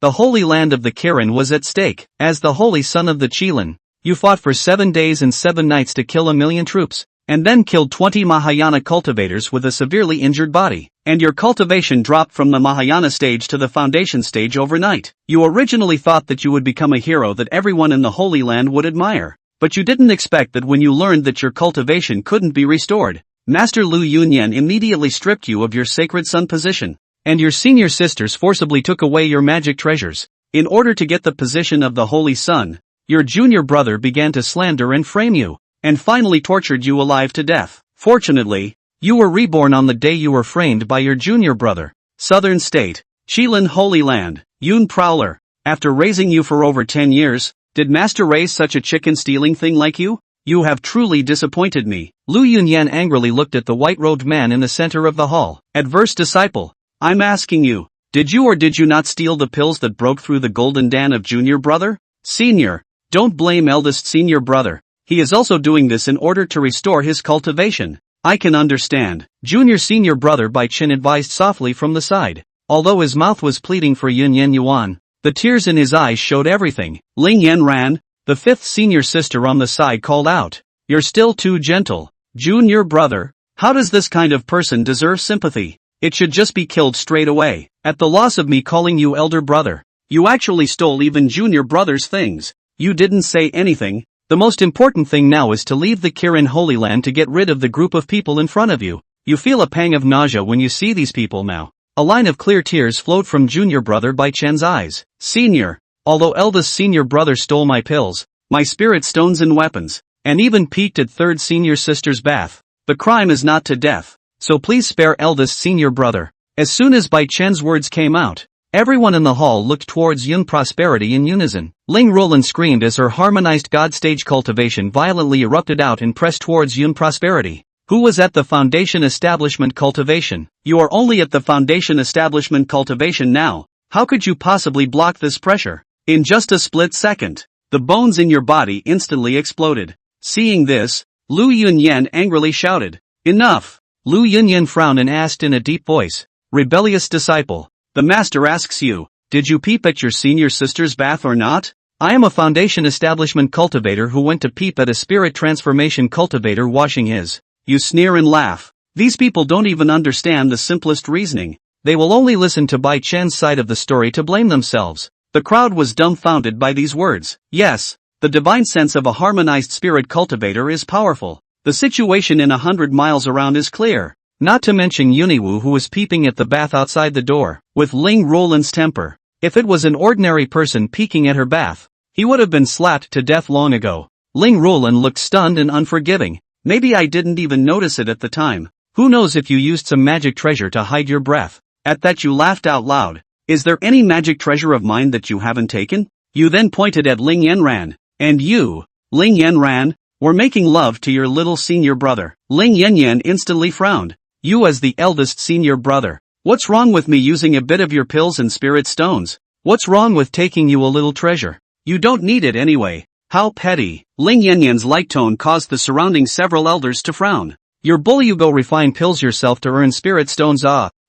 The holy land of the Kirin was at stake. As the holy son of the Qilin, you fought for 7 days and 7 nights to kill 1,000,000 troops, and then killed 20 Mahayana cultivators with a severely injured body. And your cultivation dropped from the Mahayana stage to the foundation stage overnight. You originally thought that you would become a hero that everyone in the Holy Land would admire. But you didn't expect that when you learned that your cultivation couldn't be restored, Master Lu Yunyan immediately stripped you of your sacred son position. And your senior sisters forcibly took away your magic treasures. In order to get the position of the Holy Son, your junior brother began to slander and frame you, and finally tortured you alive to death. Fortunately, you were reborn on the day you were framed by your junior brother. Southern State, Qilin Holy Land, Yun Prowler. After raising you for over 10 years, did Master raise such a chicken-stealing thing like you? You have truly disappointed me. Lu Yunyan angrily looked at the white-robed man in the center of the hall. Adverse disciple, I'm asking you, did you or did you not steal the pills that broke through the golden dan of junior brother? Senior, don't blame eldest senior brother. He is also doing this in order to restore his cultivation. I can understand. Junior senior brother Bai Chen advised softly from the side. Although his mouth was pleading for Yun Yen Yuan, the tears in his eyes showed everything. Ling Yen Ran, the 5th senior sister on the side, called out, "You're still too gentle. Junior brother, how does this kind of person deserve sympathy? It should just be killed straight away. At the loss of me calling you elder brother, you actually stole even junior brother's things. You didn't say anything. The most important thing now is to leave the Kirin Holy Land to get rid of the group of people in front of you. You feel a pang of nausea when you see these people now." A line of clear tears flowed from junior brother Bai Chen's eyes. Senior, although eldest senior brother stole my pills, my spirit stones and weapons, and even peeked at 3rd senior sister's bath, the crime is not to death, so please spare eldest senior brother. As soon as Bai Chen's words came out, everyone in the hall looked towards Yun Prosperity in unison. Ling Roland screamed as her harmonized god stage cultivation violently erupted out and pressed towards Yun Prosperity, who was at the Foundation Establishment cultivation. You are only at the Foundation Establishment cultivation now. How could you possibly block this pressure? In just a split second, the bones in your body instantly exploded. Seeing this, Lu Yunyan angrily shouted, "Enough!" Lu Yunyan frowned and asked in a deep voice, "Rebellious disciple, the master asks you, did you peep at your senior sister's bath or not?" "I am a Foundation Establishment cultivator who went to peep at a spirit transformation cultivator washing his." You sneer and laugh. These people don't even understand the simplest reasoning. They will only listen to Bai Chen's side of the story to blame themselves. The crowd was dumbfounded by these words. Yes, the divine sense of a harmonized spirit cultivator is powerful. The situation in 100 miles around is clear. Not to mention Uniwu, who was peeping at the bath outside the door. With Ling Roland's temper, if it was an ordinary person peeking at her bath, he would have been slapped to death long ago. Ling Roland looked stunned and unforgiving. Maybe I didn't even notice it at the time. Who knows if you used some magic treasure to hide your breath? At that you laughed out loud. Is there any magic treasure of mine that you haven't taken? You then pointed at Ling Yanran. And you, Ling Yanran, were making love to your little senior brother. Ling Yanyan instantly frowned. You as the eldest senior brother. What's wrong with me using a bit of your pills and spirit stones? What's wrong with taking you a little treasure? You don't need it anyway. How petty. Ling Yanyan's light tone caused the surrounding several elders to frown. Your bully, you go refine pills yourself to earn spirit stones.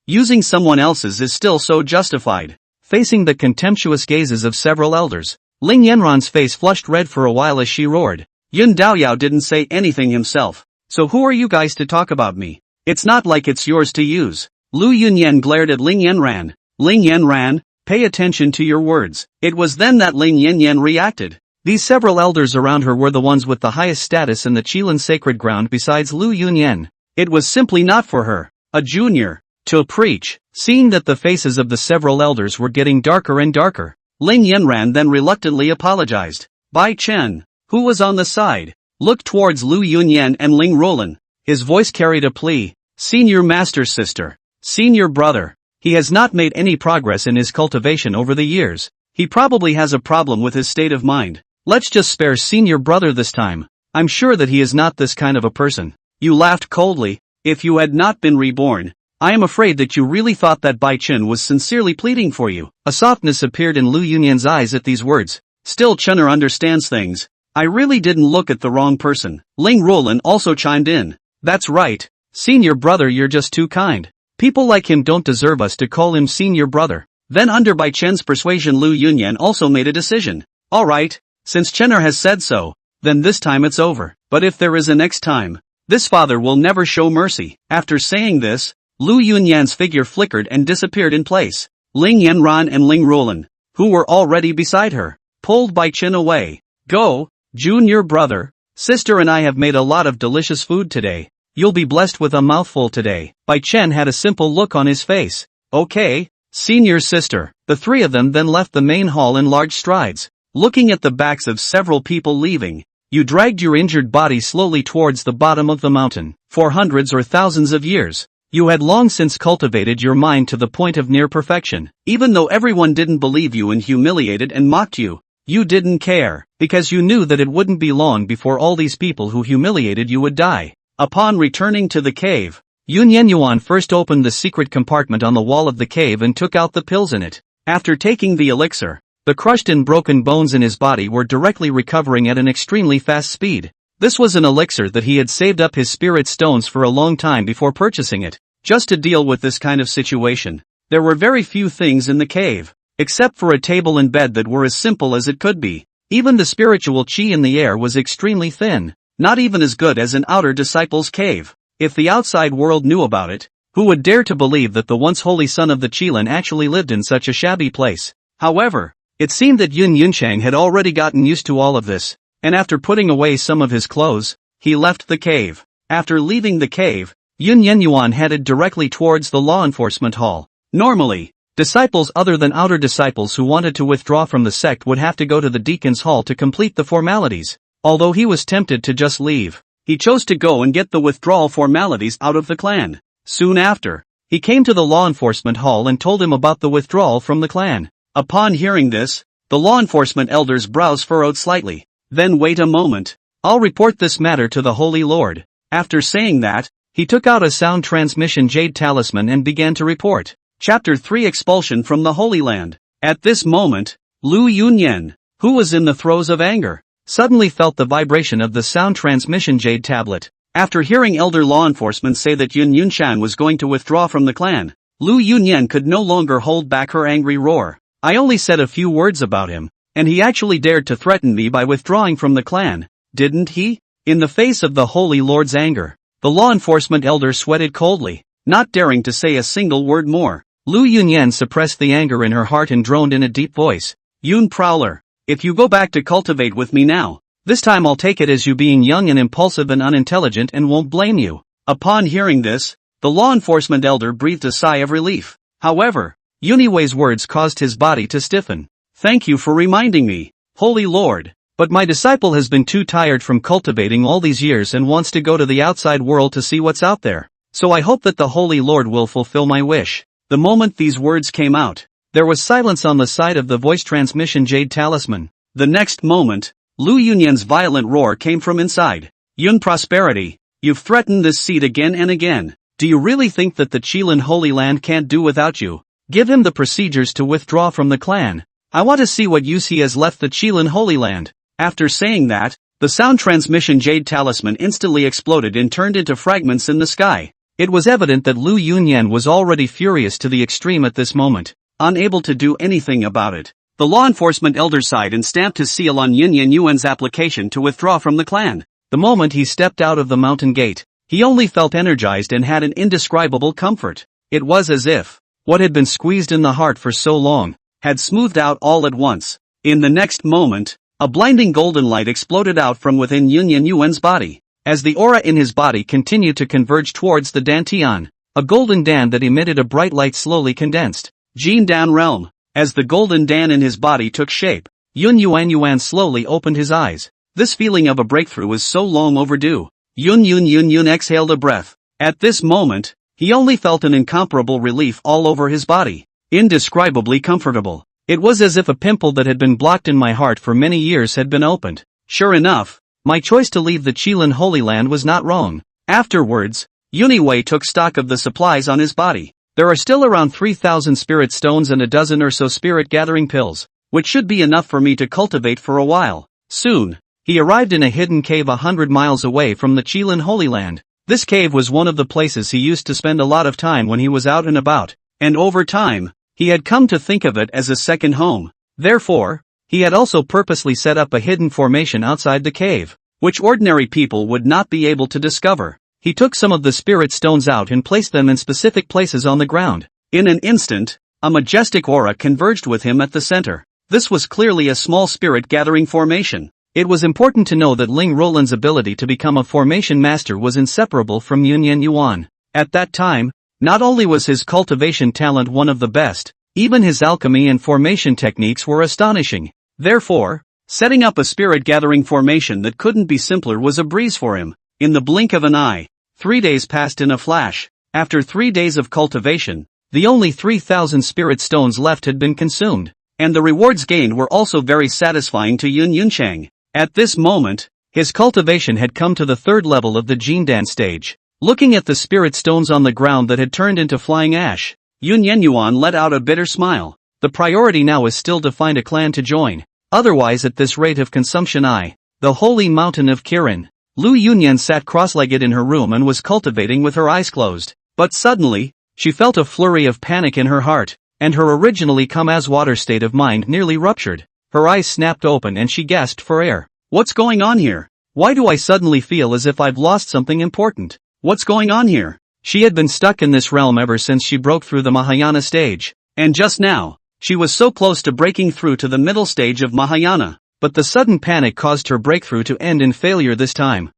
Using someone else's is still so justified. Facing the contemptuous gazes of several elders, Ling Yanran's face flushed red for a while as she roared. Yun Daoyao didn't say anything himself. So who are you guys to talk about me? It's not like it's yours to use. Lu Yunyan glared at Ling Yanran. Ling Yanran, pay attention to your words. It was then that Ling Yanyan reacted. These several elders around her were the ones with the highest status in the Qilin sacred ground besides Lu Yunyan. It was simply not for her, a junior, to preach. Seeing that the faces of the several elders were getting darker and darker, Ling Yanran then reluctantly apologized. Bai Chen, who was on the side, looked towards Lu Yunyan and Ling Roland. His voice carried a plea. Senior master sister, senior brother, he has not made any progress in his cultivation over the years. He probably has a problem with his state of mind. Let's just spare senior brother this time. I'm sure that he is not this kind of a person. You laughed coldly. If you had not been reborn, I am afraid that you really thought that Bai Chen was sincerely pleading for you. A softness appeared in Lu Yunyan's eyes at these words. Still, Chener understands things. I really didn't look at the wrong person. Ling Roland also chimed in. That's right. Senior brother, you're just too kind. People like him don't deserve us to call him senior brother. Then under by Chen's persuasion, Lu Yunyan also made a decision. Alright, since Chener has said so, then this time it's over. But if there is a next time, this father will never show mercy. After saying this, Lu Yunyan's figure flickered and disappeared in place. Ling Yanran and Ling Ruolan, who were already beside her, pulled Bai Chen away. Go, Jun, your brother, sister and I have made a lot of delicious food today. You'll be blessed with a mouthful today. Bai Chen had a simple look on his face. Okay, senior sister. The three of them then left the main hall in large strides. Looking at the backs of several people leaving, you dragged your injured body slowly towards the bottom of the mountain. For hundreds or thousands of years, you had long since cultivated your mind to the point of near perfection. Even though everyone didn't believe you and humiliated and mocked you, you didn't care, because you knew that it wouldn't be long before all these people who humiliated you would die. Upon returning to the cave, Yun Yenyuan first opened the secret compartment on the wall of the cave and took out the pills in it. After taking the elixir, the crushed and broken bones in his body were directly recovering at an extremely fast speed. This was an elixir that he had saved up his spirit stones for a long time before purchasing it. Just to deal with this kind of situation, there were very few things in the cave, except for a table and bed that were as simple as it could be. Even the spiritual chi in the air was extremely thin, not even as good as an outer disciple's cave. If the outside world knew about it, who would dare to believe that the once holy son of the Qilin actually lived in such a shabby place? However, it seemed that Yun Yunchang had already gotten used to all of this, and after putting away some of his clothes, he left the cave. After leaving the cave, Yun Yenyuan headed directly towards the law enforcement hall. Normally, disciples other than outer disciples who wanted to withdraw from the sect would have to go to the deacon's hall to complete the formalities. Although he was tempted to just leave, he chose to go and get the withdrawal formalities out of the clan. Soon after, he came to the law enforcement hall and told him about the withdrawal from the clan. Upon hearing this, the law enforcement elder's brows furrowed slightly. Then wait a moment, I'll report this matter to the Holy Lord. After saying that, he took out a sound transmission jade talisman and began to report. Chapter 3: Expulsion from the Holy Land. At this moment, Lu Yunyan, who was in the throes of anger, suddenly felt the vibration of the sound transmission jade tablet. After hearing elder law enforcement say that Yun Yunshan was going to withdraw from the clan, Lu Yunyan could no longer hold back her angry roar. I only said a few words about him, and he actually dared to threaten me by withdrawing from the clan, didn't he? In the face of the Holy Lord's anger, the law enforcement elder sweated coldly, not daring to say a single word more. Lu Yunyan suppressed the anger in her heart and droned in a deep voice. Yun Prowler, if you go back to cultivate with me now, this time I'll take it as you being young and impulsive and unintelligent and won't blame you. Upon hearing this, the law enforcement elder breathed a sigh of relief. However, Yuniwei's words caused his body to stiffen. Thank you for reminding me, Holy Lord, but my disciple has been too tired from cultivating all these years and wants to go to the outside world to see what's out there. So I hope that the Holy Lord will fulfill my wish. The moment these words came out, there was silence on the side of the voice transmission jade talisman. The next moment, Lu Yunyan's violent roar came from inside. Yun Prosperity, you've threatened this seat again and again. Do you really think that the Qilin Holy Land can't do without you? Give him the procedures to withdraw from the clan. I want to see what use he has left the Qilin Holy Land. After saying that, the sound transmission jade talisman instantly exploded and turned into fragments in the sky. It was evident that Lu Yunyan was already furious to the extreme at this moment, unable to do anything about it. The law enforcement elder sighed and stamped his seal on Yun Yuan's application to withdraw from the clan. The moment he stepped out of the mountain gate, he only felt energized and had an indescribable comfort. It was as if what had been squeezed in the heart for so long had smoothed out all at once. In the next moment, a blinding golden light exploded out from within Yun Yuan's body. As the aura in his body continued to converge towards the Dantian, a golden Dan that emitted a bright light slowly condensed. Jin Dan Realm. As the golden Dan in his body took shape, Yun Yuan slowly opened his eyes. This feeling of a breakthrough was so long overdue. Yun exhaled a breath. At this moment, he only felt an incomparable relief all over his body. Indescribably comfortable. It was as if a pimple that had been blocked in my heart for many years had been opened. Sure enough, my choice to leave the Qilin Holy Land was not wrong. Afterwards, Yuniwei took stock of the supplies on his body. There are still around 3,000 spirit stones and a dozen or so spirit gathering pills, which should be enough for me to cultivate for a while. Soon, he arrived in a hidden cave 100 miles away from the Qilin Holy Land. This cave was one of the places he used to spend a lot of time when he was out and about, and over time, He had come to think of it as a second home. Therefore, he had also purposely set up a hidden formation outside the cave, which ordinary people would not be able to discover. He took some of the spirit stones out and placed them in specific places on the ground. In an instant, a majestic aura converged with him at the center. This was clearly a small spirit gathering formation. It was important to know that Ling Roland's ability to become a formation master was inseparable from Yunyan Yuan. At that time, not only was his cultivation talent one of the best, even his alchemy and formation techniques were astonishing. Therefore, setting up a spirit gathering formation that couldn't be simpler was a breeze for him. In the blink of an eye, 3 days passed in a flash. After 3 days of cultivation, the only 3,000 spirit stones left had been consumed, and the rewards gained were also very satisfying to Yun Yunchang. At this moment, his cultivation had come to the 3rd level of the Jindan stage. Looking at the spirit stones on the ground that had turned into flying ash, Yun Yenyuan let out a bitter smile. The priority now is still to find a clan to join. Otherwise, at this rate of consumption, the holy mountain of Kirin. Lu Yunyan sat cross-legged in her room and was cultivating with her eyes closed. But suddenly, she felt a flurry of panic in her heart, and her originally calm-as-water state of mind nearly ruptured. Her eyes snapped open and she gasped for air. What's going on here? Why do I suddenly feel as if I've lost something important? What's going on here? She had been stuck in this realm ever since she broke through the Mahayana stage. And just now, she was so close to breaking through to the middle stage of Mahayana. But the sudden panic caused her breakthrough to end in failure this time.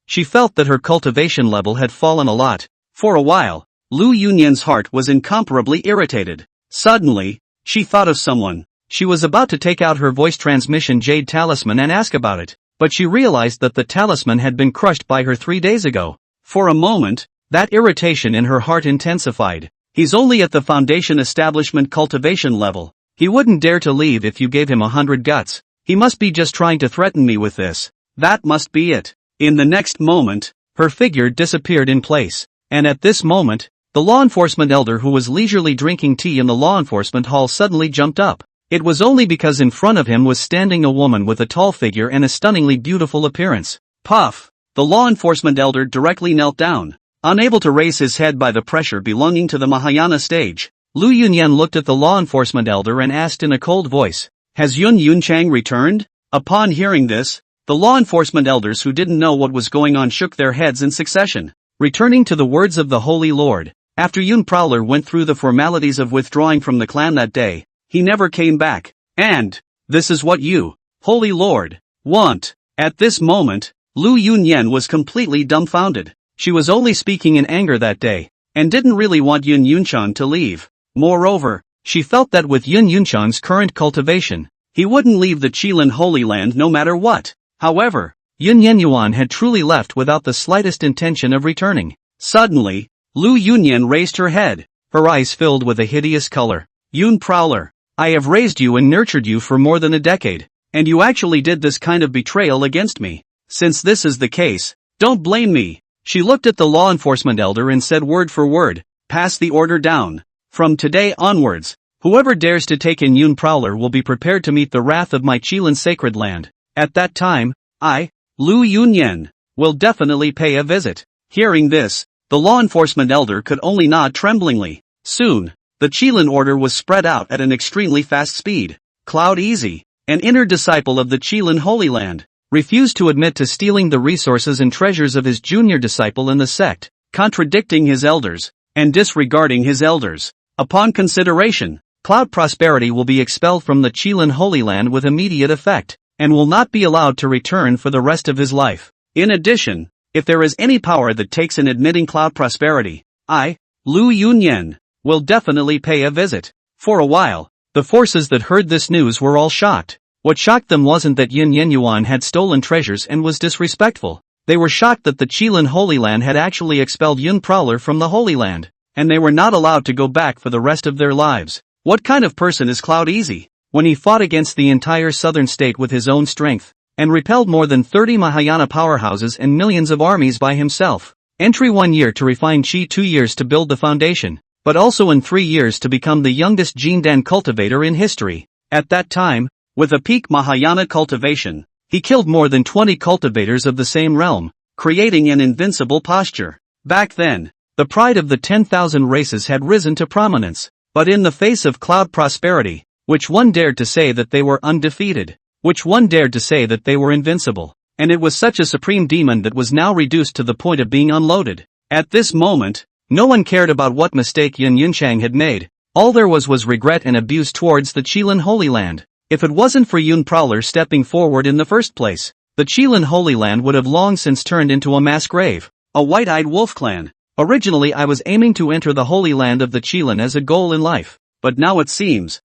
She felt that her cultivation level had fallen a lot. For a while, Lu Yunyan's heart was incomparably irritated. Suddenly, she thought of someone. She was about to take out her voice transmission jade talisman and ask about it, but she realized that the talisman had been crushed by her 3 days ago. For a moment, that irritation in her heart intensified. He's only at the foundation establishment cultivation level. He wouldn't dare to leave if you gave him 100 guts. He must be just trying to threaten me with this. That must be it. In the next moment, her figure disappeared in place. And at this moment, the law enforcement elder who was leisurely drinking tea in the law enforcement hall suddenly jumped up. It was only because in front of him was standing a woman with a tall figure and a stunningly beautiful appearance. Puff! The law enforcement elder directly knelt down. Unable to raise his head by the pressure belonging to the Mahayana stage, Lu Yunyan looked at the law enforcement elder and asked in a cold voice, "Has Yun Yunchang returned?" Upon hearing this, the law enforcement elders who didn't know what was going on shook their heads in succession. Returning to the words of the Holy Lord, after Yun Prowler went through the formalities of withdrawing from the clan that day, he never came back. And this is what you, Holy Lord, want. At this moment, Lu Yunyan was completely dumbfounded. She was only speaking in anger that day, and didn't really want Yun Yunchan to leave. Moreover, she felt that with Yun Yunchan's current cultivation, he wouldn't leave the Qilin Holy Land no matter what. However, Yun Yenyuan had truly left without the slightest intention of returning. Suddenly, Lu Yunyan raised her head, her eyes filled with a hideous color. Yun Prowler, I have raised you and nurtured you for more than a decade, and you actually did this kind of betrayal against me. Since this is the case, don't blame me. She looked at the law enforcement elder and said word for word, pass the order down. From today onwards, whoever dares to take in Yun Prowler will be prepared to meet the wrath of my Qilin sacred land. At that time, I, Lu Yunyan, will definitely pay a visit. Hearing this, the law enforcement elder could only nod tremblingly. Soon, the Qilin order was spread out at an extremely fast speed. Cloud Easy, an inner disciple of the Qilin Holy Land, refused to admit to stealing the resources and treasures of his junior disciple in the sect, contradicting his elders, and disregarding his elders. Upon consideration, Cloud Prosperity will be expelled from the Qilin Holy Land with immediate effect, and will not be allowed to return for the rest of his life. In addition, if there is any power that takes in admitting Cloud Prosperity, I, Lu Yunyan, will definitely pay a visit. For a while, the forces that heard this news were all shocked. What shocked them wasn't that Yun Yenyuan had stolen treasures and was disrespectful. They were shocked that the Qilin Holy Land had actually expelled Yun Prowler from the Holy Land, and they were not allowed to go back for the rest of their lives. What kind of person is Cloud Easy? When he fought against the entire southern state with his own strength, and repelled more than 30 Mahayana powerhouses and millions of armies by himself. Entry 1 year to refine Qi, 2 years to build the foundation, but also in 3 years to become the youngest Jindan cultivator in history. At that time, with a peak Mahayana cultivation, he killed more than 20 cultivators of the same realm, creating an invincible posture. Back then, the pride of the 10,000 races had risen to prominence. But in the face of cloud prosperity, which one dared to say that they were undefeated? Which one dared to say that they were invincible? And it was such a supreme demon that was now reduced to the point of being unloaded. At this moment, no one cared about what mistake Yun Yunchang had made. All there was regret and abuse towards the Qilin Holy Land. If it wasn't for Yun Prowler stepping forward in the first place, the Qilin Holy Land would have long since turned into a mass grave, a white-eyed wolf clan. Originally I was aiming to enter the Holy Land of the Qilin as a goal in life, but now it seems,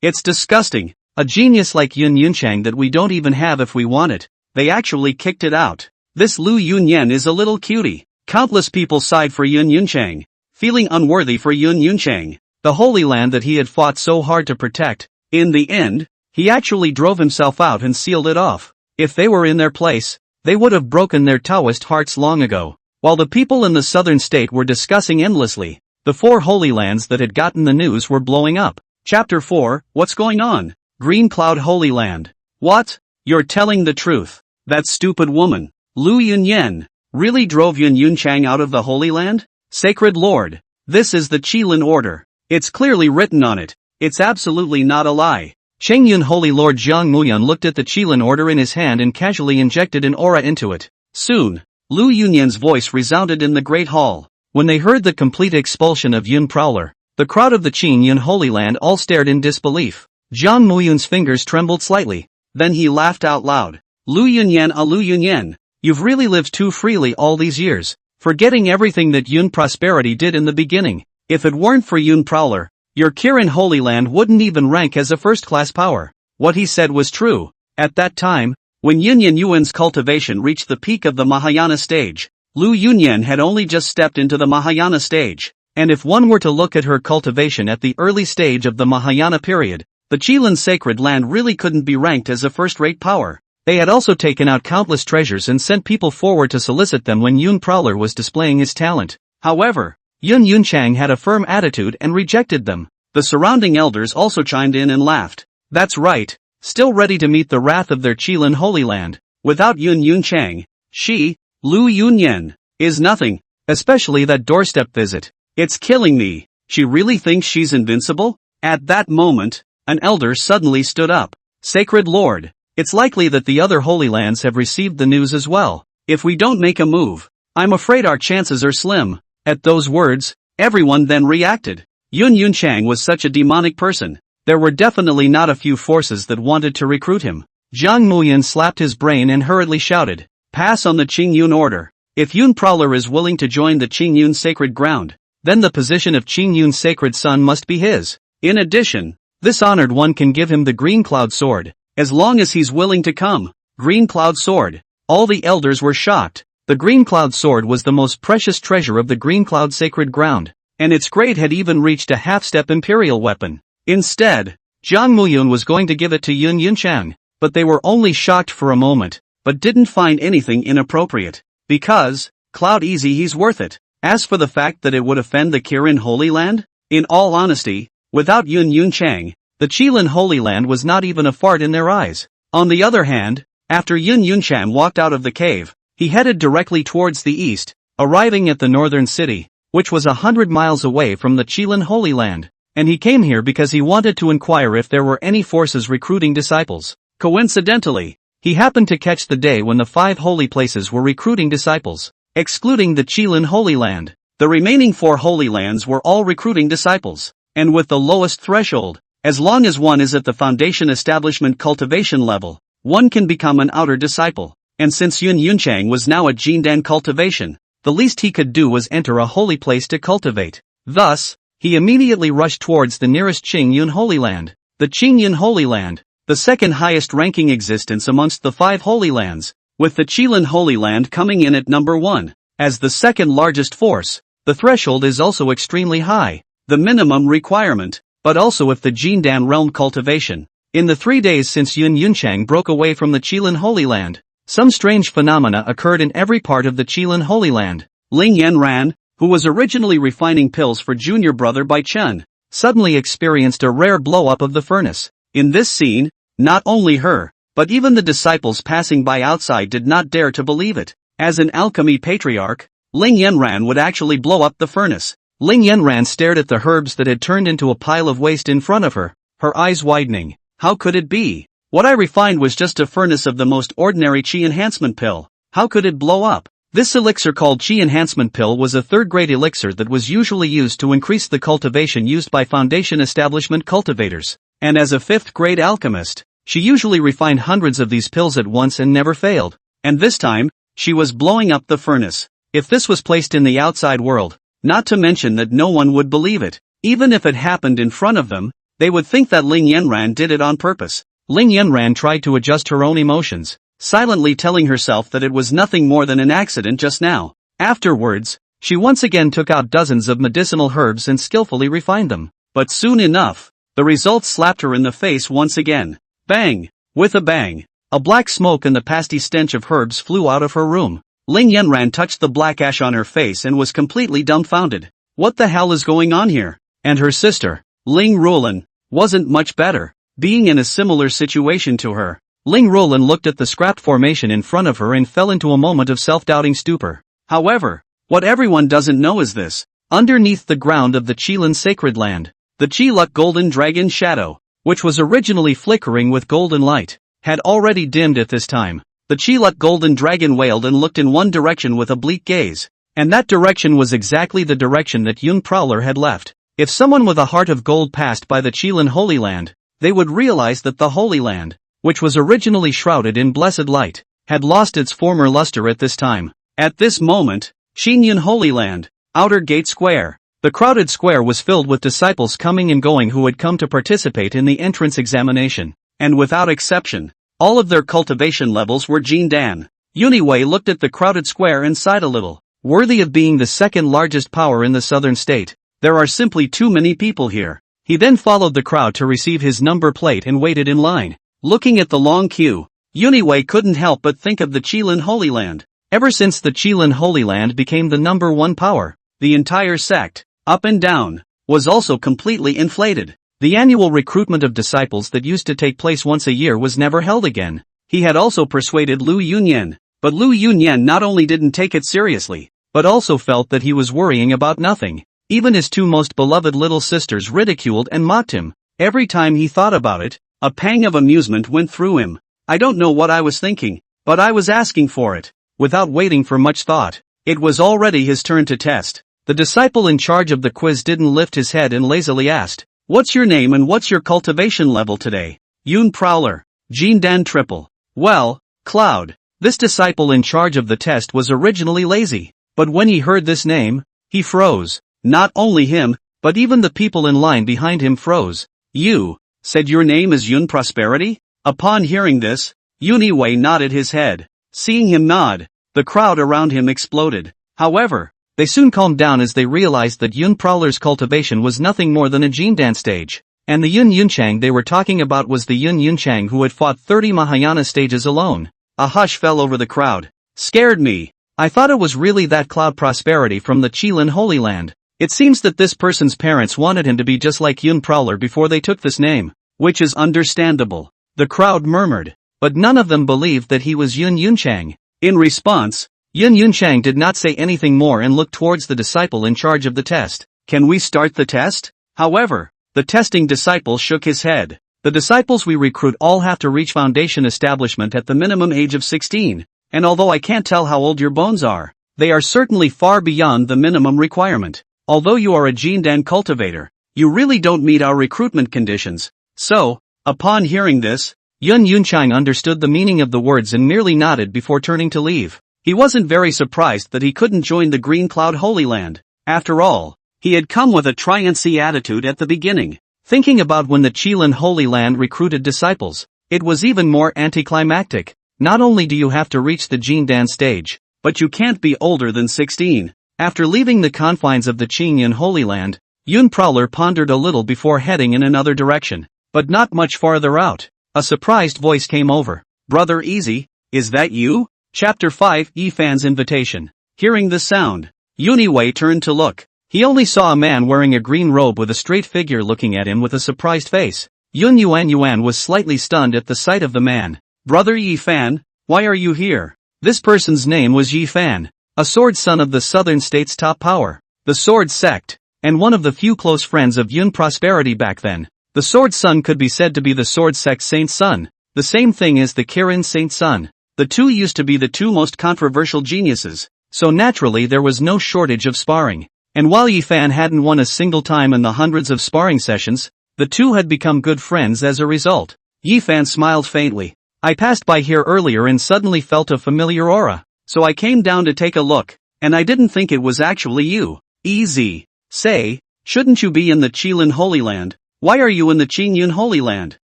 it's disgusting. A genius like Yun Yunchang that we don't even have if we want it. They actually kicked it out. This Lu Yunyan is a little cutie. Countless people sighed for Yun Yunchang, feeling unworthy for Yun Yunchang, the Holy Land that he had fought so hard to protect. In the end, he actually drove himself out and sealed it off. If they were in their place, they would have broken their Taoist hearts long ago. While the people in the southern state were discussing endlessly, the 4 Holy Lands that had gotten the news were blowing up. Chapter 4, What's going on? Green Cloud Holy Land. What? You're telling the truth. That stupid woman, Lu Yunyan, really drove Yun Yunchang out of the Holy Land? Sacred Lord, this is the Qilin Order. It's clearly written on it. It's absolutely not a lie. Cheng Yun Holy Lord Jiang Muyun looked at the Qilin Order in his hand and casually injected an aura into it. Soon, Lu Yunyan's voice resounded in the Great Hall. When they heard the complete expulsion of Yun Prowler, the crowd of the Qing Yun Holy Land all stared in disbelief. Jiang Muyun's fingers trembled slightly. Then he laughed out loud. Lu Yunyan, Lu Yunyan, you've really lived too freely all these years, forgetting everything that Yun Prosperity did in the beginning. If it weren't for Yun Prowler, your Kirin Holy Land wouldn't even rank as a first-class power. What he said was true. At that time, when Yunyan Yuan's cultivation reached the peak of the Mahayana stage, Lu Yunyan had only just stepped into the Mahayana stage. And if one were to look at her cultivation at the early stage of the Mahayana period, the Qilin Sacred Land really couldn't be ranked as a first-rate power. They had also taken out countless treasures and sent people forward to solicit them when Yun Prowler was displaying his talent. However, Yun Yunchang had a firm attitude and rejected them. The surrounding elders also chimed in and laughed. That's right, still ready to meet the wrath of their Qilin Holy Land. Without Yun Yunchang, she, Lu Yunyan, is nothing, especially that doorstep visit. It's killing me. She really thinks she's invincible? At that moment, an elder suddenly stood up. Sacred Lord, it's likely that the other Holy Lands have received the news as well. If we don't make a move, I'm afraid our chances are slim. At those words, everyone then reacted. Yun Yunchang was such a demonic person. There were definitely not a few forces that wanted to recruit him. Jiang Muyan slapped his brain and hurriedly shouted, pass on the Qing Yun order. If Yun Prowler is willing to join the Qing Yun sacred ground, then the position of Qing Yun's sacred son must be his. In addition, this honored one can give him the Green Cloud Sword, as long as he's willing to come. Green Cloud Sword. All the elders were shocked. The Green Cloud Sword was the most precious treasure of the Green Cloud sacred ground, and its grade had even reached a half-step imperial weapon. Instead, Jiang Muyun was going to give it to Yun Yunchang, but they were only shocked for a moment, but didn't find anything inappropriate. Because, Cloud Easy, he's worth it. As for the fact that it would offend the Kirin Holy Land, in all honesty, without Yun Yunchang, the Qilin Holy Land was not even a fart in their eyes. On the other hand, after Yun Yunchang walked out of the cave, he headed directly towards the east, arriving at the northern city, which was 100 miles away from the Qilin Holy Land. And he came here because he wanted to inquire if there were any forces recruiting disciples. Coincidentally, he happened to catch the day when the 5 holy places were recruiting disciples, excluding the Qilin Holy Land. The remaining 4 holy lands were all recruiting disciples, and with the lowest threshold, as long as one is at the foundation establishment cultivation level, one can become an outer disciple. And since Yun Yunchang was now at Jindan cultivation, the least he could do was enter a holy place to cultivate. Thus, he immediately rushed towards the nearest Qing Yun Holy Land. The Qing Yun Holy Land, the second highest ranking existence amongst the 5 holy lands, with the Qilin Holy Land coming in at number 1. As the second largest force, the threshold is also extremely high, the minimum requirement, but also if the Jindan realm cultivation. In the 3 days since Yun Yunchang broke away from the Qilin Holy Land, some strange phenomena occurred in every part of the Qilin Holy Land. Ling Yanran, who was originally refining pills for junior brother Bai Chen, suddenly experienced a rare blow-up of the furnace. In this scene, not only her, but even the disciples passing by outside did not dare to believe it. As an alchemy patriarch, Ling Yanran would actually blow up the furnace. Ling Yanran stared at the herbs that had turned into a pile of waste in front of her, her eyes widening. How could it be? What I refined was just a furnace of the most ordinary chi enhancement pill. How could it blow up? This elixir called Chi Enhancement Pill was a third-grade elixir that was usually used to increase the cultivation used by Foundation establishment cultivators, and as a fifth-grade alchemist, she usually refined hundreds of these pills at once and never failed. And this time, she was blowing up the furnace. If this was placed in the outside world, not to mention that no one would believe it, even if it happened in front of them, they would think that Ling Yanran did it on purpose. Ling Yanran tried to adjust her own emotions, silently telling herself that it was nothing more than an accident just now. Afterwards, she once again took out dozens of medicinal herbs and skillfully refined them. But soon enough, the results slapped her in the face once again. Bang! With a bang, a black smoke and the pasty stench of herbs flew out of her room. Ling Yanran touched the black ash on her face and was completely dumbfounded. What the hell is going on here? And her sister, Ling Ruolin, wasn't much better, being in a similar situation to her. Ling Ruolin looked at the scrapped formation in front of her and fell into a moment of self-doubting stupor. However, what everyone doesn't know is this. Underneath the ground of the Qilin sacred land, the Qiluk golden dragon shadow, which was originally flickering with golden light, had already dimmed at this time. The Qiluk golden dragon wailed and looked in one direction with a bleak gaze, and that direction was exactly the direction that Yun Prowler had left. If someone with a heart of gold passed by the Qilin Holy Land, they would realize that the Holy Land, which was originally shrouded in blessed light, had lost its former luster at this time. At this moment, Xinyun Holy Land, Outer Gate Square. The crowded square was filled with disciples coming and going who had come to participate in the entrance examination, and without exception, all of their cultivation levels were Jindan. Yuniwei looked at the crowded square and sighed a little. Worthy of being the second largest power in the southern state, there are simply too many people here. He then followed the crowd to receive his number plate and waited in line. Looking at the long queue, Yuniwei couldn't help but think of the Qilin Holy Land. Ever since the Qilin Holy Land became the number one power, the entire sect, up and down, was also completely inflated. The annual recruitment of disciples that used to take place once a year was never held again. He had also persuaded Lu Yunyan, but Lu Yunyan not only didn't take it seriously, but also felt that he was worrying about nothing. Even his two most beloved little sisters ridiculed and mocked him. Every time he thought about it, a pang of amusement went through him. I don't know what I was thinking, but I was asking for it. Without waiting for much thought, it was already his turn to test. The disciple in charge of the quiz didn't lift his head and lazily asked, "What's your name and what's your cultivation level today?" Yun Prowler, Jindan Triple. Well, Cloud. This disciple in charge of the test was originally lazy, but when he heard this name, he froze. Not only him, but even the people in line behind him froze. "You said your name is Yun Prosperity?" Upon hearing this, Yuniwei nodded his head. Seeing him nod, the crowd around him exploded. However, they soon calmed down as they realized that Yun Prowler's cultivation was nothing more than a Jindan stage, and the Yun Yunchang they were talking about was the Yun Yunchang who had fought 30 Mahayana stages alone. A hush fell over the crowd. Scared me. I thought it was really that Cloud Prosperity from the Qilin Holy Land. It seems that this person's parents wanted him to be just like Yun Prowler before they took this name, which is understandable. The crowd murmured, but none of them believed that he was Yun Yunchang. In response, Yun Yunchang did not say anything more and looked towards the disciple in charge of the test. Can we start the test? However, the testing disciple shook his head. The disciples we recruit all have to reach Foundation establishment at the minimum age of 16, and although I can't tell how old your bones are, they are certainly far beyond the minimum requirement. Although you are a Jindan cultivator, you really don't meet our recruitment conditions. So, upon hearing this, Yun Yunchang understood the meaning of the words and merely nodded before turning to leave. He wasn't very surprised that he couldn't join the Green Cloud Holy Land. After all, he had come with a try-and-see attitude at the beginning. Thinking about when the Qilin Holy Land recruited disciples, it was even more anticlimactic. Not only do you have to reach the Jindan stage, but you can't be older than 16. After leaving the confines of the Qingyun Holy Land, Yun Prowler pondered a little before heading in another direction, but not much farther out. A surprised voice came over. Brother Easy, is that you? Chapter 5 Yifan's Invitation. Hearing the sound, Yuniwei turned to look. He only saw a man wearing a green robe with a straight figure looking at him with a surprised face. Yun Yuan was slightly stunned at the sight of the man. Brother Yifan, why are you here? This person's name was Yifan, a sword son of the southern state's top power. The sword sect, and one of the few close friends of Yun Prosperity back then. The Sword Son could be said to be the Sword Sect Saint's son, the same thing as the Kirin Saint's son. The two used to be the two most controversial geniuses, so naturally there was no shortage of sparring. And while Yifan hadn't won a single time in the hundreds of sparring sessions, the two had become good friends as a result. Yifan smiled faintly. I passed by here earlier and suddenly felt a familiar aura, so I came down to take a look, and I didn't think it was actually you. Easy. Say, shouldn't you be in the Qilin Holy Land? Why are you in the Qingyun Holy Land?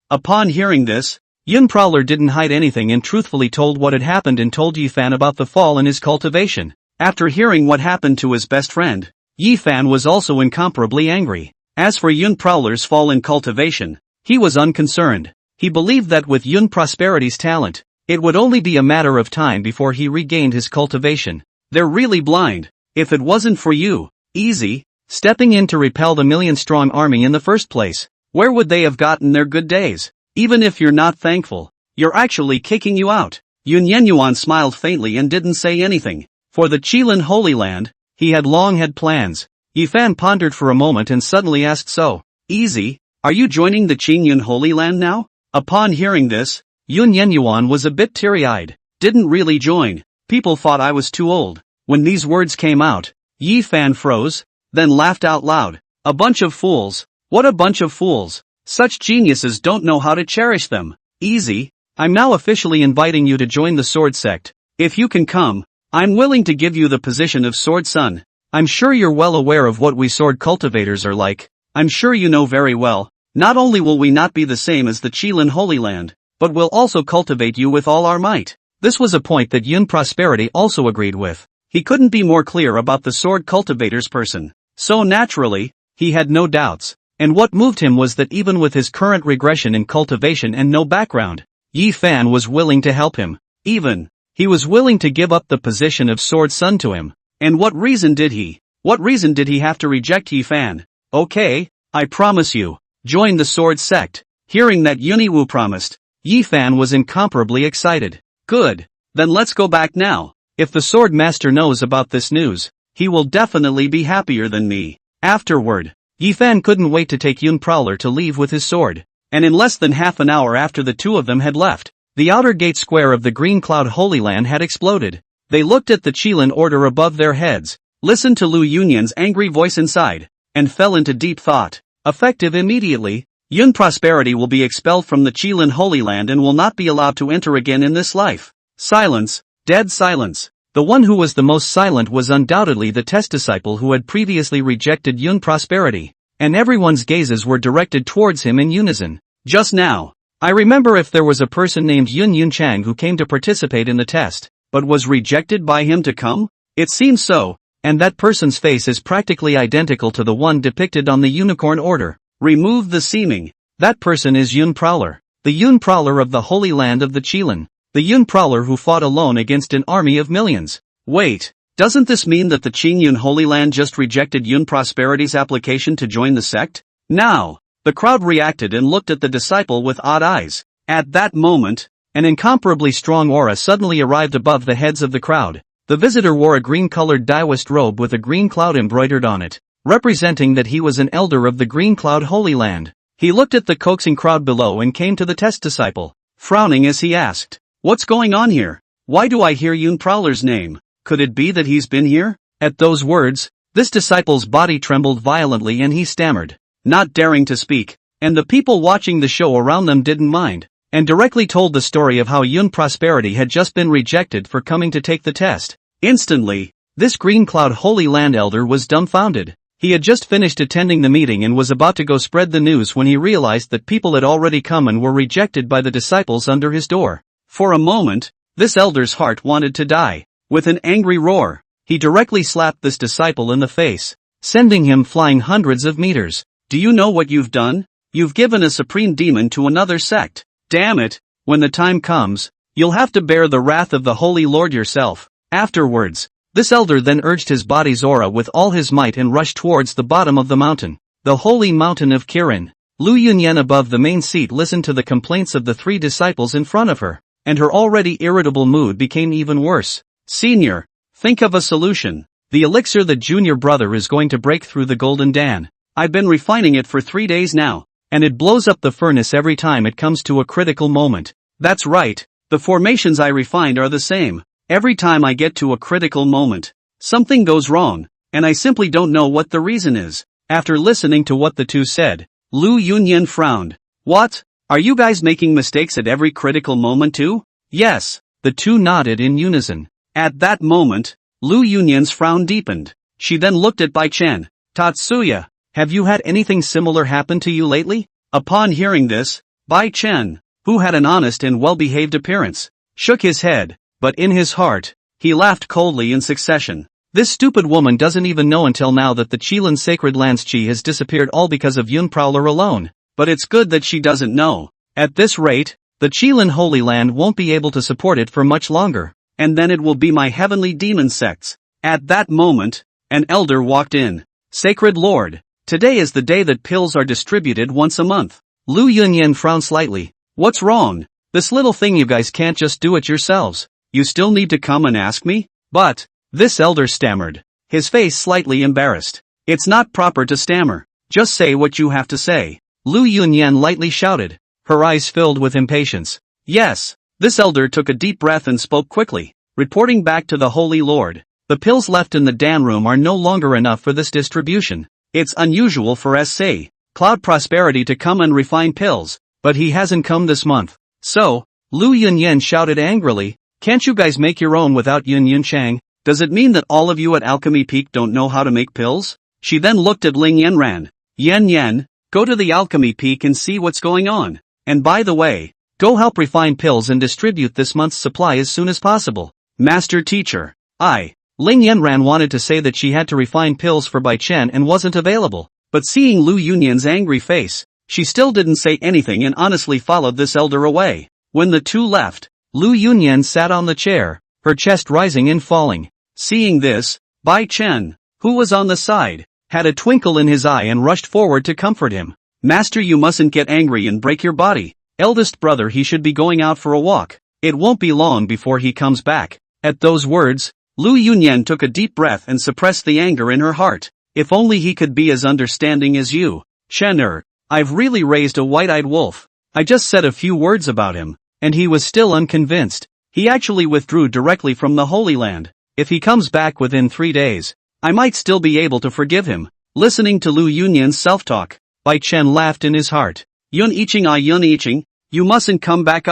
Upon hearing this, Yun Prowler didn't hide anything and truthfully told what had happened and told Yifan about the fall in his cultivation. After hearing what happened to his best friend, Yifan was also incomparably angry. As for Yun Prowler's fall in cultivation, he was unconcerned. He believed that with Yun Prosperity's talent, it would only be a matter of time before he regained his cultivation. They're really blind. If it wasn't for you, Easy, stepping in to repel the million-strong army in the first place, where would they have gotten their good days? Even if you're not thankful, you're actually kicking you out. Yun Yenyuan smiled faintly and didn't say anything. For the Qilin Holy Land, he had long had plans. Yifan pondered for a moment and suddenly asked, so, Easy, are you joining the Qingyun Holy Land now? Upon hearing this, Yun Yenyuan was a bit teary-eyed. Didn't really join. People thought I was too old. When these words came out, Yifan froze, then laughed out loud. A bunch of fools. What a bunch of fools. Such geniuses don't know how to cherish them. Easy, I'm now officially inviting you to join the Sword Sect. If you can come, I'm willing to give you the position of Sword Son. I'm sure you're well aware of what we sword cultivators are like. I'm sure you know very well. Not only will we not be the same as the Qilin Holy Land, but we'll also cultivate you with all our might. This was a point that Yun Prosperity also agreed with. He couldn't be more clear about the sword cultivator's person. So naturally, he had no doubts. And what moved him was that even with his current regression in cultivation and no background, Yifan was willing to help him. He was willing to give up the position of Sword Son to him. And what reason did he have to reject Yifan? Okay, I promise you, join the Sword Sect. Hearing that Yuniwu promised, Yifan was incomparably excited. Good, then let's go back now. If the Sword Master knows about this news, he will definitely be happier than me. Afterward, Yifan couldn't wait to take Yun Prowler to leave with his sword. And in less than half an hour after the two of them had left, the outer gate square of the Green Cloud Holy Land had exploded. They looked at the Qilin order above their heads, listened to Lu Yunyan's angry voice inside, and fell into deep thought. Effective immediately, Yun Prosperity will be expelled from the Qilin Holy Land and will not be allowed to enter again in this life. Silence, dead silence. The one who was the most silent was undoubtedly the test disciple who had previously rejected Yun Prosperity, and everyone's gazes were directed towards him in unison. Just now, I remember if there was a person named Yun Yunchang who came to participate in the test, but was rejected by him to come? It seems so, and that person's face is practically identical to the one depicted on the unicorn order. Remove the seeming. That person is Yun Prowler, the Yun Prowler of the Holy Land of the Qilin. The Yun Prowler who fought alone against an army of millions. Wait, doesn't this mean that the Qingyun Holy Land just rejected Yun Prosperity's application to join the sect? Now, the crowd reacted and looked at the disciple with odd eyes. At that moment, an incomparably strong aura suddenly arrived above the heads of the crowd. The visitor wore a green-colored Daoist robe with a green cloud embroidered on it, representing that he was an elder of the Green Cloud Holy Land. He looked at the coaxing crowd below and came to the test disciple, frowning as he asked, "What's going on here? Why do I hear Yun Prowler's name? Could it be that he's been here?" At those words, this disciple's body trembled violently and he stammered, not daring to speak, and the people watching the show around them didn't mind, and directly told the story of how Yun Prosperity had just been rejected for coming to take the test. Instantly, this Green Cloud Holy Land elder was dumbfounded. He had just finished attending the meeting and was about to go spread the news when he realized that people had already come and were rejected by the disciples under his door. For a moment, this elder's heart wanted to die. With an angry roar, he directly slapped this disciple in the face, sending him flying hundreds of meters. "Do you know what you've done? You've given a supreme demon to another sect. Damn it, when the time comes, you'll have to bear the wrath of the Holy Lord yourself." Afterwards, this elder then urged his body's aura with all his might and rushed towards the bottom of the mountain, the holy mountain of Kirin. Lu Yunyan above the main seat listened to the complaints of the three disciples in front of her, and her already irritable mood became even worse. "Senior, think of a solution." The elixir the junior brother is going to break through the golden Dan. I've been refining it for 3 days now, and it blows up the furnace every time it comes to a critical moment. That's right, the formations I refined are the same. Every time I get to a critical moment, something goes wrong, and I simply don't know what the reason is. After listening to what the two said, Lu Yunyan frowned. What? Are you guys making mistakes at every critical moment too? Yes, the two nodded in unison. At that moment, Lu Yunyan's frown deepened. She then looked at Bai Chen. Tatsuya, have you had anything similar happen to you lately? Upon hearing this, Bai Chen, who had an honest and well-behaved appearance, shook his head, but in his heart, he laughed coldly in succession. This stupid woman doesn't even know until now that the Qilin Sacred Land's Qi has disappeared all because of Yun Prowler alone. But it's good that she doesn't know. At this rate, the Qilin Holy Land won't be able to support it for much longer, and then it will be my heavenly demon sects. At that moment, an elder walked in. Sacred Lord, today is the day that pills are distributed once a month. Lu Yunyan frowned slightly. What's wrong? This little thing, you guys can't just do it yourselves. You still need to come and ask me? But, this elder stammered, his face slightly embarrassed. It's not proper to stammer. Just say what you have to say. Lu Yunyan lightly shouted, her eyes filled with impatience. Yes. This elder took a deep breath and spoke quickly, reporting back to the Holy Lord. The pills left in the Dan room are no longer enough for this distribution. It's unusual for S.A. Cloud Prosperity to come and refine pills, but he hasn't come this month. So, Lu Yunyan shouted angrily, can't you guys make your own without Yun Yunchang? Does it mean that all of you at Alchemy Peak don't know how to make pills? She then looked at Ling Yanran. Yan, go to the Alchemy Peak and see what's going on. And by the way, go help refine pills and distribute this month's supply as soon as possible. Master Teacher. Ling Yanran wanted to say that she had to refine pills for Bai Chen and wasn't available, but seeing Lu Yunyan's angry face, she still didn't say anything and honestly followed this elder away. When the two left, Lu Yunyan sat on the chair, her chest rising and falling. Seeing this, Bai Chen, who was on the side, had a twinkle in his eye and rushed forward to comfort him. Master, you mustn't get angry and break your body. Eldest brother, he should be going out for a walk. It won't be long before he comes back. At those words, Lu Yunyan took a deep breath and suppressed the anger in her heart. If only he could be as understanding as you. Chen I've really raised a white-eyed wolf. I just said a few words about him, and he was still unconvinced. He actually withdrew directly from the Holy Land. If he comes back within 3 days, I might still be able to forgive him. Listening to Lu Yunyan's self-talk, Bai Chen laughed in his heart. Yun Yiching, you mustn't come back.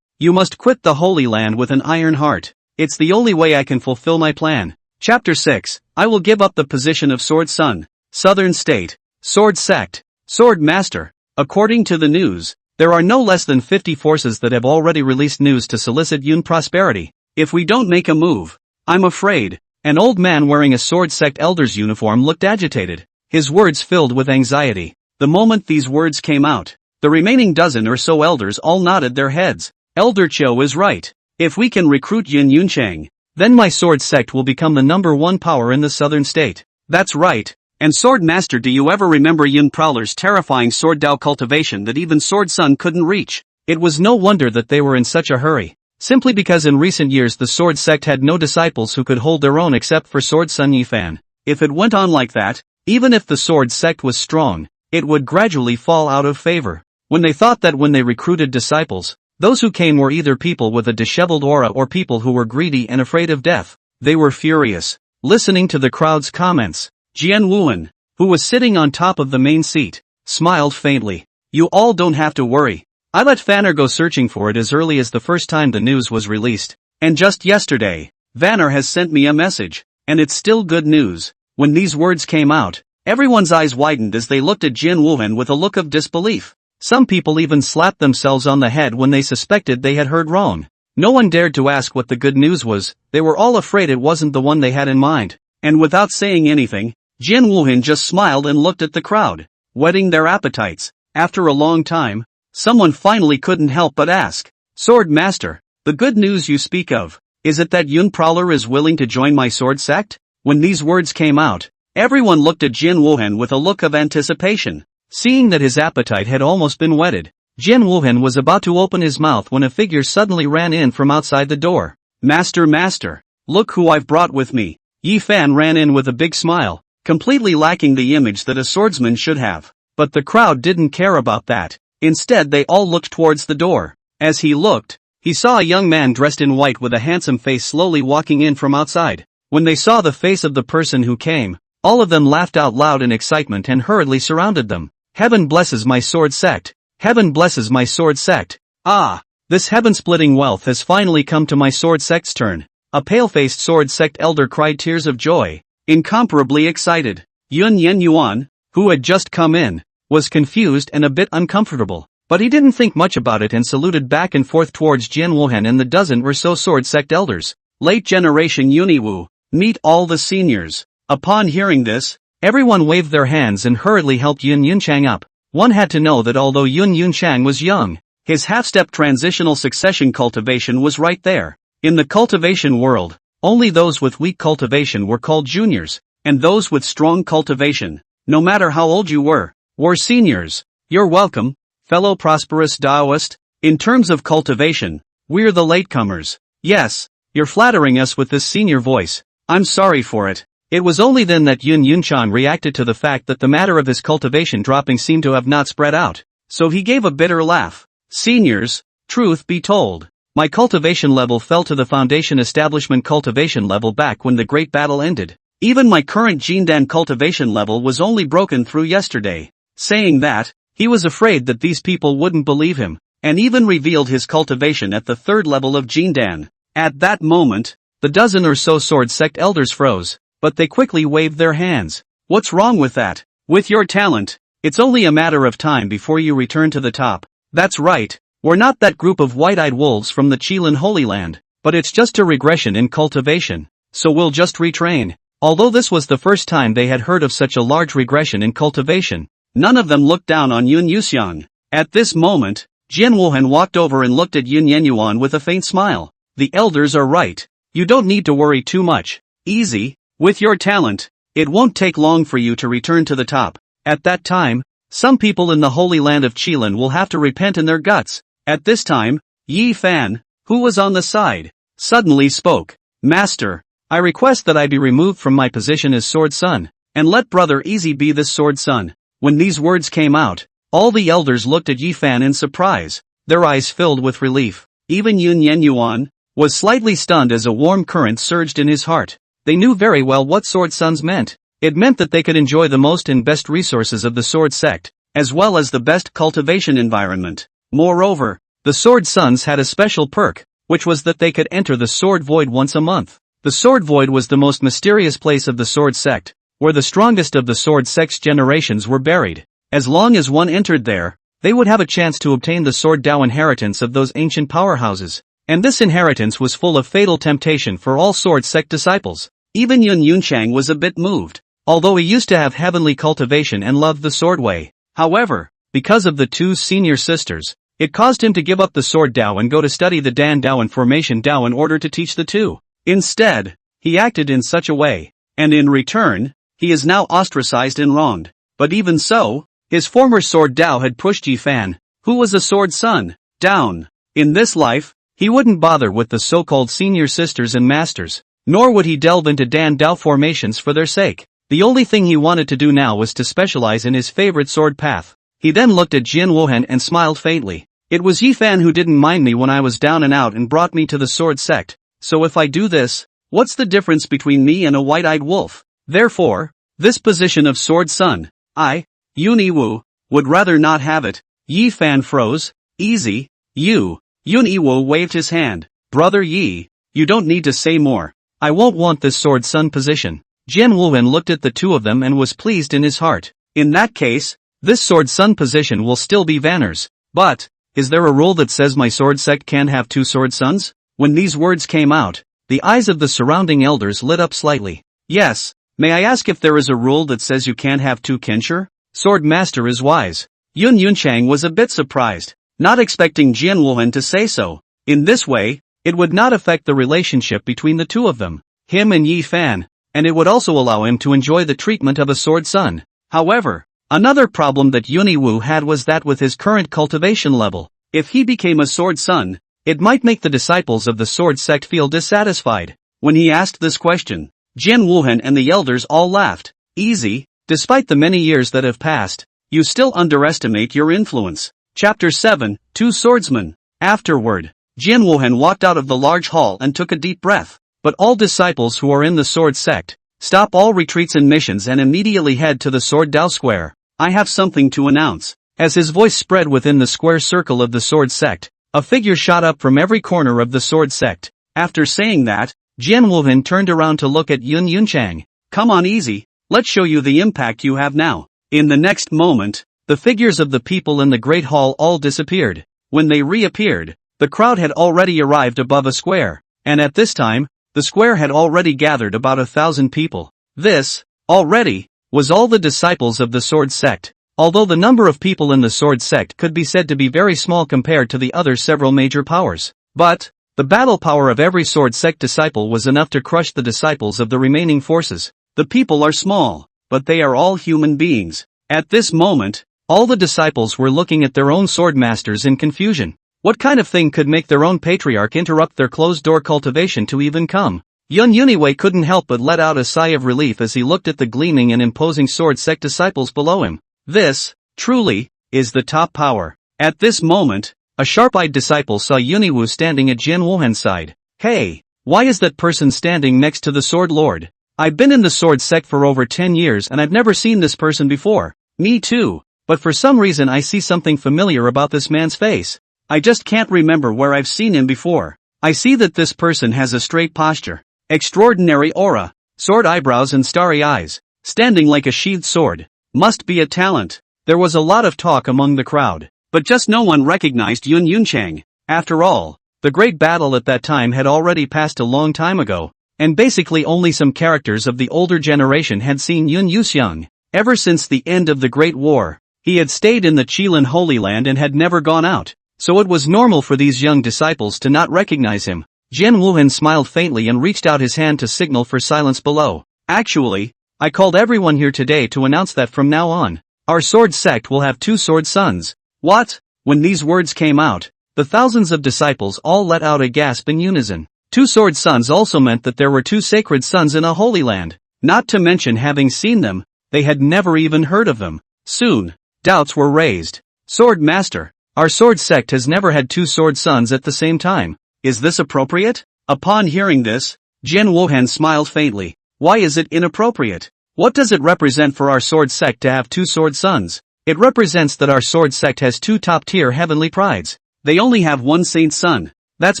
You must quit the Holy Land with an iron heart. It's the only way I can fulfill my plan. Chapter 6, I will give up the position of Sword Sun, Southern State, Sword Sect, Sword Master. According to the news, there are no less than 50 forces that have already released news to solicit Yun prosperity. If we don't make a move, I'm afraid. An old man wearing a Sword Sect elder's uniform looked agitated, his words filled with anxiety. The moment these words came out, the remaining dozen or so elders all nodded their heads. Elder Cho is right. If we can recruit Yin Yunchang, then my Sword Sect will become the #1 power in the southern state. That's right. And Sword Master, do you ever remember Yin Prowler's terrifying Sword Dao cultivation that even Sword Sun couldn't reach? It was no wonder that they were in such a hurry. Simply because in recent years the Sword Sect had no disciples who could hold their own except for Sword Sun Yifan. If it went on like that, even if the Sword Sect was strong, it would gradually fall out of favor. When they thought that when they recruited disciples, those who came were either people with a disheveled aura or people who were greedy and afraid of death, they were furious. Listening to the crowd's comments, Jian Wuan, who was sitting on top of the main seat, smiled faintly. You all don't have to worry. I let Vanner go searching for it as early as the first time the news was released. And just yesterday, Vanner has sent me a message, and it's still good news. When these words came out, everyone's eyes widened as they looked at Jian Wuhan with a look of disbelief. Some people even slapped themselves on the head when they suspected they had heard wrong. No one dared to ask what the good news was, they were all afraid it wasn't the one they had in mind. And without saying anything, Jian Wuhan just smiled and looked at the crowd, whetting their appetites. After a long time, someone finally couldn't help but ask, Sword Master, the good news you speak of, is it that Yun Prowler is willing to join my sword sect? When these words came out, everyone looked at Jian Wuhan with a look of anticipation. Seeing that his appetite had almost been whetted, Jian Wuhan was about to open his mouth when a figure suddenly ran in from outside the door. Master, look who I've brought with me. Yi Fan ran in with a big smile, completely lacking the image that a swordsman should have. But the crowd didn't care about that. Instead they all looked towards the door. As he looked, he saw a young man dressed in white with a handsome face slowly walking in from outside. When they saw the face of the person who came, all of them laughed out loud in excitement and hurriedly surrounded them. Heaven blesses my sword sect! Heaven blesses my sword sect! Ah! This heaven-splitting wealth has finally come to my sword sect's turn. A pale-faced sword sect elder cried tears of joy, incomparably excited. Yun Yen Yuan, who had just come in, was confused and a bit uncomfortable, but he didn't think much about it and saluted back and forth towards Jian Wuhan and the dozen or so sword sect elders. Late generation Yuniwu, meet all the seniors. Upon hearing this, everyone waved their hands and hurriedly helped Yun Yunchang up. One had to know that although Yun Yunchang was young, his half-step transitional succession cultivation was right there. In the cultivation world, only those with weak cultivation were called juniors, and those with strong cultivation, no matter how old you were seniors. You're welcome, fellow prosperous Taoist. In terms of cultivation, we're the latecomers. Yes, you're flattering us with this senior voice. I'm sorry for it. It was only then that Yun Yunchan reacted to the fact that the matter of his cultivation dropping seemed to have not spread out, so he gave a bitter laugh. Seniors, truth be told, my cultivation level fell to the foundation establishment cultivation level back when the great battle ended. Even my current Jindan cultivation level was only broken through yesterday. Saying that, he was afraid that these people wouldn't believe him, and even revealed his cultivation at the third level of Jindan. At that moment, the dozen or so sword sect elders froze, but they quickly waved their hands. What's wrong with that? With your talent, it's only a matter of time before you return to the top. That's right, we're not that group of white-eyed wolves from the Qilin Holy Land, but it's just a regression in cultivation, so we'll just retrain. Although this was the first time they had heard of such a large regression in cultivation, none of them looked down on Yun Yuxiang. At this moment, Jian Wuhan walked over and looked at Yun Yenyuan with a faint smile. The elders are right. You don't need to worry too much. Easy, with your talent, it won't take long for you to return to the top. At that time, some people in the Holy Land of Qilin will have to repent in their guts. At this time, Yi Fan, who was on the side, suddenly spoke. Master, I request that I be removed from my position as Sword Son, and let Brother Easy be this Sword Son. When these words came out, all the elders looked at Yi Fan in surprise, their eyes filled with relief. Even Yun Yenyuan was slightly stunned as a warm current surged in his heart. They knew very well what Sword Sons meant. It meant that they could enjoy the most and best resources of the Sword Sect, as well as the best cultivation environment. Moreover, the Sword Sons had a special perk, which was that they could enter the Sword Void once a month. The Sword Void was the most mysterious place of the Sword Sect, where the strongest of the Sword Sect's generations were buried. As long as one entered there, they would have a chance to obtain the Sword Dao inheritance of those ancient powerhouses, and this inheritance was full of fatal temptation for all Sword Sect disciples. Even Yun Yunchang was a bit moved, although he used to have heavenly cultivation and loved the Sword Way. However, because of the two senior sisters, it caused him to give up the Sword Dao and go to study the Dan Dao and Formation Dao in order to teach the two. Instead, he acted in such a way, and in return, he is now ostracized and wronged. But even so, his former Sword Dao had pushed Yi Fan, who was a Sword Son, down. In this life, he wouldn't bother with the so-called senior sisters and masters, nor would he delve into Dan Dao formations for their sake. The only thing he wanted to do now was to specialize in his favorite sword path. He then looked at Jian Wuhan and smiled faintly. It was Yi Fan who didn't mind me when I was down and out and brought me to the Sword Sect, so if I do this, what's the difference between me and a white-eyed wolf? Therefore, this position of Sword Son, I, Yun Wu, would rather not have it. Yi Fan froze. Easy, you. Yun Wu waved his hand. Brother Yi, you don't need to say more. I won't want this Sword Son position. Jian Wuhan looked at the two of them and was pleased in his heart. In that case, this Sword Son position will still be Vanner's. But, is there a rule that says my Sword Sect can't have two Sword Sons? When these words came out, the eyes of the surrounding elders lit up slightly. Yes, may I ask if there is a rule that says you can't have two Kenshur? Sword Master is wise. Yun Yunchang was a bit surprised, not expecting Jian Wuhan to say so. In this way, it would not affect the relationship between the two of them, him and Yi Fan, and it would also allow him to enjoy the treatment of a Sword Son. However, another problem that Yun Wu had was that with his current cultivation level, if he became a Sword Son, it might make the disciples of the Sword Sect feel dissatisfied. When he asked this question, Jian Wuhan and the elders all laughed. Easy, despite the many years that have passed, you still underestimate your influence. Chapter 7, Two Swordsmen. Afterward, Jian Wuhan walked out of the large hall and took a deep breath. But all disciples who are in the sword sect, stop all retreats and missions and immediately head to the Sword Dao Square. I have something to announce. As his voice spread within the square circle of the sword sect, a figure shot up from every corner of the sword sect. After saying that, Jian Wuhan turned around to look at Yun Yunchang. Come on easy, let's show you the impact you have now. In the next moment, the figures of the people in the great hall all disappeared. When they reappeared, the crowd had already arrived above a square, and at this time, the square had already gathered about 1,000 people. This, already, was all the disciples of the sword sect. Although the number of people in the sword sect could be said to be very small compared to the other several major powers. But, the battle power of every sword sect disciple was enough to crush the disciples of the remaining forces. The people are small, but they are all human beings. At this moment, all the disciples were looking at their own sword masters in confusion. What kind of thing could make their own patriarch interrupt their closed-door cultivation to even come? Yun Yuniwei couldn't help but let out a sigh of relief as he looked at the gleaming and imposing sword sect disciples below him. This, truly, is the top power. At this moment, a sharp-eyed disciple saw Yuniwu standing at Jian Wuhan's side. Hey, why is that person standing next to the sword lord? I've been in the sword sect for over 10 years and I've never seen this person before. Me too, but for some reason I see something familiar about this man's face. I just can't remember where I've seen him before. I see that this person has a straight posture, extraordinary aura, sword eyebrows and starry eyes, standing like a sheathed sword. Must be a talent. There was a lot of talk among the crowd, but just no one recognized Yun Yunchang. After all, the great battle at that time had already passed a long time ago, and basically only some characters of the older generation had seen Yun Yuxiang. Ever since the end of the Great War, he had stayed in the Qilin Holy Land and had never gone out. So it was normal for these young disciples to not recognize him. Jian Wuhan smiled faintly and reached out his hand to signal for silence below. Actually, I called everyone here today to announce that from now on, our sword sect will have 2 sword sons. What? When these words came out, the thousands of disciples all let out a gasp in unison. 2 sword sons also meant that there were 2 sacred sons in a holy land. Not to mention having seen them, they had never even heard of them. Soon, doubts were raised. Sword Master, our sword sect has never had 2 sword sons at the same time. Is this appropriate? Upon hearing this, Jian Wuhan smiled faintly. Why is it inappropriate? What does it represent for our sword sect to have 2 sword sons? It represents that our sword sect has 2 top-tier heavenly prides. They only have 1 saint son. That's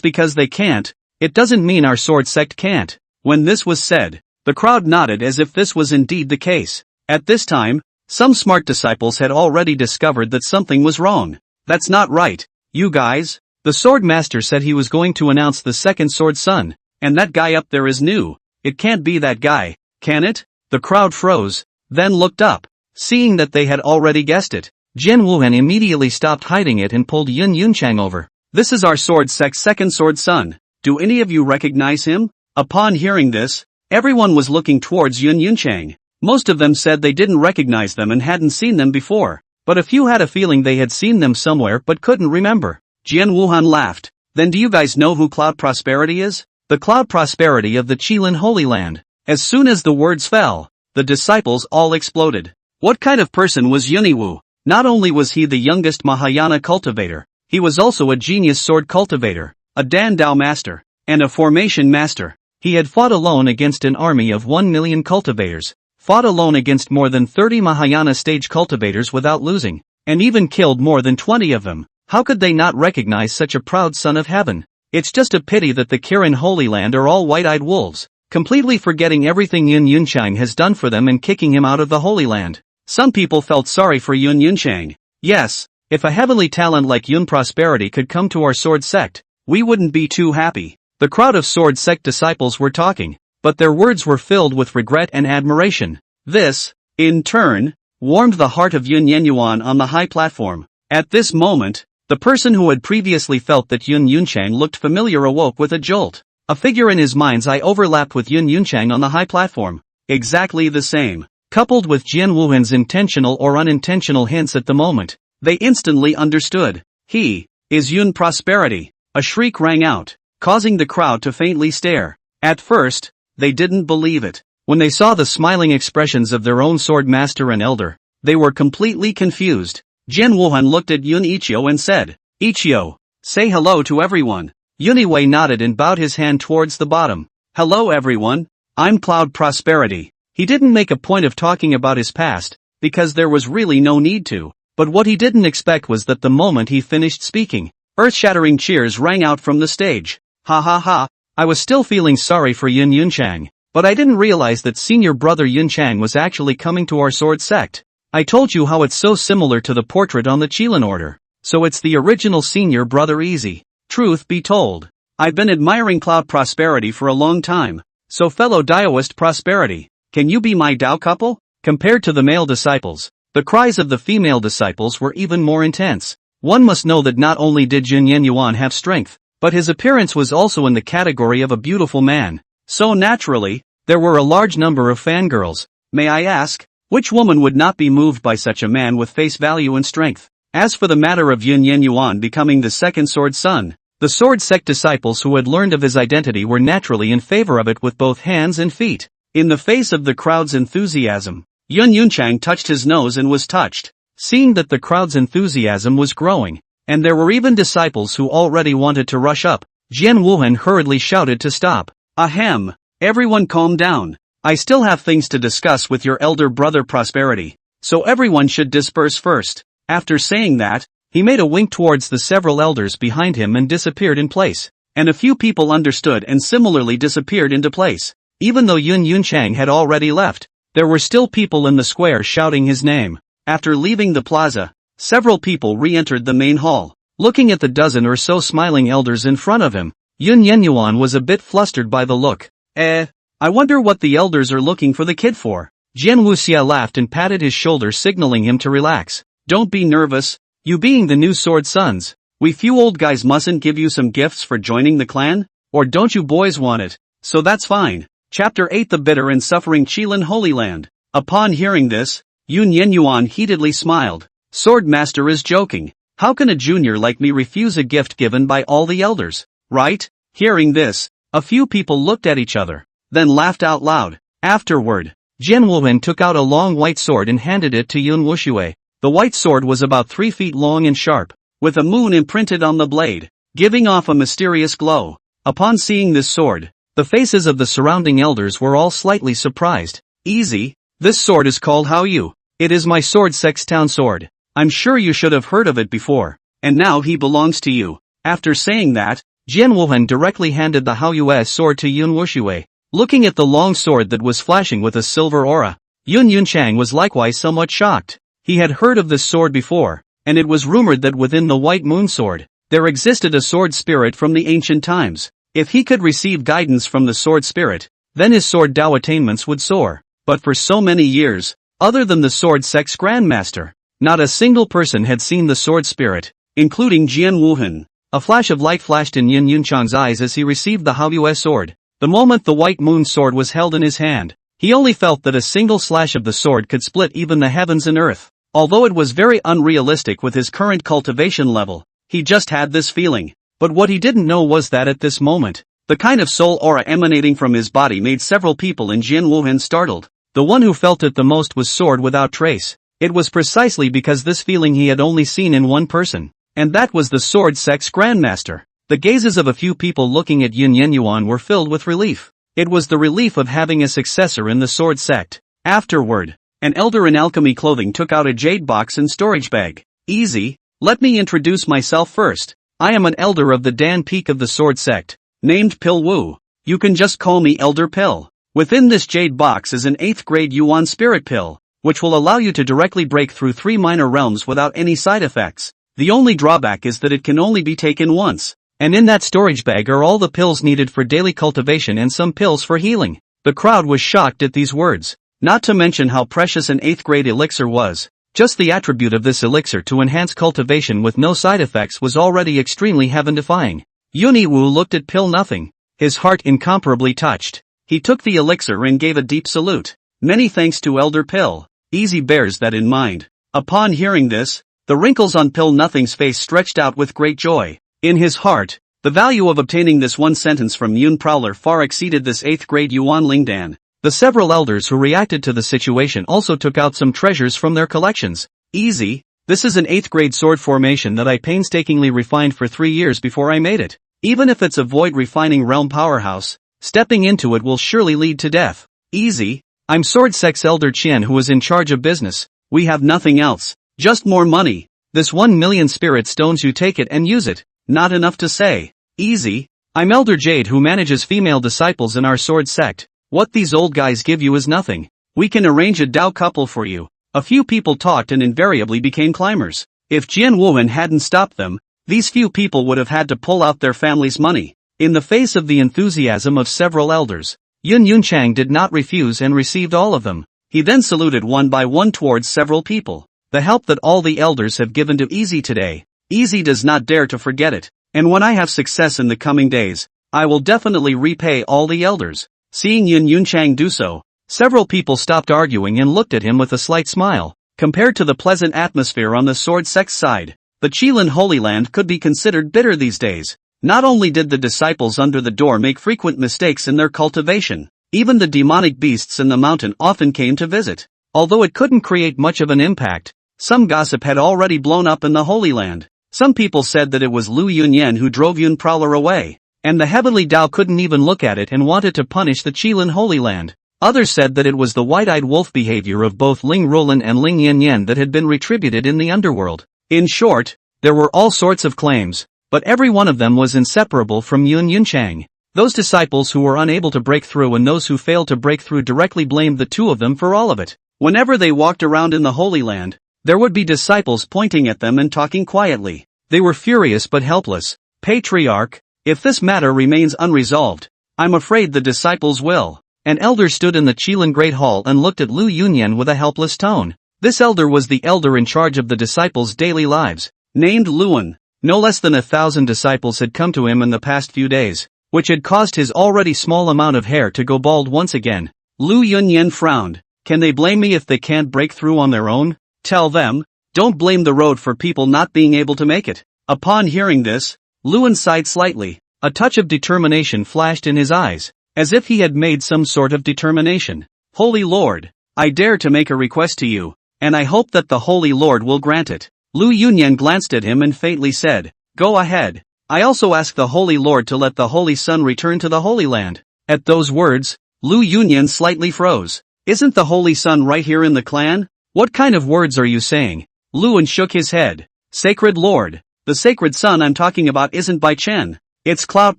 because they can't. It doesn't mean our sword sect can't. When this was said, the crowd nodded as if this was indeed the case. At this time, some smart disciples had already discovered that something was wrong. That's not right, you guys. The sword master said he was going to announce the second sword son, and that guy up there is new. It can't be that guy, can it? The crowd froze, then looked up. Seeing that they had already guessed it, Jian Wuhan immediately stopped hiding it and pulled Yun Yunchang over. This is our sword sect's second sword son. Do any of you recognize him? Upon hearing this, everyone was looking towards Yun Yunchang. Most of them said they didn't recognize them and hadn't seen them before. But a few had a feeling they had seen them somewhere but couldn't remember. Jian Wuhan laughed. Then do you guys know who Cloud Prosperity is? The Cloud Prosperity of the Qilin Holy Land. As soon as the words fell, the disciples all exploded. What kind of person was Yuniwu? Not only was he the youngest Mahayana cultivator, he was also a genius sword cultivator, a Dan Dao master, and a formation master. He had fought alone against an army of 1 million cultivators, fought alone against more than 30 Mahayana stage cultivators without losing, and even killed more than 20 of them. How could they not recognize such a proud son of heaven? It's just a pity that the Kirin Holy Land are all white-eyed wolves, completely forgetting everything Yun Yunchang has done for them and kicking him out of the Holy Land. Some people felt sorry for Yun Yunchang. Yes, if a heavenly talent like Yun Prosperity could come to our sword sect, we wouldn't be too happy. The crowd of sword sect disciples were talking, but their words were filled with regret and admiration. This, in turn, warmed the heart of Yun Yenyuan on the high platform. At this moment, the person who had previously felt that Yun Yunchang looked familiar awoke with a jolt. A figure in his mind's eye overlapped with Yun Yunchang on the high platform. Exactly the same. Coupled with Jian Wuhan's intentional or unintentional hints at the moment, they instantly understood. He is Yun Prosperity. A shriek rang out, causing the crowd to faintly stare. At first, They didn't believe it. When they saw the smiling expressions of their own sword master and elder, they were completely confused. Jian Wuhan looked at Yun Ichio and said, "Ichio, say hello to everyone." Yuniwei nodded and bowed his hand towards the bottom. "Hello everyone, I'm Cloud Prosperity." He didn't make a point of talking about his past, because there was really no need to, but what he didn't expect was that the moment he finished speaking, earth-shattering cheers rang out from the stage. Ha ha ha, I was still feeling sorry for Yun Yunchang, but I didn't realize that senior brother Yun Chang was actually coming to our sword sect. I told you how it's so similar to the portrait on the Qilin order, so it's the original senior brother easy. Truth be told, I've been admiring Cloud Prosperity for a long time, so fellow Daoist Prosperity, can you be my Dao couple? Compared to the male disciples, the cries of the female disciples were even more intense. One must know that not only did Jin Yenyuan have strength, but his appearance was also in the category of a beautiful man. So naturally, there were a large number of fangirls. May I ask, which woman would not be moved by such a man with face value and strength? As for the matter of Yun Yenyuan becoming the second sword son, the sword sect disciples who had learned of his identity were naturally in favor of it with both hands and feet. In the face of the crowd's enthusiasm, Yun Yunchang touched his nose and was touched. Seeing that the crowd's enthusiasm was growing, and there were even disciples who already wanted to rush up, Jian Wuhan hurriedly shouted to stop. Ahem, everyone calm down. I still have things to discuss with your elder brother Prosperity, so everyone should disperse first. After saying that, he made a wink towards the several elders behind him and disappeared in place, and a few people understood and similarly disappeared into place. Even though Yun Yunchang had already left, there were still people in the square shouting his name. After leaving the plaza, several people re-entered the main hall. Looking at the dozen or so smiling elders in front of him, Yun Yenyuan was a bit flustered by the look. I wonder what the elders are looking for the kid for. Jian Wuxia laughed and patted his shoulder signaling him to relax. Don't be nervous, you being the new sword sons. We few old guys mustn't give you some gifts for joining the clan? Or don't you boys want it? So that's fine. Chapter 8 The Bitter and Suffering Qilin Holy Land. Upon hearing this, Yun Yenyuan heatedly smiled. Sword Master is joking. How can a junior like me refuse a gift given by all the elders? Right? Hearing this, a few people looked at each other, then laughed out loud. Afterward, Jian Wuhan took out a long white sword and handed it to Yun Wuxue. The white sword was about 3 feet long and sharp, with a moon imprinted on the blade, giving off a mysterious glow. Upon seeing this sword, the faces of the surrounding elders were all slightly surprised. Easy, this sword is called Haoyu. It is my sword sect's town sword. I'm sure you should have heard of it before, and now he belongs to you. After saying that, Jian Wuhan directly handed the Haoyu's sword to Yun Wuxue. Looking at the long sword that was flashing with a silver aura, Yun Yunchang was likewise somewhat shocked. He had heard of this sword before, and it was rumored that within the White Moon Sword, there existed a sword spirit from the ancient times. If he could receive guidance from the sword spirit, then his sword Dao attainments would soar. But for so many years, other than the sword sect's grandmaster, not a single person had seen the sword spirit, including Jian Wuhan. A flash of light flashed in Yun Yunchang's eyes as he received the Haoyu's sword. The moment the White Moon Sword was held in his hand, he only felt that a single slash of the sword could split even the heavens and earth. Although it was very unrealistic with his current cultivation level, he just had this feeling. But what he didn't know was that at this moment, the kind of soul aura emanating from his body made several people in Jian Wuhan startled. The one who felt it the most was Sword Without Trace. It was precisely because this feeling he had only seen in one person, and that was the sword sect's grandmaster. The gazes of a few people looking at Yun Yenyuan were filled with relief. It was the relief of having a successor in the sword sect. Afterward, an elder in alchemy clothing took out a jade box and storage bag. Easy, let me introduce myself first. I am an elder of the Dan Peak of the sword sect, named Pil Wu. You can just call me Elder Pil. Within this jade box is an 8th grade Yuan spirit pill, which will allow you to directly break through 3 minor realms without any side effects. The only drawback is that it can only be taken once. And in that storage bag are all the pills needed for daily cultivation and some pills for healing. The crowd was shocked at these words, not to mention how precious an 8th grade elixir was. Just the attribute of this elixir to enhance cultivation with no side effects was already extremely heaven-defying. Yuniwu looked at Pill Nothing, his heart incomparably touched. He took the elixir and gave a deep salute. Many thanks to Elder Pill. Easy bears that in mind. Upon hearing this, the wrinkles on Pill Nothing's face stretched out with great joy. In his heart, The value of obtaining this one sentence from Yun Prowler far exceeded this 8th grade Yuan Lingdan. The several elders who reacted to the situation also took out some treasures from their collections. Easy. This is an 8th grade sword formation that I painstakingly refined for 3 years before I made it. Even if it's a void refining realm powerhouse, stepping into it will surely lead to death. Easy. I'm Sword Sex Elder Qian who is in charge of business. We have nothing else. Just more money. This 1 million spirit stones, you take it and use it. Not enough to say. Easy. I'm Elder Jade who manages female disciples in our sword sect. What these old guys give you is nothing. We can arrange a Dao couple for you. A few people talked and invariably became climbers. If Jian Wuwen hadn't stopped them, these few people would have had to pull out their family's money. In the face of the enthusiasm of several elders, Yun Yunchang did not refuse and received all of them. He then saluted one by one towards several people. The help that all the elders have given to Easy today, Easy does not dare to forget it. And when I have success in the coming days, I will definitely repay all the elders. Seeing Yun Yunchang do so, several people stopped arguing and looked at him with a slight smile. Compared to the pleasant atmosphere on the sword sex side, the Qilin Holy Land could be considered bitter these days. Not only did the disciples under the door make frequent mistakes in their cultivation, even the demonic beasts in the mountain often came to visit. Although it couldn't create much of an impact, some gossip had already blown up in the Holy Land. Some people said that it was Lu Yunyan who drove Yun Prowler away, and the Heavenly Dao couldn't even look at it and wanted to punish the Qilin Holy Land. Others said that it was the white-eyed wolf behavior of both Ling Rolan and Ling Yanyan that had been retributed in the underworld. In short, there were all sorts of claims, but every one of them was inseparable from Yun Yunchang. Those disciples who were unable to break through and those who failed to break through directly blamed the two of them for all of it. Whenever they walked around in the Holy Land, there would be disciples pointing at them and talking quietly. They were furious but helpless. Patriarch, if this matter remains unresolved, I'm afraid the disciples will. An elder stood in the Qilin Great Hall and looked at Lu Yunyan with a helpless tone. This elder was the elder in charge of the disciples' daily lives, named Luan. No less than 1,000 disciples had come to him in the past few days, which had caused his already small amount of hair to go bald once again. Lu Yunyan frowned. Can they blame me if they can't break through on their own? Tell them, don't blame the road for people not being able to make it. Upon hearing this, Luan sighed slightly. A touch of determination flashed in his eyes, as if he had made some sort of determination. Holy Lord, I dare to make a request to you, and I hope that the Holy Lord will grant it. Lu Yunyan glanced at him and faintly said, Go ahead. I also ask the Holy Lord to let the Holy Sun return to the Holy Land. At those words, Lu Yunyan slightly froze. Isn't the Holy Sun right here in the clan? What kind of words are you saying? Luan shook his head. Sacred Lord, the sacred sun I'm talking about isn't by Chen. It's Cloud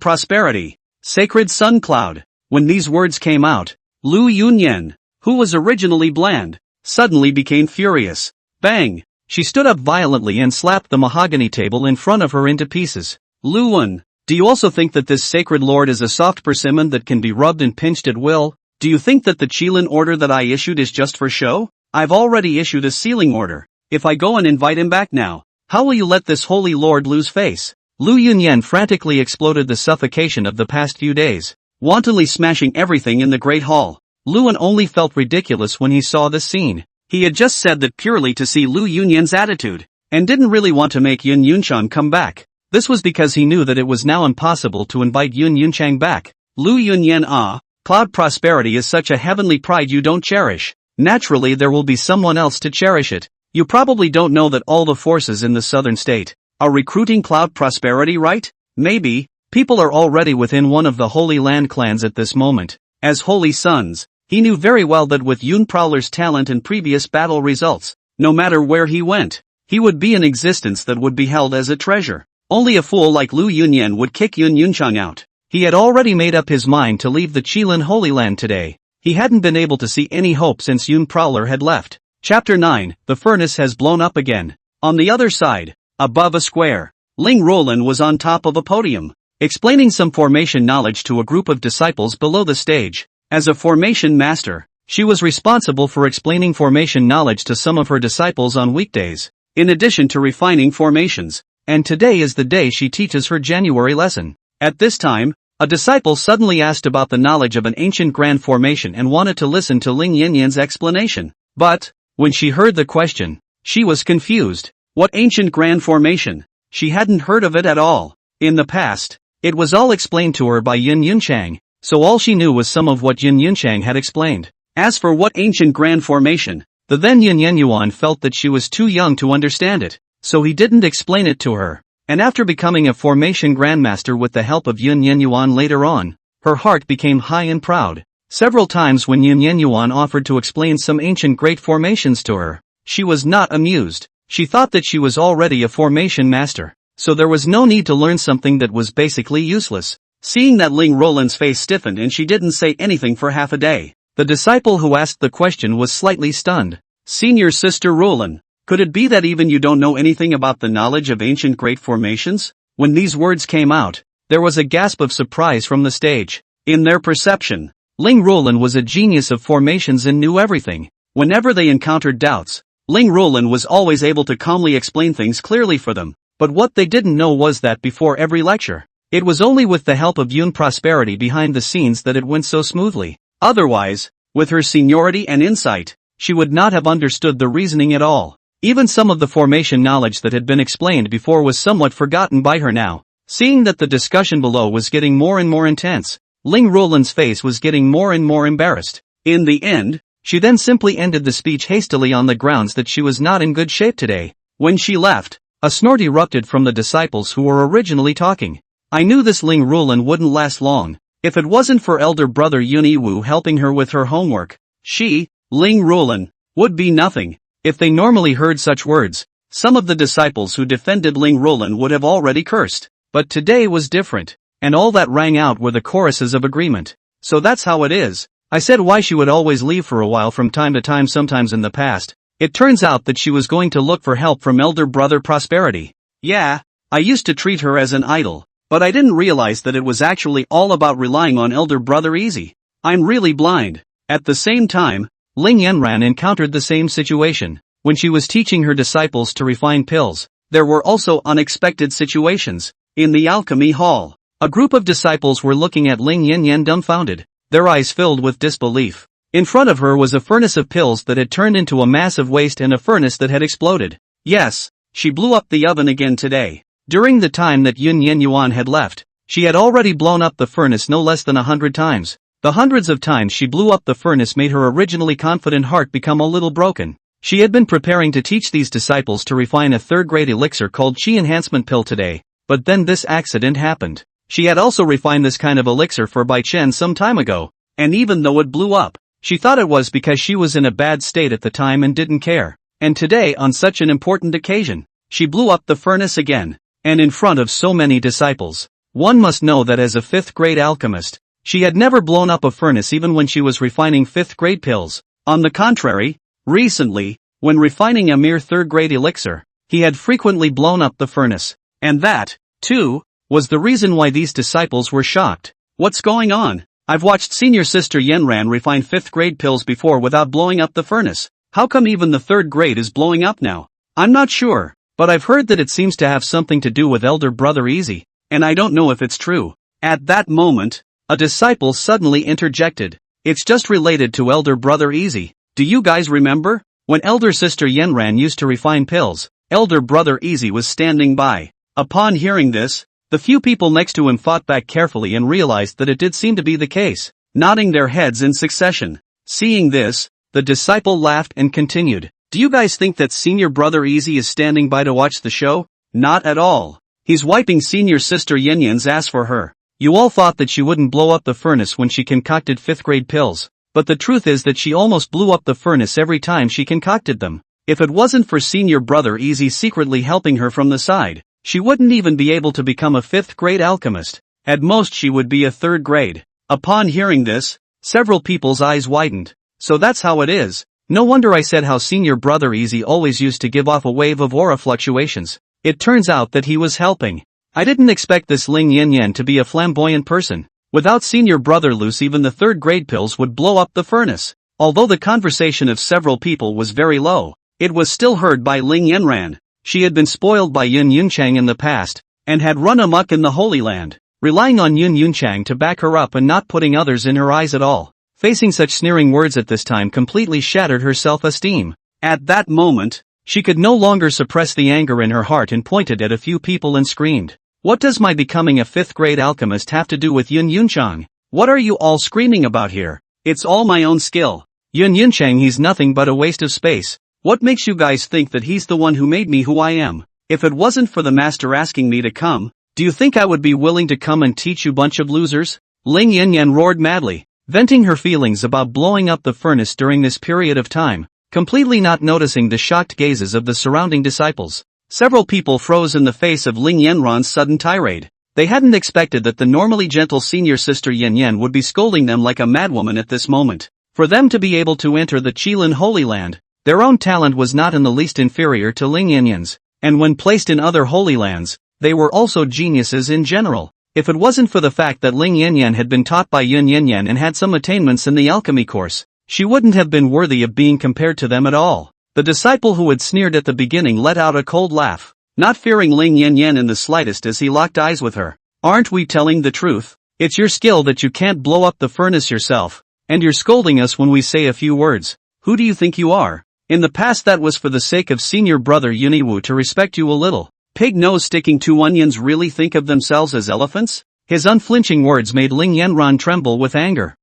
Prosperity. Sacred Sun Cloud. When these words came out, Lu Yunyan, who was originally bland, suddenly became furious. Bang! She stood up violently and slapped the mahogany table in front of her into pieces. Luan, do you also think that this sacred lord is a soft persimmon that can be rubbed and pinched at will? Do you think that the Qilin order that I issued is just for show? I've already issued a sealing order. If I go and invite him back now, how will you let this holy lord lose face? Lu Yunyan frantically exploded the suffocation of the past few days, wantonly smashing everything in the Great Hall. Luan only felt ridiculous when he saw this scene. He had just said that purely to see Lu Yunyan's attitude, and didn't really want to make Yun Yunshan come back. This was because he knew that it was now impossible to invite Yun Yunchang back. Lu Yunyan, Cloud Prosperity is such a heavenly pride you don't cherish. Naturally there will be someone else to cherish it. You probably don't know that all the forces in the southern state are recruiting Cloud Prosperity, right? Maybe. People are already within one of the Holy Land clans at this moment. As Holy Sons, he knew very well that with Yun Prowler's talent and previous battle results, no matter where he went, he would be an existence that would be held as a treasure. Only a fool like Lu Yunyan would kick Yun Yunchang out. He had already made up his mind to leave the Qilin Holy Land today. He hadn't been able to see any hope since Yun Prowler had left. Chapter 9, The Furnace Has Blown Up Again. On the other side, above a square, Ling Rolan was on top of a podium, explaining some formation knowledge to a group of disciples below the stage. As a formation master, she was responsible for explaining formation knowledge to some of her disciples on weekdays, in addition to refining formations, and today is the day she teaches her January lesson. At this time, a disciple suddenly asked about the knowledge of an ancient grand formation and wanted to listen to Ling Yanyan's explanation. But, when she heard the question, she was confused. What ancient grand formation? She hadn't heard of it at all. In the past, It was all explained to her by Yin Yunchang, so all she knew was some of what Yin Yunchang had explained. As for what ancient grand formation, the then Yin Yenyuan felt that she was too young to understand it, so he didn't explain it to her. And after becoming a formation grandmaster with the help of Yin Yenyuan later on, her heart became high and proud. Several times when Yin Yenyuan offered to explain some ancient great formations to her, she was not amused. She thought that she was already a formation master, so there was no need to learn something that was basically useless. Seeing that, Ling Roland's face stiffened and she didn't say anything for half a day. The disciple who asked the question was slightly stunned. Senior Sister Roland, could it be that even you don't know anything about the knowledge of ancient great formations? When these words came out, there was a gasp of surprise from the stage. In their perception, Ling Roland was a genius of formations and knew everything. Whenever they encountered doubts, Ling Roland was always able to calmly explain things clearly for them. But what they didn't know was that before every lecture, it was only with the help of Yun Prosperity behind the scenes that it went so smoothly. Otherwise, with her seniority and insight, she would not have understood the reasoning at all. Even some of the formation knowledge that had been explained before was somewhat forgotten by her now. Seeing that the discussion below was getting more and more intense, Ling Roland's face was getting more and more embarrassed. In the end, she then simply ended the speech hastily on the grounds that she was not in good shape today. When she left, a snort erupted from the disciples who were originally talking. I knew this Ling Roland wouldn't last long. If it wasn't for elder brother Yun Yiwu helping her with her homework, she, Ling Roland, would be nothing. If they normally heard such words, some of the disciples who defended Ling Roland would have already cursed. But today was different, and all that rang out were the choruses of agreement. So that's how it is. I said why she would always leave for a while from time to time sometimes in the past. It turns out that she was going to look for help from elder brother Prosperity. Yeah, I used to treat her as an idol, but I didn't realize that it was actually all about relying on elder brother Easy. I'm really blind. At the same time, Ling Yanran encountered the same situation. When she was teaching her disciples to refine pills, there were also unexpected situations. In the alchemy hall, a group of disciples were looking at Ling Yanyan dumbfounded, their eyes filled with disbelief. In front of her was a furnace of pills that had turned into a mass of waste and a furnace that had exploded. Yes, she blew up the oven again today. During the time that Yun Yenyuan had left, she had already blown up the furnace no less than 100 times. The hundreds of times she blew up the furnace made her originally confident heart become a little broken. She had been preparing to teach these disciples to refine a third-grade elixir called Qi Enhancement Pill today, but then this accident happened. She had also refined this kind of elixir for Bai Chen some time ago, and even though it blew up, she thought it was because she was in a bad state at the time and didn't care. And today, on such an important occasion, she blew up the furnace again, and in front of so many disciples. One must know that as a fifth-grade alchemist, she had never blown up a furnace even when she was refining fifth-grade pills. On the contrary, recently, when refining a mere third-grade elixir, he had frequently blown up the furnace. And that, too, was the reason why these disciples were shocked. What's going on? I've watched Senior Sister Yenran refine fifth-grade pills before without blowing up the furnace. How come even the third grade is blowing up now? I'm not sure, but I've heard that it seems to have something to do with elder brother Easy, and I don't know if it's true. At that moment, a disciple suddenly interjected. It's just related to elder brother Easy. Do you guys remember? When elder sister Yenran used to refine pills, elder brother Easy was standing by. Upon hearing this, the few people next to him thought back carefully and realized that it did seem to be the case, nodding their heads in succession. Seeing this, the disciple laughed and continued. Do you guys think that senior brother Easy is standing by to watch the show? Not at all. He's wiping senior sister Yenyan's ass for her. You all thought that she wouldn't blow up the furnace when she concocted fifth-grade pills, but the truth is that she almost blew up the furnace every time she concocted them. If it wasn't for senior brother Easy secretly helping her from the side, she wouldn't even be able to become a fifth-grade alchemist. At most she would be a third grade. Upon hearing this, several people's eyes widened. So that's how it is. No wonder I said how senior brother Easy always used to give off a wave of aura fluctuations. It turns out that he was helping. I didn't expect this Ling Yin to be a flamboyant person. Without senior brother Luce, even the third grade pills would blow up the furnace. Although the conversation of several people was very low, it was still heard by Ling Yanran. She had been spoiled by Yun Yunchang in the past, and had run amok in the Holy Land, relying on Yun Yunchang to back her up and not putting others in her eyes at all. Facing such sneering words at this time completely shattered her self-esteem. At that moment, she could no longer suppress the anger in her heart and pointed at a few people and screamed. What does my becoming a 5th grade alchemist have to do with Yun Yunchang? What are you all screaming about here? It's all my own skill. Yun Yunchang, he's nothing but a waste of space. What makes you guys think that he's the one who made me who I am? If it wasn't for the master asking me to come, do you think I would be willing to come and teach you bunch of losers? Ling Yanyan roared madly, venting her feelings about blowing up the furnace during this period of time, completely not noticing the shocked gazes of the surrounding disciples. Several people froze in the face of Ling Yanran's sudden tirade. They hadn't expected that the normally gentle senior sister Yanyan would be scolding them like a madwoman at this moment. For them to be able to enter the Qilin Holy Land, their own talent was not in the least inferior to Ling Yanyan's, and when placed in other Holy Lands, they were also geniuses in general. If it wasn't for the fact that Ling Yanyan had been taught by Yun Yanyan and had some attainments in the alchemy course, she wouldn't have been worthy of being compared to them at all. The disciple who had sneered at the beginning let out a cold laugh, not fearing Ling Yanyan in the slightest as he locked eyes with her. Aren't we telling the truth? It's your skill that you can't blow up the furnace yourself, and you're scolding us when we say a few words. Who do you think you are? In the past that was for the sake of senior brother Yuniwu to respect you a little. Pig nose sticking two onions really think of themselves as elephants? His unflinching words made Ling Yanran tremble with anger.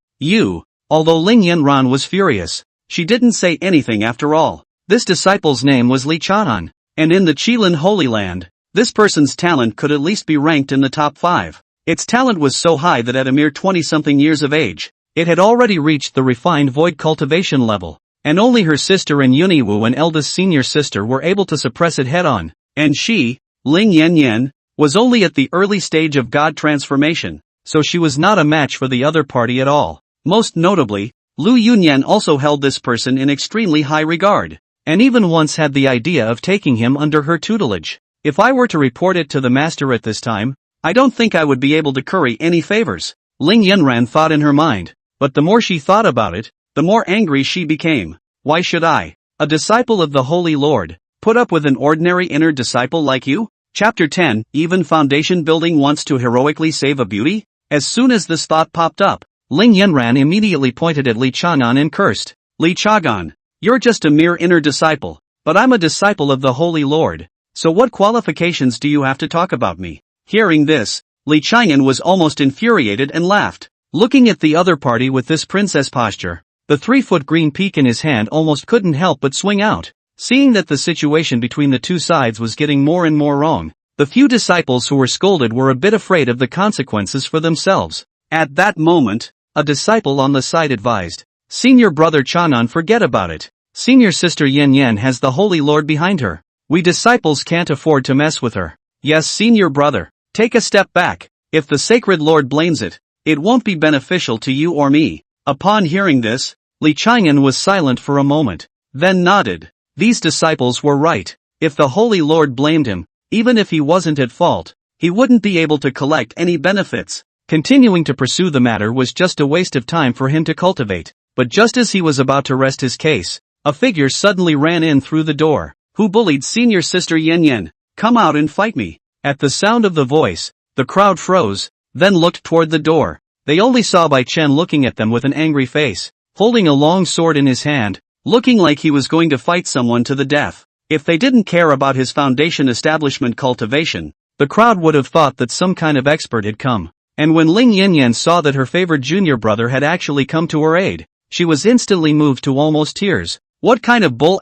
Although Ling Yanran was furious, she didn't say anything after all. This disciple's name was Li Chanan, and in the Qilin Holy Land, this person's talent could at least be ranked in the top 5. Its talent was so high that at a mere 20-something years of age, it had already reached the refined void cultivation level, and only her sister and Yuniwu and eldest senior sister were able to suppress it head-on, and she, Ling Yanyan, was only at the early stage of God transformation, so she was not a match for the other party at all. Most notably, Lu Yunyan also held this person in extremely high regard, and even once had the idea of taking him under her tutelage. If I were to report it to the master at this time, I don't think I would be able to curry any favors, Ling Yanran thought in her mind, but the more she thought about it, the more angry she became. Why should I, a disciple of the Holy Lord, put up with an ordinary inner disciple like you? Chapter 10, Even Foundation Building Wants to Heroically Save a Beauty? As soon as this thought popped up, Ling Yanran immediately pointed at Li Chanan and cursed. Li Chagan, you're just a mere inner disciple, but I'm a disciple of the Holy Lord, so what qualifications do you have to talk about me? Hearing this, Li Chang'an was almost infuriated and laughed. Looking at the other party with this princess posture, the 3-foot green peak in his hand almost couldn't help but swing out. Seeing that the situation between the two sides was getting more and more wrong, the few disciples who were scolded were a bit afraid of the consequences for themselves. At that moment, a disciple on the side advised, Senior brother Chanan, forget about it. Senior sister Yan Yan has the Holy Lord behind her. We disciples can't afford to mess with her. Yes, senior brother, take a step back. If the sacred Lord blames it, it won't be beneficial to you or me. Upon hearing this, Li Chang'an was silent for a moment, then nodded. These disciples were right. If the Holy Lord blamed him, even if he wasn't at fault, he wouldn't be able to collect any benefits. Continuing to pursue the matter was just a waste of time for him to cultivate. But just as he was about to rest his case, a figure suddenly ran in through the door. Who bullied senior sister Yan Yan? Come out and fight me. At the sound of the voice, the crowd froze, then looked toward the door. They only saw Bai Chen looking at them with an angry face, holding a long sword in his hand, looking like he was going to fight someone to the death. If they didn't care about his foundation establishment cultivation, the crowd would have thought that some kind of expert had come. And when Ling Yanyan saw that her favored junior brother had actually come to her aid, she was instantly moved to almost tears. What kind of bull *****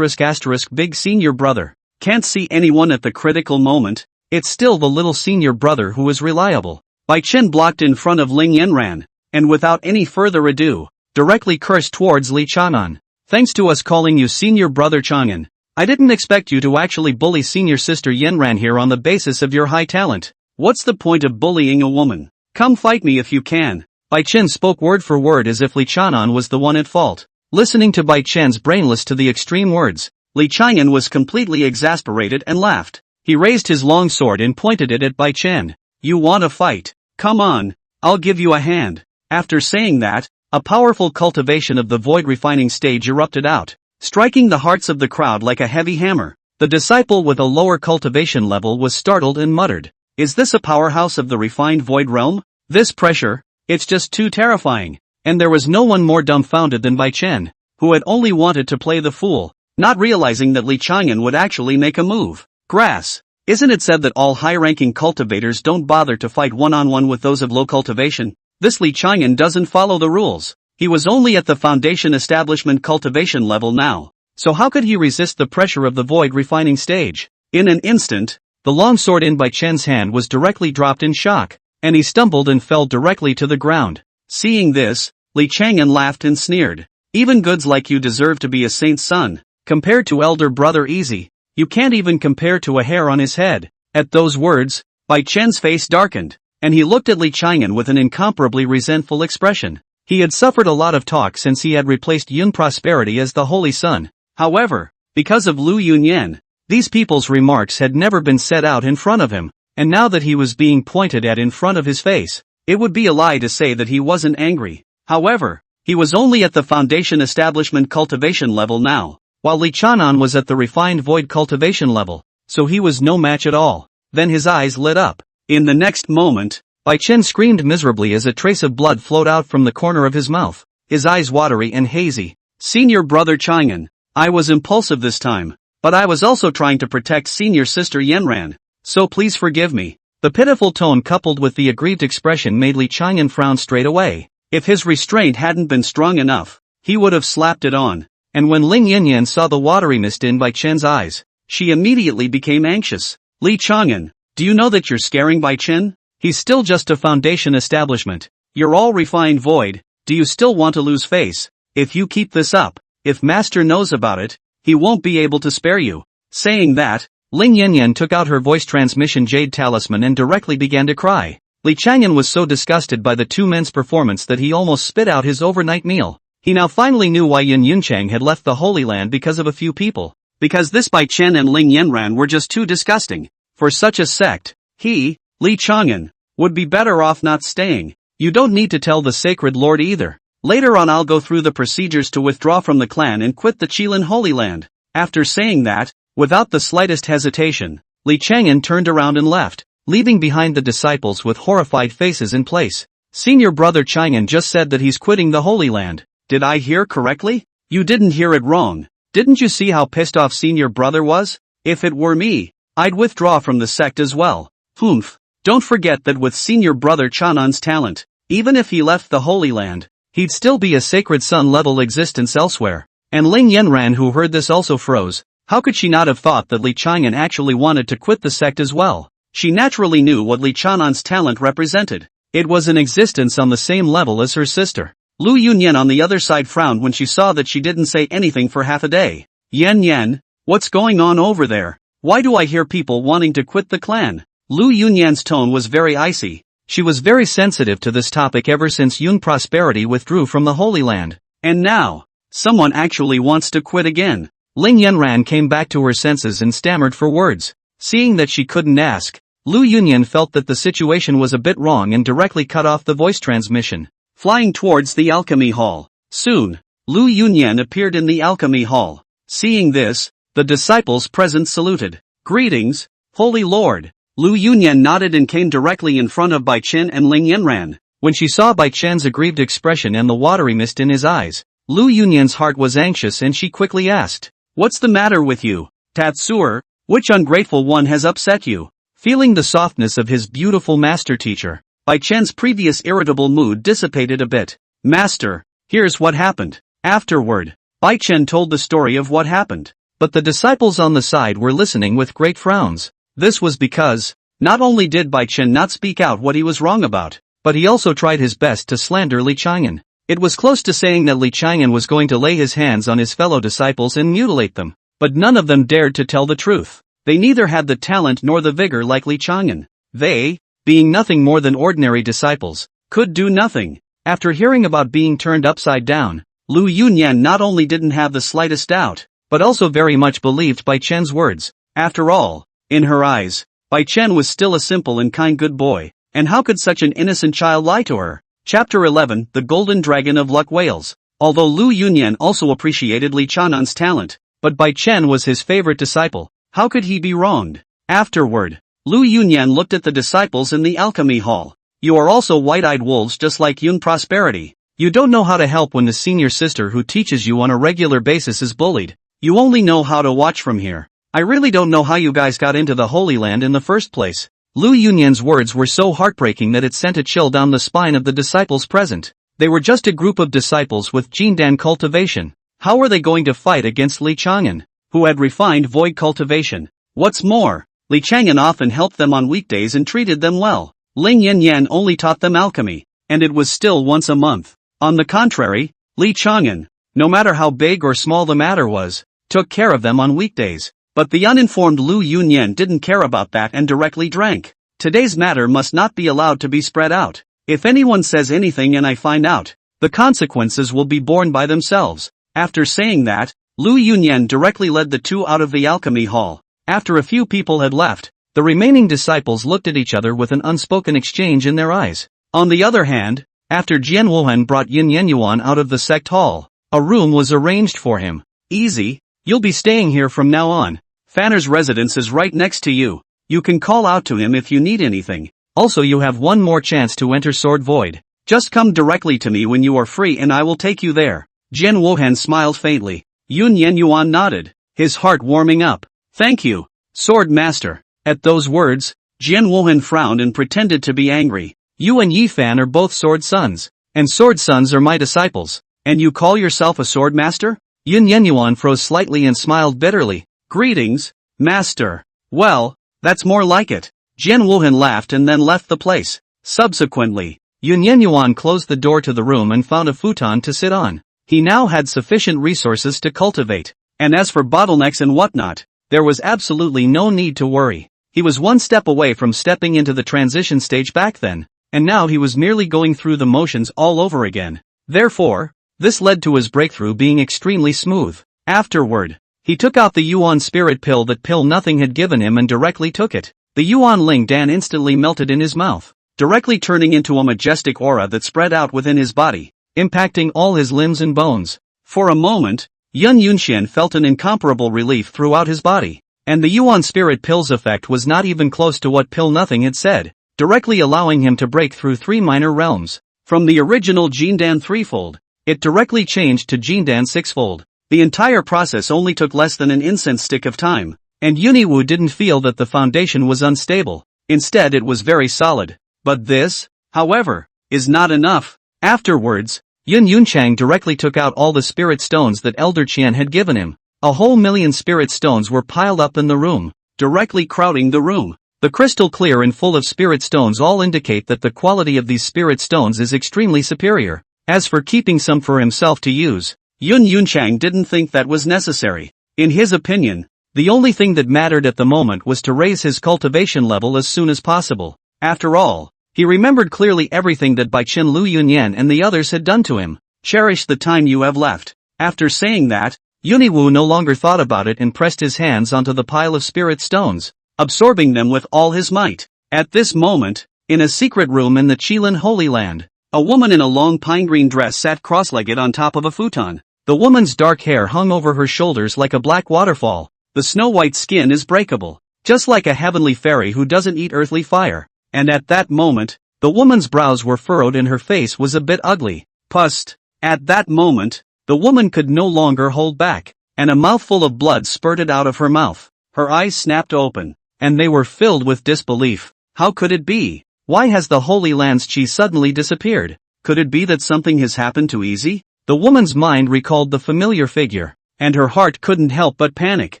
big senior brother? Can't see anyone at the critical moment? It's still the little senior brother who is reliable. Bai Chen blocked in front of Ling Yanran, and without any further ado, directly cursed towards Li Chanan. Thanks to us calling you senior brother Chang'an, I didn't expect you to actually bully senior sister Yanran here on the basis of your high talent. What's the point of bullying a woman? Come fight me if you can. Bai Chen spoke word for word as if Li Chanan was the one at fault. Listening to Bai Chen's brainless to the extreme words, Li Chang'an was completely exasperated and laughed. He raised his long sword and pointed it at Bai Chen. You want a fight? Come on, I'll give you a hand. After saying that, a powerful cultivation of the void refining stage erupted out, striking the hearts of the crowd like a heavy hammer. The disciple with a lower cultivation level was startled and muttered, "Is this a powerhouse of the refined void realm? This pressure? It's just too terrifying." And there was no one more dumbfounded than Bai Chen, who had only wanted to play the fool, not realizing that Li Chang'an would actually make a move. Grass. Isn't it said that all high-ranking cultivators don't bother to fight one-on-one with those of low cultivation? This Li Chang'an doesn't follow the rules. He was only at the foundation establishment cultivation level now. So how could he resist the pressure of the void refining stage? In an instant, the long sword in Bai Chen's hand was directly dropped in shock, and he stumbled and fell directly to the ground. Seeing this, Li Chang'an laughed and sneered. Even goods like you deserve to be a saint's son. Compared to elder brother Easy, you can't even compare to a hair on his head. At those words, Bai Chen's face darkened, and he looked at Li Chang'an with an incomparably resentful expression. He had suffered a lot of talk since he had replaced Yun Prosperity as the Holy Son. However, because of Lu Yunyan, these people's remarks had never been said out in front of him, and now that he was being pointed at in front of his face, it would be a lie to say that he wasn't angry. However, he was only at the foundation establishment cultivation level now, while Li Chang'an was at the refined void cultivation level, so he was no match at all. Then his eyes lit up. In the next moment, Bai Chen screamed miserably as a trace of blood flowed out from the corner of his mouth, his eyes watery and hazy. Senior brother Chang'an, I was impulsive this time, but I was also trying to protect senior sister Yanran, so please forgive me. The pitiful tone coupled with the aggrieved expression made Li Chang'an frown straight away. If his restraint hadn't been strong enough, he would have slapped it on. And when Ling Yinyan saw the watery mist in Bai Chen's eyes, she immediately became anxious. Li Chang'an, do you know that you're scaring Bai Chen? He's still just a foundation establishment. You're all refined void. Do you still want to lose face? If you keep this up, if Master knows about it, he won't be able to spare you. Saying that, Ling Yinyan took out her voice transmission jade talisman and directly began to cry. Li Chang'an was so disgusted by the two men's performance that he almost spit out his overnight meal. He now finally knew why Yin Yunchang had left the Holy Land because of a few people. Because this Bai Chen and Ling Yanran were just too disgusting. For such a sect, he, Li Chang'an, would be better off not staying. You don't need to tell the Sacred Lord either. Later on I'll go through the procedures to withdraw from the clan and quit the Qilin Holy Land. After saying that, without the slightest hesitation, Li Chang'an turned around and left, leaving behind the disciples with horrified faces in place. Senior brother Chang'an just said that he's quitting the Holy Land. Did I hear correctly? You didn't hear it wrong. Didn't you see how pissed off senior brother was? If it were me, I'd withdraw from the sect as well. Humph. Don't forget that with senior brother Chang'an's talent, even if he left the Holy Land, he'd still be a sacred son level existence elsewhere. And Ling Yanran, who heard this, also froze. How could she not have thought that Li Chang'an actually wanted to quit the sect as well? She naturally knew what Li Chang'an's talent represented. It was an existence on the same level as her sister. Lu Yunyan on the other side frowned when she saw that she didn't say anything for half a day. Yan, what's going on over there? Why do I hear people wanting to quit the clan? Lu Yunyan's tone was very icy. She was very sensitive to this topic ever since Yun Prosperity withdrew from the Holy Land. And now, someone actually wants to quit again. Ling Yanran came back to her senses and stammered for words. Seeing that she couldn't ask, Lu Yunyan felt that the situation was a bit wrong and directly cut off the voice transmission. Flying towards the alchemy hall. Soon, Lu Yunyan appeared in the alchemy hall. Seeing this, the disciples present saluted. Greetings, Holy Lord. Lu Yunyan nodded and came directly in front of Bai Chen and Ling Yanran. When she saw Bai Chen's aggrieved expression and the watery mist in his eyes, Lu Yunyan's heart was anxious and she quickly asked, "What's the matter with you, Tatsuer? Which ungrateful one has upset you?" Feeling the softness of his beautiful master teacher, Bai Chen's previous irritable mood dissipated a bit. "Master, here's what happened." Afterward, Bai Chen told the story of what happened. But the disciples on the side were listening with great frowns. This was because, not only did Bai Chen not speak out what he was wrong about, but he also tried his best to slander Li Chang'an. It was close to saying that Li Chang'an was going to lay his hands on his fellow disciples and mutilate them, but none of them dared to tell the truth. They neither had the talent nor the vigor like Li Chang'an. They, being nothing more than ordinary disciples, could do nothing. After hearing about being turned upside down, Lu Yunyan not only didn't have the slightest doubt, but also very much believed Bai Chen's words. After all, in her eyes, Bai Chen was still a simple and kind good boy, and how could such an innocent child lie to her? Chapter 11, The Golden Dragon of Luck Whales. Although Lu Yunyan also appreciated Li Chang'an's talent, but Bai Chen was his favorite disciple. How could he be wronged? Afterward, Lu Yunyan looked at the disciples in the alchemy hall. "You are also white-eyed wolves just like Yun Prosperity. You don't know how to help when the senior sister who teaches you on a regular basis is bullied. You only know how to watch from here. I really don't know how you guys got into the Holy Land in the first place. Lu Yunyan's words were so heartbreaking that it sent a chill down the spine of the disciples present. They were just a group of disciples with Jindan cultivation. How were they going to fight against Li Chang'an, who had refined void cultivation? What's more, Li Chang'an often helped them on weekdays and treated them well. Ling Yanyan only taught them alchemy, and it was still once a month. On the contrary, Li Chang'an, no matter how big or small the matter was, took care of them on weekdays. But the uninformed Lu Yunyan didn't care about that and directly drank. Today's matter must not be allowed to be spread out. If anyone says anything and I find out, the consequences will be borne by themselves. After saying that, Lu Yunyan directly led the two out of the alchemy hall. After a few people had left, the remaining disciples looked at each other with an unspoken exchange in their eyes. On the other hand, after Jian Wuhan brought Yin Yenyuan out of the sect hall, a room was arranged for him. Easy, you'll be staying here from now on. Fanner's residence is right next to you. You can call out to him if you need anything. Also, you have one more chance to enter Sword Void. Just come directly to me when you are free and I will take you there. Jian Wuhan smiled faintly. Yun Yenyuan nodded, his heart warming up. Thank you, Sword Master. At those words, Jian Wuhan frowned and pretended to be angry. You and Yi Fan are both Sword Sons, and Sword Sons are my disciples, and you call yourself a Sword Master? Yun Yenyuan froze slightly and smiled bitterly. Greetings, Master. Well, that's more like it. Jian Wuhan laughed and then left the place. Subsequently, Yun Yenyuan closed the door to the room and found a futon to sit on. He now had sufficient resources to cultivate, and as for bottlenecks and whatnot, there was absolutely no need to worry. He was one step away from stepping into the transition stage back then, and now he was merely going through the motions all over again. Therefore, this led to his breakthrough being extremely smooth. Afterward, he took out the Yuan spirit pill that pill nothing had given him and directly took it. The Yuan Ling Dan instantly melted in his mouth, directly turning into a majestic aura that spread out within his body, impacting all his limbs and bones. For a moment, Yun Yunxian felt an incomparable relief throughout his body, and the Yuan spirit pill's effect was not even close to what pill nothing had said, directly allowing him to break through 3 minor realms. From the original Jindan threefold, it directly changed to Jindan sixfold. The entire process only took less than an incense stick of time, and Yuniwu didn't feel that the foundation was unstable. Instead, it was very solid. But this, however, is not enough. Afterwards, Yun Yunchang directly took out all the spirit stones that Elder Qian had given him. A whole million spirit stones were piled up in the room, directly crowding the room. The crystal clear and full of spirit stones all indicate that the quality of these spirit stones is extremely superior. As for keeping some for himself to use, Yun Yunchang didn't think that was necessary. In his opinion, the only thing that mattered at the moment was to raise his cultivation level as soon as possible. After all, he remembered clearly everything that Bai Qin Lu Yunyan and the others had done to him. Cherish the time you have left. After saying that, Yuniwu no longer thought about it and pressed his hands onto the pile of spirit stones, absorbing them with all his might. At this moment, in a secret room in the Qilin Holy Land, a woman in a long pine green dress sat cross-legged on top of a futon. The woman's dark hair hung over her shoulders like a black waterfall. The snow-white skin is breakable, just like a heavenly fairy who doesn't eat earthly fire. And at that moment, the woman's brows were furrowed and her face was a bit ugly. Pust. At that moment, the woman could no longer hold back, and a mouthful of blood spurted out of her mouth. Her eyes snapped open, and they were filled with disbelief. How could it be? Why has the Holy Land's chi suddenly disappeared? Could it be that something has happened to Easy? The woman's mind recalled the familiar figure, and her heart couldn't help but panic.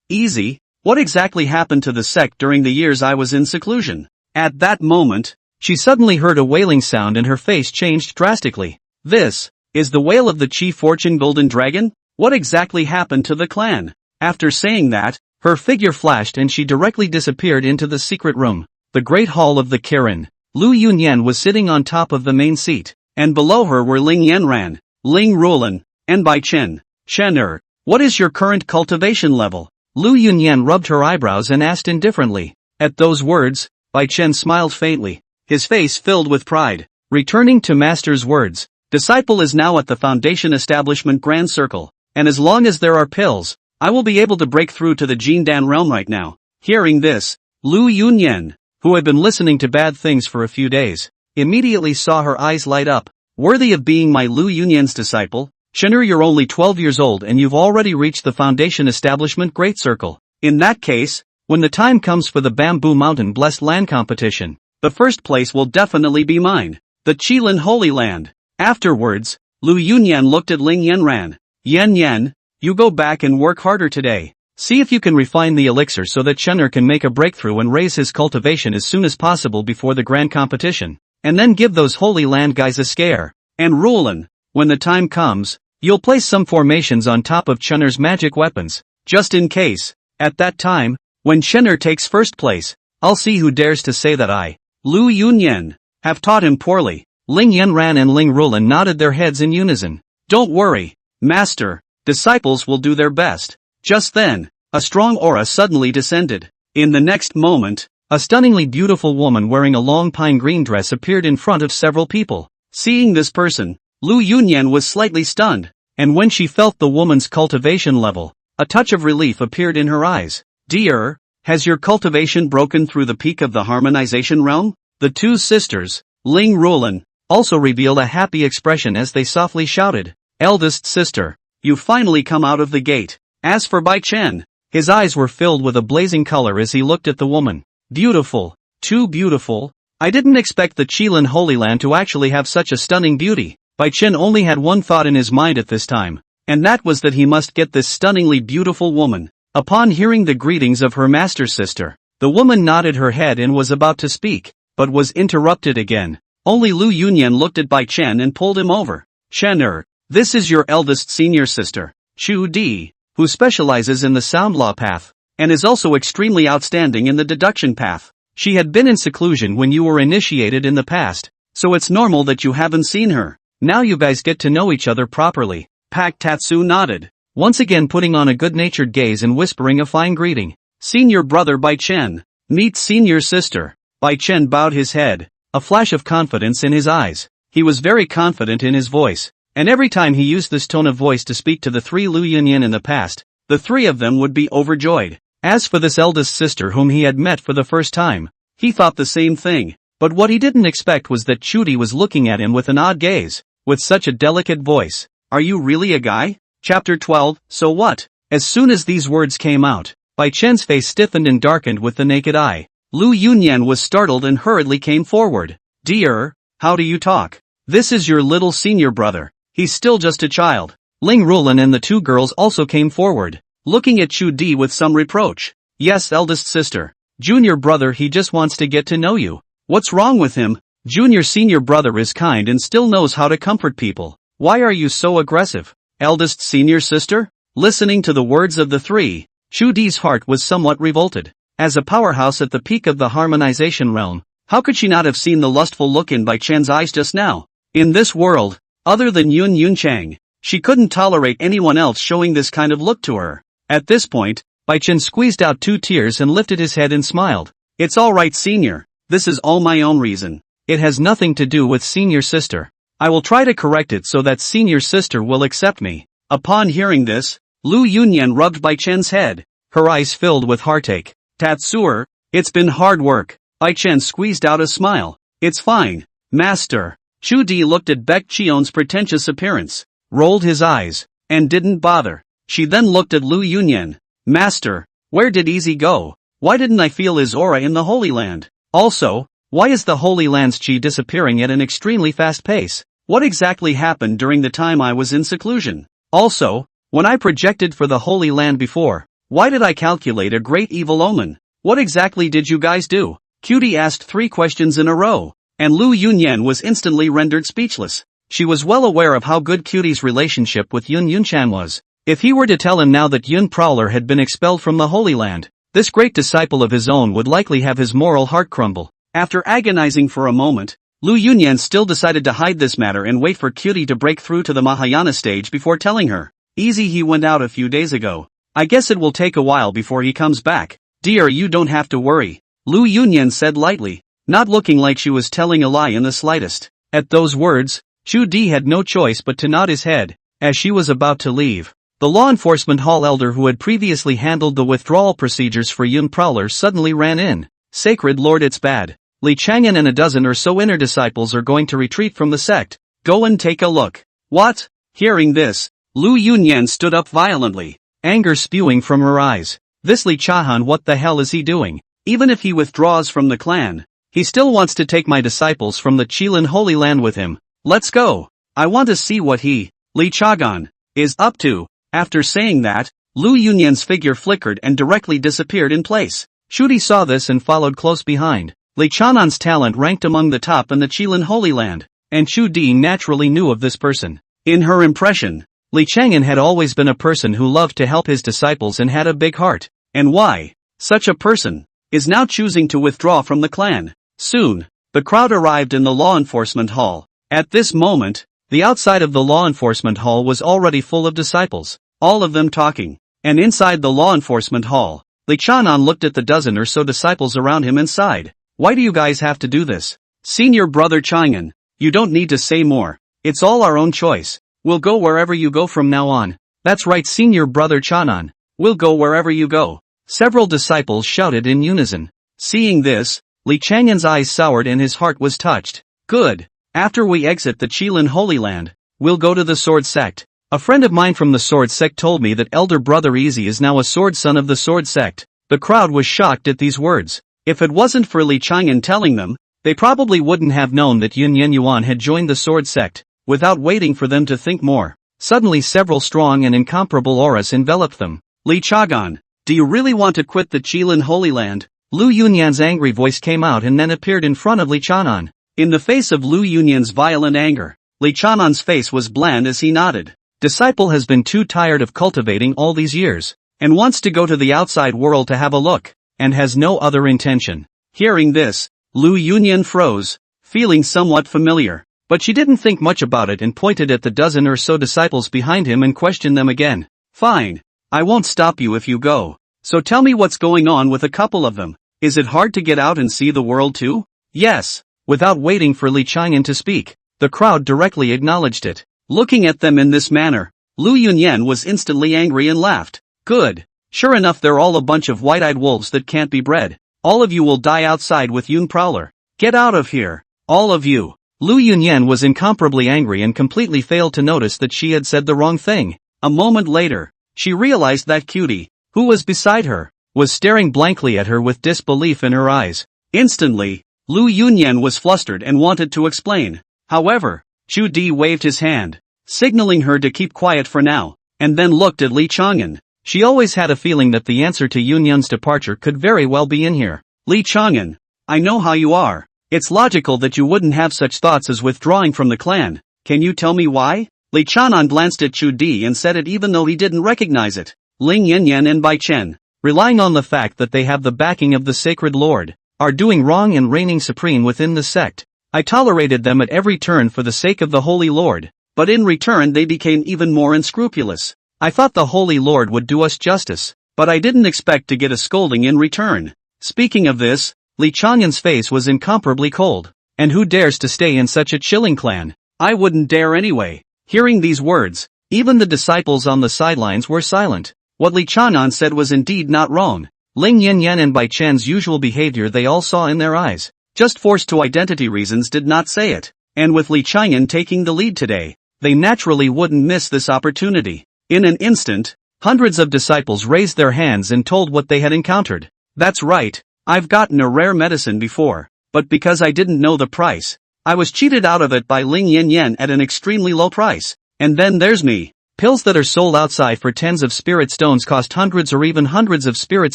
Easy? What exactly happened to the sect during the years I was in seclusion? At that moment, she suddenly heard a wailing sound and her face changed drastically. This is the wail of the Chi Fortune Golden Dragon? What exactly happened to the clan? After saying that, her figure flashed and she directly disappeared into the secret room. The Great Hall of the Kirin. Lu Yunyan was sitting on top of the main seat, and below her were Ling Yanran, Ling Rulan, and Bai Chen. Shen what is your current cultivation level? Lu Yunyan rubbed her eyebrows and asked indifferently. At those words, Bai Chen smiled faintly, his face filled with pride. Returning to Master's words, disciple is now at the Foundation Establishment Grand Circle, and as long as there are pills, I will be able to break through to the Jindan realm right now. Hearing this, Lu Yunyan, who had been listening to bad things for a few days, immediately saw her eyes light up. Worthy of being my Lu Yunyan's disciple? Shen'er, you're only 12 years old and you've already reached the Foundation Establishment Great Circle. In that case, when the time comes for the Bamboo Mountain Blessed Land competition, the first place will definitely be mine. The Qilin Holy Land. Afterwards, Lu Yunyan looked at Ling Yanran. Yan, you go back and work harder today. See if you can refine the elixir so that Chener can make a breakthrough and raise his cultivation as soon as possible before the grand competition. And then give those Holy Land guys a scare. And Rulin, when the time comes, you'll place some formations on top of Chener's magic weapons, just in case. At that time, when Chener takes first place, I'll see who dares to say that I, Lu Yunyan, have taught him poorly. Ling Yanran and Ling Rulin nodded their heads in unison. Don't worry, Master, disciples will do their best. Just then, a strong aura suddenly descended. In the next moment, a stunningly beautiful woman wearing a long pine green dress appeared in front of several people. Seeing this person, Lu Yunyan was slightly stunned, and when she felt the woman's cultivation level, a touch of relief appeared in her eyes. Dear, has your cultivation broken through the peak of the harmonization realm? The two sisters, Ling Rulin, also revealed a happy expression as they softly shouted, Eldest sister, you finally come out of the gate. As for Bai Chen, his eyes were filled with a blazing color as he looked at the woman. Beautiful, too beautiful. I didn't expect the Qilin Holy Land to actually have such a stunning beauty. Bai Chen only had one thought in his mind at this time, and that was that he must get this stunningly beautiful woman. Upon hearing the greetings of her master sister, the woman nodded her head and was about to speak, but was interrupted again. Only Lu Yunyan looked at Bai Chen and pulled him over. Chener, this is your eldest senior sister, Chu Di, who specializes in the sound law path, and is also extremely outstanding in the deduction path. She had been in seclusion when you were initiated in the past, so it's normal that you haven't seen her. Now you guys get to know each other properly. Pak Tatsu nodded, once again putting on a good-natured gaze and whispering a fine greeting. Senior brother Bai Chen, meet senior sister. Bai Chen bowed his head, a flash of confidence in his eyes. He was very confident in his voice, and every time he used this tone of voice to speak to the three Lu Yunyan in the past, the three of them would be overjoyed. As for this eldest sister whom he had met for the first time, he thought the same thing, but what he didn't expect was that Chudi was looking at him with an odd gaze, with such a delicate voice. Are you really a guy? Chapter 12, So what? As soon as these words came out, Bai Chen's face stiffened and darkened with the naked eye. Lu Yunyan was startled and hurriedly came forward. Dear, how do you talk? This is your little senior brother. He's still just a child. Ling Rulin and the two girls also came forward, looking at Chu Di with some reproach. Yes, eldest sister. Junior brother, he just wants to get to know you. What's wrong with him? Junior senior brother is kind and still knows how to comfort people. Why are you so aggressive? Eldest senior sister? Listening to the words of the three, Chu Di's heart was somewhat revolted. As a powerhouse at the peak of the harmonization realm, how could she not have seen the lustful look in Bai Chen's eyes just now? In this world, other than Yun Yunchang, she couldn't tolerate anyone else showing this kind of look to her. At this point, Bai Chen squeezed out 2 tears and lifted his head and smiled. It's alright senior, this is all my own reason. It has nothing to do with senior sister. I will try to correct it so that senior sister will accept me. Upon hearing this, Lu Yunyan rubbed Bai Chen's head, her eyes filled with heartache. Tatsuer, it's been hard work. Bai Chen squeezed out a smile. It's fine, master. Chu Di looked at Baek Chion's pretentious appearance, rolled his eyes, and didn't bother. She then looked at Lu Yunyan. Master, where did Easy go? Why didn't I feel his aura in the Holy Land? Also, why is the Holy Land's chi disappearing at an extremely fast pace? What exactly happened during the time I was in seclusion? Also, when I projected for the Holy Land before, why did I calculate a great evil omen? What exactly did you guys do? Cutie asked 3 questions in a row, and Lu Yunyan was instantly rendered speechless. She was well aware of how good Cutie's relationship with Yun Yunchan was. If he were to tell him now that Yun Prowler had been expelled from the Holy Land, this great disciple of his own would likely have his moral heart crumble. After agonizing for a moment, Lu Yunyan still decided to hide this matter and wait for Cutie to break through to the Mahayana stage before telling her. Easy, he went out a few days ago. I guess it will take a while before he comes back. Dear, you don't have to worry, Lu Yunyan said lightly, not looking like she was telling a lie in the slightest. At those words, Chu Di had no choice but to nod his head, as she was about to leave. The law enforcement hall elder who had previously handled the withdrawal procedures for Yun Prowler suddenly ran in. Sacred Lord, it's bad. Li Chang'an and a dozen or so inner disciples are going to retreat from the sect. Go and take a look. What? Hearing this, Lu Yunyan stood up violently, anger spewing from her eyes. This Li Chahan, what the hell is he doing? Even if he withdraws from the clan, he still wants to take my disciples from the Qilin Holy Land with him. Let's go. I want to see what he, Li Chagan, is up to. After saying that, Lu Yunyan's figure flickered and directly disappeared in place. Shudi saw this and followed close behind. Li Chanan's talent ranked among the top in the Qilin Holy Land, and Chu Di naturally knew of this person. In her impression, Li Chang'an had always been a person who loved to help his disciples and had a big heart. And why? Such a person is now choosing to withdraw from the clan. Soon, the crowd arrived in the law enforcement hall. At this moment, the outside of the law enforcement hall was already full of disciples, all of them talking. And inside the law enforcement hall, Li Chanan looked at the dozen or so disciples around him and sighed. Why do you guys have to do this? Senior brother Chang'an, you don't need to say more. It's all our own choice. We'll go wherever you go from now on. That's right, senior brother Chanan. We'll go wherever you go. Several disciples shouted in unison. Seeing this, Li Chang'an's eyes soured and his heart was touched. Good. After we exit the Qilin Holy Land, we'll go to the Sword Sect. A friend of mine from the Sword Sect told me that elder brother Easy is now a sword son of the Sword Sect. The crowd was shocked at these words. If it wasn't for Li Chang'an telling them, they probably wouldn't have known that Yun Yen Yuan had joined the Sword Sect. Without waiting for them to think more, suddenly several strong and incomparable auras enveloped them. Li Chagan, do you really want to quit the Qilin Holy Land? Lu Yunyan's angry voice came out and then appeared in front of Li Chanan. In the face of Lu Yunyan's violent anger, Li Chanan's face was bland as he nodded. Disciple has been too tired of cultivating all these years, and wants to go to the outside world to have a look, and has no other intention. Hearing this, Lu Yunyan froze, feeling somewhat familiar. But she didn't think much about it and pointed at the dozen or so disciples behind him and questioned them again. Fine. I won't stop you if you go. So tell me what's going on with a couple of them. Is it hard to get out and see the world too? Yes. Without waiting for Li Chang'an to speak, the crowd directly acknowledged it. Looking at them in this manner, Lu Yunyan was instantly angry and laughed. Good. Sure enough, they're all a bunch of white-eyed wolves that can't be bred. All of you will die outside with Yun Prowler. Get out of here. All of you. Lu Yunyan was incomparably angry and completely failed to notice that she had said the wrong thing. A moment later, she realized that Cutie, who was beside her, was staring blankly at her with disbelief in her eyes. Instantly, Lu Yunyan was flustered and wanted to explain. However, Chu Di waved his hand, signaling her to keep quiet for now, and then looked at Li Chang'an. She always had a feeling that the answer to Yunyan's departure could very well be in here. Li Chang'an, I know how you are. It's logical that you wouldn't have such thoughts as withdrawing from the clan. Can you tell me why? Li Chanan glanced at Chu Di and said it even though he didn't recognize it. Ling Yanyan and Bai Chen, relying on the fact that they have the backing of the Sacred Lord, are doing wrong and reigning supreme within the sect. I tolerated them at every turn for the sake of the Holy Lord, but in return they became even more unscrupulous. I thought the Holy Lord would do us justice, but I didn't expect to get a scolding in return. Speaking of this, Li Chang'an's face was incomparably cold. And who dares to stay in such a chilling clan? I wouldn't dare anyway. Hearing these words, even the disciples on the sidelines were silent. What Li Chang'an said was indeed not wrong. Ling Yanyan and Bai Chen's usual behavior they all saw in their eyes. Just forced to identity reasons did not say it. And with Li Chang'an taking the lead today, they naturally wouldn't miss this opportunity. In an instant, hundreds of disciples raised their hands and told what they had encountered. That's right. I've gotten a rare medicine before, but because I didn't know the price, I was cheated out of it by Ling Yanyan at an extremely low price. And then there's me. Pills that are sold outside for tens of spirit stones cost hundreds or even hundreds of spirit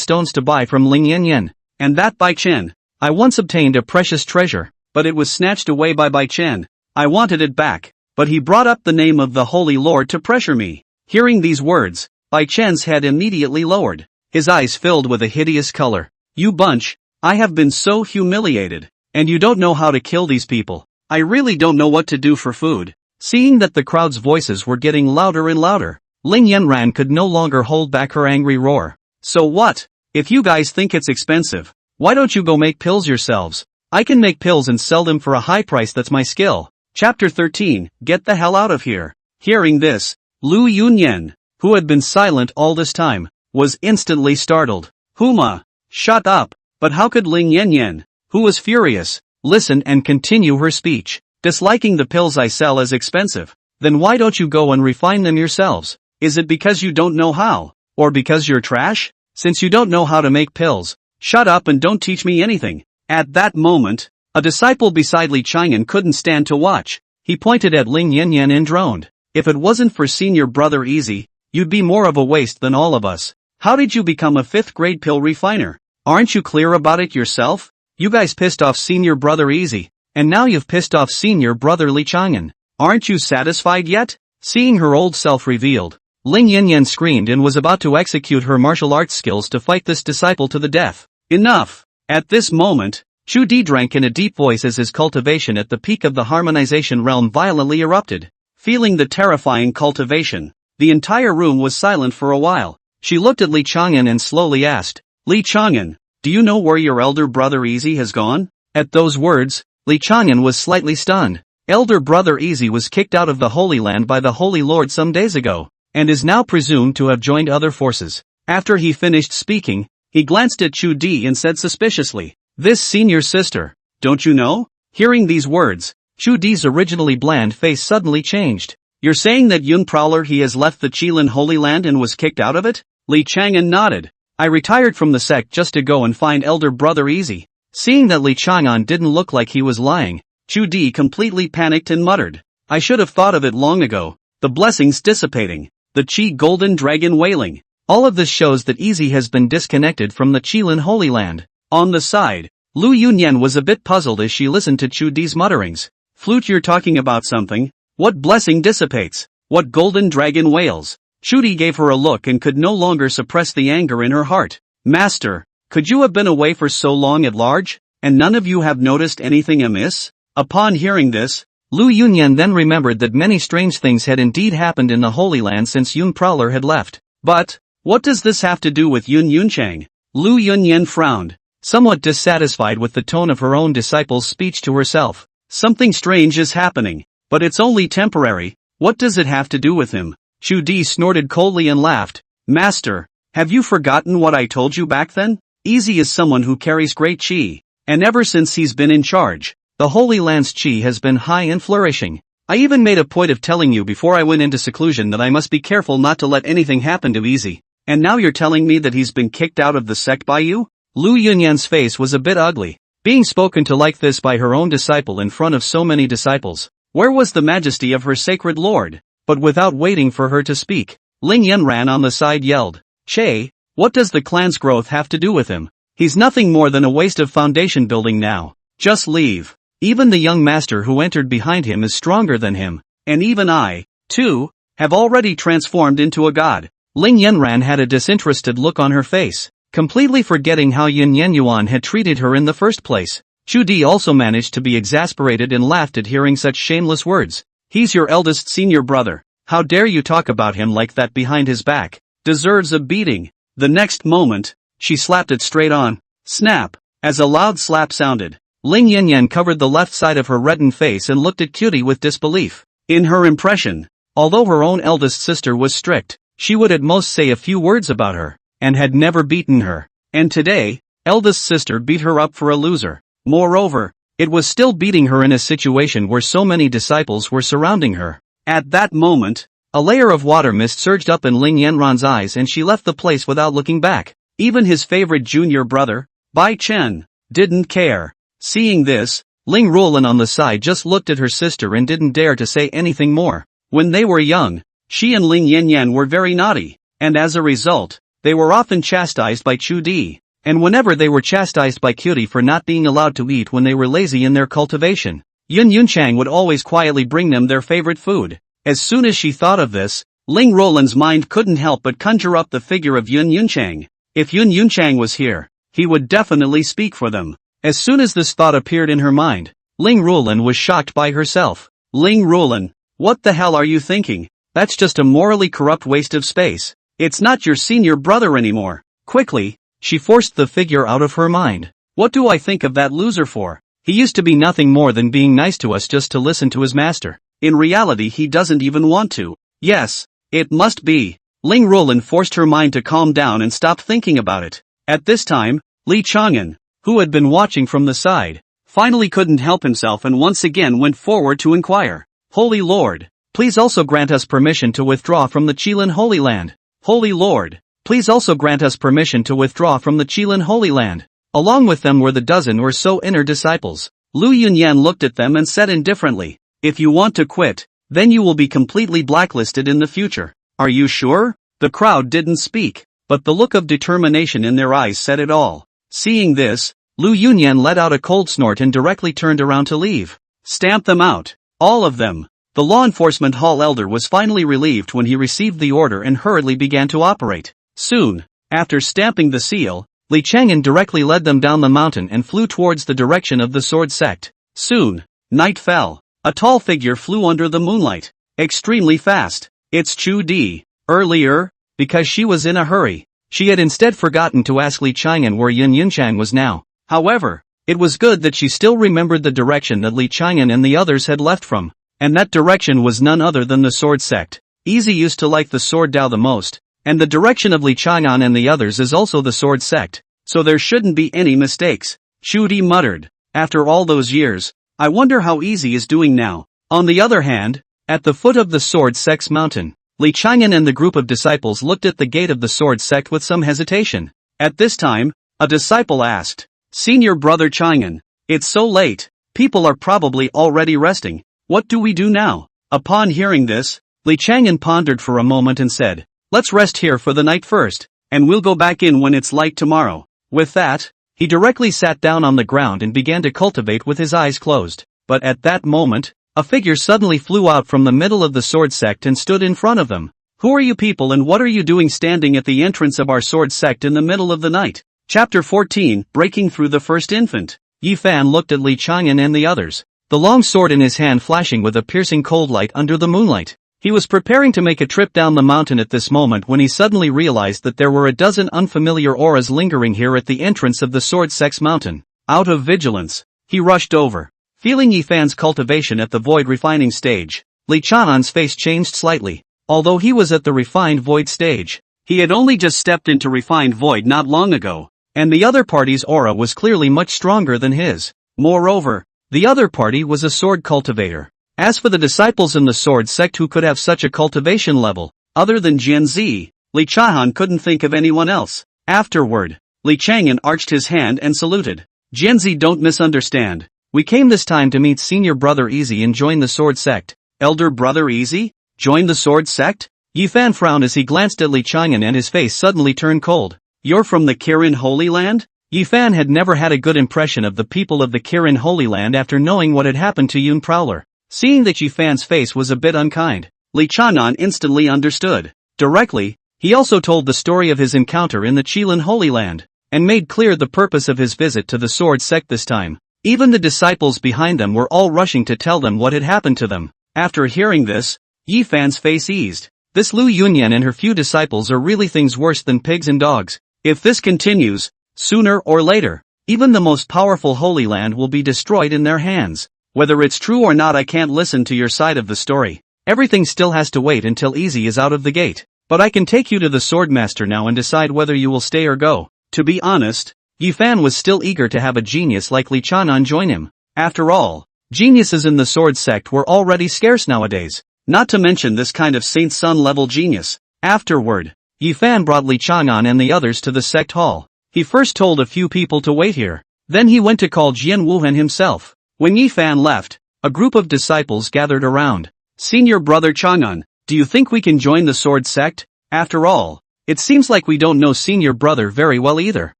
stones to buy from Ling Yanyan. And that Bai Chen. I once obtained a precious treasure, but it was snatched away by Bai Chen. I wanted it back, but he brought up the name of the Holy Lord to pressure me. Hearing these words, Bai Chen's head immediately lowered. His eyes filled with a hideous color. You bunch, I have been so humiliated, and you don't know how to kill these people. I really don't know what to do for food. Seeing that the crowd's voices were getting louder and louder, Ling Yanran could no longer hold back her angry roar. So what? If you guys think it's expensive, why don't you go make pills yourselves? I can make pills and sell them for a high price, that's my skill. Chapter 13, Get the hell out of here. Hearing this, Lu Yunyan, who had been silent all this time, was instantly startled. Huma. Shut up. But how could Ling Yanyan, who was furious, listen and continue her speech? Disliking the pills I sell as expensive, then why don't you go and refine them yourselves? Is it because you don't know how? Or because you're trash? since you don't know how to make pills, shut up and don't teach me anything." At that moment, a disciple beside Li Chang'an couldn't stand to watch. He pointed at Ling Yanyan and droned. "If it wasn't for senior brother Easy, you'd be more of a waste than all of us. How did you become a 5th grade pill refiner? Aren't you clear about it yourself? You guys pissed off senior brother Easy, and now you've pissed off senior brother Li Chang'an. Aren't you satisfied yet?" Seeing her old self revealed, Ling Yanyan screamed and was about to execute her martial arts skills to fight this disciple to the death. "Enough!" At this moment, Chu Di drank in a deep voice as his cultivation at the peak of the harmonization realm violently erupted. Feeling the terrifying cultivation, the entire room was silent for a while. She looked at Li Chang'an and slowly asked, "Li Chang'an, do you know where your elder brother Easy has gone?" At those words, Li Chang'an was slightly stunned. Elder brother Easy was kicked out of the Holy Land by the Holy Lord some days ago, and is now presumed to have joined other forces. After he finished speaking, he glanced at Chu Di and said suspiciously, "This senior sister, don't you know?" Hearing these words, Chu Di's originally bland face suddenly changed. "You're saying that Yun Prowler he has left the Qilin Holy Land and was kicked out of it?" Li Chang'an nodded. "I retired from the sect just to go and find elder brother Easy." Seeing that Li Chang'an didn't look like he was lying, Chu Di completely panicked and muttered, "I should have thought of it long ago. The blessings dissipating, the Qi golden dragon wailing. All of this shows that Easy has been disconnected from the Qilin Holy Land." On the side, Lu Yunyan was a bit puzzled as she listened to Chu Di's mutterings. "Flute, you're talking about something? What blessing dissipates? What golden dragon wails?" Chu Di gave her a look and could no longer suppress the anger in her heart. "Master, could you have been away for so long at large, and none of you have noticed anything amiss?" Upon hearing this, Lu Yunyan then remembered that many strange things had indeed happened in the Holy Land since Yun Prowler had left. "But, what does this have to do with Yun Yunchang?" Lu Yunyan frowned, somewhat dissatisfied with the tone of her own disciple's speech to herself. "Something strange is happening, but it's only temporary. What does it have to do with him?" Chu Di snorted coldly and laughed. "Master, have you forgotten what I told you back then? Easy is someone who carries great qi, and ever since he's been in charge, the Holy Land's qi has been high and flourishing. I even made a point of telling you before I went into seclusion that I must be careful not to let anything happen to Easy, and now you're telling me that he's been kicked out of the sect by you?" Lu Yunyan's face was a bit ugly, being spoken to like this by her own disciple in front of so many disciples. Where was the majesty of her sacred lord? But without waiting for her to speak, Ling Yanran on the side yelled, "Che, what does the clan's growth have to do with him? He's nothing more than a waste of foundation building now. Just leave. Even the young master who entered behind him is stronger than him, and even I, too, have already transformed into a god." Ling Yanran had a disinterested look on her face, completely forgetting how Yin Yenyuan had treated her in the first place. Chu Di also managed to be exasperated and laughed at hearing such shameless words. "He's your eldest senior brother. How dare you talk about him like that behind his back? Deserves a beating." The next moment, she slapped it straight on. Snap! As a loud slap sounded, Ling Yanyan covered the left side of her reddened face and looked at Cutie with disbelief. In her impression, although her own eldest sister was strict, she would at most say a few words about her, and had never beaten her. And today, eldest sister beat her up for a loser. Moreover, it was still beating her in a situation where so many disciples were surrounding her. At that moment, a layer of water mist surged up in Ling Yanran's eyes and she left the place without looking back. Even his favorite junior brother, Bai Chen, didn't care. Seeing this, Ling Ruolin on the side just looked at her sister and didn't dare to say anything more. When they were young, she and Ling Yanyan were very naughty, and as a result, they were often chastised by Chu Di. And whenever they were chastised by Cutie for not being allowed to eat when they were lazy in their cultivation, Yun Yunchang would always quietly bring them their favorite food. As soon as she thought of this, Ling Ruolin's mind couldn't help but conjure up the figure of Yun Yunchang. If Yun Yunchang was here, he would definitely speak for them. As soon as this thought appeared in her mind, Ling Ruolin was shocked by herself. "Ling Ruolin, what the hell are you thinking? That's just a morally corrupt waste of space. It's not your senior brother anymore." Quickly, she forced the figure out of her mind. "What do I think of that loser for? He used to be nothing more than being nice to us just to listen to his master. In reality he doesn't even want to. Yes, it must be." Ling Ruolin forced her mind to calm down and stop thinking about it. At this time, Li Chang'an, who had been watching from the side, finally couldn't help himself and once again went forward to inquire. "Holy Lord, please also grant us permission to withdraw from the Qilin Holy Land." "Holy Lord, Please also grant us permission to withdraw from the Qilin Holy Land. Along with them were the dozen or so inner disciples. Lu Yunyan looked at them and said indifferently, if you want to quit, then you will be completely blacklisted in the future. Are you sure? The crowd didn't speak, but the look of determination in their eyes said it all. Seeing this, Lu Yunyan let out a cold snort and directly turned around to leave. Stamp them out. All of them. The law enforcement hall elder was finally relieved when he received the order and hurriedly began to operate. Soon, after stamping the seal, Li Chang'an directly led them down the mountain and flew towards the direction of the sword sect. Soon, night fell. A tall figure flew under the moonlight. Extremely fast. It's Chu Di. Earlier, because she was in a hurry, she had instead forgotten to ask Li Chang'an where Yun Yunchang was now. However, it was good that she still remembered the direction that Li Chang'an and the others had left from. And that direction was none other than the sword sect. Easy used to like the sword Dao the most. And the direction of Li Chang'an and the others is also the sword sect. So there shouldn't be any mistakes. Chu Di muttered. After all those years, I wonder how Easy is doing now. On the other hand, at the foot of the sword sect's mountain, Li Chang'an and the group of disciples looked at the gate of the sword sect with some hesitation. At this time, a disciple asked, Senior brother Chang'an, it's so late, people are probably already resting. What do we do now? Upon hearing this, Li Chang'an pondered for a moment and said, let's rest here for the night first, and we'll go back in when it's light tomorrow. With that, he directly sat down on the ground and began to cultivate with his eyes closed. But at that moment, a figure suddenly flew out from the middle of the sword sect and stood in front of them. Who are you people and what are you doing standing at the entrance of our sword sect in the middle of the night? Chapter 14, Breaking Through the First Infant. Yi Fan looked at Li Chang'an and the others, the long sword in his hand flashing with a piercing cold light under the moonlight. He was preparing to make a trip down the mountain at this moment when he suddenly realized that there were a dozen unfamiliar auras lingering here at the entrance of the sword sect's mountain. Out of vigilance, he rushed over. Feeling Yi Fan's cultivation at the void refining stage, Li Chang'an's face changed slightly. Although he was at the refined void stage, he had only just stepped into refined void not long ago, and the other party's aura was clearly much stronger than his. Moreover, the other party was a sword cultivator. As for the disciples in the sword sect who could have such a cultivation level, other than Jianzi, Li Chang'an couldn't think of anyone else. Afterward, Li Chang'an arched his hand and saluted. Jianzi, don't misunderstand. We came this time to meet senior brother Easy and join the sword sect. Elder brother Easy? Join the sword sect? Yi Fan frowned as he glanced at Li Chang'an and his face suddenly turned cold. You're from the Kirin Holy Land? Yi Fan had never had a good impression of the people of the Kirin Holy Land after knowing what had happened to Yun Prowler. Seeing that Yi Fan's face was a bit unkind, Li Chang'an instantly understood. Directly, he also told the story of his encounter in the Qilin Holy Land, and made clear the purpose of his visit to the sword sect this time. Even the disciples behind them were all rushing to tell them what had happened to them. After hearing this, Yi Fan's face eased. This Lu Yunyan and her few disciples are really things worse than pigs and dogs. If this continues, sooner or later, even the most powerful Holy Land will be destroyed in their hands. Whether it's true or not, I can't listen to your side of the story. Everything still has to wait until Easy is out of the gate. But I can take you to the Swordmaster now and decide whether you will stay or go. To be honest, Yi Fan was still eager to have a genius like Li Chang'an join him. After all, geniuses in the sword sect were already scarce nowadays. Not to mention this kind of Saint Sun level genius. Afterward, Yi Fan brought Li Chang'an and the others to the sect hall. He first told a few people to wait here. Then he went to call Jian Wuhan himself. When Yi Fan left, a group of disciples gathered around. Senior brother Chang'an, do you think we can join the sword sect? After all, it seems like we don't know senior brother very well either.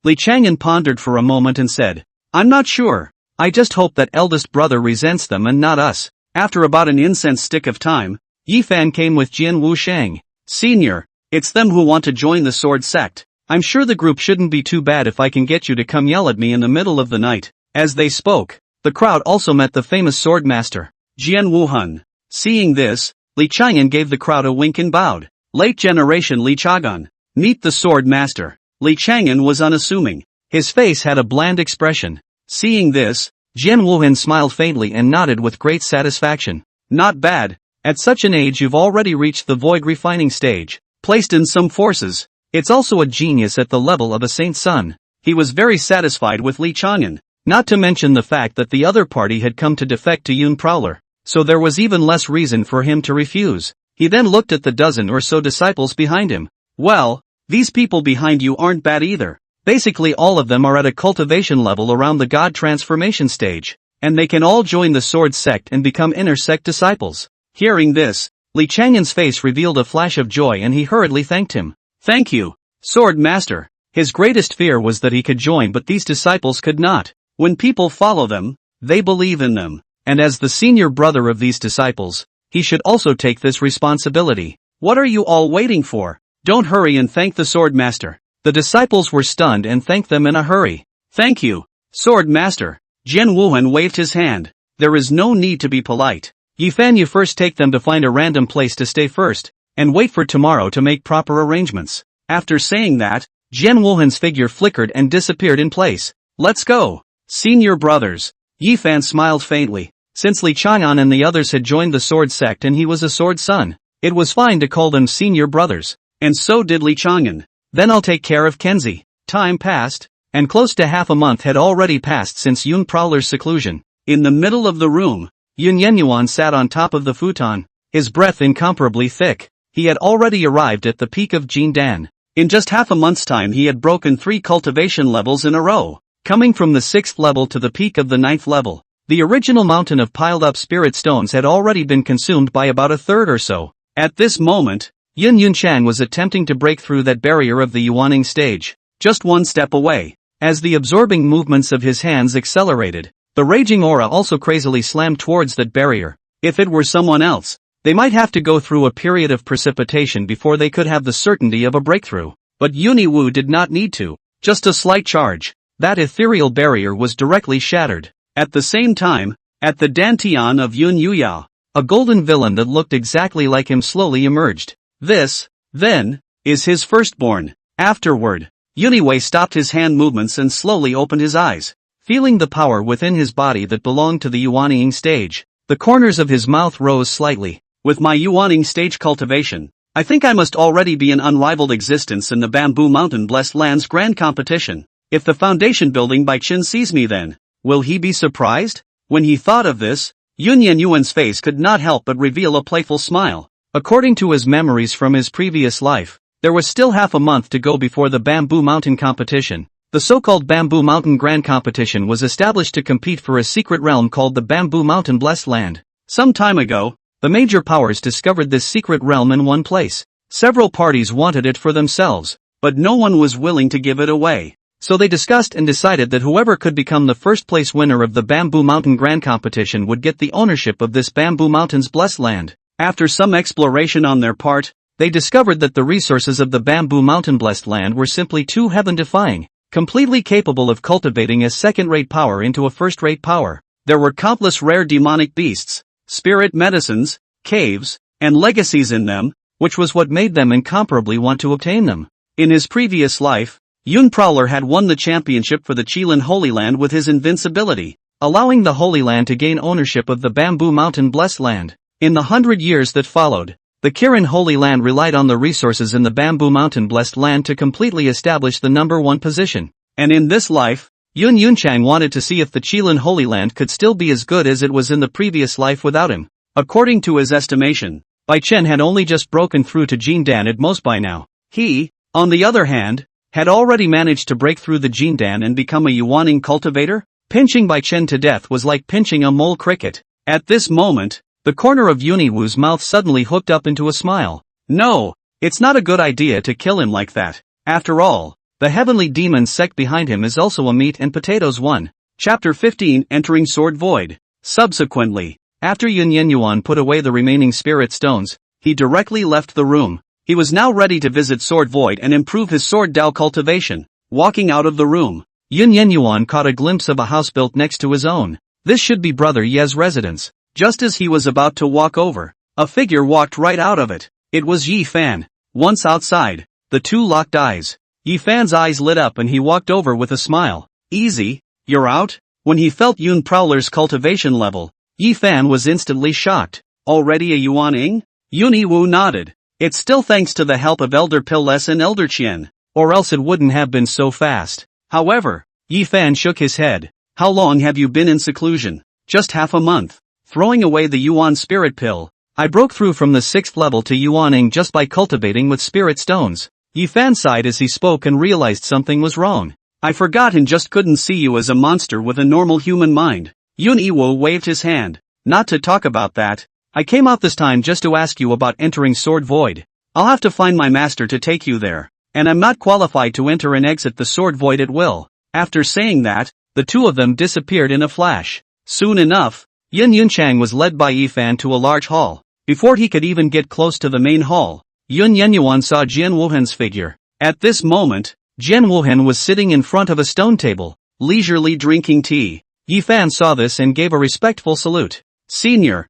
Li Chang'an pondered for a moment and said, I'm not sure. I just hope that eldest brother resents them and not us. After about an incense stick of time, Yi Fan came with Jian Wushang. Senior, it's them who want to join the sword sect. I'm sure the group shouldn't be too bad if I can get you to come yell at me in the middle of the night. As they spoke, the crowd also met the famous sword master, Jian Wuhan. Seeing this, Li Chang'an gave the crowd a wink and bowed. Late generation Li Chang'an. Meet the sword master. Li Chang'an was unassuming. His face had a bland expression. Seeing this, Jian Wuhan smiled faintly and nodded with great satisfaction. Not bad. At such an age you've already reached the void refining stage. Placed in some forces. It's also a genius at the level of a Saint Sun. He was very satisfied with Li Chang'an. Not to mention the fact that the other party had come to defect to Yun Prowler, so there was even less reason for him to refuse. He then looked at the dozen or so disciples behind him. Well, These people behind you aren't bad either. Basically all of them are at a cultivation level around the god transformation stage, and they can all join the sword sect and become inner sect disciples. Hearing this, Li Chang'an's face revealed a flash of joy and he hurriedly thanked him. Thank you, Sword Master. His greatest fear was that he could join but these disciples could not. When people follow them, they believe in them, and as the senior brother of these disciples, he should also take this responsibility. What are you all waiting for? Don't hurry and thank the Sword Master. The disciples were stunned and thanked them in a hurry. Thank you, Sword Master. Jian Wuhan waved his hand. There is no need to be polite. Yifan, you first take them to find a random place to stay first, and wait for tomorrow to make proper arrangements. After saying that, Jian Wuhan's figure flickered and disappeared in place. Let's go. Senior brothers. Yifan smiled faintly. Since Li Chang'an and the others had joined the sword sect and he was a sword son, it was fine to call them senior brothers. And so did Li Chang'an. Then I'll take care of Kenzie. Time passed, and close to half a month had already passed since Yun Prowler's seclusion. In the middle of the room, Yun Yenyuan sat on top of the futon, his breath incomparably thick. He had already arrived at the peak of Jindan. In just half a month's time he had broken 3 cultivation levels in a row, coming from the 6th level to the peak of the 9th level. The original mountain of piled-up spirit stones had already been consumed by about a third or so. At this moment, Yun Yunchang was attempting to break through that barrier of the Yuaning stage, just one step away. As the absorbing movements of his hands accelerated, the raging aura also crazily slammed towards that barrier. If it were someone else, they might have to go through a period of precipitation before they could have the certainty of a breakthrough. But Yuni Wu did not need to. Just a slight charge. That ethereal barrier was directly shattered. At the same time, at the dantian of Yun Yuyao, a golden villain that looked exactly like him slowly emerged. This, then, is his firstborn. Afterward, Yuniwei stopped his hand movements and slowly opened his eyes. Feeling the power within his body that belonged to the Yuaning stage, the corners of his mouth rose slightly. With my Yuaning stage cultivation, I think I must already be an unrivaled existence in the Bamboo Mountain Blessed Lands Grand Competition. If the foundation building by Qin sees me then, will he be surprised? When he thought of this, Yun Yenyuan's face could not help but reveal a playful smile. According to his memories from his previous life, there was still half a month to go before the Bamboo Mountain competition. The so-called Bamboo Mountain Grand Competition was established to compete for a secret realm called the Bamboo Mountain Blessed Land. Some time ago, the major powers discovered this secret realm in one place. Several parties wanted it for themselves, but no one was willing to give it away. So they discussed and decided that whoever could become the first place winner of the Bamboo Mountain Grand Competition would get the ownership of this Bamboo Mountain's Blessed Land. After some exploration on their part, they discovered that the resources of the Bamboo Mountain Blessed Land were simply too heaven-defying, completely capable of cultivating a second-rate power into a first-rate power. There were countless rare demonic beasts, spirit medicines, caves, and legacies in them, which was what made them incomparably want to obtain them. In his previous life, Yun Prowler had won the championship for the Qilin Holy Land with his invincibility, allowing the Holy Land to gain ownership of the Bamboo Mountain Blessed Land. In the 100 years that followed, the Kirin Holy Land relied on the resources in the Bamboo Mountain Blessed Land to completely establish the number 1 position. And in this life, Yun Yunchang wanted to see if the Qilin Holy Land could still be as good as it was in the previous life without him. According to his estimation, Bai Chen had only just broken through to Jindan at most by now. He, on the other hand, had already managed to break through the Jindan and become a Yuaning cultivator. Pinching Bai Chen to death was like pinching a mole cricket. At this moment, the corner of Yuniwu's mouth suddenly hooked up into a smile. No, it's not a good idea to kill him like that. After all, the heavenly demon sect behind him is also a meat and potatoes one. Chapter 15 Entering Sword Void. Subsequently, after Yun Yenyuan put away the remaining spirit stones, he directly left the room. He was now ready to visit Sword Void and improve his sword Dao cultivation. Walking out of the room, Yun Yenyuan caught a glimpse of a house built next to his own. This should be Brother Ye's residence. Just as he was about to walk over, a figure walked right out of it. It was Yi Fan. Once outside, the two locked eyes. Yi Fan's eyes lit up and he walked over with a smile. Easy, you're out? When he felt Yun Prowler's cultivation level, Yi Fan was instantly shocked. Already a Yuaning? Yuni Wu nodded. It's still thanks to the help of Elder Pilles and Elder Qian, or else it wouldn't have been so fast. However, Yi Fan shook his head. How long have you been in seclusion? Just half a month. Throwing away the Yuan spirit pill, I broke through from the 6th level to Yuaning just by cultivating with spirit stones. Yi Fan sighed as he spoke and realized something was wrong. I forgot and just couldn't see you as a monster with a normal human mind. Yun Iwo waved his hand. Not to talk about that. I came out this time just to ask you about entering Sword Void. I'll have to find my master to take you there. And I'm not qualified to enter and exit the Sword Void at will. After saying that, the two of them disappeared in a flash. Soon enough, Yun Yunchang was led by Yi Fan to a large hall. Before he could even get close to the main hall, Yun Yenyuan saw Jian Wuhan's figure. At this moment, Jian Wuhan was sitting in front of a stone table, leisurely drinking tea. Yi Fan saw this and gave a respectful salute. Senior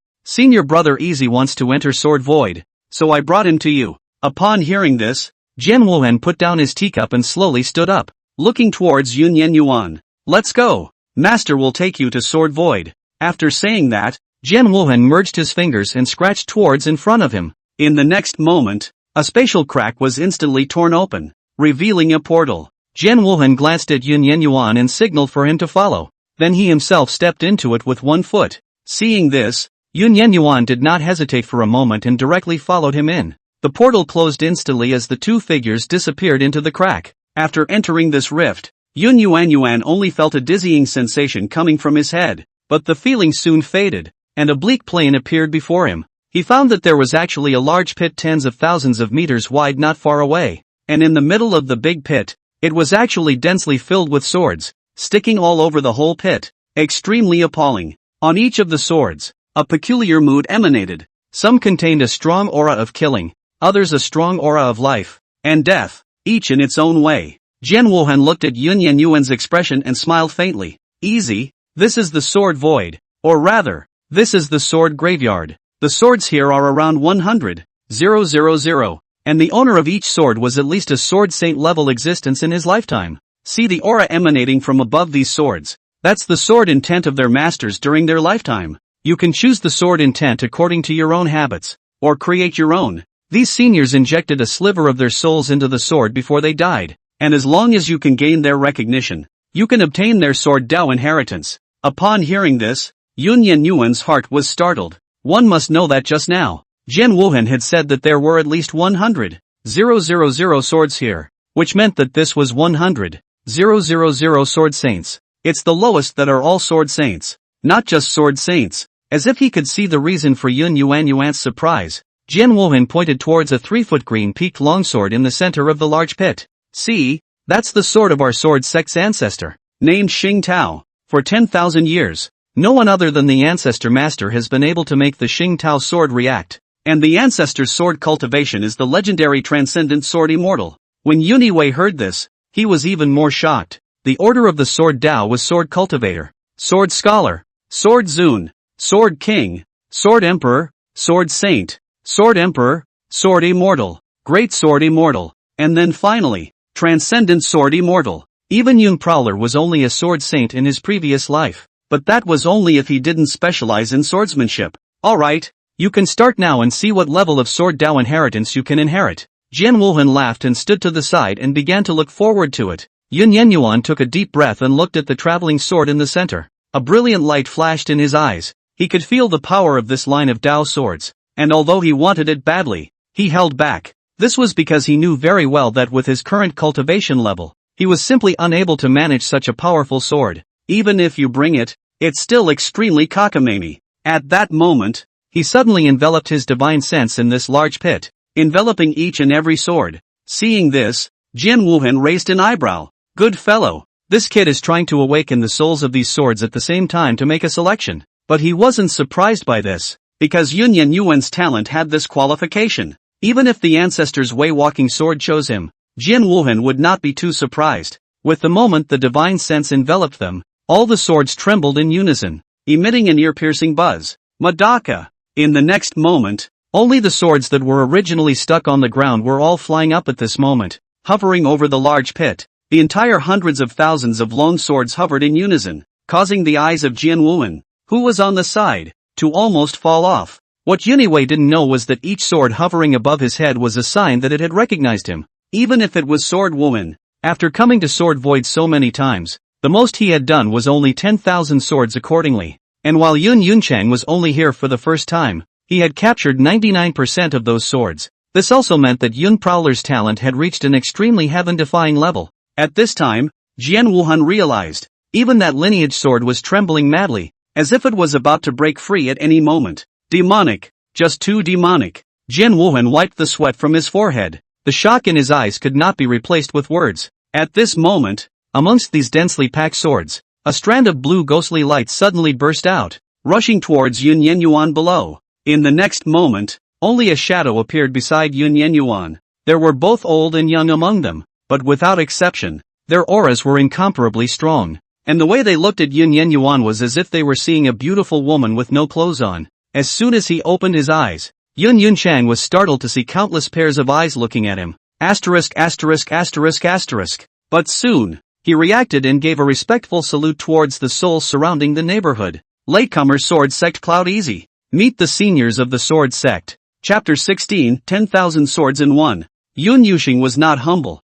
brother Easy wants to enter Sword Void, so I brought him to you. Upon hearing this, Jian Wuhan put down his teacup and slowly stood up, looking towards Yun Yenyuan. Let's go. Master will take you to Sword Void. After saying that, Jian Wuhan merged his fingers and scratched towards in front of him. In the next moment, a spatial crack was instantly torn open, revealing a portal. Jian Wuhan glanced at Yun Yenyuan and signaled for him to follow. Then he himself stepped into it with one foot. Seeing this, Yun Yenyuan did not hesitate for a moment and directly followed him in. The portal closed instantly as the two figures disappeared into the crack. After entering this rift, Yun Yuan only felt a dizzying sensation coming from his head, but the feeling soon faded, and a bleak plain appeared before him. He found that there was actually a large pit tens of thousands of meters wide not far away, and in the middle of the big pit, it was actually densely filled with swords, sticking all over the whole pit. Extremely appalling. On each of the swords, a peculiar mood emanated. Some contained a strong aura of killing, others a strong aura of life and death, each in its own way. Jian Wuhan looked at Yun Yenyuan's expression and smiled faintly. Easy, this is the Sword Void, or rather, this is the Sword Graveyard. The swords here are around 100,000, and the owner of each sword was at least a Sword Saint level existence in his lifetime. See the aura emanating from above these swords. That's the sword intent of their masters during their lifetime. You can choose the sword intent according to your own habits, or create your own. These seniors injected a sliver of their souls into the sword before they died, and as long as you can gain their recognition, you can obtain their sword Dao inheritance. Upon hearing this, Yun Yenyuan's heart was startled. One must know that just now, Jian Wuhan had said that there were at least 100,000 swords here, which meant that this was 100,000 sword saints. It's the lowest that are all sword saints, not just sword saints. As if he could see the reason for Yun Yuan's surprise, Jian Wuhan pointed towards a 3-foot green peaked longsword in the center of the large pit. See, that's the sword of our sword sect's ancestor, named Xing Tao. For 10,000 years, no one other than the ancestor master has been able to make the Xing Tao sword react. And the ancestor's sword cultivation is the legendary transcendent sword immortal. When Yun Wei heard this, he was even more shocked. The order of the sword Dao was sword cultivator, sword scholar, sword zun, sword king, sword emperor, sword saint, sword emperor, sword immortal, great sword immortal, and then finally, transcendent sword immortal. Even Yun Prowler was only a sword saint in his previous life, but that was only if he didn't specialize in swordsmanship. Alright, you can start now and see what level of sword Dao inheritance you can inherit. Jian Wuhan laughed and stood to the side and began to look forward to it. Yun Yenyuan took a deep breath and looked at the traveling sword in the center. A brilliant light flashed in his eyes. He could feel the power of this line of Dao swords, and although he wanted it badly, he held back. This was because he knew very well that with his current cultivation level, he was simply unable to manage such a powerful sword. Even if you bring it, it's still extremely cockamamie. At that moment, he suddenly enveloped his divine sense in this large pit, enveloping each and every sword. Seeing this, Jian Wuhan raised an eyebrow. Good fellow, this kid is trying to awaken the souls of these swords at the same time to make a selection. But he wasn't surprised by this, because Yun Yuan's talent had this qualification. Even if the ancestor's way-walking sword chose him, Jian Wuhan would not be too surprised. With the moment the divine sense enveloped them, all the swords trembled in unison, emitting an ear-piercing buzz. Madaka! In the next moment, only the swords that were originally stuck on the ground were all flying up at this moment, hovering over the large pit. The entire hundreds of thousands of lone swords hovered in unison, causing the eyes of Jian Wuhan, who was on the side, to almost fall off. What Yun Wei didn't know was that each sword hovering above his head was a sign that it had recognized him, even if it was Sword Wuhan. After coming to Sword Void so many times, the most he had done was only 10,000 swords accordingly. And while Yun Yunchang was only here for the first time, he had captured 99% of those swords. This also meant that Yun Prowler's talent had reached an extremely heaven-defying level. At this time, Jian Wuhan realized, even that lineage sword was trembling madly, as if it was about to break free at any moment. Demonic, just too demonic. Jian Wuhan wiped the sweat from his forehead. The shock in his eyes could not be replaced with words. At this moment, amongst these densely packed swords, a strand of blue ghostly light suddenly burst out, rushing towards Yun Yenyuan below. In the next moment, only a shadow appeared beside Yun Yenyuan. There were both old and young among them, but without exception, their auras were incomparably strong, and the way they looked at Yun Yenyuan was as if they were seeing a beautiful woman with no clothes on. As soon as he opened his eyes, Yun Yunchang was startled to see countless pairs of eyes looking at him. Asterisk asterisk asterisk asterisk. But soon, he reacted and gave a respectful salute towards the souls surrounding the neighborhood. Latecomer Sword Sect Cloud Easy. Meet the seniors of the Sword Sect. Chapter 16, 10,000 Swords in One. Yun Yuxing was not humble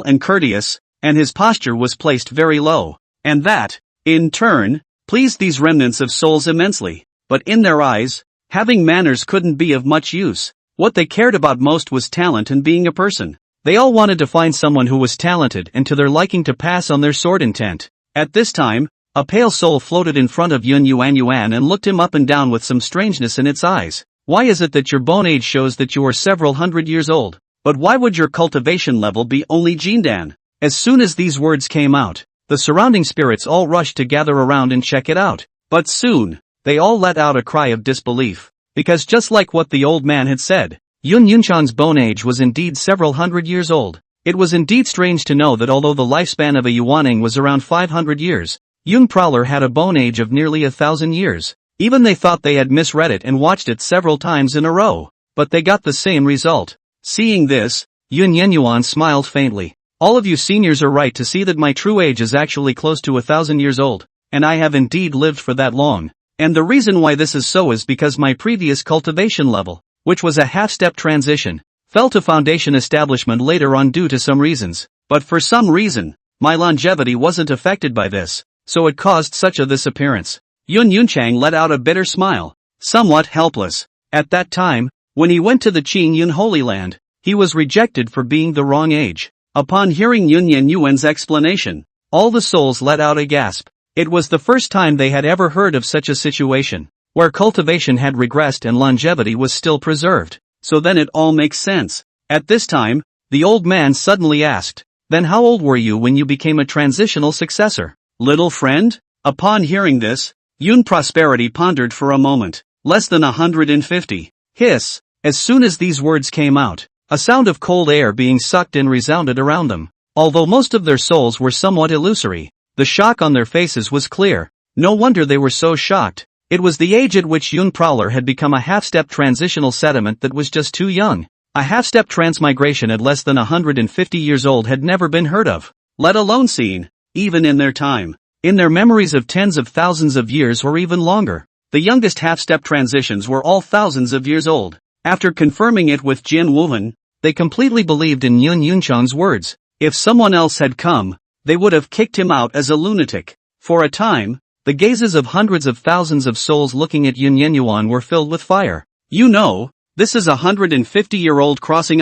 and courteous, and his posture was placed very low. And that, in turn, pleased these remnants of souls immensely. But in their eyes, having manners couldn't be of much use. What they cared about most was talent and being a person. They all wanted to find someone who was talented and to their liking to pass on their sword intent. At this time, a pale soul floated in front of Yun Yuan and looked him up and down with some strangeness in its eyes. Why is it that your bone age shows that you are several hundred years old? But why would your cultivation level be only Jindan? As soon as these words came out, the surrounding spirits all rushed to gather around and check it out. But soon, they all let out a cry of disbelief. Because just like what the old man had said, Yun Yunchang's bone age was indeed several hundred years old. It was indeed strange to know that although the lifespan of a Yuaning was around 500 years, Yun Prowler had a bone age of nearly 1,000 years. Even they thought they had misread it and watched it several times in a row. But they got the same result. Seeing this, Yun Yenyuan smiled faintly. All of you seniors are right to see that my true age is actually close to 1,000 years old, and I have indeed lived for that long. And the reason why this is so is because my previous cultivation level, which was a half-step transition, fell to foundation establishment later on due to some reasons. But for some reason, my longevity wasn't affected by this, so it caused such a this appearance. Yun Yunchang let out a bitter smile, somewhat helpless. At that time, when he went to the Qing Yun Holy Land, he was rejected for being the wrong age. Upon hearing Yun Yenyuan's explanation, all the souls let out a gasp. It was the first time they had ever heard of such a situation, where cultivation had regressed and longevity was still preserved. So then it all makes sense. At this time, the old man suddenly asked, "Then how old were you when you became a transitional successor?" "Little friend?" Upon hearing this, Yun Prosperity pondered for a moment. "Less than 150. Hiss. As soon as these words came out, a sound of cold air being sucked in resounded around them. Although most of their souls were somewhat illusory, the shock on their faces was clear. No wonder they were so shocked. It was the age at which Yun Prowler had become a half-step transitional sediment that was just too young. A half-step transmigration at less than 150 years old had never been heard of, let alone seen, even in their time. In their memories of tens of thousands of years or even longer, the youngest half-step transitions were all thousands of years old. After confirming it with Jian Wuhan, they completely believed in Yun Yunchang's words. If someone else had come, they would have kicked him out as a lunatic. For a time, the gazes of hundreds of thousands of souls looking at Yun Yenyuan were filled with fire. "You know, this is a 150-year-old crossing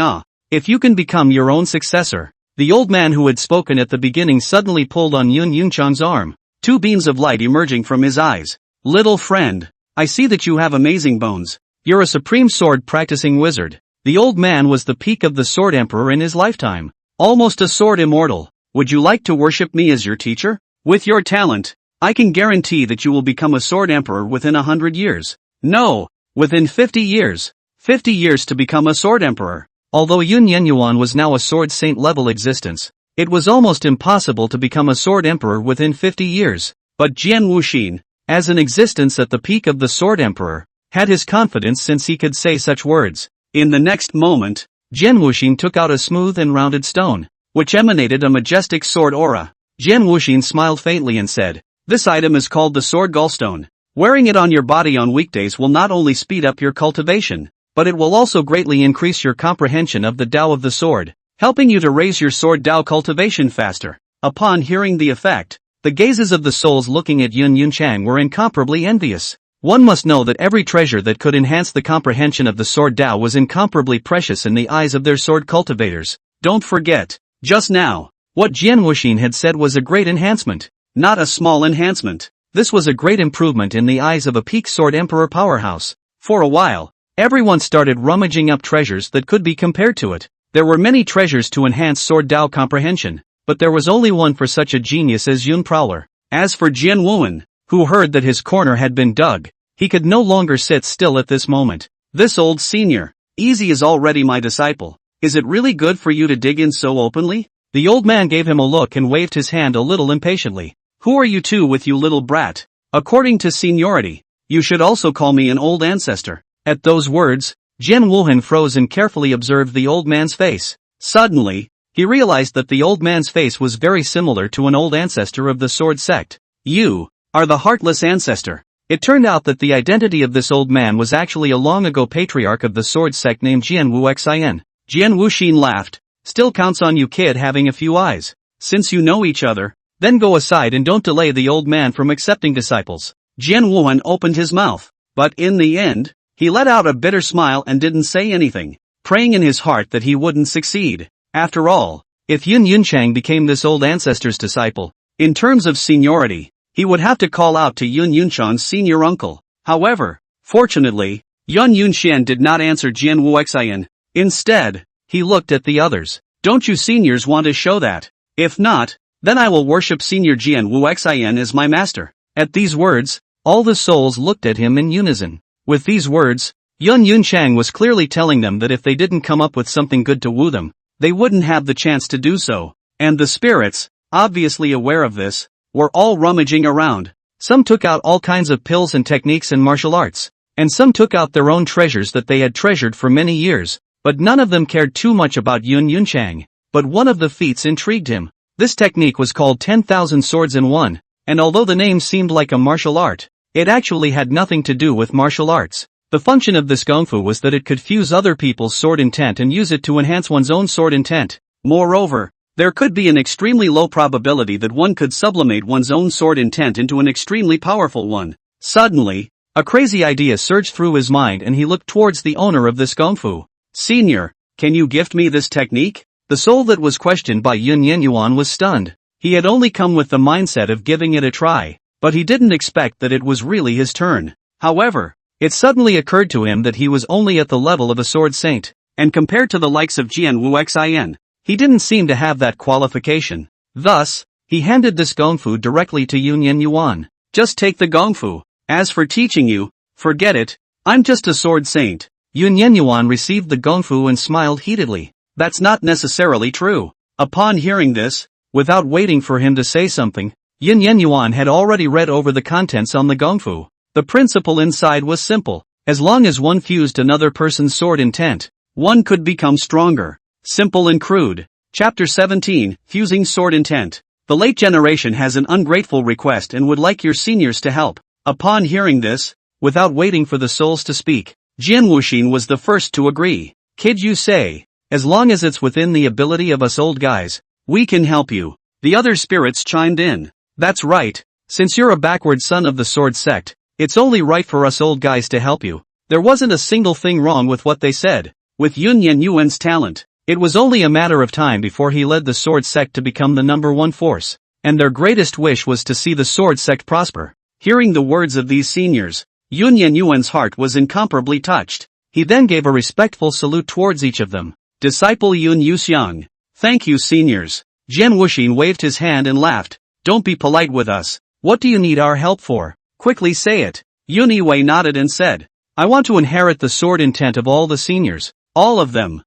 If you can become your own successor." The old man who had spoken at the beginning suddenly pulled on Yun Yunchang's arm, two beams of light emerging from his eyes. "Little friend, I see that you have amazing bones. You're a supreme sword practicing wizard." The old man was the peak of the sword emperor in his lifetime. Almost a sword immortal. "Would you like to worship me as your teacher? With your talent, I can guarantee that you will become a sword emperor within 100 years. No, within 50 years. 50 years to become a sword emperor." Although Yun Yenyuan was now a sword saint level existence, it was almost impossible to become a sword emperor within 50 years. But Jian Wuxin, as an existence at the peak of the sword emperor, had his confidence since he could say such words. In the next moment, Jian Wuxin took out a smooth and rounded stone, which emanated a majestic sword aura. Jian Wuxin smiled faintly and said, "This item is called the Sword Gallstone. Wearing it on your body on weekdays will not only speed up your cultivation, but it will also greatly increase your comprehension of the Tao of the sword, helping you to raise your sword Tao cultivation faster." Upon hearing the effect, the gazes of the souls looking at Yun Yunchang were incomparably envious. One must know that every treasure that could enhance the comprehension of the sword Tao was incomparably precious in the eyes of their sword cultivators. Don't forget, just now, what Jian Wuxin had said was a great enhancement, not a small enhancement. This was a great improvement in the eyes of a peak sword emperor powerhouse. For a while, everyone started rummaging up treasures that could be compared to it. There were many treasures to enhance sword Tao comprehension, but there was only one for such a genius as Yun Prowler. As for Jian Wuan, who heard that his corner had been dug, he could no longer sit still at this moment. This old senior, Easy is already my disciple. Is it really good for you to dig in so openly? The old man gave him a look and waved his hand a little impatiently. Who are you two with, you little brat? According to seniority, you should also call me an old ancestor. At those words, Jian Wuhan froze and carefully observed the old man's face. Suddenly, he realized that the old man's face was very similar to an old ancestor of the sword sect. You are the heartless ancestor. It turned out that the identity of this old man was actually a long-ago patriarch of the sword sect named Jian Wuxian. Jian Wuxin laughed. Still counts on you, kid, having a few eyes. Since you know each other, then go aside and don't delay the old man from accepting disciples. Jian Wuhan opened his mouth, but in the end, he let out a bitter smile and didn't say anything, praying in his heart that he wouldn't succeed. After all, if Yun Yunchang became this old ancestor's disciple, in terms of seniority, he would have to call out to Yun Yunchang's senior uncle. However, fortunately, Yun Yunxian did not answer Jian Wuxian. Instead, he looked at the others. Don't you seniors want to show that? If not, then I will worship Senior Jian Wuxian as my master. At these words, all the souls looked at him in unison. With these words, Yun Yunchang was clearly telling them that if they didn't come up with something good to woo them, they wouldn't have the chance to do so. And the spirits, obviously aware of this, were all rummaging around. Some took out all kinds of pills and techniques and martial arts, and some took out their own treasures that they had treasured for many years, but none of them cared too much about Yun Yunchang. But one of the feats intrigued him. This technique was called 10,000 swords in one, and although the name seemed like a martial art, it actually had nothing to do with martial arts. The function of this gongfu was that it could fuse other people's sword intent and use it to enhance one's own sword intent. Moreover, there could be an extremely low probability that one could sublimate one's own sword intent into an extremely powerful one. Suddenly, a crazy idea surged through his mind and he looked towards the owner of this gongfu. Senior, can you gift me this technique? The soul that was questioned by Yun Yenyuan was stunned. He had only come with the mindset of giving it a try, but he didn't expect that it was really his turn. However, it suddenly occurred to him that he was only at the level of a sword saint, and compared to the likes of Jian Wuxian, he didn't seem to have that qualification. Thus, he handed this gongfu directly to Yun Yenyuan. Just take the gongfu. As for teaching you, forget it. I'm just a sword saint. Yun Yenyuan received the gongfu and smiled heatedly. That's not necessarily true. Upon hearing this, without waiting for him to say something, Yun Yenyuan had already read over the contents on the gongfu. The principle inside was simple. As long as one fused another person's sword intent, one could become stronger. Simple and crude. Chapter 17, Fusing Sword Intent. The late generation has an ungrateful request and would like your seniors to help. Upon hearing this, without waiting for the souls to speak, Jian Wuxin was the first to agree. Kid, you say, as long as it's within the ability of us old guys, we can help you. The other spirits chimed in. That's right. Since you're a backward son of the sword sect, it's only right for us old guys to help you. There wasn't a single thing wrong with what they said. With Yun Yenyuan's talent, it was only a matter of time before he led the sword sect to become the #1 force, and their greatest wish was to see the sword sect prosper. Hearing the words of these seniors, Yun Yenyuan's heart was incomparably touched. He then gave a respectful salute towards each of them. Disciple Yun Yuxiang. Thank you, seniors. Jian Wuxin waved his hand and laughed. Don't be polite with us. What do you need our help for? Quickly say it. Yun Yiwei nodded and said, I want to inherit the sword intent of all the seniors. All of them.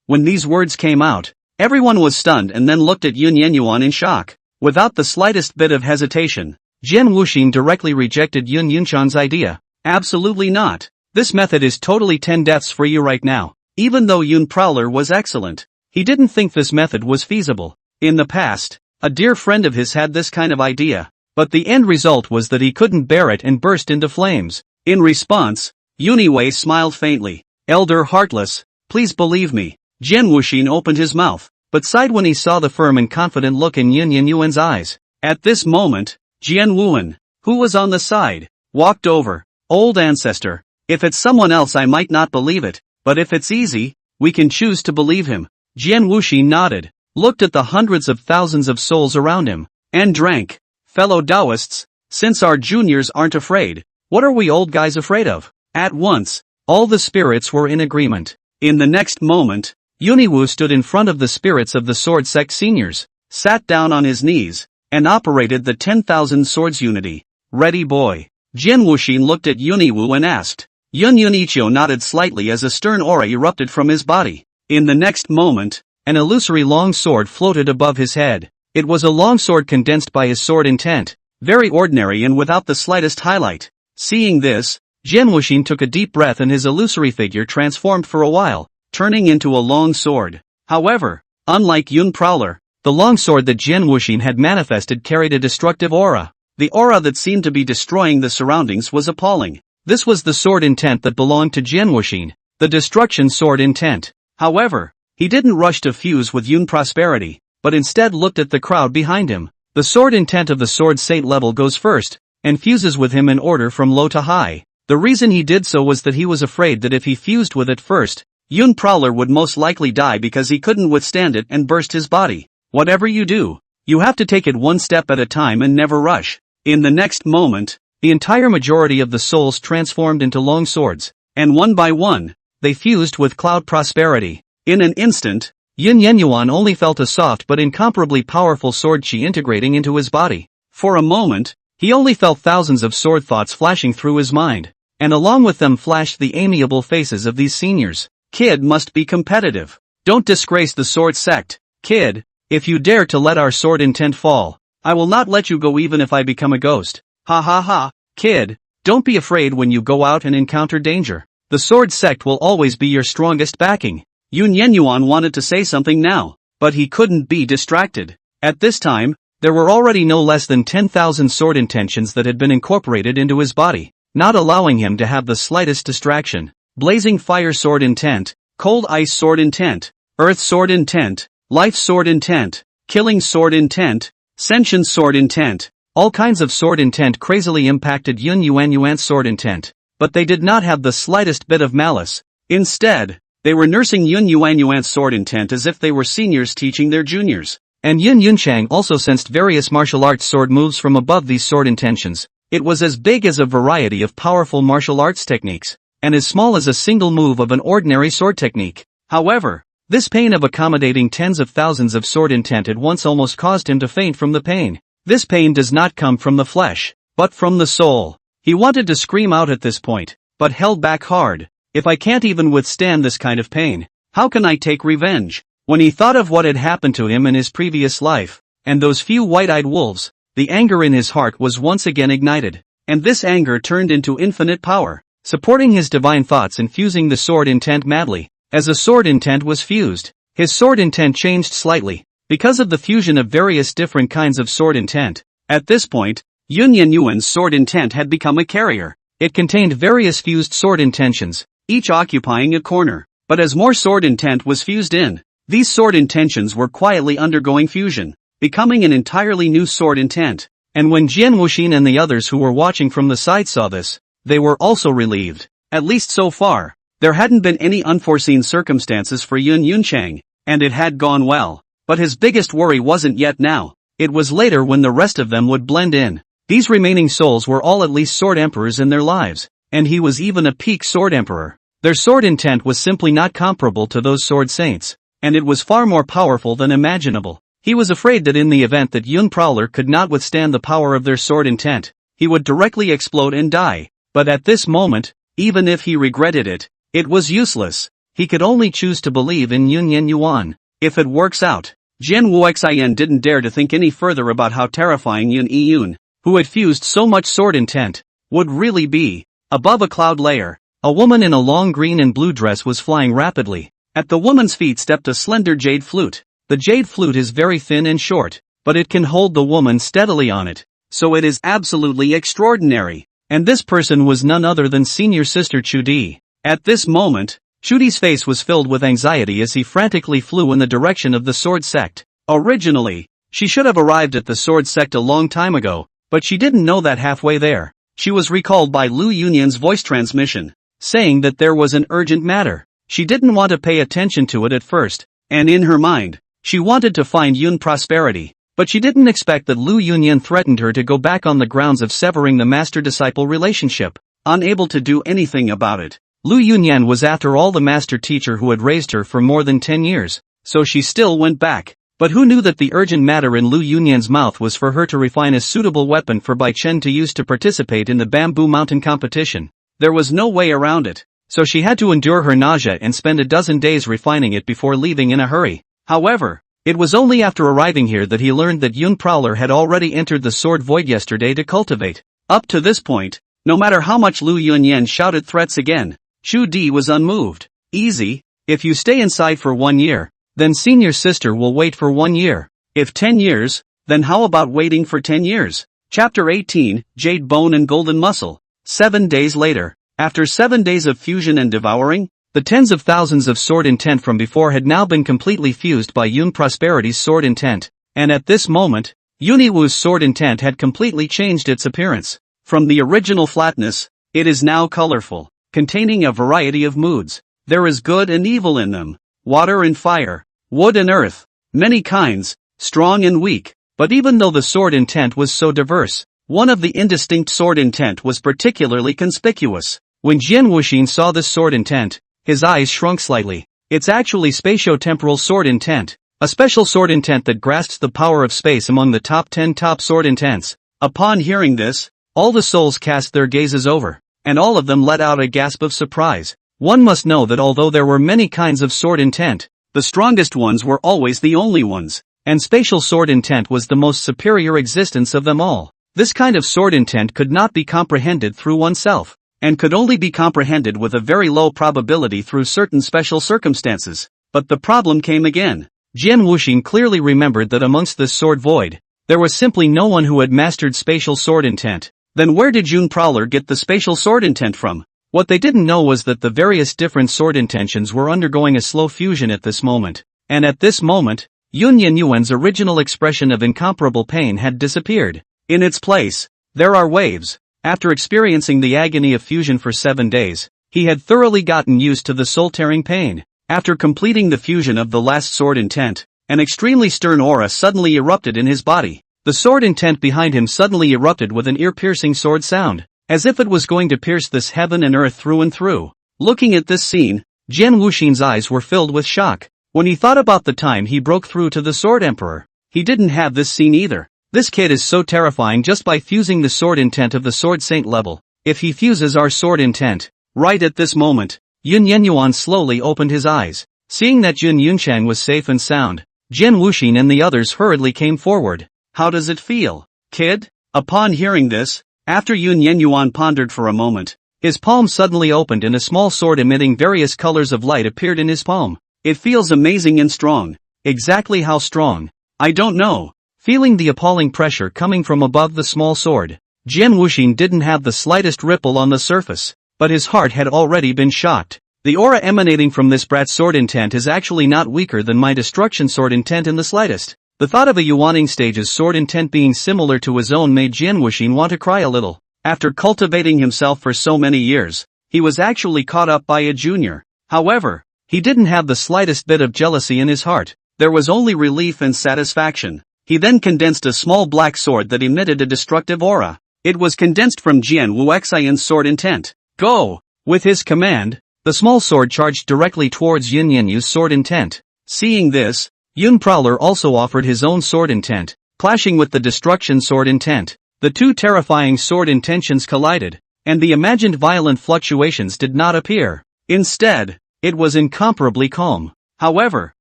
When these words came out, everyone was stunned and then looked at Yun Yenyuan in shock. Without the slightest bit of hesitation, Jian Wuxin directly rejected Yun Yunchan's idea. Absolutely not. This method is totally 10 deaths for you right now. Even though Yun Prowler was excellent, he didn't think this method was feasible. In the past, a dear friend of his had this kind of idea, but the end result was that he couldn't bear it and burst into flames. In response, Yun Yiwei smiled faintly. Elder Heartless, please believe me. Jian Wuxin opened his mouth, but sighed when he saw the firm and confident look in Yun Yenyuan's eyes. At this moment, Jian Wuan, who was on the side, Walked over. Old ancestor. If it's someone else I might not believe it, but if it's easy, we can choose to believe him. Jian Wuxi nodded, looked at the hundreds of thousands of souls around him, and drank. Fellow Taoists, since our juniors aren't afraid, what are we old guys afraid of? At once, all the spirits were in agreement. In the next moment, Yunwu stood in front of the spirits of the sword sect seniors, sat down on his knees, and operated the 10,000 swords unity. Ready boy. Jian Wuxi looked at Yunwu and asked. Yun Yunichio nodded slightly as a stern aura erupted from his body. In the next moment, an illusory long sword floated above his head. It was a long sword condensed by his sword intent, very ordinary and without the slightest highlight. Seeing this, Jian Wuxi took a deep breath and his illusory figure transformed for a while, turning into a long sword. However, unlike Yun Prowler, the long sword that Jian Wuxi had manifested carried a destructive aura. The aura that seemed to be destroying the surroundings was appalling. This was the sword intent that belonged to Jian Wuxi, the destruction sword intent. However, he didn't rush to fuse with Yun Prosperity, but instead looked at the crowd behind him. The sword intent of the sword saint level goes first, and fuses with him in order from low to high. The reason he did so was that he was afraid that if he fused with it first, Yun Prowler would most likely die because he couldn't withstand it and burst his body. Whatever you do, you have to take it one step at a time and never rush. In the next moment, the entire majority of the souls transformed into long swords, and one by one, they fused with Cloud Prosperity. In an instant, Yin Yenyuan only felt a soft but incomparably powerful sword chi integrating into his body. For a moment, he only felt thousands of sword thoughts flashing through his mind, and along with them flashed the amiable faces of these seniors. Kid must be competitive. Don't disgrace the sword sect. Kid, if you dare to let our sword intent fall, I will not let you go even if I become a ghost. Ha ha ha. Kid, don't be afraid when you go out and encounter danger. The sword sect will always be your strongest backing. Yun Yenyuan wanted to say something now, but he couldn't be distracted. At this time, there were already no less than 10,000 sword intentions that had been incorporated into his body, not allowing him to have the slightest distraction. Blazing fire sword intent, cold ice sword intent, earth sword intent, life sword intent, killing sword intent, sentient sword intent. All kinds of sword intent crazily impacted Yun Yuanyuan's sword intent, but they did not have the slightest bit of malice. Instead, they were nursing Yun Yuanyuan's sword intent as if they were seniors teaching their juniors. And Yun Yunchang also sensed various martial arts sword moves from above these sword intentions. It was as big as a variety of powerful martial arts techniques, and as small as a single move of an ordinary sword technique. However, this pain of accommodating tens of thousands of sword intent at once almost caused him to faint from the pain. This pain does not come from the flesh, but from the soul. He wanted to scream out at this point, but held back hard. If I can't even withstand this kind of pain, how can I take revenge? When he thought of what had happened to him in his previous life, and those few white-eyed wolves, the anger in his heart was once again ignited, and this anger turned into infinite power, supporting his divine thoughts and fusing the sword intent madly. As the sword intent was fused, his sword intent changed slightly, because of the fusion of various different kinds of sword intent. At this point, Yun Yenyuan's sword intent had become a carrier. It contained various fused sword intentions, each occupying a corner. But as more sword intent was fused in, these sword intentions were quietly undergoing fusion, becoming an entirely new sword intent. And when Jian Wuxin and the others who were watching from the side saw this, they were also relieved. At least so far, there hadn't been any unforeseen circumstances for Yun Yunchang, and it had gone well. But his biggest worry wasn't yet now. It was later when the rest of them would blend in. These remaining souls were all at least sword emperors in their lives, and he was even a peak sword emperor. Their sword intent was simply not comparable to those sword saints, and it was far more powerful than imaginable. He was afraid that in the event that Yun Prowler could not withstand the power of their sword intent, he would directly explode and die. But at this moment, even if he regretted it, it was useless. He could only choose to believe in Yun Yenyuan. If it works out. Jian Wuxian didn't dare to think any further about how terrifying Yun Yun, who had fused so much sword intent, would really be. Above a cloud layer, a woman in a long green and blue dress was flying rapidly. At the woman's feet stepped a slender jade flute. The jade flute is very thin and short, but it can hold the woman steadily on it, so it is absolutely extraordinary. And this person was none other than senior sister Chudi. At this moment, Chudi's face was filled with anxiety as he frantically flew in the direction of the sword sect. Originally, she should have arrived at the sword sect a long time ago, but she didn't know that halfway there, she was recalled by Lu Yunyan's voice transmission, saying that there was an urgent matter. She didn't want to pay attention to it at first, and in her mind, she wanted to find Yun prosperity, but she didn't expect that Lu Yunyan threatened her to go back on the grounds of severing the master-disciple relationship. Unable to do anything about it, Lu Yunyan was after all the master teacher who had raised her for more than 10 years, so she still went back. But who knew that the urgent matter in Lu Yunyan's mouth was for her to refine a suitable weapon for Bai Chen to use to participate in the Bamboo Mountain competition. There was no way around it, so she had to endure her nausea and spend a dozen days refining it before leaving in a hurry. However, it was only after arriving here that he learned that Yun Prowler had already entered the sword void yesterday to cultivate. Up to this point, no matter how much Lu Yunyan shouted threats again, Chu Di was unmoved. Easy, if you stay inside for 1 year, then senior sister will wait for 1 year. If 10 years, then how about waiting for 10 years? Chapter 18, Jade Bone and Golden Muscle. 7 days later, after 7 days of fusion and devouring, the tens of thousands of sword intent from before had now been completely fused by Yun Prosperity's sword intent, and at this moment, Yuniwu's sword intent had completely changed its appearance. From the original flatness, it is now colorful, containing a variety of moods. There is good and evil in them, water and fire, wood and earth, many kinds, strong and weak. But even though the sword intent was so diverse, one of the indistinct sword intent was particularly conspicuous. When Jian Wuxin saw this sword intent, his eyes shrunk slightly. It's actually spatio-temporal sword intent, a special sword intent that grasps the power of space among the top 10 top sword intents. Upon hearing this, all the souls cast their gazes over, and all of them let out a gasp of surprise. One must know that although there were many kinds of sword intent, the strongest ones were always the only ones, and spatial sword intent was the most superior existence of them all. This kind of sword intent could not be comprehended through oneself, and could only be comprehended with a very low probability through certain special circumstances. But the problem came again. Jian Wuxin clearly remembered that amongst this sword void, there was simply no one who had mastered spatial sword intent. Then where did Yun Prowler get the spatial sword intent from? What they didn't know was that the various different sword intentions were undergoing a slow fusion at this moment. And at this moment, Yun Yuan's original expression of incomparable pain had disappeared. In its place, there are waves. After experiencing the agony of fusion for 7 days, he had thoroughly gotten used to the soul-tearing pain. After completing the fusion of the last sword intent, an extremely stern aura suddenly erupted in his body. The sword intent behind him suddenly erupted with an ear-piercing sword sound, as if it was going to pierce this heaven and earth through and through. Looking at this scene, Jian Wuxin's eyes were filled with shock. When he thought about the time he broke through to the Sword Emperor, he didn't have this scene either. This kid is so terrifying just by fusing the sword intent of the Sword Saint level. If he fuses our sword intent, right at this moment, Yun Yuan slowly opened his eyes. Seeing that Jun Yunchang was safe and sound, Jian Wuxin and the others hurriedly came forward. How does it feel, kid? Upon hearing this, after Yun Yuan pondered for a moment, his palm suddenly opened and a small sword emitting various colors of light appeared in his palm. It feels amazing and strong. Exactly how strong? I don't know. Feeling the appalling pressure coming from above the small sword, Jian Wuxin didn't have the slightest ripple on the surface, but his heart had already been shocked. The aura emanating from this brat's sword intent is actually not weaker than my destruction sword intent in the slightest. The thought of a Yuaning stage's sword intent being similar to his own made Jian Wuxin want to cry a little. After cultivating himself for so many years, he was actually caught up by a junior. However, he didn't have the slightest bit of jealousy in his heart. There was only relief and satisfaction. He then condensed a small black sword that emitted a destructive aura. It was condensed from Jian Wuxian's sword intent. Go! With his command, the small sword charged directly towards Yun Yu's sword intent. Seeing this, Yun Prowler also offered his own sword intent, clashing with the destruction sword intent. The two terrifying sword intentions collided, and the imagined violent fluctuations did not appear. Instead, it was incomparably calm. However,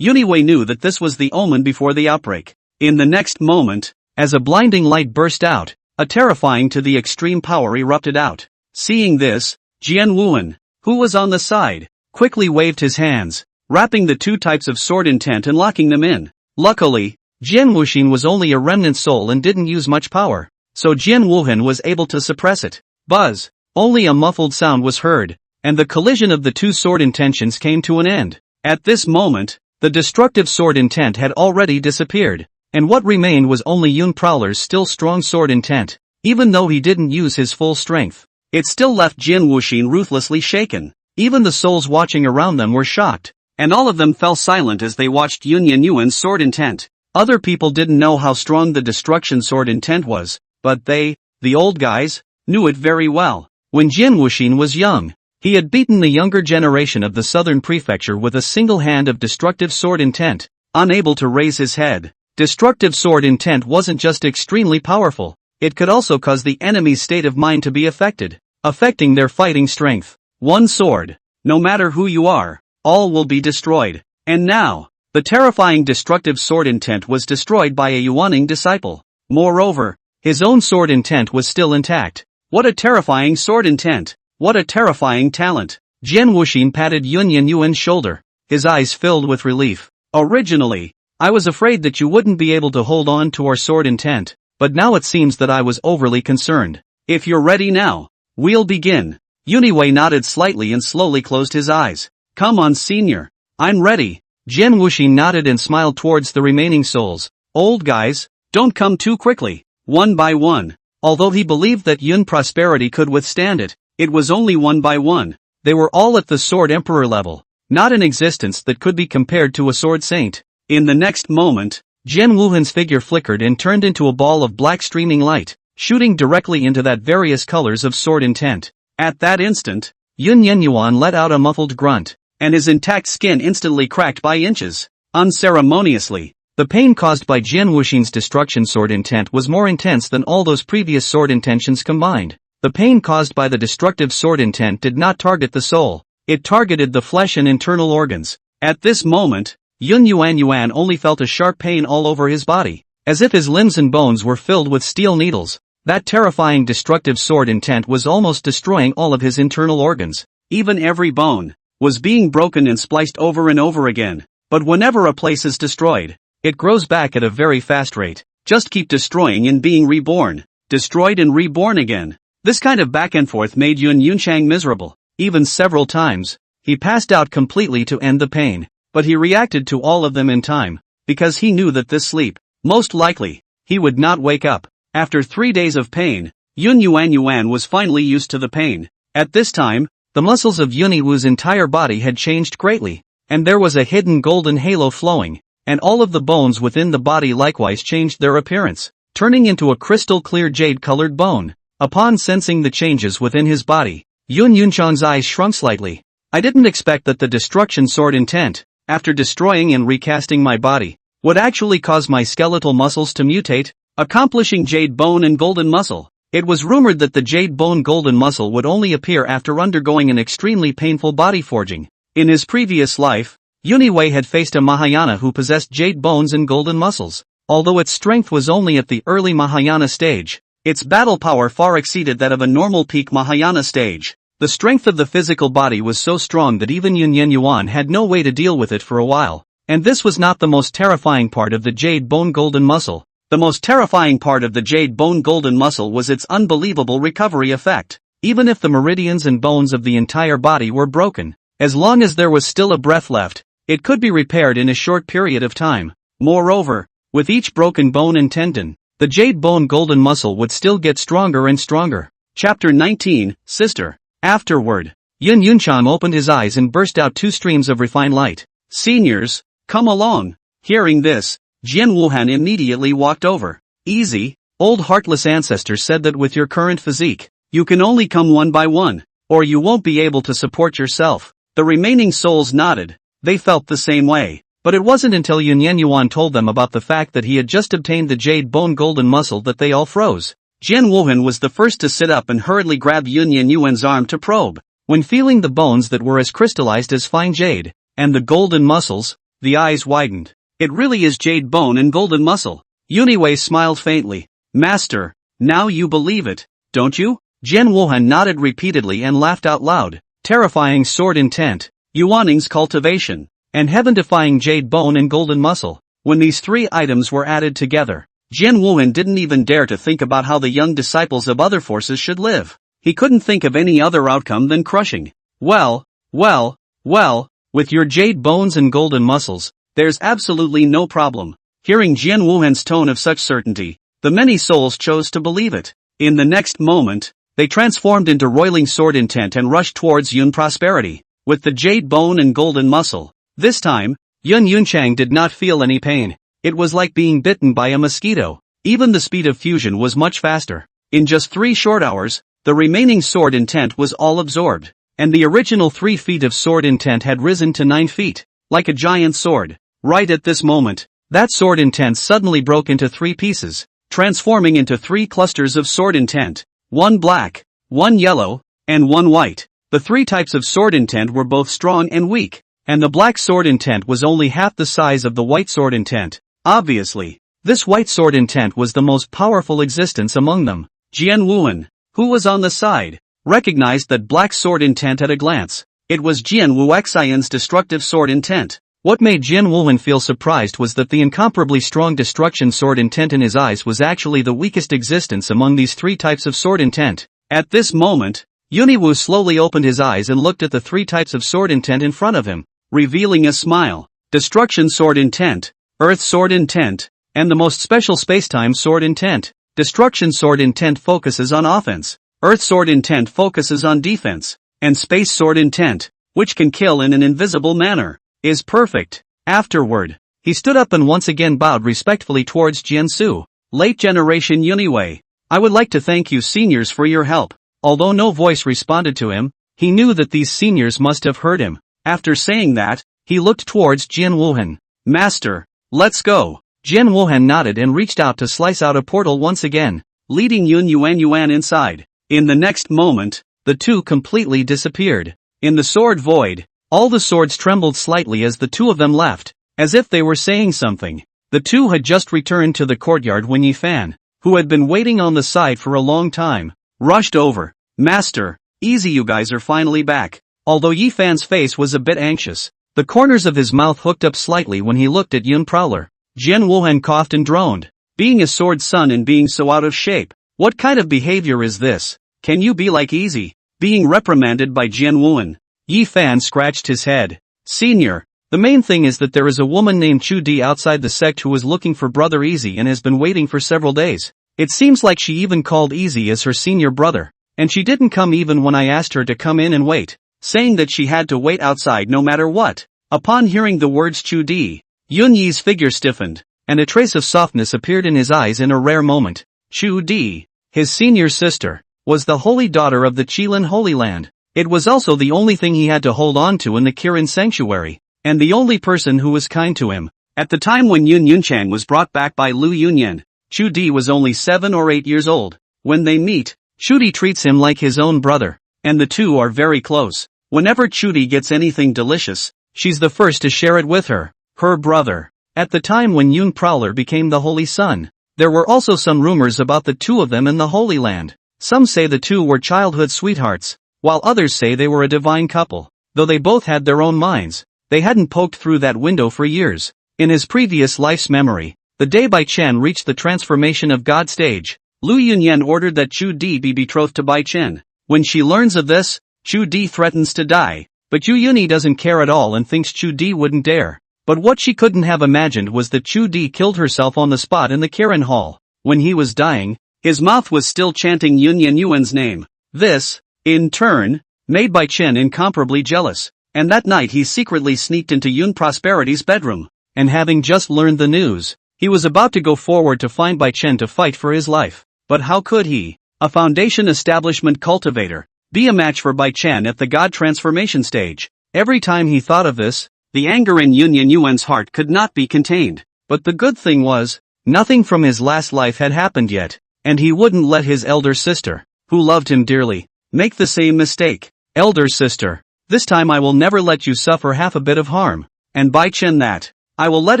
Yuniwei knew that this was the omen before the outbreak. In the next moment, as a blinding light burst out, a terrifying to the extreme power erupted out. Seeing this, Jian Wuan, who was on the side, quickly waved his hands, wrapping the two types of sword intent and locking them in. Luckily, Jian Wuxin was only a remnant soul and didn't use much power, so Jian Wuhan was able to suppress it. Buzz! Only a muffled sound was heard, and the collision of the two sword intentions came to an end. At this moment, the destructive sword intent had already disappeared, and what remained was only Yun Prowler's still strong sword intent. even though he didn't use his full strength. It still left Jin Wuxin ruthlessly shaken. Even the souls watching around them were shocked, and all of them fell silent as they watched Yun Yuan's sword intent. Other people didn't know how strong the destruction sword intent was, but they, the old guys, knew it very well. When Jin Wuxin was young, he had beaten the younger generation of the southern prefecture with a single hand of destructive sword intent, unable to raise his head. Destructive sword intent wasn't just extremely powerful, it could also cause the enemy's state of mind to be affected, affecting their fighting strength. One sword, no matter who you are, all will be destroyed. And now, the terrifying destructive sword intent was destroyed by a Yuaning disciple. Moreover, his own sword intent was still intact. What a terrifying sword intent! What a terrifying talent! Jin Wuxin patted Yun Yuan's shoulder, his eyes filled with relief. Originally, I was afraid that you wouldn't be able to hold on to our sword intent, but now it seems that I was overly concerned. If you're ready now, we'll begin. Yuniwei nodded slightly and slowly closed his eyes. Come on, senior. I'm ready. Jin Wuxin nodded and smiled towards the remaining souls. Old guys, don't come too quickly. One by one. Although he believed that Yun Prosperity could withstand it, it was only one by one. They were all at the Sword Emperor level, not an existence that could be compared to a Sword Saint. In the next moment, Jin Wuhan's figure flickered and turned into a ball of black streaming light, shooting directly into that various colors of sword intent. At that instant, Yun Yuan let out a muffled grunt, and his intact skin instantly cracked by inches. Unceremoniously, the pain caused by Jin Wuxin's destruction sword intent was more intense than all those previous sword intentions combined. The pain caused by the destructive sword intent did not target the soul, it targeted the flesh and internal organs. At this moment, Yun Yuan only felt a sharp pain all over his body, as if his limbs and bones were filled with steel needles. That terrifying destructive sword intent was almost destroying all of his internal organs. Even every bone was being broken and spliced over and over again. But whenever a place is destroyed, it grows back at a very fast rate. Just keep destroying and being reborn. Destroyed and reborn again. This kind of back and forth made Yun Yunchang miserable. Even several times, he passed out completely to end the pain. But he reacted to all of them in time, because he knew that this sleep, most likely, he would not wake up. After 3 days of pain, Yun Yuan was finally used to the pain. At this time, the muscles of Yuniwu's entire body had changed greatly, and there was a hidden golden halo flowing, and all of the bones within the body likewise changed their appearance, turning into a crystal-clear jade-colored bone. Upon sensing the changes within his body, Yun Yunchang's eyes shrunk slightly. I didn't expect that the destruction sword intent, after destroying and recasting my body, would actually cause my skeletal muscles to mutate, accomplishing jade bone and golden muscle. It was rumored that the jade bone golden muscle would only appear after undergoing an extremely painful body forging. In his previous life, Yuniwei had faced a Mahayana who possessed jade bones and golden muscles. Although its strength was only at the early Mahayana stage, its battle power far exceeded that of a normal peak Mahayana stage. The strength of the physical body was so strong that even Yun Yuan had no way to deal with it for a while. And this was not the most terrifying part of the jade bone golden muscle. The most terrifying part of the jade bone golden muscle was its unbelievable recovery effect. Even if the meridians and bones of the entire body were broken, as long as there was still a breath left, it could be repaired in a short period of time. Moreover, with each broken bone and tendon, the jade bone golden muscle would still get stronger and stronger. Chapter 19, Sister. Afterward, Yun Yunchang opened his eyes and burst out 2 streams of refined light. Seniors, come along. Hearing this, Jian Wuhan immediately walked over. Easy, old heartless ancestor said that with your current physique, you can only come one by one, or you won't be able to support yourself. The remaining souls nodded. They felt the same way. But it wasn't until Yun Yuan told them about the fact that he had just obtained the jade bone golden muscle that they all froze. Jian Wuhan was the first to sit up and hurriedly grab Yun Yuan's arm to probe. When feeling the bones that were as crystallized as fine jade, and the golden muscles, the eyes widened. It really is jade bone and golden muscle. Yuniwei smiled faintly. Master, now you believe it, don't you? Jian Wuhan nodded repeatedly and laughed out loud. Terrifying sword intent, Yuaning's cultivation, and heaven-defying jade bone and golden muscle. When these 3 items were added together, Jian Wuhan didn't even dare to think about how the young disciples of other forces should live. He couldn't think of any other outcome than crushing. Well, with your jade bones and golden muscles, there's absolutely no problem. Hearing Jian Wuhan's tone of such certainty, the many souls chose to believe it. In the next moment, they transformed into roiling sword intent and rushed towards Yun Prosperity, with the jade bone and golden muscle. This time, Yun Yunchang did not feel any pain. It was like being bitten by a mosquito. Even the speed of fusion was much faster. In just 3 short hours, the remaining sword intent was all absorbed, and the original 3 feet of sword intent had risen to 9 feet, like a giant sword. Right at this moment, that sword intent suddenly broke into 3 pieces, transforming into 3 clusters of sword intent, 1 black, 1 yellow, and 1 white. The 3 types of sword intent were both strong and weak, and the black sword intent was only half the size of the white sword intent. Obviously, this white sword intent was the most powerful existence among them. Jian Wuan, who was on the side, recognized that black sword intent at a glance. It was Jian Wuxian's destructive sword intent. What made Jian Wuan feel surprised was that the incomparably strong destruction sword intent in his eyes was actually the weakest existence among these 3 types of sword intent. At this moment, Yuniwu slowly opened his eyes and looked at the 3 types of sword intent in front of him, revealing a smile. Destruction sword intent, earth sword intent, and the most special spacetime sword intent. Destruction sword intent focuses on offense, earth sword intent focuses on defense, and space sword intent, which can kill in an invisible manner, is perfect. Afterward, he stood up and once again bowed respectfully towards Jiansu. Late generation Yuniwei, I would like to thank you seniors for your help. Although no voice responded to him, he knew that these seniors must have heard him. After saying that, he looked towards Jian Wuhan. Master, let's go. Jian Wuhan nodded and reached out to slice out a portal once again, leading Yun Yuan inside. In the next moment, the 2 completely disappeared. In the sword void, all the swords trembled slightly as the 2 of them left, as if they were saying something. The 2 had just returned to the courtyard when Yi Fan, who had been waiting on the side for a long time, rushed over. Master, easy, you guys are finally back. Although Yi Fan's face was a bit anxious, the corners of his mouth hooked up slightly when he looked at Yun Prowler. Jian Wuhan coughed and droned. Being a sword son and being so out of shape, what kind of behavior is this? Can you be like Easy? Being reprimanded by Jian Wuhan. Yi Fan scratched his head. Senior, the main thing is that there is a woman named Chu Di outside the sect who is looking for Brother Easy and has been waiting for several days. It seems like she even called Easy as her senior brother, and she didn't come even when I asked her to come in and wait, saying that she had to wait outside no matter what. Upon hearing the words Chu Di, Yun Yi's figure stiffened, and a trace of softness appeared in his eyes in a rare moment. Chu Di, his senior sister, was the holy daughter of the Qilin Holy Land. It was also the only thing he had to hold on to in the Kirin Sanctuary, and the only person who was kind to him. At the time when Yun Yunchang was brought back by Lu Yunyan, Chu Di was only 7 or 8 years old. When they meet, Chu Di treats him like his own brother, and the 2 are very close. Whenever Chu Di gets anything delicious, she's the first to share it with her brother. At the time when Yun Prowler became the Holy Son, there were also some rumors about the 2 of them in the Holy Land. Some say the 2 were childhood sweethearts, while others say they were a divine couple. Though they both had their own minds, they hadn't poked through that window for years. In his previous life's memory, the day Bai Chen reached the transformation of God stage, Lu Yunyan ordered that Chu Di be betrothed to Bai Chen. When she learns of this, Chu Di threatens to die, but Yu Yuni doesn't care at all and thinks Chu Di wouldn't dare. But what she couldn't have imagined was that Chu Di killed herself on the spot in the Kirin Hall. When he was dying, his mouth was still chanting Yun Yuan's name. This, in turn, made Bai Chen incomparably jealous, and that night he secretly sneaked into Yun Prosperity's bedroom. And having just learned the news, he was about to go forward to find Bai Chen to fight for his life. But how could he, a foundation establishment cultivator, be a match for Bai Chen at the God transformation stage? Every time he thought of this, the anger in Yun Yuan's heart could not be contained. But the good thing was, nothing from his last life had happened yet, and he wouldn't let his elder sister, who loved him dearly, make the same mistake. Elder sister, this time I will never let you suffer half a bit of harm, and Bai Chen that, I will let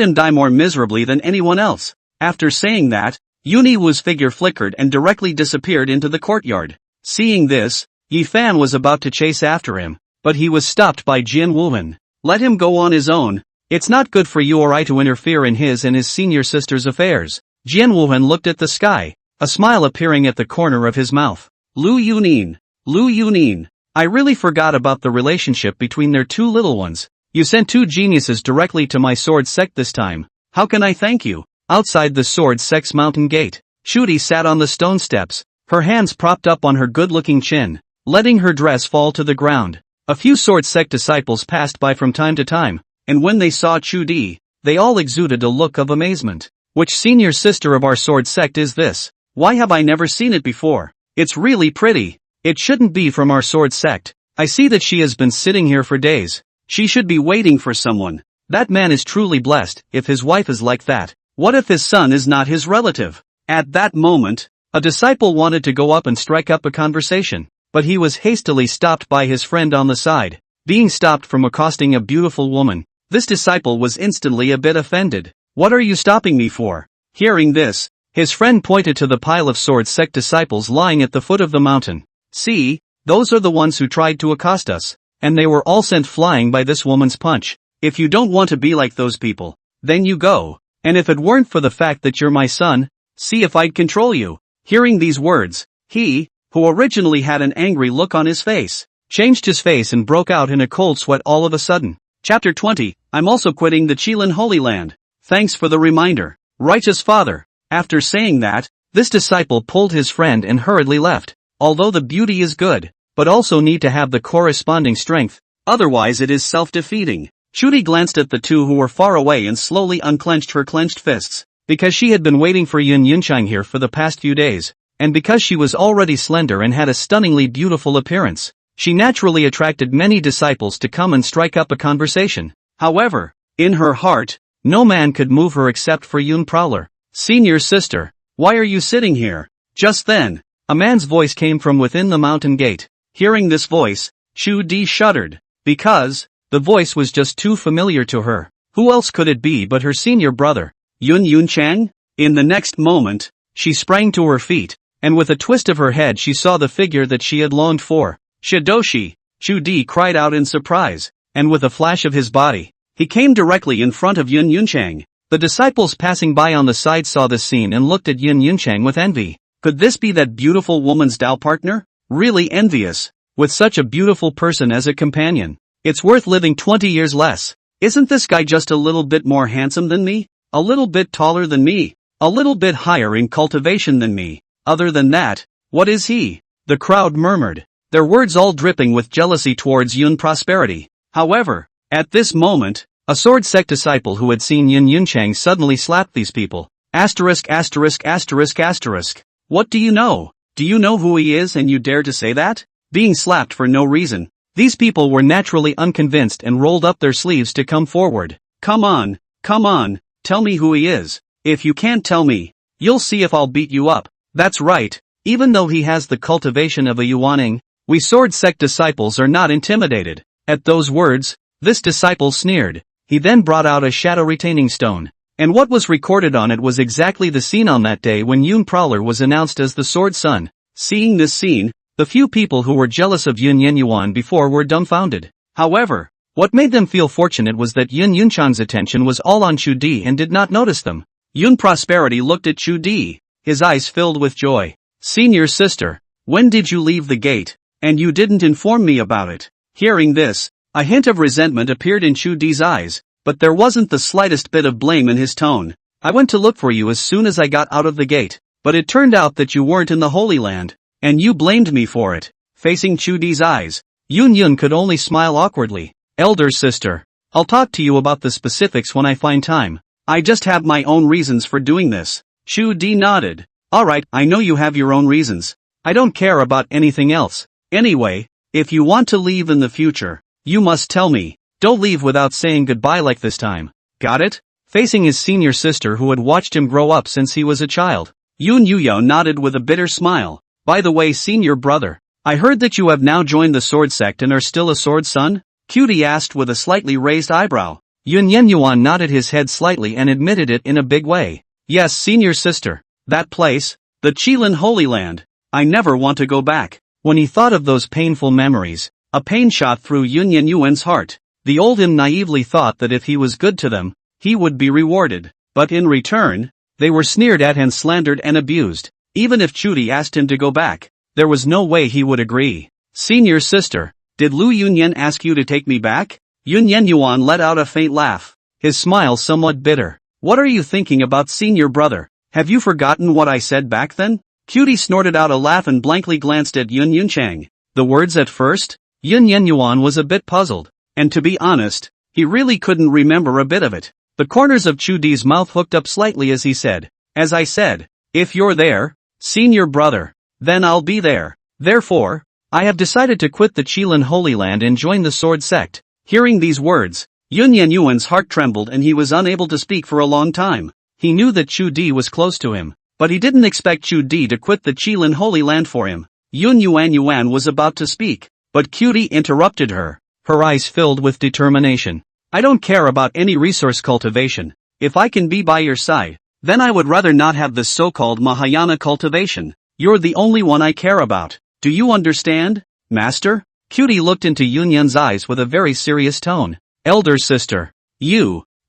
him die more miserably than anyone else. After saying that, Yuni Wu's figure flickered and directly disappeared into the courtyard. Seeing this, Yi Fan was about to chase after him, but he was stopped by Jian Wuhan. Let him go on his own. It's not good for you or I to interfere in his and his senior sister's affairs. Jian Wuhan looked at the sky, a smile appearing at the corner of his mouth. Lu Yunin, I really forgot about the relationship between their 2 little ones. You sent 2 geniuses directly to my sword sect this time. How can I thank you? Outside the sword sect's mountain gate, Chu Di sat on the stone steps, her hands propped up on her good-looking chin, letting her dress fall to the ground. A few sword sect disciples passed by from time to time, and when they saw Chudi, they all exuded a look of amazement. Which senior sister of our sword sect is this? Why have I never seen it before? It's really pretty. It shouldn't be from our sword sect. I see that she has been sitting here for days. She should be waiting for someone. That man is truly blessed, if his wife is like that. What if his son is not his relative? At that moment, a disciple wanted to go up and strike up a conversation, but he was hastily stopped by his friend on the side. Being stopped from accosting a beautiful woman, this disciple was instantly a bit offended. What are you stopping me for? Hearing this, his friend pointed to the pile of sword sect disciples lying at the foot of the mountain. See, those are the ones who tried to accost us, and they were all sent flying by this woman's punch. If you don't want to be like those people, then you go, and if it weren't for the fact that you're my son, see if I'd control you. Hearing these words, he, who originally had an angry look on his face, changed his face and broke out in a cold sweat all of a sudden. Chapter 20, I'm also quitting the Qilin Holy Land. Thanks for the reminder, righteous father. After saying that, this disciple pulled his friend and hurriedly left. Although the beauty is good, but also need to have the corresponding strength, otherwise it is self-defeating. Chudi glanced at the two who were far away and slowly unclenched her clenched fists. Because she had been waiting for Yun Yunchang here for the past few days, and because she was already slender and had a stunningly beautiful appearance, she naturally attracted many disciples to come and strike up a conversation. However, in her heart, no man could move her except for Yun Prowler. Senior sister, why are you sitting here? Just then, a man's voice came from within the mountain gate. Hearing this voice, Chudi shuddered, because the voice was just too familiar to her. Who else could it be but her senior brother, Yun Yunchang? In the next moment, she sprang to her feet, and with a twist of her head she saw the figure that she had longed for. Shidoshi! Chudi cried out in surprise, and with a flash of his body, he came directly in front of Yun Yunchang. The disciples passing by on the side saw this scene and looked at Yun Yunchang with envy. Could this be that beautiful woman's Dao partner? Really envious. With such a beautiful person as a companion, it's worth living 20 years less. Isn't this guy just a little bit more handsome than me? A little bit taller than me? A little bit higher in cultivation than me? Other than that, what is he? The crowd murmured, their words all dripping with jealousy towards Yun Prosperity. However, at this moment, a sword sect disciple who had seen Yun Yunchang suddenly slapped these people. Asterisk asterisk asterisk asterisk. What do you know? Do you know who he is and you dare to say that? Being slapped for no reason. These people were naturally unconvinced and rolled up their sleeves to come forward. Come on, tell me who he is. If you can't tell me, you'll see if I'll beat you up. That's right, even though he has the cultivation of a Yuaning, we sword sect disciples are not intimidated. At those words, this disciple sneered. He then brought out a shadow retaining stone, and what was recorded on it was exactly the scene on that day when Yun Prowler was announced as the Sword Son. Seeing this scene, the few people who were jealous of Yun Yenyuan before were dumbfounded. However, what made them feel fortunate was that Yun Yunchang's attention was all on Chudi and did not notice them. Yun Prosperity looked at Chudi, his eyes filled with joy. Senior sister, when did you leave the gate? And you didn't inform me about it. Hearing this, a hint of resentment appeared in Chudi's eyes, but there wasn't the slightest bit of blame in his tone. I went to look for you as soon as I got out of the gate, but it turned out that you weren't in the Holy Land, and you blamed me for it. Facing Chudi's eyes, Yun could only smile awkwardly. Elder sister, I'll talk to you about the specifics when I find time. I just have my own reasons for doing this. Chudi nodded. Alright, I know you have your own reasons. I don't care about anything else. Anyway, if you want to leave in the future, you must tell me. Don't leave without saying goodbye like this time. Got it? Facing his senior sister who had watched him grow up since he was a child, Yun Yuyo nodded with a bitter smile. By the way, senior brother, I heard that you have now joined the sword sect and are still a sword son? Cutie asked with a slightly raised eyebrow. Yun Yenyuan nodded his head slightly and admitted it in a big way. Yes, senior sister. That place, the Qilin Holy Land. I never want to go back. When he thought of those painful memories, a pain shot through Yun Yenyuan's heart. The old him naively thought that if he was good to them, he would be rewarded. But in return, they were sneered at and slandered and abused. Even if Chudi asked him to go back, there was no way he would agree. Senior sister, did Lu Yunyan ask you to take me back? Yun Yenyuan let out a faint laugh, his smile somewhat bitter. What are you thinking about, senior brother? Have you forgotten what I said back then? Cutie snorted out a laugh and blankly glanced at Yun Yunchang. The words at first? Yun Yenyuan was a bit puzzled, and to be honest, he really couldn't remember a bit of it. The corners of Chu Di's mouth hooked up slightly as he said, "As I said, if you're there, senior brother, then I'll be there. Therefore, I have decided to quit the Qilin Holy Land and join the Sword Sect." Hearing these words, Yun Yenyuan's heart trembled and he was unable to speak for a long time. He knew that Chu Di was close to him, but he didn't expect Chu Di to quit the Qilin Holy Land for him. Yun Yuan was about to speak, but Cutie interrupted her. Her eyes filled with determination. "I don't care about any resource cultivation. If I can be by your side, then I would rather not have this so-called Mahayana cultivation. You're the only one I care about. Do you understand, master?" Cutie looked into Yunyan's eyes with a very serious tone. "Elder sister.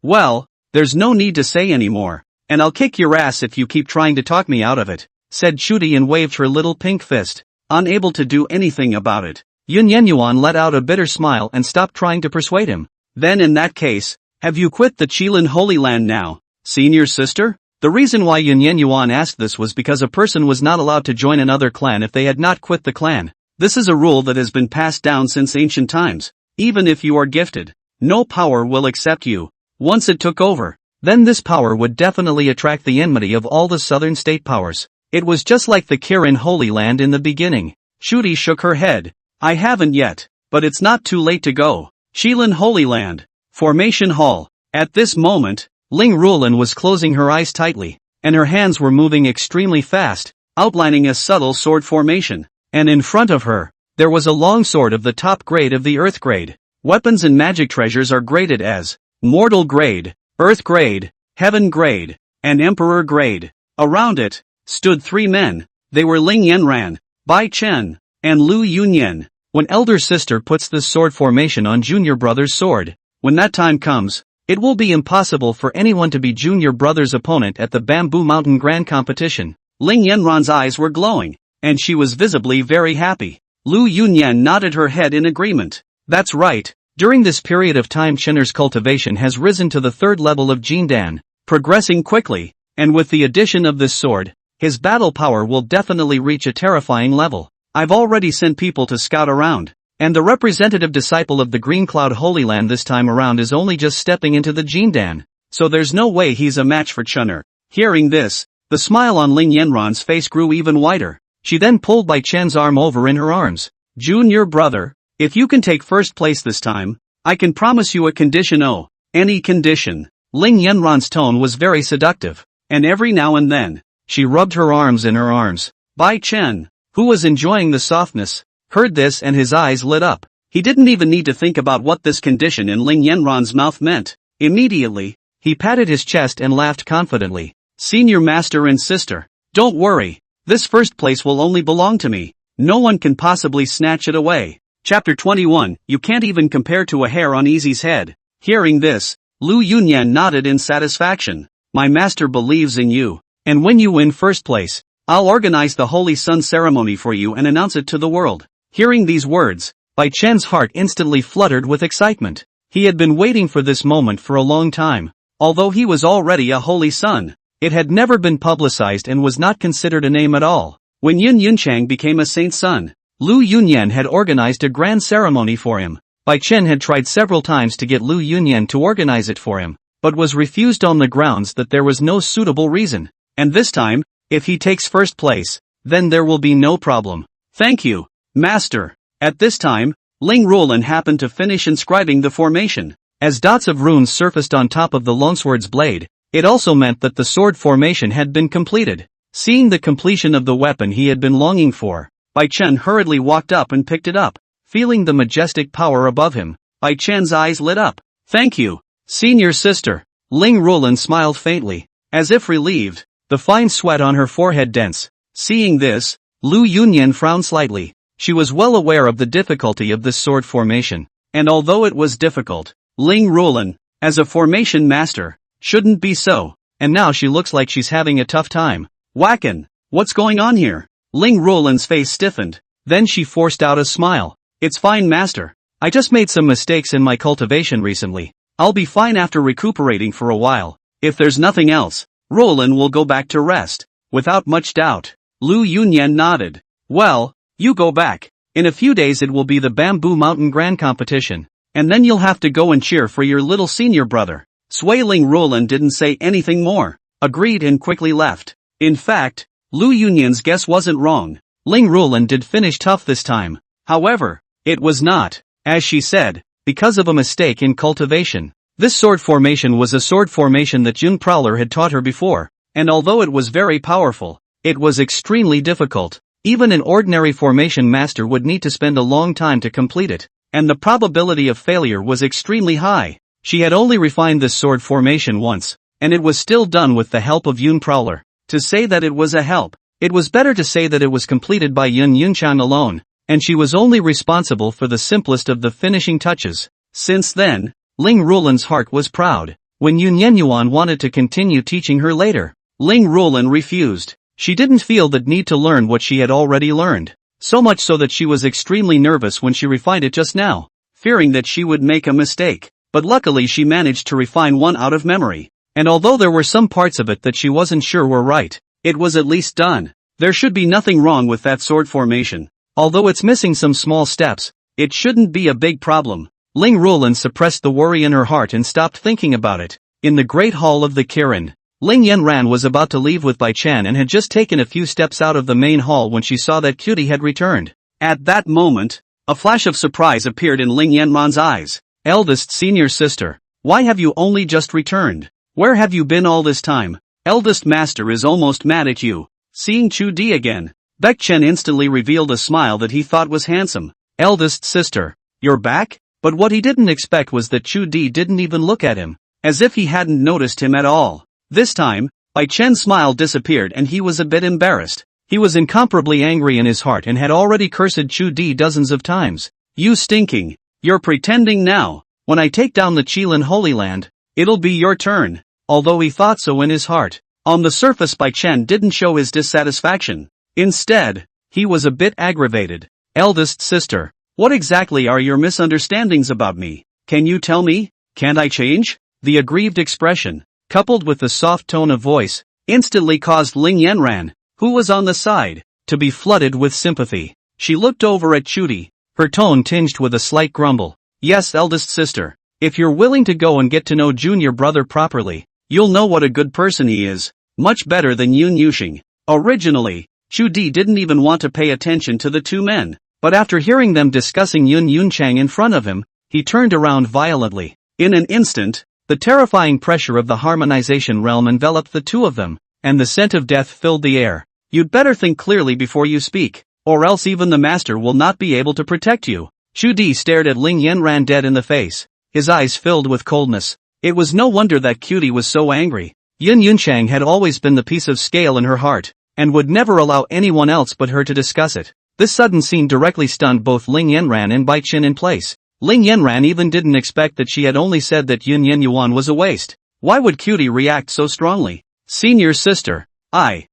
Well, there's no need to say anymore, and I'll kick your ass if you keep trying to talk me out of it," said Cutie and waved her little pink fist. Unable to do anything about it, Yun Yenyuan let out a bitter smile and stopped trying to persuade him. "Then in that case, have you quit the Qilin Holy Land now, senior sister?" The reason why Yun Yenyuan asked this was because a person was not allowed to join another clan if they had not quit the clan. This is a rule that has been passed down since ancient times. Even if you are gifted, no power will accept you. Once it took over, then this power would definitely attract the enmity of all the southern state powers. It was just like the Kirin Holy Land in the beginning. Cutie shook her head. "I haven't yet, but it's not too late to go." Qilin Holy Land, Formation Hall. At this moment, Ling Ruolin was closing her eyes tightly, and her hands were moving extremely fast, outlining a subtle sword formation. And in front of her, there was a long sword of the top grade of the Earth grade. Weapons and magic treasures are graded as Mortal grade, Earth grade, Heaven grade, and Emperor grade. Around it stood three men. They were Ling Yanran, Bai Chen, and Lu Yunyan. When elder sister puts this sword formation on junior brother's sword, when that time comes, it will be impossible for anyone to be junior brother's opponent at the Bamboo Mountain Grand Competition. Ling Yanran's eyes were glowing, and she was visibly very happy. Lu Yunyan nodded her head in agreement. "That's right. During this period of time Chenner's cultivation has risen to the third level of Jindan, progressing quickly, and with the addition of this sword, his battle power will definitely reach a terrifying level. I've already sent people to scout around, and the representative disciple of the Green Cloud Holy Land this time around is only just stepping into the Jindan, so there's no way he's a match for Chenner." Hearing this, the smile on Ling Yanran's face grew even wider. She then pulled Bai Chen's arm over in her arms. "Junior brother, if you can take first place this time, I can promise you a condition. Oh, any condition." Ling Yanran's tone was very seductive, and every now and then, she rubbed her arms in her arms. Bai Chen, who was enjoying the softness, heard this and his eyes lit up. He didn't even need to think about what this condition in Ling Yanran's mouth meant. Immediately, he patted his chest and laughed confidently. "Senior master and sister, don't worry, this first place will only belong to me. No one can possibly snatch it away." Chapter 21, You can't even compare to a hair on Easy's head. Hearing this, Lu Yunyan nodded in satisfaction. "My master believes in you, and when you win first place, I'll organize the Holy Sun ceremony for you and announce it to the world." Hearing these words, Bai Chen's heart instantly fluttered with excitement. He had been waiting for this moment for a long time. Although he was already a Holy Sun, it had never been publicized and was not considered a name at all. When Yun Yunchang became a saint's son, Lu Yunyan had organized a grand ceremony for him. Bai Chen had tried several times to get Lu Yunyan to organize it for him, but was refused on the grounds that there was no suitable reason. And this time, if he takes first place, then there will be no problem. "Thank you, master." At this time, Ling Ruolin happened to finish inscribing the formation. As dots of runes surfaced on top of the longsword's blade, it also meant that the sword formation had been completed. Seeing the completion of the weapon he had been longing for, Bai Chen hurriedly walked up and picked it up. Feeling the majestic power above him, Bai Chen's eyes lit up. "Thank you, senior sister." Ling Ruolin smiled faintly, as if relieved, the fine sweat on her forehead dense. Seeing this, Lu Yunyan frowned slightly. She was well aware of the difficulty of this sword formation, and although it was difficult, Ling Ruolin, as a formation master, shouldn't be so, and now she looks like she's having a tough time. "Whacken, what's going on here?" Ling Ruolin's face stiffened, then she forced out a smile. "It's fine, master. I just made some mistakes in my cultivation recently. I'll be fine after recuperating for a while. If there's nothing else, Ruolin will go back to rest." Without much doubt, Lu Yunyan nodded. Well, you go back. In a few days it will be the Bamboo Mountain Grand Competition. And then you'll have to go and cheer for your little senior brother. Sui Ling Ruolan didn't say anything more, agreed and quickly left. In fact, Lu Yunyan's guess wasn't wrong. Ling Ruolan did finish tough this time. However, it was not, as she said, because of a mistake in cultivation. This sword formation was a sword formation that Jun Prowler had taught her before, and although it was very powerful, it was extremely difficult. Even an ordinary formation master would need to spend a long time to complete it, and the probability of failure was extremely high. She had only refined this sword formation once, and it was still done with the help of Yun Prowler. To say that it was a help, it was better to say that it was completed by Yun Yunchang alone, and she was only responsible for the simplest of the finishing touches. Since then, Ling Ruolan's heart was proud. When Yun Yenyuan wanted to continue teaching her later, Ling Ruolan refused. She didn't feel the need to learn what she had already learned, so much so that she was extremely nervous when she refined it just now, fearing that she would make a mistake, but luckily she managed to refine one out of memory, and although there were some parts of it that she wasn't sure were right, it was at least done. There should be nothing wrong with that sword formation. Although it's missing some small steps, it shouldn't be a big problem. Ling Ruolan suppressed the worry in her heart and stopped thinking about it. In the Great Hall of the Kirin, Ling Yanran was about to leave with Bai Chen and had just taken a few steps out of the main hall when she saw that Cutie had returned. At that moment, a flash of surprise appeared in Ling Yanran's eyes. Eldest senior sister, why have you only just returned? Where have you been all this time? Eldest master is almost mad at you. Seeing Chu Di again, Bai Chen instantly revealed a smile that he thought was handsome. Eldest sister, you're back? But what he didn't expect was that Chu Di didn't even look at him, as if he hadn't noticed him at all. This time, Bai Chen's smile disappeared and he was a bit embarrassed. He was incomparably angry in his heart and had already cursed Chu Di dozens of times. You stinking! You're pretending now. When I take down the Qilin Holy Land, it'll be your turn. Although he thought so in his heart, on the surface Bai Chen didn't show his dissatisfaction. Instead, he was a bit aggravated. Eldest sister, what exactly are your misunderstandings about me? Can you tell me? Can't I change? The aggrieved expression, coupled with the soft tone of voice, instantly caused Ling Yanran, who was on the side, to be flooded with sympathy. She looked over at Chuti, her tone tinged with a slight grumble. Yes, eldest sister, if you're willing to go and get to know junior brother properly, you'll know what a good person he is, much better than Yun Yuxing. Originally, Chu Di didn't even want to pay attention to the two men, but after hearing them discussing Yun Yunchang in front of him, he turned around violently. In an instant, the terrifying pressure of the harmonization realm enveloped the two of them, and the scent of death filled the air. You'd better think clearly before you speak, or else even the master will not be able to protect you. Chu Di stared at Ling Yanran dead in the face, his eyes filled with coldness. It was no wonder that Cutie was so angry. Yun Yunchang had always been the piece of scale in her heart, and would never allow anyone else but her to discuss it. This sudden scene directly stunned both Ling Yanran and Bai Chen in place. Ling Yanran even didn't expect that she had only said that Yun Yenyuan was a waste. Why would Cutie react so strongly? Senior sister, Ling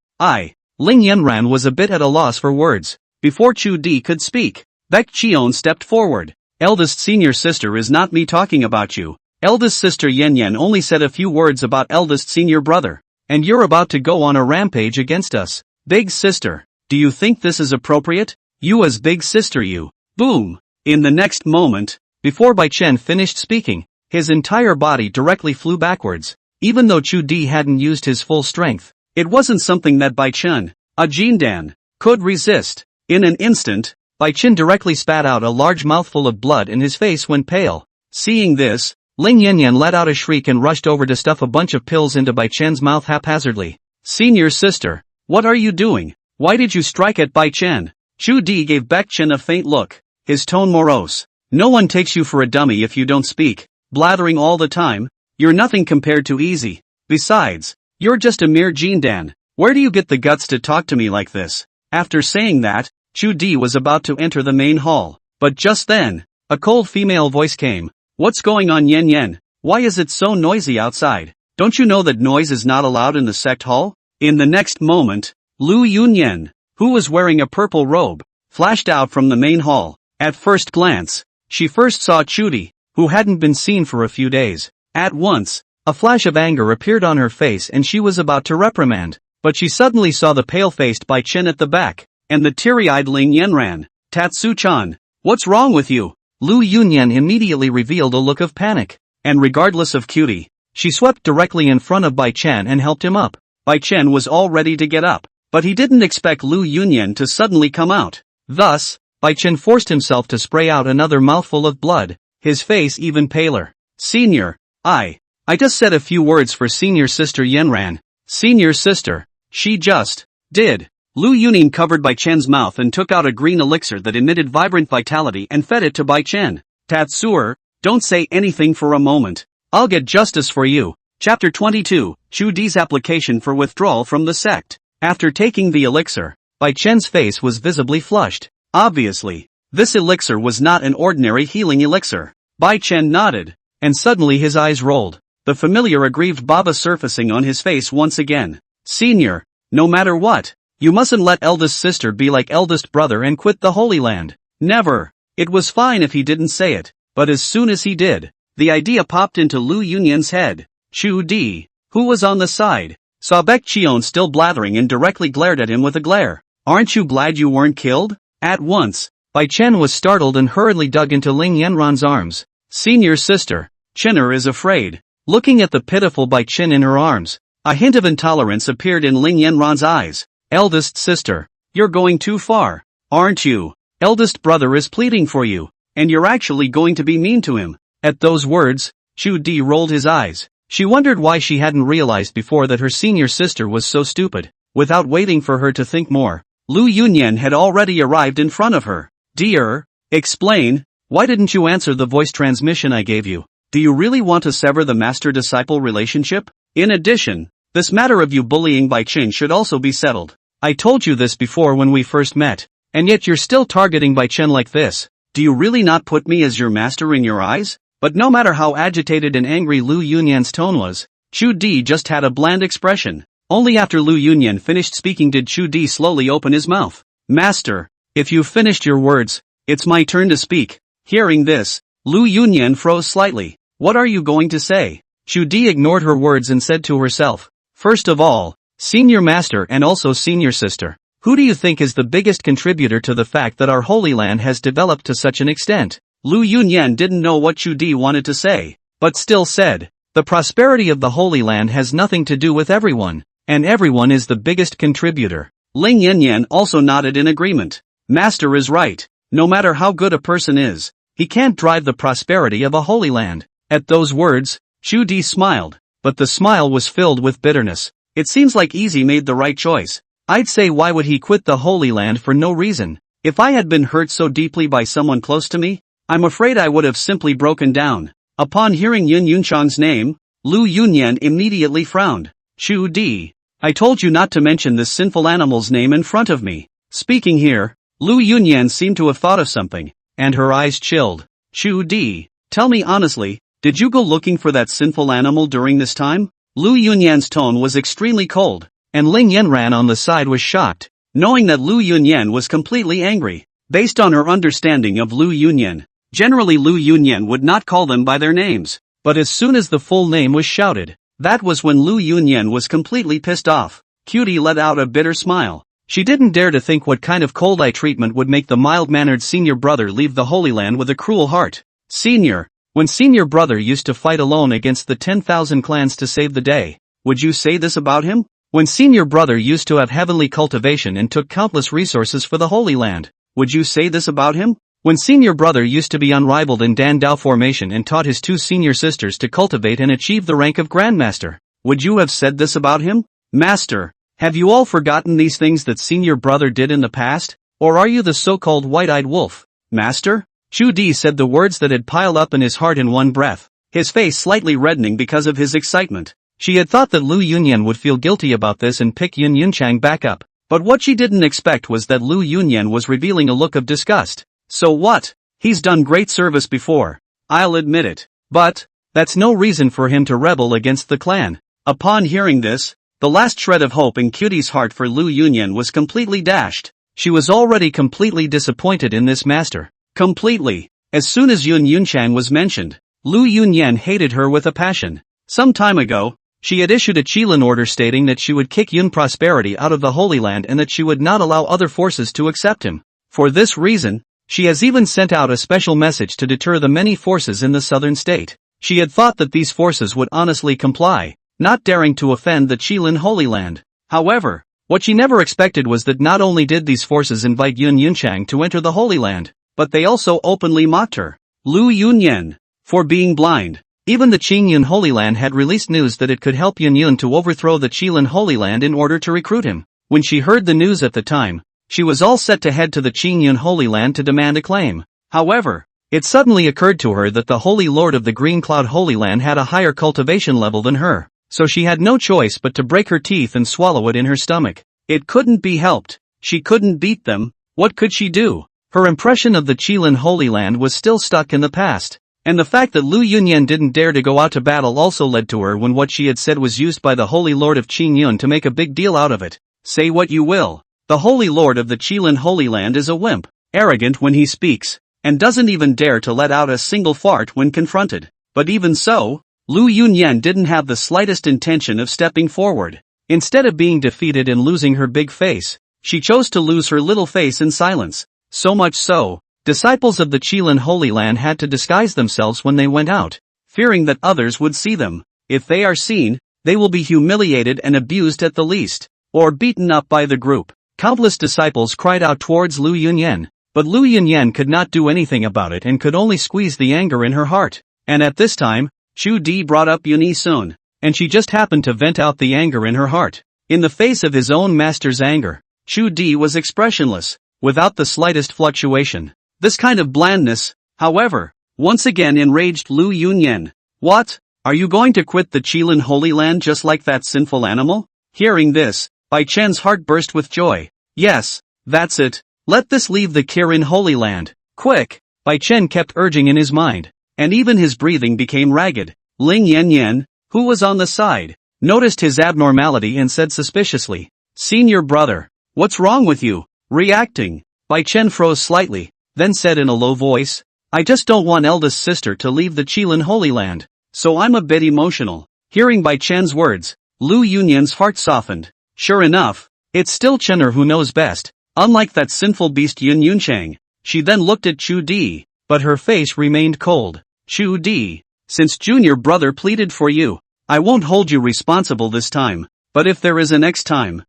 Yanran was a bit at a loss for words. Before Chu Di could speak, Baek Chion stepped forward. Eldest senior sister is not me talking about you. Eldest sister Yen Yen only said a few words about eldest senior brother. And you're about to go on a rampage against us. Big sister, do you think this is appropriate? You as big sister you. Boom! In the next moment, before Bai Chen finished speaking, his entire body directly flew backwards. Even though Chu Di hadn't used his full strength, it wasn't something that Bai Chen, a Jindan, could resist. In an instant, Bai Chen directly spat out a large mouthful of blood and his face went pale. Seeing this, Ling Yanyan let out a shriek and rushed over to stuff a bunch of pills into Bai Chen's mouth haphazardly. Senior sister, what are you doing? Why did you strike at Bai Chen? Chu Di gave Baek Chen a faint look, his tone morose. No one takes you for a dummy if you don't speak, blathering all the time. You're nothing compared to Easy. Besides, you're just a mere Jindan. Where do you get the guts to talk to me like this? After saying that, Chu Di was about to enter the main hall, but just then, a cold female voice came. What's going on, Yen Yen? Why is it so noisy outside? Don't you know that noise is not allowed in the sect hall? In the next moment, Lu Yunyan, who was wearing a purple robe, flashed out from the main hall. At first glance, she first saw Chuti, who hadn't been seen for a few days. At once, a flash of anger appeared on her face and she was about to reprimand. but she suddenly saw the pale-faced Bai Chen at the back, and the teary-eyed Ling Yanran. "Tatsu-chan, what's wrong with you?" Lu Yunyan immediately revealed a look of panic, and regardless of Cutie, she swept directly in front of Bai Chen and helped him up. Bai Chen was all ready to get up, but he didn't expect Lu Yunyan to suddenly come out. Thus, Bai Chen forced himself to spray out another mouthful of blood, his face even paler. "Senior, I just said a few words for senior sister Yanran." "Senior sister, she just did." Lu Yunin covered Bai Chen's mouth and took out a green elixir that emitted vibrant vitality and fed it to Bai Chen. "Tatsuer, don't say anything for a moment. I'll get justice for you." Chapter 22, Chu Di's application for withdrawal from the sect. After taking the elixir, Bai Chen's face was visibly flushed. Obviously, this elixir was not an ordinary healing elixir. Bai Chen nodded, and suddenly his eyes rolled, the familiar aggrieved baba surfacing on his face once again. "Senior, no matter what, you mustn't let eldest sister be like eldest brother and quit the Holy Land." Never. It was fine if he didn't say it, but as soon as he did, the idea popped into Lu Yunyan's head. Chu Di, who was on the side, saw Baek Chion still blathering and directly glared at him with a glare. "Aren't you glad you weren't killed?" At once, Bai Chen was startled and hurriedly dug into Ling Yanran's arms. "Senior sister, Chinner is afraid." Looking at the pitiful Bai Chen in her arms, a hint of intolerance appeared in Ling Yanran's eyes. "Eldest sister, you're going too far, aren't you? Eldest brother is pleading for you, and you're actually going to be mean to him." At those words, Chu Di rolled his eyes. She wondered why she hadn't realized before that her senior sister was so stupid. Without waiting for her to think more, Lu Yunyan had already arrived in front of her. "Dear, explain, why didn't you answer the voice transmission I gave you? Do you really want to sever the master-disciple relationship? In addition, this matter of you bullying Bai Chen should also be settled. I told you this before when we first met, and yet you're still targeting Bai Chen like this. Do you really not put me as your master in your eyes?" But no matter how agitated and angry Lu Yunyan's tone was, Chu Di just had a bland expression. Only after Lu Yunyan finished speaking did Chu Di slowly open his mouth. "Master, if you've finished your words, it's my turn to speak." Hearing this, Lu Yunyan froze slightly. "What are you going to say?" Chu Di ignored her words and said to herself, "First of all, senior master and also senior sister, who do you think is the biggest contributor to the fact that our Holy Land has developed to such an extent?" Lu Yunyan didn't know what Chu Di wanted to say, but still said, "The prosperity of the Holy Land has nothing to do with everyone, and everyone is the biggest contributor." Ling Yanyan also nodded in agreement. "Master is right. No matter how good a person is, he can't drive the prosperity of a Holy Land." At those words, Chu Di smiled, but the smile was filled with bitterness. It seems like Easy made the right choice. I'd say why would he quit the Holy Land for no reason? If I had been hurt so deeply by someone close to me, I'm afraid I would have simply broken down. Upon hearing Yun Yunchang's name, Lu Yunyan immediately frowned. "Chu Di, I told you not to mention this sinful animal's name in front of me." Speaking here, Lu Yunyan seemed to have thought of something, and her eyes chilled. "Chu Di, tell me honestly, did you go looking for that sinful animal during this time?" Lu Yunyan's tone was extremely cold, and Ling Yanran on the side was shocked, knowing that Lu Yunyan was completely angry. Based on her understanding of Lu Yunyan, generally Lu Yunyan would not call them by their names, but as soon as the full name was shouted, that was when Lu Yunyan was completely pissed off. Cutie let out a bitter smile. She didn't dare to think what kind of cold eye treatment would make the mild-mannered senior brother leave the Holy Land with a cruel heart. "Senior, when senior brother used to fight alone against the 10,000 clans to save the day, would you say this about him? When senior brother used to have heavenly cultivation and took countless resources for the Holy Land, would you say this about him? When senior brother used to be unrivaled in Dan Dao formation and taught his two senior sisters to cultivate and achieve the rank of Grandmaster, would you have said this about him? Master, have you all forgotten these things that senior brother did in the past, or are you the so-called white-eyed wolf?" "Master?" Chu Di said the words that had piled up in his heart in one breath, his face slightly reddening because of his excitement. She had thought that Lu Yunyan would feel guilty about this and pick Yun Yunchang back up, but what she didn't expect was that Lu Yunyan was revealing a look of disgust. "So what? He's done great service before. I'll admit it. But that's no reason for him to rebel against the clan." Upon hearing this, the last shred of hope in Cutie's heart for Lu Yunyan was completely dashed. She was already completely disappointed in this master. Completely. As soon as Yun Yunchang was mentioned, Lu Yunyan hated her with a passion. Some time ago, She had issued a Qilin order stating that she would kick Yun Prosperity out of the Holy Land and that she would not allow other forces to accept him. For this reason, she has even sent out a special message to deter the many forces in the southern state. She had thought that these forces would honestly comply, not daring to offend the Qilin Holy Land. However, what she never expected was that not only did these forces invite Yun Yunchang to enter the Holy Land, but they also openly mocked her, Lu Yunyan, for being blind. Even the Qingyun Holy Land had released news that it could help Yun Yun to overthrow the Qilin Holy Land in order to recruit him. When she heard the news at the time, she was all set to head to the Qingyun Holy Land to demand a claim. However, it suddenly occurred to her that the Holy Lord of the Green Cloud Holy Land had a higher cultivation level than her, so she had no choice but to break her teeth and swallow it in her stomach. It couldn't be helped. She couldn't beat them. What could she do? Her impression of the Qilin Holy Land was still stuck in the past. And the fact that Lu Yunyan didn't dare to go out to battle also led to her when what she had said was used by the Holy Lord of Qingyun to make a big deal out of it. Say what you will. The Holy Lord of the Qilin Holy Land is a wimp, arrogant when he speaks, and doesn't even dare to let out a single fart when confronted. But even so, Lu Yunyan didn't have the slightest intention of stepping forward. Instead of being defeated and losing her big face, she chose to lose her little face in silence. So much so, disciples of the Qilin Holy Land had to disguise themselves when they went out, fearing that others would see them. If they are seen, they will be humiliated and abused at the least, or beaten up by the group. Countless disciples cried out towards Lu Yunyan, but Lu Yunyan could not do anything about it and could only squeeze the anger in her heart. And at this time, Chu Di brought up Yun Sun, and she just happened to vent out the anger in her heart. In the face of his own master's anger, Chu Di was expressionless, without the slightest fluctuation. This kind of blandness, however, once again enraged Lu Yunyan. What? Are you going to quit the Qilin Holy Land just like that sinful animal? Hearing this, Bai Chen's heart burst with joy. Yes, that's it. Let this leave the Kirin Holy Land. Quick! Bai Chen kept urging in his mind, and even his breathing became ragged. Ling Yanyan, who was on the side, noticed his abnormality and said suspiciously, Senior brother, what's wrong with you? Reacting, Bai Chen froze slightly, then said in a low voice, I just don't want eldest sister to leave the Qilin Holy Land, so I'm a bit emotional. Hearing Bai Chen's words, Lu Yunyan's heart softened. Sure enough, it's still Chener who knows best, unlike that sinful beast Yun Yunchang. She then looked at Chu Di, but her face remained cold. Chu Di, since junior brother pleaded for you, I won't hold you responsible this time, but if there is a next time,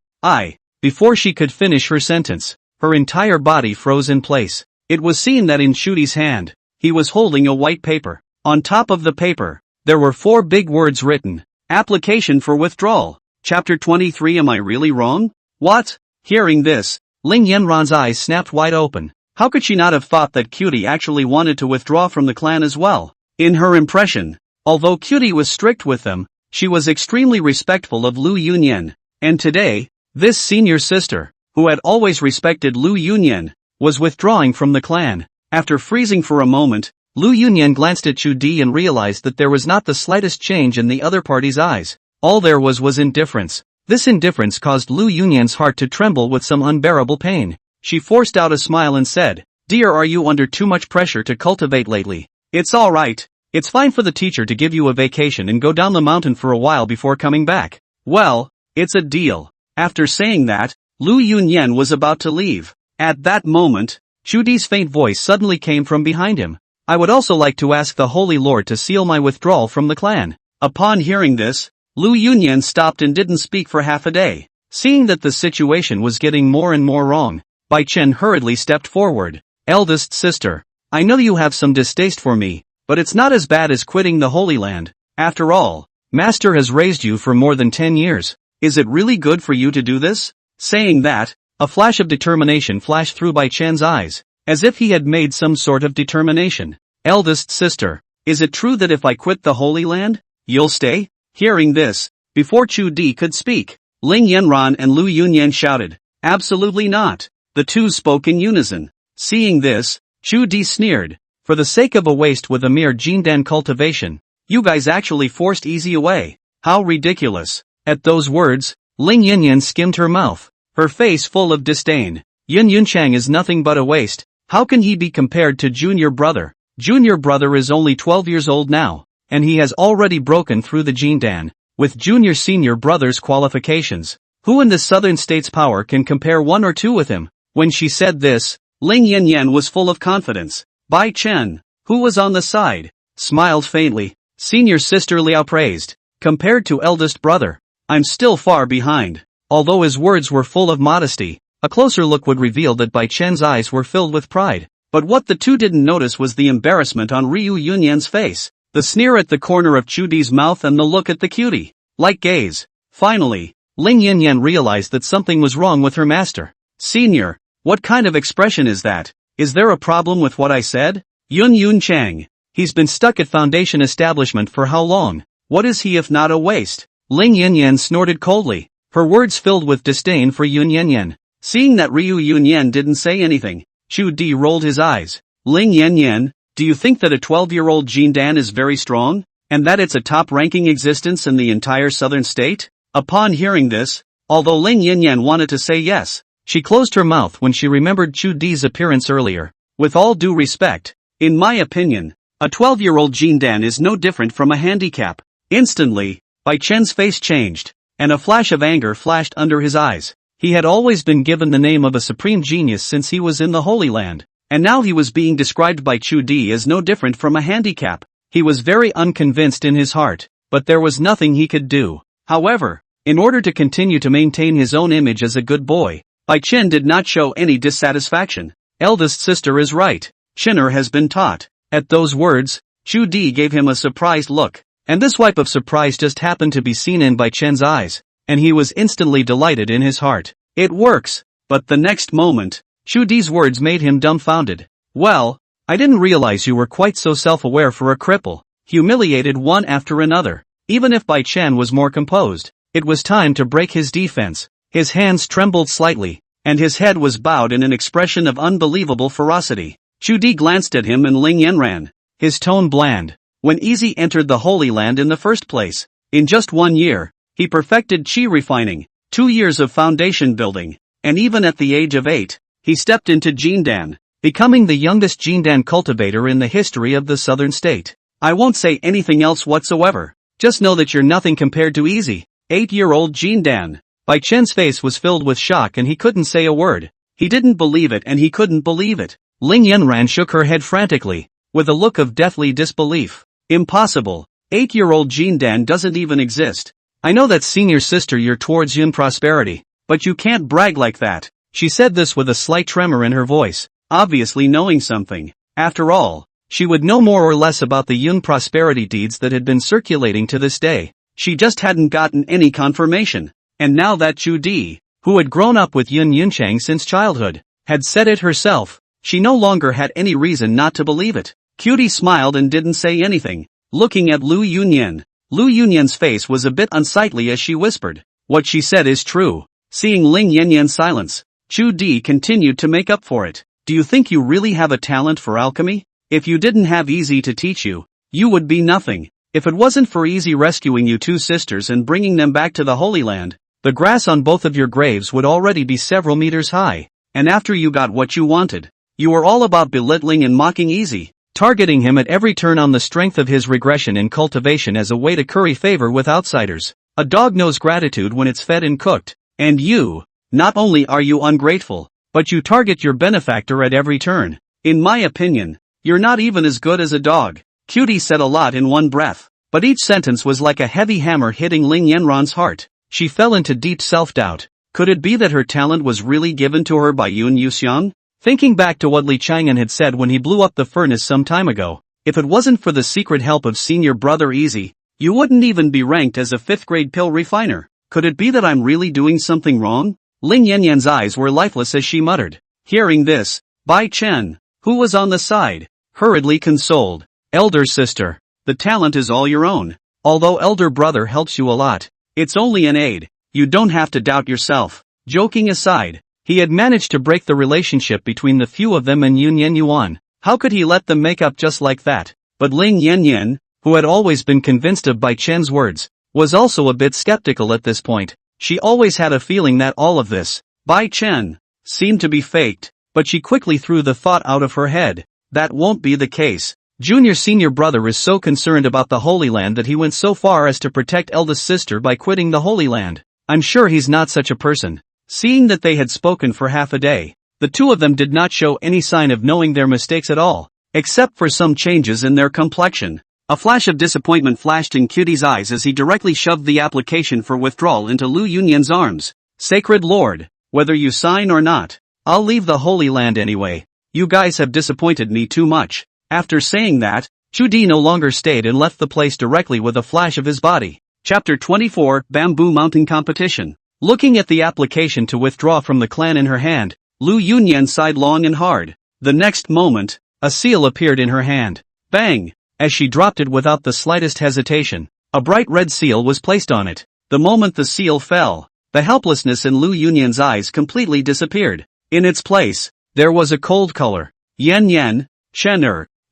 before she could finish her sentence, her entire body froze in place. It was seen that in Chu Di's hand, he was holding a white paper. On top of the paper, there were 4 big words written. Application for withdrawal. Chapter 23. Am I really wrong? What? Hearing this, Ling Yanran's eyes snapped wide open. How could she not have thought that Cutie actually wanted to withdraw from the clan as well? In her impression, although Cutie was strict with them, she was extremely respectful of Lu Yunyan. And today, this senior sister, who had always respected Lu Yunyan, was withdrawing from the clan. After freezing for a moment, Lu Yunyan glanced at Chu Di and realized that there was not the slightest change in the other party's eyes. All there was indifference. This indifference caused Lu Yunyan's heart to tremble with some unbearable pain. She forced out a smile and said, Dear, are you under too much pressure to cultivate lately? It's alright. It's fine for the teacher to give you a vacation and go down the mountain for a while before coming back. Well, it's a deal. After saying that, Lu Yunyan was about to leave. At that moment, Chu Di's faint voice suddenly came from behind him. I would also like to ask the Holy Lord to seal my withdrawal from the clan. Upon hearing this, Lu Yunyan stopped and didn't speak for half a day. Seeing that the situation was getting more and more wrong, Bai Chen hurriedly stepped forward. Eldest sister, I know you have some distaste for me, but it's not as bad as quitting the Holy Land. After all, Master has raised you for more than 10 years. Is it really good for you to do this? Saying that, a flash of determination flashed through Bai Chen's eyes, as if he had made some sort of determination. Eldest sister, is it true that if I quit the Holy Land, you'll stay? Hearing this, before Chu Di could speak, Ling Yanran and Lu Yunyan shouted, Absolutely not. The two spoke in unison. Seeing this, Chu Di sneered, For the sake of a waste with a mere Jindan cultivation, you guys actually forced easy away. How ridiculous. At those words, Ling Yunyan skimmed her mouth, her face full of disdain. Yun Yunchang is nothing but a waste. How can he be compared to junior brother? Junior brother is only 12 years old now, and he has already broken through the Jindan. with junior-senior brothers qualifications. Who in the southern state's power can compare 1 or 2 with him? When she said this, Ling Yanyan was full of confidence. Bai Chen, who was on the side, smiled faintly. Senior sister Liao praised. Compared to eldest brother, I'm still far behind. Although his words were full of modesty, a closer look would reveal that Bai Chen's eyes were filled with pride. But what the two didn't notice was the embarrassment on Ryu Yunyan's face, the sneer at the corner of Chu Di's mouth and the look at the cutie-like gaze. Finally, Ling Yanyan realized that something was wrong with her master. Senior, what kind of expression is that? Is there a problem with what I said? Yun Chang. He's been stuck at foundation establishment for how long? What is he if not a waste? Ling Yanyan snorted coldly, her words filled with disdain for Yun Yanyan. Seeing that Ryu Yunyan didn't say anything, Chu Di rolled his eyes. Ling Yanyan, do you think that a 12-year-old Jindan is very strong? And that it's a top-ranking existence in the entire southern state? Upon hearing this, although Ling Yanyan wanted to say yes, she closed her mouth when she remembered Chu Di's appearance earlier. With all due respect, in my opinion, a 12-year-old Jindan is no different from a handicap. Instantly, Bai Chen's face changed, and a flash of anger flashed under his eyes. He had always been given the name of a supreme genius since he was in the Holy Land, and now he was being described by Chu Di as no different from a handicap. He was very unconvinced in his heart, but there was nothing he could do. However, in order to continue to maintain his own image as a good boy, Bai Chen did not show any dissatisfaction. Eldest sister is right. Chinner has been taught. At those words, Chu Di gave him a surprised look, and this wipe of surprise just happened to be seen in Bai Chen's eyes, and he was instantly delighted in his heart. It works. But the next moment, Chu Di's words made him dumbfounded. Well, I didn't realize you were quite so self-aware for a cripple. Humiliated one after another. Even if Bai Chen was more composed, it was time to break his defense. His hands trembled slightly, and his head was bowed in an expression of unbelievable ferocity. Chu Di glanced at him and Ling Yanran, his tone bland. When Easy entered the Holy Land in the first place, in just 1 year, he perfected chi refining, 2 years of foundation building, and even at the age of 8, he stepped into Jindan, becoming the youngest Jindan cultivator in the history of the southern state. I won't say anything else whatsoever. Just know that you're nothing compared to Easy, 8-year-old Jindan. Bai Chen's face was filled with shock and he couldn't say a word. He didn't believe it and he couldn't believe it. Ling Yanran shook her head frantically, with a look of deathly disbelief. Impossible. 8-year-old Jindan doesn't even exist. I know that senior sister you're towards Yun prosperity, but you can't brag like that. She said this with a slight tremor in her voice, obviously knowing something. After all, she would know more or less about the Yun prosperity deeds that had been circulating to this day. She just hadn't gotten any confirmation. And now that Chu Di, who had grown up with Yun Yunchang since childhood, had said it herself, she no longer had any reason not to believe it. Cutie smiled and didn't say anything, looking at Lu Yunyan. Lu Yunyan's face was a bit unsightly as she whispered, "What she said is true." Seeing Ling Yanyan's silence, Chu Di continued to make up for it. "Do you think you really have a talent for alchemy? If you didn't have Easy to teach you, you would be nothing. If it wasn't for Easy rescuing you 2 sisters and bringing them back to the Holy Land, the grass on both of your graves would already be several meters high. And after you got what you wanted, you were all about belittling and mocking Easy, targeting him at every turn on the strength of his regression in cultivation as a way to curry favor with outsiders. A dog knows gratitude when it's fed and cooked. And you, not only are you ungrateful, but you target your benefactor at every turn. In my opinion, you're not even as good as a dog." Cutie said a lot in one breath, but each sentence was like a heavy hammer hitting Ling Yanran's heart. She fell into deep self-doubt. Could it be that her talent was really given to her by Yun Yuxiang? Thinking back to what Li Chang'an had said when he blew up the furnace some time ago, if it wasn't for the secret help of senior brother Easy, you wouldn't even be ranked as a 5th-grade pill refiner. Could it be that I'm really doing something wrong? Ling Yanyan's eyes were lifeless as she muttered. Hearing this, Bai Chen, who was on the side, hurriedly consoled. "Elder sister, the talent is all your own. Although elder brother helps you a lot, it's only an aid. You don't have to doubt yourself." Joking aside, he had managed to break the relationship between the few of them and Yun Yuan. How could he let them make up just like that? But Ling Yanyan, who had always been convinced of Bai Chen's words, was also a bit skeptical at this point. She always had a feeling that all of this, Bai Chen, seemed to be faked, but she quickly threw the thought out of her head. That won't be the case. Junior senior brother is so concerned about the Holy Land that he went so far as to protect eldest sister by quitting the Holy Land. I'm sure he's not such a person. Seeing that they had spoken for half a day, the two of them did not show any sign of knowing their mistakes at all, except for some changes in their complexion. A flash of disappointment flashed in Cutie's eyes as he directly shoved the application for withdrawal into Lu Yunyan's arms. Sacred Lord, whether you sign or not, I'll leave the Holy Land anyway. You guys have disappointed me too much. After saying that, Chu Di no longer stayed and left the place directly with a flash of his body. Chapter 24, Bamboo Mountain Competition. Looking at the application to withdraw from the clan in her hand, Lu Yunyan sighed long and hard. The next moment, a seal appeared in her hand. Bang! As she dropped it without the slightest hesitation, a bright red seal was placed on it. The moment the seal fell, the helplessness in Lu Yunyan's eyes completely disappeared. In its place, there was a cold color. Yen Yen, Chen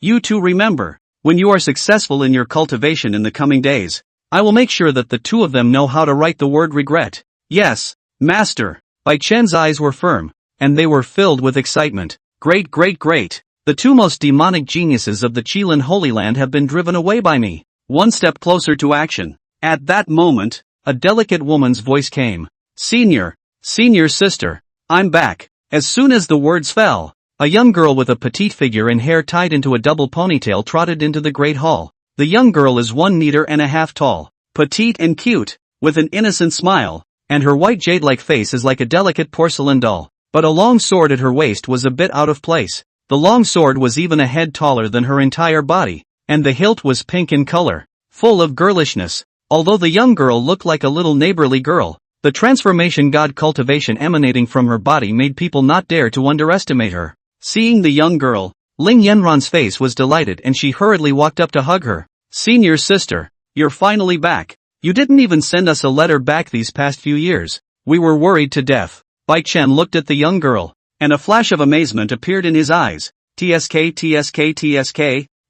you two remember, when you are successful in your cultivation in the coming days, I will make sure that the two of them know how to write the word regret. Yes, master. Bai Chen's eyes were firm, and they were filled with excitement. Great. The two most demonic geniuses of the Qilin Holy Land have been driven away by me. One step closer to action. At that moment, a delicate woman's voice came. Senior sister, I'm back. As soon as the words fell, a young girl with a petite figure and hair tied into a double ponytail trotted into the great hall. The young girl is 1.5 meters tall, petite and cute, with an innocent smile, and her white jade-like face is like a delicate porcelain doll. But a long sword at her waist was a bit out of place. The long sword was even a head taller than her entire body, and the hilt was pink in color, full of girlishness. Although the young girl looked like a little neighborly girl, the transformation god cultivation emanating from her body made people not dare to underestimate her. Seeing the young girl, Ling Yanran's face was delighted and she hurriedly walked up to hug her. Senior sister, you're finally back. You didn't even send us a letter back these past few years. We were worried to death. Bai Chen looked at the young girl, and a flash of amazement appeared in his eyes. TSK,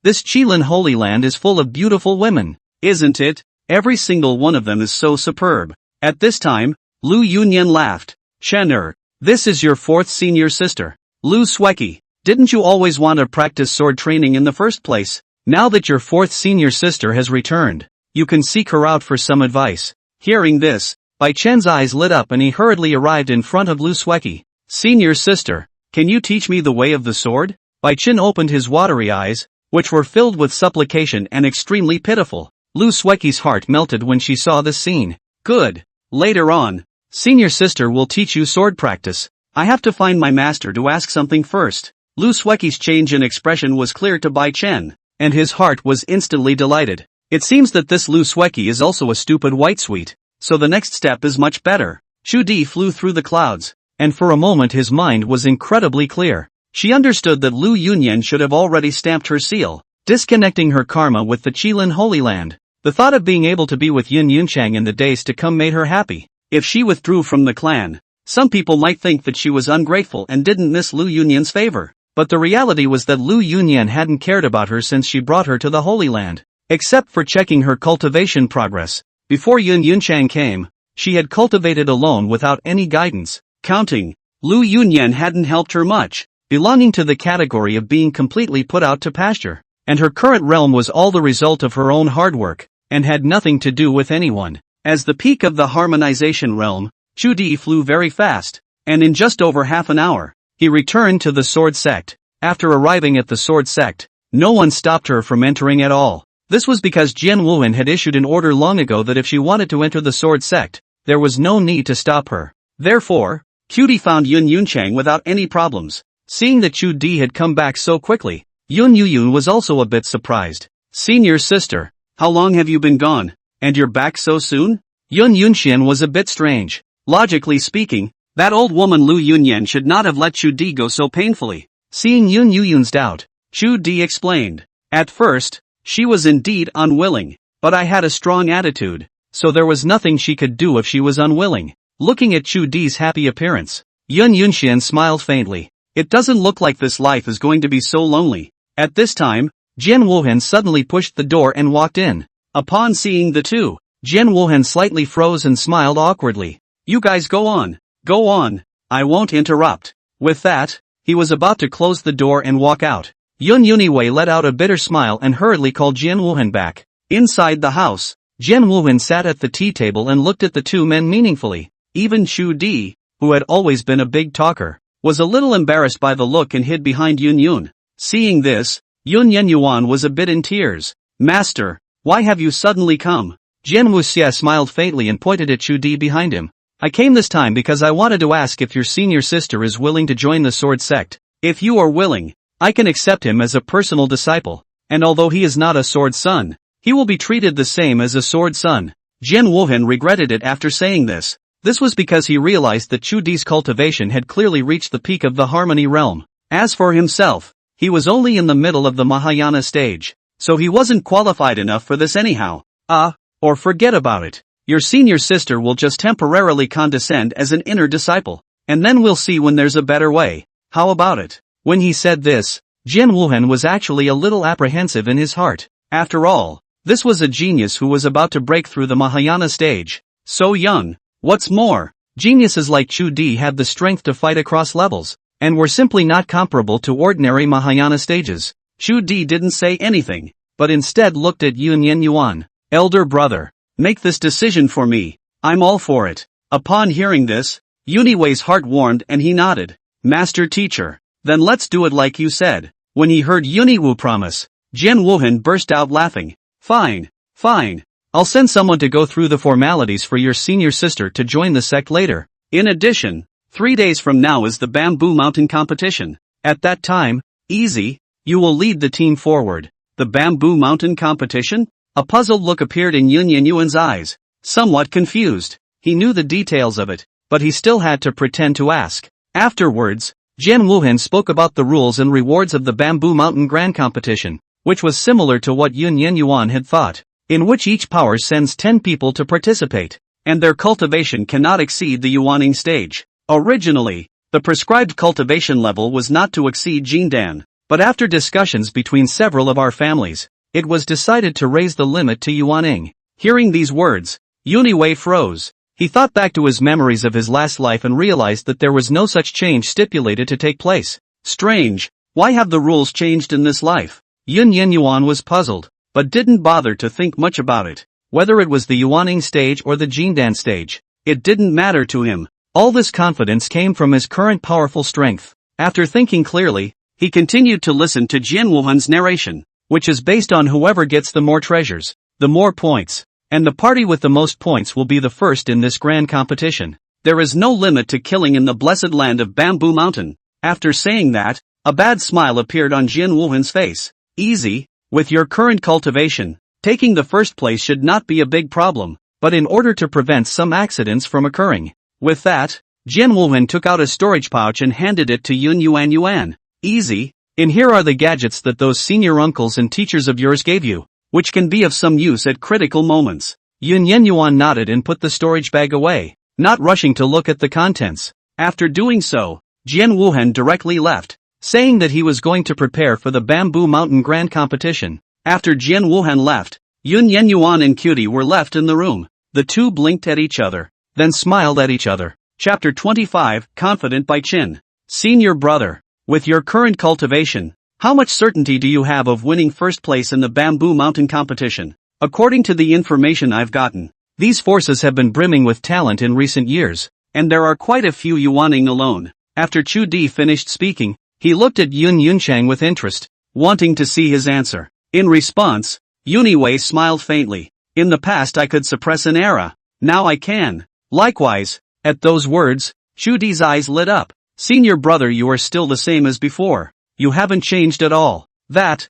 this Qilin Holy Land is full of beautiful women, isn't it? Every single one of them is so superb. At this time, Lu Yunyan laughed. Chen this is your fourth senior sister. Lu Sweki, didn't you always want to practice sword training in the first place? Now that your fourth senior sister has returned, you can seek her out for some advice. Hearing this, Bai Chen's eyes lit up and he hurriedly arrived in front of Lu Sweki. Senior sister, can you teach me the way of the sword? Bai Chen opened his watery eyes, which were filled with supplication and extremely pitiful. Lu Sweki's heart melted when she saw this scene. Good. Later on, senior sister will teach you sword practice. I have to find my master to ask something first. Lu Sweki's change in expression was clear to Bai Chen, and his heart was instantly delighted. It seems that this Lu Sweki is also a stupid white sweet, so the next step is much better. Chu Di flew through the clouds, and for a moment his mind was incredibly clear. She understood that Lu Yunyan should have already stamped her seal, disconnecting her karma with the Qilin Holy Land. The thought of being able to be with Yun Yunchang in the days to come made her happy. If she withdrew from the clan, some people might think that she was ungrateful and didn't miss Lu Yunyan's favor. But the reality was that Lu Yunyan hadn't cared about her since she brought her to the Holy Land, except for checking her cultivation progress. Before Yun Yunchang came, she had cultivated alone without any guidance. Counting, Lu Yunyan hadn't helped her much, belonging to the category of being completely put out to pasture. And her current realm was all the result of her own hard work, and had nothing to do with anyone. As the peak of the harmonization realm, Chu Di flew very fast, and in just over half an hour, he returned to the Sword Sect. After arriving at the Sword Sect, no one stopped her from entering at all. This was because Jian Wuhan had issued an order long ago that if she wanted to enter the Sword Sect, there was no need to stop her. Therefore, Cutie found Yun Yunchang without any problems. Seeing that Chu Di had come back so quickly, Yun Yuyun was also a bit surprised. Senior sister, how long have you been gone, and you're back so soon? Yun Yunxian was a bit strange. Logically speaking, that old woman Lu Yunyan should not have let Chu Di go so painfully. Seeing Yun Yuyun's doubt, Chu Di explained. At first, she was indeed unwilling, but I had a strong attitude, so there was nothing she could do if she was unwilling. Looking at Chu Di's happy appearance, Yun Yunxian smiled faintly. It doesn't look like this life is going to be so lonely. At this time, Jian Wuhan suddenly pushed the door and walked in. Upon seeing the two, Jian Wuhan slightly froze and smiled awkwardly. You guys go on, I won't interrupt. With that, he was about to close the door and walk out. Yun Uniwei let out a bitter smile and hurriedly called Jian Wuhan back. Inside the house, Jian Wuhan sat at the tea table and looked at the two men meaningfully. Even Chu Di, who had always been a big talker, was a little embarrassed by the look and hid behind Yun Yun. Seeing this, Yun Yenyuan was a bit in tears. Master, why have you suddenly come? Jian Wuxia smiled faintly and pointed at Chu Di behind him. I came this time because I wanted to ask if your senior sister is willing to join the sword sect. If you are willing, I can accept him as a personal disciple, and although he is not a sword son, he will be treated the same as a sword son. Jian Wuhan regretted it after saying this. This was because he realized that Chu Di's cultivation had clearly reached the peak of the harmony realm. As for himself, he was only in the middle of the Mahayana stage, so he wasn't qualified enough for this anyhow. Or forget about it. Your senior sister will just temporarily condescend as an inner disciple, and then we'll see when there's a better way. How about it? When he said this, Jian Wuhan was actually a little apprehensive in his heart. After all, this was a genius who was about to break through the Mahayana stage. So young. What's more, geniuses like Chu Di had the strength to fight across levels, and were simply not comparable to ordinary Mahayana stages. Chu Di didn't say anything, but instead looked at Yun Yenyuan. Elder brother, make this decision for me. I'm all for it. Upon hearing this, Uniwei's heart warmed and he nodded. Master teacher, then let's do it like you said. When he heard Uniwu promise, Jian Wuhan burst out laughing. Fine. I'll send someone to go through the formalities for your senior sister to join the sect later. In addition, 3 days from now is the Bamboo Mountain competition. At that time, Easy, you will lead the team forward. The Bamboo Mountain competition? A puzzled look appeared in Yun Yenyuan's eyes. Somewhat confused, he knew the details of it, but he still had to pretend to ask. Afterwards, Jian Wuhan spoke about the rules and rewards of the Bamboo Mountain Grand Competition, which was similar to what Yun Yenyuan had thought, in which each power sends 10 people to participate, and their cultivation cannot exceed the Yuaning stage. Originally, the prescribed cultivation level was not to exceed Jindan, but after discussions between several of our families, it was decided to raise the limit to Yuaning. Hearing these words, Uniwei froze. He thought back to his memories of his last life and realized that there was no such change stipulated to take place. Strange, why have the rules changed in this life? Yun Yenyuan was puzzled, but didn't bother to think much about it. Whether it was the Yuaning stage or the Jindan stage, it didn't matter to him. All this confidence came from his current powerful strength. After thinking clearly, he continued to listen to Jian Wuhan's narration, which is based on whoever gets the more treasures, the more points, and the party with the most points will be the first in this grand competition. There is no limit to killing in the blessed land of Bamboo Mountain. After saying that, a bad smile appeared on Jian Wuhan's face. Easy, with your current cultivation, taking the first place should not be a big problem, but in order to prevent some accidents from occurring. With that, Jian Wuhan took out a storage pouch and handed it to Yun Yuan. Easy, in here are the gadgets that those senior uncles and teachers of yours gave you, which can be of some use at critical moments. Yun Yenyuan nodded and put the storage bag away, not rushing to look at the contents. After doing so, Jian Wuhan directly left, saying that he was going to prepare for the Bamboo Mountain Grand Competition. After Jian Wuhan left, Yun Yenyuan and Cutie were left in the room. The two blinked at each other, then smiled at each other. Chapter 25, Confident by Qin. Senior brother, with your current cultivation, how much certainty do you have of winning first place in the Bamboo Mountain competition? According to the information I've gotten, these forces have been brimming with talent in recent years, and there are quite a few Yuaning alone. After Chu Di finished speaking, he looked at Yun Yunchang with interest, wanting to see his answer. In response, Uniwei smiled faintly. In the past I could suppress an error, now I can. Likewise, at those words, Chu Di's eyes lit up. Senior brother, you are still the same as before. You haven't changed at all. That's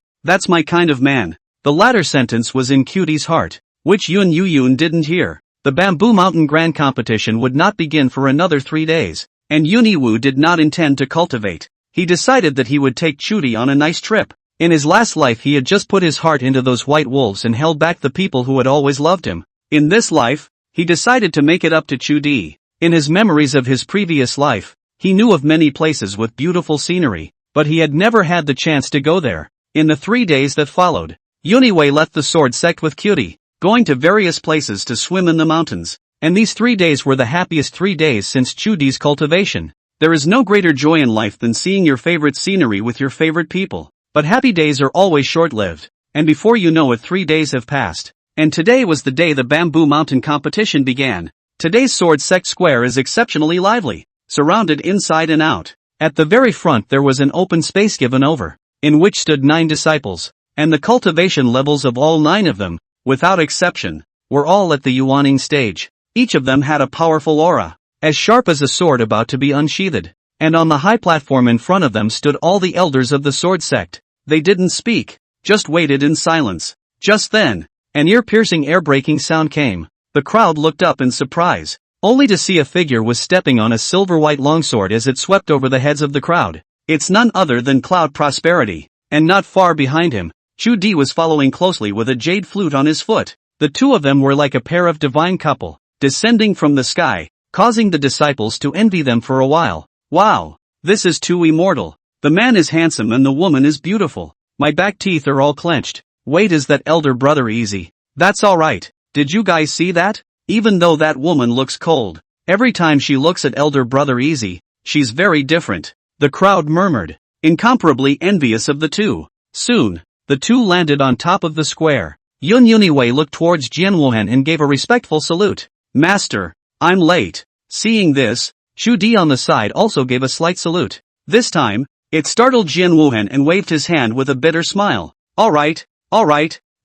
my kind of man. The latter sentence was in Cutie's heart, which Yun Yuyun didn't hear. The Bamboo Mountain Grand Competition would not begin for another 3 days, and Uniwu did not intend to cultivate. He decided that he would take Cutie on a nice trip. In his last life he had just put his heart into those white wolves and held back the people who had always loved him. In this life, he decided to make it up to Chu Di. In his memories of his previous life, he knew of many places with beautiful scenery, but he had never had the chance to go there. In the 3 days that followed, Uniwei left the sword sect with Cutie, going to various places to swim in the mountains, and these 3 days were the happiest 3 days since Chu Di's cultivation. There is no greater joy in life than seeing your favorite scenery with your favorite people. But happy days are always short-lived, and before you know it 3 days have passed. And today was the day the Bamboo Mountain competition began. Today's sword sect square is exceptionally lively, surrounded inside and out. At the very front there was an open space given over, in which stood 9 disciples, and the cultivation levels of all 9 of them, without exception, were all at the yuaning stage. Each of them had a powerful aura, as sharp as a sword about to be unsheathed, and on the high platform in front of them stood all the elders of the sword sect. They didn't speak, just waited in silence. Just then, an ear-piercing air-breaking sound came. The crowd looked up in surprise, only to see a figure was stepping on a silver-white longsword as it swept over the heads of the crowd. It's none other than Cloud Prosperity, and not far behind him, Chu Di was following closely with a jade flute on his foot. The two of them were like a pair of divine couple, descending from the sky, causing the disciples to envy them for a while. Wow, this is too immortal. The man is handsome and the woman is beautiful. My back teeth are all clenched. Wait, is that elder brother easy? That's alright. Did you guys see that? Even though that woman looks cold, every time she looks at elder brother easy, she's very different. The crowd murmured, incomparably envious of the two. Soon, the two landed on top of the square. Yun Yuniwei looked towards Jian Wuhan and gave a respectful salute. Master, I'm late. Seeing this, Chu Di on the side also gave a slight salute. This time, it startled Jian Wuhan and waved his hand with a bitter smile. Alright,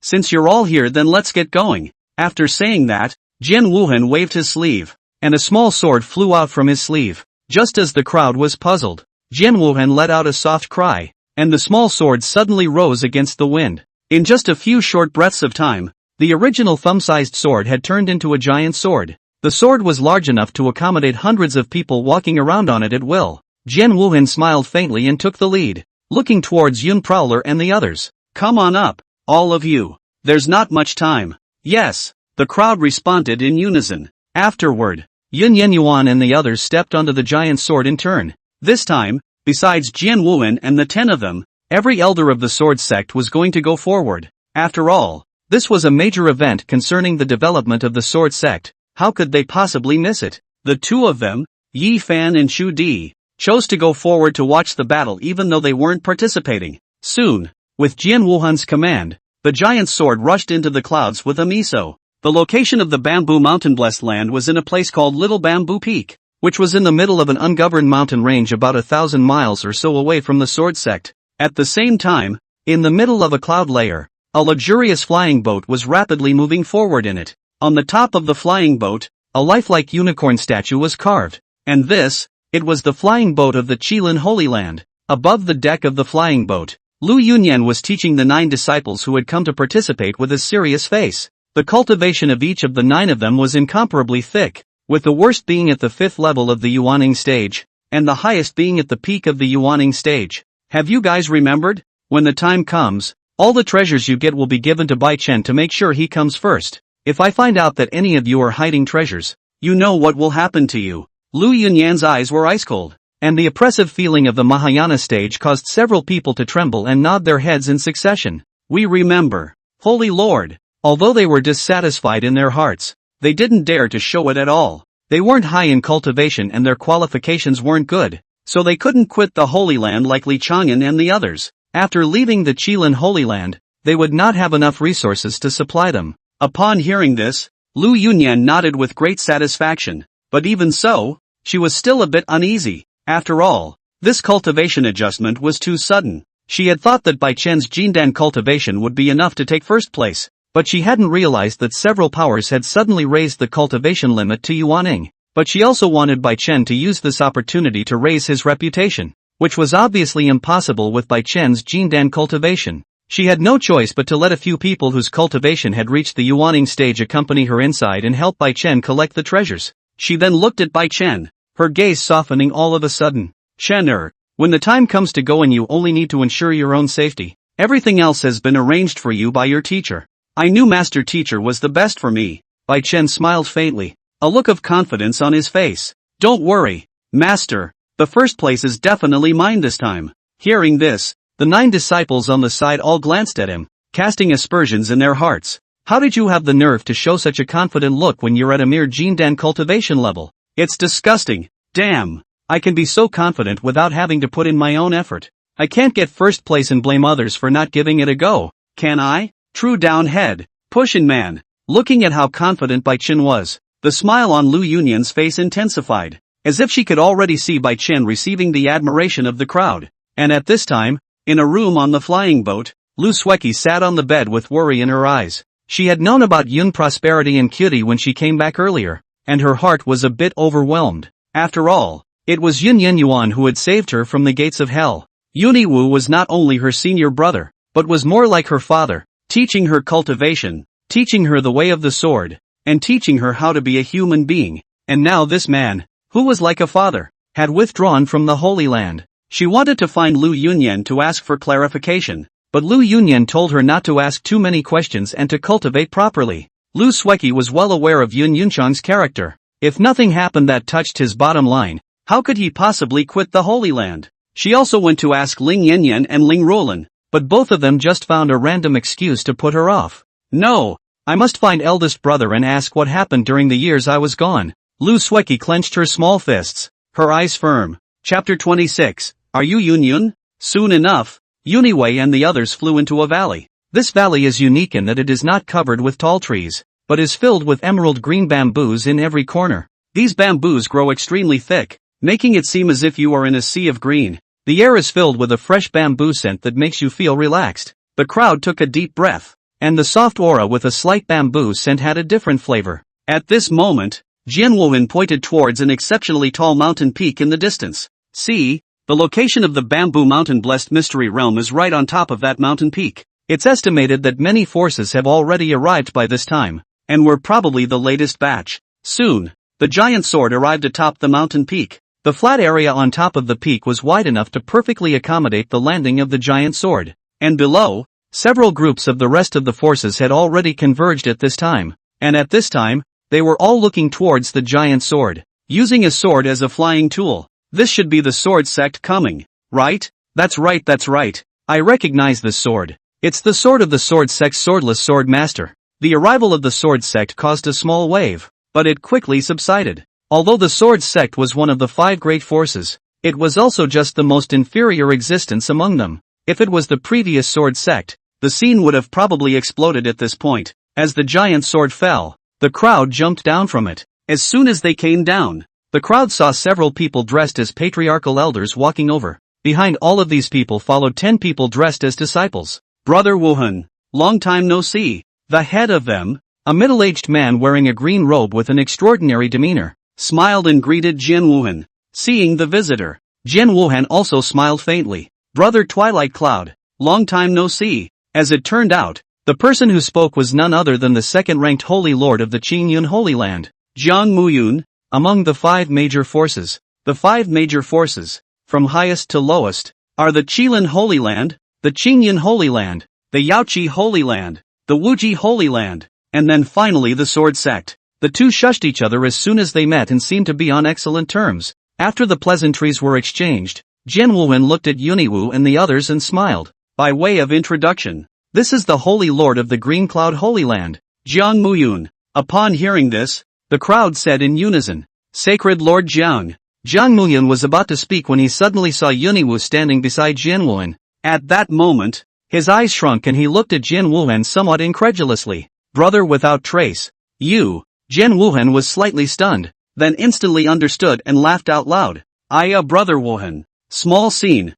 since you're all here then let's get going. After saying that, Jian Wuhan waved his sleeve, and a small sword flew out from his sleeve. Just as the crowd was puzzled, Jian Wuhan let out a soft cry, and the small sword suddenly rose against the wind. In just a few short breaths of time, the original thumb-sized sword had turned into a giant sword. The sword was large enough to accommodate hundreds of people walking around on it at will. Jian Wuhan smiled faintly and took the lead, looking towards Yun Prowler and the others. Come on up, all of you. There's not much time. Yes, the crowd responded in unison. Afterward, Yun Yenyuan and the others stepped onto the giant sword in turn. This time, besides Jian Wuhan and the 10 of them, every elder of the sword sect was going to go forward. After all, this was a major event concerning the development of the sword sect. How could they possibly miss it? The two of them, Yi Fan and Chu Di, chose to go forward to watch the battle even though they weren't participating. Soon, with Jian Wuhan's command, the giant sword rushed into the clouds with a miso. The location of the Bamboo Mountain blessed land was in a place called Little Bamboo Peak, which was in the middle of an ungoverned mountain range about 1,000 miles or so away from the sword sect. At the same time, in the middle of a cloud layer, a luxurious flying boat was rapidly moving forward in it. On the top of the flying boat, a lifelike unicorn statue was carved, and it was the flying boat of the Qilin Holy Land. Above the deck of the flying boat, Lu Yunyan was teaching the 9 disciples who had come to participate with a serious face. The cultivation of each of the 9 of them was incomparably thick, with the worst being at the 5th level of the yuaning stage, and the highest being at the peak of the yuaning stage. Have you guys remembered? When the time comes, all the treasures you get will be given to Bai Chen to make sure he comes first. If I find out that any of you are hiding treasures, you know what will happen to you. Lu Yunyan's eyes were ice cold, and the oppressive feeling of the Mahayana stage caused several people to tremble and nod their heads in succession. We remember. Holy Lord. Although they were dissatisfied in their hearts, they didn't dare to show it at all. They weren't high in cultivation and their qualifications weren't good, so they couldn't quit the Holy Land like Li Chang'an and the others. After leaving the Qilin Holy Land, they would not have enough resources to supply them. Upon hearing this, Lu Yunyan nodded with great satisfaction, but even so, she was still a bit uneasy. After all, this cultivation adjustment was too sudden. She had thought that Bai Chen's Jindan cultivation would be enough to take first place, but she hadn't realized that several powers had suddenly raised the cultivation limit to yuaning. But she also wanted Bai Chen to use this opportunity to raise his reputation, which was obviously impossible with Bai Chen's Jindan cultivation. She had no choice but to let a few people whose cultivation had reached the yuaning stage accompany her inside and help Bai Chen collect the treasures. She then looked at Bai Chen, her gaze softening all of a sudden. Chen, when the time comes to go and you only need to ensure your own safety, everything else has been arranged for you by your teacher. I knew Master Teacher was the best for me. Bai Chen smiled faintly, a look of confidence on his face. Don't worry, Master, the first place is definitely mine this time. Hearing this, the 9 disciples on the side all glanced at him, casting aspersions in their hearts. How did you have the nerve to show such a confident look when you're at a mere Jindan cultivation level? It's disgusting. Damn, I can be so confident without having to put in my own effort. I can't get first place and blame others for not giving it a go, can I? True down head. Pushin' man. Looking at how confident Bai Chen was, the smile on Lu Yunyan's face intensified, as if she could already see Bai Chen receiving the admiration of the crowd. And at this time, in a room on the flying boat, Lu Sueki sat on the bed with worry in her eyes. She had known about Yun Prosperity and Cutie when she came back earlier, and her heart was a bit overwhelmed. After all, it was Yun Yuan who had saved her from the gates of hell. Yuniwu was not only her senior brother, but was more like her father, teaching her cultivation, teaching her the way of the sword, and teaching her how to be a human being. And now this man, who was like a father, had withdrawn from the Holy Land. She wanted to find Lu Yunyan to ask for clarification, but Lu Yunyan told her not to ask too many questions and to cultivate properly. Lu Sueki was well aware of Yun Yunchang's character. If nothing happened that touched his bottom line, how could he possibly quit the Holy Land? She also went to ask Ling Yanyan and Ling Rolan, but both of them just found a random excuse to put her off. No, I must find eldest brother and ask what happened during the years I was gone. Lu Sueki clenched her small fists, her eyes firm. Chapter 26, Are you Yun? Soon enough, Yuniwei and the others flew into a valley. This valley is unique in that it is not covered with tall trees, but is filled with emerald green bamboos in every corner. These bamboos grow extremely thick, making it seem as if you are in a sea of green. The air is filled with a fresh bamboo scent that makes you feel relaxed. The crowd took a deep breath, and the soft aura with a slight bamboo scent had a different flavor. At this moment, Jianwuhan pointed towards an exceptionally tall mountain peak in the distance. See, the location of the Bamboo Mountain Blessed Mystery Realm is right on top of that mountain peak. It's estimated that many forces have already arrived by this time, and were probably the latest batch. Soon, the giant sword arrived atop the mountain peak. The flat area on top of the peak was wide enough to perfectly accommodate the landing of the giant sword. And below, several groups of the rest of the forces had already converged at this time. And at this time, they were all looking towards the giant sword, using a sword as a flying tool. This should be the sword sect coming, right? That's right. I recognize this sword. It's the sword of the sword sect's swordless sword master. The arrival of the sword sect caused a small wave, but it quickly subsided. Although the sword sect was one of the 5 great forces, it was also just the most inferior existence among them. If it was the previous sword sect, the scene would have probably exploded at this point. As the giant sword fell, the crowd jumped down from it. As soon as they came down, the crowd saw several people dressed as patriarchal elders walking over. Behind all of these people followed 10 people dressed as disciples. Brother Wuhan, long time no see. The head of them, a middle-aged man wearing a green robe with an extraordinary demeanor, smiled and greeted Jian Wuhan. Seeing the visitor, Jian Wuhan also smiled faintly. Brother Twilight Cloud, long time no see. As it turned out, the person who spoke was none other than the second-ranked Holy Lord of the Qingyun Holy Land, Jiang Muyun. Among the 5 major forces, the 5 major forces, from highest to lowest, are the Qilin Holy Land, the Qingyun Holy Land, the Yaoqi Holy Land, the Wuji Holy Land, and then finally the Sword Sect. The two shushed each other as soon as they met and seemed to be on excellent terms. After the pleasantries were exchanged, Jian Wuhan looked at Yuniwu and the others and smiled. By way of introduction, this is the Holy Lord of the Green Cloud Holy Land, Jiang Muyun. Upon hearing this, the crowd said in unison, Sacred Lord Jiang. Jiang Muyun was about to speak when he suddenly saw Yuniwu standing beside Jian Wuhan. At that moment, his eyes shrunk and he looked at Jian Wuhan somewhat incredulously. Brother without trace. You. Jian Wuhan was slightly stunned, then instantly understood and laughed out loud. Brother Wuhan. Small scene.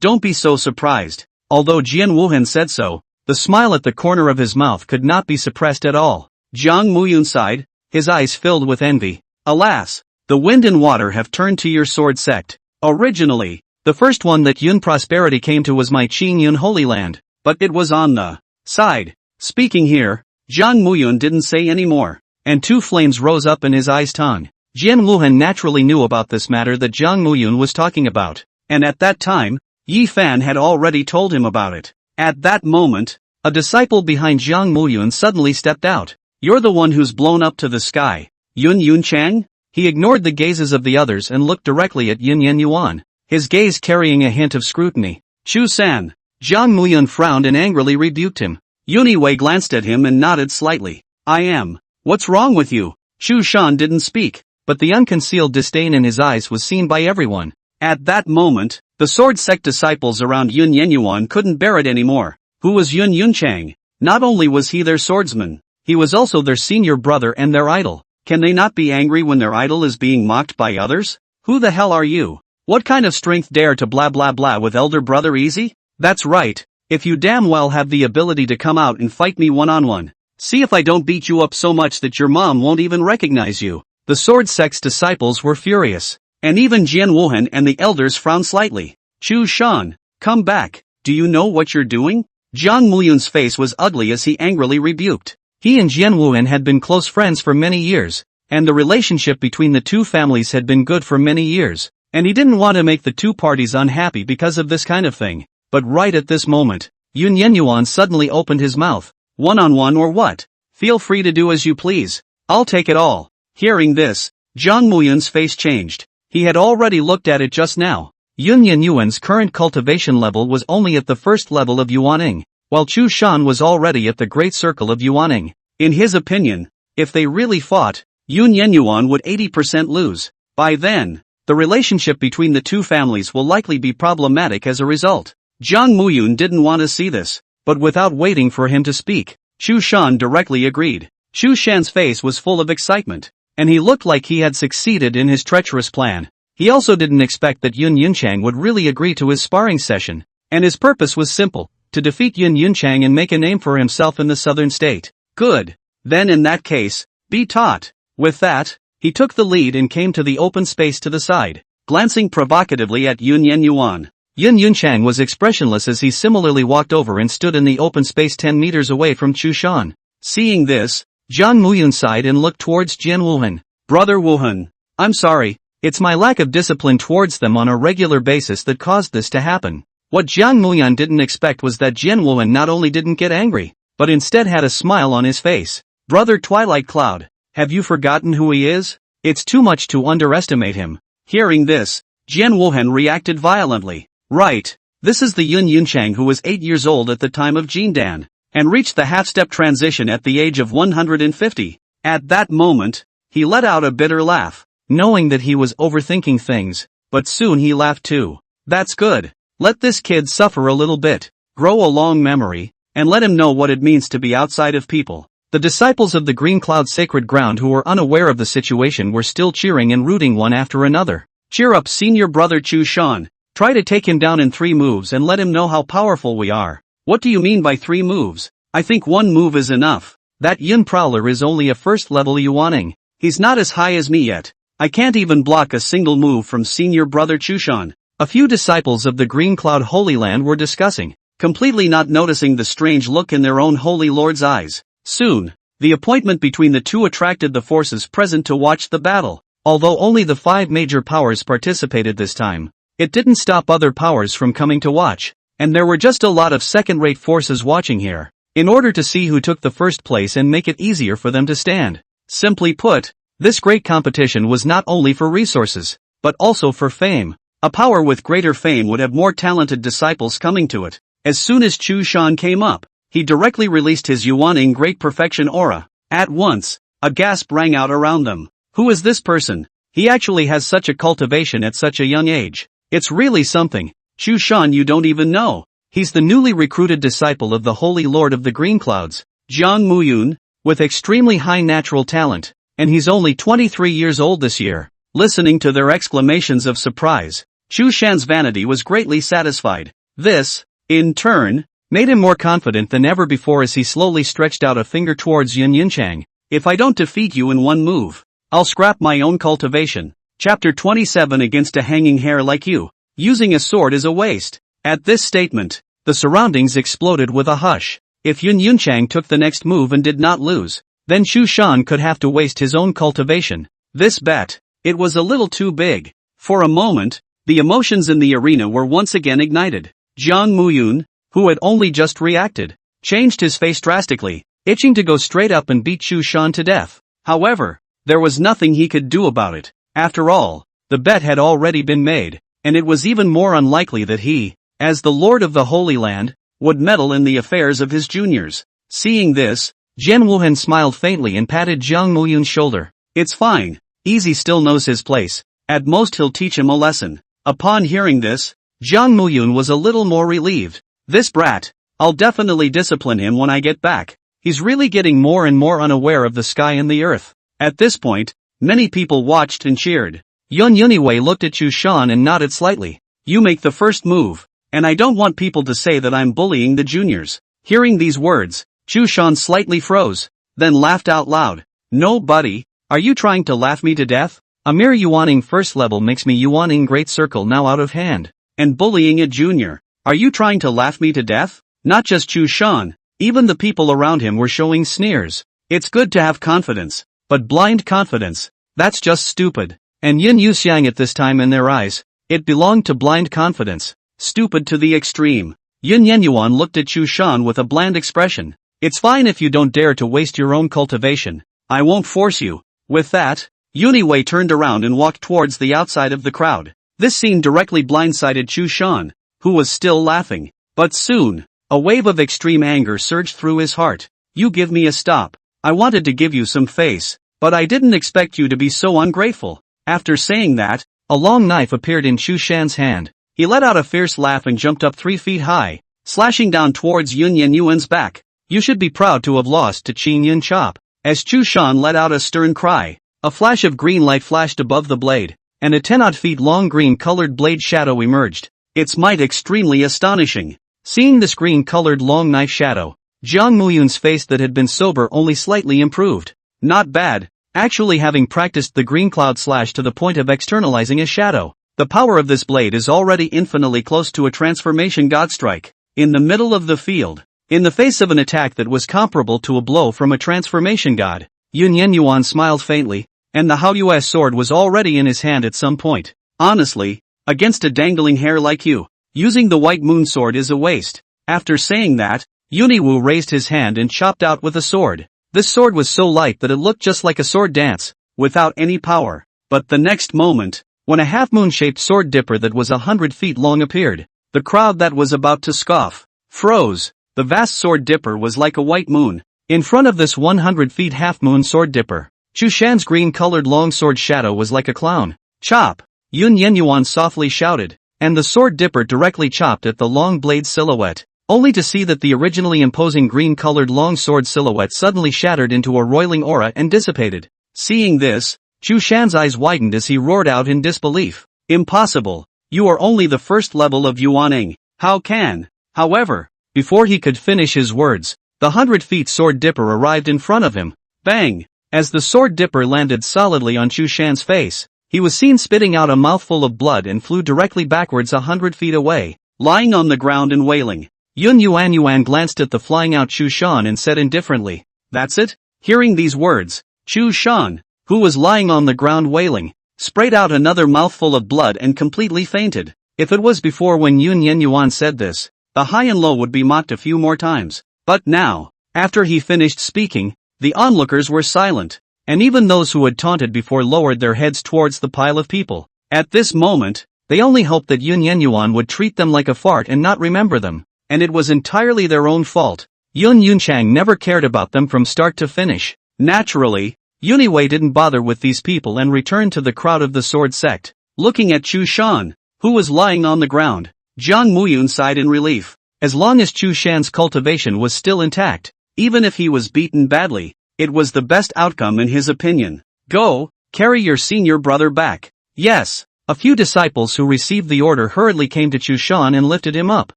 Don't be so surprised. Although Jian Wuhan said so, the smile at the corner of his mouth could not be suppressed at all. Jiang Muyun sighed, his eyes filled with envy. Alas, the wind and water have turned to your sword sect. Originally, the first one that Yun Prosperity came to was my Qingyun Holy Land, but it was on the side. Speaking here, Jiang Muyun didn't say any more, and 2 flames rose up in his eyes tongue. Jian Wuhan naturally knew about this matter that Jiang Muyun was talking about, and at that time, Yi Fan had already told him about it. At that moment, a disciple behind Jiang Muyun suddenly stepped out. You're the one who's blown up to the sky, Yun Yunchang? He ignored the gazes of the others and looked directly at Yin Yuan, his gaze carrying a hint of scrutiny. Chu San. Jiang Muyun frowned and angrily rebuked him. Yuniwei glanced at him and nodded slightly. I am. What's wrong with you? Chu Shan didn't speak, but the unconcealed disdain in his eyes was seen by everyone. At that moment, the sword sect disciples around Yun Yenyuan couldn't bear it anymore. Who was Yun Yunchang? Not only was he their swordsman, he was also their senior brother and their idol. Can they not be angry when their idol is being mocked by others? Who the hell are you? What kind of strength dare to blah blah blah with elder brother easy? That's right, if you damn well have the ability to come out and fight me one-on-one. See if I don't beat you up so much that your mom won't even recognize you. The sword sect's disciples were furious. And even Jian Wuhan and the elders frowned slightly. Chu Shan, come back, do you know what you're doing? Jiang Muyun's face was ugly as he angrily rebuked. He and Jian Wuhan had been close friends for many years, and the relationship between the two families had been good for many years, and he didn't want to make the two parties unhappy because of this kind of thing. But right at this moment, Yun Yenyuan suddenly opened his mouth. One-on-one or what? Feel free to do as you please. I'll take it all. Hearing this, Jiang Muyun's face changed. He had already looked at it just now. Yun Yenyuan's current cultivation level was only at the first level of Yuaning, while Chu Shan was already at the great circle of Yuaning. In his opinion, if they really fought, Yun Yenyuan would 80% lose. By then, the relationship between the two families will likely be problematic as a result. Jiang Muyun didn't want to see this, but without waiting for him to speak, Chu Shan directly agreed. Chu Shan's face was full of excitement, and he looked like he had succeeded in his treacherous plan. He also didn't expect that Yun Yunchang would really agree to his sparring session, and his purpose was simple, to defeat Yun Yunchang and make a name for himself in the southern state. Good. Then in that case, be taught. With that, he took the lead and came to the open space to the side, glancing provocatively at Yun Yenyuan. Yun Yunchang was expressionless as he similarly walked over and stood in the open space 10 meters away from Chu Shan. Seeing this, Jiang Muyun sighed and looked towards Jian Wuhan. Brother Wuhan, I'm sorry, it's my lack of discipline towards them on a regular basis that caused this to happen. What Jiang Muyun didn't expect was that Jian Wuhan not only didn't get angry, but instead had a smile on his face. Brother Twilight Cloud, have you forgotten who he is? It's too much to underestimate him. Hearing this, Jian Wuhan reacted violently. Right, this is the Yun Yunchang who was 8 years old at the time of Jindan, and reached the half-step transition at the age of 150. At that moment, he let out a bitter laugh, knowing that he was overthinking things, but soon he laughed too. That's good. Let this kid suffer a little bit, grow a long memory, and let him know what it means to be outside of people. The disciples of the Green Cloud Sacred Ground who were unaware of the situation were still cheering and rooting one after another. Cheer up senior brother Chu Shan. Try to take him down in 3 moves and let him know how powerful we are. What do you mean by 3 moves? I think 1 move is enough. That Yun Prowler is only a first level Yuaning. He's not as high as me yet. I can't even block a single move from senior brother Chu Shan. A few disciples of the Green Cloud Holy Land were discussing, completely not noticing the strange look in their own Holy Lord's eyes. Soon, the appointment between the two attracted the forces present to watch the battle. Although only the 5 major powers participated this time, it didn't stop other powers from coming to watch, and there were just a lot of second-rate forces watching here, in order to see who took the first place and make it easier for them to stand. Simply put, this great competition was not only for resources, but also for fame. A power with greater fame would have more talented disciples coming to it. As soon as Chu Shan came up, he directly released his Yuaning Great Perfection aura. At once, a gasp rang out around them. Who is this person? He actually has such a cultivation at such a young age. It's really something. Chu Shan you don't even know. He's the newly recruited disciple of the Holy Lord of the Green Clouds, Jiang Muyun, with extremely high natural talent, and he's only 23 years old this year. Listening to their exclamations of surprise, Chu Shan's vanity was greatly satisfied. This, in turn, made him more confident than ever before as he slowly stretched out a finger towards Yun Yunchang. If I don't defeat you in 1 move, I'll scrap my own cultivation. Chapter 27 Against a hanging hair like you. Using a sword is a waste. At this statement, the surroundings exploded with a hush. If Yun Yunchang took the next move and did not lose, then Chu Shan could have to waste his own cultivation. This bet, it was a little too big. For a moment, the emotions in the arena were once again ignited. Jiang Muyun, who had only just reacted, changed his face drastically, itching to go straight up and beat Chu Shan to death. However, there was nothing he could do about it. After all, the bet had already been made, and it was even more unlikely that he, as the Lord of the Holy Land, would meddle in the affairs of his juniors. Seeing this, Jian Wuhan smiled faintly and patted Jiang Muyun's shoulder. It's fine, Easy still knows his place. At most he'll teach him a lesson. Upon hearing this, Jiang Muyun was a little more relieved. This brat. I'll definitely discipline him when I get back. He's really getting more and more unaware of the sky and the earth. At this point, many people watched and cheered. Yun Yunwei looked at Chu Shan and nodded slightly. You make the first move, and I don't want people to say that I'm bullying the juniors. Hearing these words, Chu Shan slightly froze, then laughed out loud. No buddy, are you trying to laugh me to death? A mere yuaning first level makes me yuaning great circle now out of hand. And bullying a junior. Are you trying to laugh me to death? Not just Chu Shan, even the people around him were showing sneers. It's good to have confidence, but blind confidence, that's just stupid. And Yin Yuxiang at this time in their eyes, it belonged to blind confidence, stupid to the extreme. Yin Yenyuan looked at Chu Shan with a bland expression. It's fine if you don't dare to waste your own cultivation. I won't force you. With that, Yuniwei turned around and walked towards the outside of the crowd. This scene directly blindsided Chu Shan, who was still laughing. But soon, a wave of extreme anger surged through his heart. You give me a stop. I wanted to give you some face, but I didn't expect you to be so ungrateful. After saying that, a long knife appeared in Chu Shan's hand. He let out a fierce laugh and jumped up 3 feet high, slashing down towards Yun Yenyuan's back. You should be proud to have lost to Qin Yun Chop. As Chu Shan let out a stern cry, a flash of green light flashed above the blade, and a 10-odd feet long green-colored blade shadow emerged. Its might extremely astonishing. Seeing this green-colored long knife shadow, Jiang Muyun's face that had been sober only slightly improved. Not bad, actually having practiced the green cloud slash to the point of externalizing a shadow. The power of this blade is already infinitely close to a transformation god strike. In the middle of the field, in the face of an attack that was comparable to a blow from a transformation god, Yun Yenyuan smiled faintly, and the Haoyu's sword was already in his hand at some point. Honestly, against a dangling hair like you, using the white moon sword is a waste. After saying that, Yuniwu raised his hand and chopped out with a sword. This sword was so light that it looked just like a sword dance, without any power. But the next moment, when a half-moon-shaped sword dipper that was 100 feet long appeared, the crowd that was about to scoff froze. The vast sword dipper was like a white moon. In front of this 100 feet half-moon sword dipper, Chu Shan's green-colored long sword shadow was like a clown. Chop! Yun Yenyuan softly shouted, and the sword dipper directly chopped at the long blade silhouette, only to see that the originally imposing green-colored long sword silhouette suddenly shattered into a roiling aura and dissipated. Seeing this, Chu Shan's eyes widened as he roared out in disbelief. Impossible! You are only the first level of yuaning. How can? However, before he could finish his words, the 100 feet sword dipper arrived in front of him. Bang! As the sword dipper landed solidly on Chu Shan's face, he was seen spitting out a mouthful of blood and flew directly backwards 100 feet away, lying on the ground and wailing. Yun Yuan glanced at the flying out Chu Shan and said indifferently, "That's it?" Hearing these words, Chu Shan, who was lying on the ground wailing, sprayed out another mouthful of blood and completely fainted. If it was before when Yun Yuan said this, the high and low would be mocked a few more times. But now, after he finished speaking, the onlookers were silent, and even those who had taunted before lowered their heads towards the pile of people. At this moment, they only hoped that Yun Yuan would treat them like a fart and not remember them, and it was entirely their own fault. Yun Yunchang never cared about them from start to finish. Naturally, Yuniwei didn't bother with these people and returned to the crowd of the sword sect. Looking at Chu Shan, who was lying on the ground, Jiang Muyun sighed in relief. As long as Chu Shan's cultivation was still intact, even if he was beaten badly, it was the best outcome in his opinion. Go, carry your senior brother back. Yes, a few disciples who received the order hurriedly came to Chu Shan and lifted him up.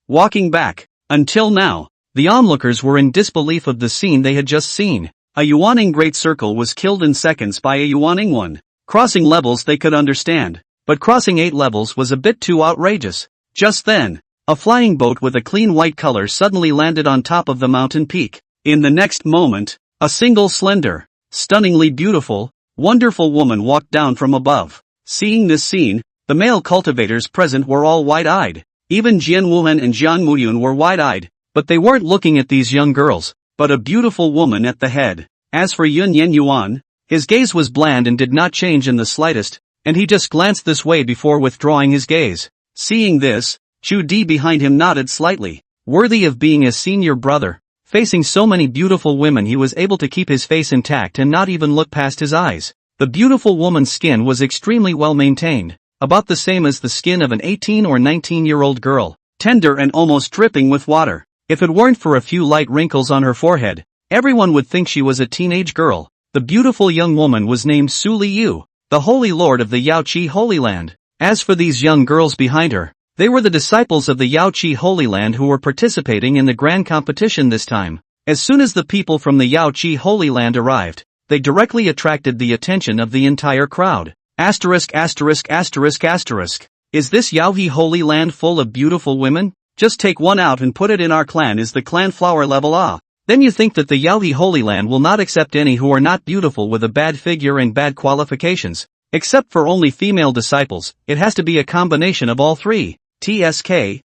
Walking back, until now, the onlookers were in disbelief of the scene they had just seen. A yuaning great circle was killed in seconds by a yuaning one. Crossing levels they could understand, but crossing 8 levels was a bit too outrageous. Just then, a flying boat with a clean white color suddenly landed on top of the mountain peak. In the next moment, a single slender, stunningly beautiful, wonderful woman walked down from above. Seeing this scene, the male cultivators present were all wide-eyed. Even Jian Wuhan and Jiang Muyun were wide-eyed, but they weren't looking at these young girls, but a beautiful woman at the head. As for Yun Yuan, his gaze was bland and did not change in the slightest, and he just glanced this way before withdrawing his gaze. Seeing this, Chu Di behind him nodded slightly. Worthy of being a senior brother. Facing so many beautiful women he was able to keep his face intact and not even look past his eyes. The beautiful woman's skin was extremely well maintained. about the same as the skin of an 18 or 19-year-old girl, tender and almost dripping with water. If it weren't for a few light wrinkles on her forehead, everyone would think she was a teenage girl. The beautiful young woman was named Su Liu, the Holy Lord of the Yaoqi Holy Land. As for these young girls behind her, they were the disciples of the Yaoqi Holy Land who were participating in the grand competition this time. As soon as the people from the Yaoqi Holy Land arrived, they directly attracted the attention of the entire crowd. Is this Yaoqi Holy Land full of beautiful women? Just take one out and put it in our clan. Is the clan flower level Ah? Then you think that the Yaoqi Holy Land will not accept any who are not beautiful with a bad figure and bad qualifications. Except for only female disciples, it has to be a combination of all three. TSK.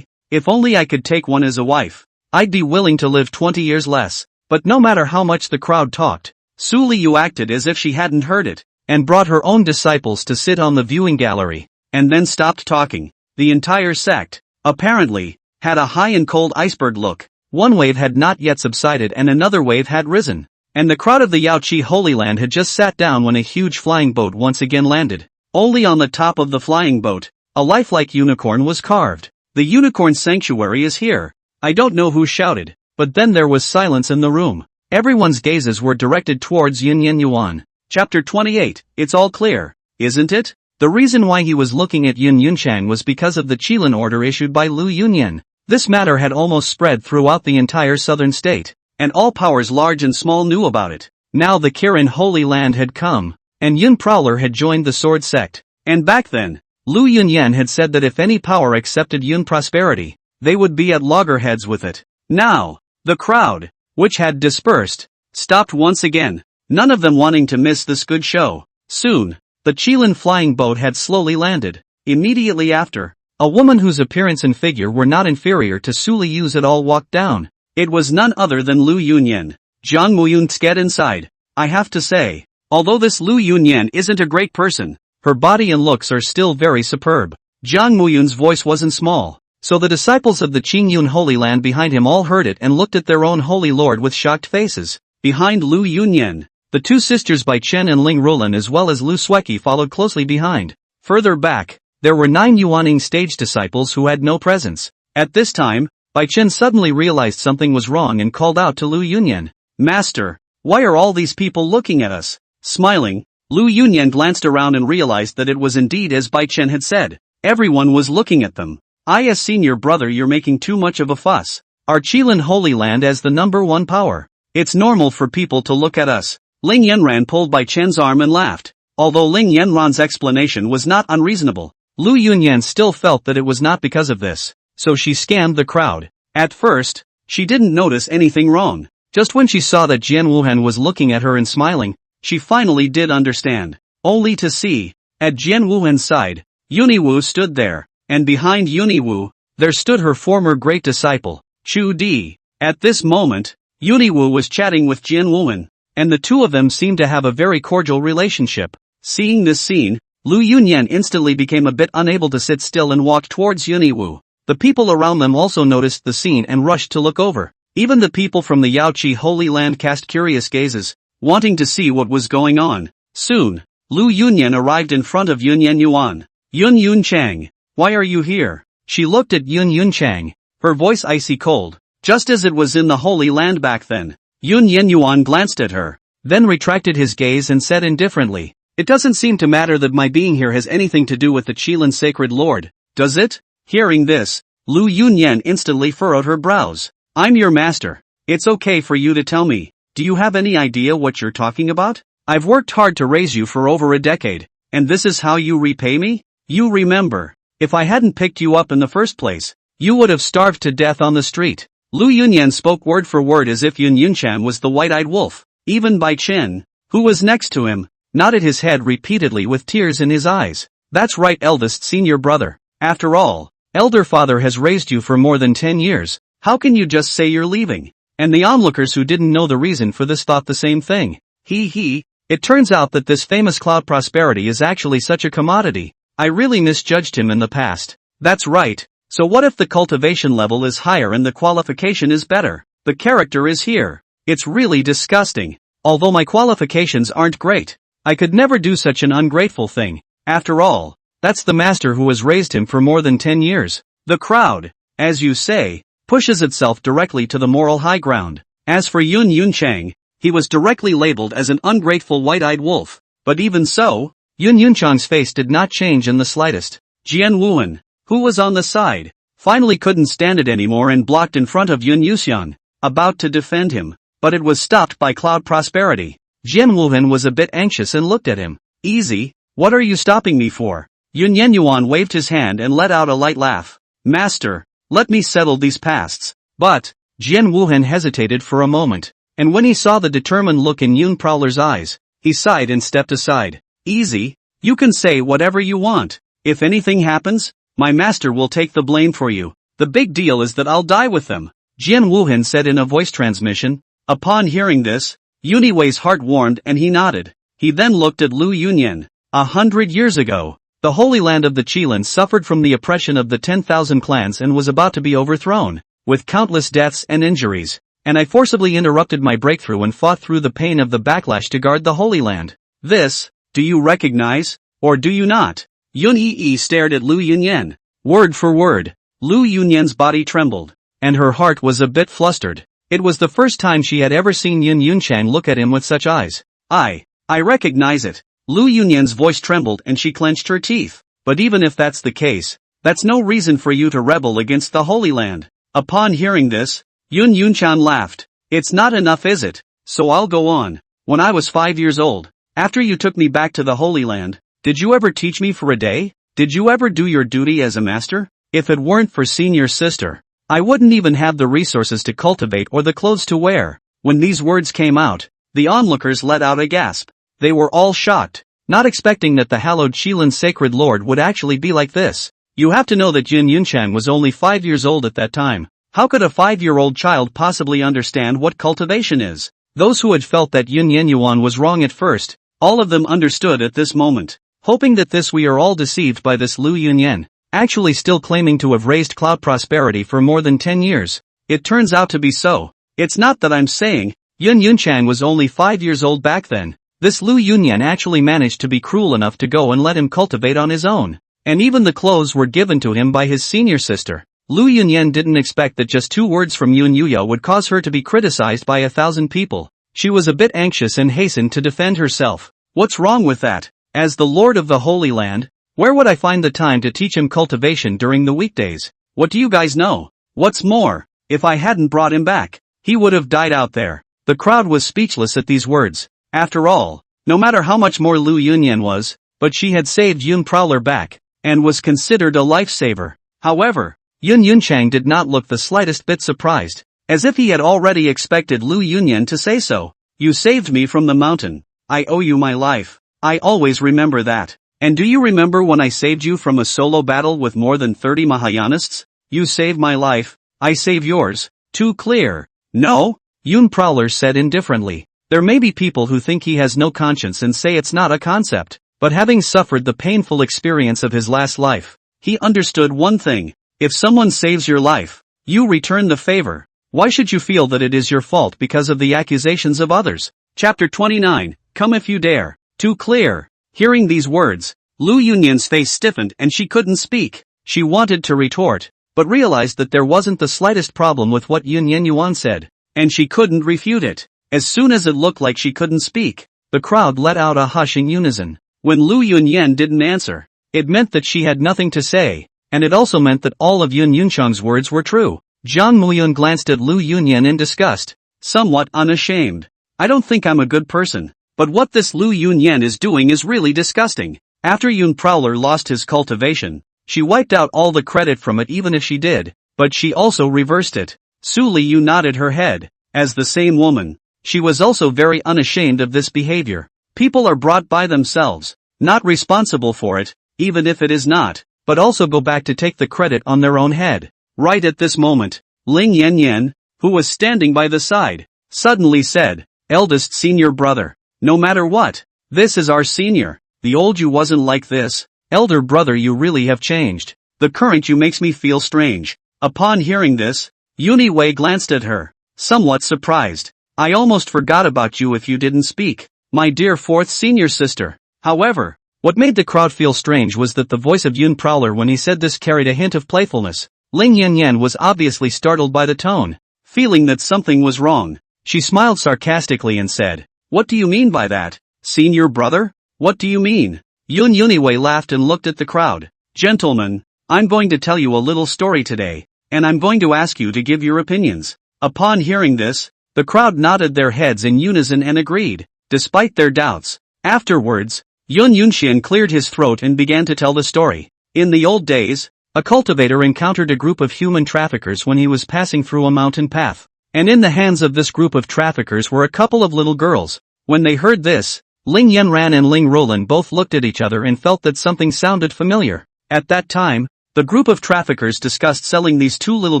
If only I could take one as a wife. I'd be willing to live 20 years less. But no matter how much the crowd talked, Su Liu acted as if she hadn't heard it, and brought her own disciples to sit on the viewing gallery, and then stopped talking. The entire sect, apparently, had a high and cold iceberg look. One wave had not yet subsided and another wave had risen. And the crowd of the Yaoqi Holy Land had just sat down when a huge flying boat once again landed. Only on the top of the flying boat, a lifelike unicorn was carved. The unicorn sanctuary is here. I don't know who shouted, but then there was silence in the room. Everyone's gazes were directed towards Yin Yuan. Chapter 28, it's all clear, isn't it? The reason why he was looking at Yin Yunchang was because of the Qilin order issued by Lu Yunyan. This matter had almost spread throughout the entire southern state, and all powers large and small knew about it. Now the Kirin Holy Land had come, and Yun Prowler had joined the sword sect. And back then, Lu Yunyan had said that if any power accepted Yun prosperity, they would be at loggerheads with it. Now, the crowd, which had dispersed, stopped once again, none of them wanting to miss this good show. Soon, the Qilin flying boat had slowly landed. Immediately after, a woman whose appearance and figure were not inferior to Su Liu's at all walked down. It was none other than Lu Yunyan. Jiang Muyun get inside. I have to say, although this Lu Yunyan isn't a great person, her body and looks are still very superb. Jiang Muyun's voice wasn't small, so the disciples of the Qingyun Holy Land behind him all heard it and looked at their own holy lord with shocked faces. Behind Lu Yunyan, the two sisters Bai Chen and Ling Rulan as well as Lu Sueki followed closely behind. Further back, there were 9 Yuaning stage disciples who had no presence. At this time, Bai Chen suddenly realized something was wrong and called out to Lu Yunyan. Master, why are all these people looking at us? Smiling, Lu Yunyan glanced around and realized that it was indeed as Bai Chen had said. Everyone was looking at them. As senior brother, you're making too much of a fuss. Our Qilin Holy Land as the #1 power. It's normal for people to look at us. Ling Yanran pulled Bai Chen's arm and laughed. Although Ling Yanran's explanation was not unreasonable, Lu Yunyan still felt that it was not because of this, so she scanned the crowd. At first, she didn't notice anything wrong. Just when she saw that Jian Wuhan was looking at her and smiling, she finally did understand. Only to see, at Jian Wuhan's side, Yuniwu stood there, and behind Yuniwu, there stood her former great disciple, Chu Di. At this moment, Yuniwu was chatting with Jian Wuhan, and the two of them seemed to have a very cordial relationship. Seeing this scene, Lu Yunyan instantly became a bit unable to sit still and walked towards Yuniwu. The people around them also noticed the scene and rushed to look over. Even the people from the Yaoqi Holy Land cast curious gazes, wanting to see what was going on. Soon, Lu Yunyan arrived in front of Yun Yuan. Yun Yunchang, why are you here? She looked at Yun Yunchang, her voice icy cold, just as it was in the Holy Land back then. Yun Yuan glanced at her, then retracted his gaze and said indifferently, "It doesn't seem to matter that my being here has anything to do with the Qilin Sacred Lord, does it?" Hearing this, Lu Yunyan instantly furrowed her brows. "I'm your master. It's okay for you to tell me. Do you have any idea what you're talking about? I've worked hard to raise you for over a decade, and this is how you repay me? You remember, if I hadn't picked you up in the first place, you would have starved to death on the street." Lu Yunyan spoke word for word as if Yun Yunchan was the white-eyed wolf. Even Bai Chen, who was next to him, nodded his head repeatedly with tears in his eyes. "That's right, eldest senior brother. After all, elder father has raised you for more than 10 years. How can you just say you're leaving?" And the onlookers who didn't know the reason for this thought the same thing. It turns out that this famous cloud prosperity is actually such a commodity. I really misjudged him in the past. That's right. So what if the cultivation level is higher and the qualification is better? The character is here. It's really disgusting. Although my qualifications aren't great, I could never do such an ungrateful thing. After all, that's the master who has raised him for more than 10 years. The crowd, as you say, pushes itself directly to the moral high ground. As for Yun Yunchang, he was directly labeled as an ungrateful white-eyed wolf. But even so, Yun Yunchang's face did not change in the slightest. Jian Wuhan, who was on the side, finally couldn't stand it anymore and blocked in front of Yun Yuxiang, about to defend him. But it was stopped by Cloud Prosperity. Jian Wuhan was a bit anxious and looked at him. Easy, what are you stopping me for? Yun Yenyuan waved his hand and let out a light laugh. Master, let me settle these pasts. But, Jian Wuhan hesitated for a moment, and when he saw the determined look in Yun Prowler's eyes, he sighed and stepped aside. Easy, you can say whatever you want. If anything happens, my master will take the blame for you. The big deal is that I'll die with them, Jian Wuhan said in a voice transmission. Upon hearing this, Yun Wei's heart warmed and he nodded. He then looked at Lu Yunyan. 100 years ago, the Holy Land of the Qilin suffered from the oppression of the 10,000 clans and was about to be overthrown, with countless deaths and injuries, and I forcibly interrupted my breakthrough and fought through the pain of the backlash to guard the Holy Land. This, do you recognize, or do you not? Yun Yi stared at Lu Yunyan. Word for word, Lu Yunyan's body trembled, and her heart was a bit flustered. It was the first time she had ever seen Yun Yunchang look at him with such eyes. I recognize it. Lu Yunyan's voice trembled and she clenched her teeth. But even if that's the case, that's no reason for you to rebel against the Holy Land. Upon hearing this, Yun Yunchan laughed. It's not enough, is it? So I'll go on. When I was 5 years old, after you took me back to the Holy Land, did you ever teach me for a day? Did you ever do your duty as a master? If it weren't for senior sister, I wouldn't even have the resources to cultivate or the clothes to wear. When these words came out, the onlookers let out a gasp. They were all shocked, not expecting that the hallowed Qilin sacred lord would actually be like this. You have to know that Yun Yunchang was only 5 years old at that time. How could a 5-year-old child possibly understand what cultivation is? Those who had felt that Yun Yenyuan was wrong at first, all of them understood at this moment. Hoping that we are all deceived by this Lu Yunyan, actually still claiming to have raised Cloud Prosperity for more than 10 years. It turns out to be so. It's not that I'm saying, Yun Yunchang was only 5 years old back then. This Lu Yunyan actually managed to be cruel enough to go and let him cultivate on his own. And even the clothes were given to him by his senior sister. Lu Yunyan didn't expect that just 2 words from Yun Yuya would cause her to be criticized by 1,000 people. She was a bit anxious and hastened to defend herself. What's wrong with that? As the Lord of the Holy Land, where would I find the time to teach him cultivation during the weekdays? What do you guys know? What's more, if I hadn't brought him back, he would have died out there. The crowd was speechless at these words. After all, no matter how much more Lu Yunyan was, but she had saved Yun Prowler back, and was considered a lifesaver. However, Yun Yunchang did not look the slightest bit surprised, as if he had already expected Lu Yunyan to say so. You saved me from the mountain. I owe you my life. I always remember that. And do you remember when I saved you from a solo battle with more than 30 Mahayanists? You saved my life, I save yours. Too clear. No? Yun Prowler said indifferently. There may be people who think he has no conscience and say it's not a concept, but having suffered the painful experience of his last life, he understood one thing. If someone saves your life, you return the favor. Why should you feel that it is your fault because of the accusations of others? Chapter 29, Come If You Dare. Too clear. Hearing these words, Lu Yunyan's face stiffened and she couldn't speak. She wanted to retort, but realized that there wasn't the slightest problem with what Yun Yenyuan said, and she couldn't refute it. As soon as it looked like she couldn't speak, the crowd let out a hush in unison. When Lu Yunyan didn't answer, it meant that she had nothing to say, and it also meant that all of Yun Yunchang's words were true. Zhang Muyun glanced at Lu Yunyan in disgust, somewhat unashamed. I don't think I'm a good person, but what this Lu Yunyan is doing is really disgusting. After Yun Prowler lost his cultivation, she wiped out all the credit from it even if she did, but she also reversed it. Su Liu nodded her head. As the same woman, she was also very unashamed of this behavior. People are brought by themselves, not responsible for it, even if it is not, but also go back to take the credit on their own head. Right at this moment, Ling Yanyan, who was standing by the side, suddenly said, Eldest senior brother, no matter what, this is our senior. The old you wasn't like this. Elder brother, you really have changed. The current you makes me feel strange. Upon hearing this, Yuni Wei glanced at her, somewhat surprised. I almost forgot about you if you didn't speak. my dear fourth senior sister. However, what made the crowd feel strange was that the voice of Yun Prowler when he said this carried a hint of playfulness. Ling Yanyan was obviously startled by the tone. Feeling that something was wrong, she smiled sarcastically and said, "What do you mean by that? Senior brother? What do you mean?" Yun Yuniwei laughed and looked at the crowd. "Gentlemen, I'm going to tell you a little story today, and I'm going to ask you to give your opinions." Upon hearing this, the crowd nodded their heads in unison and agreed, despite their doubts. Afterwards, Yun Yunxian cleared his throat and began to tell the story. In the old days, a cultivator encountered a group of human traffickers when he was passing through a mountain path. And in the hands of this group of traffickers were a couple of little girls. When they heard this, Ling Yanran and Ling Roland both looked at each other and felt that something sounded familiar. At that time, the group of traffickers discussed selling these two little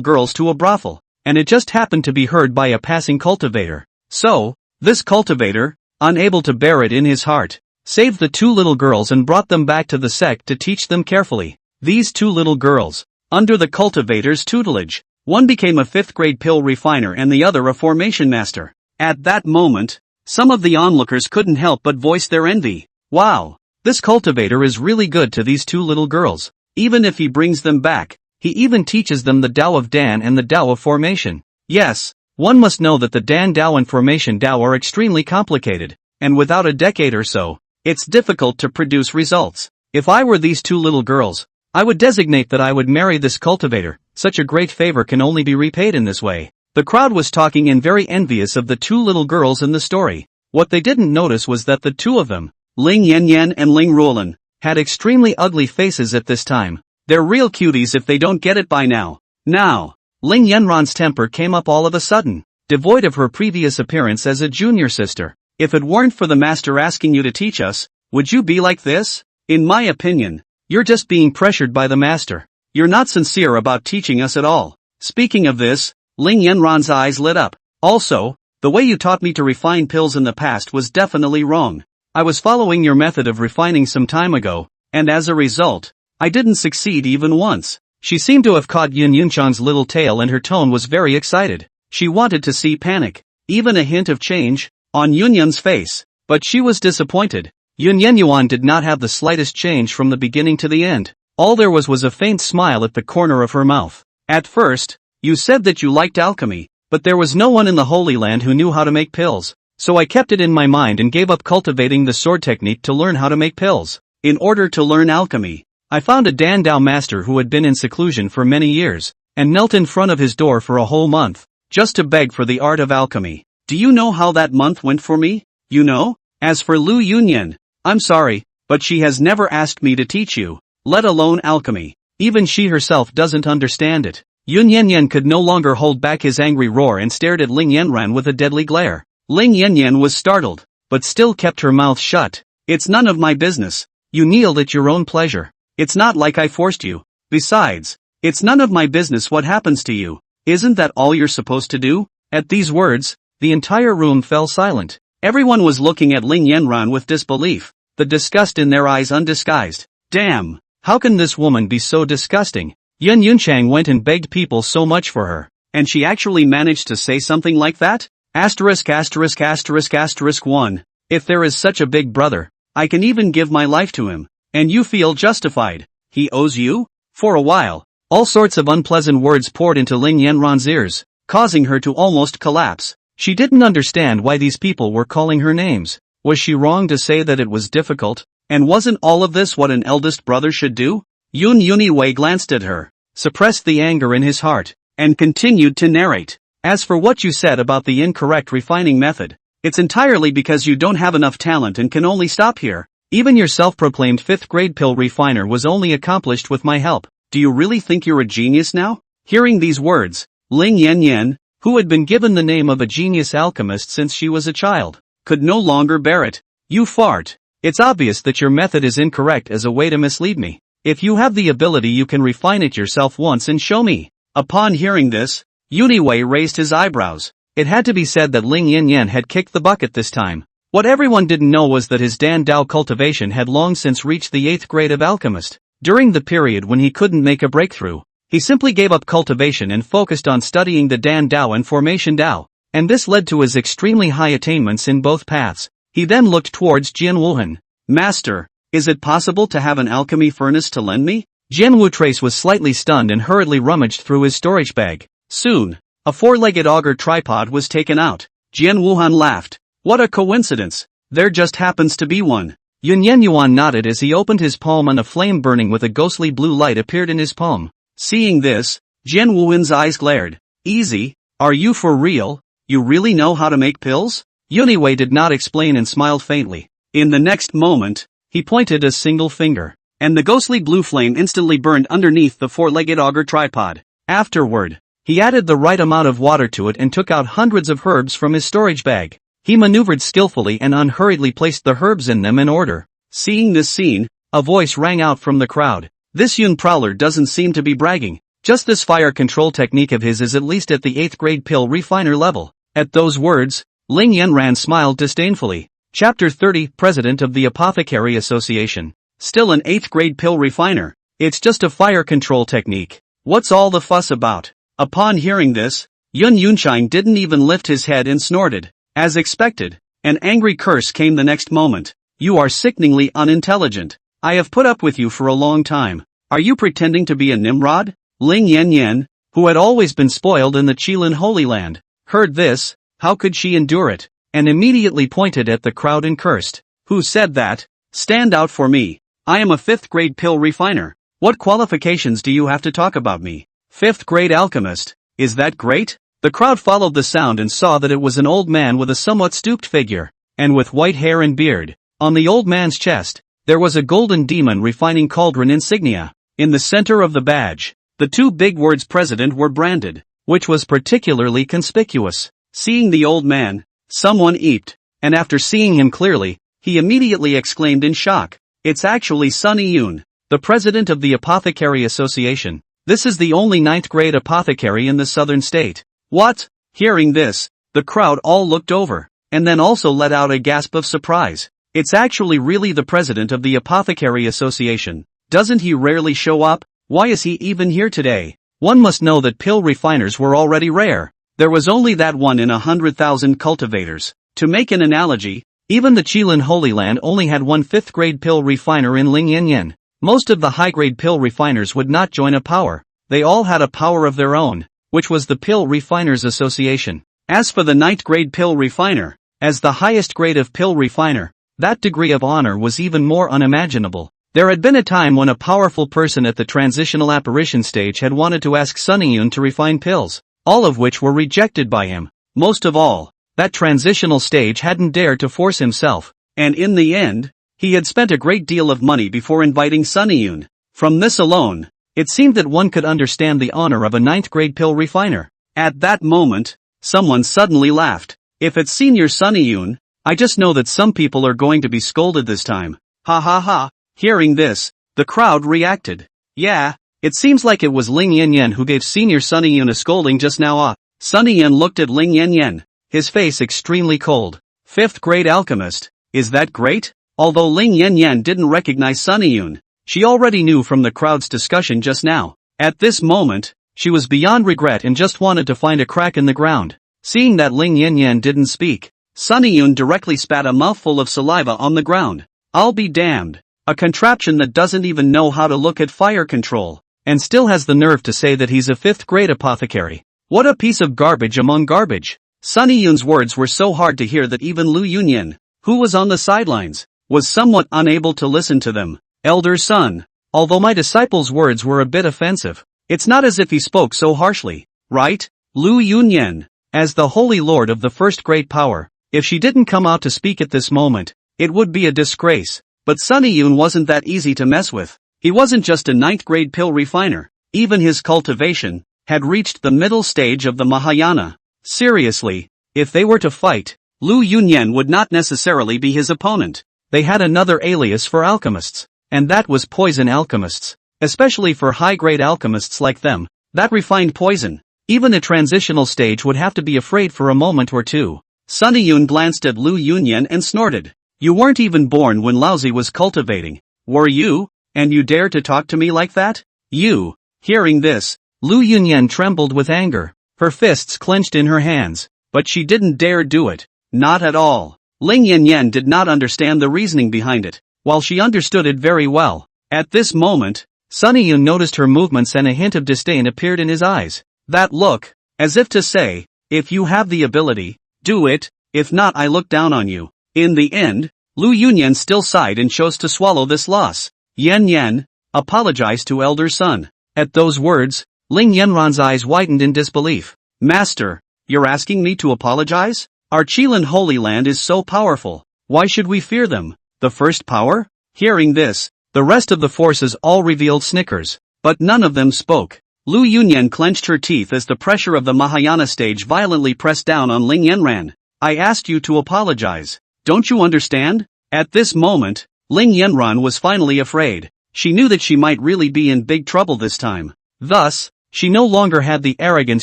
girls to a brothel, and it just happened to be heard by a passing cultivator. So, this cultivator, unable to bear it in his heart, saved the two little girls and brought them back to the sect to teach them carefully. These two little girls, under the cultivator's tutelage, one became a 5th grade pill refiner and the other a formation master. At that moment, some of the onlookers couldn't help but voice their envy. Wow, this cultivator is really good to these two little girls. Even if he brings them back, he even teaches them the Tao of Dan and the Tao of formation. Yes, one must know that the Dan Tao and formation Tao are extremely complicated, and without a decade or so, it's difficult to produce results. If I were these two little girls, I would designate that I would marry this cultivator. Such a great favor can only be repaid in this way. The crowd was talking and very envious of the two little girls in the story. What they didn't notice was that the two of them, Ling Yanyan and Ling Roland, had extremely ugly faces at this time. They're real cuties if they don't get it by now. Now, Ling Yanran's temper came up all of a sudden, devoid of her previous appearance as a junior sister. If it weren't for the master asking you to teach us, would you be like this? In my opinion, you're just being pressured by the master. You're not sincere about teaching us at all. Speaking of this, Ling Yanran's eyes lit up. Also, the way you taught me to refine pills in the past was definitely wrong. I was following your method of refining some time ago, and as a result, I didn't succeed even once. She seemed to have caught Yun Yunchang's little tail and her tone was very excited. She wanted to see panic, even a hint of change, on Yunyun's face, but she was disappointed. Yun Yenyuan did not have the slightest change from the beginning to the end. All there was a faint smile at the corner of her mouth. At first, you said that you liked alchemy, but there was no one in the Holy Land who knew how to make pills. So I kept it in my mind and gave up cultivating the sword technique to learn how to make pills. In order to learn alchemy, I found a Dan Dao master who had been in seclusion for many years, and knelt in front of his door for a whole month, just to beg for the art of alchemy. Do you know how that month went for me? You know? As for Lu Yunyan, I'm sorry, but she has never asked me to teach you, let alone alchemy. Even she herself doesn't understand it. Yun Yanyan could no longer hold back his angry roar and stared at Ling Yanran with a deadly glare. Ling Yanyan was startled, but still kept her mouth shut. It's none of my business. You kneeled at your own pleasure. It's not like I forced you. Besides, it's none of my business what happens to you. Isn't that all you're supposed to do? At these words, the entire room fell silent. Everyone was looking at Ling Yanran with disbelief, the disgust in their eyes undisguised. Damn, how can this woman be so disgusting? Yun Yunchang went and begged people so much for her, and she actually managed to say something like that? Asterisk asterisk asterisk asterisk 1. If there is such a big brother, I can even give my life to him, and you feel justified. He owes you? For a while, all sorts of unpleasant words poured into Ling Yanran's ears, causing her to almost collapse. She didn't understand why these people were calling her names. Was she wrong to say that it was difficult? And wasn't all of this what an eldest brother should do? Yun Yuniwei glanced at her, suppressed the anger in his heart, and continued to narrate. As for what you said about the incorrect refining method, it's entirely because you don't have enough talent and can only stop here. Even your self-proclaimed 5th grade pill refiner was only accomplished with my help. Do you really think you're a genius now? Hearing these words, Ling Yanyan, who had been given the name of a genius alchemist since she was a child, could no longer bear it. You fart. It's obvious that your method is incorrect as a way to mislead me. If you have the ability you can refine it yourself once and show me. Upon hearing this, Yuniwei raised his eyebrows. It had to be said that Ling Yanyan had kicked the bucket this time. What everyone didn't know was that his Dan Dao cultivation had long since reached the 8th grade of alchemist. During the period when he couldn't make a breakthrough, he simply gave up cultivation and focused on studying the Dan Dao and formation Dao, and this led to his extremely high attainments in both paths. He then looked towards Jian. Master, is it possible to have an alchemy furnace to lend me? Jian Trace was slightly stunned and hurriedly rummaged through his storage bag. Soon, a four-legged auger tripod was taken out. Jian Wuhan laughed. What a coincidence. There just happens to be one. Yun Yuan nodded as he opened his palm and a flame burning with a ghostly blue light appeared in his palm. Seeing this, Jian Wuhan's eyes glared. Easy, are you for real? You really know how to make pills? Yuniwei did not explain and smiled faintly. In the next moment, he pointed a single finger, and the ghostly blue flame instantly burned underneath the four-legged auger tripod. Afterward, he added the right amount of water to it and took out hundreds of herbs from his storage bag. He maneuvered skillfully and unhurriedly placed the herbs in them in order. Seeing this scene, a voice rang out from the crowd. This Yun Prowler doesn't seem to be bragging. Just this fire control technique of his is at least at the 8th grade pill refiner level. At those words, Ling Yanran smiled disdainfully. Chapter 30 President of the Apothecary Association. Still an 8th grade pill refiner. It's just a fire control technique. What's all the fuss about? Upon hearing this, Yun Yunshine didn't even lift his head and snorted. As expected, an angry curse came the next moment. You are sickeningly unintelligent. I have put up with you for a long time. Are you pretending to be a Nimrod? Ling Yan, who had always been spoiled in the Qilin Holy Land, heard this. How could she endure it? And immediately pointed at the crowd and cursed. Who said that? Stand out for me. I am a 5th grade pill refiner. What qualifications do you have to talk about me? 5th grade alchemist. Is that great? The crowd followed the sound and saw that it was an old man with a somewhat stooped figure, and with white hair and beard. On the old man's chest, there was a golden demon refining cauldron insignia. In the center of the badge, the two big words president were branded, which was particularly conspicuous. Seeing the old man, someone eeped, and after seeing him clearly, he immediately exclaimed in shock. It's actually Sunny Yun, the president of the Apothecary Association. This is the only 9th grade apothecary in the southern state. What? Hearing this, the crowd all looked over, and then also let out a gasp of surprise. It's actually really the president of the Apothecary Association. Doesn't he rarely show up? Why is he even here today? One must know that pill refiners were already rare. There was only that one in 100,000 cultivators. To make an analogy, even the Qilin Holy Land only had one 5th grade pill refiner in Ling Yan. Most of the high-grade pill refiners would not join a power. They all had a power of their own, which was the Pill Refiners Association. As for the 9th grade pill refiner, as the highest grade of pill refiner, that degree of honor was even more unimaginable. There had been a time when a powerful person at the transitional apparition stage had wanted to ask Sunny Yun to refine pills, all of which were rejected by him. Most of all, that transitional stage hadn't dared to force himself, and in the end, he had spent a great deal of money before inviting Sunny Yun. From this alone, it seemed that one could understand the honor of a 9th grade pill refiner. At that moment, someone suddenly laughed. If it's Senior Sunny Yun, I just know that some people are going to be scolded this time. Ha ha ha. Hearing this, the crowd reacted. Yeah, it seems like it was Ling Yan who gave Senior Sunny Yun a scolding just now. Sunny Yun looked at Ling Yan, his face extremely cold. 5th grade alchemist. Is that great? Although Ling Yan didn't recognize Sunny Yun, she already knew from the crowd's discussion just now. At this moment, she was beyond regret and just wanted to find a crack in the ground. Seeing that Ling Yan didn't speak, Sunny Yun directly spat a mouthful of saliva on the ground. I'll be damned. A contraption that doesn't even know how to look at fire control, and still has the nerve to say that he's a 5th grade apothecary. What a piece of garbage among garbage. Sunny Yun's words were so hard to hear that even Lu Yunyan, who was on the sidelines, was somewhat unable to listen to them. Elder son, although my disciple's words were a bit offensive, it's not as if he spoke so harshly, right? Lu Yunyan, as the Holy Lord of the 1st grade power, if she didn't come out to speak at this moment, it would be a disgrace. But Sunny Yun wasn't that easy to mess with. He wasn't just a 9th grade pill refiner. Even his cultivation had reached the middle stage of the Mahayana. Seriously, if they were to fight, Lu Yunyan would not necessarily be his opponent. They had another alias for alchemists, and that was poison alchemists. Especially for high-grade alchemists like them, that refined poison, even a transitional stage would have to be afraid for a moment or two. Sunny Yun glanced at Lu Yunyan and snorted. You weren't even born when Laozi was cultivating, were you? And you dare to talk to me like that? You. Hearing this, Lu Yunyan trembled with anger. Her fists clenched in her hands, but she didn't dare do it. Not at all. Ling Yanyan did not understand the reasoning behind it, while she understood it very well. At this moment, Sunny Yun noticed her movements and a hint of disdain appeared in his eyes. That look, as if to say, if you have the ability, do it, if not I look down on you. In the end, Lu Yunyan still sighed and chose to swallow this loss. Yan Yan, apologize to elder son. At those words, Ling Yanran's eyes widened in disbelief. Master, you're asking me to apologize? Our Qilin Holy Land is so powerful. Why should we fear them? The first power? Hearing this, the rest of the forces all revealed snickers, but none of them spoke. Lu Yunyan clenched her teeth as the pressure of the Mahayana stage violently pressed down on Ling Yanran. I asked you to apologize. Don't you understand? At this moment, Ling Yanran was finally afraid. She knew that she might really be in big trouble this time. Thus, she no longer had the arrogance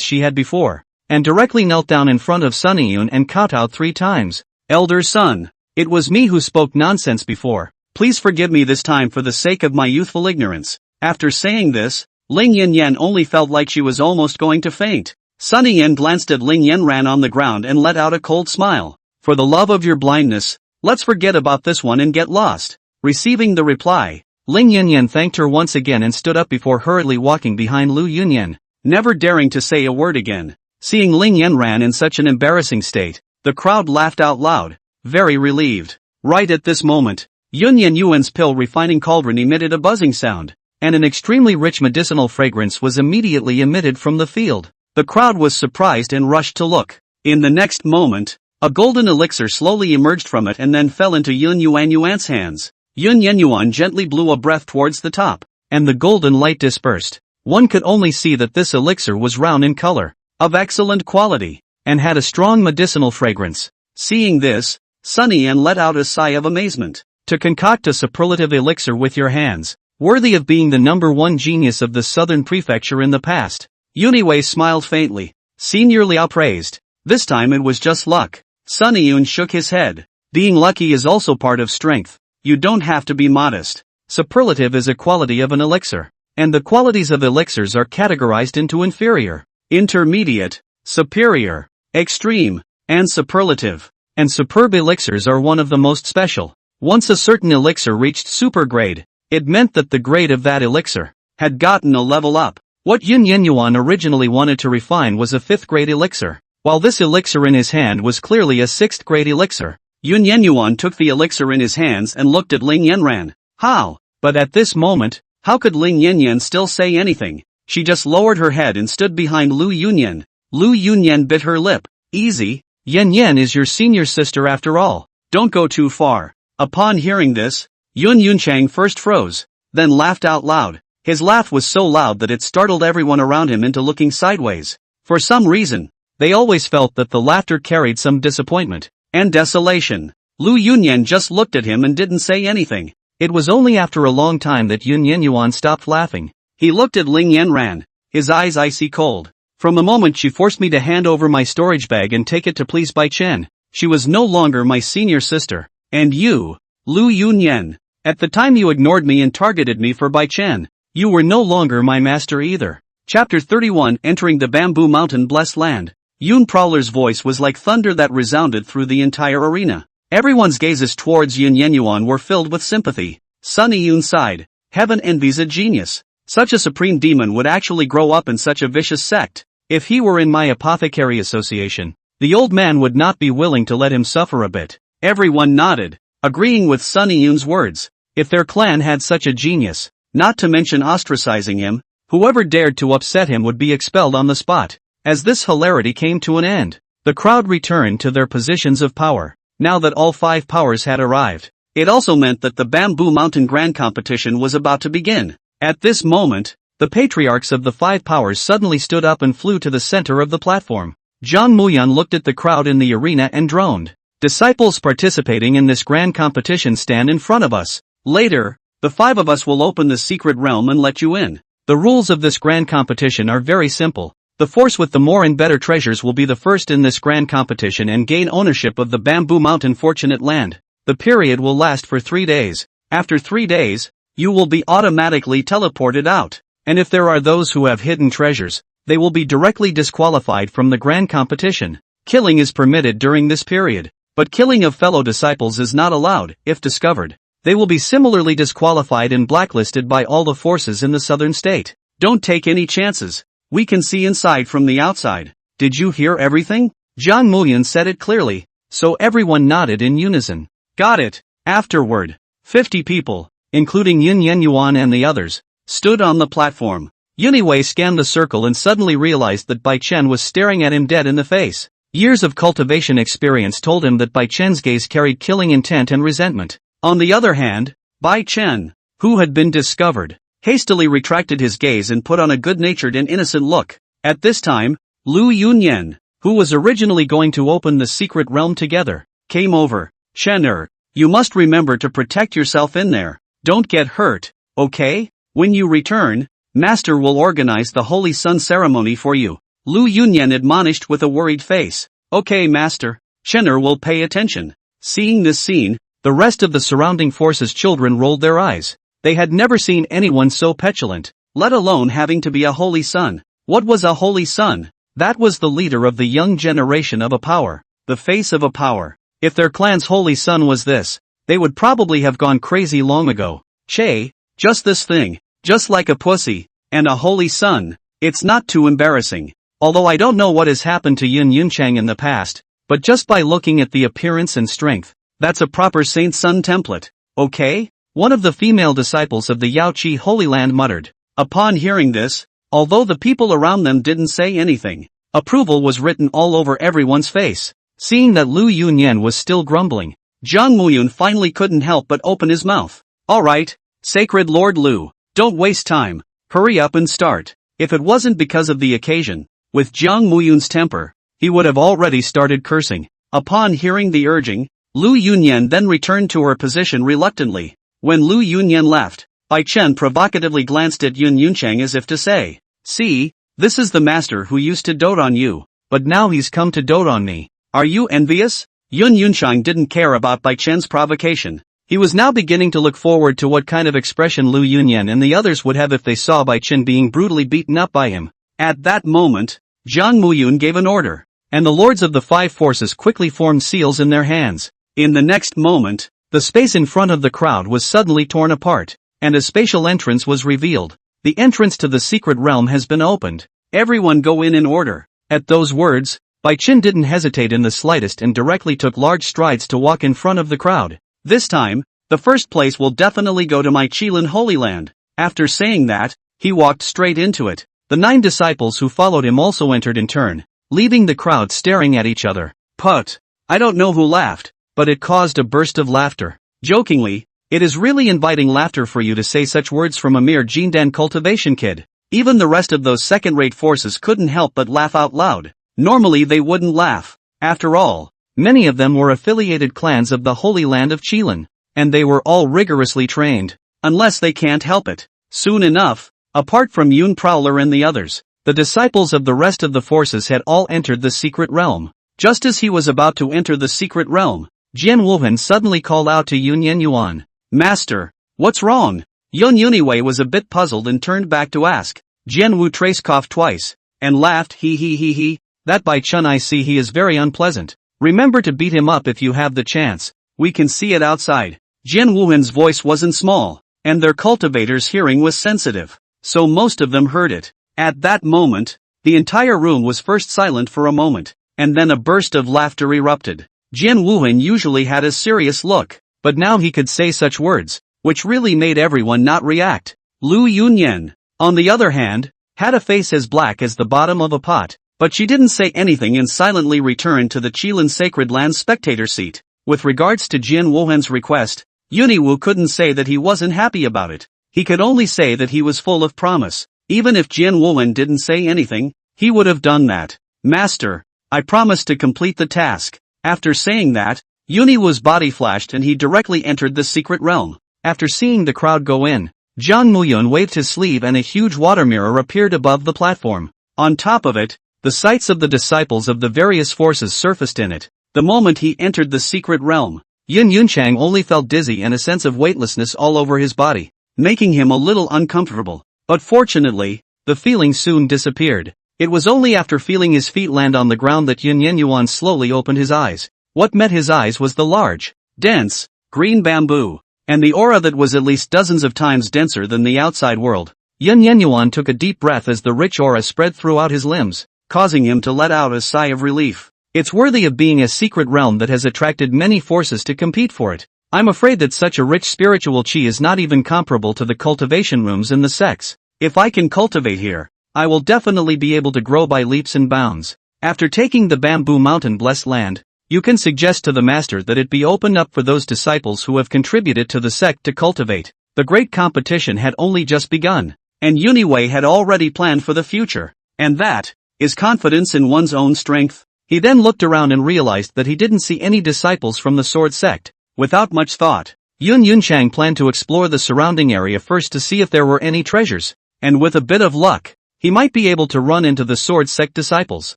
she had before, and directly knelt down in front of Sunny Yun and kowtowed 3 times. Elder son, it was me who spoke nonsense before. Please forgive me this time for the sake of my youthful ignorance. After saying this, Ling Yanyan only felt like she was almost going to faint. Sunny Yan glanced at Ling Yanran on the ground and let out a cold smile. For the love of your blindness, let's forget about this one and get lost. Receiving the reply, Ling Yanyan thanked her once again and stood up before hurriedly walking behind Lu Yunyan, never daring to say a word again. Seeing Ling Yanran in such an embarrassing state, the crowd laughed out loud, very relieved. Right at this moment, Yunyan Yuan's pill refining cauldron emitted a buzzing sound, and an extremely rich medicinal fragrance was immediately emitted from the field. The crowd was surprised and rushed to look. In the next moment, a golden elixir slowly emerged from it and then fell into Yun Yuan's hands. Yun Yuan gently blew a breath towards the top, and the golden light dispersed. One could only see that this elixir was round in color, of excellent quality, and had a strong medicinal fragrance. Seeing this, Sunny Yan let out a sigh of amazement. To concoct a superlative elixir with your hands, worthy of being the #1 genius of the southern prefecture in the past. Yuniwei smiled faintly. Senior Liao praised. This time it was just luck. Sunny Yun shook his head. Being lucky is also part of strength. You don't have to be modest. Superlative is a quality of an elixir, and the qualities of elixirs are categorized into inferior, intermediate, superior, extreme, and superlative. And superb elixirs are one of the most special. Once a certain elixir reached super grade, it meant that the grade of that elixir had gotten a level up. What Yun Yuan originally wanted to refine was a 5th grade elixir, while this elixir in his hand was clearly a 6th grade elixir. Yun Yuan took the elixir in his hands and looked at Ling Yanran. How? But at this moment, how could Ling Yanyan still say anything? She just lowered her head and stood behind Lu Yunyan. Lu Yunyan bit her lip. Easy, Yan is your senior sister after all. Don't go too far. Upon hearing this, Yun Yunchang first froze, then laughed out loud. His laugh was so loud that it startled everyone around him into looking sideways. For some reason, they always felt that the laughter carried some disappointment and desolation. Lu Yunyan just looked at him and didn't say anything. It was only after a long time that Yun Yuan stopped laughing. He looked at Ling Yanran, his eyes icy cold. From the moment she forced me to hand over my storage bag and take it to please Bai Chen, she was no longer my senior sister. And you, Lu Yunyan, at the time you ignored me and targeted me for Bai Chen, you were no longer my master either. Chapter 31 Entering the Bamboo Mountain Blessed Land. Yun Prowler's voice was like thunder that resounded through the entire arena. Everyone's gazes towards Yun Yuan were filled with sympathy. Sunny Yun sighed. Heaven envies a genius. Such a supreme demon would actually grow up in such a vicious sect. If he were in my apothecary association, the old man would not be willing to let him suffer a bit. Everyone nodded, agreeing with Sunny Yun's words. If their clan had such a genius, not to mention ostracizing him, whoever dared to upset him would be expelled on the spot. As this hilarity came to an end, the crowd returned to their positions of power. Now that all 5 powers had arrived, it also meant that the Bamboo Mountain Grand Competition was about to begin. At this moment, the patriarchs of the 5 powers suddenly stood up and flew to the center of the platform. Zhang Muyan looked at the crowd in the arena and droned. Disciples participating in this grand competition stand in front of us. Later, the 5 of us will open the secret realm and let you in. The rules of this grand competition are very simple. The force with the more and better treasures will be the first in this grand competition and gain ownership of the Bamboo Mountain Fortunate Land. The period will last for 3 days. After 3 days, you will be automatically teleported out. And if there are those who have hidden treasures, they will be directly disqualified from the grand competition. Killing is permitted during this period. But killing of fellow disciples is not allowed. If discovered, they will be similarly disqualified and blacklisted by all the forces in the southern state. Don't take any chances. We can see inside from the outside. Did you hear everything? Jiang Muyan said it clearly, so everyone nodded in unison. Got it. Afterward, 50 people, including Yin Yenyuan and the others, stood on the platform. Yuniwei scanned the circle and suddenly realized that Bai Chen was staring at him dead in the face. Years of cultivation experience told him that Bai Chen's gaze carried killing intent and resentment. On the other hand, Bai Chen, who had been discovered, hastily retracted his gaze and put on a good-natured and innocent look. At this time, Lu Yunyan, who was originally going to open the secret realm together, came over. Chen you must remember to protect yourself in there. Don't get hurt, okay? When you return, Master will organize the Holy Sun ceremony for you. Lu Yunyan admonished with a worried face. Okay, Master. Chen will pay attention. Seeing this scene, the rest of the surrounding forces' children rolled their eyes. They had never seen anyone so petulant, let alone having to be a holy son. What was a holy son? That was the leader of the young generation of a power, the face of a power. If their clan's holy son was this, they would probably have gone crazy long ago. Che, just this thing, just like a pussy, and a holy son, it's not too embarrassing. Although I don't know what has happened to Yin Yunchang in the past, but just by looking at the appearance and strength, that's a proper saint-son template, okay? One of the female disciples of the Yaoqi Holy Land muttered. Upon hearing this, although the people around them didn't say anything, approval was written all over everyone's face. Seeing that Lu Yunyan was still grumbling, Jiang Muyun finally couldn't help but open his mouth. Alright, Sacred Lord Lu, don't waste time, hurry up and start. If it wasn't because of the occasion, with Jiang Muyun's temper, he would have already started cursing. Upon hearing the urging, Lu Yunyan then returned to her position reluctantly. When Lu Yunyan left, Bai Chen provocatively glanced at Yun Yunchang as if to say, see, this is the master who used to dote on you, but now he's come to dote on me. Are you envious? Yun Yunchang didn't care about Bai Chen's provocation. He was now beginning to look forward to what kind of expression Lu Yunyan and the others would have if they saw Bai Chen being brutally beaten up by him. At that moment, Jiang Muyun gave an order, and the lords of the five forces quickly formed seals in their hands. In the next moment, the space in front of the crowd was suddenly torn apart, and a spatial entrance was revealed. The entrance to the secret realm has been opened. Everyone go in order. At those words, Bai Chen didn't hesitate in the slightest and directly took large strides to walk in front of the crowd. This time, the first place will definitely go to my Qilin Holy Land. After saying that, he walked straight into it. The 9 disciples who followed him also entered in turn, leaving the crowd staring at each other. Put. I don't know who laughed, but it caused a burst of laughter. Jokingly, it is really inviting laughter for you to say such words from a mere Jindan cultivation kid. Even the rest of those second-rate forces couldn't help but laugh out loud. Normally they wouldn't laugh. After all, many of them were affiliated clans of the Holy Land of Qilin, and they were all rigorously trained. Unless they can't help it. Soon enough, apart from Yun Prowler and the others, the disciples of the rest of the forces had all entered the secret realm. Just as he was about to enter the secret realm, Jian Wuhan suddenly called out to Yun Yenyuan. Master, what's wrong? Yun Yuniwei was a bit puzzled and turned back to ask. Jian Wu Trace coughed twice, and laughed he. That Bai Chen I see he is very unpleasant. Remember to beat him up if you have the chance. We can see it outside. Jian Wuhan's voice wasn't small, and their cultivators' hearing was sensitive, so most of them heard it. At that moment, the entire room was first silent for a moment, and then a burst of laughter erupted. Jian Wuhan usually had a serious look, but now he could say such words, which really made everyone not react. Lu Yunyan, on the other hand, had a face as black as the bottom of a pot, but she didn't say anything and silently returned to the Qilin Sacred Land spectator seat. With regards to Jian Wuhan's request, Yuniwu couldn't say that he wasn't happy about it. He could only say that he was full of promise. Even if Jian Wuhan didn't say anything, he would have done that. Master, I promise to complete the task. After saying that, Yuniwu's body flashed and he directly entered the secret realm. After seeing the crowd go in, Jiang Muyun waved his sleeve and a huge water mirror appeared above the platform. On top of it, the sights of the disciples of the various forces surfaced in it. The moment he entered the secret realm, Yin Yunchang only felt dizzy and a sense of weightlessness all over his body, making him a little uncomfortable. But fortunately, the feeling soon disappeared. It was only after feeling his feet land on the ground that Yin Yenyuan slowly opened his eyes. What met his eyes was the large, dense, green bamboo, and the aura that was at least dozens of times denser than the outside world. Yun Yenyuan took a deep breath as the rich aura spread throughout his limbs, causing him to let out a sigh of relief. It's worthy of being a secret realm that has attracted many forces to compete for it. I'm afraid that such a rich spiritual chi is not even comparable to the cultivation rooms in the sects. If I can cultivate here, I will definitely be able to grow by leaps and bounds. After taking the bamboo mountain blessed land, you can suggest to the master that it be opened up for those disciples who have contributed to the sect to cultivate. The great competition had only just begun, and Yuniwei had already planned for the future. And that is confidence in one's own strength. He then looked around and realized that he didn't see any disciples from the sword sect. Without much thought, Yun Yunchang planned to explore the surrounding area first to see if there were any treasures, and with a bit of luck, he might be able to run into the sword sect disciples.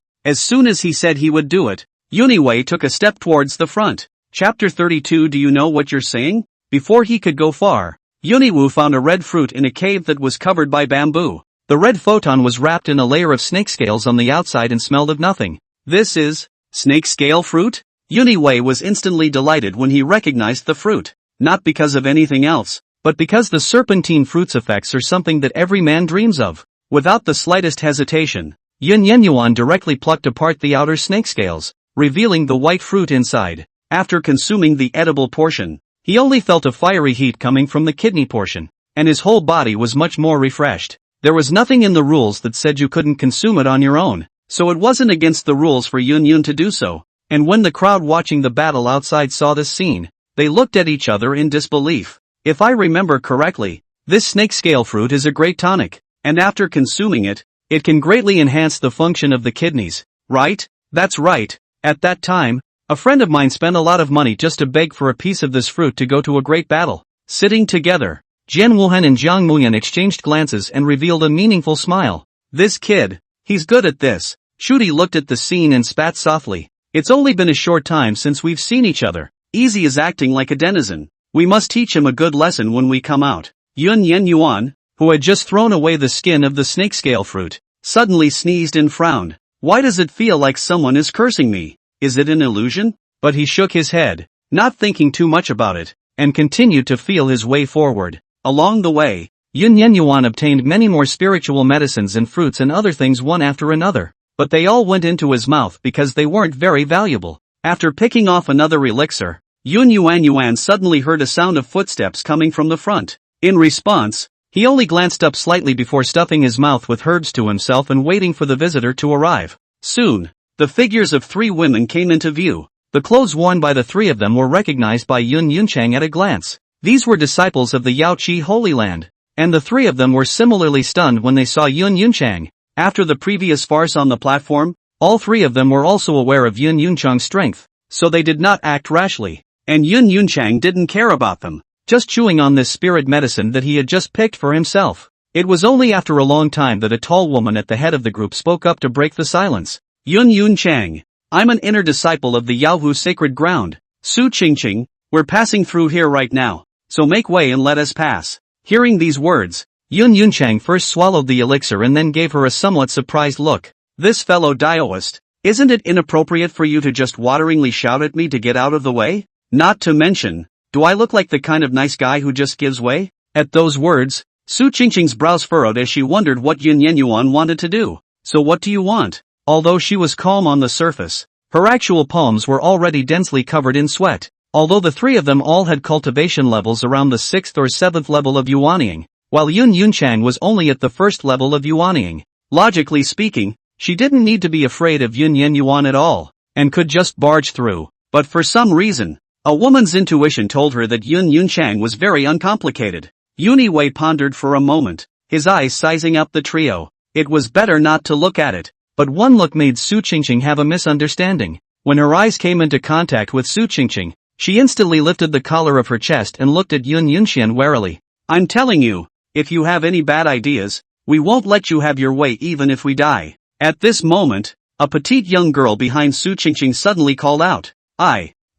As soon as he said he would do it, Yuniwei took a step towards the front. Chapter 32. Do you know what you're saying? Before he could go far, Yuniwu found a red fruit in a cave that was covered by bamboo. The red photon was wrapped in a layer of snake scales on the outside and smelled of nothing. This is snake scale fruit? Yuniwei was instantly delighted when he recognized the fruit, not because of anything else, but because the serpentine fruit's effects are something that every man dreams of. Without the slightest hesitation, Yun Yenyuan directly plucked apart the outer snake scales, revealing the white fruit inside. After consuming the edible portion, he only felt a fiery heat coming from the kidney portion, and his whole body was much more refreshed. There was nothing in the rules that said you couldn't consume it on your own, so it wasn't against the rules for Yun Yun to do so. And when the crowd watching the battle outside saw this scene, they looked at each other in disbelief. If I remember correctly, this snake scale fruit is a great tonic, and after consuming it, it can greatly enhance the function of the kidneys, right? That's right. At that time, a friend of mine spent a lot of money just to beg for a piece of this fruit to go to a great battle. Sitting together, Jian Wuhan and Jiang Muyan exchanged glances and revealed a meaningful smile. This kid, he's good at this. Shudi looked at the scene and spat softly. It's only been a short time since we've seen each other. Easy is acting like a denizen. We must teach him a good lesson when we come out. Yun Yenyuan, who had just thrown away the skin of the snake scale fruit, suddenly sneezed and frowned. Why does it feel like someone is cursing me? Is it an illusion? But he shook his head, not thinking too much about it, and continued to feel his way forward. Along the way, Yun Yenyuan obtained many more spiritual medicines and fruits and other things one after another, but they all went into his mouth because they weren't very valuable. After picking off another elixir, Yun Yuan suddenly heard a sound of footsteps coming from the front. In response, he only glanced up slightly before stuffing his mouth with herbs to himself and waiting for the visitor to arrive. Soon, the figures of three women came into view. The clothes worn by the three of them were recognized by Yun Yunchang at a glance. These were disciples of the Yaoqi Holy Land, and the three of them were similarly stunned when they saw Yun Yunchang. After the previous farce on the platform, all three of them were also aware of Yun Yunchang's strength, so they did not act rashly, and Yun Yunchang didn't care about them, just chewing on this spirit medicine that he had just picked for himself. It was only after a long time that a tall woman at the head of the group spoke up to break the silence. Yun Yunchang, I'm an inner disciple of the Yaohu sacred ground. Su Qingqing, we're passing through here right now, so make way and let us pass. Hearing these words, Yun Yunchang first swallowed the elixir and then gave her a somewhat surprised look. This fellow Daoist, isn't it inappropriate for you to just wateringly shout at me to get out of the way? Not to mention, do I look like the kind of nice guy who just gives way? At those words, Su Qingqing's brows furrowed as she wondered what Yun Yenyuan wanted to do. So what do you want? Although she was calm on the surface, her actual palms were already densely covered in sweat. Although the three of them all had cultivation levels around the 6th or 7th level of Yuanying, while Yun Yunchang was only at the 1st level of Yuanying. Logically speaking, she didn't need to be afraid of Yun Yenyuan at all, and could just barge through. But for some reason, a woman's intuition told her that Yun Yunchang was very uncomplicated. Yuniwei pondered for a moment, his eyes sizing up the trio. It was better not to look at it, but one look made Su Qingqing have a misunderstanding. When her eyes came into contact with Su Qingqing, she instantly lifted the collar of her chest and looked at Yun Yunxian warily. I'm telling you, if you have any bad ideas, we won't let you have your way even if we die. At this moment, a petite young girl behind Su Qingqing suddenly called out,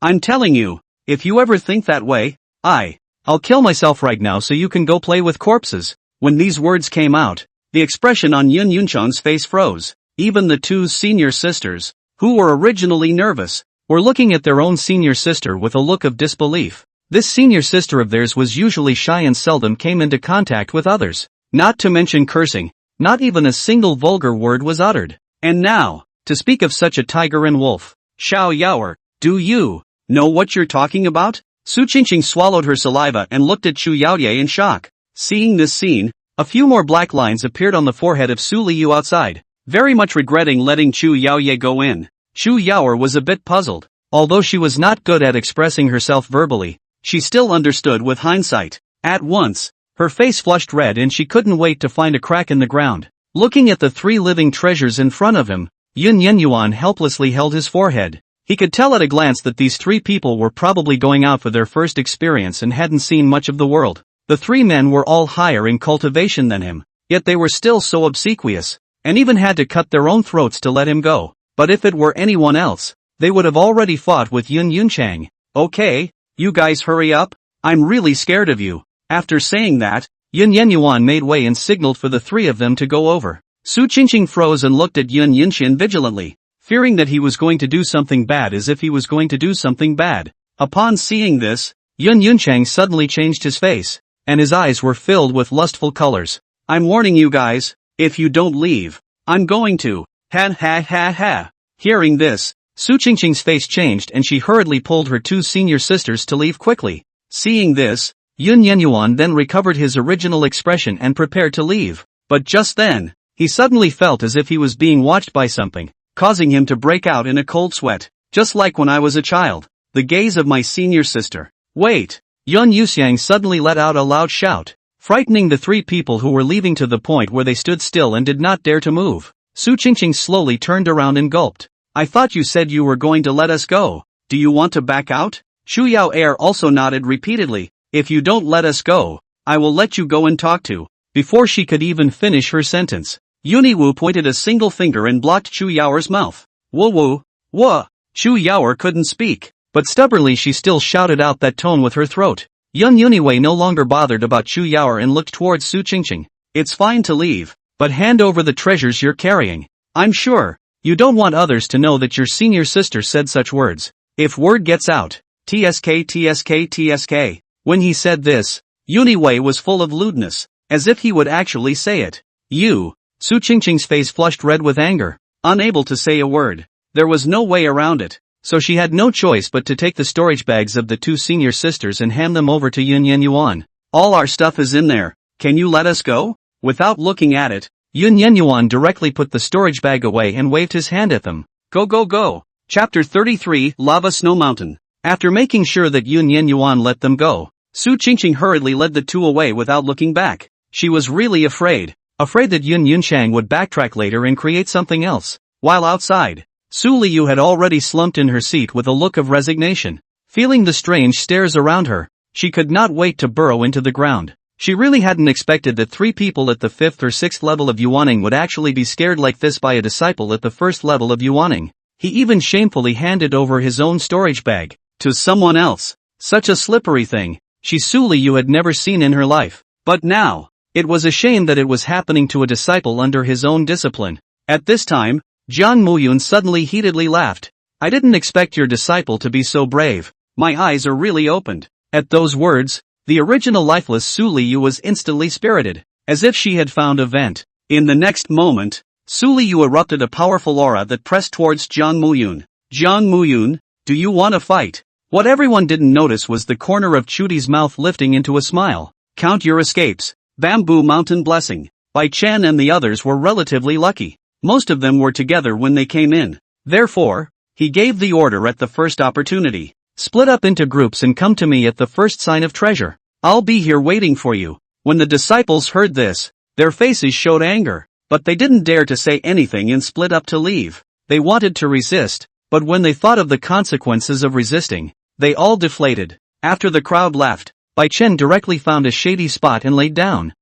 I'm telling you, if you ever think that way, I'll kill myself right now so you can go play with corpses. When these words came out, the expression on Yun Yunchang's face froze. Even the two senior sisters, who were originally nervous, were looking at their own senior sister with a look of disbelief. This senior sister of theirs was usually shy and seldom came into contact with others. Not to mention cursing, not even a single vulgar word was uttered. And now, to speak of such a tiger and wolf. Xiao Yaoer, do you know what you're talking about? Su Qingqing swallowed her saliva and looked at Chu Yaoye in shock. Seeing this scene, a few more black lines appeared on the forehead of Su Liu outside, very much regretting letting Chu Yaoye go in. Chu Yaoer was a bit puzzled. Although she was not good at expressing herself verbally, she still understood with hindsight. At once, her face flushed red and she couldn't wait to find a crack in the ground. Looking at the three living treasures in front of him, Yun Yenyuan helplessly held his forehead. He could tell at a glance that these three people were probably going out for their first experience and hadn't seen much of the world. The three men were all higher in cultivation than him, yet they were still so obsequious, and even had to cut their own throats to let him go. But if it were anyone else, they would have already fought with Yun Yunchang. Okay, you guys hurry up, I'm really scared of you. After saying that, Yun Yenyuan made way and signaled for the three of them to go over. Su Qingqing froze and looked at Yun Yunxian vigilantly, fearing that he was going to do something bad as if he was going to do something bad. Upon seeing this, Yun Yunchang suddenly changed his face, and his eyes were filled with lustful colors. I'm warning you guys, if you don't leave, I'm going to. Ha ha ha ha. Hearing this, Su Qingqing's face changed and she hurriedly pulled her two senior sisters to leave quickly. Seeing this, Yun Yenyuan then recovered his original expression and prepared to leave. But just then, he suddenly felt as if he was being watched by something, causing him to break out in a cold sweat. Just like when I was a child. The gaze of my senior sister. Wait! Yun Yuxiang suddenly let out a loud shout, frightening the three people who were leaving to the point where they stood still and did not dare to move. Su Qingqing slowly turned around and gulped. I thought you said you were going to let us go. Do you want to back out? Shu Yao Air also nodded repeatedly. If you don't let us go, I will let you go and talk to. Before she could even finish her sentence, Yuniwu pointed a single finger and blocked Chu Yaoer's mouth. Woo. Chu Yaoer couldn't speak, but stubbornly she still shouted out that tone with her throat. Yun Yuniwei no longer bothered about Chu Yaoer and looked towards Su Qingqing. It's fine to leave, but hand over the treasures you're carrying. I'm sure you don't want others to know that your senior sister said such words. If word gets out, TSK. When he said this, Yuniwei was full of lewdness, as if he would actually say it. You. Su Qingqing's face flushed red with anger, unable to say a word. There was no way around it, so she had no choice but to take the storage bags of the two senior sisters and hand them over to Yun Yenyuan. All our stuff is in there, can you let us go? Without looking at it, Yun Yenyuan directly put the storage bag away and waved his hand at them. Go. Chapter 33, Lava Snow Mountain. After making sure that Yun Yenyuan let them go, Su Qingqing hurriedly led the two away without looking back. She was really afraid that Yun Yunchang would backtrack later and create something else. While outside, Su Liu had already slumped in her seat with a look of resignation. Feeling the strange stares around her, she could not wait to burrow into the ground. She really hadn't expected that three people at the 5th or 6th level of Yuaning would actually be scared like this by a disciple at the 1st level of Yuaning. He even shamefully handed over his own storage bag to someone else. Such a slippery thing, Su Liu had never seen in her life. But now, it was a shame that it was happening to a disciple under his own discipline. At this time, Jiang Muyun suddenly heatedly laughed. I didn't expect your disciple to be so brave. My eyes are really opened. At those words, the original lifeless Su Liu was instantly spirited, as if she had found a vent. In the next moment, Su Liu erupted a powerful aura that pressed towards Jiang Muyun. Jiang Muyun, do you want to fight? What everyone didn't notice was the corner of Chudi's mouth lifting into a smile. Count your escapes. Bamboo Mountain Blessing. Bai Chen and the others were relatively lucky. Most of them were together when they came in. Therefore, he gave the order at the first opportunity. Split up into groups and come to me at the first sign of treasure. I'll be here waiting for you. When the disciples heard this, their faces showed anger, but they didn't dare to say anything and split up to leave. They wanted to resist, but when they thought of the consequences of resisting, they all deflated. After the crowd left, Bai Chen directly found a shady spot and laid down.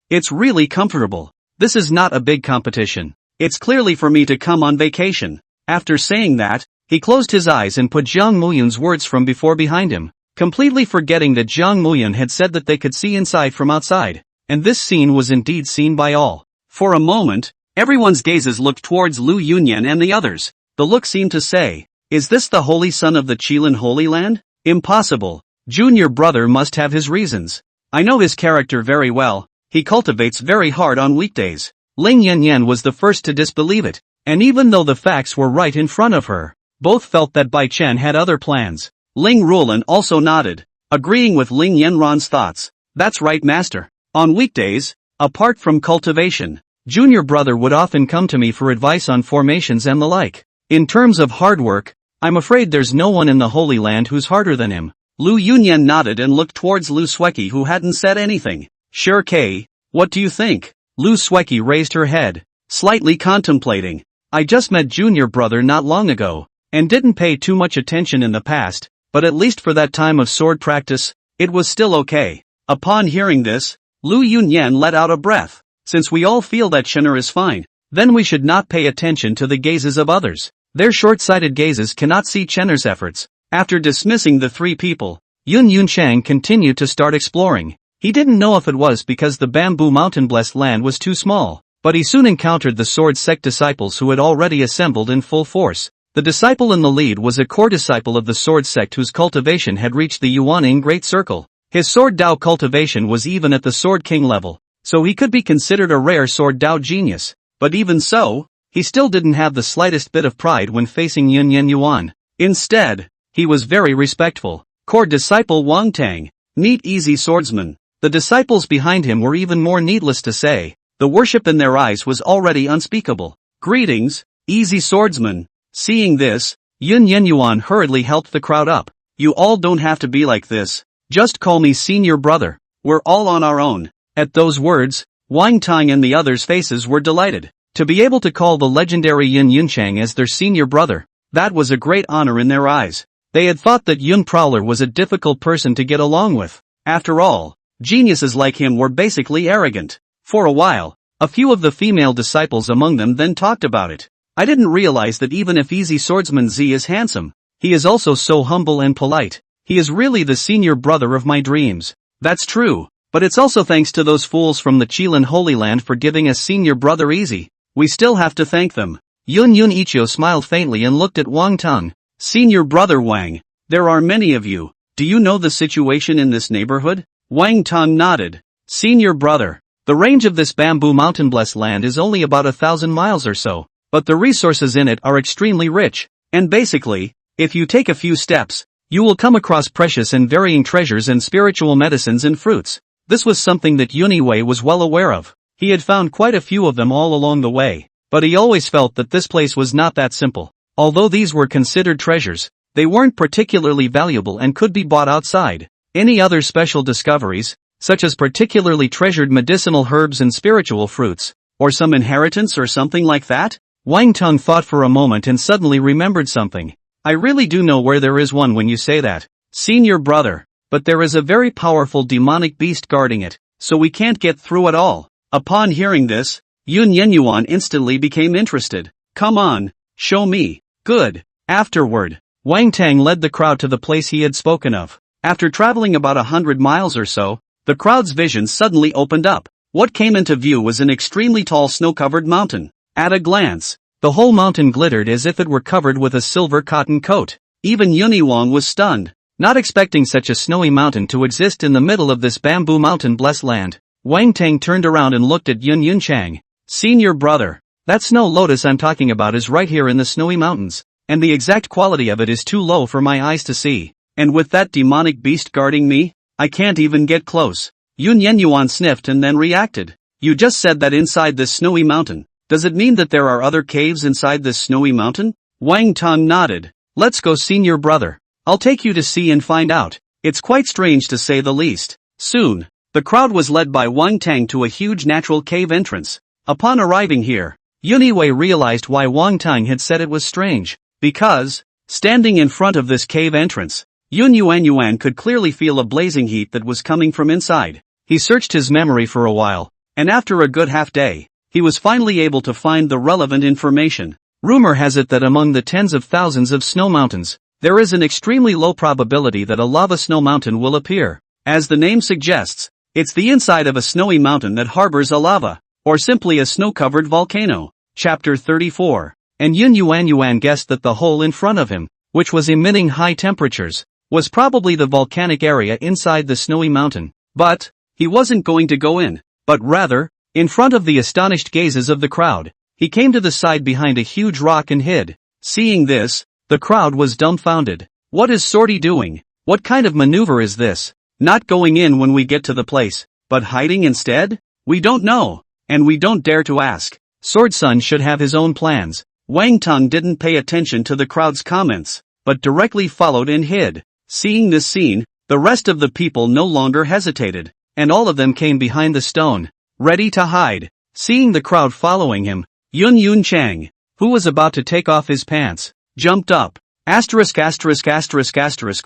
It's really comfortable. This is not a big competition. It's clearly for me to come on vacation. After saying that, he closed his eyes and put Jiang Muyun's words from before behind him, completely forgetting that Jiang Muyun had said that they could see inside from outside. And this scene was indeed seen by all. For a moment, everyone's gazes looked towards Lu Yunyan and the others. The look seemed to say, Is this the holy son of the Qilin Holy Land? Impossible. Junior brother must have his reasons. I know his character very well. He cultivates very hard on weekdays. Ling Yanyan was the first to disbelieve it, and even though the facts were right in front of her, both felt that Bai Chen had other plans. Ling Rulan also nodded, agreeing with Ling Yanran's thoughts. That's right, master. On weekdays, apart from cultivation, junior brother would often come to me for advice on formations and the like. In terms of hard work, I'm afraid there's no one in the Holy Land who's harder than him. Lu Yunyan nodded and looked towards Lu Sueki, who hadn't said anything. Sure, Kay, what do you think? Lu Sueki raised her head, slightly contemplating. I just met junior brother not long ago, and didn't pay too much attention in the past, but at least for that time of sword practice, it was still okay. Upon hearing this, Lu Yunyan let out a breath. Since we all feel that Shen'er is fine, then we should not pay attention to the gazes of others. Their short-sighted gazes cannot see Chener's efforts. After dismissing the three people, Yun Yunchang continued to start exploring. He didn't know if it was because the bamboo mountain-blessed land was too small, but he soon encountered the sword sect disciples who had already assembled in full force. The disciple in the lead was a core disciple of the sword sect whose cultivation had reached the Yuaning Great Circle. His sword Dao cultivation was even at the Sword King level, so he could be considered a rare sword Dao genius. But even so, he still didn't have the slightest bit of pride when facing Yun Yen Yuan. Instead, he was very respectful. Core disciple Wang Tang, neat easy swordsman. The disciples behind him were even more, needless to say. The worship in their eyes was already unspeakable. Greetings, easy swordsman. Seeing this, Yun Yen Yuan hurriedly helped the crowd up. You all don't have to be like this. Just call me senior brother. We're all on our own. At those words, Wang Tang and the others' faces were delighted. To be able to call the legendary Yun Yunchang as their senior brother, that was a great honor in their eyes. They had thought that Yun Prowler was a difficult person to get along with. After all, geniuses like him were basically arrogant. For a while, a few of the female disciples among them then talked about it. I didn't realize that even if Easy Swordsman Z is handsome, he is also so humble and polite. He is really the senior brother of my dreams. That's true, but it's also thanks to those fools from the Qilin Holy Land for giving us senior brother Easy. We still have to thank them. Yun Ichio smiled faintly and looked at Wang Tang. Senior brother Wang, there are many of you. Do you know the situation in this neighborhood? Wang Tang nodded. Senior brother, the range of this bamboo mountain-blessed land is only about 1,000 miles or so, but the resources in it are extremely rich, and basically, if you take a few steps, you will come across precious and varying treasures and spiritual medicines and fruits. This was something that Yuniwei was well aware of. He had found quite a few of them all along the way, but he always felt that this place was not that simple. Although these were considered treasures, they weren't particularly valuable and could be bought outside. Any other special discoveries, such as particularly treasured medicinal herbs and spiritual fruits, or some inheritance or something like that? Wang Tang thought for a moment and suddenly remembered something. I really do know where there is one when you say that. Senior brother, but there is a very powerful demonic beast guarding it, so we can't get through at all. Upon hearing this, Yun Yenyuan instantly became interested. Come on, show me. Good. Afterward, Wang Tang led the crowd to the place he had spoken of. After traveling about 100 miles or so, the crowd's vision suddenly opened up. What came into view was an extremely tall snow-covered mountain. At a glance, the whole mountain glittered as if it were covered with a silver cotton coat. Even Yuniwang was stunned, not expecting such a snowy mountain to exist in the middle of this bamboo mountain-blessed land. Wang Tang turned around and looked at Yun Yunchang. Senior brother, that snow lotus I'm talking about is right here in the snowy mountains, and the exact quality of it is too low for my eyes to see. And with that demonic beast guarding me, I can't even get close. Yun Yenyuan sniffed and then reacted. You just said that inside this snowy mountain. Does it mean that there are other caves inside this snowy mountain? Wang Tang nodded. Let's go, senior brother. I'll take you to see and find out. It's quite strange to say the least. Soon, the crowd was led by Wang Tang to a huge natural cave entrance. Upon arriving here, Yuniwei realized why Wang Tang had said it was strange. Because, standing in front of this cave entrance, Yun Yuan could clearly feel a blazing heat that was coming from inside. He searched his memory for a while, and after a good half day, he was finally able to find the relevant information. Rumor has it that among the tens of thousands of snow mountains, there is an extremely low probability that a lava snow mountain will appear. As the name suggests, it's the inside of a snowy mountain that harbors a lava, or simply a snow-covered volcano. Chapter 34. And Yun Yuan guessed that the hole in front of him, which was emitting high temperatures, was probably the volcanic area inside the snowy mountain. But he wasn't going to go in, but rather, in front of the astonished gazes of the crowd, he came to the side behind a huge rock and hid. Seeing this, the crowd was dumbfounded. What is Sorty doing? What kind of maneuver is this? Not going in when we get to the place, but hiding instead? We don't know, and we don't dare to ask. Swordson should have his own plans. Wang Tong didn't pay attention to the crowd's comments, but directly followed and hid. Seeing this scene, the rest of the people no longer hesitated, and all of them came behind the stone, ready to hide. Seeing the crowd following him, Yun Chang, who was about to take off his pants, jumped up. Asterisk.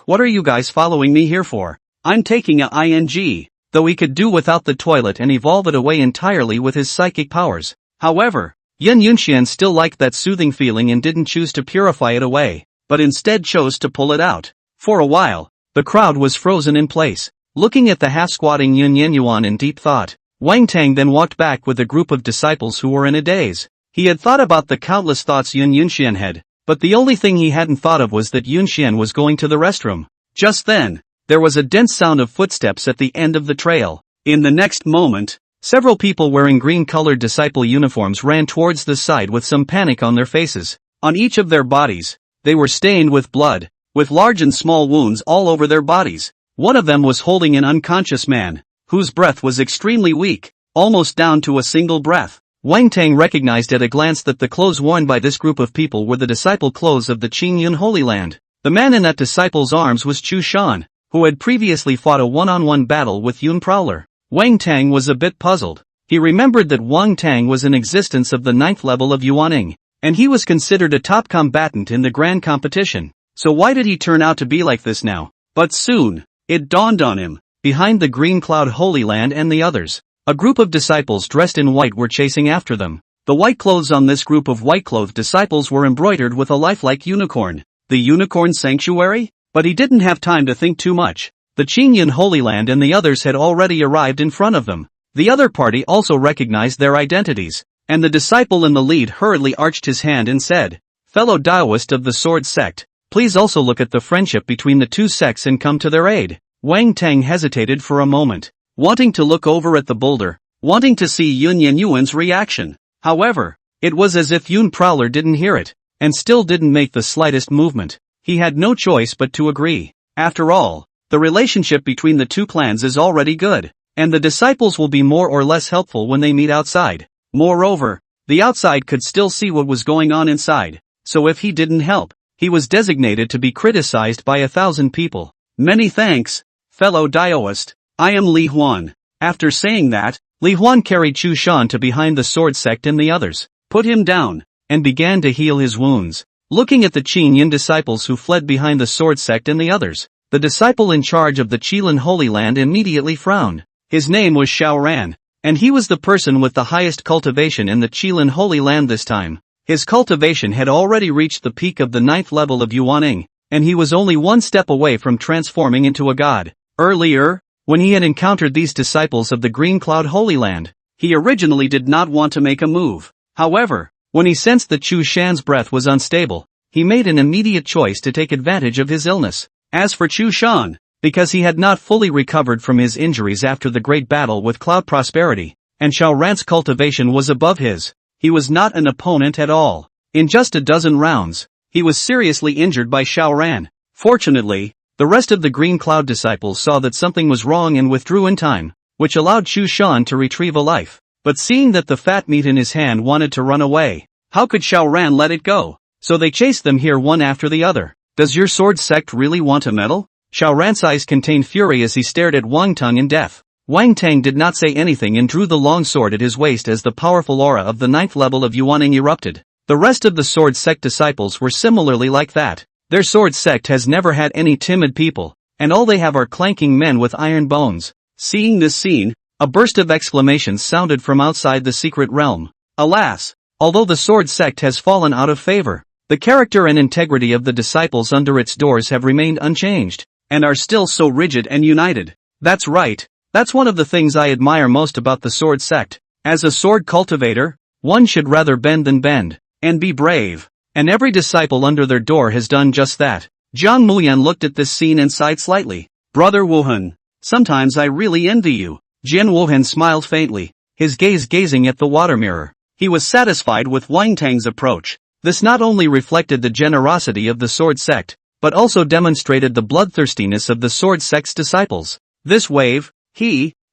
What are you guys following me here for? I'm taking a ing. Though he could do without the toilet and evolve it away entirely with his psychic powers. However, Yunxian still liked that soothing feeling and didn't choose to purify it away, but instead chose to pull it out. For a while, the crowd was frozen in place, looking at the half-squatting Yun Yuan in deep thought. Wang Tang then walked back with a group of disciples who were in a daze. He had thought about the countless thoughts Yunxian had, but the only thing he hadn't thought of was that Yunxian was going to the restroom. Just then, there was a dense sound of footsteps at the end of the trail. In the next moment, several people wearing green-colored disciple uniforms ran towards the side with some panic on their faces. On each of their bodies, they were stained with blood, with large and small wounds all over their bodies. One of them was holding an unconscious man, whose breath was extremely weak, almost down to a single breath. Wang Tang recognized at a glance that the clothes worn by this group of people were the disciple clothes of the Qingyun Holy Land. The man in that disciple's arms was Chu Shan, who had previously fought a one-on-one battle with Yun Prowler. Wang Tang was a bit puzzled. He remembered that Wang Tang was in existence of the 9th level of Yuaning, and he was considered a top combatant in the grand competition. So why did he turn out to be like this now? But soon, it dawned on him. Behind the Green Cloud Holy Land and the others, a group of disciples dressed in white were chasing after them. The white clothes on this group of white-clothed disciples were embroidered with a lifelike unicorn. The Unicorn Sanctuary? But he didn't have time to think too much. The Qingyun Holy Land and the others had already arrived in front of them. The other party also recognized their identities, and the disciple in the lead hurriedly arched his hand and said, "Fellow Daoist of the Sword Sect, please also look at the friendship between the two sects and come to their aid." Wang Tang hesitated for a moment, wanting to look over at the boulder, wanting to see Yun Yuan's reaction. However, it was as if Yun Prowler didn't hear it, and still didn't make the slightest movement. He had no choice but to agree. After all, the relationship between the two clans is already good, and the disciples will be more or less helpful when they meet outside. Moreover, the outside could still see what was going on inside, so if he didn't help, he was designated to be criticized by 1,000 people. Many thanks, fellow Daoist. I am Li Huan. After saying that, Li Huan carried Chu Shan to behind the sword sect and the others, put him down, and began to heal his wounds. Looking at the Qingyun disciples who fled behind the sword sect and the others, the disciple in charge of the Qilin Holy Land immediately frowned. His name was Xiaoran, and he was the person with the highest cultivation in the Qilin Holy Land this time. His cultivation had already reached the peak of the 9th level of Yuaning, and he was only one step away from transforming into a god. Earlier, when he had encountered these disciples of the Green Cloud Holy Land, he originally did not want to make a move. However, when he sensed that Chu Shan's breath was unstable, he made an immediate choice to take advantage of his illness. As for Chu Shan, because he had not fully recovered from his injuries after the great battle with Cloud Prosperity, and Xiaoran's cultivation was above his, he was not an opponent at all. In just a dozen rounds, he was seriously injured by Xiaoran. Fortunately, the rest of the Green Cloud disciples saw that something was wrong and withdrew in time, which allowed Chu Shan to retrieve a life. But seeing that the fat meat in his hand wanted to run away, how could Xiaoran let it go? So they chased them here one after the other. Does your sword sect really want a medal? Xiaoran's eyes contained fury as he stared at Wang Tang in death. Wang Tang did not say anything and drew the long sword at his waist as the powerful aura of the 9th level of Yuaning erupted. The rest of the sword sect disciples were similarly like that. Their sword sect has never had any timid people, and all they have are clanking men with iron bones. Seeing this scene, a burst of exclamations sounded from outside the secret realm. Alas! Although the sword sect has fallen out of favor, the character and integrity of the disciples under its doors have remained unchanged, and are still so rigid and united. That's right, that's one of the things I admire most about the sword sect. As a sword cultivator, one should rather bend than bend, and be brave. and every disciple under their door has done just that. Jiang Muyan looked at this scene and sighed slightly. Brother Wuhan, sometimes I really envy you. Jian Wuhan smiled faintly, his gaze gazing at the water mirror. He was satisfied with Wang Tang's approach. This not only reflected the generosity of the sword sect, but also demonstrated the bloodthirstiness of the sword sect's disciples. This wave,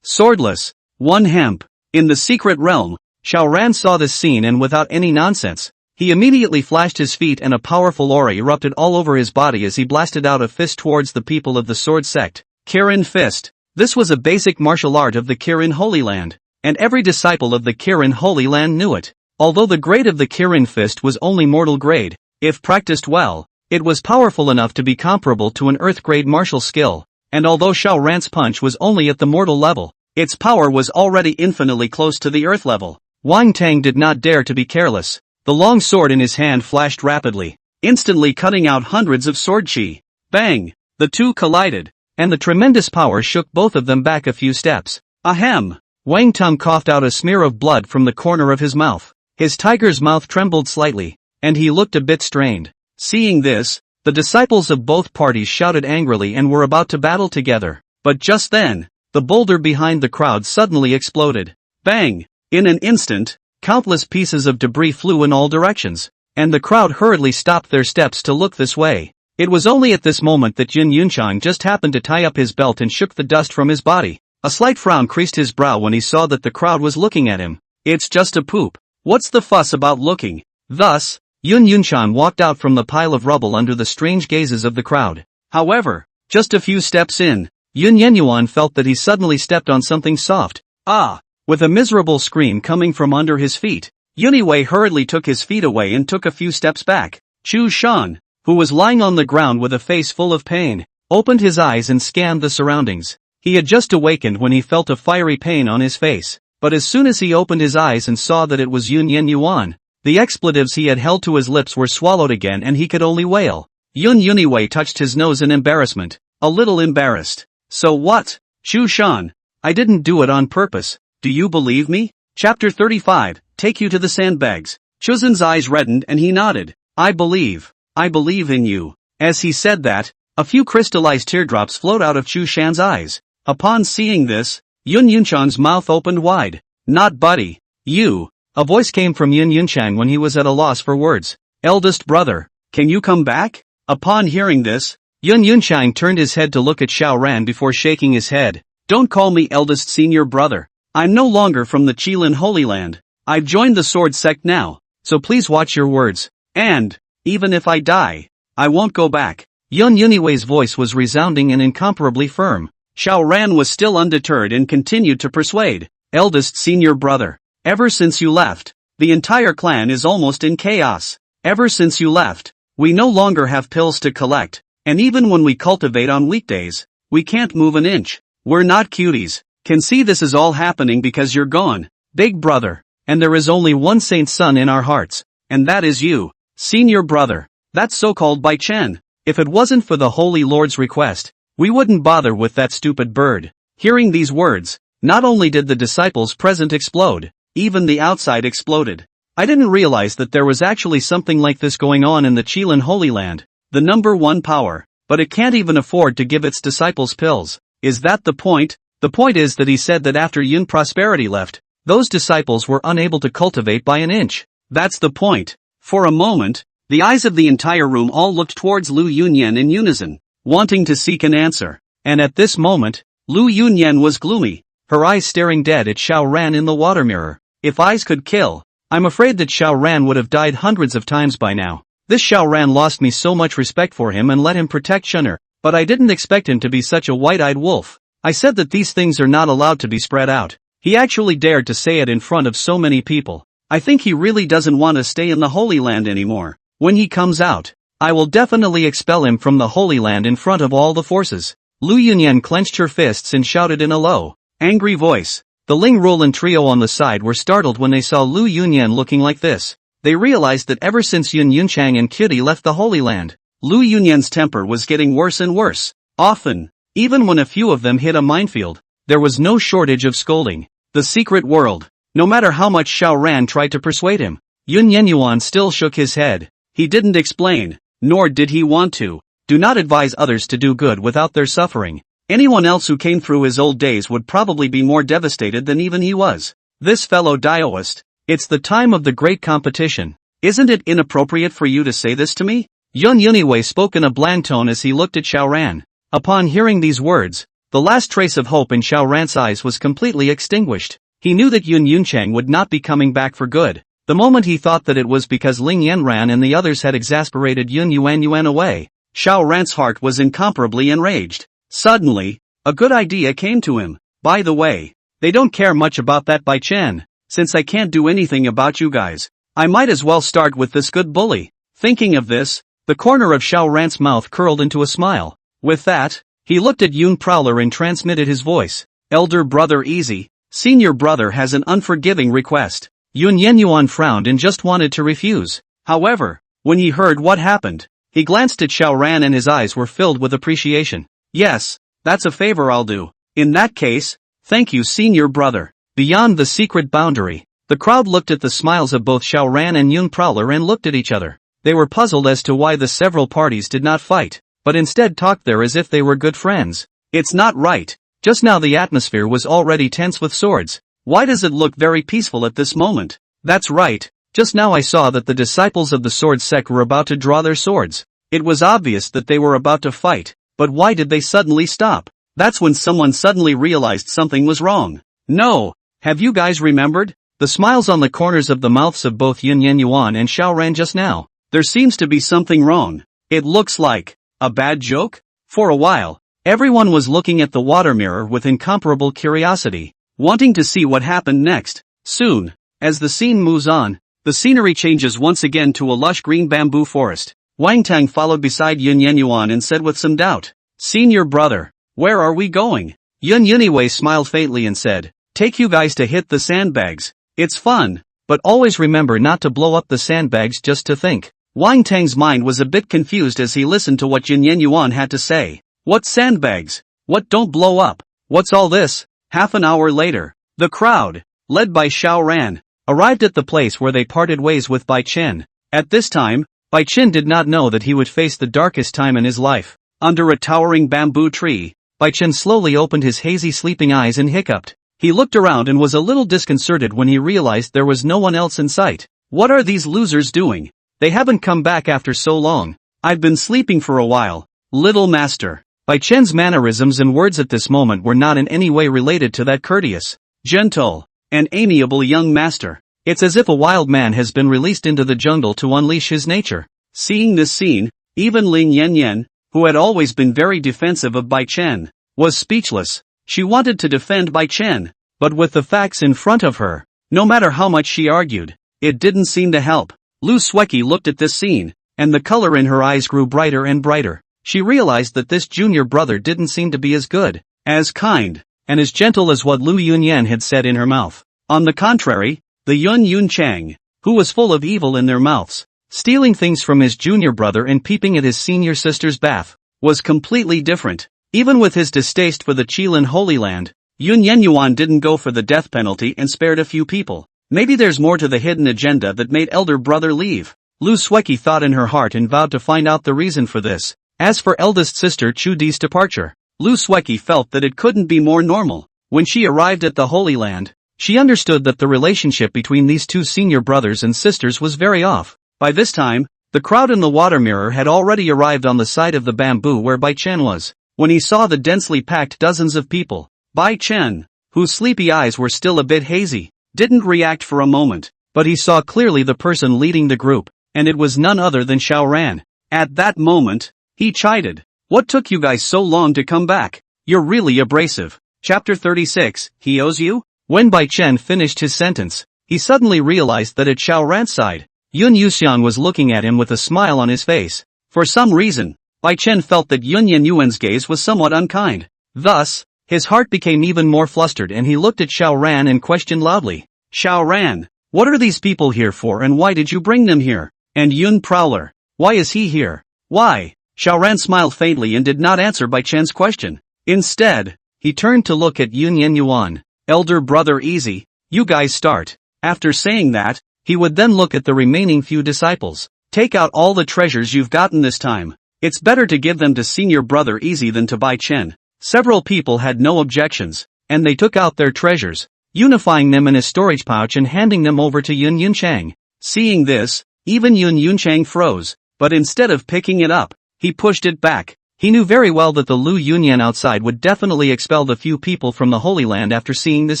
swordless, one hemp. In the secret realm, Xiaoran saw this scene and without any nonsense, he immediately flashed his feet and a powerful aura erupted all over his body as he blasted out a fist towards the people of the sword sect. Kirin Fist. This was a basic martial art of the Kirin Holy Land, and every disciple of the Kirin Holy Land knew it. Although the grade of the Kirin Fist was only mortal grade, if practiced well, it was powerful enough to be comparable to an earth-grade martial skill, and although Xiaoran's punch was only at the mortal level, its power was already infinitely close to the earth level. Wang Tang did not dare to be careless. The long sword in his hand flashed rapidly, instantly cutting out hundreds of sword chi. Bang! The two collided, and the tremendous power shook both of them back a few steps. Ahem! Wang Tang coughed out a smear of blood from the corner of his mouth. His tiger's mouth trembled slightly, and he looked a bit strained. Seeing this, the disciples of both parties shouted angrily and were about to battle together. But just then, the boulder behind the crowd suddenly exploded. Bang! In an instant, countless pieces of debris flew in all directions, and the crowd hurriedly stopped their steps to look this way. It was only at this moment that Jin Yunchang just happened to tie up his belt and shook the dust from his body. A slight frown creased his brow when he saw that the crowd was looking at him. It's just a poop. What's the fuss about looking? Thus, Yun Yunchan walked out from the pile of rubble under the strange gazes of the crowd. However, just a few steps in, Yun Yenyuan felt that he suddenly stepped on something soft. Ah! With a miserable scream coming from under his feet, Yuniwei hurriedly took his feet away and took a few steps back. Chu Shan, who was lying on the ground with a face full of pain, opened his eyes and scanned the surroundings. He had just awakened when he felt a fiery pain on his face, but as soon as he opened his eyes and saw that it was Yun Yenyuan, the expletives he had held to his lips were swallowed again and he could only wail. Yun Yuniwei touched his nose in embarrassment, a little embarrassed. So what? Chu Shan, I didn't do it on purpose. Do you believe me? Chapter 35, Take You to the Sandbags. Chuzan's eyes reddened and he nodded. I believe in you. As he said that, a few crystallized teardrops flowed out of Chu Shan's eyes. Upon seeing this, Yun Yunchan's mouth opened wide. Not buddy. You. A voice came from Yun Yunchang when he was at a loss for words. Eldest brother, can you come back? Upon hearing this, Yun Yunchang turned his head to look at Xiaoran before shaking his head. Don't call me eldest senior brother. I'm no longer from the Qilin Holy Land. I've joined the sword sect now, so please watch your words. And, even if I die, I won't go back. Yun Yuniwei's voice was resounding and incomparably firm. Xiaoran was still undeterred and continued to persuade. Eldest senior brother, ever since you left, the entire clan is almost in chaos. Ever since you left, we no longer have pills to collect, and even when we cultivate on weekdays, we can't move an inch. We're not cuties. Can see this is all happening because you're gone, big brother, and there is only one saint son in our hearts, and that is you, senior brother. That's so called by Chen. If it wasn't for the Holy Lord's request, we wouldn't bother with that stupid bird. Hearing these words, not only did the disciples present explode, even the outside exploded. I didn't realize that there was actually something like this going on in the Qilin Holy Land, the number one power, but it can't even afford to give its disciples pills. Is that the point? The point is that he said that after Yun Prosperity left, those disciples were unable to cultivate by an inch. That's the point. For a moment, the eyes of the entire room all looked towards Lu Yunyan in unison, wanting to seek an answer. And at this moment, Lu Yunyan was gloomy, her eyes staring dead at Xiaoran in the water mirror. If eyes could kill, I'm afraid that Xiaoran would have died hundreds of times by now. This Xiaoran lost me so much respect for him and let him protect Shun'er, but I didn't expect him to be such a white-eyed wolf. I said that these things are not allowed to be spread out. He actually dared to say it in front of so many people. I think he really doesn't want to stay in the Holy Land anymore. When he comes out, I will definitely expel him from the Holy Land in front of all the forces. Lu Yunyan clenched her fists and shouted in a low, angry voice. The Ling Roland trio on the side were startled when they saw Lu Yunyan looking like this. They realized that ever since Yun Yunchang and Cutie left the Holy Land, Lu Yunyan's temper was getting worse and worse. Often, even when a few of them hit a minefield, there was no shortage of scolding. The secret world. No matter how much Xiaoran tried to persuade him, Yun Yenyuan still shook his head. He didn't explain, nor did he want to. Do not advise others to do good without their suffering. Anyone else who came through his old days would probably be more devastated than even he was. This fellow Daoist. It's the time of the great competition. Isn't it inappropriate for you to say this to me? Yun Yuniwei spoke in a bland tone as he looked at Xiaoran. Upon hearing these words, the last trace of hope in Xiaoran's eyes was completely extinguished. He knew that Yun Yunchang would not be coming back for good. The moment he thought that it was because Ling Yanran and the others had exasperated Yun Yuan away, Xiaoran's heart was incomparably enraged. Suddenly, a good idea came to him. By the way, they don't care much about that Bai Chen. Since I can't do anything about you guys, I might as well start with this good bully. Thinking of this, the corner of Xiaoran's mouth curled into a smile. With that, he looked at Yun Prowler and transmitted his voice. Elder brother easy, senior brother has an unforgiving request. Yun Yenyuan frowned and just wanted to refuse. However, when he heard what happened, he glanced at Xiaoran and his eyes were filled with appreciation. Yes, that's a favor I'll do. In that case, thank you senior brother. Beyond the secret boundary, the crowd looked at the smiles of both Xiaoran and Yun Prowler and looked at each other. They were puzzled as to why the several parties did not fight, but instead talked there as if they were good friends. It's not right. Just now the atmosphere was already tense with swords. Why does it look very peaceful at this moment? That's right. Just now I saw that the disciples of the sword sect were about to draw their swords. It was obvious that they were about to fight, but why did they suddenly stop? That's when someone suddenly realized something was wrong. No. Have you guys remembered? The smiles on the corners of the mouths of both Yun Yenyuan and Xiaoran just now. There seems to be something wrong. It looks like a bad joke? For a while, everyone was looking at the water mirror with incomparable curiosity, wanting to see what happened next. Soon, as the scene moves on, the scenery changes once again to a lush green bamboo forest. Wang Tang followed beside Yun Yenyuan and said with some doubt, "Senior brother, where are we going?" Yun Yuniwei smiled faintly and said, "Take you guys to hit the sandbags. It's fun, but always remember not to blow up the sandbags just to think." Wang Tang's mind was a bit confused as he listened to what Yun Yenyuan had to say. What sandbags? What don't blow up? What's all this? Half an hour later, the crowd, led by Xiaoran, arrived at the place where they parted ways with Bai Chen. At this time, Bai Chen did not know that he would face the darkest time in his life. Under a towering bamboo tree, Bai Chen slowly opened his hazy sleeping eyes and hiccuped. He looked around and was a little disconcerted when he realized there was no one else in sight. What are these losers doing? They haven't come back after so long. I've been sleeping for a while. Little master. Bai Chen's mannerisms and words at this moment were not in any way related to that courteous, gentle, and amiable young master. It's as if a wild man has been released into the jungle to unleash his nature. Seeing this scene, even Ling Yanyan, who had always been very defensive of Bai Chen, was speechless. She wanted to defend Bai Chen, but with the facts in front of her, no matter how much she argued, it didn't seem to help. Lu Sueki looked at this scene, and the color in her eyes grew brighter and brighter. She realized that this junior brother didn't seem to be as good, as kind, and as gentle as what Lu Yunyan had said in her mouth. On the contrary, the Yun Yunchang, who was full of evil in their mouths, stealing things from his junior brother and peeping at his senior sister's bath, was completely different. Even with his distaste for the Qilin Holy Land, Yun Yenyuan didn't go for the death penalty and spared a few people. Maybe there's more to the hidden agenda that made elder brother leave. Lu Sueki thought in her heart and vowed to find out the reason for this. As for eldest sister Chu Di's departure, Lu Sueki felt that it couldn't be more normal. When she arrived at the Holy Land, she understood that the relationship between these two senior brothers and sisters was very off. By this time, the crowd in the water mirror had already arrived on the side of the bamboo where Bai Chen was. When he saw the densely packed dozens of people, Bai Chen, whose sleepy eyes were still a bit hazy, didn't react for a moment, but he saw clearly the person leading the group, and it was none other than Xiaoran. At that moment, he chided. What took you guys so long to come back? You're really abrasive. Chapter 36, He owes you? When Bai Chen finished his sentence, he suddenly realized that at Xiaoran's side, Yun Yuxiang was looking at him with a smile on his face. For some reason, Bai Chen felt that Yun Yenyuan's gaze was somewhat unkind. Thus, his heart became even more flustered and he looked at Xiaoran and questioned loudly. Xiaoran, what are these people here for and why did you bring them here? And Yun Prowler, why is he here? Why? Xiaoran smiled faintly and did not answer Bai Chen's question. Instead, he turned to look at Yun Yenyuan. Elder brother easy, you guys start. After saying that, he would then look at the remaining few disciples. Take out all the treasures you've gotten this time. It's better to give them to senior brother Easy than to Bai Chen. Several people had no objections, and they took out their treasures, unifying them in a storage pouch and handing them over to Yun Yunchang. Seeing this, even Yun Yunchang froze, but instead of picking it up, he pushed it back. He knew very well that the Lu Yunyan outside would definitely expel the few people from the Holy Land after seeing this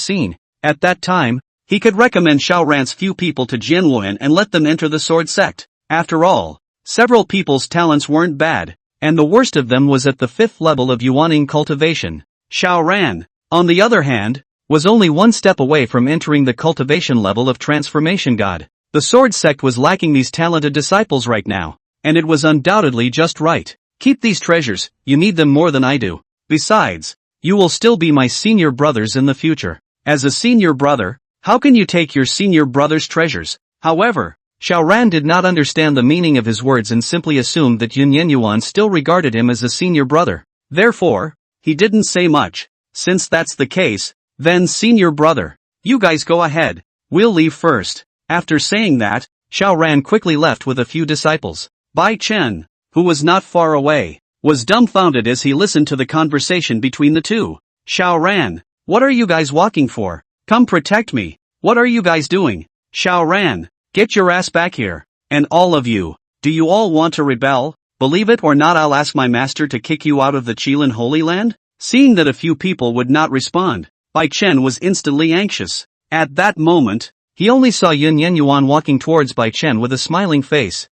scene. At that time, he could recommend Xiao Ran's few people to Jianwen and let them enter the sword sect. After all, several people's talents weren't bad, and the worst of them was at the 5th level of Yuaning cultivation. Xiao Ran, on the other hand, was only one step away from entering the cultivation level of Transformation God. The sword sect was lacking these talented disciples right now, and it was undoubtedly just right. Keep these treasures, you need them more than I do. Besides, you will still be my senior brothers in the future. As a senior brother, how can you take your senior brother's treasures? However, Xiao Ran did not understand the meaning of his words and simply assumed that Yun Yenyuan still regarded him as a senior brother. Therefore, he didn't say much. Since that's the case, then senior brother, you guys go ahead. We'll leave first. After saying that, Xiao Ran quickly left with a few disciples. Bai Chen, who was not far away, was dumbfounded as he listened to the conversation between the two. Xiao Ran, what are you guys walking for? Come protect me. What are you guys doing? Xiao Ran, get your ass back here. And all of you, do you all want to rebel? Believe it or not, I'll ask my master to kick you out of the Qilin Holy Land? Seeing that a few people would not respond, Bai Chen was instantly anxious. At that moment, he only saw Yun Yenyuan walking towards Bai Chen with a smiling face.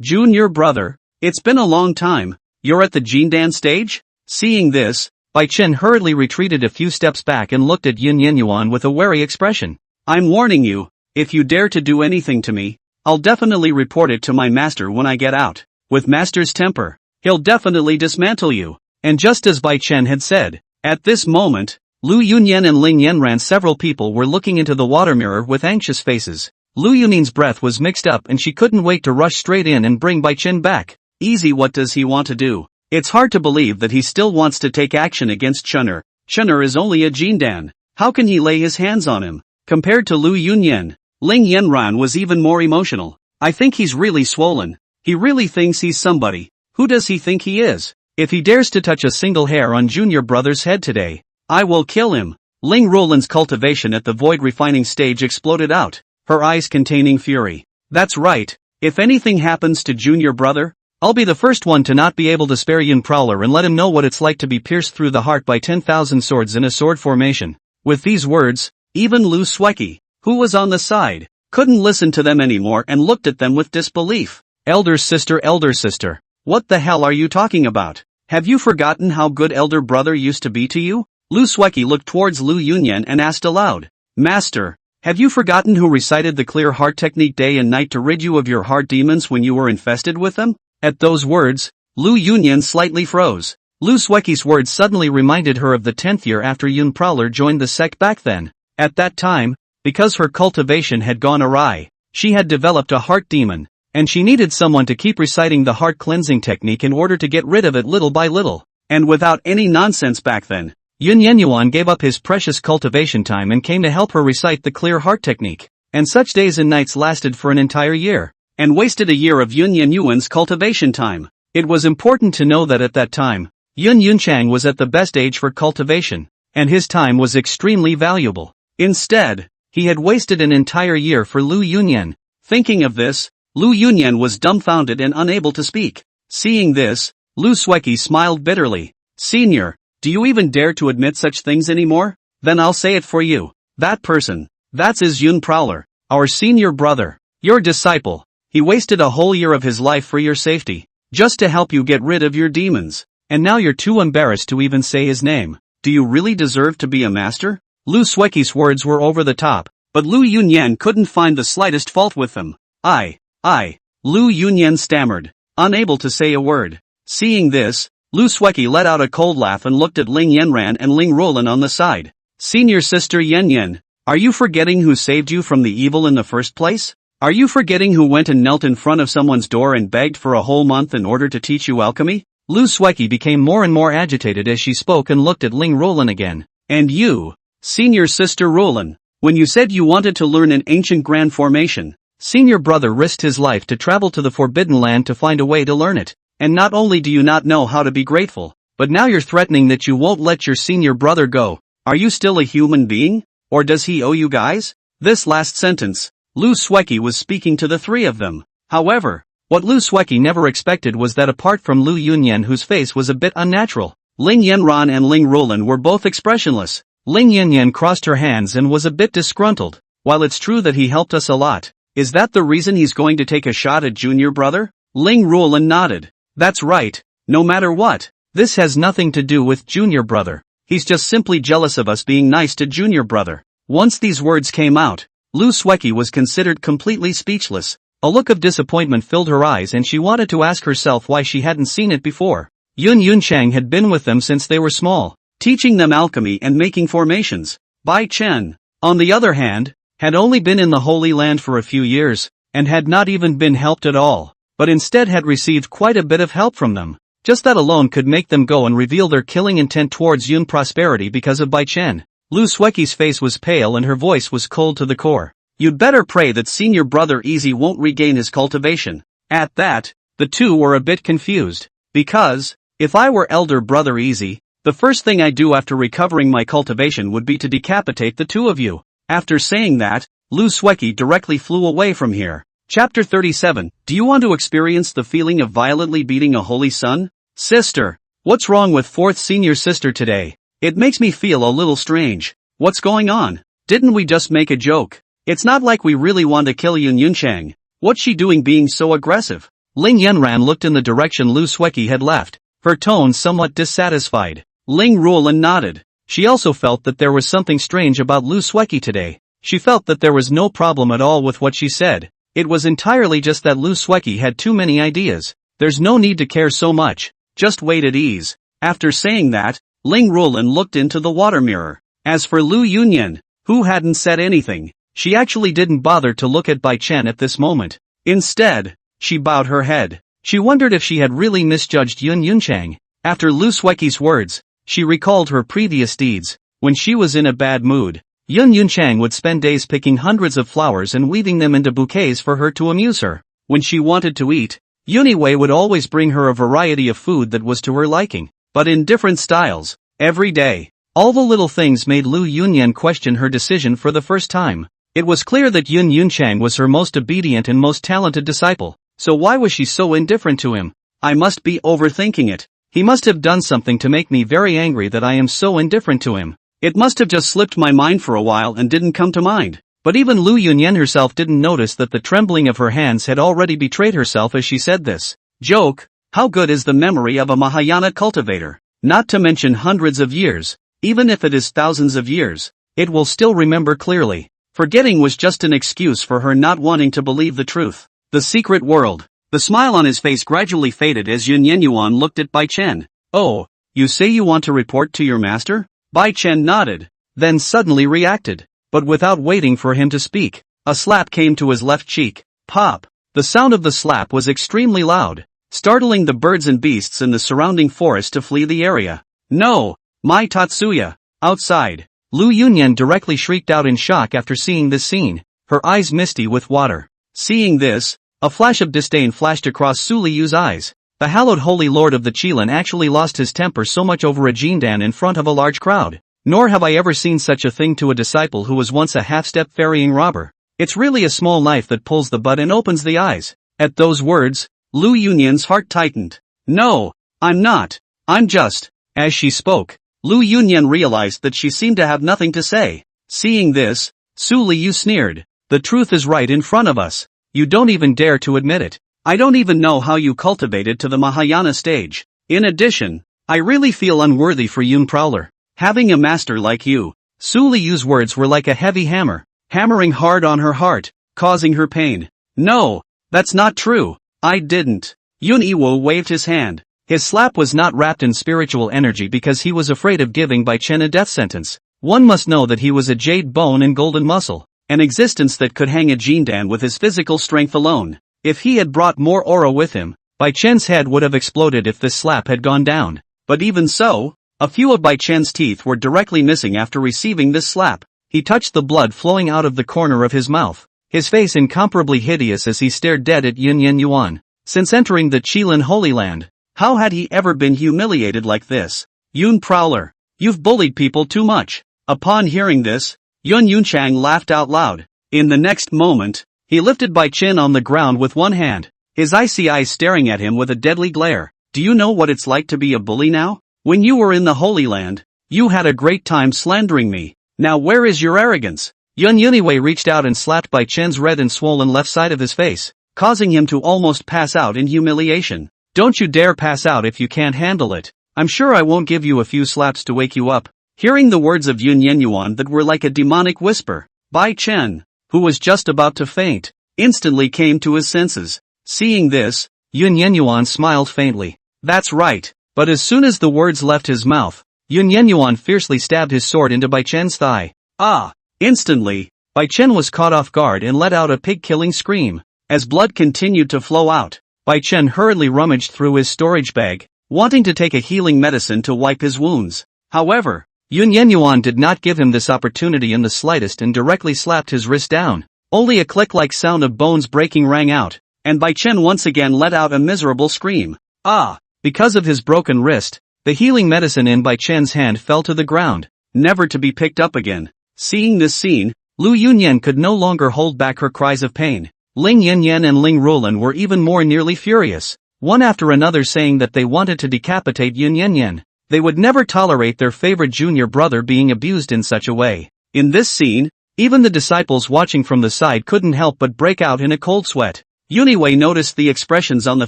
Junior brother, it's been a long time. You're at the Jindan stage? Seeing this, Bai Chen hurriedly retreated a few steps back and looked at Yun Yenyuan with a wary expression. I'm warning you, if you dare to do anything to me, I'll definitely report it to my master when I get out. With master's temper, he'll definitely dismantle you. And just as Bai Chen had said, at this moment, Lu Yunyan and Ling Yanran, several people were looking into the water mirror with anxious faces. Lu Yunin's breath was mixed up and she couldn't wait to rush straight in and bring Bai Chen back. Easy, what does he want to do? It's hard to believe that he still wants to take action against Chun'er. Chun'er is only a Jindan. How can he lay his hands on him? Compared to Lu Yunyan, Ling Yanran was even more emotional. I think he's really swollen. He really thinks he's somebody. Who does he think he is? If he dares to touch a single hair on Junior Brother's head today, I will kill him. Ling Roland's cultivation at the void refining stage exploded out, her eyes containing fury. That's right, if anything happens to Junior Brother, I'll be the first one to not be able to spare Yun Prowler and let him know what it's like to be pierced through the heart by 10,000 swords in a sword formation. With these words, even Lu Sweki, who was on the side, couldn't listen to them anymore and looked at them with disbelief. Elder sister, what the hell are you talking about? Have you forgotten how good elder brother used to be to you? Lu Sweki looked towards Lu Yunyan and asked aloud. Master, have you forgotten who recited the clear heart technique day and night to rid you of your heart demons when you were infested with them? At those words, Lu Yunyan slightly froze. Lu Sweki's words suddenly reminded her of the 10th year after Yun Prowler joined the sect back then. At that time, because her cultivation had gone awry, she had developed a heart demon, and she needed someone to keep reciting the heart cleansing technique in order to get rid of it little by little. And without any nonsense back then, Yun Yenyuan gave up his precious cultivation time and came to help her recite the clear heart technique. And such days and nights lasted for an entire year, and wasted a year of Yun Yenyuan's cultivation time. It was important to know that at that time, Yun Yunchang was at the best age for cultivation, and his time was extremely valuable. Instead, he had wasted an entire year for Lu Yunyan. Thinking of this, Lu Yunyan was dumbfounded and unable to speak. Seeing this, Lu Sweki smiled bitterly. Senior, do you even dare to admit such things anymore? Then I'll say it for you. That person, that's Yun Prowler, our senior brother, your disciple. He wasted a whole year of his life for your safety, just to help you get rid of your demons. And now you're too embarrassed to even say his name. Do you really deserve to be a master? Lu Sweki's words were over the top, but Lu Yunyan couldn't find the slightest fault with them. Lu Yunyan stammered, unable to say a word. Seeing this, Lu Sweki let out a cold laugh and looked at Ling Yanran and Ling Roland on the side. Senior sister Yan, are you forgetting who saved you from the evil in the first place? Are you forgetting who went and knelt in front of someone's door and begged for a whole month in order to teach you alchemy? Lu Sweki became more and more agitated as she spoke and looked at Ling Roland again. And you, senior sister Roland, when you said you wanted to learn an ancient grand formation, Senior brother risked his life to travel to the Forbidden Land to find a way to learn it. And not only do you not know how to be grateful, but now you're threatening that you won't let your senior brother go. Are you still a human being? Or does he owe you guys? This last sentence, Lu Sueki was speaking to the three of them. However, what Lu Sueki never expected was that apart from Lu Yunyan, whose face was a bit unnatural, Ling Yanran and Ling Roland were both expressionless. Ling Yanyan crossed her hands and was a bit disgruntled. While it's true that he helped us a lot, is that the reason he's going to take a shot at junior brother? Ling Roland nodded. That's right, no matter what. This has nothing to do with junior brother. He's just simply jealous of us being nice to junior brother. Once these words came out, Lu Sueki was considered completely speechless. A look of disappointment filled her eyes and she wanted to ask herself why she hadn't seen it before. Yun Yunchang had been with them since they were small, teaching them alchemy and making formations. Bai Chen, on the other hand, had only been in the Holy Land for a few years, and had not even been helped at all, but instead had received quite a bit of help from them. Just that alone could make them go and reveal their killing intent towards Yun prosperity because of Bai Chen. Lu Sueki's face was pale and her voice was cold to the core. You'd better pray that senior brother Easy won't regain his cultivation. At that, the two were a bit confused. Because, if I were elder brother Easy, the first thing I'd do after recovering my cultivation would be to decapitate the two of you. After saying that, Lu Sueki directly flew away from here. Chapter 37. Do you want to experience the feeling of violently beating a holy son? Sister, what's wrong with fourth senior sister today? It makes me feel a little strange. What's going on? Didn't we just make a joke? It's not like we really want to kill Yun Yunchang. What's she doing being so aggressive? Ling Yanran looked in the direction Lu Sueki had left, her tone somewhat dissatisfied. Ling Ruolan nodded. She also felt that there was something strange about Lu Sueki today. She felt that there was no problem at all with what she said. It was entirely just that Lu Sueki had too many ideas. There's no need to care so much. Just wait at ease. After saying that, Ling Ruolan looked into the water mirror. As for Lu Yunyan, who hadn't said anything, she actually didn't bother to look at Bai Chen at this moment. Instead, she bowed her head. She wondered if she had really misjudged Yun Yunchang. After Lu Sueki's words, she recalled her previous deeds. When she was in a bad mood, Yun Yunchang would spend days picking hundreds of flowers and weaving them into bouquets for her to amuse her. When she wanted to eat, Yuniwei would always bring her a variety of food that was to her liking, but in different styles, every day. All the little things made Lu Yunyan question her decision for the first time. It was clear that Yun Yunchang was her most obedient and most talented disciple, so why was she so indifferent to him? I must be overthinking it. He must have done something to make me very angry that I am so indifferent to him. It must have just slipped my mind for a while and didn't come to mind. But even Lu Yunyan herself didn't notice that the trembling of her hands had already betrayed herself as she said this. Joke, how good is the memory of a Mahayana cultivator? Not to mention hundreds of years, even if it is thousands of years, it will still remember clearly. Forgetting was just an excuse for her not wanting to believe the truth. The secret world. The smile on his face gradually faded as Yun Yenyuan looked at Bai Chen. Oh, you say you want to report to your master? Bai Chen nodded, then suddenly reacted. But without waiting for him to speak, a slap came to his left cheek. Pop! The sound of the slap was extremely loud, startling the birds and beasts in the surrounding forest to flee the area. No! My Tatsuya! Outside! Lu Yunyan directly shrieked out in shock after seeing this scene, her eyes misty with water. Seeing this, a flash of disdain flashed across Su Liyu's eyes. The hallowed holy lord of the Qilin actually lost his temper so much over a jindan in front of a large crowd. Nor have I ever seen such a thing to a disciple who was once a half-step ferrying robber. It's really a small knife that pulls the butt and opens the eyes. At those words, Lu Yunyan's heart tightened. No, I'm not. I'm just. As she spoke, Lu Yunyan realized that she seemed to have nothing to say. Seeing this, Su Liyu sneered. The truth is right in front of us. You don't even dare to admit it. I don't even know how you cultivated to the Mahayana stage. In addition, I really feel unworthy for Yun Prowler. Having a master like you. Su Liyu's words were like a heavy hammer, hammering hard on her heart, causing her pain. No, that's not true. I didn't. Yun Iwo waved his hand. His slap was not wrapped in spiritual energy because he was afraid of giving Bai Chen a death sentence. One must know that he was a jade bone and golden muscle, an existence that could hang a jindan with his physical strength alone. If he had brought more aura with him, Bai Chen's head would have exploded if this slap had gone down. But even so, a few of Bai Chen's teeth were directly missing after receiving this slap. He touched the blood flowing out of the corner of his mouth. his face incomparably hideous as he stared dead at Yun Yuan. Since entering the Qilin Holy Land, how had he ever been humiliated like this? Yun Prowler, you've bullied people too much. Upon hearing this, Yun Yunchang laughed out loud. In the next moment, he lifted Bai Chen on the ground with one hand, his icy eyes staring at him with a deadly glare. Do you know what it's like to be a bully now? When you were in the Holy Land, you had a great time slandering me. Now where is your arrogance? Yun Yuniwei reached out and slapped Bai Chen's red and swollen left side of his face, causing him to almost pass out in humiliation. Don't you dare pass out if you can't handle it. I'm sure I won't give you a few slaps to wake you up. Hearing the words of Yun Yenyuan that were like a demonic whisper, Bai Chen, who was just about to faint, instantly came to his senses. Seeing this, Yun Yenyuan smiled faintly. That's right. But as soon as the words left his mouth, Yun Yenyuan fiercely stabbed his sword into Bai Chen's thigh. Ah! Instantly, Bai Chen was caught off guard and let out a pig-killing scream. As blood continued to flow out, Bai Chen hurriedly rummaged through his storage bag, wanting to take a healing medicine to wipe his wounds. However, Yun Yenyuan did not give him this opportunity in the slightest and directly slapped his wrist down. Only a click-like sound of bones breaking rang out, and Bai Chen once again let out a miserable scream. Ah! Because of his broken wrist, the healing medicine in Bai Chen's hand fell to the ground, never to be picked up again. Seeing this scene, Lu Yunyan could no longer hold back her cries of pain. Ling Yinyan and Ling Rulan were even more nearly furious, one after another saying that they wanted to decapitate Yun Yanyan. They would never tolerate their favorite junior brother being abused in such a way. In this scene, even the disciples watching from the side couldn't help but break out in a cold sweat. Yuniwei noticed the expressions on the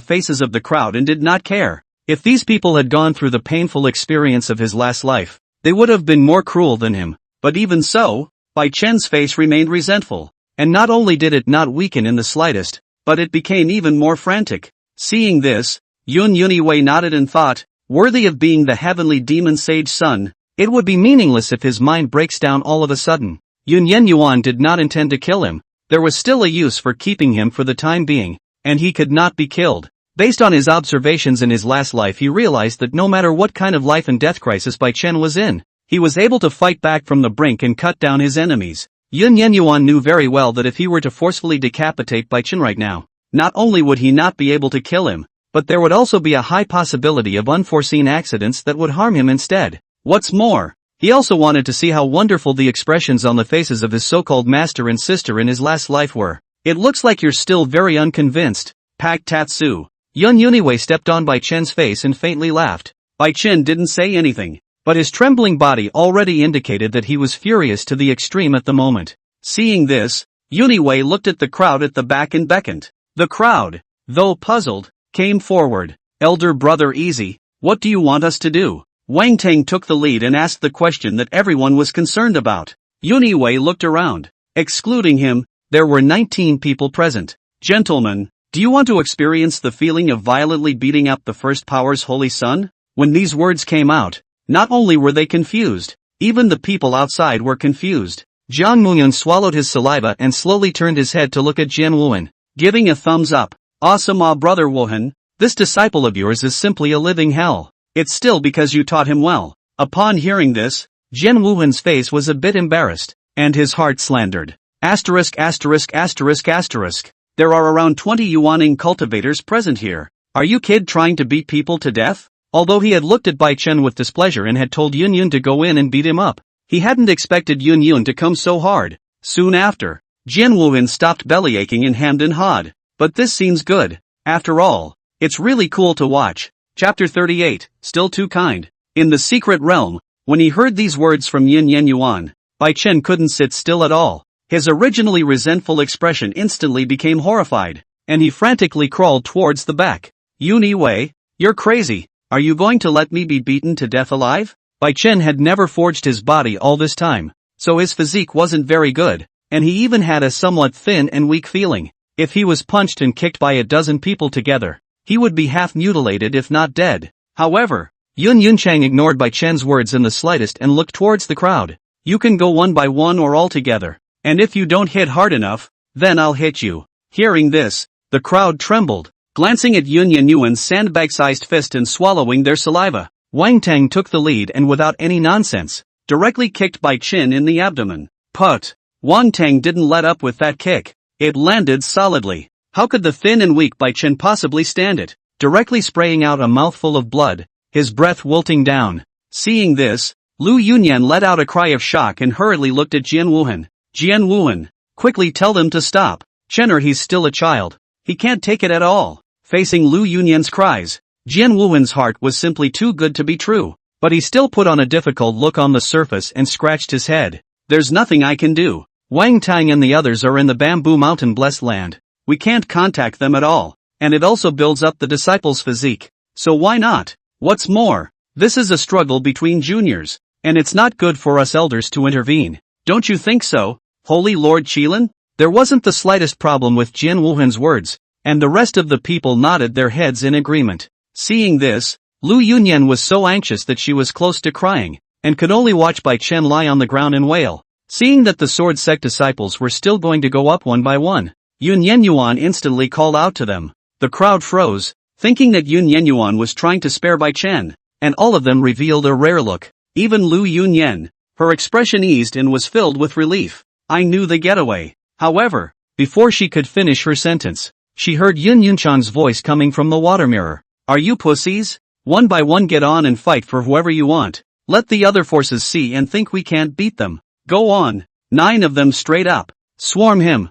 faces of the crowd and did not care. If these people had gone through the painful experience of his last life, they would have been more cruel than him. But even so, Bai Chen's face remained resentful, and not only did it not weaken in the slightest, but it became even more frantic. Seeing this, Yun Yuniwei nodded and thought, worthy of being the heavenly demon sage son, it would be meaningless if his mind breaks down all of a sudden. Yun Yenyuan did not intend to kill him. There was still a use for keeping him for the time being, and he could not be killed. Based on his observations in his last life, he realized that no matter what kind of life and death crisis Bai Chen was in, he was able to fight back from the brink and cut down his enemies. Yun Yenyuan knew very well that if he were to forcefully decapitate Bai Chen right now, not only would he not be able to kill him, but there would also be a high possibility of unforeseen accidents that would harm him instead. What's more, he also wanted to see how wonderful the expressions on the faces of his so-called master and sister in his last life were. It looks like you're still very unconvinced, Pak Tatsu. Yun Yuniwei stepped on Bai Chen's face and faintly laughed. Bai Chen didn't say anything, but his trembling body already indicated that he was furious to the extreme at the moment. Seeing this, Yuniwei looked at the crowd at the back and beckoned. The crowd, though puzzled, came forward. Elder brother Easy, what do you want us to do? Wang Tang took the lead and asked the question that everyone was concerned about. Yuniwei looked around. Excluding him, there were 19 people present. Gentlemen, do you want to experience the feeling of violently beating up the First Power's holy son? When these words came out, not only were they confused, even the people outside were confused. Jiang Muyun swallowed his saliva and slowly turned his head to look at Jian Wuhan, giving a thumbs up. Awesome, brother Wuhan, this disciple of yours is simply a living hell. It's still because you taught him well. Upon hearing this, Jian Wuhan's face was a bit embarrassed, and his heart slandered. Asterisk asterisk asterisk asterisk. There are around 20 Yuaning cultivators present here. Are you kid trying to beat people to death? Although he had looked at Bai Chen with displeasure and had told Yun Yun to go in and beat him up, he hadn't expected Yun Yun to come so hard. Soon after, Jian Wuhan stopped bellyaching and hemmed and hawed. But this seems good. After all, it's really cool to watch. Chapter 38, Still Too Kind. In the secret realm, when he heard these words from Yin Yenyuan, Bai Chen couldn't sit still at all. His originally resentful expression instantly became horrified, and he frantically crawled towards the back. Yuni Wei, you're crazy. Are you going to let me be beaten to death alive? Bai Chen had never forged his body all this time, so his physique wasn't very good, and he even had a somewhat thin and weak feeling. If he was punched and kicked by a dozen people together, he would be half mutilated if not dead. However, Yun Yunchang ignored Bai Chen's words in the slightest and looked towards the crowd. You can go one by one or all together, and if you don't hit hard enough, then I'll hit you. Hearing this, the crowd trembled, glancing at Yun Yenyuan's sandbag-sized fist and swallowing their saliva. Wang Tang took the lead and without any nonsense, directly kicked Bai Chen in the abdomen. Put! Wang Tang didn't let up with that kick. It landed solidly. How could the thin and weak Bai Chen possibly stand it? Directly spraying out a mouthful of blood, his breath wilting down. Seeing this, Lu Yunyan let out a cry of shock and hurriedly looked at Jian Wuhan. Jian Wuhan, quickly tell them to stop. Chen, or he's still a child. He can't take it at all. Facing Lu Yunyan's cries, Jian Wuhan's heart was simply too good to be true. But he still put on a difficult look on the surface and scratched his head. There's nothing I can do. Wang Tang and the others are in the Bamboo Mountain blessed land. We can't contact them at all. And it also builds up the disciples' physique. So why not? What's more, this is a struggle between juniors. And it's not good for us elders to intervene. Don't you think so, Holy Lord Qilin? There wasn't the slightest problem with Jian Wuhan's words, and the rest of the people nodded their heads in agreement. Seeing this, Lu Yunyan was so anxious that she was close to crying, and could only watch Bai Chen lie on the ground and wail. Seeing that the sword sect disciples were still going to go up one by one, Yun Yenyuan instantly called out to them. The crowd froze, thinking that Yun Yenyuan was trying to spare Bai Chen, and all of them revealed a rare look. Even Lu Yunyan, her expression eased and was filled with relief. I knew the getaway. However, before she could finish her sentence, she heard Yun Yunchan's voice coming from the water mirror. Are you pussies? One by one get on and fight for whoever you want. Let the other forces see and think we can't beat them. Go on. 9 of them straight up. Swarm him.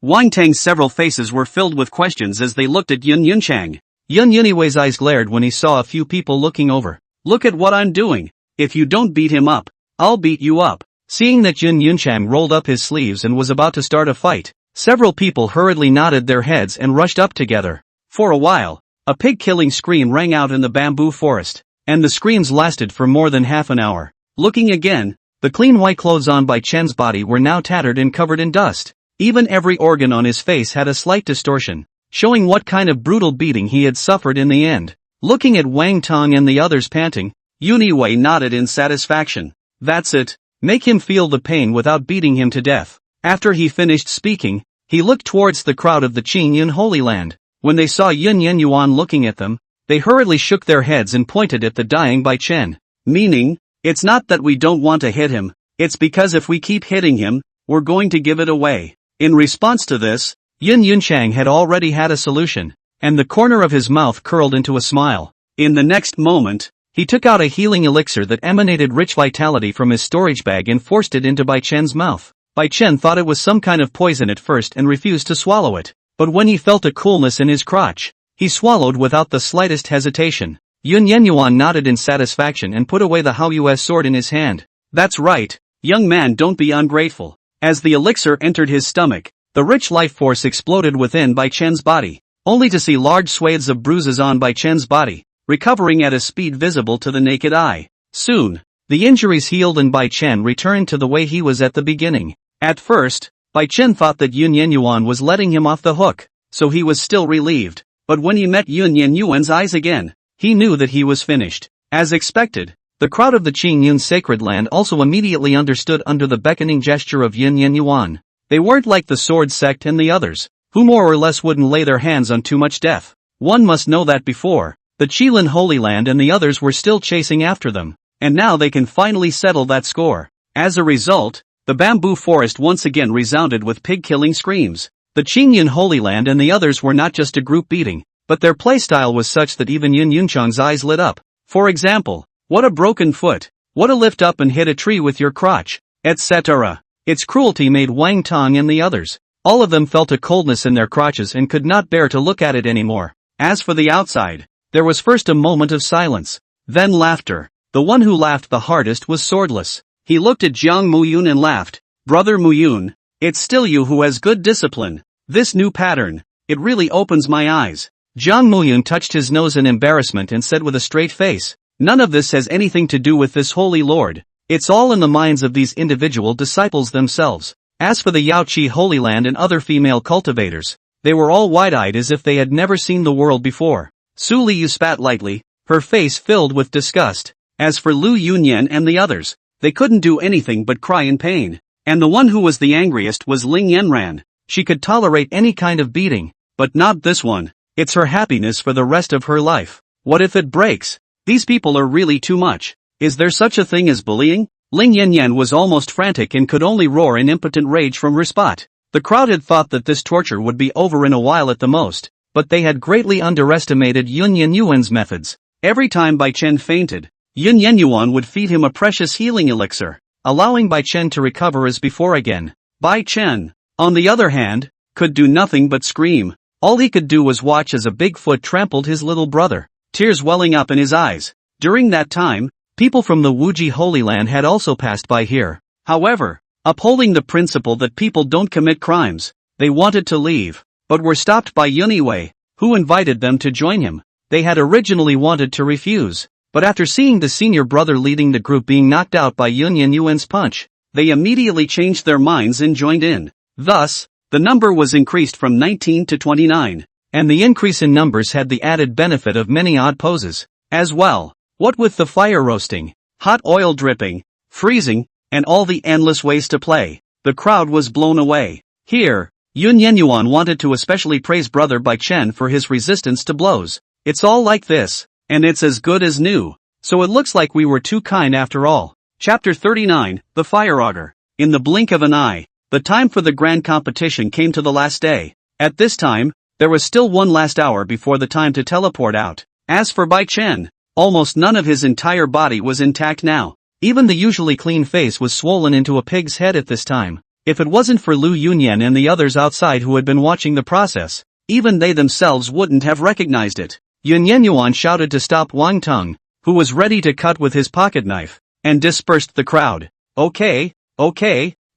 Wang Tang's several faces were filled with questions as they looked at Yun Yunchang. Yun Yuniwei's eyes glared when he saw a few people looking over. Look at what I'm doing. If you don't beat him up, I'll beat you up. Seeing that Yun Yunchang rolled up his sleeves and was about to start a fight, several people hurriedly nodded their heads and rushed up together. For a while, a pig-killing scream rang out in the bamboo forest, and the screams lasted for more than half an hour. Looking again, the clean white clothes on Bai Chen's body were now tattered and covered in dust. Even every organ on his face had a slight distortion, showing what kind of brutal beating he had suffered in the end. Looking at Wang Tong and the others panting, Yuniwei nodded in satisfaction. That's it. Make him feel the pain without beating him to death. After he finished speaking, he looked towards the crowd of the Qingyun Holy Land. When they saw Yun Yenyuan looking at them, they hurriedly shook their heads and pointed at the dying Bai Chen. Meaning, it's not that we don't want to hit him, it's because if we keep hitting him, we're going to give it away. In response to this, Yun Yunchang had already had a solution, and the corner of his mouth curled into a smile. In the next moment, he took out a healing elixir that emanated rich vitality from his storage bag and forced it into Bai Chen's mouth. Bai Chen thought it was some kind of poison at first and refused to swallow it. But when he felt a coolness in his crotch, he swallowed without the slightest hesitation. Yun Yenyuan nodded in satisfaction and put away the Haoyu's sword in his hand. That's right, young man, don't be ungrateful. As the elixir entered his stomach, the rich life force exploded within Bai Chen's body, only to see large swathes of bruises on Bai Chen's body, recovering at a speed visible to the naked eye. Soon, the injuries healed and Bai Chen returned to the way he was at the beginning. At first, Bai Chen thought that Yun Yenyuan was letting him off the hook, so he was still relieved. But when he met Yun Yenyuan's eyes again, he knew that he was finished. As expected, the crowd of the Qingyun sacred land also immediately understood under the beckoning gesture of Yun Yenyuan. They weren't like the sword sect and the others, who more or less wouldn't lay their hands on too much death. One must know that before, the Qilin Holy Land and the others were still chasing after them, and now they can finally settle that score. As a result, the bamboo forest once again resounded with pig-killing screams. The Qingyun Holy Land and the others were not just a group beating, but their playstyle was such that even Yun Yunchang's eyes lit up. For example, what a broken foot, what a lift up and hit a tree with your crotch, etc. Its cruelty made Wang Tong and the others, all of them felt a coldness in their crotches and could not bear to look at it anymore. As for the outside, there was first a moment of silence, then laughter. The one who laughed the hardest was Swordless. He looked at Jiang Muyun and laughed. Brother Muyun, it's still you who has good discipline. This new pattern, it really opens my eyes. Jiang Muyun touched his nose in embarrassment and said with a straight face, none of this has anything to do with this holy lord. It's all in the minds of these individual disciples themselves. As for the Yaoqi Holy Land and other female cultivators, they were all wide-eyed as if they had never seen the world before. Su Liu spat lightly, her face filled with disgust. As for Lu Yunyan and the others, they couldn't do anything but cry in pain. And the one who was the angriest was Ling Yanran. She could tolerate any kind of beating, but not this one. It's her happiness for the rest of her life. What if it breaks? These people are really too much. Is there such a thing as bullying? Ling Yanyan was almost frantic and could only roar in impotent rage from her spot. The crowd had thought that this torture would be over in a while at the most, but they had greatly underestimated Yun Yenyuan's methods. Every time Bai Chen fainted, Yun Yenyuan would feed him a precious healing elixir, allowing Bai Chen to recover as before again. Bai Chen, on the other hand, could do nothing but scream. All he could do was watch as a big foot trampled his little brother, tears welling up in his eyes. During that time, people from the Wuji Holy Land had also passed by here. However, upholding the principle that people don't commit crimes, they wanted to leave, but were stopped by Yuniwei, who invited them to join him. They had originally wanted to refuse, but after seeing the senior brother leading the group being knocked out by Yun Yenyuan's punch, they immediately changed their minds and joined in. Thus, the number was increased from 19 to 29, and the increase in numbers had the added benefit of many odd poses as well. What with the fire roasting, hot oil dripping, freezing, and all the endless ways to play, the crowd was blown away. Here, Yun Yenyuan wanted to especially praise brother Bai Chen for his resistance to blows. It's all like this, and it's as good as new, so it looks like we were too kind after all. Chapter 39, The Fire Augur. In the blink of an eye, the time for the grand competition came to the last day. At this time, there was still one last hour before the time to teleport out. As for Bai Chen, almost none of his entire body was intact now. Even the usually clean face was swollen into a pig's head at this time. If it wasn't for Lu Yunyan and the others outside who had been watching the process, even they themselves wouldn't have recognized it. Yun Yenyuan shouted to stop Wang Teng, who was ready to cut with his pocket knife, and dispersed the crowd. Okay,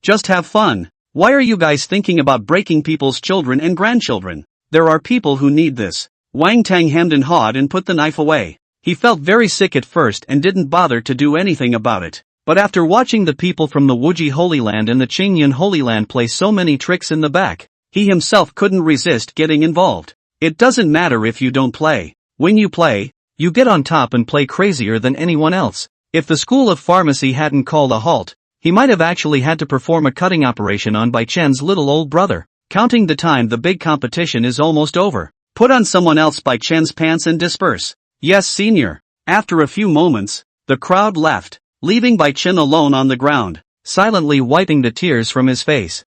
just have fun. Why are you guys thinking about breaking people's children and grandchildren? There are people who need this. Wang Teng hemmed and hawed and put the knife away. He felt very sick at first and didn't bother to do anything about it. But after watching the people from the Wuji Holy Land and the Qingyun Holy Land play so many tricks in the back, he himself couldn't resist getting involved. It doesn't matter if you don't play. When you play, you get on top and play crazier than anyone else. If the School of Pharmacy hadn't called a halt, he might have actually had to perform a cutting operation on Bai Chen's little old brother. Counting the time, the big competition is almost over. Put on someone else Bai Chen's pants and disperse. Yes, senior. After a few moments, the crowd left, leaving Bai Chen alone on the ground, silently wiping the tears from his face.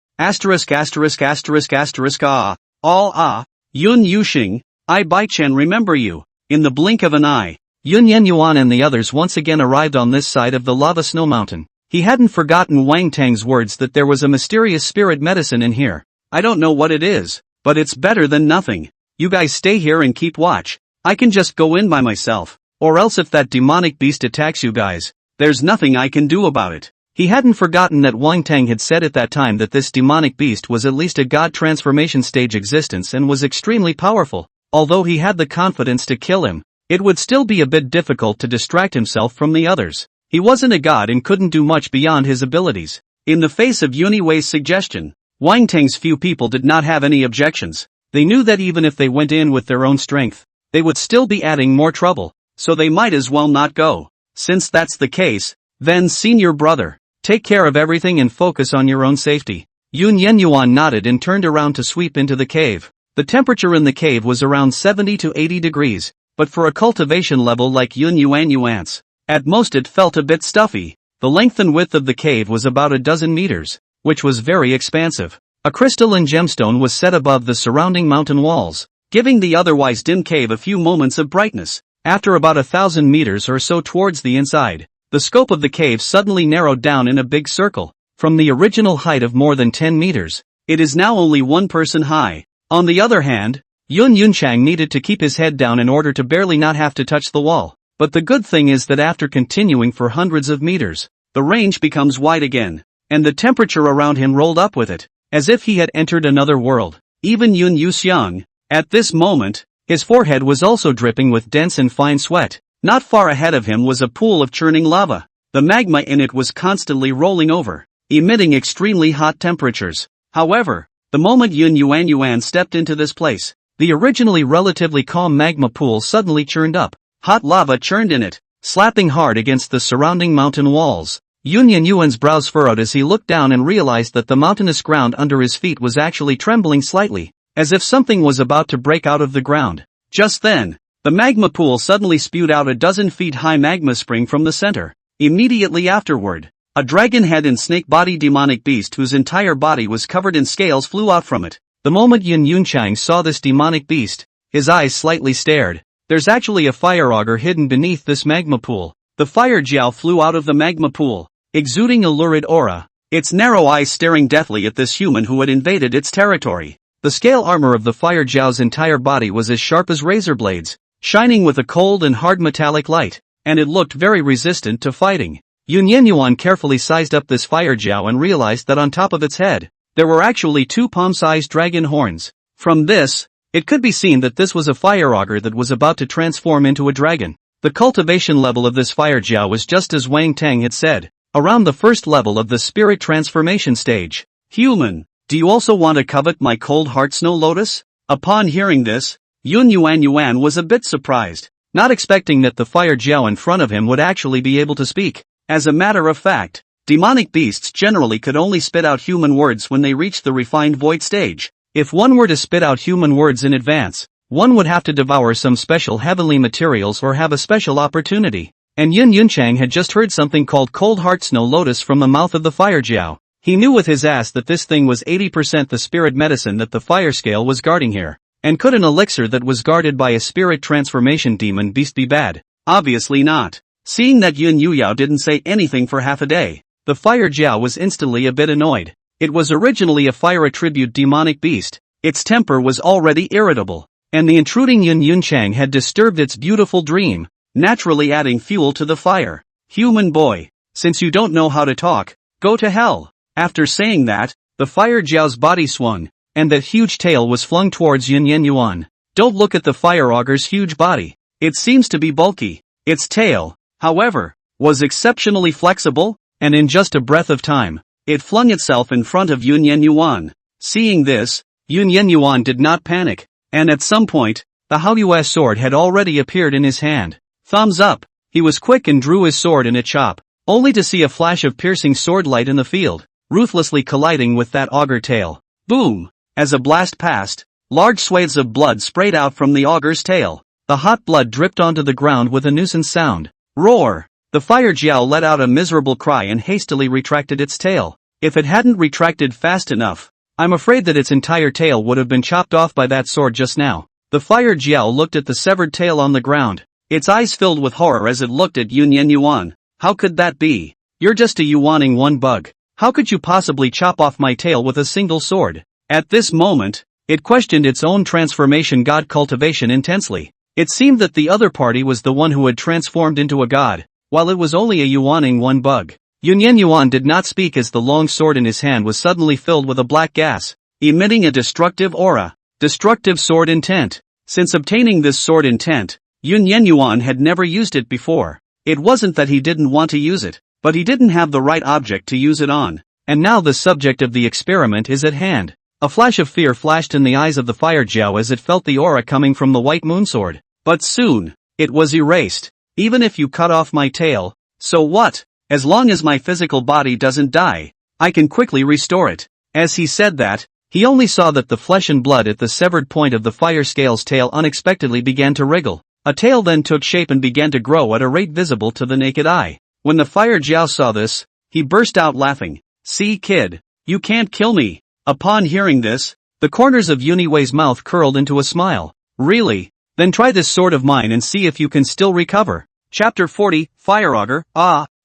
Yun Yuxing, I Bai Chen remember you. In the blink of an eye, Yun Yenyuan and the others once again arrived on this side of the lava snow mountain. He hadn't forgotten Wang Teng's words that there was a mysterious spirit medicine in here. I don't know what it is, but it's better than nothing. You guys stay here and keep watch. I can just go in by myself, or else if that demonic beast attacks you guys, there's nothing I can do about it. He hadn't forgotten that Wang Teng had said at that time that this demonic beast was at least a god transformation stage existence and was extremely powerful. Although he had the confidence to kill him, it would still be a bit difficult to distract himself from the others. He wasn't a god and couldn't do much beyond his abilities. In the face of Yuniwei's suggestion, Wang Teng's few people did not have any objections. They knew that even if they went in with their own strength, they would still be adding more trouble, so they might as well not go. Since that's the case, then senior brother, take care of everything and focus on your own safety. Yun Yenyuan nodded and turned around to sweep into the cave. The temperature in the cave was around 70 to 80 degrees, but for a cultivation level like Yun Yuan's, at most it felt a bit stuffy. The length and width of the cave was about a dozen meters, which was very expansive. A crystalline gemstone was set above the surrounding mountain walls, giving the otherwise dim cave a few moments of brightness. After about 1,000 meters or so towards the inside, the scope of the cave suddenly narrowed down in a big circle. From the original height of more than 10 meters, it is now only one person high. On the other hand, Yun Yunchang needed to keep his head down in order to barely not have to touch the wall. But the good thing is that after continuing for hundreds of meters, the range becomes wide again, and the temperature around him rolled up with it, as if he had entered another world. Even Yun Yuxiang, at this moment, his forehead was also dripping with dense and fine sweat. Not far ahead of him was a pool of churning lava. The magma in it was constantly rolling over, emitting extremely hot temperatures. However, the moment Yun Yuan stepped into this place, the originally relatively calm magma pool suddenly churned up. Hot lava churned in it, slapping hard against the surrounding mountain walls. Yun Yuan's brows furrowed as he looked down and realized that the mountainous ground under his feet was actually trembling slightly, as if something was about to break out of the ground. Just then, the magma pool suddenly spewed out a dozen feet high magma spring from the center. Immediately afterward, A dragon-head and snake-body demonic beast whose entire body was covered in scales flew out from it. The moment Yun Yunchang saw this demonic beast, his eyes slightly stared. There's actually a fire auger hidden beneath this magma pool. The fire jiao flew out of the magma pool, exuding a lurid aura, its narrow eyes staring deathly at this human who had invaded its territory. The scale armor of the fire jiao's entire body was as sharp as razor blades, shining with a cold and hard metallic light, and it looked very resistant to fighting. Yun Yenyuan carefully sized up this fire jiao and realized that on top of its head, there were actually 2 palm-sized dragon horns. From this, it could be seen that this was a fire auger that was about to transform into a dragon. The cultivation level of this fire jiao was just as Wang Tang had said, around the first level of the spirit transformation stage. Human, do you also want to covet my cold heart snow lotus? Upon hearing this, Yun Yuan was a bit surprised, not expecting that the fire jiao in front of him would actually be able to speak. As a matter of fact, demonic beasts generally could only spit out human words when they reached the refined void stage. If one were to spit out human words in advance, one would have to devour some special heavenly materials or have a special opportunity. And Yun Yunchang had just heard something called cold heart snow lotus from the mouth of the fire jiao. He knew with his ass that this thing was 80% the spirit medicine that the fire scale was guarding here. And could an elixir that was guarded by a spirit transformation demon beast be bad? Obviously not. Seeing that Yun Yuyao didn't say anything for half a day, the fire jiao was instantly a bit annoyed. It was originally a fire attribute demonic beast. Its temper was already irritable, and the intruding Yun Yunchang had disturbed its beautiful dream, naturally adding fuel to the fire. Human boy, since you don't know how to talk, go to hell. After saying that, the fire jiao's body swung, and that huge tail was flung towards Yun Yenyuan. Don't look at the fire auger's huge body. It seems to be bulky. Its tail, however, was exceptionally flexible, and in just a breath of time, it flung itself in front of Yun Yenyuan. Seeing this, Yun Yenyuan did not panic, and at some point, the Haoyu's sword had already appeared in his hand. Thumbs up, he was quick and drew his sword in a chop, only to see a flash of piercing sword light in the field, ruthlessly colliding with that auger tail. Boom! As a blast passed, large swathes of blood sprayed out from the auger's tail. The hot blood dripped onto the ground with a nuisance sound. Roar! The fire jiao let out a miserable cry and hastily retracted its tail. If it hadn't retracted fast enough, I'm afraid that its entire tail would have been chopped off by that sword just now. The fire jiao looked at the severed tail on the ground, its eyes filled with horror as it looked at Yun Yenyuan. How could that be? You're just a Yuaning one bug. How could you possibly chop off my tail with a single sword? At this moment, it questioned its own transformation god cultivation intensely. It seemed that the other party was the one who had transformed into a god, while it was only a Yuaning one bug. Yun Yenyuan did not speak as the long sword in his hand was suddenly filled with a black gas, emitting a destructive aura. Destructive sword intent. Since obtaining this sword intent, Yun Yenyuan had never used it before. It wasn't that he didn't want to use it, but he didn't have the right object to use it on. And now the subject of the experiment is at hand. A flash of fear flashed in the eyes of the fire jiao as it felt the aura coming from the white moon sword. But soon, it was erased. Even if you cut off my tail, so what? As long as my physical body doesn't die, I can quickly restore it. As he said that, he only saw that the flesh and blood at the severed point of the fire scale's tail unexpectedly began to wriggle. A tail then took shape and began to grow at a rate visible to the naked eye. When the fire jiao saw this, he burst out laughing. See, kid, you can't kill me. Upon hearing this, the corners of Yuniwei's mouth curled into a smile. Really? Then try this sword of mine and see if you can still recover. Chapter 40, Fire Auger.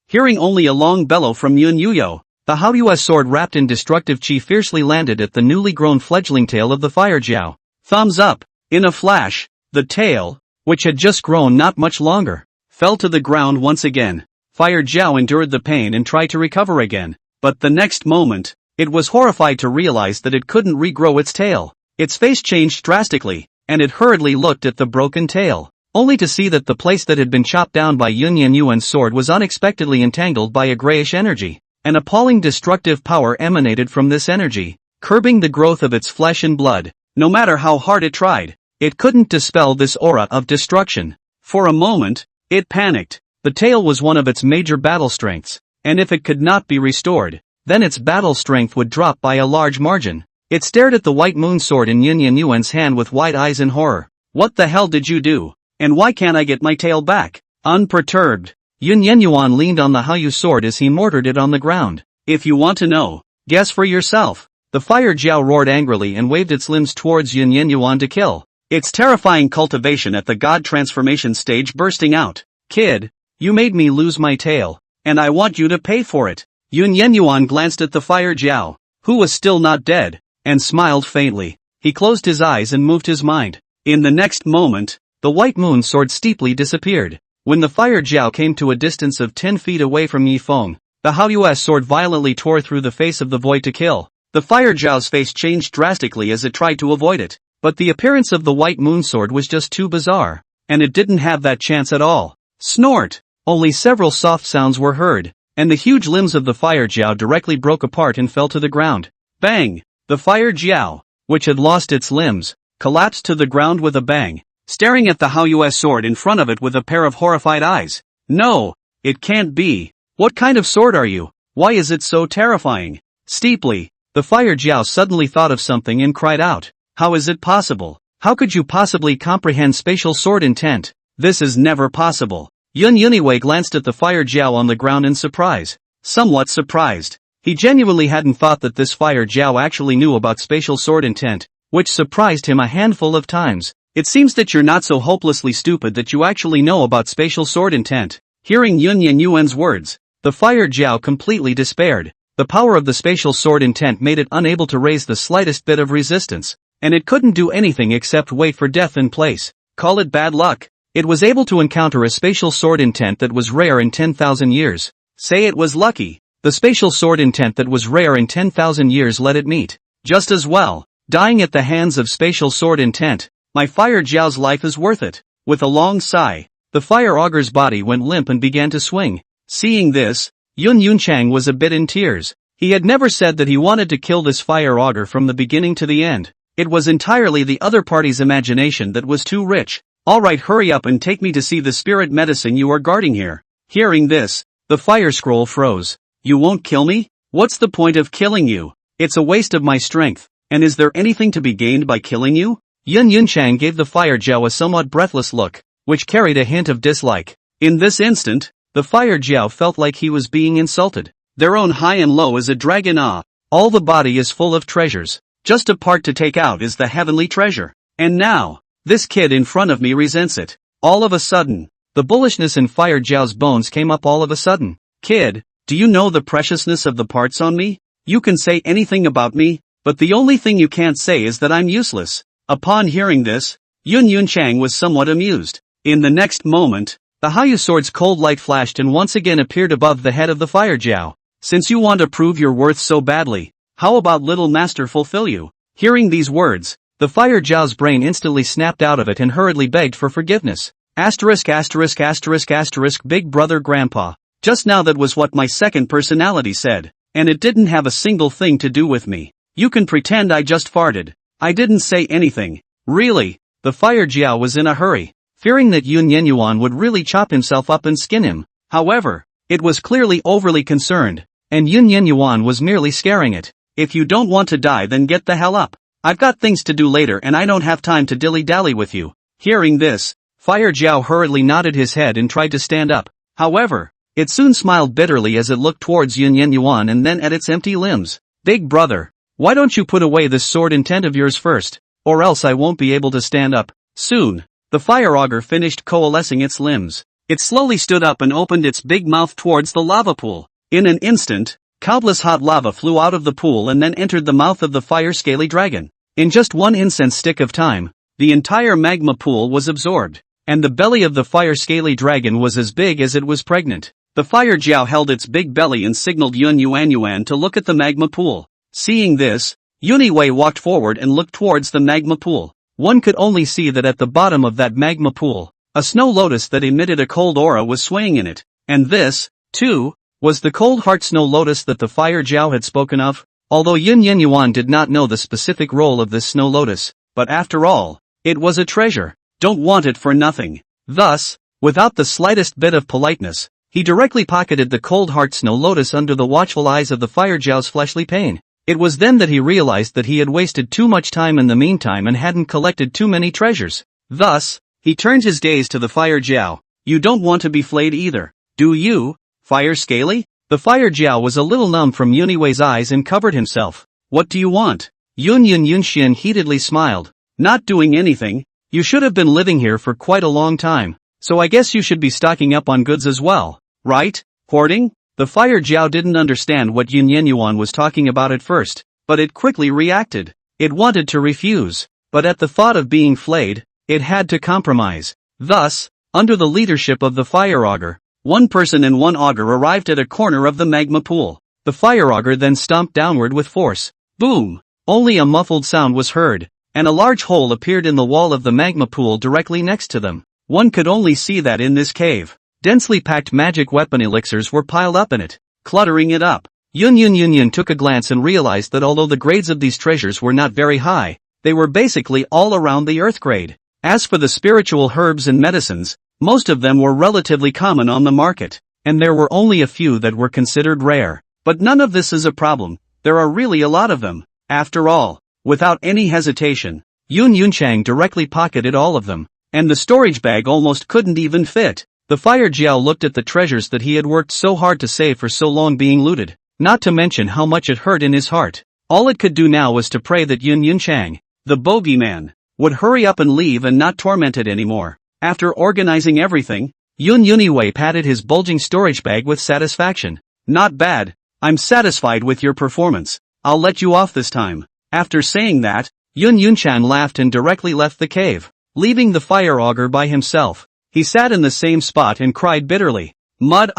Hearing only a long bellow from Yun Yuyo, the Haoyu's sword wrapped in destructive chi fiercely landed at the newly grown fledgling tail of the fire jiao. Thumbs up. In a flash, the tail, which had just grown not much longer, fell to the ground once again. Fire jiao endured the pain and tried to recover again, but the next moment, it was horrified to realize that it couldn't regrow its tail. Its face changed drastically, and it hurriedly looked at the broken tail, only to see that the place that had been chopped down by Yun Yenyuan's sword was unexpectedly entangled by a grayish energy. An appalling destructive power emanated from this energy, curbing the growth of its flesh and blood. No matter how hard it tried, it couldn't dispel this aura of destruction. For a moment, it panicked. The tail was one of its major battle strengths, and if it could not be restored, then its battle strength would drop by a large margin. It stared at the white moon sword in Yun Yenyuan's hand with wide eyes in horror. What the hell did you do? And why can't I get my tail back? Unperturbed, Yun Yenyuan leaned on the Haoyu sword as he mortared it on the ground. If you want to know, guess for yourself. The fire Jiao roared angrily and waved its limbs towards Yun Yenyuan to kill. Its terrifying cultivation at the god transformation stage bursting out. Kid, you made me lose my tail, and I want you to pay for it. Yun Yenyuan glanced at the fire Jiao, who was still not dead, and smiled faintly. He closed his eyes and moved his mind. In the next moment, the white moon sword steeply disappeared. When the fire Jiao came to a distance of 10 feet away from Yi Feng, the Haoyu's sword violently tore through the face of the void to kill. The fire Jiao's face changed drastically as it tried to avoid it, but the appearance of the white moon sword was just too bizarre, and it didn't have that chance at all. Snort! Only several soft sounds were heard, and the huge limbs of the fire Jiao directly broke apart and fell to the ground. Bang! The fire Jiao, which had lost its limbs, collapsed to the ground with a bang, staring at the Haoyu's sword in front of it with a pair of horrified eyes. No! It can't be! What kind of sword are you? Why is it so terrifying? Steeply, the fire Jiao suddenly thought of something and cried out. How is it possible? How could you possibly comprehend spatial sword intent? This is never possible. Yun Yuniwei glanced at the fire Jiao on the ground in surprise. Somewhat surprised. He genuinely hadn't thought that this fire Jiao actually knew about spatial sword intent, which surprised him a handful of times. It seems that you're not so hopelessly stupid that you actually know about spatial sword intent. Hearing Yun Yenyuan's words, the fire Jiao completely despaired. The power of the spatial sword intent made it unable to raise the slightest bit of resistance, and it couldn't do anything except wait for death in place. Call it bad luck. It was able to encounter a spatial sword intent that was rare in 10,000 years. Say it was lucky. The spatial sword intent that was rare in 10,000 years let it meet. Just as well. Dying at the hands of spatial sword intent. My fire Jiao's life is worth it. With a long sigh, the fire augure's body went limp and began to swing. Seeing this, Yun Yunchang was a bit in tears. He had never said that he wanted to kill this fire augur from the beginning to the end. It was entirely the other party's imagination that was too rich. Alright, hurry up and take me to see the spirit medicine you are guarding here. Hearing this, the fire scroll froze. You won't kill me? What's the point of killing you? It's a waste of my strength. And is there anything to be gained by killing you? Yun Yunchang gave the fire Jiao a somewhat breathless look, which carried a hint of dislike. In this instant, the fire Jiao felt like he was being insulted. Their own high and low is a dragon. All the body is full of treasures. Just a part to take out is the heavenly treasure. And now, this kid in front of me resents it. All of a sudden, the bullishness in fire Jiao's bones came up all of a sudden. Kid, do you know the preciousness of the parts on me? You can say anything about me, but the only thing you can't say is that I'm useless. Upon hearing this, Yun Yunchang was somewhat amused. In the next moment, the Haoyu sword's cold light flashed and once again appeared above the head of the fire Jiao. Since you want to prove your worth so badly, how about little master fulfill you? Hearing these words, the fire Jiao's brain instantly snapped out of it and hurriedly begged for forgiveness. Asterisk asterisk asterisk asterisk big brother grandpa. Just now that was what my second personality said, and it didn't have a single thing to do with me. You can pretend I just farted. I didn't say anything. Really? The fire Jiao was in a hurry, fearing that Yun Yenyuan would really chop himself up and skin him. However, it was clearly overly concerned, and Yun Yenyuan was merely scaring it. If you don't want to die, then get the hell up. I've got things to do later and I don't have time to dilly-dally with you. Hearing this, fire Jiao hurriedly nodded his head and tried to stand up. However, it soon smiled bitterly as it looked towards Yun Yenyuan and then at its empty limbs. Big brother, why don't you put away this sword intent of yours first, or else I won't be able to stand up. Soon, the fire augur finished coalescing its limbs. It slowly stood up and opened its big mouth towards the lava pool. In an instant, countless hot lava flew out of the pool and then entered the mouth of the fire-scaly dragon. In just one incense stick of time, the entire magma pool was absorbed, and the belly of the fire-scaly dragon was as big as it was pregnant. The fire Jiao held its big belly and signaled Yun Yuanyuan to look at the magma pool. Seeing this, Yuniwei walked forward and looked towards the magma pool. One could only see that at the bottom of that magma pool, a snow lotus that emitted a cold aura was swaying in it. And this, too, was the cold heart snow lotus that the fire Jiao had spoken of. Although Yun Yenyuan did not know the specific role of this snow lotus, but after all, it was a treasure. Don't want it for nothing. Thus, without the slightest bit of politeness, he directly pocketed the cold heart snow lotus under the watchful eyes of the fire Jiao's fleshly pain. It was then that he realized that he had wasted too much time in the meantime and hadn't collected too many treasures. Thus, he turned his gaze to the fire Jiao. You don't want to be flayed either. Do you? Fire Scaly? The Fire Jiao was a little numb from Yunwei's eyes and covered himself. What do you want? Yunxian heatedly smiled. Not doing anything. You should have been living here for quite a long time, so I guess you should be stocking up on goods as well, right? Hoarding? The Fire Jiao didn't understand what Yuan was talking about at first, but it quickly reacted. It wanted to refuse, but at the thought of being flayed, it had to compromise. Thus, under the leadership of the Fire Augur, one person and one augur arrived at a corner of the magma pool. The Fire Augur then stomped downward with force. Boom! Only a muffled sound was heard, and a large hole appeared in the wall of the magma pool directly next to them. One could only see that in this cave, densely packed magic weapon elixirs were piled up in it, cluttering it up. Yun took a glance and realized that although the grades of these treasures were not very high, they were basically all around the earth grade. As for the spiritual herbs and medicines, most of them were relatively common on the market, and there were only a few that were considered rare. But none of this is a problem, there are really a lot of them. After all, without any hesitation, Yunchang directly pocketed all of them, and the storage bag almost couldn't even fit. The Fire Jiao looked at the treasures that he had worked so hard to save for so long being looted, not to mention how much it hurt in his heart. All it could do now was to pray that Yunchang, the bogeyman, would hurry up and leave and not torment it anymore. After organizing everything, Yunwei patted his bulging storage bag with satisfaction. Not bad, I'm satisfied with your performance, I'll let you off this time. After saying that, Yunchan laughed and directly left the cave, leaving the Fire Augur by himself. He sat in the same spot and cried bitterly. Mud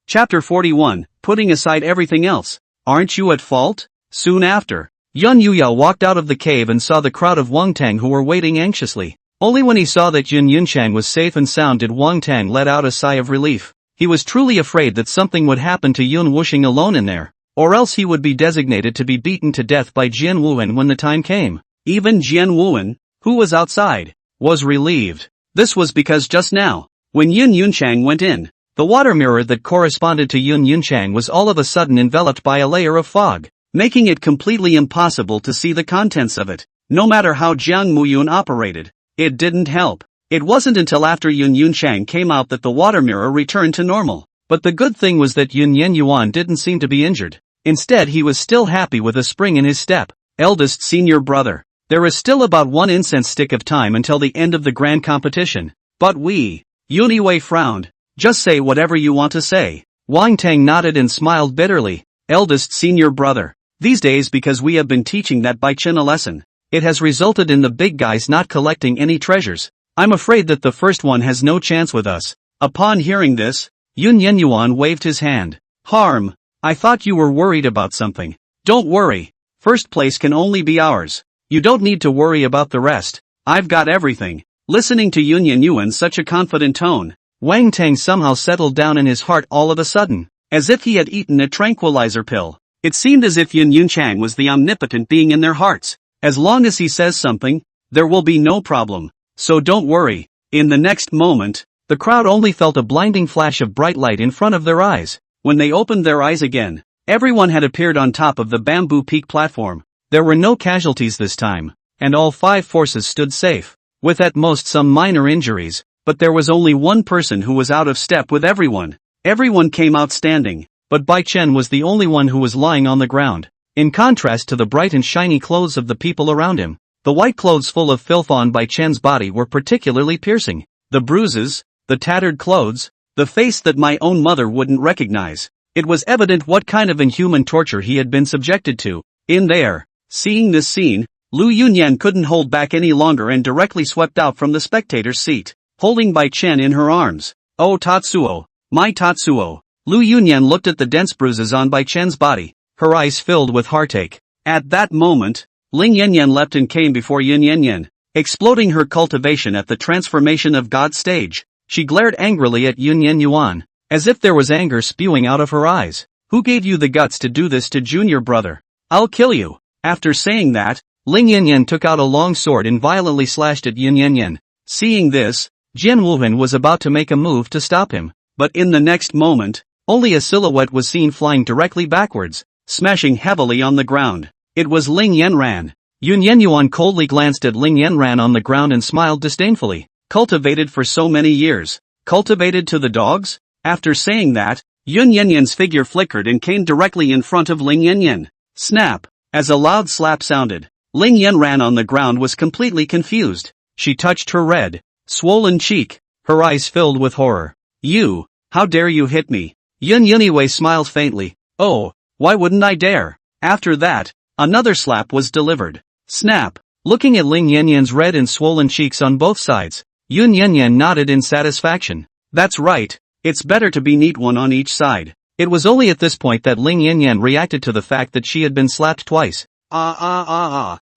Chapter 41, Putting aside everything else. Aren't you at fault? Soon after, Yun Yuya walked out of the cave and saw the crowd of Wang Tang who were waiting anxiously. Only when he saw that Yunchang was safe and sound did Wang Tang let out a sigh of relief. He was truly afraid that something would happen to Yun Wuxing alone in there, or else he would be designated to be beaten to death by Jian Wuan when the time came. Even Jian Wuan, who was outside, was relieved. This was because just now, when Yunchang went in, the water mirror that corresponded to Yunchang was all of a sudden enveloped by a layer of fog, making it completely impossible to see the contents of it. No matter how Jiang Muyun operated, it didn't help. It wasn't until after Yunchang came out that the water mirror returned to normal. But the good thing was that Yuan didn't seem to be injured. Instead, he was still happy with a spring in his step. Eldest senior brother, there is still about 1 incense stick of time until the end of the grand competition. But Yunwei frowned. Just say whatever you want to say. Wang Tang nodded and smiled bitterly. Eldest senior brother. These days, because we have been teaching that Bai Chen a lesson, it has resulted in the big guys not collecting any treasures. I'm afraid that the first one has no chance with us. Upon hearing this, Yuan waved his hand. Harm, I thought you were worried about something. Don't worry. First place can only be ours. You don't need to worry about the rest. I've got everything. Listening to Yuan's such a confident tone, Wang Tang somehow settled down in his heart all of a sudden, as if he had eaten a tranquilizer pill. It seemed as if Yunchang was the omnipotent being in their hearts. As long as he says something, there will be no problem. So don't worry. In the next moment, the crowd only felt a blinding flash of bright light in front of their eyes. When they opened their eyes again, everyone had appeared on top of the bamboo peak platform. There were no casualties this time, and all 5 forces stood safe, with at most some minor injuries, but there was only one person who was out of step with everyone. Everyone came out standing, but Bai Chen was the only one who was lying on the ground. In contrast to the bright and shiny clothes of the people around him, the white clothes full of filth on Bai Chen's body were particularly piercing. The bruises, the tattered clothes, the face that my own mother wouldn't recognize. It was evident what kind of inhuman torture he had been subjected to. In there, seeing this scene, Lu Yunyan couldn't hold back any longer and directly swept out from the spectator's seat, holding Bai Chen in her arms. Oh Tatsuo, my Tatsuo. Lu Yunyan looked at the dense bruises on Bai Chen's body, her eyes filled with heartache. At that moment, Ling Yanyan leapt and came before Yin Yanyan, exploding her cultivation at the transformation of God stage. She glared angrily at Yuan, as if there was anger spewing out of her eyes. Who gave you the guts to do this to junior brother? I'll kill you. After saying that, Ling Yanyan took out a long sword and violently slashed at Yin Yanyan. Seeing this, Jian Wuhan was about to make a move to stop him, but in the next moment, only a silhouette was seen flying directly backwards, smashing heavily on the ground. It was Ling Yanran. Yuan coldly glanced at Ling Yanran on the ground and smiled disdainfully. Cultivated for so many years. Cultivated to the dogs? After saying that, Yun Yanyan's figure flickered and came directly in front of Ling Yanyan. Snap! As a loud slap sounded, Ling Yanran on the ground was completely confused. She touched her red, swollen cheek, her eyes filled with horror. You, how dare you hit me? Yun Yuniwei smiled faintly. Oh, why wouldn't I dare? After that, another slap was delivered. Snap! Looking at Ling Yanyan's red and swollen cheeks on both sides, Yun Yanyan nodded in satisfaction. That's right, it's better to be neat one on each side. It was only at this point that Ling Yanyan reacted to the fact that she had been slapped twice.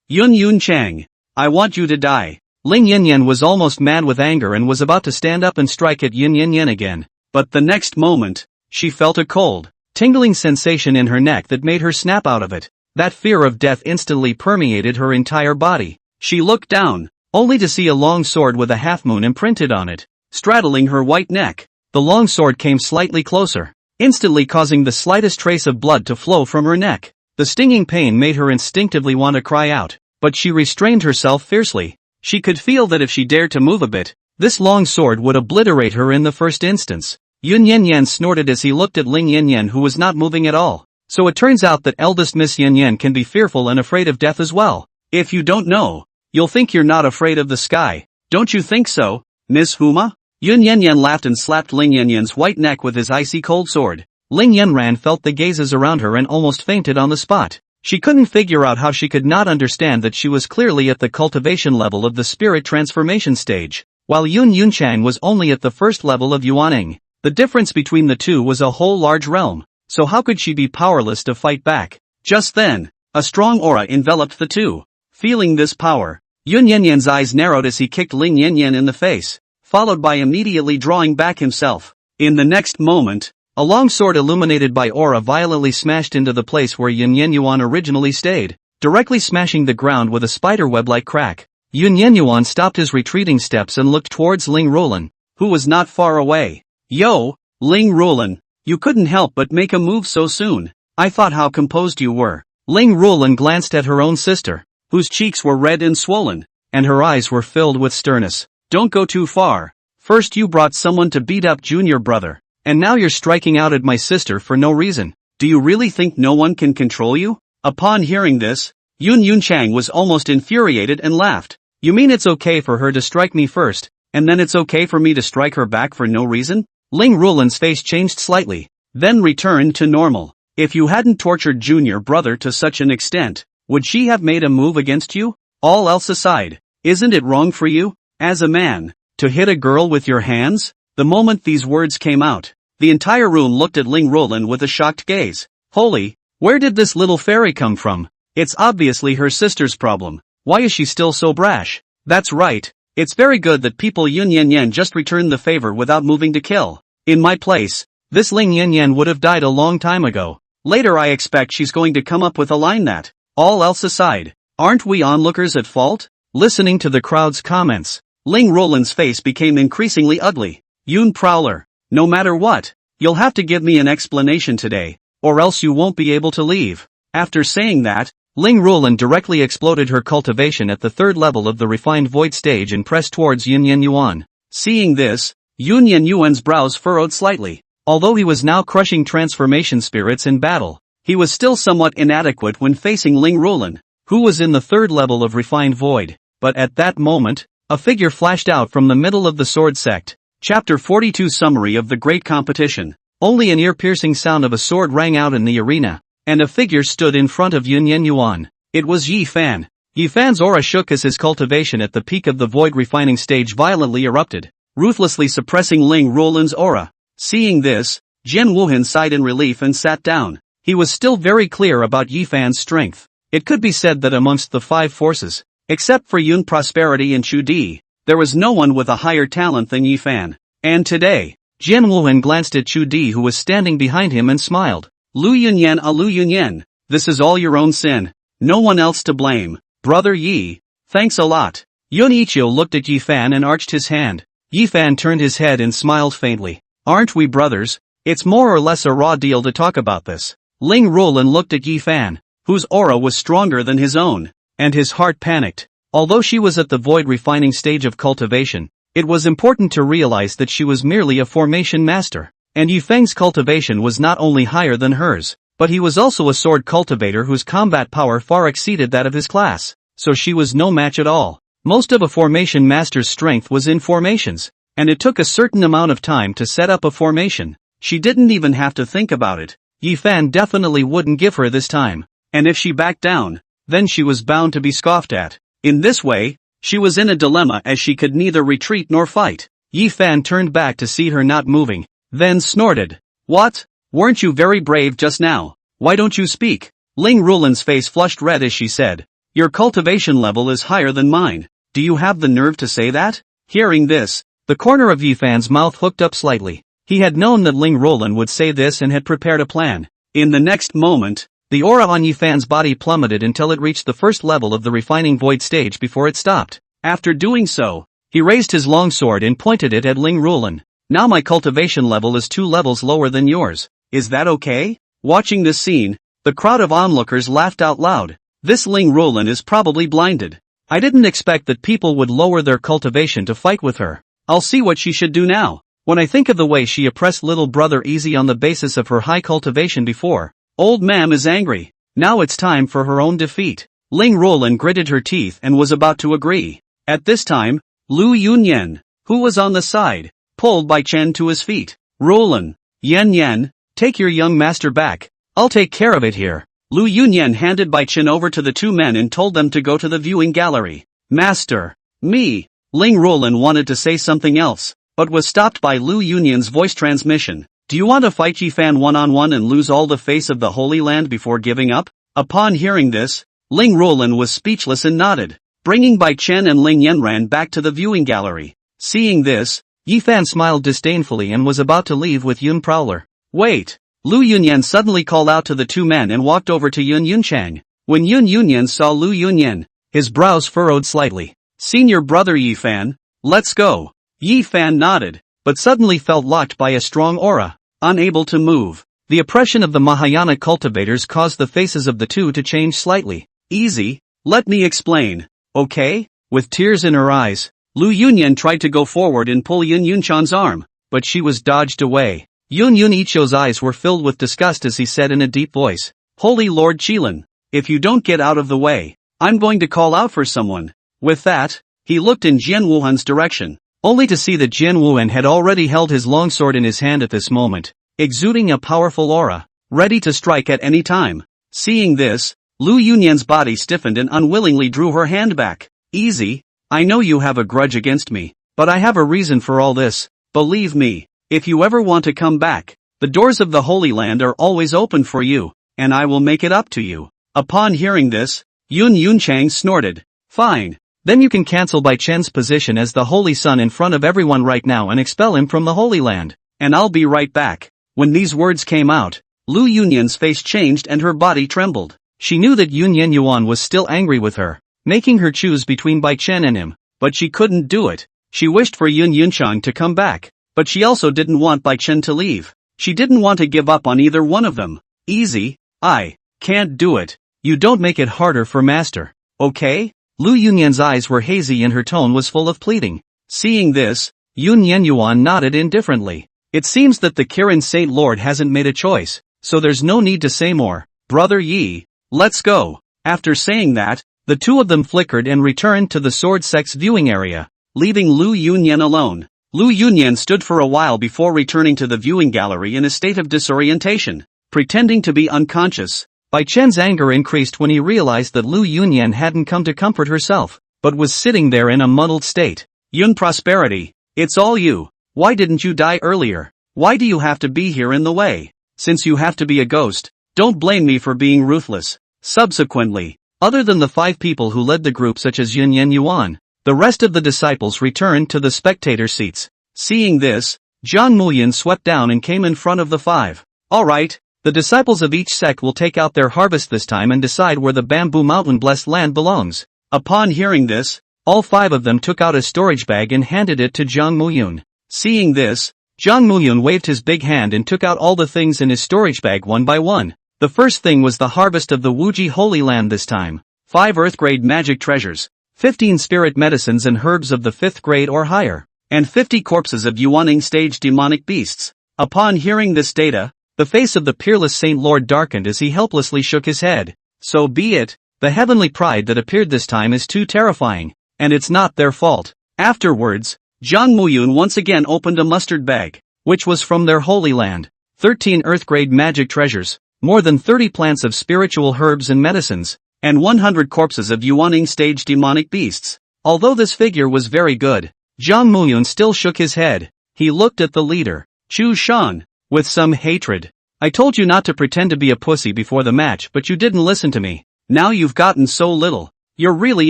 Yun Chang. I want you to die. Ling Yanyan was almost mad with anger and was about to stand up and strike at Yun Yanyan again. But the next moment, she felt a cold, tingling sensation in her neck that made her snap out of it. That fear of death instantly permeated her entire body. She looked down, only to see a long sword with a half-moon imprinted on it, straddling her white neck. The long sword came slightly closer, instantly causing the slightest trace of blood to flow from her neck. The stinging pain made her instinctively want to cry out, but she restrained herself fiercely. She could feel that if she dared to move a bit, this long sword would obliterate her in the first instance. Yun Yanyan snorted as he looked at Ling Yanyan, who was not moving at all. So it turns out that eldest Miss Yanyan can be fearful and afraid of death as well. If you don't know, you'll think you're not afraid of the sky. Don't you think so, Miss Huma? Yun Yanyan laughed and slapped Ling Yanyan's white neck with his icy cold sword. Ling Yanran felt the gazes around her and almost fainted on the spot. She couldn't figure out how she could not understand that she was clearly at the cultivation level of the spirit transformation stage, while Yun Yunchang was only at the first level of Yuaning. The difference between the two was a whole large realm, so how could she be powerless to fight back? Just then, a strong aura enveloped the two. Feeling this power, Yun Yanyan's eyes narrowed as he kicked Ling Yanyan in the face, followed by immediately drawing back himself. In the next moment, a long sword illuminated by aura violently smashed into the place where Yun Yanyuan originally stayed, directly smashing the ground with a spiderweb-like crack. Yun Yanyuan stopped his retreating steps and looked towards Ling Rulan, who was not far away. Yo, Ling Rulan, you couldn't help but make a move so soon. I thought how composed you were. Ling Rulan glanced at her own sister, whose cheeks were red and swollen, and her eyes were filled with sternness. Don't go too far. First you brought someone to beat up junior brother, and now you're striking out at my sister for no reason. Do you really think no one can control you? Upon hearing this, Yun Yunchang was almost infuriated and laughed. You mean it's okay for her to strike me first, and then it's okay for me to strike her back for no reason? Ling Rulan's face changed slightly, then returned to normal. If you hadn't tortured junior brother to such an extent, would she have made a move against you? All else aside, isn't it wrong for you, as a man, to hit a girl with your hands? The moment these words came out, the entire room looked at Ling Rulan with a shocked gaze. Holy, where did this little fairy come from? It's obviously her sister's problem. Why is she still so brash? That's right. It's very good that people Yun Yanyan just returned the favor without moving to kill. In my place, this Ling Yanyan would have died a long time ago. Later I expect she's going to come up with a line that, all else aside, aren't we onlookers at fault? Listening to the crowd's comments, Ling Rulan's face became increasingly ugly. Yun Prowler, no matter what, you'll have to give me an explanation today, or else you won't be able to leave. After saying that, Ling Rulan directly exploded her cultivation at the third level of the refined void stage and pressed towards Yun Yanyuan. Seeing this, Yun Yanyuan's brows furrowed slightly. Although he was now crushing transformation spirits in battle, he was still somewhat inadequate when facing Ling Rulan, who was in the third level of refined void. But at that moment, a figure flashed out from the middle of the sword sect. Chapter 42 Summary of the Great Competition. Only an ear-piercing sound of a sword rang out in the arena, and a figure stood in front of Yun Yanyuan. It was Yi Fan. Yi Fan's aura shook as his cultivation at the peak of the void refining stage violently erupted, ruthlessly suppressing Ling Rulan's aura. Seeing this, Jian Wuhan sighed in relief and sat down. He was still very clear about Yi Fan's strength. It could be said that amongst the five forces, except for Yun Prosperity and Chu Di, there was no one with a higher talent than Yi Fan. And today, Jian Wuhan glanced at Chu Di, who was standing behind him, and smiled. Lu Yunyan, Lu Yunyan, this is all your own sin. No one else to blame. Brother Yi, thanks a lot. Yun Ichio looked at Yi Fan and arched his hand. Yi Fan turned his head and smiled faintly. Aren't we brothers? It's more or less a raw deal to talk about this. Ling Rulan looked at Yi Fan, whose aura was stronger than his own, and his heart panicked. Although she was at the void refining stage of cultivation, it was important to realize that she was merely a formation master, And Yifeng's cultivation was not only higher than hers, but he was also a sword cultivator whose combat power far exceeded that of his class, so she was no match at all. Most of a formation master's strength was in formations, and it took a certain amount of time to set up a formation. She didn't even have to think about it. Yifan definitely wouldn't give her this time, and if she backed down, then she was bound to be scoffed at. In this way, she was in a dilemma as she could neither retreat nor fight. Yifan turned back to see her not moving, then snorted. "What? Weren't you very brave just now? Why don't you speak?" Ling Rulan's face flushed red as she said, "Your cultivation level is higher than mine. Do you have the nerve to say that?" Hearing this, the corner of Yifan's mouth hooked up slightly. He had known that Ling Rulan would say this and had prepared a plan. In the next moment, the aura on Yifan's body plummeted until it reached the first level of the refining void stage before it stopped. After doing so, he raised his longsword and pointed it at Ling Rulan. "Now my cultivation level is 2 levels lower than yours. Is that okay?" Watching this scene, the crowd of onlookers laughed out loud. "This Ling Rulan is probably blinded. I didn't expect that people would lower their cultivation to fight with her. I'll see what she should do now. When I think of the way she oppressed little brother Easy on the basis of her high cultivation before, old ma'am is angry. Now it's time for her own defeat." Ling Rulan gritted her teeth and was about to agree. At this time, Lu Yunyan, who was on the side, pulled Bai Chen to his feet. "Rulan, Yan, take your young master back. I'll take care of it here." Lu Yunyan handed Bai Chen over to the two men and told them to go to the viewing gallery. "Master, me." Ling Rulan wanted to say something else, but was stopped by Lu Yunyan's voice transmission. "Do you want to fight Yifan one-on-one and lose all the face of the Holy Land before giving up?" Upon hearing this, Ling Rulan was speechless and nodded. Bringing Bai Chen and Ling Yan ran back to the viewing gallery. Seeing this, Yifan smiled disdainfully and was about to leave with Yun Prowler. "Wait!" Lu Yunyan suddenly called out to the two men and walked over to Yun Yunchang. When Yun Yunyan saw Lu Yunyan, his brows furrowed slightly. "Senior brother Yifan, let's go." Yifan nodded, but suddenly felt locked by a strong aura, unable to move. The oppression of the Mahayana cultivators caused the faces of the two to change slightly. "Easy, let me explain, okay?" With tears in her eyes, Lu Yunyan tried to go forward and pull Yun Yunchan's arm, but she was dodged away. Yun Yunicho's eyes were filled with disgust as he said in a deep voice, "Holy Lord Qilin, if you don't get out of the way, I'm going to call out for someone." With that, he looked in Jian Wuhan's direction, only to see that Jian Wuhan had already held his longsword in his hand at this moment, exuding a powerful aura, ready to strike at any time. Seeing this, Lu Yunyan's body stiffened and unwillingly drew her hand back. "Easy, I know you have a grudge against me, but I have a reason for all this. Believe me, if you ever want to come back, the doors of the Holy Land are always open for you, and I will make it up to you." Upon hearing this, Yun Yunchang snorted. "Fine, then you can cancel Bai Chen's position as the Holy Son in front of everyone right now and expel him from the Holy Land, and I'll be right back." When these words came out, Lu Yunyan's face changed and her body trembled. She knew that Yun Yuan was still angry with her, making her choose between Bai Chen and him, but she couldn't do it. She wished for Yun Yunchang to come back, but she also didn't want Bai Chen to leave. She didn't want to give up on either one of them. "Easy, I can't do it. You don't make it harder for Master, okay?" Lu Yunyan's eyes were hazy and her tone was full of pleading. Seeing this, Yun Yuan nodded indifferently. "It seems that the Kirin Saint Lord hasn't made a choice, so there's no need to say more. Brother Yi, let's go." After saying that, the two of them flickered and returned to the Sword Sect's viewing area, leaving Lu Yunyan alone. Lu Yunyan stood for a while before returning to the viewing gallery in a state of disorientation, pretending to be unconscious. Bai Chen's anger increased when he realized that Lu Yunyan hadn't come to comfort herself, but was sitting there in a muddled state. "Yun Prosperity, it's all you. Why didn't you die earlier? Why do you have to be here in the way? Since you have to be a ghost, don't blame me for being ruthless." Subsequently, other than the 5 people who led the group such as Yun Yuan, the rest of the disciples returned to the spectator seats. Seeing this, Zhang Muyin swept down and came in front of the 5. "All right, the disciples of each sect will take out their harvest this time and decide where the Bamboo Mountain blessed land belongs." Upon hearing this, all 5 of them took out a storage bag and handed it to Zhang Muyun. Seeing this, Zhang Muyun waved his big hand and took out all the things in his storage bag one by one. The first thing was the harvest of the Wuji Holy Land this time. 5 Earth-grade magic treasures, 15 spirit medicines and herbs of the 5th grade or higher, and 50 corpses of Yuaning stage demonic beasts. Upon hearing this data, the face of the peerless Saint Lord darkened as he helplessly shook his head. So be it, the heavenly pride that appeared this time is too terrifying, and it's not their fault. Afterwards, Jiang Muyun once again opened a mustard bag, which was from their holy land. 13 Earth-grade magic treasures, more than 30 plants of spiritual herbs and medicines, and 100 corpses of Yuaning stage demonic beasts. Although this figure was very good, Jiang Muyun still shook his head. He looked at the leader, Chu Shan, with some hatred. I told you not to pretend to be a pussy before the match, but you didn't listen to me. Now you've gotten so little. You're really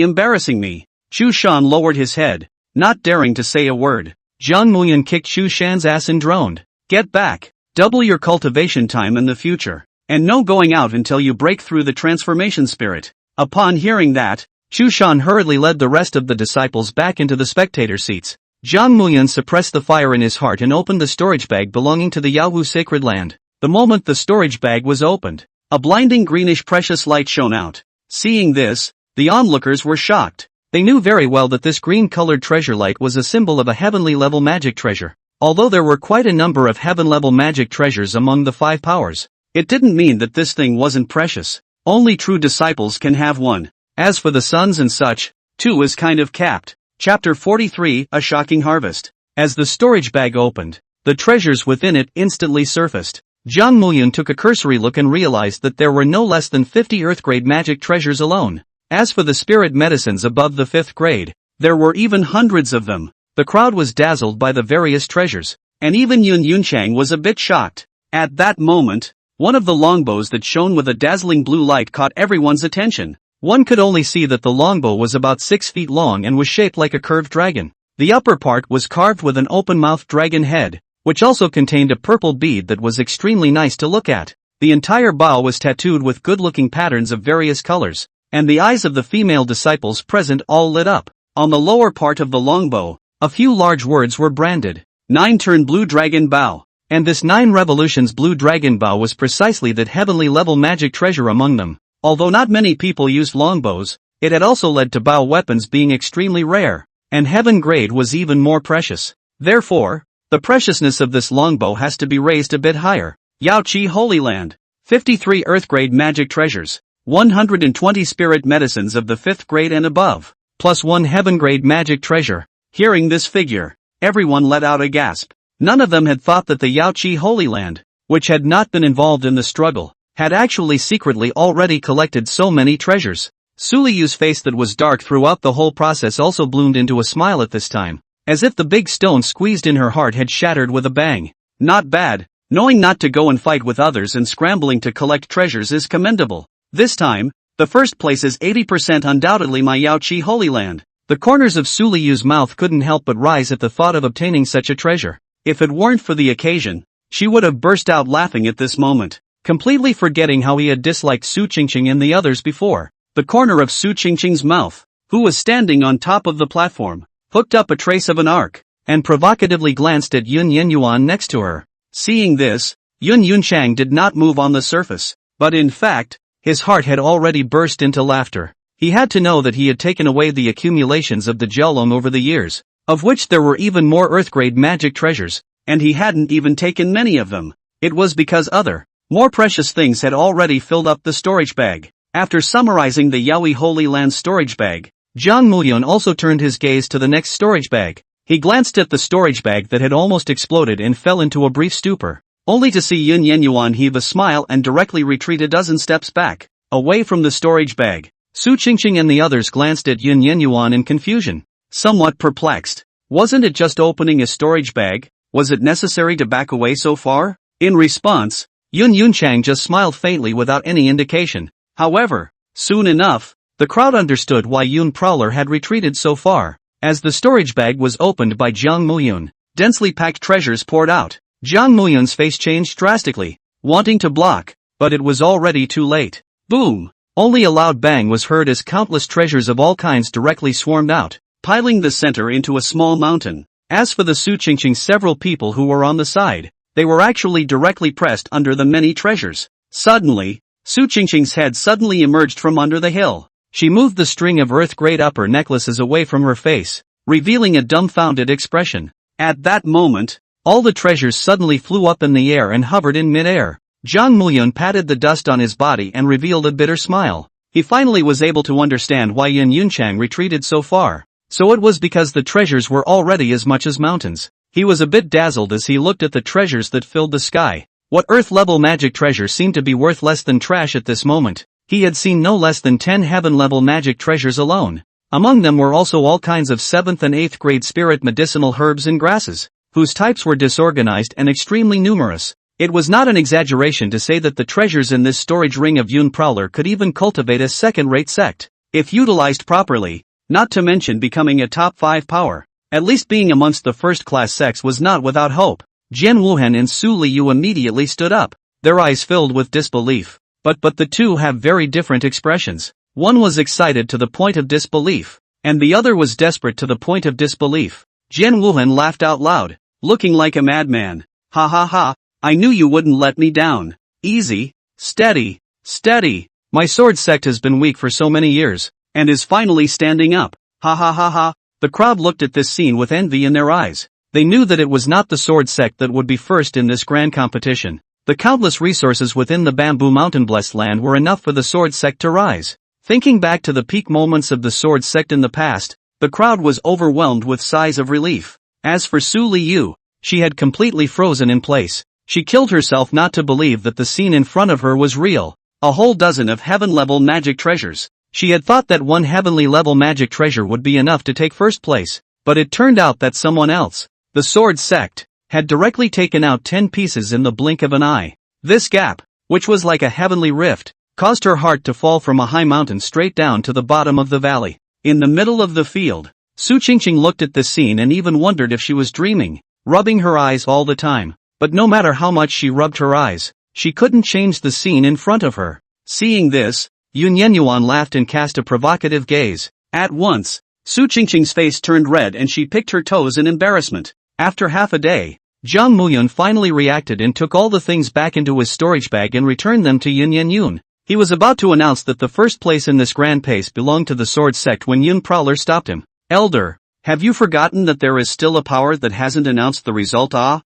embarrassing me. Chu Shan lowered his head, not daring to say a word. Jiang Muyun kicked Chu Shan's ass and droned. Get back. Double your cultivation time in the future. And no going out until you break through the transformation spirit. Upon hearing that, Chu Shan hurriedly led the rest of the disciples back into the spectator seats. Jiang Muyun suppressed the fire in his heart and opened the storage bag belonging to the Yaowu sacred land. The moment the storage bag was opened, a blinding greenish precious light shone out. Seeing this, the onlookers were shocked. They knew very well that this green-colored treasure light was a symbol of a heavenly-level magic treasure. Although there were quite a number of heaven-level magic treasures among the 5 powers, it didn't mean that this thing wasn't precious. Only true disciples can have one. As for the suns and such, too is kind of capped. Chapter 43, A Shocking Harvest. As the storage bag opened, the treasures within it instantly surfaced. Jiang Muyun took a cursory look and realized that there were no less than 50 Earth-grade magic treasures alone. As for the spirit medicines above the 5th grade, there were even hundreds of them. The crowd was dazzled by the various treasures, and even Yun Yunchang was a bit shocked. At that moment, one of the longbows that shone with a dazzling blue light caught everyone's attention. One could only see that the longbow was about 6 feet long and was shaped like a curved dragon. The upper part was carved with an open-mouthed dragon head, which also contained a purple bead that was extremely nice to look at. The entire bow was tattooed with good-looking patterns of various colors, and the eyes of the female disciples present all lit up. On the lower part of the longbow, a few large words were branded. 9-turn blue dragon bow. And this 9 revolutions blue dragon bow was precisely that heavenly level magic treasure among them. Although not many people used longbows, it had also led to bow weapons being extremely rare, and heaven grade was even more precious. Therefore, the preciousness of this longbow has to be raised a bit higher. Yaoqi Holy Land. 53 Earth grade magic treasures. 120 spirit medicines of the 5th grade and above, plus 1 heaven grade magic treasure. Hearing this figure, everyone let out a gasp. None of them had thought that the Yaoqi Holy Land, which had not been involved in the struggle, had actually secretly already collected so many treasures. Suliyu's face that was dark throughout the whole process also bloomed into a smile at this time, as if the big stone squeezed in her heart had shattered with a bang. Not bad. Knowing not to go and fight with others and scrambling to collect treasures is commendable. This time, the first place is 80% undoubtedly my Yaoqi Holy Land. The corners of Suliyu's mouth couldn't help but rise at the thought of obtaining such a treasure. If it weren't for the occasion, she would have burst out laughing at this moment, completely forgetting how he had disliked Su Qingqing and the others before. The corner of Su Qingqing's mouth, who was standing on top of the platform, hooked up a trace of an arc, and provocatively glanced at Yun Yenyuan next to her. Seeing this, Yun Yunchang did not move on the surface, but in fact, his heart had already burst into laughter. He had to know that he had taken away the accumulations of the Jiaolong over the years, of which there were even more Earth-grade magic treasures, and he hadn't even taken many of them. It was because other, more precious things had already filled up the storage bag. After summarizing the Yaoqi Holy Land storage bag, Jiang Muyun also turned his gaze to the next storage bag. He glanced at the storage bag that had almost exploded and fell into a brief stupor, only to see Yun Yenyuan heave a smile and directly retreat a dozen steps back, away from the storage bag. Su Qingqing and the others glanced at Yun Yenyuan in confusion, somewhat perplexed. Wasn't it just opening a storage bag? Was it necessary to back away so far? In response, Yun Yunchang just smiled faintly without any indication. However, soon enough, the crowd understood why Yun Prowler had retreated so far. As the storage bag was opened by Jiang Muyun, densely packed treasures poured out. Jiang Muyun's face changed drastically, wanting to block, but it was already too late. Boom! Only a loud bang was heard as countless treasures of all kinds directly swarmed out, piling the center into a small mountain. As for the Su Qingqing, several people who were on the side, they were actually directly pressed under the many treasures. Suddenly, Su Qingqing's head suddenly emerged from under the hill. She moved the string of Earth-grade upper necklaces away from her face, revealing a dumbfounded expression. At that moment, All the treasures suddenly flew up in the air and hovered in mid-air. Jang Mulyun patted the dust on his body and revealed a bitter smile. He finally was able to understand why Yin Yunchang retreated so far. So it was because the treasures were already as much as mountains. He was a bit dazzled as he looked at the treasures that filled the sky. What Earth-level magic treasure seemed to be worth less than trash at this moment? He had seen no less than 10 heaven-level magic treasures alone. Among them were also all kinds of 7th and 8th grade spirit medicinal herbs and grasses, whose types were disorganized and extremely numerous. It was not an exaggeration to say that the treasures in this storage ring of Yun Prowler could even cultivate a second-rate sect, if utilized properly, not to mention becoming a top 5 power. At least being amongst the first-class sects was not without hope. Jian Wuhan and Su Liu immediately stood up, their eyes filled with disbelief. But the two have very different expressions. One was excited to the point of disbelief, and the other was desperate to the point of disbelief. Jian Wuhan laughed out loud, looking like a madman. Ha ha ha, I knew you wouldn't let me down. Easy, steady, steady. My sword sect has been weak for so many years, and is finally standing up. Ha ha ha ha. The crowd looked at this scene with envy in their eyes. They knew that it was not the sword sect that would be first in this grand competition. The countless resources within the Bamboo Mountain blessed land were enough for the sword sect to rise. Thinking back to the peak moments of the sword sect in the past, the crowd was overwhelmed with sighs of relief. As for Su Liu, she had completely frozen in place. She killed herself not to believe that the scene in front of her was real. A whole dozen of heaven-level magic treasures. She had thought that one heavenly-level magic treasure would be enough to take first place, but it turned out that someone else, the sword sect, had directly taken out 10 pieces in the blink of an eye. This gap, which was like a heavenly rift, caused her heart to fall from a high mountain straight down to the bottom of the valley. In the middle of the field, Su Qingqing looked at this scene and even wondered if she was dreaming, rubbing her eyes all the time. But no matter how much she rubbed her eyes, she couldn't change the scene in front of her. Seeing this, Yun Yenyuan laughed and cast a provocative gaze. At once, Su Qingqing's face turned red and she picked her toes in embarrassment. After half a day, Jiang Muyun finally reacted and took all the things back into his storage bag and returned them to Yun Yenyun. He was about to announce that the first place in this grand pace belonged to the sword sect when Yun Prowler stopped him. Elder, have you forgotten that there is still a power that hasn't announced the result?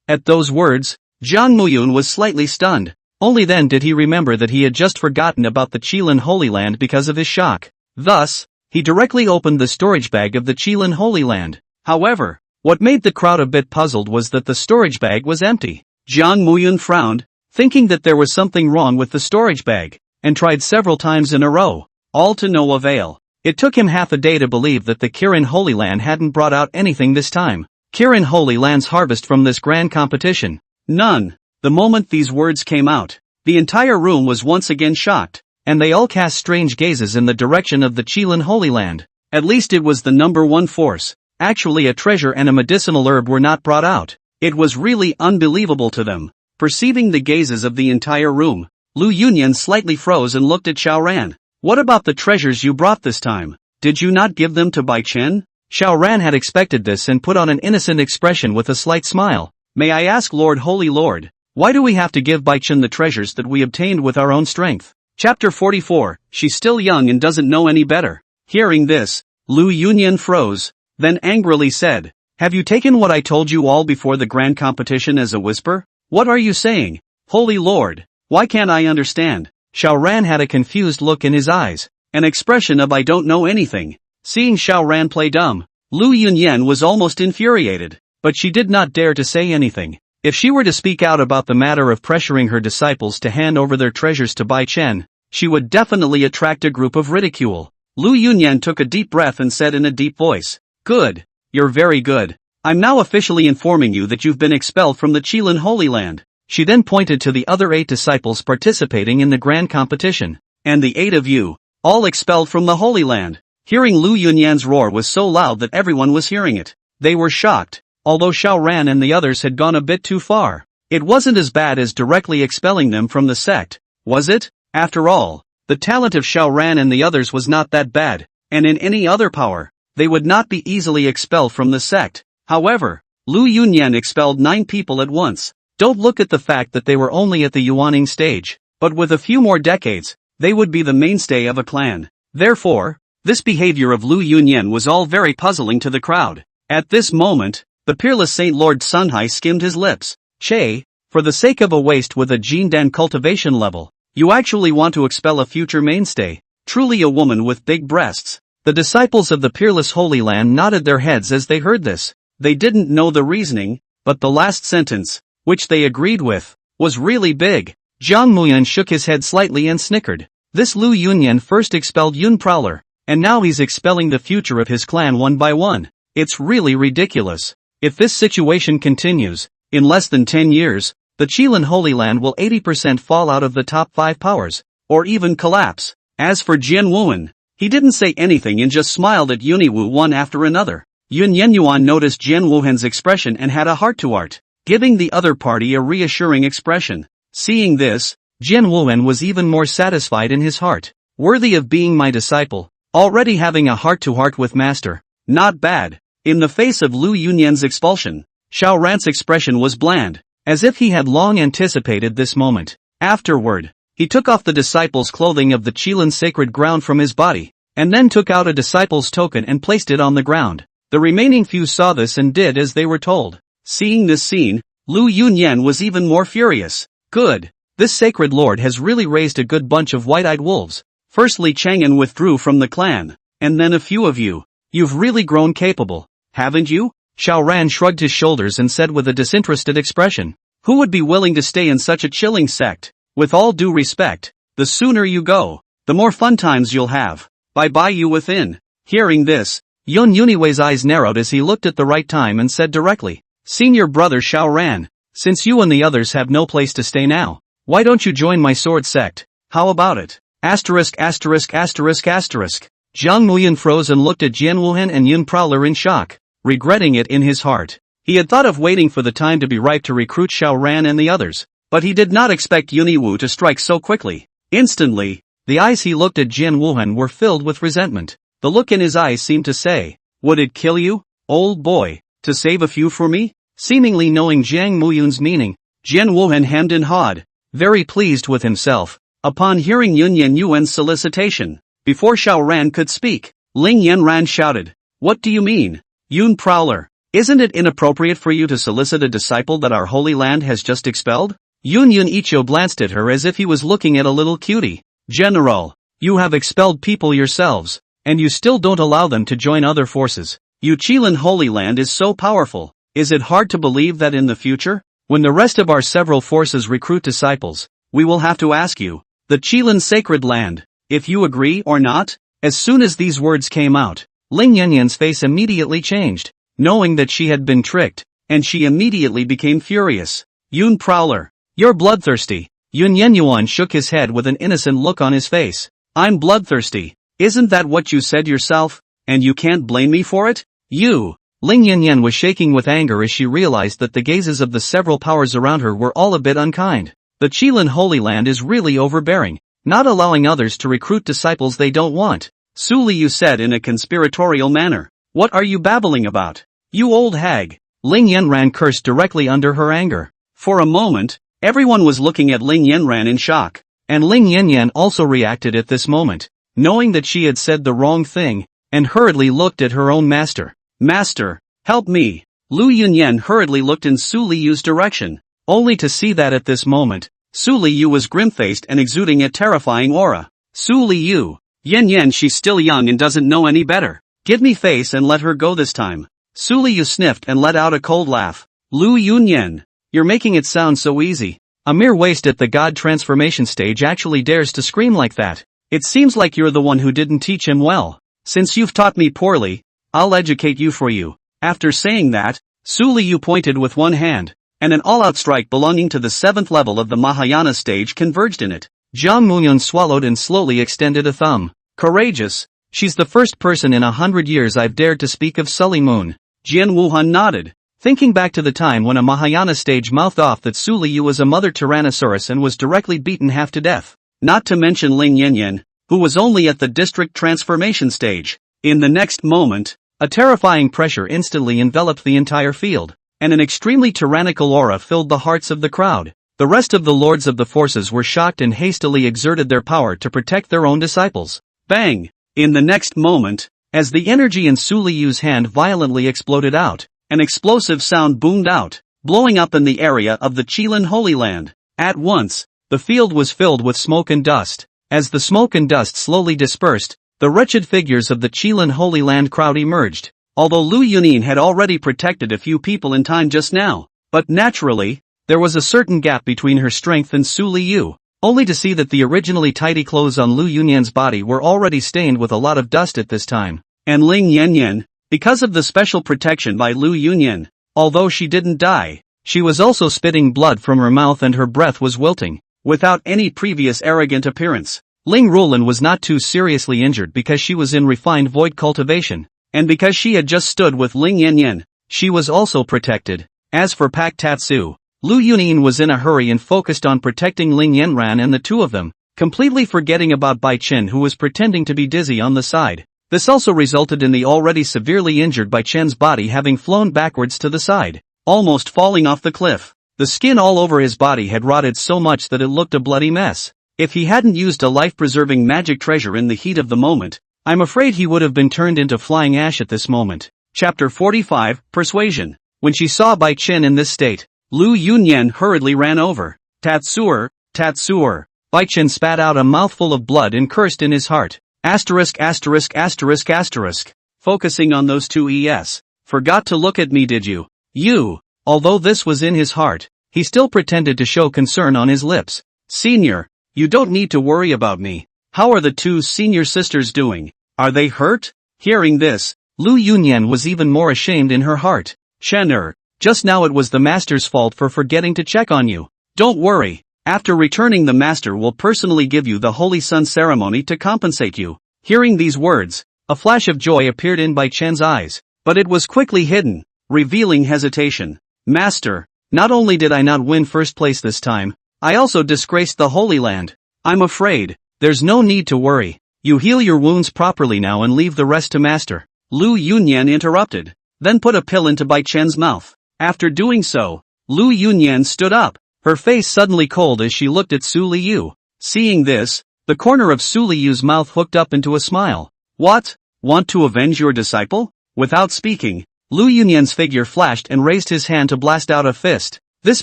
At those words, Jiang Muyun was slightly stunned. Only then did he remember that he had just forgotten about the Qilin Holy Land because of his shock. Thus, he directly opened the storage bag of the Qilin Holy Land. However, what made the crowd a bit puzzled was that the storage bag was empty. Jiang Muyun frowned, thinking that there was something wrong with the storage bag, and tried several times in a row, all to no avail. It took him half a day to believe that the Kirin Holy Land hadn't brought out anything this time. Kirin Holy Land's harvest from this grand competition. None. The moment these words came out, the entire room was once again shocked, and they all cast strange gazes in the direction of the Qilin Holy Land. At least it was the number one force. Actually a treasure and a medicinal herb were not brought out. It was really unbelievable to them. Perceiving the gazes of the entire room, Lu Yunyan slightly froze and looked at Xiao Ran. What about the treasures you brought this time? Did you not give them to Bai Chen? Xiao Ran had expected this and put on an innocent expression with a slight smile. May I ask Lord Holy Lord, why do we have to give Bai Chen the treasures that we obtained with our own strength? Chapter 44, She's still young and doesn't know any better. Hearing this, Lu Yunyan froze, then angrily said, have you taken what I told you all before the grand competition as a whisper? What are you saying? Holy Lord, why can't I understand? Xiao Ran had a confused look in his eyes, an expression of I don't know anything. Seeing Xiao Ran play dumb, Lu Yunyan was almost infuriated, but she did not dare to say anything. If she were to speak out about the matter of pressuring her disciples to hand over their treasures to Bai Chen, she would definitely attract a group of ridicule. Lu Yunyan took a deep breath and said in a deep voice, good, you're very good. I'm now officially informing you that you've been expelled from the Qilin Holy Land. She then pointed to the other 8 disciples participating in the grand competition. And the 8 of you, all expelled from the Holy Land. Hearing Lu Yunyan's roar was so loud that everyone was hearing it. They were shocked, although Xiao Ran and the others had gone a bit too far. It wasn't as bad as directly expelling them from the sect, was it? After all, the talent of Xiao Ran and the others was not that bad, and in any other power, they would not be easily expelled from the sect. However, Lu Yunyan expelled 9 people at once. Don't look at the fact that they were only at the Yuaning stage, but with a few more decades, they would be the mainstay of a clan. Therefore, this behavior of Lu Yunyan was all very puzzling to the crowd. At this moment, The peerless Saint Lord Sunhai skimmed his lips. Che, for the sake of a waste with a Jindan cultivation level, you actually want to expel a future mainstay, truly a woman with big breasts. The disciples of the peerless Holy Land nodded their heads as they heard this. They didn't know the reasoning, but the last sentence, which they agreed with, was really big. Jiang Muyan shook his head slightly and snickered. This Lu Yunyan first expelled Yun Prowler, and now he's expelling the future of his clan one by one. It's really ridiculous. If this situation continues, in less than 10 years, the Qilin Holy Land will 80% fall out of the top 5 powers, or even collapse. As for Jian Wuan, he didn't say anything and just smiled at Yuniwu one after another. Yun Yenyuan noticed Jian Wuhan's expression and had a heart-to-heart, giving the other party a reassuring expression. Seeing this, Jian Wuhan was even more satisfied in his heart. Worthy of being my disciple, already having a heart-to-heart with master. Not bad. In the face of Lu Yunyan's expulsion, Xiao Ran's expression was bland, as if he had long anticipated this moment. Afterward, he took off the disciple's clothing of the Qilin sacred ground from his body, and then took out a disciple's token and placed it on the ground. The remaining few saw this and did as they were told. Seeing this scene, Lu Yunyan was even more furious. Good. This sacred lord has really raised a good bunch of white-eyed wolves. Firstly, Chang'an withdrew from the clan, and then a few of you. You've really grown capable, haven't you? Xiao Ran shrugged his shoulders and said with a disinterested expression. Who would be willing to stay in such a chilling sect? With all due respect, the sooner you go, the more fun times you'll have. Bye-bye you within. Hearing this, Yun Yuniwei's eyes narrowed as he looked at the right time and said directly, Senior brother Xiao Ran, since you and the others have no place to stay now, why don't you join my sword sect? How about it? Asterisk. Jiang Muyan froze and looked at Jian Wuhan and Yun Prowler in shock, regretting it in his heart. He had thought of waiting for the time to be ripe to recruit Xiao Ran and the others, but he did not expect Yuniwu to strike so quickly. Instantly, the eyes he looked at Jian Wuhan were filled with resentment. The look in his eyes seemed to say, would it kill you, old boy, to save a few for me? Seemingly knowing Jiang Muyun's meaning, Jian Wuhan hemmed and hawed, very pleased with himself. Upon hearing Yun Yenyuan's solicitation, before Xiao Ran could speak, Ling Yanran shouted, what do you mean, Yun Prowler? Isn't it inappropriate for you to solicit a disciple that our holy land has just expelled? Yun Icho glanced at her as if he was looking at a little cutie. General, you have expelled people yourselves, and you still don't allow them to join other forces. Yu Qilin Holy Land is so powerful. Is it hard to believe that in the future, when the rest of our several forces recruit disciples, we will have to ask you, the Qilin Sacred Land, if you agree or not? As soon as these words came out, Ling Yanyan's face immediately changed, knowing that she had been tricked, and she immediately became furious. Yun Prowler, you're bloodthirsty. Yun Yenyuan shook his head with an innocent look on his face. I'm bloodthirsty. Isn't that what you said yourself? And you can't blame me for it? You! Ling Yanyan was shaking with anger as she realized that the gazes of the several powers around her were all a bit unkind. The Qilin Holy Land is really overbearing, not allowing others to recruit disciples they don't want. Su Liu said in a conspiratorial manner. What are you babbling about? You old hag! Ling Yanran cursed directly under her anger. For a moment, everyone was looking at Ling Yanran in shock, and Ling Yanyan also reacted at this moment, knowing that she had said the wrong thing, and hurriedly looked at her own master. Master, help me! Lu Yunyan hurriedly looked in Su Liu's direction, only to see that at this moment, Su Liu was grim-faced and exuding a terrifying aura. Su Liu, Yan, she's still young and doesn't know any better. Give me face and let her go this time. Su Liu sniffed and let out a cold laugh. Lu Yunyan, you're making it sound so easy. A mere waste at the god transformation stage actually dares to scream like that. It seems like you're the one who didn't teach him well. Since you've taught me poorly, I'll educate you for you. After saying that, Su Liu pointed with one hand, and an all-out strike belonging to the 7th level of the Mahayana stage converged in it. Jiang Muyan swallowed and slowly extended a thumb. Courageous. She's the first person in 100 years I've dared to speak of Sully Moon. Jian Wuhan nodded, thinking back to the time when a Mahayana stage mouthed off that Su Liu was a mother Tyrannosaurus and was directly beaten half to death. Not to mention Ling Yanyan, who was only at the district transformation stage. In the next moment, a terrifying pressure instantly enveloped the entire field, and an extremely tyrannical aura filled the hearts of the crowd. The rest of the lords of the forces were shocked and hastily exerted their power to protect their own disciples. Bang! In the next moment, as the energy in Su Liu's hand violently exploded out, an explosive sound boomed out, blowing up in the area of the Qilin Holy Land. At once, the field was filled with smoke and dust. As the smoke and dust slowly dispersed, the wretched figures of the Qilin Holy Land crowd emerged. Although Lu Yunin had already protected a few people in time just now, but naturally, there was a certain gap between her strength and Su Liu, only to see that the originally tidy clothes on Lu Yunyan's body were already stained with a lot of dust at this time. And Ling Yanyan, because of the special protection by Lu Yunyan, although she didn't die, she was also spitting blood from her mouth and her breath was wilting, without any previous arrogant appearance. Ling Rulan was not too seriously injured because she was in refined void cultivation, and because she had just stood with Ling Yanyan, she was also protected. As for Pak Tatsu, Lu Yunin was in a hurry and focused on protecting Ling Yanran and the two of them, completely forgetting about Bai Chen who was pretending to be dizzy on the side. This also resulted in the already severely injured Bai Chen's body having flown backwards to the side, almost falling off the cliff. The skin all over his body had rotted so much that it looked a bloody mess. If he hadn't used a life-preserving magic treasure in the heat of the moment, I'm afraid he would have been turned into flying ash at this moment. Chapter 45, Persuasion. When she saw Bai Chen in this state, Lu Yunyan hurriedly ran over. Tatsuer, Tatsuer. Bai Chen spat out a mouthful of blood and cursed in his heart. Asterisk asterisk asterisk asterisk. Focusing on those two es. Forgot to look at me, did you? You. Although this was in his heart, he still pretended to show concern on his lips. Senior, you don't need to worry about me. How are the two senior sisters doing? Are they hurt? Hearing this, Lu Yunyan was even more ashamed in her heart. Chen just now it was the master's fault for forgetting to check on you. Don't worry. After returning, the master will personally give you the Holy Sun ceremony to compensate you. Hearing these words, a flash of joy appeared in Bai Chen's eyes, but it was quickly hidden, revealing hesitation. Master, not only did I not win first place this time, I also disgraced the Holy Land. I'm afraid, there's no need to worry. You heal your wounds properly now and leave the rest to master. Lu Yunyan interrupted, then put a pill into Bai Chen's mouth. After doing so, Lu Yunyan stood up, her face suddenly cold as she looked at Su Liu. Seeing this, the corner of Su Liu's mouth hooked up into a smile. What? Want to avenge your disciple? Without speaking, Lu Yunyan's figure flashed and raised his hand to blast out a fist. This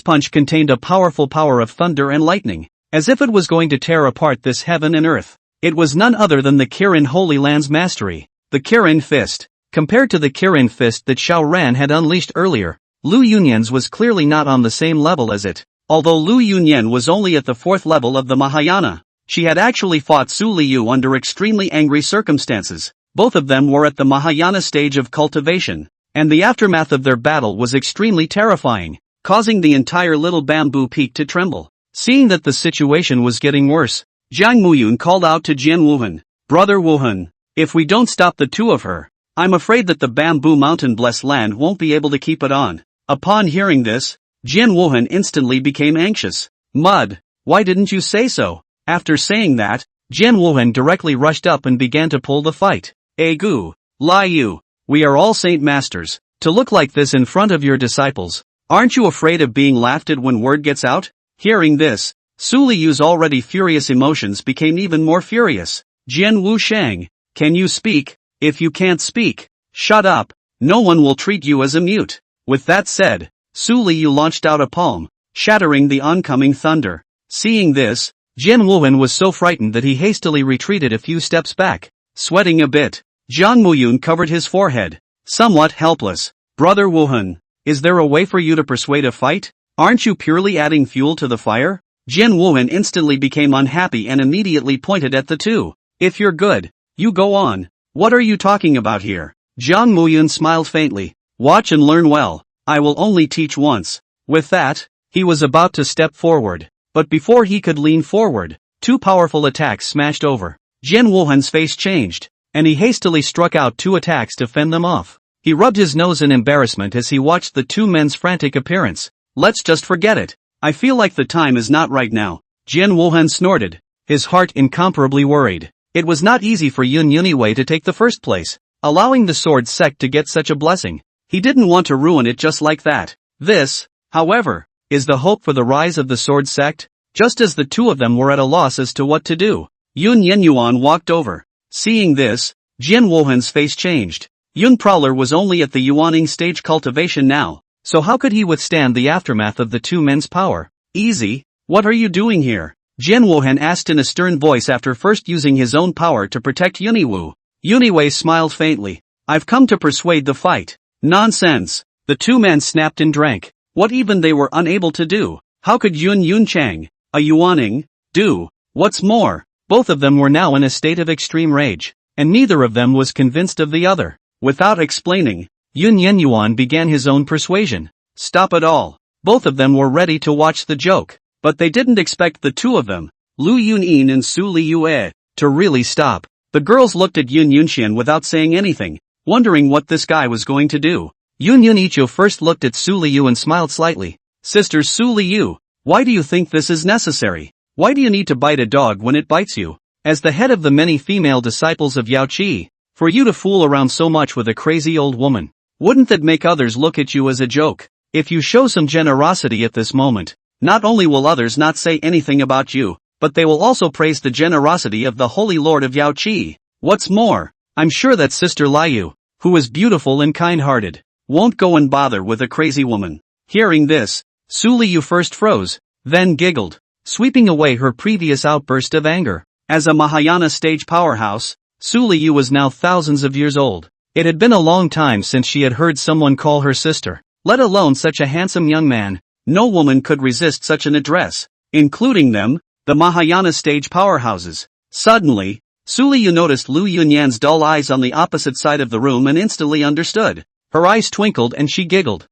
punch contained a powerful power of thunder and lightning, as if it was going to tear apart this heaven and earth. It was none other than the Kirin Holy Land's mastery, the Kirin Fist. Compared to the Kirin Fist that Xiao Ran had unleashed earlier, Lu Yunyan's was clearly not on the same level as it. Although Lu Yunyan was only at the 4th level of the Mahayana, she had actually fought Su Liu under extremely angry circumstances. Both of them were at the Mahayana stage of cultivation, and the aftermath of their battle was extremely terrifying, causing the entire little bamboo peak to tremble. Seeing that the situation was getting worse, Jiang Muyun called out to Jian Wuhan, Brother Wuhan, if we don't stop the two of her, I'm afraid that the bamboo mountain blessed land won't be able to keep it on. Upon hearing this, Jian Wuhan instantly became anxious. Mud, why didn't you say so? After saying that, Jian Wuhan directly rushed up and began to pull the fight. Gu, Liu, we are all saint masters. To look like this in front of your disciples, aren't you afraid of being laughed at when word gets out? Hearing this, Su Liu's already furious emotions became even more furious. Jian Wu Shang, can you speak? If you can't speak, shut up. No one will treat you as a mute. With that said, Su Liu launched out a palm, shattering the oncoming thunder. Seeing this, Jian Wuhan was so frightened that he hastily retreated a few steps back. Sweating a bit, Jiang Muyun covered his forehead, somewhat helpless. Brother Wuhan, is there a way for you to persuade a fight? Aren't you purely adding fuel to the fire? Jian Wuhan instantly became unhappy and immediately pointed at the two. If you're good, you go on. What are you talking about here? Jiang Muyun smiled faintly. Watch and learn well. I will only teach once. With that, he was about to step forward. But before he could lean forward, two powerful attacks smashed over. Jian Wuhan's face changed, and he hastily struck out two attacks to fend them off. He rubbed his nose in embarrassment as he watched the two men's frantic appearance. Let's just forget it. I feel like the time is not right now. Jian Wuhan snorted, his heart incomparably worried. It was not easy for Yun Yuniwei to take the first place, allowing the sword sect to get such a blessing. He didn't want to ruin it just like that. This, however, is the hope for the rise of the sword sect. Just as the two of them were at a loss as to what to do, Yun Yenyuan walked over. Seeing this, Jian Wuhan's face changed. Yun Prowler was only at the yuaning stage cultivation now, so how could he withstand the aftermath of the two men's power? Easy, what are you doing here? Jian Wuhan asked in a stern voice after first using his own power to protect Yuniwu. Yuniwei smiled faintly. I've come to persuade the fight. Nonsense. The two men snapped and drank. What even they were unable to do. How could Yun Yunchang, a yuaning, do? What's more, both of them were now in a state of extreme rage, and neither of them was convinced of the other. Without explaining, Yun Yenyuan began his own persuasion. Stop it all. Both of them were ready to watch the joke, but they didn't expect the two of them, Lu Yunin and Su Liyue, to really stop. The girls looked at Yun Yunxian without saying anything, wondering what this guy was going to do. Yun Yunichu first looked at Su Liu and smiled slightly. Sister Su Liu, why do you think this is necessary? Why do you need to bite a dog when it bites you? As the head of the many female disciples of Yao Qi, for you to fool around so much with a crazy old woman, wouldn't that make others look at you as a joke? If you show some generosity at this moment, not only will others not say anything about you, but they will also praise the generosity of the Holy Lord of Yao Qi. What's more, I'm sure that Sister Liu, who is beautiful and kind-hearted, won't go and bother with a crazy woman. Hearing this, Su Liu first froze, then giggled, sweeping away her previous outburst of anger. As a Mahayana stage powerhouse, Su Liu was now thousands of years old. It had been a long time since she had heard someone call her sister, let alone such a handsome young man. No woman could resist such an address, including them, the Mahayana stage powerhouses. Suddenly, Su Liu noticed Lu Yunyan's dull eyes on the opposite side of the room and instantly understood. Her eyes twinkled and she giggled.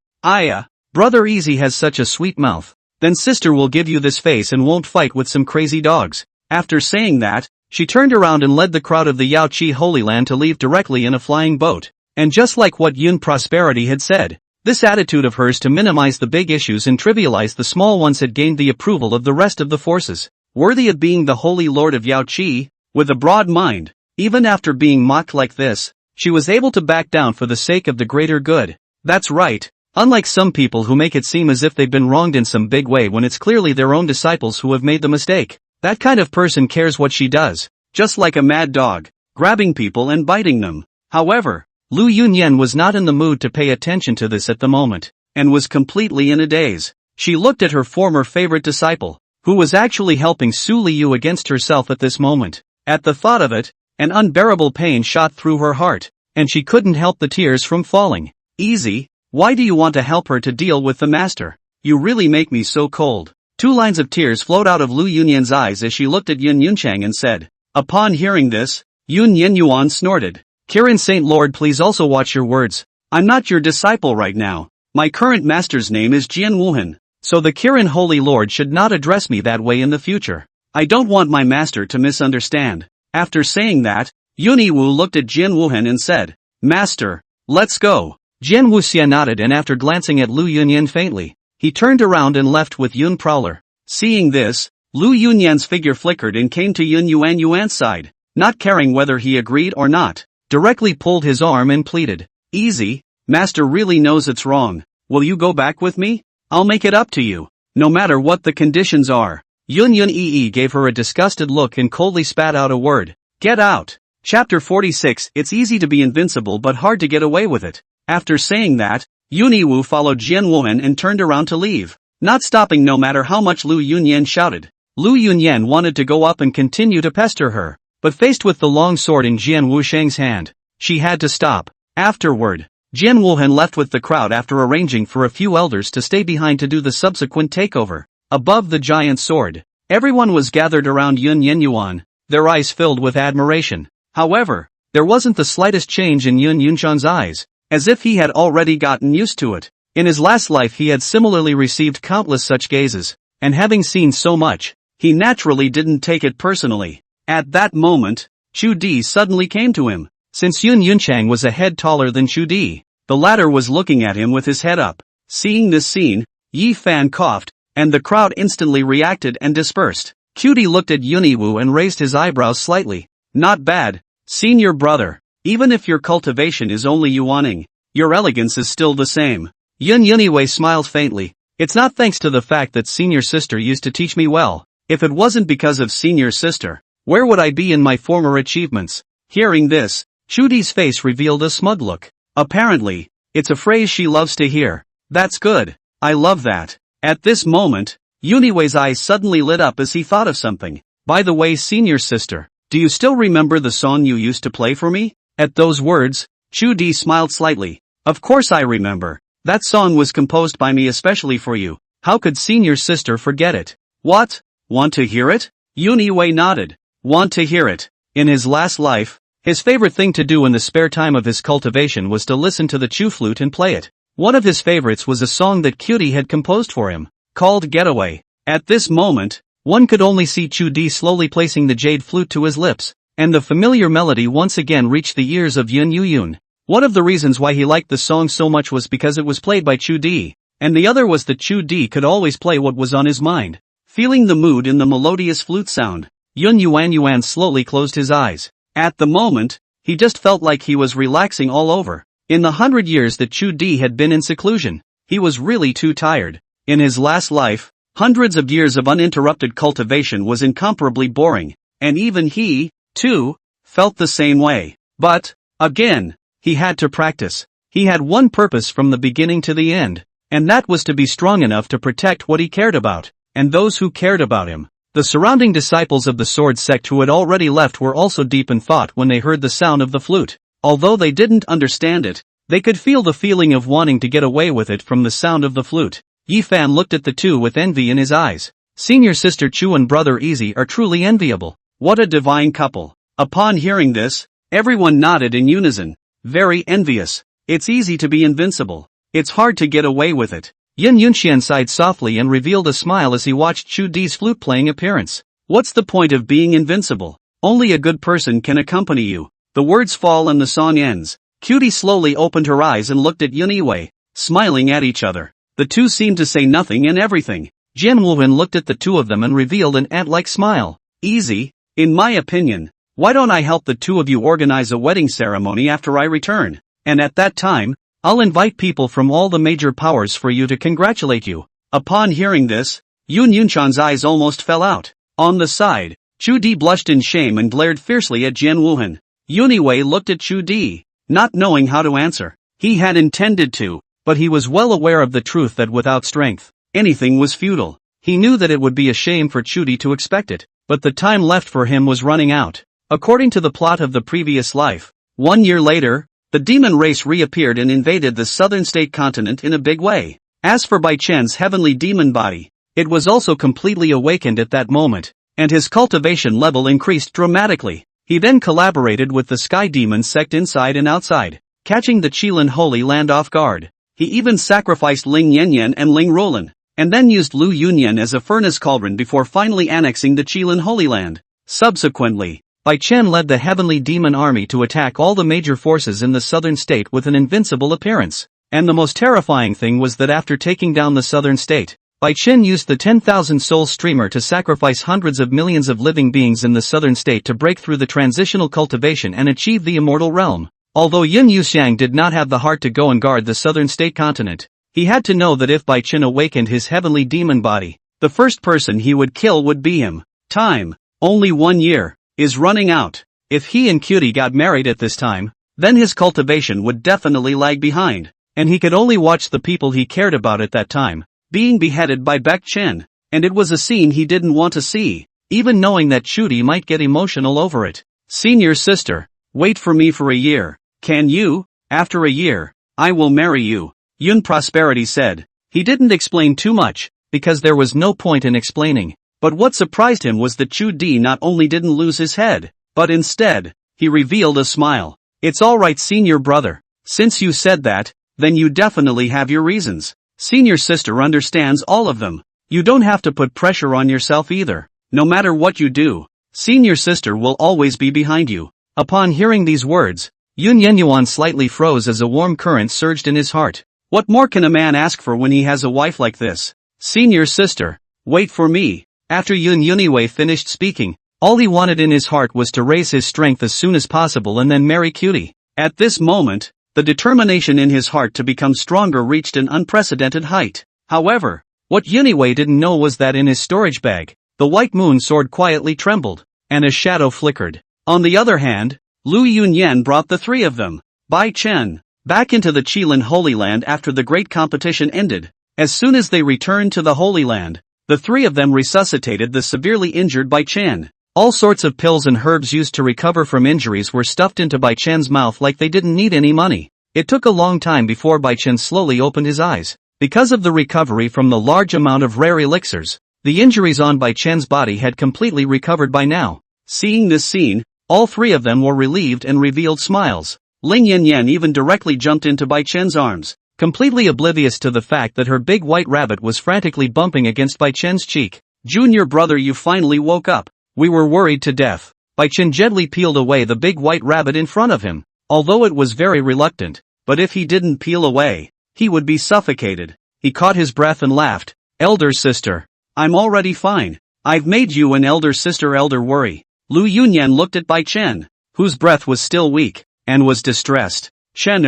Brother Easy has such a sweet mouth. Then sister will give you this face and won't fight with some crazy dogs. After saying that, she turned around and led the crowd of the Yao Qi Holy Land to leave directly in a flying boat. And just like what Yun Prosperity had said, this attitude of hers to minimize the big issues and trivialize the small ones had gained the approval of the rest of the forces. Worthy of being the Holy Lord of Yao Qi, with a broad mind, even after being mocked like this, she was able to back down for the sake of the greater good. That's right, unlike some people who make it seem as if they've been wronged in some big way when it's clearly their own disciples who have made the mistake. That kind of person cares what she does, just like a mad dog, grabbing people and biting them. However, Lu Yunyan was not in the mood to pay attention to this at the moment, and was completely in a daze. She looked at her former favorite disciple, who was actually helping Su Liu against herself at this moment. At the thought of it, an unbearable pain shot through her heart, and she couldn't help the tears from falling. Easy, why do you want to help her to deal with the master? You really make me so cold. 2 lines of tears flowed out of Lu Yunyan's eyes as she looked at Yun Yunchang and said. Upon hearing this, Yun Yenyuan snorted. Kirin Saint Lord, please also watch your words. I'm not your disciple right now. My current master's name is Jian Wuhan, so the Kirin Holy Lord should not address me that way in the future. I don't want my master to misunderstand. After saying that, Yuniwu looked at Jian Wuhan and said, Master, let's go. Jian Wuxian nodded and after glancing at Lu Yunyan faintly, he turned around and left with Yun Prowler. Seeing this, Lu Yunyan's figure flickered and came to Yun Yuan's side, not caring whether he agreed or not, directly pulled his arm and pleaded, Easy, Master really knows it's wrong. Will you go back with me? I'll make it up to you, no matter what the conditions are. Yun Yun gave her a disgusted look and coldly spat out a word. Get out. Chapter 46. It's easy to be invincible but hard to get away with it. After saying that, Yuniwu followed Jian Wuhan and turned around to leave, not stopping no matter how much Lu Yunyan shouted. Lu Yunyan wanted to go up and continue to pester her, but faced with the long sword in Jian Wusheng's hand, she had to stop. Afterward, Jian Wuhan left with the crowd after arranging for a few elders to stay behind to do the subsequent takeover. Above the giant sword, everyone was gathered around Yun Yenyuan, their eyes filled with admiration. However, there wasn't the slightest change in Yun Yunchan's eyes, as if he had already gotten used to it. In his last life he had similarly received countless such gazes, and having seen so much, he naturally didn't take it personally. At that moment, Chu Di suddenly came to him. Since Yun Yunchang was a head taller than Chu Di, the latter was looking at him with his head up. Seeing this scene, Yi Fan coughed, and the crowd instantly reacted and dispersed. Cutie looked at Yuniwu and raised his eyebrows slightly. Not bad, senior brother. Even if your cultivation is only yuaning, your elegance is still the same. Yun Yuniwei smiled faintly. It's not thanks to the fact that senior sister used to teach me well. If it wasn't because of senior sister, where would I be in my former achievements? Hearing this, Chudi's face revealed a smug look. Apparently, it's a phrase she loves to hear. That's good. I love that. At this moment, Yuniwei's eyes suddenly lit up as he thought of something. By the way, senior sister, do you still remember the song you used to play for me? At those words, Chudi smiled slightly. Of course I remember. That song was composed by me especially for you. How could senior sister forget it? What? Want to hear it? Yuniwei nodded. Want to hear it. In his last life, his favorite thing to do in the spare time of his cultivation was to listen to the Chu flute and play it. One of his favorites was a song that Cutie had composed for him, called Getaway. At this moment, one could only see Chudi slowly placing the jade flute to his lips, and the familiar melody once again reached the ears of Yun Yuyun. One of the reasons why he liked the song so much was because it was played by Chudi, and the other was that Chudi could always play what was on his mind. Feeling the mood in the melodious flute sound, Yun Yuan slowly closed his eyes. At the moment, he just felt like he was relaxing all over. In the 100 years that Chudi had been in seclusion, he was really too tired. In his last life, hundreds of years of uninterrupted cultivation was incomparably boring, and even he, too, felt the same way. But, again, he had to practice. He had one purpose from the beginning to the end, and that was to be strong enough to protect what he cared about, and those who cared about him. The surrounding disciples of the sword sect who had already left were also deep in thought when they heard the sound of the flute. Although they didn't understand it, they could feel the feeling of wanting to get away with it from the sound of the flute. Yifan looked at the two with envy in his eyes. Senior sister Chu and brother Easy are truly enviable. What a divine couple. Upon hearing this, everyone nodded in unison. Very envious. It's easy to be invincible. It's hard to get away with it. Yin Yunxian sighed softly and revealed a smile as he watched Chudi's flute-playing appearance. What's the point of being invincible? Only a good person can accompany you. The words fall and the song ends. Cutie slowly opened her eyes and looked at Yuniwei, smiling at each other. The two seemed to say nothing and everything. Jian Wuwen looked at the two of them and revealed an ant-like smile. Easy, in my opinion. Why don't I help the two of you organize a wedding ceremony after I return? And at that time, I'll invite people from all the major powers for you to congratulate you. Upon hearing this, Yun Yunchan's eyes almost fell out. On the side, Chu Di blushed in shame and glared fiercely at Jian Wuhan. Yuniwei looked at Chu Di, not knowing how to answer. He had intended to, but he was well aware of the truth that without strength, anything was futile. He knew that it would be a shame for Chu Di to expect it, but the time left for him was running out. According to the plot of the previous life, 1 year later, the demon race reappeared and invaded the southern state continent in a big way. As for Bai Chen's heavenly demon body, it was also completely awakened at that moment, and his cultivation level increased dramatically. He then collaborated with the Sky Demon sect inside and outside, catching the Qilin Holy Land off guard. He even sacrificed Ling Yanyan and Ling Rolan, and then used Lu Yunyan as a furnace cauldron before finally annexing the Qilin Holy Land. Subsequently, Bai Chen led the heavenly demon army to attack all the major forces in the southern state with an invincible appearance. And the most terrifying thing was that after taking down the southern state, Bai Chen used the 10,000 soul streamer to sacrifice hundreds of millions of living beings in the southern state to break through the transitional cultivation and achieve the immortal realm. Although Yin Yuxiang did not have the heart to go and guard the southern state continent, he had to know that if Bai Chen awakened his heavenly demon body, the first person he would kill would be him. Time, only 1 year, is running out. If he and Cutie got married at this time, then his cultivation would definitely lag behind, and he could only watch the people he cared about at that time being beheaded by Bai Chen, and it was a scene he didn't want to see, even knowing that Cutie might get emotional over it. Senior sister, wait for me for a year. Can you? After a year, I will marry you, Yun Prosperity said. He didn't explain too much, because there was no point in explaining. But what surprised him was that Chu Di not only didn't lose his head, but instead, he revealed a smile. It's alright, senior brother. Since you said that, then you definitely have your reasons. Senior sister understands all of them. You don't have to put pressure on yourself either. No matter what you do, senior sister will always be behind you. Upon hearing these words, Yun Yenyuan slightly froze as a warm current surged in his heart. What more can a man ask for when he has a wife like this? Senior sister, wait for me. After Yun Yuniwei finished speaking, all he wanted in his heart was to raise his strength as soon as possible and then marry Cutie. At this moment, the determination in his heart to become stronger reached an unprecedented height. However, what Yuniwei didn't know was that in his storage bag, the white moon sword quietly trembled, and a shadow flickered. On the other hand, Lu Yunyan brought the three of them, Bai Chen, back into the Qilin Holy Land after the great competition ended. As soon as they returned to the Holy Land, the three of them resuscitated the severely injured Bai Chen. All sorts of pills and herbs used to recover from injuries were stuffed into Bai Chen's mouth like they didn't need any money. It took a long time before Bai Chen slowly opened his eyes. Because of the recovery from the large amount of rare elixirs, the injuries on Bai Chen's body had completely recovered by now. Seeing this scene, all three of them were relieved and revealed smiles. Ling Yanyan even directly jumped into Bai Chen's arms, completely oblivious to the fact that her big white rabbit was frantically bumping against Bai Chen's cheek. Junior brother, you finally woke up. We were worried to death. Bai Chen gently peeled away the big white rabbit in front of him, although it was very reluctant, but if he didn't peel away, he would be suffocated. He caught his breath and laughed. Elder sister, I'm already fine. I've made you an elder sister elder worry. Lu Yunyan looked at Bai Chen, whose breath was still weak, and was distressed. Chen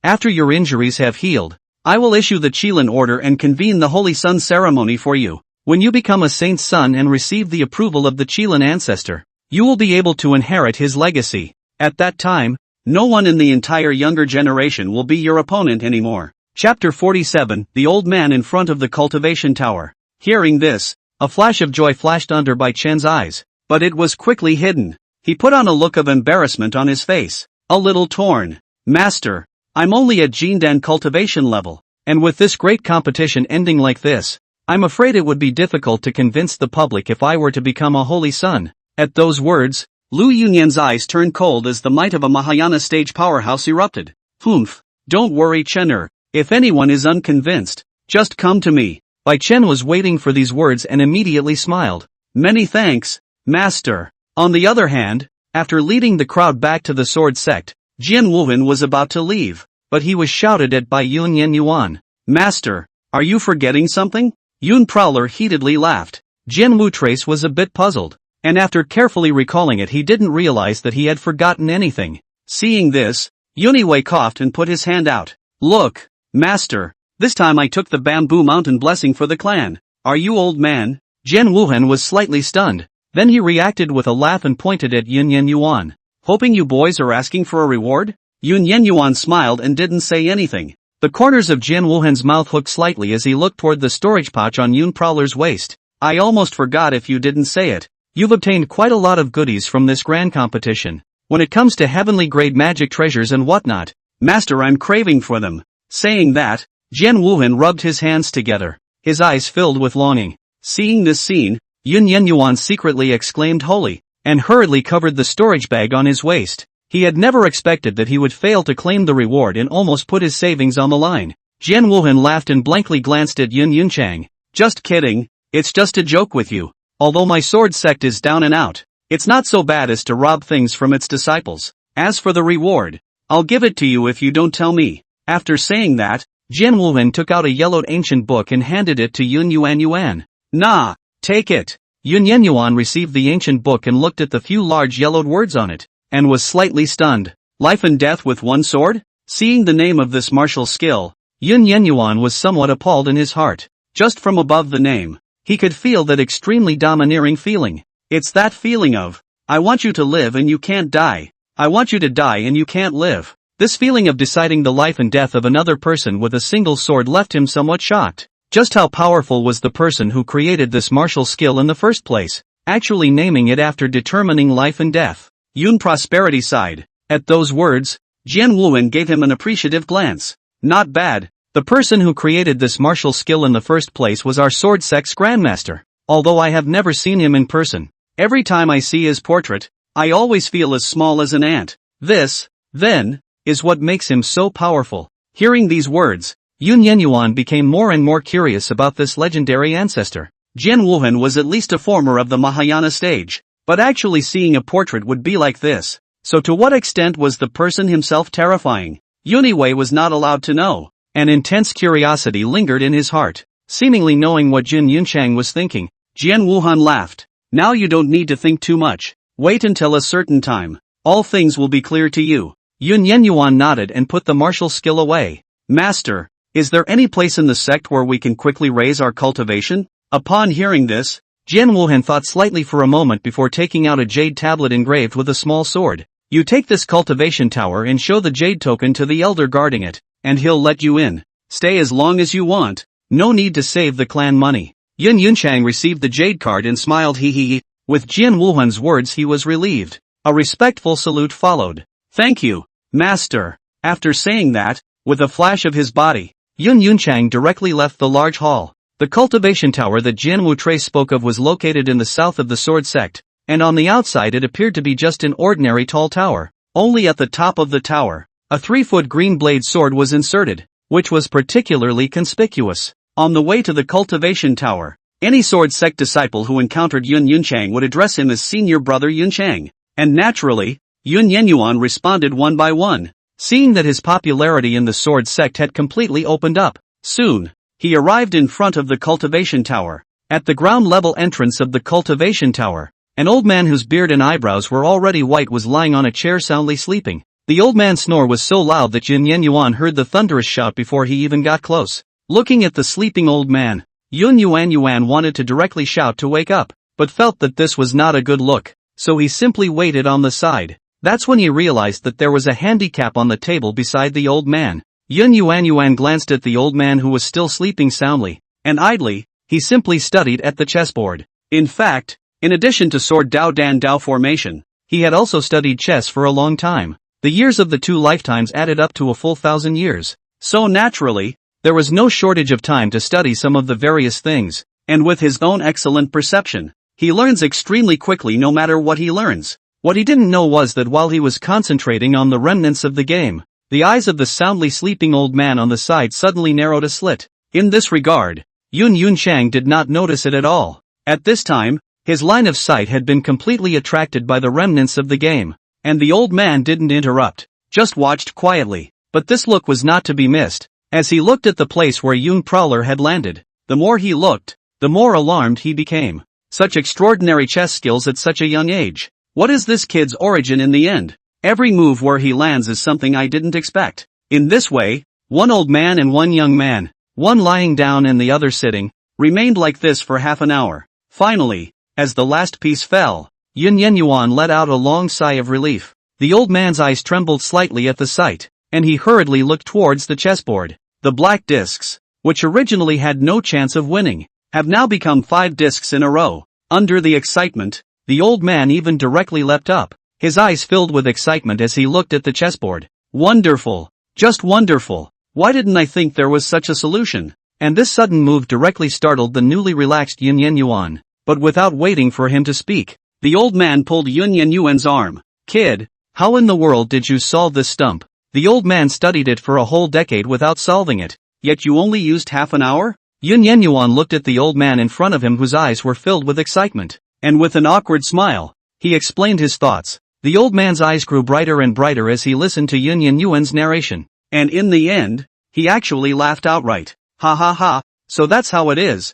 after your injuries have healed, I will issue the Qilin order and convene the Holy Sun ceremony for you. When you become a saint's son and receive the approval of the Qilin ancestor, you will be able to inherit his legacy. At that time, no one in the entire younger generation will be your opponent anymore. Chapter 47, The Old Man in Front of the Cultivation Tower. Hearing this, a flash of joy flashed under Bai Chen's eyes, but it was quickly hidden. He put on a look of embarrassment on his face, a little torn. Master, I'm only at Jindan cultivation level, and with this great competition ending like this, I'm afraid it would be difficult to convince the public if I were to become a holy son. At those words, Lu Yunyan's eyes turned cold as the might of a Mahayana stage powerhouse erupted. Humph, don't worry Chen if anyone is unconvinced, just come to me. Bai Chen was waiting for these words and immediately smiled. Many thanks, master. On the other hand, after leading the crowd back to the sword sect, Jian Wuhan was about to leave, but he was shouted at by Yunyan Yuan. Master, are you forgetting something? Yun Prowler heatedly laughed. Jian Wutrace was a bit puzzled, and after carefully recalling it he didn't realize that he had forgotten anything. Seeing this, Yuniwei coughed and put his hand out. Look, master, this time I took the Bamboo Mountain blessing for the clan. Are you old man? Jian Wuhan was slightly stunned, then he reacted with a laugh and pointed at Yunyan Yuan. Hoping you boys are asking for a reward? Yunyan Yuan smiled and didn't say anything. The corners of Jian Wuhan's mouth hooked slightly as he looked toward the storage pouch on Yun Prowler's waist. I almost forgot if you didn't say it. You've obtained quite a lot of goodies from this grand competition. When it comes to heavenly grade magic treasures and whatnot, master, I'm craving for them. Saying that, Jian Wuhan rubbed his hands together, his eyes filled with longing. Seeing this scene, Yunyan Yuan secretly exclaimed holy, and hurriedly covered the storage bag on his waist. He had never expected that he would fail to claim the reward and almost put his savings on the line. Jian Wuhan laughed and blankly glanced at Yun Yunchang. Just kidding, it's just a joke with you. Although my sword sect is down and out, it's not so bad as to rob things from its disciples. As for the reward, I'll give it to you if you don't tell me. After saying that, Jian Wuhan took out a yellowed ancient book and handed it to Yun Yuan. Nah, take it. Yun Yuan received the ancient book and looked at the few large yellowed words on it, and was slightly stunned. Life and death with one sword? Seeing the name of this martial skill, Yun Yuan was somewhat appalled in his heart. Just from above the name, he could feel that extremely domineering feeling. It's that feeling of, I want you to live and you can't die. I want you to die and you can't live. This feeling of deciding the life and death of another person with a single sword left him somewhat shocked. Just how powerful was the person who created this martial skill in the first place, actually naming it after determining life and death? Yun Prosperity sighed. At those words, Jian Wuhan gave him an appreciative glance. Not bad. The person who created this martial skill in the first place was our sword sect's grandmaster. Although I have never seen him in person, every time I see his portrait, I always feel as small as an ant. This, then, is what makes him so powerful. Hearing these words, Yun Yuan became more and more curious about this legendary ancestor. Jian Wuhan was at least a former of the Mahayana stage. But actually seeing a portrait would be like this. So to what extent was the person himself terrifying? Yuniwei was not allowed to know. An intense curiosity lingered in his heart. Seemingly knowing what Jin Yunchang was thinking, Jian Wuhan laughed. Now you don't need to think too much. Wait until a certain time. All things will be clear to you. Yun Yuan nodded and put the martial skill away. Master, is there any place in the sect where we can quickly raise our cultivation? Upon hearing this, Jian Wuhan thought slightly for a moment before taking out a jade tablet engraved with a small sword. You take this cultivation tower and show the jade token to the elder guarding it, and he'll let you in. Stay as long as you want. No need to save the clan money. Yun Yunchang received the jade card and smiled hee hee. With Jian Wuhuan's words he was relieved. A respectful salute followed. Thank you, master. After saying that, with a flash of his body, Yun Yunchang directly left the large hall. The cultivation tower that Jian Wutre spoke of was located in the south of the sword sect, and on the outside it appeared to be just an ordinary tall tower. Only at the top of the tower, a 3-foot green blade sword was inserted, which was particularly conspicuous. On the way to the cultivation tower, any sword sect disciple who encountered Yun Yunchang would address him as senior brother Yunchang, and naturally, Yun Yenyuan responded one by one. Seeing that his popularity in the sword sect had completely opened up, soon, he arrived in front of the cultivation tower. At the ground level entrance of the cultivation tower, an old man whose beard and eyebrows were already white was lying on a chair soundly sleeping. The old man's snore was so loud that Yun Yenyuan heard the thunderous shout before he even got close. Looking at the sleeping old man, Yun Yuan wanted to directly shout to wake up, but felt that this was not a good look, so he simply waited on the side. That's when he realized that there was a handicap on the table beside the old man. Yun Yuan glanced at the old man who was still sleeping soundly, and idly, he simply studied at the chessboard. In fact, in addition to sword Dao Dan Dao formation, he had also studied chess for a long time. The years of the 2 lifetimes added up to a full 1,000 years. So naturally, there was no shortage of time to study some of the various things, and with his own excellent perception, he learns extremely quickly no matter what he learns. What he didn't know was that while he was concentrating on the remnants of the game, the eyes of the soundly sleeping old man on the side suddenly narrowed a slit. In this regard, Yun Yunchang did not notice it at all. At this time, his line of sight had been completely attracted by the remnants of the game, and the old man didn't interrupt, just watched quietly. But this look was not to be missed. As he looked at the place where Yun Prowler had landed, the more he looked, the more alarmed he became. Such extraordinary chess skills at such a young age. What is this kid's origin in the end? Every move where he lands is something I didn't expect. In this way, one old man and one young man, one lying down and the other sitting, remained like this for half an hour. Finally, as the last piece fell, Yun Yenyuan let out a long sigh of relief. The old man's eyes trembled slightly at the sight, and he hurriedly looked towards the chessboard. The black discs, which originally had no chance of winning, have now become 5 discs in a row. Under the excitement, the old man even directly leapt up, his eyes filled with excitement as he looked at the chessboard. Wonderful! Just wonderful! Why didn't I think there was such a solution? And this sudden move directly startled the newly relaxed Yun Yenyuan. But without waiting for him to speak, the old man pulled Yun Yenyuan's arm. Kid, how in the world did you solve this stump? The old man studied it for a whole decade without solving it, yet you only used half an hour? Yun Yenyuan looked at the old man in front of him whose eyes were filled with excitement, and with an awkward smile, he explained his thoughts. The old man's eyes grew brighter and brighter as he listened to Yun Yenyuan's narration, and in the end, he actually laughed outright. Ha ha ha, so that's how it is,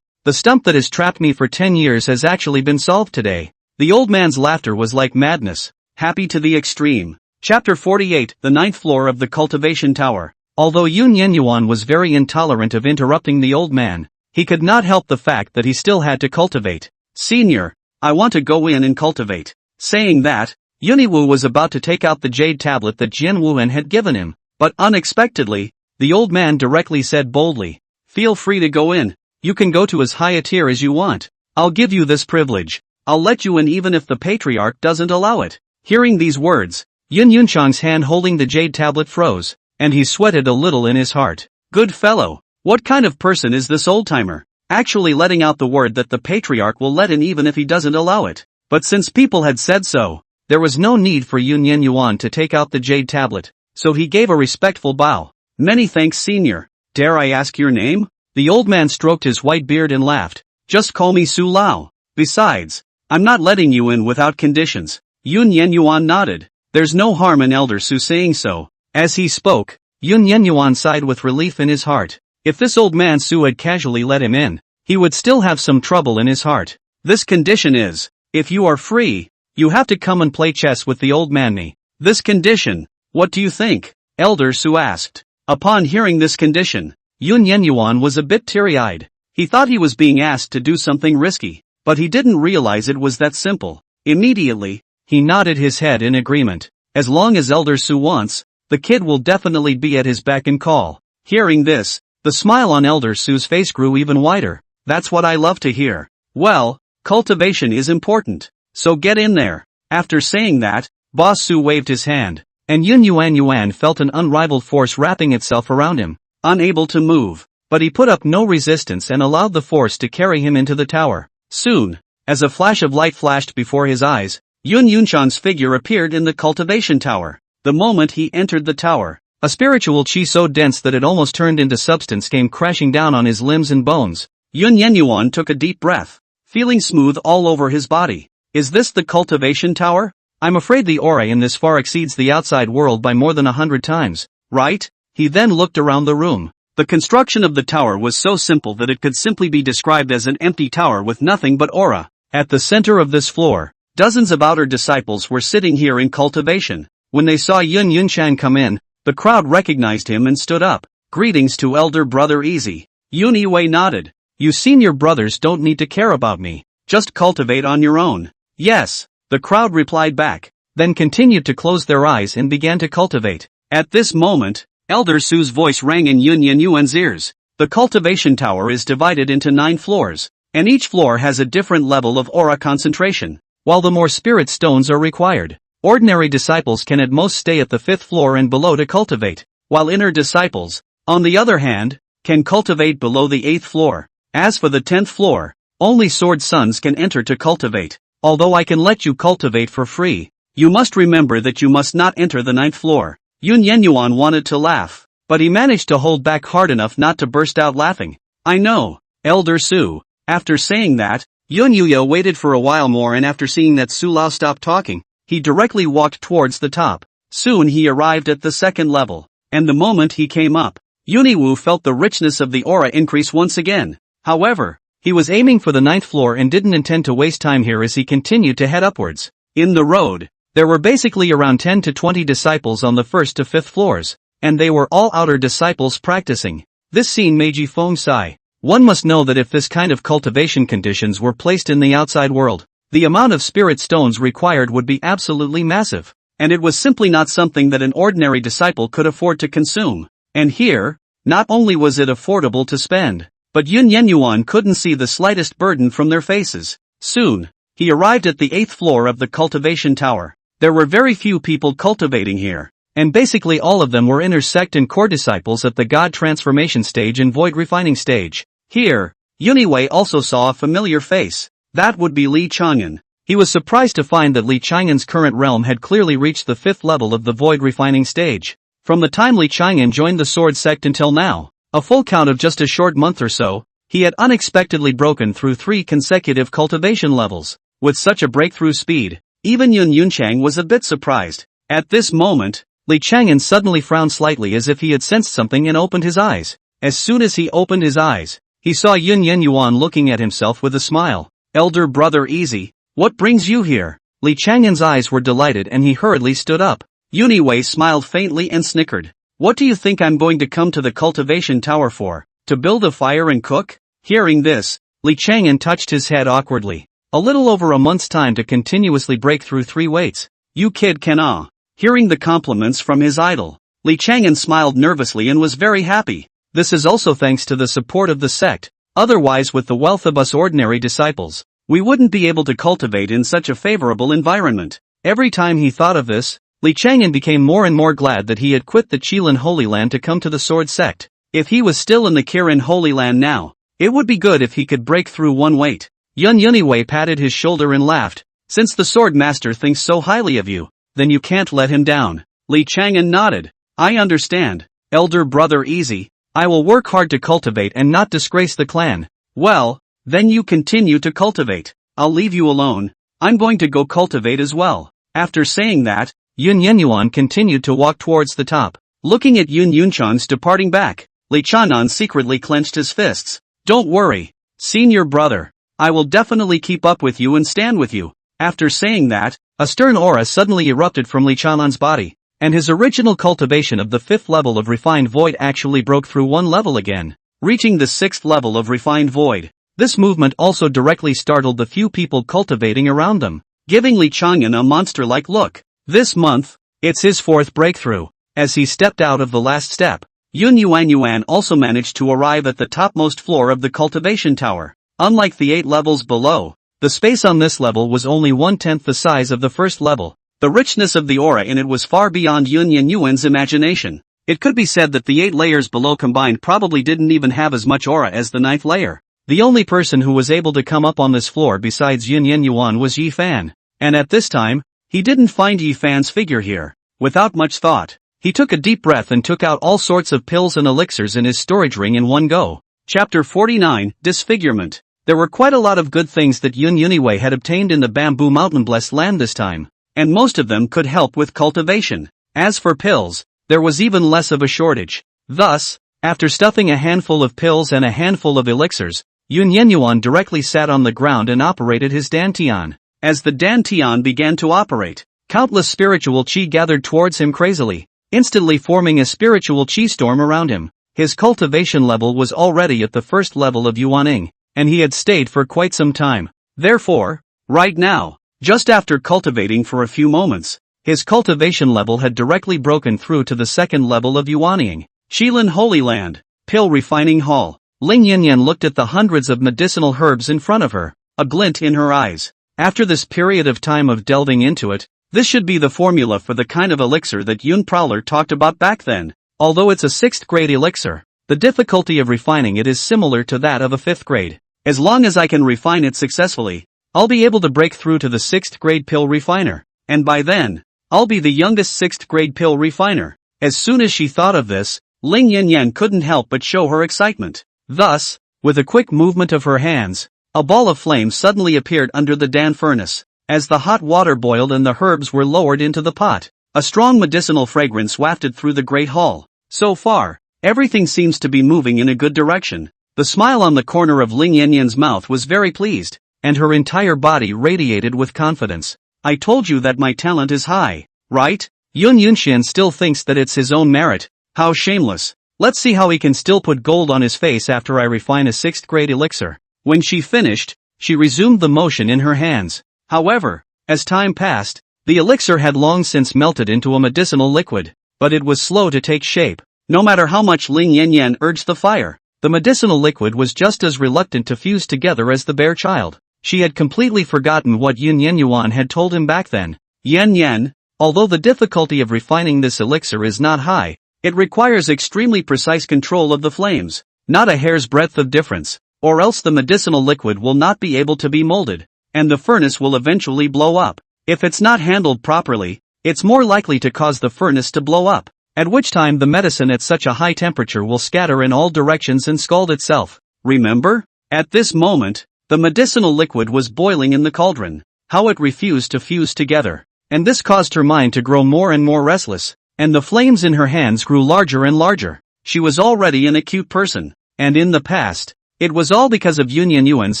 the stump that has trapped me for 10 years has actually been solved today. The old man's laughter was like madness, happy to the extreme. Chapter 48, the 9th floor of the cultivation tower. Although Yun Yenyuan was very intolerant of interrupting the old man, he could not help the fact that he still had to cultivate. Senior, I want to go in and cultivate. Saying that, Yuniwu was about to take out the jade tablet that Jian Wuhan had given him, but unexpectedly, the old man directly said boldly, feel free to go in. You can go to as high a tier as you want. I'll give you this privilege. I'll let you in even if the patriarch doesn't allow it. Hearing these words, Yun Yunchang's hand holding the jade tablet froze, and he sweated a little in his heart. Good fellow, what kind of person is this old-timer? Actually letting out the word that the patriarch will let in even if he doesn't allow it. But since people had said so, there was no need for Yun Yenyuan to take out the jade tablet, so he gave a respectful bow. Many thanks, senior. Dare I ask your name? The old man stroked his white beard and laughed. Just call me Su Lao. Besides, I'm not letting you in without conditions. Yun Yenyuan nodded. There's no harm in Elder Su saying so. As he spoke, Yun Yenyuan sighed with relief in his heart. If this old man Su had casually let him in, he would still have some trouble in his heart. This condition is, if you are free, you have to come and play chess with the old man me. This condition, what do you think? Elder Su asked. Upon hearing this condition, Yun Yenyuan was a bit teary-eyed. He thought he was being asked to do something risky, but he didn't realize it was that simple. Immediately, He nodded his head in agreement. As long as Elder Su wants, the kid will definitely be at his beck and call. Hearing this, the smile on Elder Su's face grew even wider. That's what I love to hear. Well, cultivation is important. So get in there. After saying that, Boss Su waved his hand, and Yun Yuan felt an unrivaled force wrapping itself around him. Unable to move, but he put up no resistance and allowed the force to carry him into the tower. Soon, as a flash of light flashed before his eyes, Yun Yunshan's figure appeared in the cultivation tower. The moment he entered the tower, a spiritual chi so dense that it almost turned into substance came crashing down on his limbs and bones. Yun Yuan took a deep breath, feeling smooth all over his body. Is this the cultivation tower? I'm afraid the aura in this far exceeds the outside world by more than 100 times, right? He then looked around the room. The construction of the tower was so simple that it could simply be described as an empty tower with nothing but aura. At the center of this floor, dozens of outer disciples were sitting here in cultivation. When they saw Yun Yunshan come in, the crowd recognized him and stood up. Greetings to Elder Brother Easy. Yun Yiwei nodded. You senior brothers don't need to care about me. Just cultivate on your own. Yes, the crowd replied back, then continued to close their eyes and began to cultivate. At this moment, Elder Su's voice rang in Yun Yuan's ears. The cultivation tower is divided into 9 floors, and each floor has a different level of aura concentration. While the more spirit stones are required, ordinary disciples can at most stay at the 5th floor and below to cultivate, while inner disciples, on the other hand, can cultivate below the 8th floor. As for the 10th floor, only sword sons can enter to cultivate. Although I can let you cultivate for free, you must remember that you must not enter the 9th floor. Yun Yuan wanted to laugh, but he managed to hold back hard enough not to burst out laughing. I know, Elder Su. After saying that, Yun Yuya waited for a while more, and after seeing that Su Lao stopped talking, he directly walked towards the top. Soon he arrived at the 2nd level, and the moment he came up, Yuniwu felt the richness of the aura increase once again. However, he was aiming for the 9th floor and didn't intend to waste time here as he continued to head upwards. In the road, there were basically around 10 to 20 disciples on the 1st to 5th floors, and they were all outer disciples practicing. This scene made Ji Feng sigh. One must know that if this kind of cultivation conditions were placed in the outside world, the amount of spirit stones required would be absolutely massive, and it was simply not something that an ordinary disciple could afford to consume. And here, not only was it affordable to spend, but Yun Yuan couldn't see the slightest burden from their faces. Soon, he arrived at the 8th floor of the cultivation tower. There were very few people cultivating here, and basically all of them were inner sect and core disciples at the God transformation stage and void refining stage. Here, Yuniwei also saw a familiar face. That would be Li Chang'an. He was surprised to find that Li Chang'an's current realm had clearly reached the 5th level of the void refining stage. From the time Li Chang'an joined the sword sect until now, a full count of just a short month or so, he had unexpectedly broken through 3 consecutive cultivation levels. With such a breakthrough speed, even Yun Yunchang was a bit surprised. At this moment, Li Chang'an suddenly frowned slightly as if he had sensed something and opened his eyes. As soon as he opened his eyes, he saw Yun Yuan looking at himself with a smile. Elder Brother Easy, what brings you here? Li Chang'an's eyes were delighted and he hurriedly stood up. Yuniwei smiled faintly and snickered. What do you think I'm going to come to the cultivation tower for? To build a fire and cook? Hearing this, Li Chang'an touched his head awkwardly. A little over a month's time to continuously break through 3 weights. You kid can ah. Hearing the compliments from his idol, Li Chang'an smiled nervously and was very happy. This is also thanks to the support of the sect. Otherwise, with the wealth of us ordinary disciples, we wouldn't be able to cultivate in such a favorable environment. Every time he thought of this, Li Chang'an became more and more glad that he had quit the Qilin Holy Land to come to the sword sect. If he was still in the Kirin Holy Land now, it would be good if he could break through 1 weight. Yun Yuniwei patted his shoulder and laughed. Since the sword master thinks so highly of you, then you can't let him down. Li Chang'an nodded. I understand, Elder Brother Easy. I will work hard to cultivate and not disgrace the clan. Well, then you continue to cultivate. I'll leave you alone. I'm going to go cultivate as well. After saying that, Yun Yuan continued to walk towards the top. Looking at Yun Yunchan's departing back, Li Chang'an secretly clenched his fists. Don't worry, senior brother. I will definitely keep up with you and stand with you. After saying that, a stern aura suddenly erupted from Li Chang'an's body, and his original cultivation of the 5th level of refined void actually broke through 1 level again, reaching the 6th level of refined void. This movement also directly startled the few people cultivating around them. giving Li Changyan a monster-like look. This month, it's his fourth breakthrough. As he stepped out of the last step, Yun Yuan also managed to arrive at the topmost floor of the cultivation tower. Unlike the 8 levels below, the space on this level was only 1/10 the size of the first level. The richness of the aura in it was far beyond Yun Yuan's imagination. It could be said that the 8 layers below combined probably didn't even have as much aura as the 9th layer. The only person who was able to come up on this floor besides Yun Yuan was Yi Fan. And at this time, he didn't find Yi Fan's figure here. Without much thought, he took a deep breath and took out all sorts of pills and elixirs in his storage ring in one go. Chapter 49, Disfigurement. There were quite a lot of good things that Yun Yunwei had obtained in the Bamboo Mountain Blessed Land this time, and most of them could help with cultivation. As for pills, there was even less of a shortage. Thus, after stuffing a handful of pills and a handful of elixirs, Yun Yuan directly sat on the ground and operated his dantian. As the dantian began to operate, countless spiritual chi gathered towards him crazily, instantly forming a spiritual chi storm around him. His cultivation level was already at the first level of Yuaning, and he had stayed for quite some time. Therefore, right now, just after cultivating for a few moments, his cultivation level had directly broken through to the second level of Yuaning. Shilin Holy Land, Pill Refining Hall. Ling Yanyan looked at the hundreds of medicinal herbs in front of her, a glint in her eyes. After this period of time of delving into it, this should be the formula for the kind of elixir that Yun Prowler talked about back then. Although it's a 6th grade elixir, the difficulty of refining it is similar to that of a 5th grade. As long as I can refine it successfully, I'll be able to break through to the 6th grade pill refiner. And by then, I'll be the youngest 6th grade pill refiner. As soon as she thought of this, Ling Yanyan couldn't help but show her excitement. Thus, with a quick movement of her hands, a ball of flame suddenly appeared under the Dan furnace. As the hot water boiled and the herbs were lowered into the pot, a strong medicinal fragrance wafted through the great hall. So far, everything seems to be moving in a good direction. The smile on the corner of Ling Yanyan's mouth was very pleased, and her entire body radiated with confidence. I told you that my talent is high, right? Yun Yunxian still thinks that it's his own merit. How shameless. Let's see how he can still put gold on his face after I refine a 6th grade elixir. When she finished, she resumed the motion in her hands. However, as time passed, the elixir had long since melted into a medicinal liquid, but it was slow to take shape. No matter how much Ling Yanyan urged the fire, the medicinal liquid was just as reluctant to fuse together as the bare child. She had completely forgotten what Yun Yuan had told him back then. Yan, although the difficulty of refining this elixir is not high, it requires extremely precise control of the flames, not a hair's breadth of difference, or else the medicinal liquid will not be able to be molded, and the furnace will eventually blow up. If it's not handled properly, it's more likely to cause the furnace to blow up, at which time the medicine at such a high temperature will scatter in all directions and scald itself. Remember? At this moment, the medicinal liquid was boiling in the cauldron. How it refused to fuse together, and this caused her mind to grow more and more restless, and the flames in her hands grew larger and larger. She was already an acute person, and in the past, it was all because of Yun Yuan's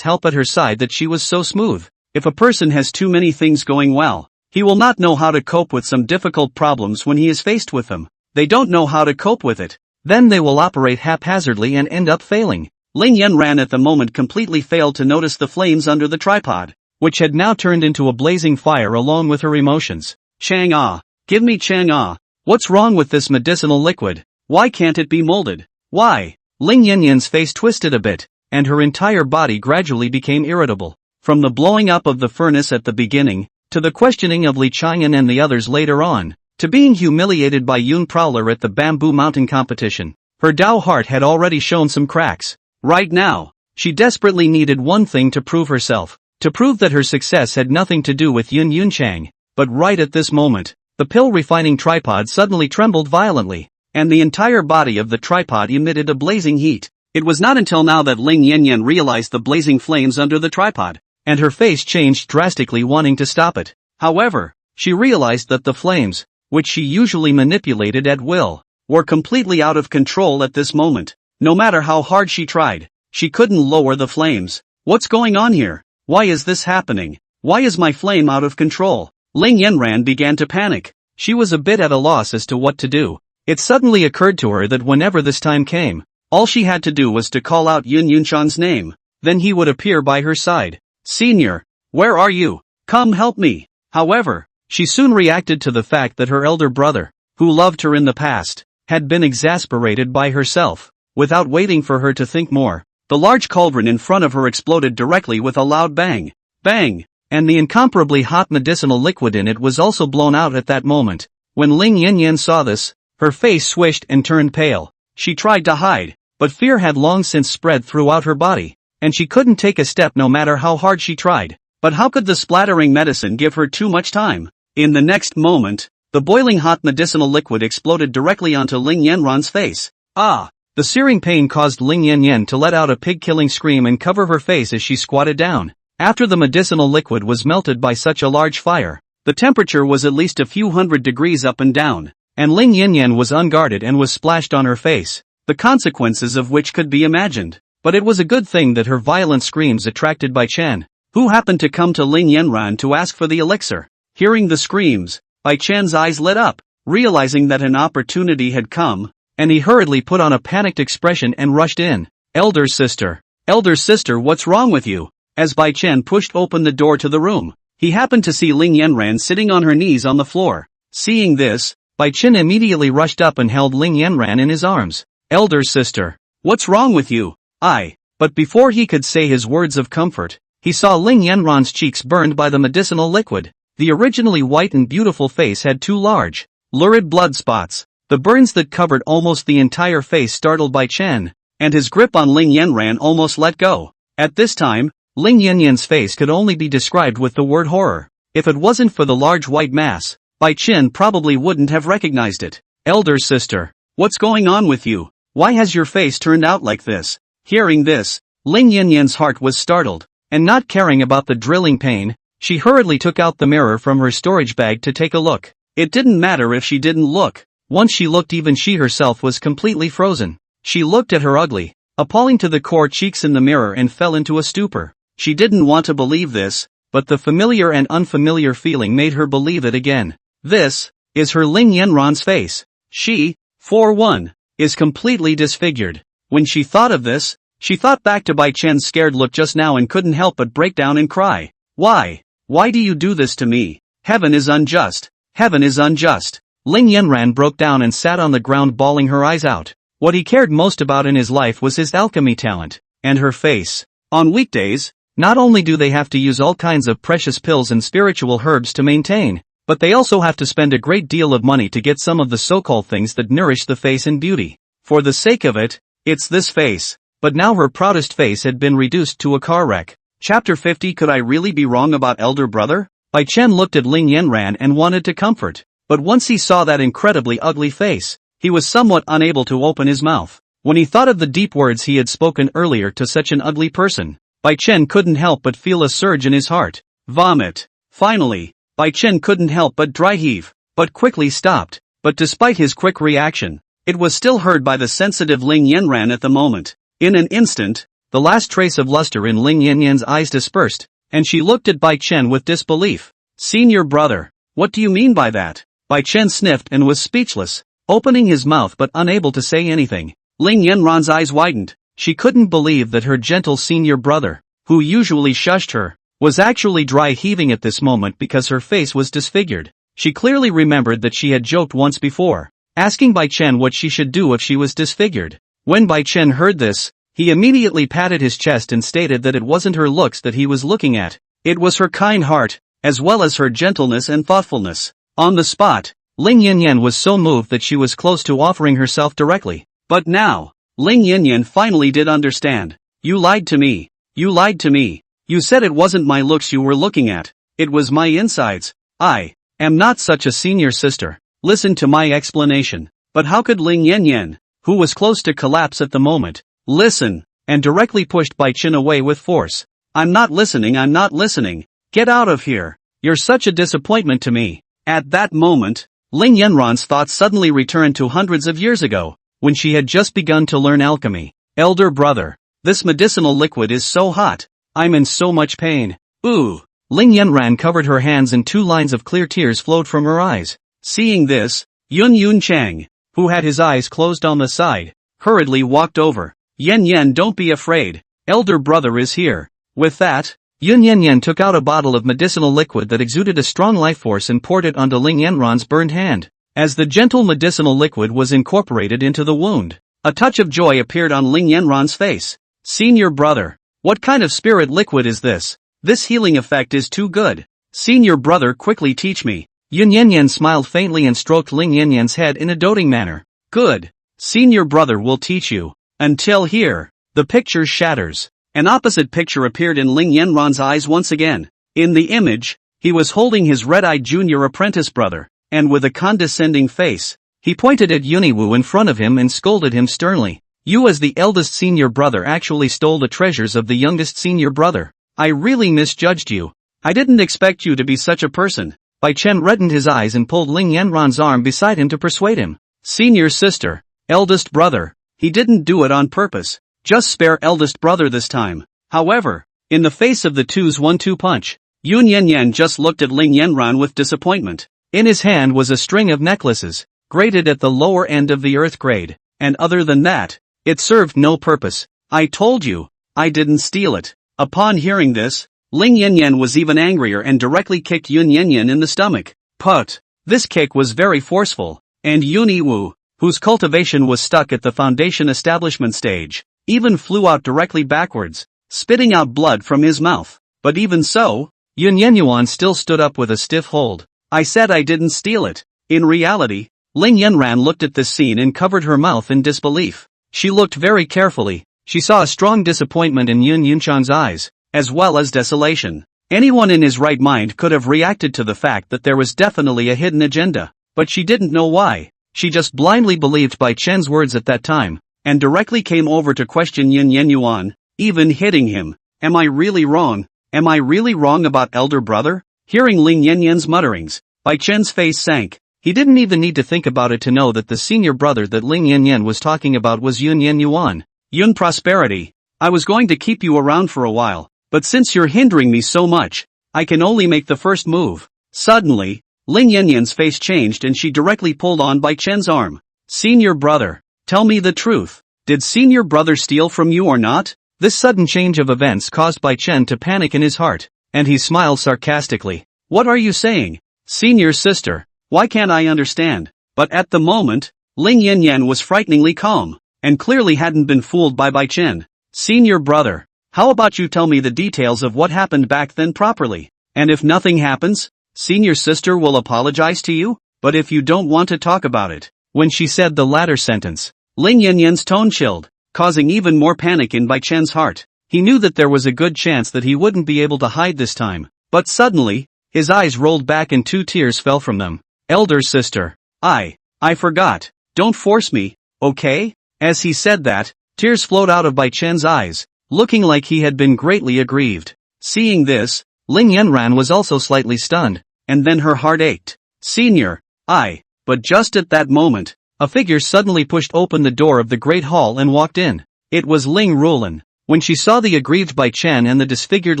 help at her side that she was so smooth. If a person has too many things going well, he will not know how to cope with some difficult problems when he is faced with them. They don't know how to cope with it. Then they will operate haphazardly and end up failing. Ling Yanran at the moment completely failed to notice the flames under the tripod, which had now turned into a blazing fire along with her emotions. Chang'e, give me Chang'e. What's wrong with this medicinal liquid? Why can't it be molded? Why? Ling Yanyan's face twisted a bit, and her entire body gradually became irritable. From the blowing up of the furnace at the beginning, to the questioning of Li Chang'an and the others later on, to being humiliated by Yun Prowler at the Bamboo Mountain competition, her Dao heart had already shown some cracks. Right now, she desperately needed one thing to prove herself, to prove that her success had nothing to do with Yun Yunchang. But right at this moment, the pill refining tripod suddenly trembled violently, and the entire body of the tripod emitted a blazing heat. It was not until now that Ling Yanyan realized the blazing flames under the tripod, and her face changed drastically, wanting to stop it. However, she realized that the flames, which she usually manipulated at will, were completely out of control at this moment. No matter how hard she tried, she couldn't lower the flames. What's going on here? Why is this happening? Why is my flame out of control? Ling Yanran began to panic. She was a bit at a loss as to what to do. It suddenly occurred to her that whenever this time came, all she had to do was to call out Yun Yunshan's name. Then he would appear by her side. Senior, where are you? Come help me. However, she soon reacted to the fact that her elder brother, who loved her in the past, had been exasperated by herself. Without waiting for her to think more, the large cauldron in front of her exploded directly with a loud bang. Bang! And the incomparably hot medicinal liquid in it was also blown out at that moment. When Ling Yanyan saw this, her face swished and turned pale. She tried to hide, but fear had long since spread throughout her body, and she couldn't take a step no matter how hard she tried. But how could the splattering medicine give her too much time? In the next moment, the boiling hot medicinal liquid exploded directly onto Ling Yanran's face. Ah! The searing pain caused Ling Yanyan to let out a pig-killing scream and cover her face as she squatted down. After the medicinal liquid was melted by such a large fire, the temperature was at least a few hundred degrees up and down, and Ling Yanyan was unguarded and was splashed on her face, the consequences of which could be imagined. But it was a good thing that her violent screams attracted Bai Chen, who happened to come to Ling Yanran to ask for the elixir. Hearing the screams, Bai Chen's eyes lit up, realizing that an opportunity had come, and he hurriedly put on a panicked expression and rushed in. Elder sister, what's wrong with you? As Bai Chen pushed open the door to the room, he happened to see Ling Yanran sitting on her knees on the floor. Seeing this, Bai Chen immediately rushed up and held Ling Yanran in his arms. Elder sister, what's wrong with you? But before he could say his words of comfort, he saw Ling Yanran's cheeks burned by the medicinal liquid. The originally white and beautiful face had two large, lurid blood spots. The burns that covered almost the entire face startled Bai Chen, and his grip on Ling Yanran almost let go. At this time, Ling Yanyan's face could only be described with the word horror. If it wasn't for the large white mass, Bai Chen probably wouldn't have recognized it. Elder sister, what's going on with you? Why has your face turned out like this? Hearing this, Ling Yanyan's heart was startled, and not caring about the drilling pain, she hurriedly took out the mirror from her storage bag to take a look. It didn't matter if she didn't look. Once she looked, even she herself was completely frozen. She looked at her ugly, appalling to the core cheeks in the mirror and fell into a stupor. She didn't want to believe this, but the familiar and unfamiliar feeling made her believe it again. This is her Ling Yanran's face. She, for one, is completely disfigured. When she thought of this, she thought back to Bai Chen's scared look just now and couldn't help but break down and cry. Why? Why do you do this to me? Heaven is unjust. Heaven is unjust. Ling Yanran broke down and sat on the ground bawling her eyes out. What he cared most about in his life was his alchemy talent, and her face. On weekdays, not only do they have to use all kinds of precious pills and spiritual herbs to maintain, but they also have to spend a great deal of money to get some of the so-called things that nourish the face and beauty. For the sake of it, it's this face. But now her proudest face had been reduced to a car wreck. Chapter 50. Could I really be wrong about elder brother? Bai Chen looked at Ling Yanran and wanted to comfort. But once he saw that incredibly ugly face, he was somewhat unable to open his mouth. When he thought of the deep words he had spoken earlier to such an ugly person, Bai Chen couldn't help but feel a surge in his heart. Vomit. Finally, Bai Chen couldn't help but dry heave, but quickly stopped. But despite his quick reaction, it was still heard by the sensitive Ling Yanran at the moment. In an instant, the last trace of luster in Ling Yanyan's eyes dispersed, and she looked at Bai Chen with disbelief. Senior brother, what do you mean by that? Bai Chen sniffed and was speechless, opening his mouth but unable to say anything. Ling Yanran's eyes widened. She couldn't believe that her gentle senior brother, who usually shushed her, was actually dry heaving at this moment because her face was disfigured. She clearly remembered that she had joked once before, asking Bai Chen what she should do if she was disfigured. When Bai Chen heard this, he immediately patted his chest and stated that it wasn't her looks that he was looking at, it was her kind heart, as well as her gentleness and thoughtfulness. On the spot, Ling Yanyan was so moved that she was close to offering herself directly. But now, Ling Yanyan finally did understand. You lied to me. You lied to me. You said it wasn't my looks you were looking at, it was my insides. I am not such a senior sister. Listen to my explanation. But how could Ling Yanyan, who was close to collapse at the moment, listen, and directly pushed Bai Chen away with force. I'm not listening. Get out of here. You're such a disappointment to me. At that moment, Ling Yanran's thoughts suddenly returned to hundreds of years ago, when she had just begun to learn alchemy. Elder brother, this medicinal liquid is so hot. I'm in so much pain. Ooh. Ling Yanran covered her hands and 2 lines of clear tears flowed from her eyes. Seeing this, Yun Chang, who had his eyes closed on the side, hurriedly walked over. Yan, don't be afraid. Elder brother is here. With that, Yun Yanyan took out a bottle of medicinal liquid that exuded a strong life force and poured it onto Ling Yanran's burned hand. As the gentle medicinal liquid was incorporated into the wound, a touch of joy appeared on Ling Yanran's face. Senior brother, what kind of spirit liquid is this? This healing effect is too good. Senior brother, quickly teach me. Yun Yanyan smiled faintly and stroked Ling Yanyan's head in a doting manner. Good. Senior brother will teach you. Until here, the picture shatters. An opposite picture appeared in Ling Yanran's eyes once again. In the image, he was holding his red-eyed junior apprentice brother, and with a condescending face, he pointed at Yuniwu in front of him and scolded him sternly. You as the eldest senior brother actually stole the treasures of the youngest senior brother. I really misjudged you. I didn't expect you to be such a person. Bai Chen reddened his eyes and pulled Ling Yanran's arm beside him to persuade him. Senior sister, eldest brother, he didn't do it on purpose. Just spare eldest brother this time. However, in the face of the two's 1-2 punch, Yun Yanyan just looked at Ling Yanran with disappointment. In his hand was a string of necklaces, graded at the lower end of the earth grade, and other than that, it served no purpose. I told you, I didn't steal it. Upon hearing this, Ling Yanyan was even angrier and directly kicked Yun Yanyan in the stomach. But this kick was very forceful, and Yuniwu, whose cultivation was stuck at the foundation establishment stage, even flew out directly backwards, spitting out blood from his mouth. But even so, Yun Yenyuan still stood up with a stiff hold. I said I didn't steal it. In reality, Ling Yanran looked at this scene and covered her mouth in disbelief. She looked very carefully. She saw a strong disappointment in Yun Yunchang's eyes, as well as desolation. Anyone in his right mind could have reacted to the fact that there was definitely a hidden agenda, but she didn't know why. She just blindly believed Bai Chen's words at that time, and directly came over to question Yun Yenyuan, even hitting him. Am I really wrong? Am I really wrong about elder brother? Hearing Ling Yanyan's mutterings, Bai Chen's face sank. He didn't even need to think about it to know that the senior brother that Ling Yanyan was talking about was Yun Yenyuan. Yun Prosperity, I was going to keep you around for a while, but since you're hindering me so much, I can only make the first move. Suddenly, Ling Yanyan's face changed and she directly pulled on Bai Chen's arm. Senior brother, tell me the truth. Did senior brother steal from you or not? This sudden change of events caused Bai Chen to panic in his heart, and he smiled sarcastically. What are you saying? Senior sister, why can't I understand? But at the moment, Ling Yanyan was frighteningly calm, and clearly hadn't been fooled by Bai Chen. Senior brother, how about you tell me the details of what happened back then properly? And if nothing happens, senior sister will apologize to you? But if you don't want to talk about it. When she said the latter sentence, Ling Yanyan's tone chilled, causing even more panic in Bai Chen's heart. He knew that there was a good chance that he wouldn't be able to hide this time. But suddenly, his eyes rolled back and 2 tears fell from them. Elder sister, I forgot. Don't force me, okay? As he said that, tears flowed out of Bai Chen's eyes, looking like he had been greatly aggrieved. Seeing this, Ling Yanran was also slightly stunned, and then her heart ached. Senior, but just at that moment, a figure suddenly pushed open the door of the great hall and walked in. It was Ling Rulan. When she saw the aggrieved Bai Chen and the disfigured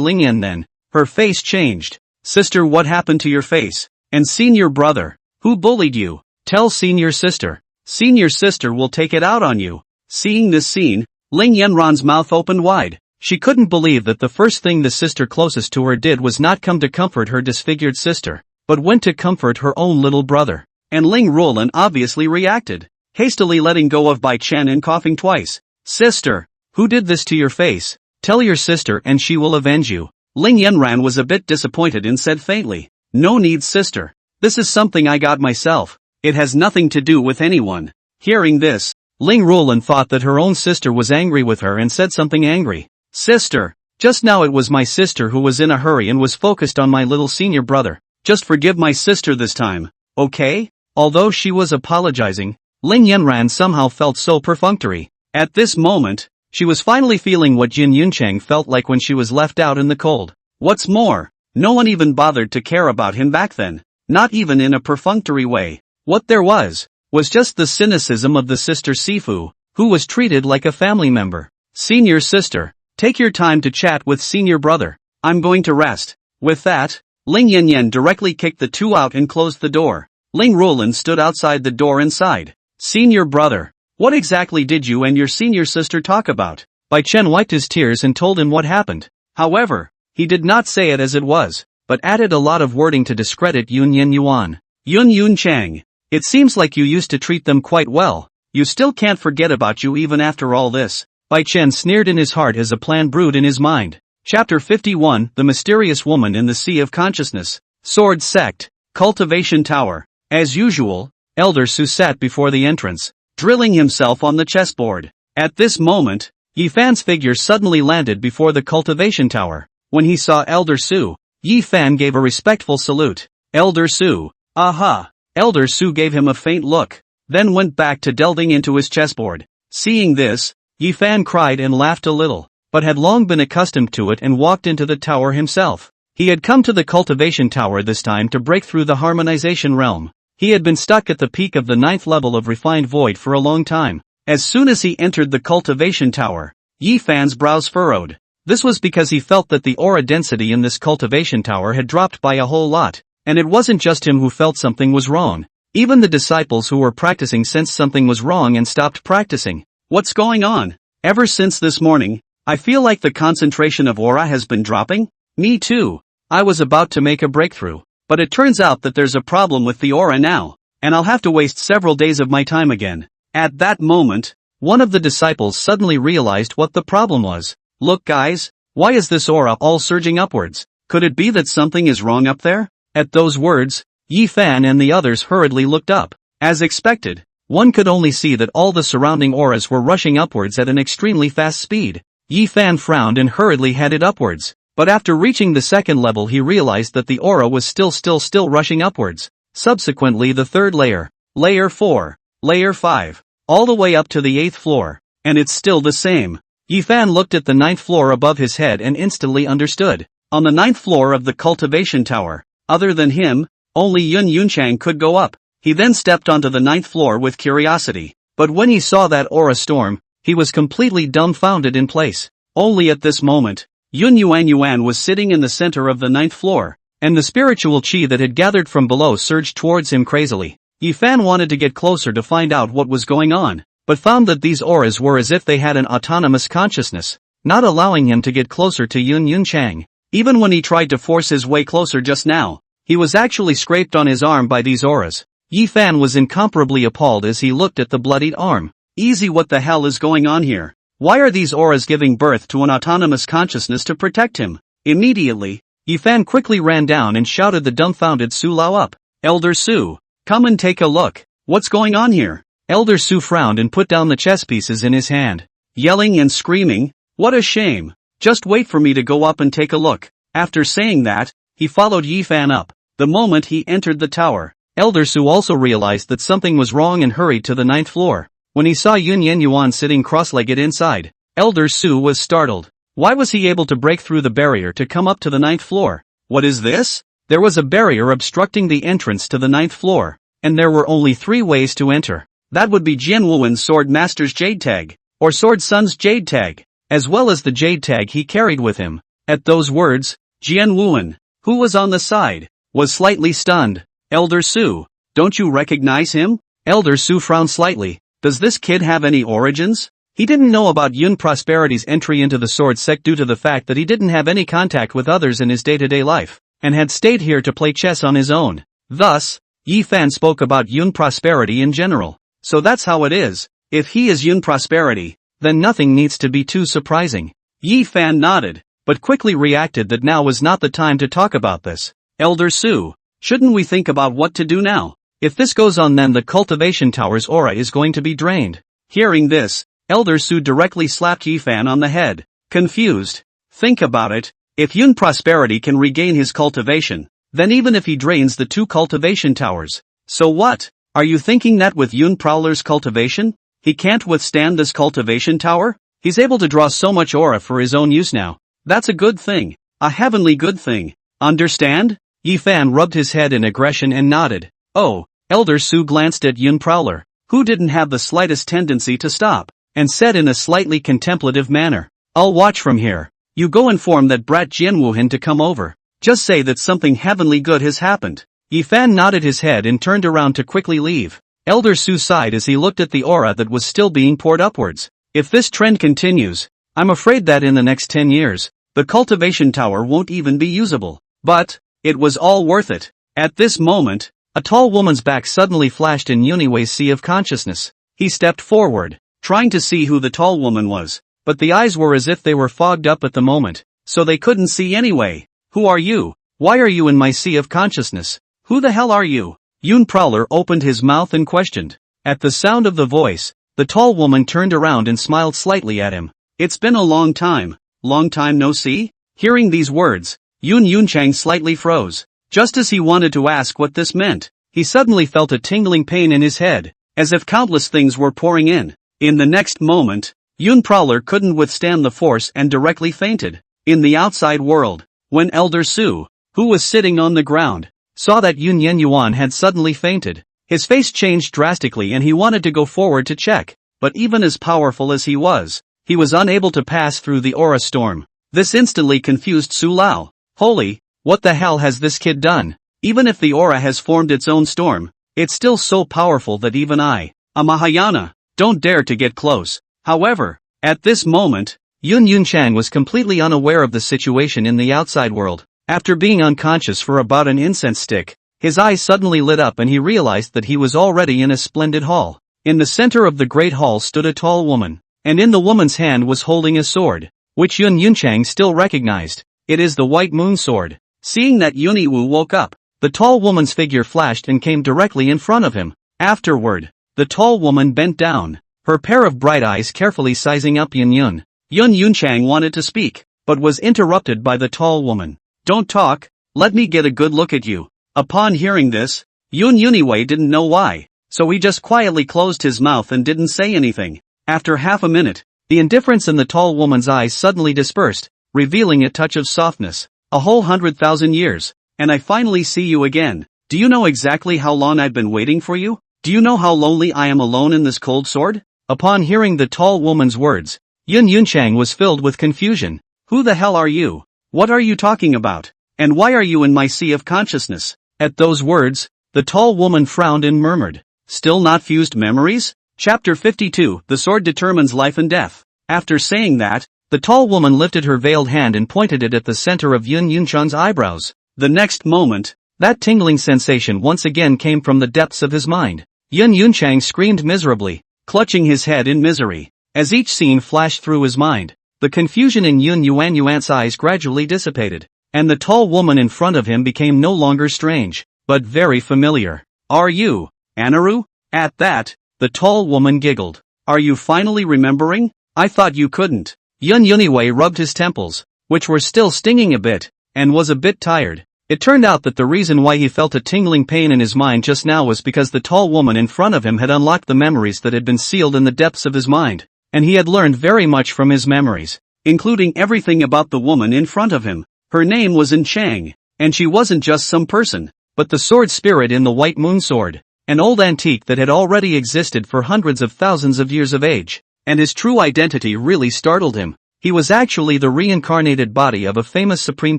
Ling Yan, her face changed. Sister, what happened to your face? And senior brother, who bullied you? Tell senior sister. Senior sister will take it out on you. Seeing this scene, Ling Yanran's mouth opened wide. She couldn't believe that the first thing the sister closest to her did was not come to comfort her disfigured sister, but went to comfort her own little brother. And Ling Rulan obviously reacted, hastily letting go of Bai Chen and coughing twice. Sister, who did this to your face? Tell your sister and she will avenge you. Ling Yanran was a bit disappointed and said faintly, no need sister. This is something I got myself. It has nothing to do with anyone. Hearing this, Ling Rulan thought that her own sister was angry with her and said something angry. Sister, just now it was my sister who was in a hurry and was focused on my little senior brother. Just forgive my sister this time, okay? Although she was apologizing, Ling Yanran somehow felt so perfunctory. At this moment, she was finally feeling what Jin Yunchang felt like when she was left out in the cold. What's more, no one even bothered to care about him back then, not even in a perfunctory way. What there was just the cynicism of the sister Sifu, who was treated like a family member. Senior sister, take your time to chat with senior brother. I'm going to rest. With that, Ling Yanyan directly kicked the two out and closed the door. Ling Rulan stood outside the door and sighed. Senior brother, what exactly did you and your senior sister talk about? Bai Chen wiped his tears and told him what happened. However, He did not say it as it was, but added a lot of wording to discredit Yun Yuan. Yun Chang. It seems like you used to treat them quite well. You still can't forget about you even after all this. Bai Chen sneered in his heart as a plan brewed in his mind. Chapter 51, The Mysterious Woman in the Sea of Consciousness. Sword Sect. Cultivation Tower. As usual, Elder Su sat before the entrance, drilling himself on the chessboard. At this moment, Yi Fan's figure suddenly landed before the cultivation tower. When he saw Elder Su, Yi Fan gave a respectful salute. Elder Su. Aha! Elder Su gave him a faint look, then went back to delving into his chessboard. Seeing this, Yi Fan cried and laughed a little, but had long been accustomed to it and walked into the tower himself. He had come to the cultivation tower this time to break through the harmonization realm. He had been stuck at the peak of the 9th level of refined void for a long time. As soon as he entered the cultivation tower, Yi Fan's brows furrowed. This was because he felt that the aura density in this cultivation tower had dropped by a whole lot, and it wasn't just him who felt something was wrong. Even the disciples who were practicing sensed something was wrong and stopped practicing. What's going on? Ever since this morning, I feel like the concentration of aura has been dropping? Me too. I was about to make a breakthrough, but it turns out that there's a problem with the aura now, and I'll have to waste several days of my time again. At that moment, one of the disciples suddenly realized what the problem was. Look guys, why is this aura all surging upwards? Could it be that something is wrong up there? At those words, Yi Fan and the others hurriedly looked up. As expected, one could only see that all the surrounding auras were rushing upwards at an extremely fast speed. Yi Fan frowned and hurriedly headed upwards. But after reaching the 2nd level he realized that the aura was still rushing upwards. Subsequently the 3rd layer, layer 4, layer 5, all the way up to the 8th floor, and it's still the same. Yi Fan looked at the 9th floor above his head and instantly understood. On the 9th floor of the cultivation tower, other than him, only Yun Yunchang could go up. He then stepped onto the 9th floor with curiosity, but when he saw that aura storm, he was completely dumbfounded in place. Only at this moment, Yun Yuan was sitting in the center of the 9th floor, and the spiritual chi that had gathered from below surged towards him crazily. Yi Fan wanted to get closer to find out what was going on, but found that these auras were as if they had an autonomous consciousness, not allowing him to get closer to Yun Yunchang. Even when he tried to force his way closer just now, he was actually scraped on his arm by these auras. Yi Fan was incomparably appalled as he looked at the bloodied arm. Easy, what the hell is going on here? Why are these auras giving birth to an autonomous consciousness to protect him? Immediately, Yi Fan quickly ran down and shouted the dumbfounded Su Lao up. Elder Su, come and take a look. What's going on here? Elder Su frowned and put down the chess pieces in his hand, yelling and screaming, what a shame. Just wait for me to go up and take a look. After saying that, he followed Yi Fan up. The moment he entered the tower, Elder Su also realized that something was wrong and hurried to the 9th floor. When he saw Yun Yuan sitting cross-legged inside, Elder Su was startled. Why was he able to break through the barrier to come up to the 9th floor? What is this? There was a barrier obstructing the entrance to the 9th floor, and there were only 3 ways to enter. That would be Jian Wuwen's Sword Master's Jade Tag, or Sword Sun's Jade Tag, as well as the Jade Tag he carried with him. At those words, Jian Wuwen, who was on the side, was slightly stunned. Elder Su, don't you recognize him? Elder Su frowned slightly. Does this kid have any origins? He didn't know about Yun Prosperity's entry into the sword sect due to the fact that he didn't have any contact with others in his day-to-day life, and had stayed here to play chess on his own. Thus, Yi Fan spoke about Yun Prosperity in general. So that's how it is. If he is Yun Prosperity, then nothing needs to be too surprising. Yi Fan nodded, but quickly reacted that now was not the time to talk about this. Elder Su, shouldn't we think about what to do now? If this goes on, then the cultivation tower's aura is going to be drained. Hearing this, Elder Su directly slapped Yi Fan on the head. Confused. Think about it. If Yun Prosperity can regain his cultivation, then even if he drains the 2 cultivation towers, so what? Are you thinking that with Yun Prowler's cultivation, he can't withstand this cultivation tower? He's able to draw so much aura for his own use now. That's a good thing. A heavenly good thing. Understand? Yi Fan rubbed his head in aggression and nodded. Oh. Elder Su glanced at Yun Prowler, who didn't have the slightest tendency to stop, and said in a slightly contemplative manner, I'll watch from here. You go inform that brat Jianwuhin to come over. Just say that something heavenly good has happened. Yi Fan nodded his head and turned around to quickly leave. Elder Su sighed as he looked at the aura that was still being poured upwards. If this trend continues, I'm afraid that in the next 10 years, the cultivation tower won't even be usable. But it was all worth it. At this moment, a tall woman's back suddenly flashed in Yuniwei's sea of consciousness. He stepped forward, trying to see who the tall woman was, but the eyes were as if they were fogged up at the moment, so they couldn't see anyway. Who are you? Why are you in my sea of consciousness? Who the hell are you? Yun Prowler opened his mouth and questioned. At the sound of the voice, the tall woman turned around and smiled slightly at him. It's been a long time no see? Hearing these words, Yun Yunchang slightly froze. Just as he wanted to ask what this meant, he suddenly felt a tingling pain in his head, as if countless things were pouring in. In the next moment, Yun Prowler couldn't withstand the force and directly fainted. In the outside world, when Elder Su, who was sitting on the ground, saw that Yun Yenyuan had suddenly fainted, his face changed drastically and he wanted to go forward to check, but even as powerful as he was unable to pass through the aura storm. This instantly confused Su Lao. Holy, what the hell has this kid done? Even if the aura has formed its own storm, it's still so powerful that even I, a Mahayana, don't dare to get close. However, at this moment, Yun Yunchang was completely unaware of the situation in the outside world. After being unconscious for about an incense stick, his eyes suddenly lit up and he realized that he was already in a splendid hall. In the center of the great hall stood a tall woman, and in the woman's hand was holding a sword, which Yun Yunchang still recognized. It is the White Moon Sword. Seeing that Yuniwu woke up, the tall woman's figure flashed and came directly in front of him. Afterward, the tall woman bent down, her pair of bright eyes carefully sizing up Yun Yun. Yun Yunchang wanted to speak, but was interrupted by the tall woman. Don't talk, let me get a good look at you. Upon hearing this, Yun Yuniwei didn't know why, so he just quietly closed his mouth and didn't say anything. After half a minute, the indifference in the tall woman's eyes suddenly dispersed, revealing a touch of softness. A whole 100,000 years, and I finally see you again. Do you know exactly how long I've been waiting for you? Do you know how lonely I am alone in this cold sword? Upon hearing the tall woman's words, Yun Yunchang was filled with confusion. Who the hell are you? What are you talking about? And why are you in my sea of consciousness? At those words, the tall woman frowned and murmured, still not fused memories? Chapter 52, The Sword Determines Life and Death. After saying that, the tall woman lifted her veiled hand and pointed it at the center of Yun Yunchang's eyebrows. The next moment, that tingling sensation once again came from the depths of his mind. Yun Yunchang screamed miserably, clutching his head in misery. As each scene flashed through his mind, the confusion in Yun Yuan's eyes gradually dissipated, and the tall woman in front of him became no longer strange, but very familiar. Are you, Anaru? At that, the tall woman giggled. Are you finally remembering? I thought you couldn't. Yun Yuniwei rubbed his temples, which were still stinging a bit, and was a bit tired. It turned out that the reason why he felt a tingling pain in his mind just now was because the tall woman in front of him had unlocked the memories that had been sealed in the depths of his mind, and he had learned very much from his memories, including everything about the woman in front of him. Her name was In Chang, and she wasn't just some person, but the sword spirit in the White Moon Sword, an old antique that had already existed for hundreds of thousands of years of age, and his true identity really startled him. He was actually the reincarnated body of a famous supreme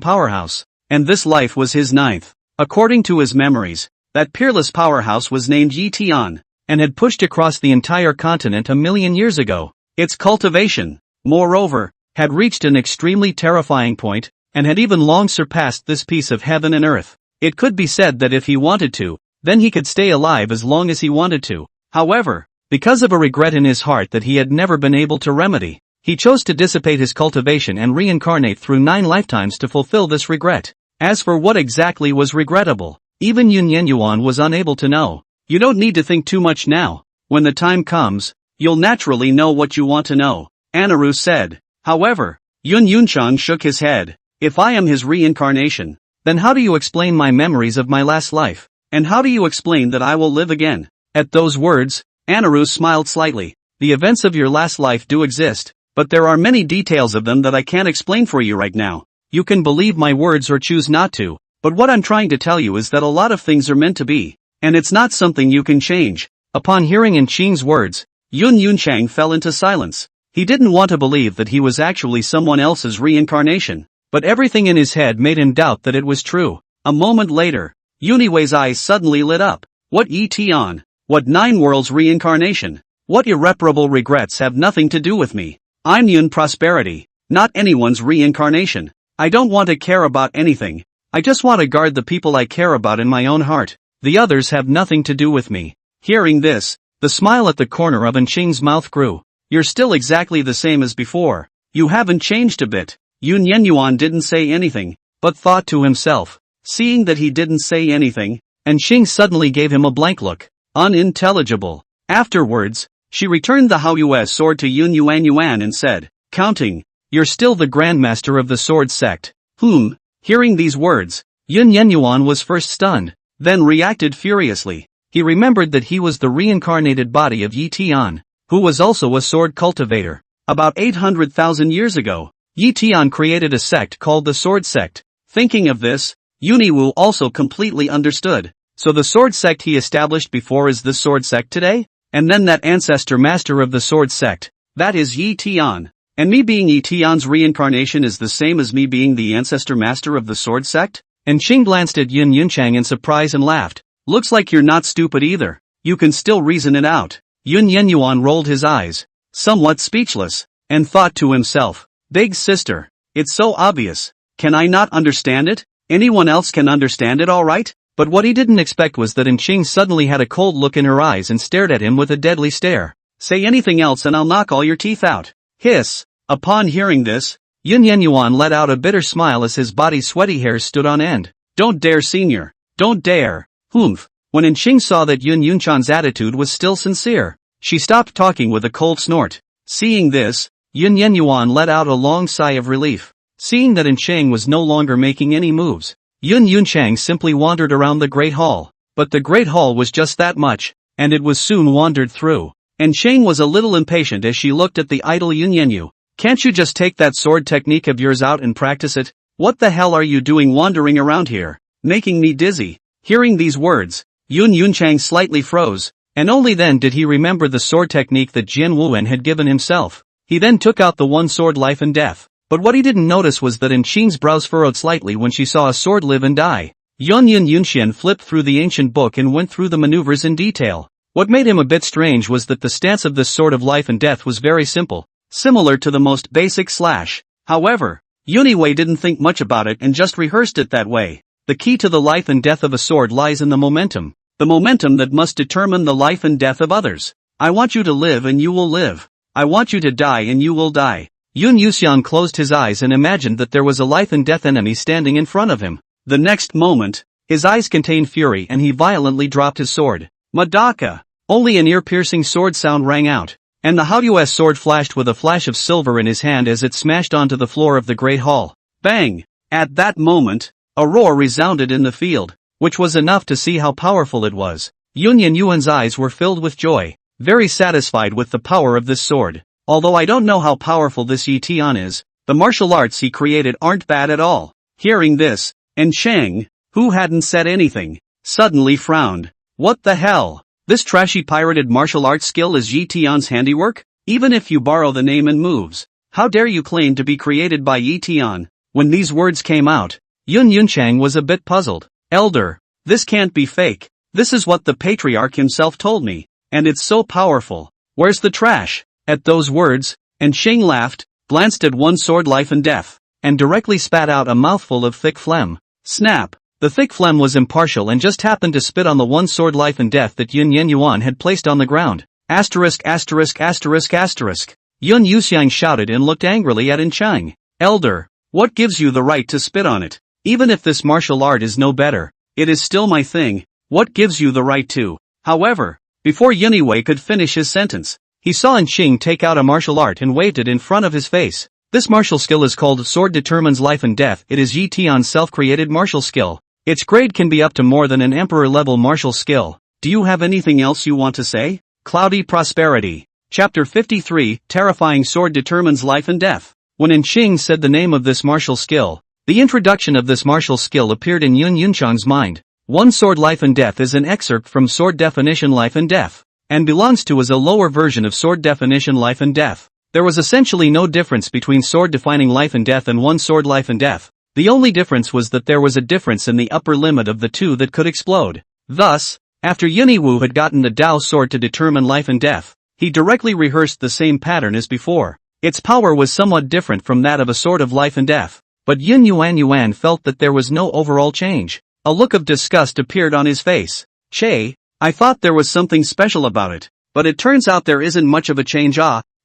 powerhouse, and this life was his ninth. According to his memories, that peerless powerhouse was named Yi Tian, and had pushed across the entire continent 1,000,000 years ago. Its cultivation, moreover, had reached an extremely terrifying point, and had even long surpassed this piece of heaven and earth. It could be said that if he wanted to, then he could stay alive as long as he wanted to. However, because of a regret in his heart that he had never been able to remedy, he chose to dissipate his cultivation and reincarnate through 9 lifetimes to fulfill this regret. As for what exactly was regrettable, even Yun Yenyuan was unable to know. You don't need to think too much now. When the time comes, you'll naturally know what you want to know, Anaru said. However, Yun Yunchang shook his head. If I am his reincarnation, then how do you explain my memories of my last life? And how do you explain that I will live again? At those words, Anaru smiled slightly. The events of your last life do exist, but there are many details of them that I can't explain for you right now. You can believe my words or choose not to, but what I'm trying to tell you is that a lot of things are meant to be, and it's not something you can change. Upon hearing In Qing's words, Yun Yunchang fell into silence. He didn't want to believe that he was actually someone else's reincarnation, but everything in his head made him doubt that it was true. A moment later, Yuniwei's eyes suddenly lit up. What Yi Tian? What 9 worlds reincarnation? What irreparable regrets have nothing to do with me? I'm Yun Prosperity. not anyone's reincarnation. I don't want to care about anything. I just want to guard the people I care about in my own heart. The others have nothing to do with me. Hearing this, the smile at the corner of Anqing's mouth grew. You're still exactly the same as before. You haven't changed a bit. Yun Yenyuan didn't say anything, but thought to himself. Seeing that he didn't say anything, Anqing suddenly gave him a blank look. Unintelligible. Afterwards, she returned the Haoyue's sword to Yun Yuan and said, counting, you're still the grandmaster of the sword sect. Hearing these words, Yun Yenyuan was first stunned, then reacted furiously. He remembered that he was the reincarnated body of Yi Tian, who was also a sword cultivator. About 800,000 years ago, Yi Tian created a sect called the Sword Sect. Thinking of this, Yuniwu also completely understood. So the sword sect he established before is the sword sect today? And then that ancestor master of the sword sect, that is Yi Tian. And me being Yi Tian's reincarnation is the same as me being the ancestor master of the sword sect? And Qing glanced at Yun Yunchang in surprise and laughed. Looks like you're not stupid either. You can still reason it out. Yun Yenyuan rolled his eyes, somewhat speechless, and thought to himself, big sister, it's so obvious. Can I not understand it? Anyone else can understand it all right? But what he didn't expect was that Anqing suddenly had a cold look in her eyes and stared at him with a deadly stare. Say anything else and I'll knock all your teeth out. Hiss. Upon hearing this, Yun Yenyuan let out a bitter smile as his body's sweaty hairs stood on end. Don't dare, senior. Don't dare. When Anqing saw that Yun Yunchan's attitude was still sincere, she stopped talking with a cold snort. Seeing this, Yun Yenyuan let out a long sigh of relief. Seeing that Anqing was no longer making any moves, Yun Yunchang simply wandered around the Great Hall. But the Great Hall was just that much, and it was soon wandered through. Anqing was a little impatient as she looked at the idle Yun Yenyu. Can't you just take that sword technique of yours out and practice it? What the hell are you doing wandering around here, making me dizzy? Hearing these words, Yun Yunchang slightly froze, and only then did he remember the sword technique that Jian Wuan had given himself. He then took out the one sword life and death. But what he didn't notice was that Anqing's brows furrowed slightly when she saw a sword live and die. Yun Yunxian flipped through the ancient book and went through the maneuvers in detail. What made him a bit strange was that the stance of this sword of life and death was very simple, similar to the most basic slash. However, Yuniwei didn't think much about it and just rehearsed it that way. The key to the life and death of a sword lies in the momentum that must determine the life and death of others. I want you to live and you will live. I want you to die and you will die. Yun Yuxian closed his eyes and imagined that there was a life and death enemy standing in front of him. The next moment, his eyes contained fury and he violently dropped his sword. Madaka! Only an ear-piercing sword sound rang out, and the Haoyue's sword flashed with a flash of silver in his hand as it smashed onto the floor of the Great Hall. Bang! At that moment, a roar resounded in the field, which was enough to see how powerful it was. Yun Yuan's eyes were filled with joy, very satisfied with the power of this sword. Although I don't know how powerful this Yi Tian is, the martial arts he created aren't bad at all. Hearing this, Anqing, who hadn't said anything, suddenly frowned. What the hell? This trashy pirated martial arts skill is Yi Tian's handiwork? Even if you borrow the name and moves, how dare you claim to be created by Yi Tian? When these words came out, Yun Yunchang was a bit puzzled. Elder, this can't be fake. This is what the patriarch himself told me, and it's so powerful. Where's the trash? At those words, Anqing laughed, glanced at one sword life and death, and directly spat out a mouthful of thick phlegm. Snap! The thick phlegm was impartial and just happened to spit on the one sword life and death that Yun Yenyuan had placed on the ground. Asterisk asterisk asterisk asterisk. Yun Yuxiang shouted and looked angrily at Anqing. Elder, what gives you the right to spit on it? Even if this martial art is no better, it is still my thing. What gives you the right to? However, before Yuniwei could finish his sentence, he saw Anqing take out a martial art and waved it in front of his face. This martial skill is called Sword Determines Life and Death. It is Yi Tian's self-created martial skill. Its grade can be up to more than an emperor-level martial skill. Do you have anything else you want to say? Cloudy Prosperity. Chapter 53, Terrifying Sword Determines Life and Death. When Anqing said the name of this martial skill, the introduction of this martial skill appeared in Yun Yunchang's mind. One Sword Life and Death is an excerpt from Sword Definition Life and Death, and belongs to as a lower version of Sword Definition Life and Death. There was essentially no difference between Sword Defining Life and Death and One Sword Life and Death. The only difference was that there was a difference in the upper limit of the two that could explode. Thus, after Yuniwu had gotten the Dao sword to determine life and death, he directly rehearsed the same pattern as before. Its power was somewhat different from that of a sword of life and death. But Yuan felt that there was no overall change. A look of disgust appeared on his face. "Che, I thought there was something special about it, but it turns out there isn't much of a change.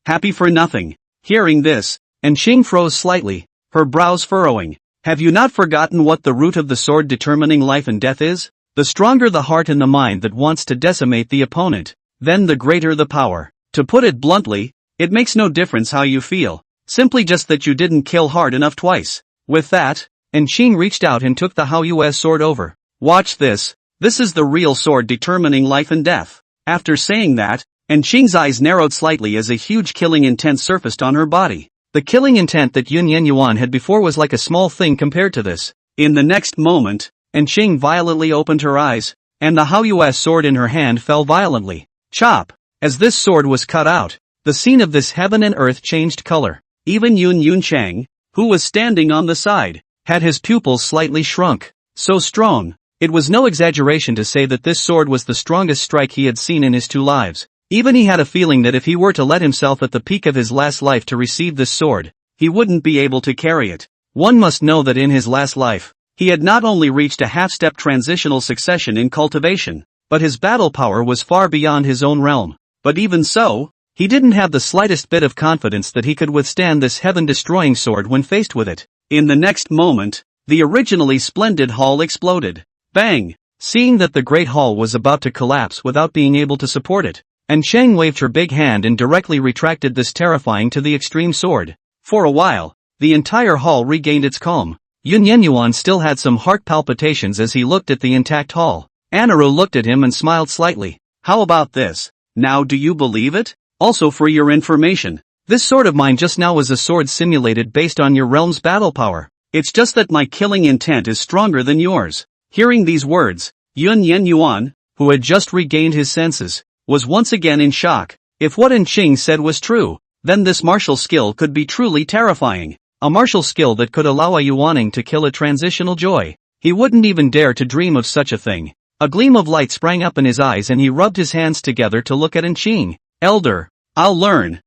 Happy for nothing." Hearing this, Enqing froze slightly, her brows furrowing. "Have you not forgotten what the root of the sword determining life and death is? The stronger the heart and the mind that wants to decimate the opponent, then the greater the power. To put it bluntly, it makes no difference how you feel, simply just that you didn't kill hard enough twice." With that, Enqing reached out and took the Haoyue's sword over. "Watch this. This is the real sword determining life and death." After saying that, Enqing's eyes narrowed slightly as a huge killing intent surfaced on her body. The killing intent that Yuan had before was like a small thing compared to this. In the next moment, Enqing violently opened her eyes, and the Haoyue's sword in her hand fell violently. Chop! As this sword was cut out, the scene of this heaven and earth changed color. Even Yunchang, who was standing on the side, had his pupils slightly shrunk. So strong, it was no exaggeration to say that this sword was the strongest strike he had seen in his 2 lives. Even he had a feeling that if he were to let himself at the peak of his last life to receive this sword, he wouldn't be able to carry it. One must know that in his last life, he had not only reached a half-step transitional succession in cultivation, but his battle power was far beyond his own realm. But even so, he didn't have the slightest bit of confidence that he could withstand this heaven-destroying sword when faced with it. In the next moment, the originally splendid hall exploded. Bang! Seeing that the great hall was about to collapse without being able to support it, Enqing waved her big hand and directly retracted this terrifying to the extreme sword. For a while, the entire hall regained its calm. Yuan still had some heart palpitations as he looked at the intact hall. Anaru looked at him and smiled slightly. "How about this? Now do you believe it? Also for your information, this sword of mine just now was a sword simulated based on your realm's battle power. It's just that my killing intent is stronger than yours." Hearing these words, Yuan, who had just regained his senses, was once again in shock. If what Enqing said was true, then this martial skill could be truly terrifying. A martial skill that could allow a Yuaning to kill a transitional joy. He wouldn't even dare to dream of such a thing. A gleam of light sprang up in his eyes and he rubbed his hands together to look at Enqing. "Elder, I'll learn.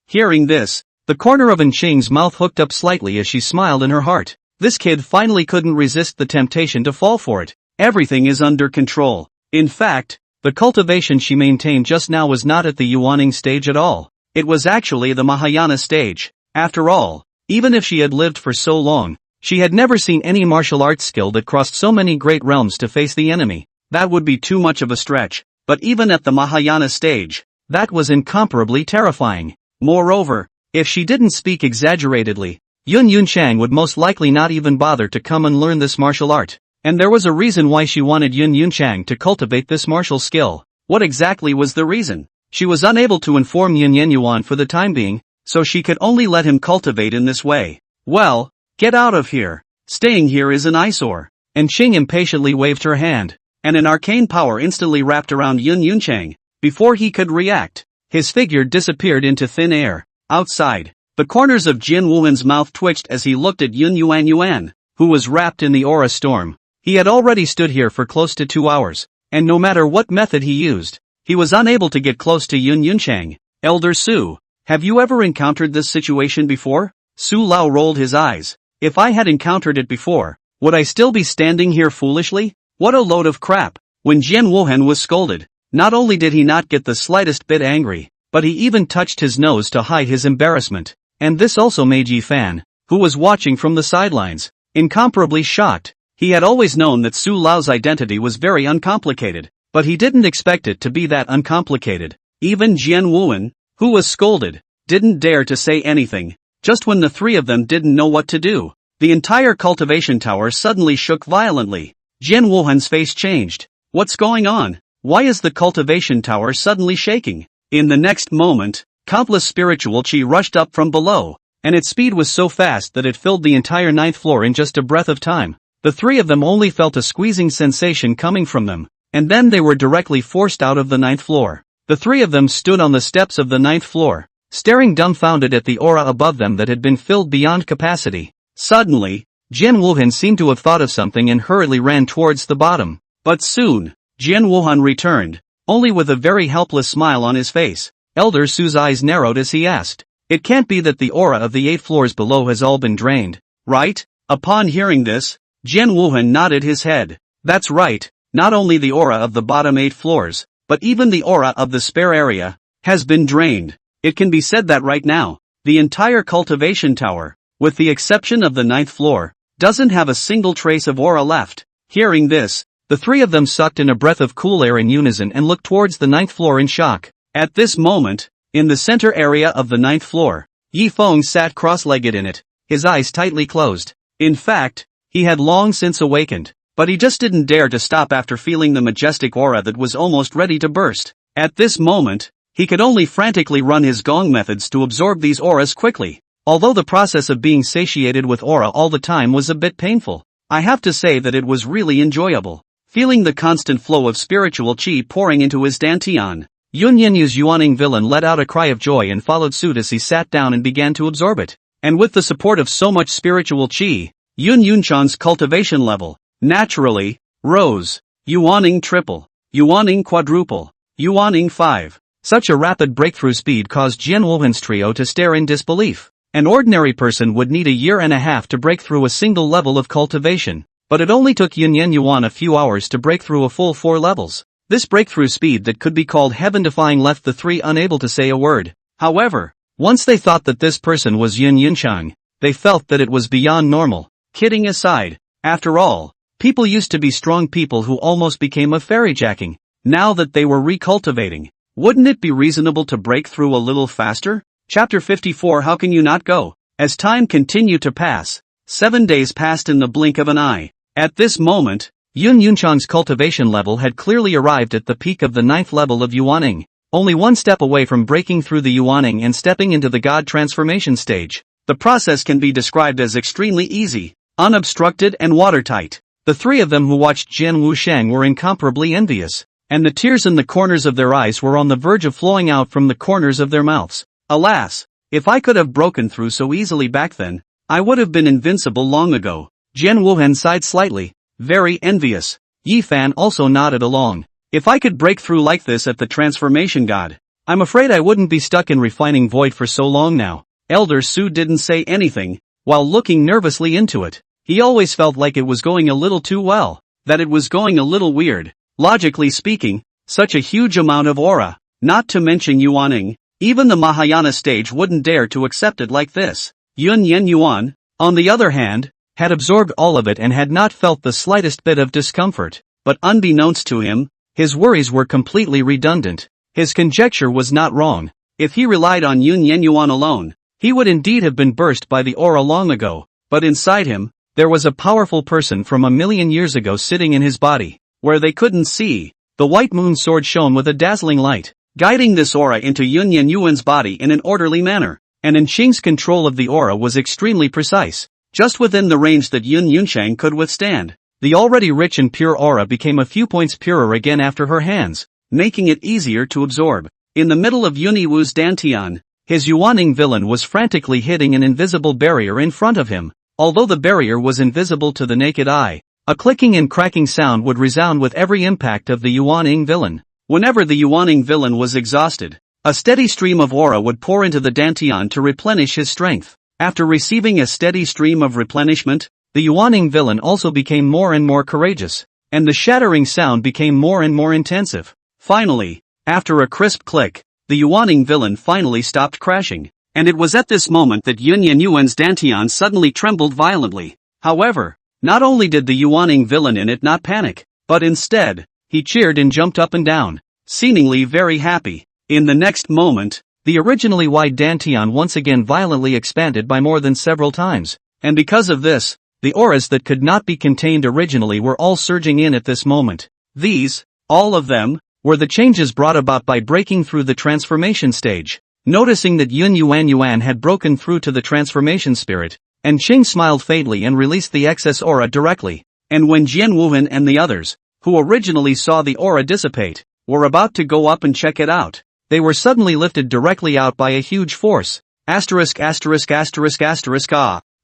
Hearing this, the corner of Enqing's mouth hooked up slightly as she smiled in her heart. This kid finally couldn't resist the temptation to fall for it. Everything is under control. In fact, the cultivation she maintained just now was not at the Yuaning stage at all. It was actually the Mahayana stage. After all, even if she had lived for so long, she had never seen any martial arts skill that crossed so many great realms to face the enemy. That would be too much of a stretch. But even at the Mahayana stage, that was incomparably terrifying. Moreover, if she didn't speak exaggeratedly, Yuanchang would most likely not even bother to come and learn this martial art. And there was a reason why she wanted Yuanchang to cultivate this martial skill. What exactly was the reason? She was unable to inform Yuan for the time being, so she could only let him cultivate in this way. "Well, get out of here. Staying here is an eyesore." Enqing impatiently waved her hand, and an arcane power instantly wrapped around Yuanchang. Before he could react, his figure disappeared into thin air. Outside, the corners of Jin Wuhan's mouth twitched as he looked at Yuan, who was wrapped in the aura storm. He had already stood here for close to 2 hours, and no matter what method he used, he was unable to get close to Yuanchang. "Elder Su, have you ever encountered this situation before?" Su Lao rolled his eyes. "If I had encountered it before, would I still be standing here foolishly? What a load of crap." When Jin Wuhan was scolded, not only did he not get the slightest bit angry, but he even touched his nose to hide his embarrassment. And this also made Yi Fan, who was watching from the sidelines, incomparably shocked. He had always known that Su Lao's identity was very uncomplicated, but he didn't expect it to be that uncomplicated. Even Jian Wuan, who was scolded, didn't dare to say anything. Just when the 3 of them didn't know what to do, the entire cultivation tower suddenly shook violently. Jian Wuhan's face changed. "What's going on? Why is the cultivation tower suddenly shaking?" In the next moment, countless spiritual chi rushed up from below, and its speed was so fast that it filled the entire 9th floor in just a breath of time. The 3 of them only felt a squeezing sensation coming from them, and then they were directly forced out of the 9th floor. The 3 of them stood on the steps of the 9th floor, staring dumbfounded at the aura above them that had been filled beyond capacity. Suddenly, Jin Wuhan seemed to have thought of something and hurriedly ran towards the bottom. But soon, Jin Wuhan returned, only with a very helpless smile on his face. Elder Su's eyes narrowed as he asked, It can't be that the aura of the 8 floors below has all been drained, right? Upon hearing this, Jian Wuhan nodded his head. That's right, not only the aura of the bottom 8 floors, but even the aura of the spare area has been drained. It can be said that right now, the entire cultivation tower, with the exception of the 9th floor, doesn't have a single trace of aura left. Hearing this, the 3 of them sucked in a breath of cool air in unison and looked towards the 9th floor in shock. At this moment, in the center area of the 9th floor, Yi Feng sat cross-legged in it, his eyes tightly closed. In fact, he had long since awakened, but he just didn't dare to stop after feeling the majestic aura that was almost ready to burst. At this moment, he could only frantically run his gong methods to absorb these auras quickly. Although the process of being satiated with aura all the time was a bit painful, I have to say that it was really enjoyable. Feeling the constant flow of spiritual qi pouring into his dantian, Yun Yenyu's Yuaning villain let out a cry of joy and followed suit as he sat down and began to absorb it. And with the support of so much spiritual qi, Yun Yunchan's cultivation level, naturally, rose. Yuaning triple, Yuaning quadruple, Yuaning 5. Such a rapid breakthrough speed caused Jian Wuhan's trio to stare in disbelief. An ordinary person would need a year and a half to break through a single level of cultivation, but it only took Yun Yuan a few hours to break through a full 4 levels. This breakthrough speed that could be called heaven-defying left the 3 unable to say a word. However, once they thought that this person was Yun Yunchang, they felt that it was beyond normal. Kidding aside, after all, people used to be strong people who almost became a fairyjacking. Now that they were recultivating, wouldn't it be reasonable to break through a little faster? Chapter 54 How Can You Not Go? As time continued to pass, 7 days passed in the blink of an eye. At this moment, Yun Yunchang's cultivation level had clearly arrived at the peak of the 9th level of Yuaning, only 1 step away from breaking through the Yuaning and stepping into the God transformation stage. The process can be described as extremely easy, unobstructed and watertight. The 3 of them who watched Jian Wushang were incomparably envious, and the tears in the corners of their eyes were on the verge of flowing out from the corners of their mouths. Alas, if I could have broken through so easily back then, I would have been invincible long ago. Jian Wuhan sighed slightly, very envious. Yi Fan also nodded along. If I could break through like this at the transformation god, I'm afraid I wouldn't be stuck in refining void for so long now. Elder Su didn't say anything, while looking nervously into it. He always felt like it was going a little too well, that it was going a little weird. Logically speaking, such a huge amount of aura, not to mention Yuaning, even the Mahayana stage wouldn't dare to accept it like this. Yun Yuan, on the other hand, had absorbed all of it and had not felt the slightest bit of discomfort, but unbeknownst to him, his worries were completely redundant. His conjecture was not wrong. If he relied on Yun Yuan alone, he would indeed have been burst by the aura long ago, but inside him, there was a powerful person from a million years ago sitting in his body, where they couldn't see. The white moon sword shone with a dazzling light, guiding this aura into Yun Yuan's body in an orderly manner, and Enqing's control of the aura was extremely precise, just within the range that Yun Yunchang could withstand. The already rich and pure aura became a few points purer again after her hands, making it easier to absorb. In the middle of Yun Yiwu's dantian, his Yuaning villain was frantically hitting an invisible barrier in front of him. Although the barrier was invisible to the naked eye, a clicking and cracking sound would resound with every impact of the Yuaning villain. Whenever the Yuaning villain was exhausted, a steady stream of aura would pour into the dantian to replenish his strength. After receiving a steady stream of replenishment, the Yuaning villain also became more and more courageous, and the shattering sound became more and more intensive. Finally, after a crisp click, the Yuaning villain finally stopped crashing, and it was at this moment that Yun Yuan's dantian suddenly trembled violently. However, not only did the Yuaning villain in it not panic, but instead, he cheered and jumped up and down, seemingly very happy. In the next moment, the originally wide dantian once again violently expanded by more than several times, and because of this, the auras that could not be contained originally were all surging in at this moment. These, all of them, were the changes brought about by breaking through the transformation stage. Noticing that Yun Yuan had broken through to the transformation spirit, Enqing smiled faintly and released the excess aura directly, and when Jian Wuhan and the others, who originally saw the aura dissipate, were about to go up and check it out, they were suddenly lifted directly out by a huge force. Ah!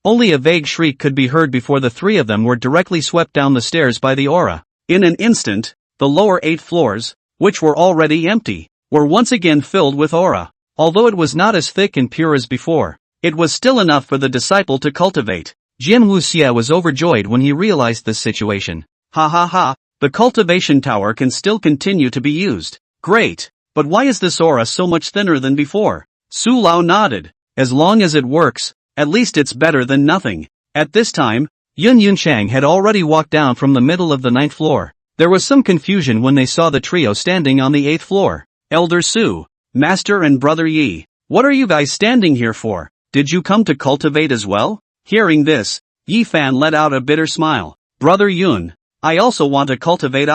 Only a vague shriek could be heard before the 3 of them were directly swept down the stairs by the aura. In an instant, the lower 8 floors, which were already empty, were once again filled with aura. Although it was not as thick and pure as before, it was still enough for the disciple to cultivate. Jian Wuxia was overjoyed when he realized this situation. Ha ha ha, the cultivation tower can still continue to be used. Great, but why is this aura so much thinner than before? Su Lao nodded. As long as it works, at least it's better than nothing. At this time, Yun Yunchang had already walked down from the middle of the 9th floor. There was some confusion when they saw the trio standing on the 8th floor. Elder Su, Master and Brother Yi, what are you guys standing here for? Did you come to cultivate as well? Hearing this, Yi Fan let out a bitter smile. Brother Yun, I also want to cultivate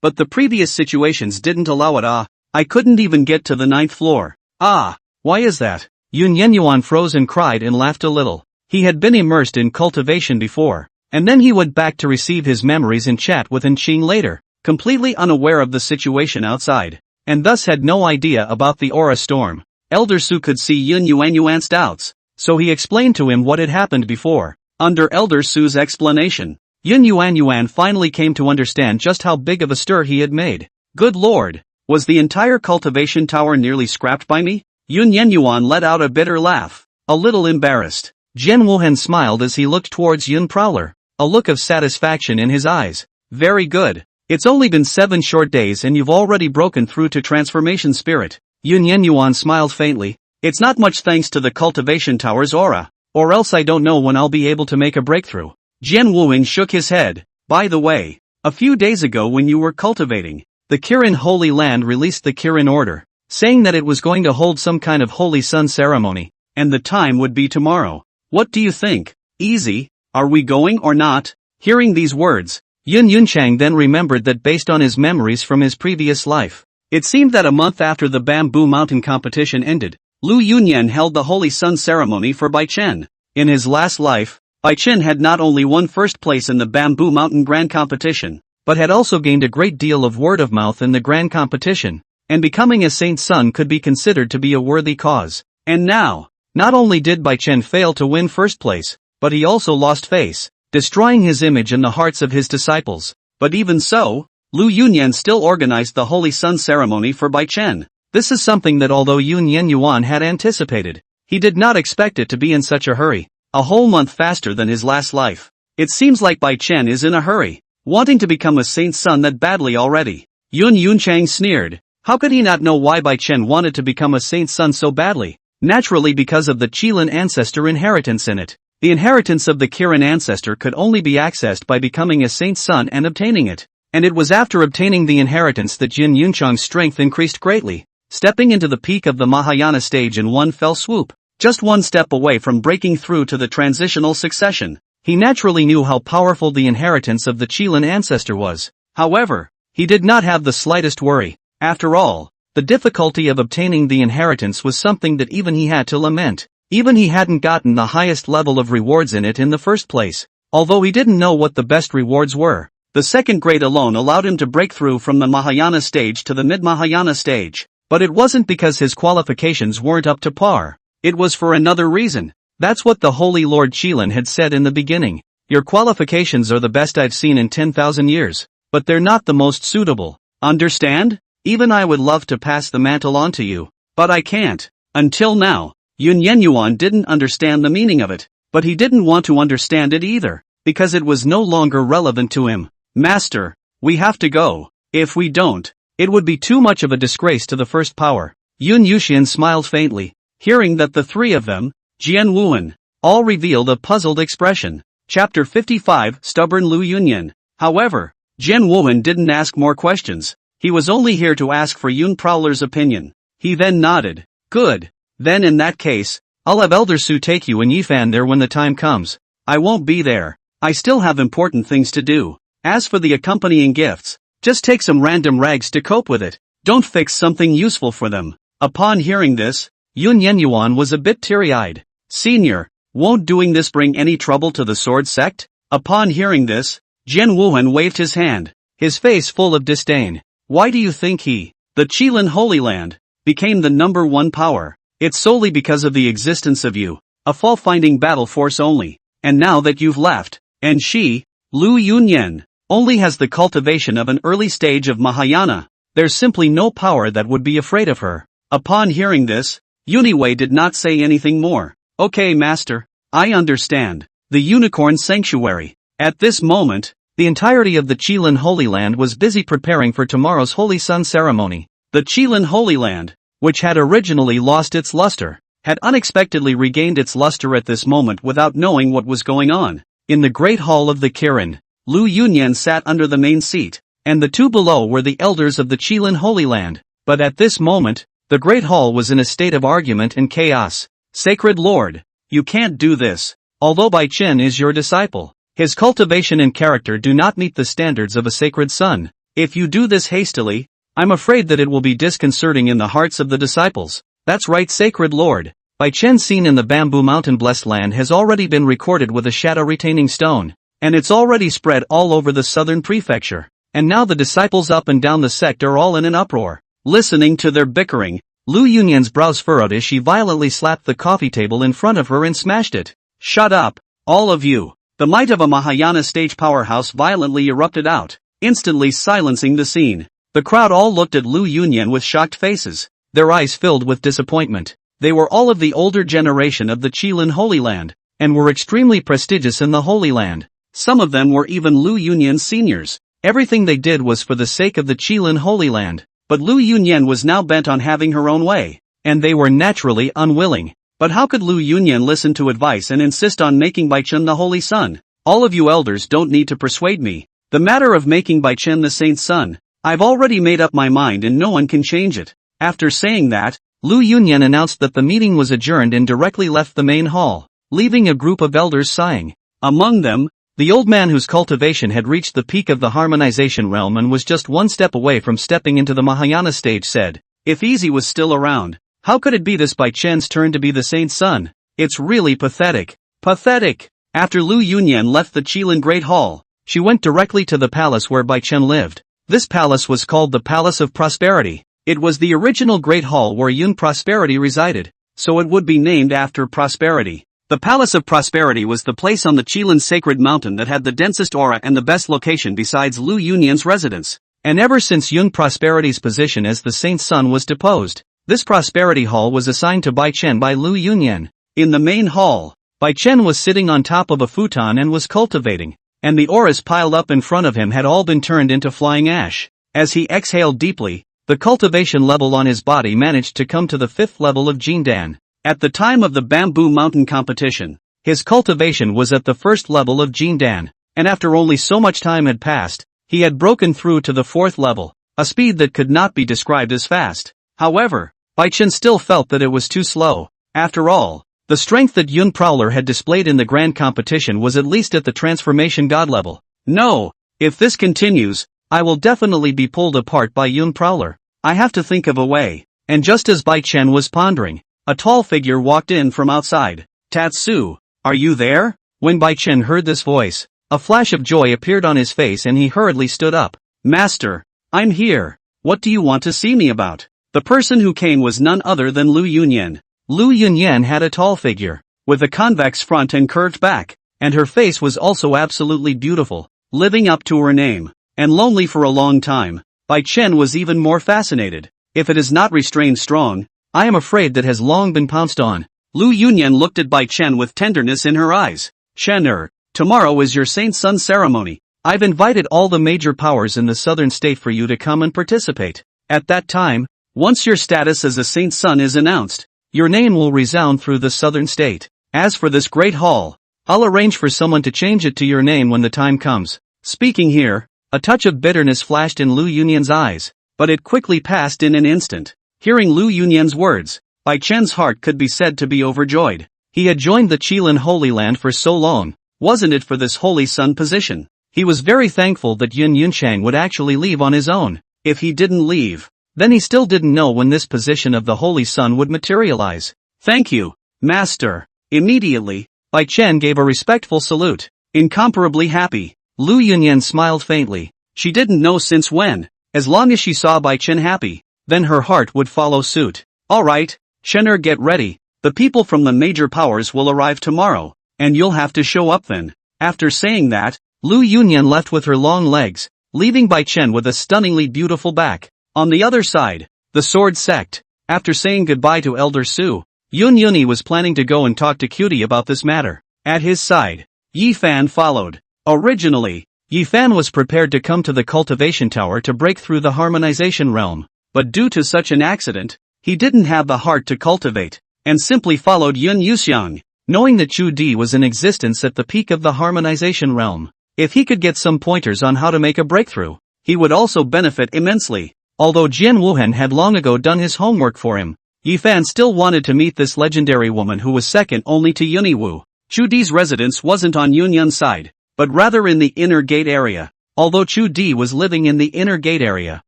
but the previous situations didn't allow it I couldn't even get to the 9th floor. Why is that? Yun Yenyuan froze and cried and laughed a little. He had been immersed in cultivation before, and then he went back to receive his memories and chat with Enqing later, completely unaware of the situation outside, and thus had no idea about the aura storm. Elder Su could see Yun Yuanyuan's doubts, so he explained to him what had happened before. Under Elder Su's explanation, Yun Yuanyuan finally came to understand just how big of a stir he had made. Good lord, was the entire cultivation tower nearly scrapped by me? Yun Yenyuan let out a bitter laugh, a little embarrassed. Jian Wuhan smiled as he looked towards Yun Prowler, a look of satisfaction in his eyes. Very good. It's only been 7 short days and you've already broken through to transformation spirit. Yun Yenyuan smiled faintly. It's not much thanks to the cultivation tower's aura, or else I don't know when I'll be able to make a breakthrough. Jian Wuhan shook his head. By the way, a few days ago when you were cultivating, the Kirin Holy Land released the Kirin Order, saying that it was going to hold some kind of Holy Sun ceremony, and the time would be tomorrow. What do you think? Easy, are we going or not? Hearing these words, Yun Yunchang then remembered that based on his memories from his previous life, it seemed that a month after the Bamboo Mountain competition ended, Lu Yunyan held the Holy Sun ceremony for Bai Chen. In his last life, Bai Chen had not only won first place in the Bamboo Mountain Grand Competition, but had also gained a great deal of word of mouth in the Grand Competition, and becoming a saint's son could be considered to be a worthy cause. And now, not only did Bai Chen fail to win first place, but he also lost face, destroying his image in the hearts of his disciples. But even so, Lu Yunyan still organized the Holy Sun ceremony for Bai Chen. This is something that although Yun Yenyuan had anticipated, he did not expect it to be in such a hurry, a whole month faster than his last life. It seems like Bai Chen is in a hurry, wanting to become a saint's son that badly already. Yun Yunchang sneered. How could he not know why Bai Chen wanted to become a saint's son so badly? Naturally because of the Qilin ancestor inheritance in it. The inheritance of the Kirin ancestor could only be accessed by becoming a saint's son and obtaining it. And it was after obtaining the inheritance that Jin Yunchang's strength increased greatly, stepping into the peak of the Mahayana stage in one fell swoop, just one step away from breaking through to the transitional succession. He naturally knew how powerful the inheritance of the Qilin ancestor was. However, he did not have the slightest worry. After all, the difficulty of obtaining the inheritance was something that even he had to lament. Even he hadn't gotten the highest level of rewards in it in the first place. Although he didn't know what the best rewards were, the second grade alone allowed him to break through from the Mahayana stage to the mid-Mahayana stage. But it wasn't because his qualifications weren't up to par. It was for another reason. That's what the Holy Lord Qilin had said in the beginning. Your qualifications are the best I've seen in 10,000 years, but they're not the most suitable. Understand? Even I would love to pass the mantle on to you, but I can't. Until now, Yun Yenyuan didn't understand the meaning of it, but he didn't want to understand it either, because it was no longer relevant to him. Master, we have to go. If we don't, it would be too much of a disgrace to the first power. Yun Yuxian smiled faintly, hearing that the three of them, Jian Wuhan, all revealed a puzzled expression. Chapter 55, Stubborn Lu Yunyan. However, Jian Wuhan didn't ask more questions. He was only here to ask for Yun Prowler's opinion. He then nodded. Good. Then in that case, I'll have Elder Su take you and Yifan there when the time comes. I won't be there. I still have important things to do. As for the accompanying gifts, just take some random rags to cope with it. Don't fix something useful for them. Upon hearing this, Yun Yenyuan was a bit teary-eyed. Senior, won't doing this bring any trouble to the sword sect? Upon hearing this, Jian Wuhan waved his hand, his face full of disdain. Why do you think the Qilin Holy Land, became the number one power? It's solely because of the existence of you, a fault-finding battle force only. And now that you've left, and she, Lu Yunyan, only has the cultivation of an early stage of Mahayana, there's simply no power that would be afraid of her. Upon hearing this, Yuniwei did not say anything more. Okay, master. I understand. The Unicorn Sanctuary. At this moment, the entirety of the Qilin Holy Land was busy preparing for tomorrow's Holy Sun ceremony. The Qilin Holy Land, which had originally lost its luster, had unexpectedly regained its luster at this moment without knowing what was going on. In the Great Hall of the Kirin, Lu Yunyan sat under the main seat, and the two below were the elders of the Qilin Holy Land. But at this moment, the Great Hall was in a state of argument and chaos. Sacred Lord, you can't do this. Although Bai Chen is your disciple, his cultivation and character do not meet the standards of a sacred son. If you do this hastily, I'm afraid that it will be disconcerting in the hearts of the disciples. That's right, Sacred Lord. Bai Chen seen in the Bamboo Mountain Blessed Land has already been recorded with a shadow-retaining stone, and it's already spread all over the southern prefecture. And now the disciples up and down the sect are all in an uproar. Listening to their bickering, Lu Yunyan's brows furrowed as she violently slapped the coffee table in front of her and smashed it. Shut up, all of you. The might of a Mahayana stage powerhouse violently erupted out, instantly silencing the scene. The crowd all looked at Lu Yunyan with shocked faces, their eyes filled with disappointment. They were all of the older generation of the Qilin Holy Land, and were extremely prestigious in the Holy Land. Some of them were even Lu Yunyan's seniors. Everything they did was for the sake of the Qilin Holy Land. But Lu Yunyan was now bent on having her own way, and they were naturally unwilling. But how could Lu Yunyan listen to advice and insist on making Bai Chen the Holy Son? All of you elders don't need to persuade me. The matter of making Bai Chen the Saint's son, I've already made up my mind and no one can change it. After saying that, Lu Yunyan announced that the meeting was adjourned and directly left the main hall, leaving a group of elders sighing. Among them, the old man whose cultivation had reached the peak of the harmonization realm and was just one step away from stepping into the Mahayana stage said, if Easy was still around, how could it be this Bai Chen's turn to be the saint's son? It's really pathetic. Pathetic! After Lu Yunyan left the Qilin Great Hall, she went directly to the palace where Bai Chen lived. This palace was called the Palace of Prosperity. It was the original Great Hall where Yun Prosperity resided, so it would be named after Prosperity. The Palace of Prosperity was the place on the Qilin Sacred Mountain that had the densest aura and the best location besides Lu Yunyan's residence. And ever since Yun Prosperity's position as the saint's son was deposed, this Prosperity Hall was assigned to Bai Chen by Lu Yunyan. In the main hall, Bai Chen was sitting on top of a futon and was cultivating, and the auras piled up in front of him had all been turned into flying ash. As he exhaled deeply, the cultivation level on his body managed to come to the 5th level of Jindan. At the time of the Bamboo Mountain competition, his cultivation was at the 1st level of Jindan, and after only so much time had passed, he had broken through to the 4th level, a speed that could not be described as fast. However, Bai Chen still felt that it was too slow. After all, the strength that Yun Prowler had displayed in the grand competition was at least at the transformation god level. No, if this continues, I will definitely be pulled apart by Yun Prowler. I have to think of a way. And just as Bai Chen was pondering, a tall figure walked in from outside. Tatsu, are you there? When Bai Chen heard this voice, a flash of joy appeared on his face and he hurriedly stood up. Master, I'm here. What do you want to see me about? The person who came was none other than Lu Yunyan. Lu Yunyan had a tall figure, with a convex front and curved back, and her face was also absolutely beautiful, living up to her name, and lonely for a long time. Bai Chen was even more fascinated. If it is not restrained strong, I am afraid that has long been pounced on. Lu Yunyan looked at Bai Chen with tenderness in her eyes. Chen tomorrow is your saint's son ceremony. I've invited all the major powers in the southern state for you to come and participate. At that time, once your status as a saint's son is announced, your name will resound through the southern state. As for this great hall, I'll arrange for someone to change it to your name when the time comes. Speaking here, a touch of bitterness flashed in Lu Yunyan's eyes, but it quickly passed in an instant. Hearing Lu Yunyan's words, Bai Chen's heart could be said to be overjoyed. He had joined the Qilin Holy Land for so long, wasn't it for this holy son position? He was very thankful that Yun Yunchang would actually leave on his own. If he didn't leave, then he still didn't know when this position of the holy son would materialize. Thank you, master. Immediately, Bai Chen gave a respectful salute. Incomparably happy, Lu Yunyan smiled faintly. She didn't know since when. As long as she saw Bai Chen happy, then her heart would follow suit. Alright, Shen'er, get ready. The people from the major powers will arrive tomorrow, and you'll have to show up then. After saying that, Lu Yunyan left with her long legs, leaving Bai Chen with a stunningly beautiful back. On the other side, the Sword Sect. After saying goodbye to Elder Su, Yuni was planning to go and talk to Cutie about this matter. At his side, Yi Fan followed. Originally, Yi Fan was prepared to come to the cultivation tower to break through the harmonization realm, but due to such an accident, he didn't have the heart to cultivate, and simply followed Yun Yuxiang, knowing that Chu Di was in existence at the peak of the harmonization realm. If he could get some pointers on how to make a breakthrough, he would also benefit immensely. Although Jian Wuhan had long ago done his homework for him, Yi Fan still wanted to meet this legendary woman who was second only to Yuniwu. Chu Di's residence wasn't on Yunyun's side, but rather in the inner gate area. Although Chu Di was living in the inner gate area,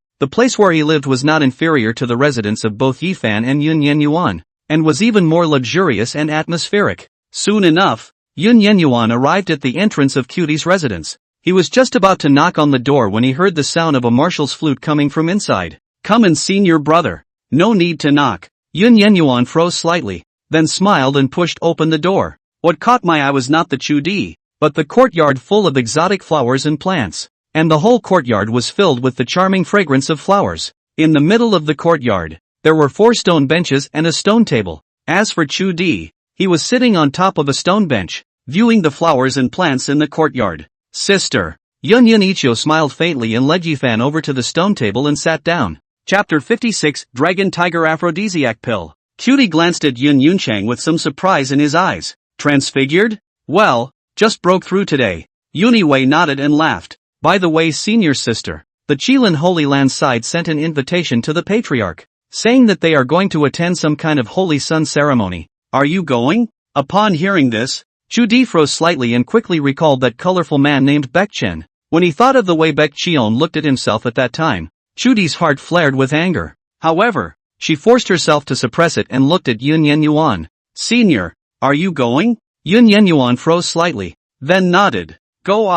the place where he lived was not inferior to the residence of both Yi Fan and Yun Yenyuan, and was even more luxurious and atmospheric. Soon enough, Yun Yenyuan arrived at the entrance of Cutie's residence. He was just about to knock on the door when he heard the sound of a marshal's flute coming from inside. "Come and see your brother. No need to knock." Yun Yenyuan froze slightly, then smiled and pushed open the door. What caught my eye was not the Chu Di, but the courtyard full of exotic flowers and plants. And the whole courtyard was filled with the charming fragrance of flowers. In the middle of the courtyard, there were 4 stone benches and a stone table. As for Chu Di, he was sitting on top of a stone bench, viewing the flowers and plants in the courtyard. "Sister." Yun Yunichio smiled faintly and led Yi Fan over to the stone table and sat down. Chapter 56, Dragon Tiger Aphrodisiac Pill. Cutie glanced at Yun Yunchang with some surprise in his eyes. "Transfigured? Well, just broke through today." Yuniwei nodded and laughed. "By the way, senior sister, the Qilin Holy Land side sent an invitation to the patriarch, saying that they are going to attend some kind of holy sun ceremony. Are you going?" Upon hearing this, Chu Di froze slightly and quickly recalled that colorful man named Baek Chen. When he thought of the way Baek Chion looked at himself at that time, Chu Di's heart flared with anger. However, she forced herself to suppress it and looked at Yun Yenyuan. "Senior, are you going?" Yun Yenyuan froze slightly, then nodded. "Go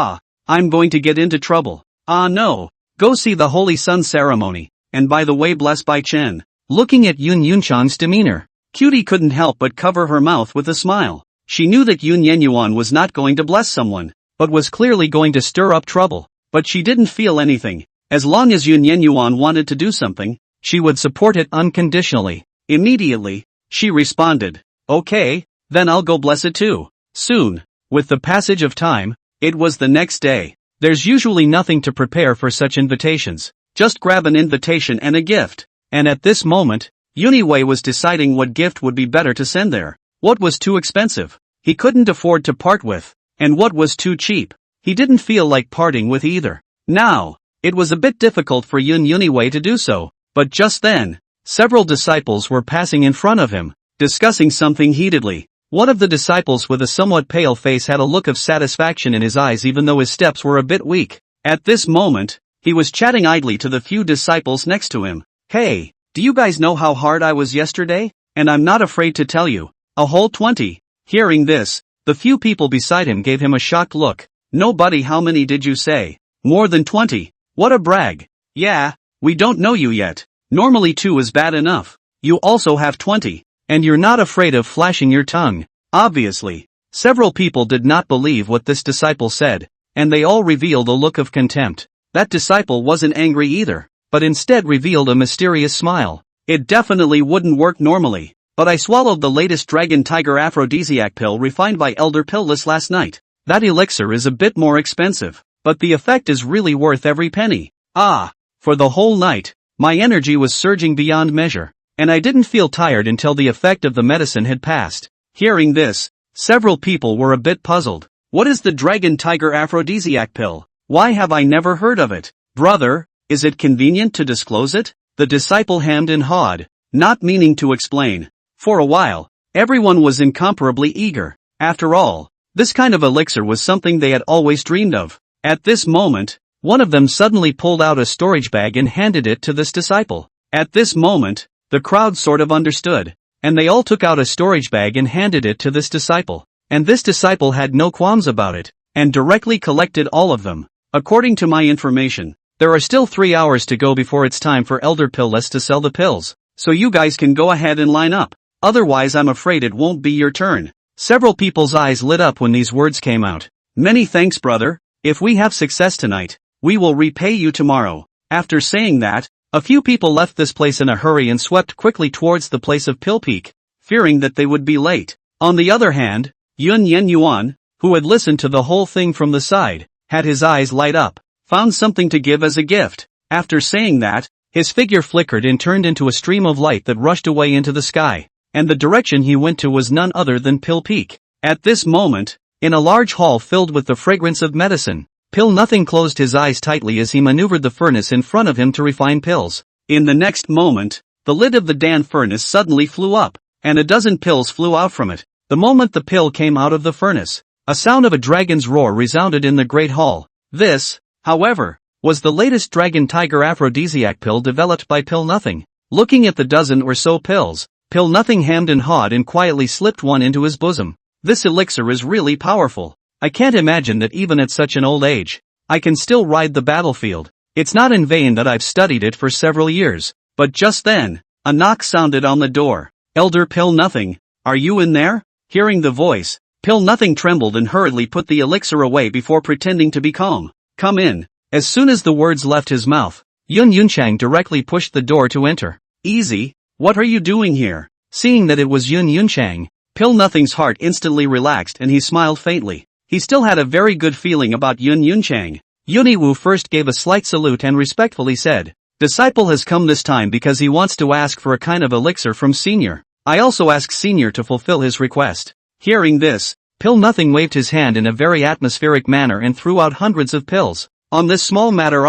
I'm going to get into trouble." "Ah no, go see the holy sun ceremony, and by the way bless Bai Chen." Looking at Yun Yunchang's demeanor, Cutie couldn't help but cover her mouth with a smile. She knew that Yun Yenyuan was not going to bless someone, but was clearly going to stir up trouble. But she didn't feel anything. As long as Yun Yenyuan wanted to do something, she would support it unconditionally. Immediately, she responded, "Okay, then I'll go bless it too." Soon, with the passage of time, it was the next day. There's usually nothing to prepare for such invitations. Just grab an invitation and a gift. And at this moment, Yuniwei was deciding what gift would be better to send there. What was too expensive, he couldn't afford to part with, and what was too cheap, he didn't feel like parting with either. Now, it was a bit difficult for Yuniwei to do so, but just then, several disciples were passing in front of him, discussing something heatedly. One of the disciples with a somewhat pale face had a look of satisfaction in his eyes even though his steps were a bit weak. At this moment, he was chatting idly to the few disciples next to him. "Hey, do you guys know how hard I was yesterday? And I'm not afraid to tell you. A whole 20. Hearing this, the few people beside him gave him a shocked look. "No buddy, how many did you say?" "More than 20. What a brag." "Yeah, we don't know you yet. Normally 2 is bad enough. You also have 20. And you're not afraid of flashing your tongue." Obviously, several people did not believe what this disciple said, and they all revealed a look of contempt. That disciple wasn't angry either, but instead revealed a mysterious smile. "It definitely wouldn't work normally, but I swallowed the latest Dragon Tiger Aphrodisiac pill refined by Elder Pillless last night. That elixir is a bit more expensive, but the effect is really worth every penny. For the whole night, my energy was surging beyond measure, and I didn't feel tired until the effect of the medicine had passed." Hearing this, several people were a bit puzzled. "What is the Dragon Tiger Aphrodisiac pill? Why have I never heard of it? Brother, is it convenient to disclose it?" The disciple hemmed and hawed, not meaning to explain. For a while, everyone was incomparably eager. After all, this kind of elixir was something they had always dreamed of. At this moment, one of them suddenly pulled out a storage bag and handed it to this disciple. At this moment, the crowd sort of understood, and they all took out a storage bag and handed it to this disciple. And this disciple had no qualms about it, and directly collected all of them. According to my information, there are still 3 hours to go before it's time for Elder Pillless to sell the pills, so you guys can go ahead and line up. Otherwise I'm afraid it won't be your turn. Several people's eyes lit up when these words came out. "Many thanks, brother. If we have success tonight, we will repay you tomorrow." After saying that, A few people left this place in a hurry and swept quickly towards the place of Pill Peak, fearing that they would be late. On the other hand, Yun Yen Yuan, who had listened to the whole thing from the side, had his eyes light up, found something to give as a gift. After saying that, his figure flickered and turned into a stream of light that rushed away into the sky, and the direction he went to was none other than Pill Peak. At this moment, in a large hall filled with the fragrance of medicine, Pill Nothing closed his eyes tightly as he maneuvered the furnace in front of him to refine pills. In the next moment, the lid of the Dan furnace suddenly flew up, and a dozen pills flew out from it. The moment the pill came out of the furnace, a sound of a dragon's roar resounded in the great hall. This, however, was the latest dragon tiger aphrodisiac pill developed by Pill Nothing. Looking at the dozen or so pills, Pill Nothing hemmed and hawed and quietly slipped one into his bosom. This elixir is really powerful. I can't imagine that even at such an old age, I can still ride the battlefield. It's not in vain that I've studied it for several years. But just then, a knock sounded on the door. Elder Pill Nothing, are you in there? Hearing the voice, Pill Nothing trembled and hurriedly put the elixir away before pretending to be calm. Come in. As soon as the words left his mouth, Yun Yunchang directly pushed the door to enter. Easy, what are you doing here? Seeing that it was Yun Yunchang, Pill Nothing's heart instantly relaxed and he smiled faintly. He still had a very good feeling about Yun Yunchang. Yuniwu first gave a slight salute and respectfully said, Disciple has come this time because he wants to ask for a kind of elixir from Senior. I also ask Senior to fulfill his request. Hearing this, Pill Nothing waved his hand in a very atmospheric manner and threw out hundreds of pills. On this small matter,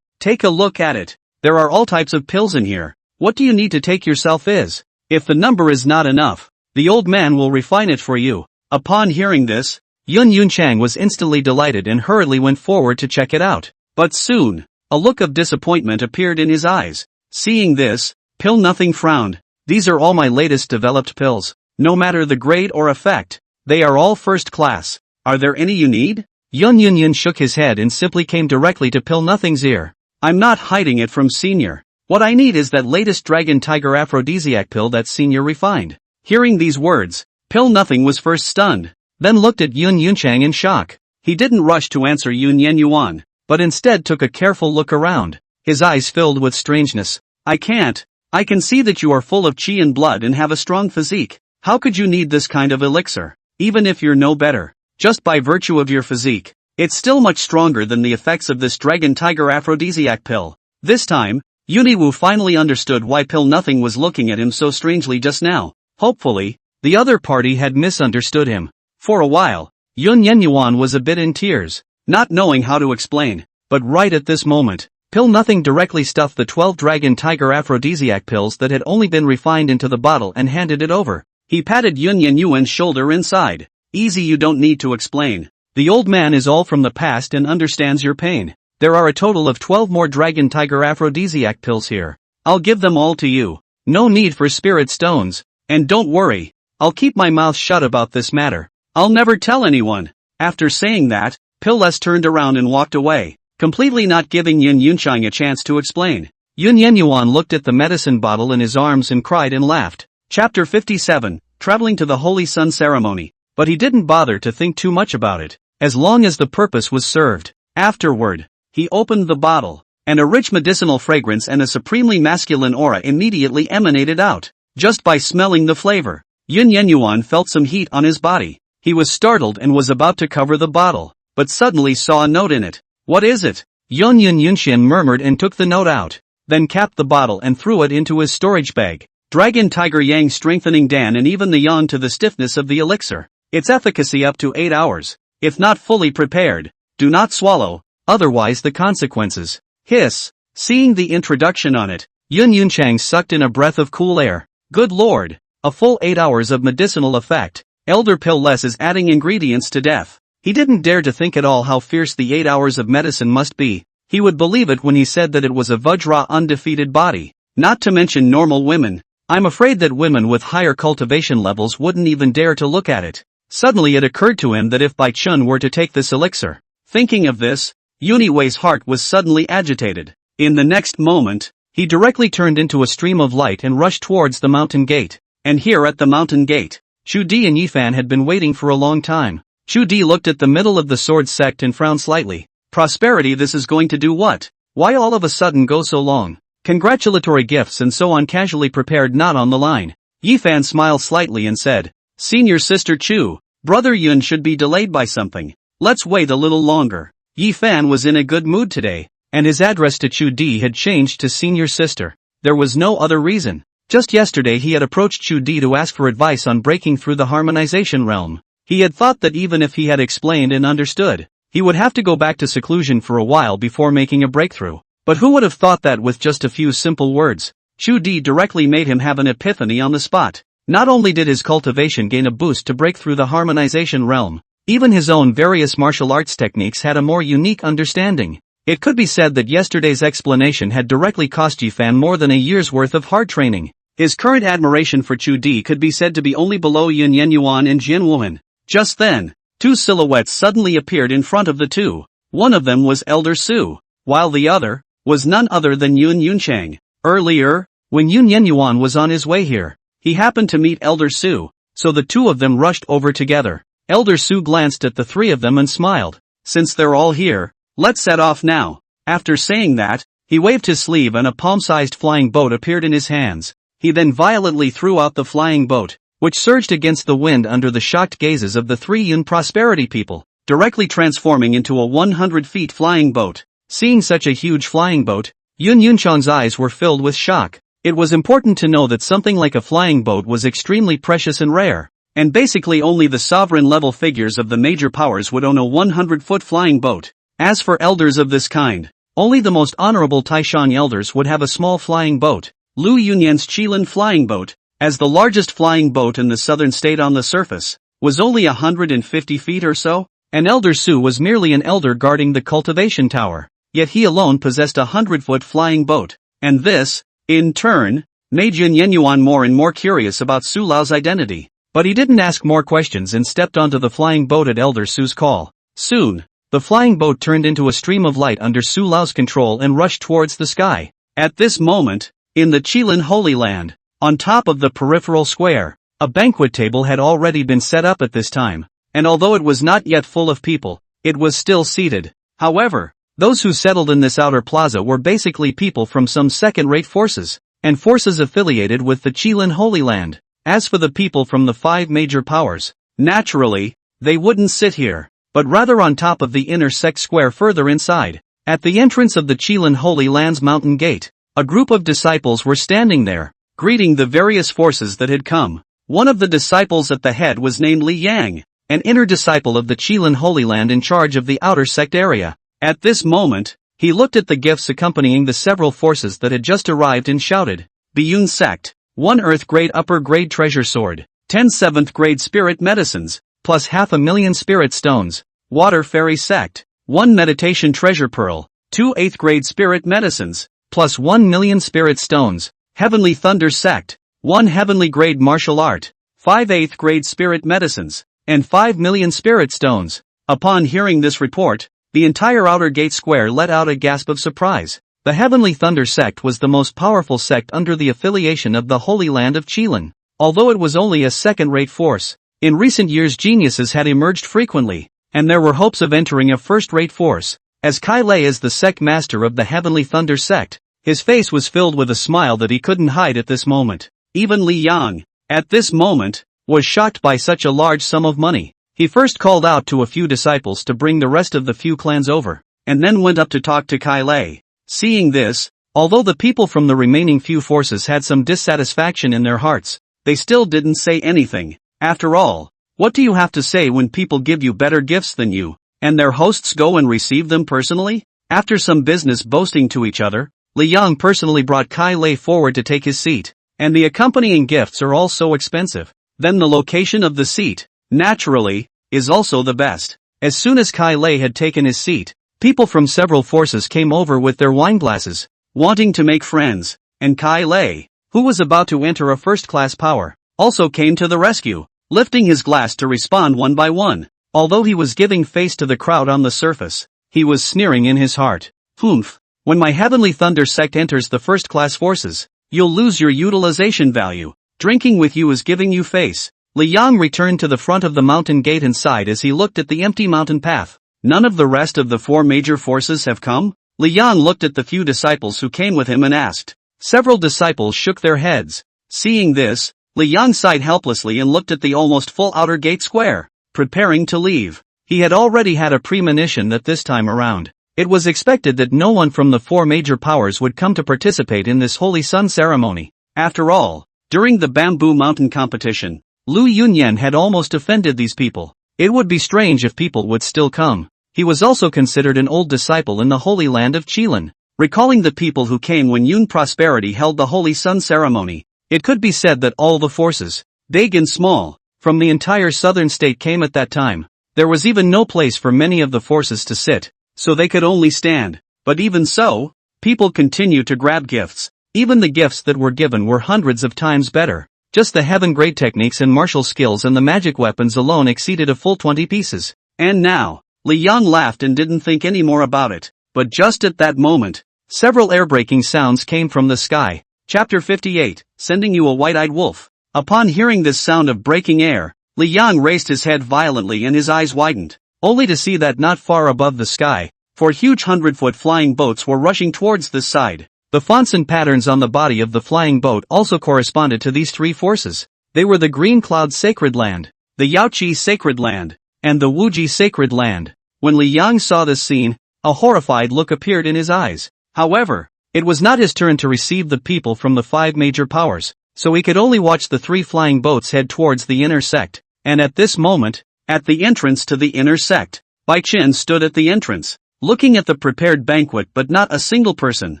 take a look at it. There are all types of pills in here. What do you need to take yourself is? If the number is not enough, the old man will refine it for you. Upon hearing this, Yun Yunchang was instantly delighted and hurriedly went forward to check it out. But soon, a look of disappointment appeared in his eyes. Seeing this, Pill Nothing frowned. These are all my latest developed pills. No matter the grade or effect, they are all first class. Are there any you need? Yun Yun shook his head and simply came directly to Pill Nothing's ear. I'm not hiding it from Senior. What I need is that latest dragon tiger aphrodisiac pill that Senior refined. Hearing these words, Pill Nothing was first stunned, then looked at Yun Yunchang in shock. He didn't rush to answer Yun Yen Yuan, but instead took a careful look around. His eyes filled with strangeness. I can't. I can see that you are full of chi and blood and have a strong physique. How could you need this kind of elixir? Even if you're no better, just by virtue of your physique, it's still much stronger than the effects of this dragon tiger aphrodisiac pill. This time, Yuniwu finally understood why Pill Nothing was looking at him so strangely just now. Hopefully, the other party had misunderstood him. For a while, Yun Yen Yuan was a bit in tears, not knowing how to explain. But right at this moment, Pill Nothing directly stuffed the 12 dragon tiger aphrodisiac pills that had only been refined into the bottle and handed it over. He patted Yun Yen Yuan's shoulder inside. Easy, you don't need to explain. The old man is all from the past and understands your pain. There are a total of 12 more dragon tiger aphrodisiac pills here. I'll give them all to you. No need for spirit stones. And don't worry, I'll keep my mouth shut about this matter. I'll never tell anyone. After saying that, Pill-less turned around and walked away, completely not giving Yun Yunchang a chance to explain. Yun Yen Yuan looked at the medicine bottle in his arms and cried and laughed. Chapter 57, Traveling to the Holy Sun Ceremony. But he didn't bother to think too much about it, as long as the purpose was served. Afterward, he opened the bottle, and a rich medicinal fragrance and a supremely masculine aura immediately emanated out. Just by smelling the flavor, Yun Yen Yuan felt some heat on his body. He was startled and was about to cover the bottle, but suddenly saw a note in it. What is it? Yun Yunshin murmured and took the note out, then capped the bottle and threw it into his storage bag. Dragon Tiger Yang strengthening Dan and even the Yan to the stiffness of the elixir. Its efficacy up to 8 hours. If not fully prepared, do not swallow, otherwise the consequences. Hiss. Seeing the introduction on it, Yun Yunchang sucked in a breath of cool air. Good lord, a full 8 hours of medicinal effect. Elder Pill-less is adding ingredients to death. He didn't dare to think at all how fierce the 8 hours of medicine must be. He would believe it when he said that it was a Vajra undefeated body. Not to mention normal women. I'm afraid that women with higher cultivation levels wouldn't even dare to look at it. Suddenly it occurred to him that if Bai Chun were to take this elixir. Thinking of this, Yuniwei's heart was suddenly agitated. In the next moment, he directly turned into a stream of light and rushed towards the mountain gate. And here at the mountain gate, Chu Di and Yifan had been waiting for a long time. Chu Di looked at the middle of the sword sect and frowned slightly. Prosperity, this is going to do what? Why all of a sudden go so long? congratulatory gifts and so on casually prepared not on the line. Yifan smiled slightly and said, Senior Sister Chu, Brother Yun should be delayed by something. Let's wait a little longer. Yifan was in a good mood today, and his address to Chu Di had changed to Senior Sister. There was no other reason. Just yesterday he had approached Chu Di to ask for advice on breaking through the harmonization realm. He had thought that even if he had explained and understood, he would have to go back to seclusion for a while before making a breakthrough. But who would have thought that with just a few simple words, Chu Di directly made him have an epiphany on the spot. Not only did his cultivation gain a boost to break through the harmonization realm, even his own various martial arts techniques had a more unique understanding. It could be said that yesterday's explanation had directly cost Yifan more than a year's worth of hard training. His current admiration for Chu Di could be said to be only below Yun Yenyuan and Jian Wuhan. Just then, two silhouettes suddenly appeared in front of the two. One of them was Elder Su, while the other was none other than Yun Yunchang. Earlier, when Yun Yenyuan was on his way here, he happened to meet Elder Su, so the two of them rushed over together. Elder Su glanced at the three of them and smiled. Since they're all here, let's set off now. After saying that, he waved his sleeve and a palm-sized flying boat appeared in his hands. He then violently threw out the flying boat, which surged against the wind under the shocked gazes of the three Yun prosperity people, directly transforming into a 100 feet flying boat. Seeing such a huge flying boat, Yun Yunchang's eyes were filled with shock. It was important to know that something like a flying boat was extremely precious and rare, and basically only the sovereign-level figures of the major powers would own a 100-foot flying boat. As for elders of this kind, only the most honorable Taishan elders would have a small flying boat. Lu Yunyan's Qilin flying boat, as the largest flying boat in the southern state on the surface, was only 150 feet or so, and Elder Su was merely an elder guarding the cultivation tower, yet he alone possessed a 100-foot flying boat, and this, in turn, made Yun Yenyuan more and more curious about Su Lao's identity. But he didn't ask more questions and stepped onto the flying boat at Elder Su's call. Soon, the flying boat turned into a stream of light under Su Lao's control and rushed towards the sky. At this moment, in the Qilin Holy Land, on top of the peripheral square, a banquet table had already been set up at this time, and although it was not yet full of people, it was still seated. However, those who settled in this outer plaza were basically people from some second-rate forces, and forces affiliated with the Qilin Holy Land. As for the people from the 5 major powers, naturally, they wouldn't sit here, but rather on top of the inner sect square further inside. At the entrance of the Qilin Holy Land's mountain gate, a group of disciples were standing there, greeting the various forces that had come. One of the disciples at the head was named Li Yang, an inner disciple of the Qilin Holy Land in charge of the outer sect area. At this moment, he looked at the gifts accompanying the several forces that had just arrived and shouted, Biyun Sect, 1 Earth Grade Upper Grade Treasure Sword, 10 7th Grade Spirit Medicines, plus 500,000 Spirit Stones, Water Fairy Sect, 1 Meditation Treasure Pearl, 2 8th Grade Spirit Medicines, plus 1,000,000 Spirit Stones, Heavenly Thunder Sect, 1 Heavenly Grade Martial Art, 5 8th Grade Spirit Medicines, and 5,000,000 Spirit Stones. Upon hearing this report, the entire outer gate square let out a gasp of surprise. The Heavenly Thunder Sect was the most powerful sect under the affiliation of the Holy Land of Qilin. Although it was only a second-rate force, in recent years geniuses had emerged frequently, and there were hopes of entering a first-rate force. As Kai Lei is the sect master of the Heavenly Thunder Sect, his face was filled with a smile that he couldn't hide at this moment. Even Li Yang, at this moment, was shocked by such a large sum of money. He first called out to a few disciples to bring the rest of the few clans over, and then went up to talk to Kai Lei. Seeing this, although the people from the remaining few forces had some dissatisfaction in their hearts, they still didn't say anything. After all, what do you have to say when people give you better gifts than you, and their hosts go and receive them personally? After some business boasting to each other, Li Yang personally brought Kai Lei forward to take his seat, and the accompanying gifts are all so expensive. Then the location of the seat, naturally, is also the best. As soon as Kai Lei had taken his seat, people from several forces came over with their wineglasses, wanting to make friends, and Kai Lei, who was about to enter a first-class power, also came to the rescue, lifting his glass to respond one by one. Although he was giving face to the crowd on the surface, he was sneering in his heart. Humph. When my Heavenly Thunder Sect enters the first-class forces, you'll lose your utilization value. Drinking with you is giving you face. Li Yang returned to the front of the mountain gate and sighed as he looked at the empty mountain path. None of the rest of the 4 major forces have come? Li Yang looked at the few disciples who came with him and asked. Several disciples shook their heads. Seeing this, Li Yang sighed helplessly and looked at the almost full outer gate square, preparing to leave. He had already had a premonition that this time around, it was expected that no one from the four major powers would come to participate in this Holy Sun ceremony. After all, during the Bamboo Mountain competition, Lu Yunyan had almost offended these people. It would be strange if people would still come. He was also considered an old disciple in the Holy Land of Qilin. Recalling the people who came when Yun Prosperity held the Holy Sun ceremony, it could be said that all the forces, big and small, from the entire southern state came at that time. There was even no place for many of the forces to sit, so they could only stand. But even so, people continued to grab gifts. Even the gifts that were given were hundreds of times better. Just the heaven-grade techniques and martial skills and the magic weapons alone exceeded a full 20 pieces. And now, Li Yang laughed and didn't think any more about it. But just at that moment, several air-breaking sounds came from the sky. Chapter 58, Sending You a White-Eyed Wolf. Upon hearing this sound of breaking air, Li Yang raised his head violently and his eyes widened, only to see that not far above the sky, 4 huge 100-foot flying boats were rushing towards this side. The fonts and patterns on the body of the flying boat also corresponded to these 3 forces. They were the Green Cloud Sacred Land, the Yaoqi Sacred Land, and the Wuji Sacred Land. When Li Yang saw this scene, a horrified look appeared in his eyes. However, it was not his turn to receive the people from the 5 major powers, so he could only watch the 3 flying boats head towards the inner sect. And at this moment, at the entrance to the inner sect, Bai Chen stood at the entrance, looking at the prepared banquet but not a single person.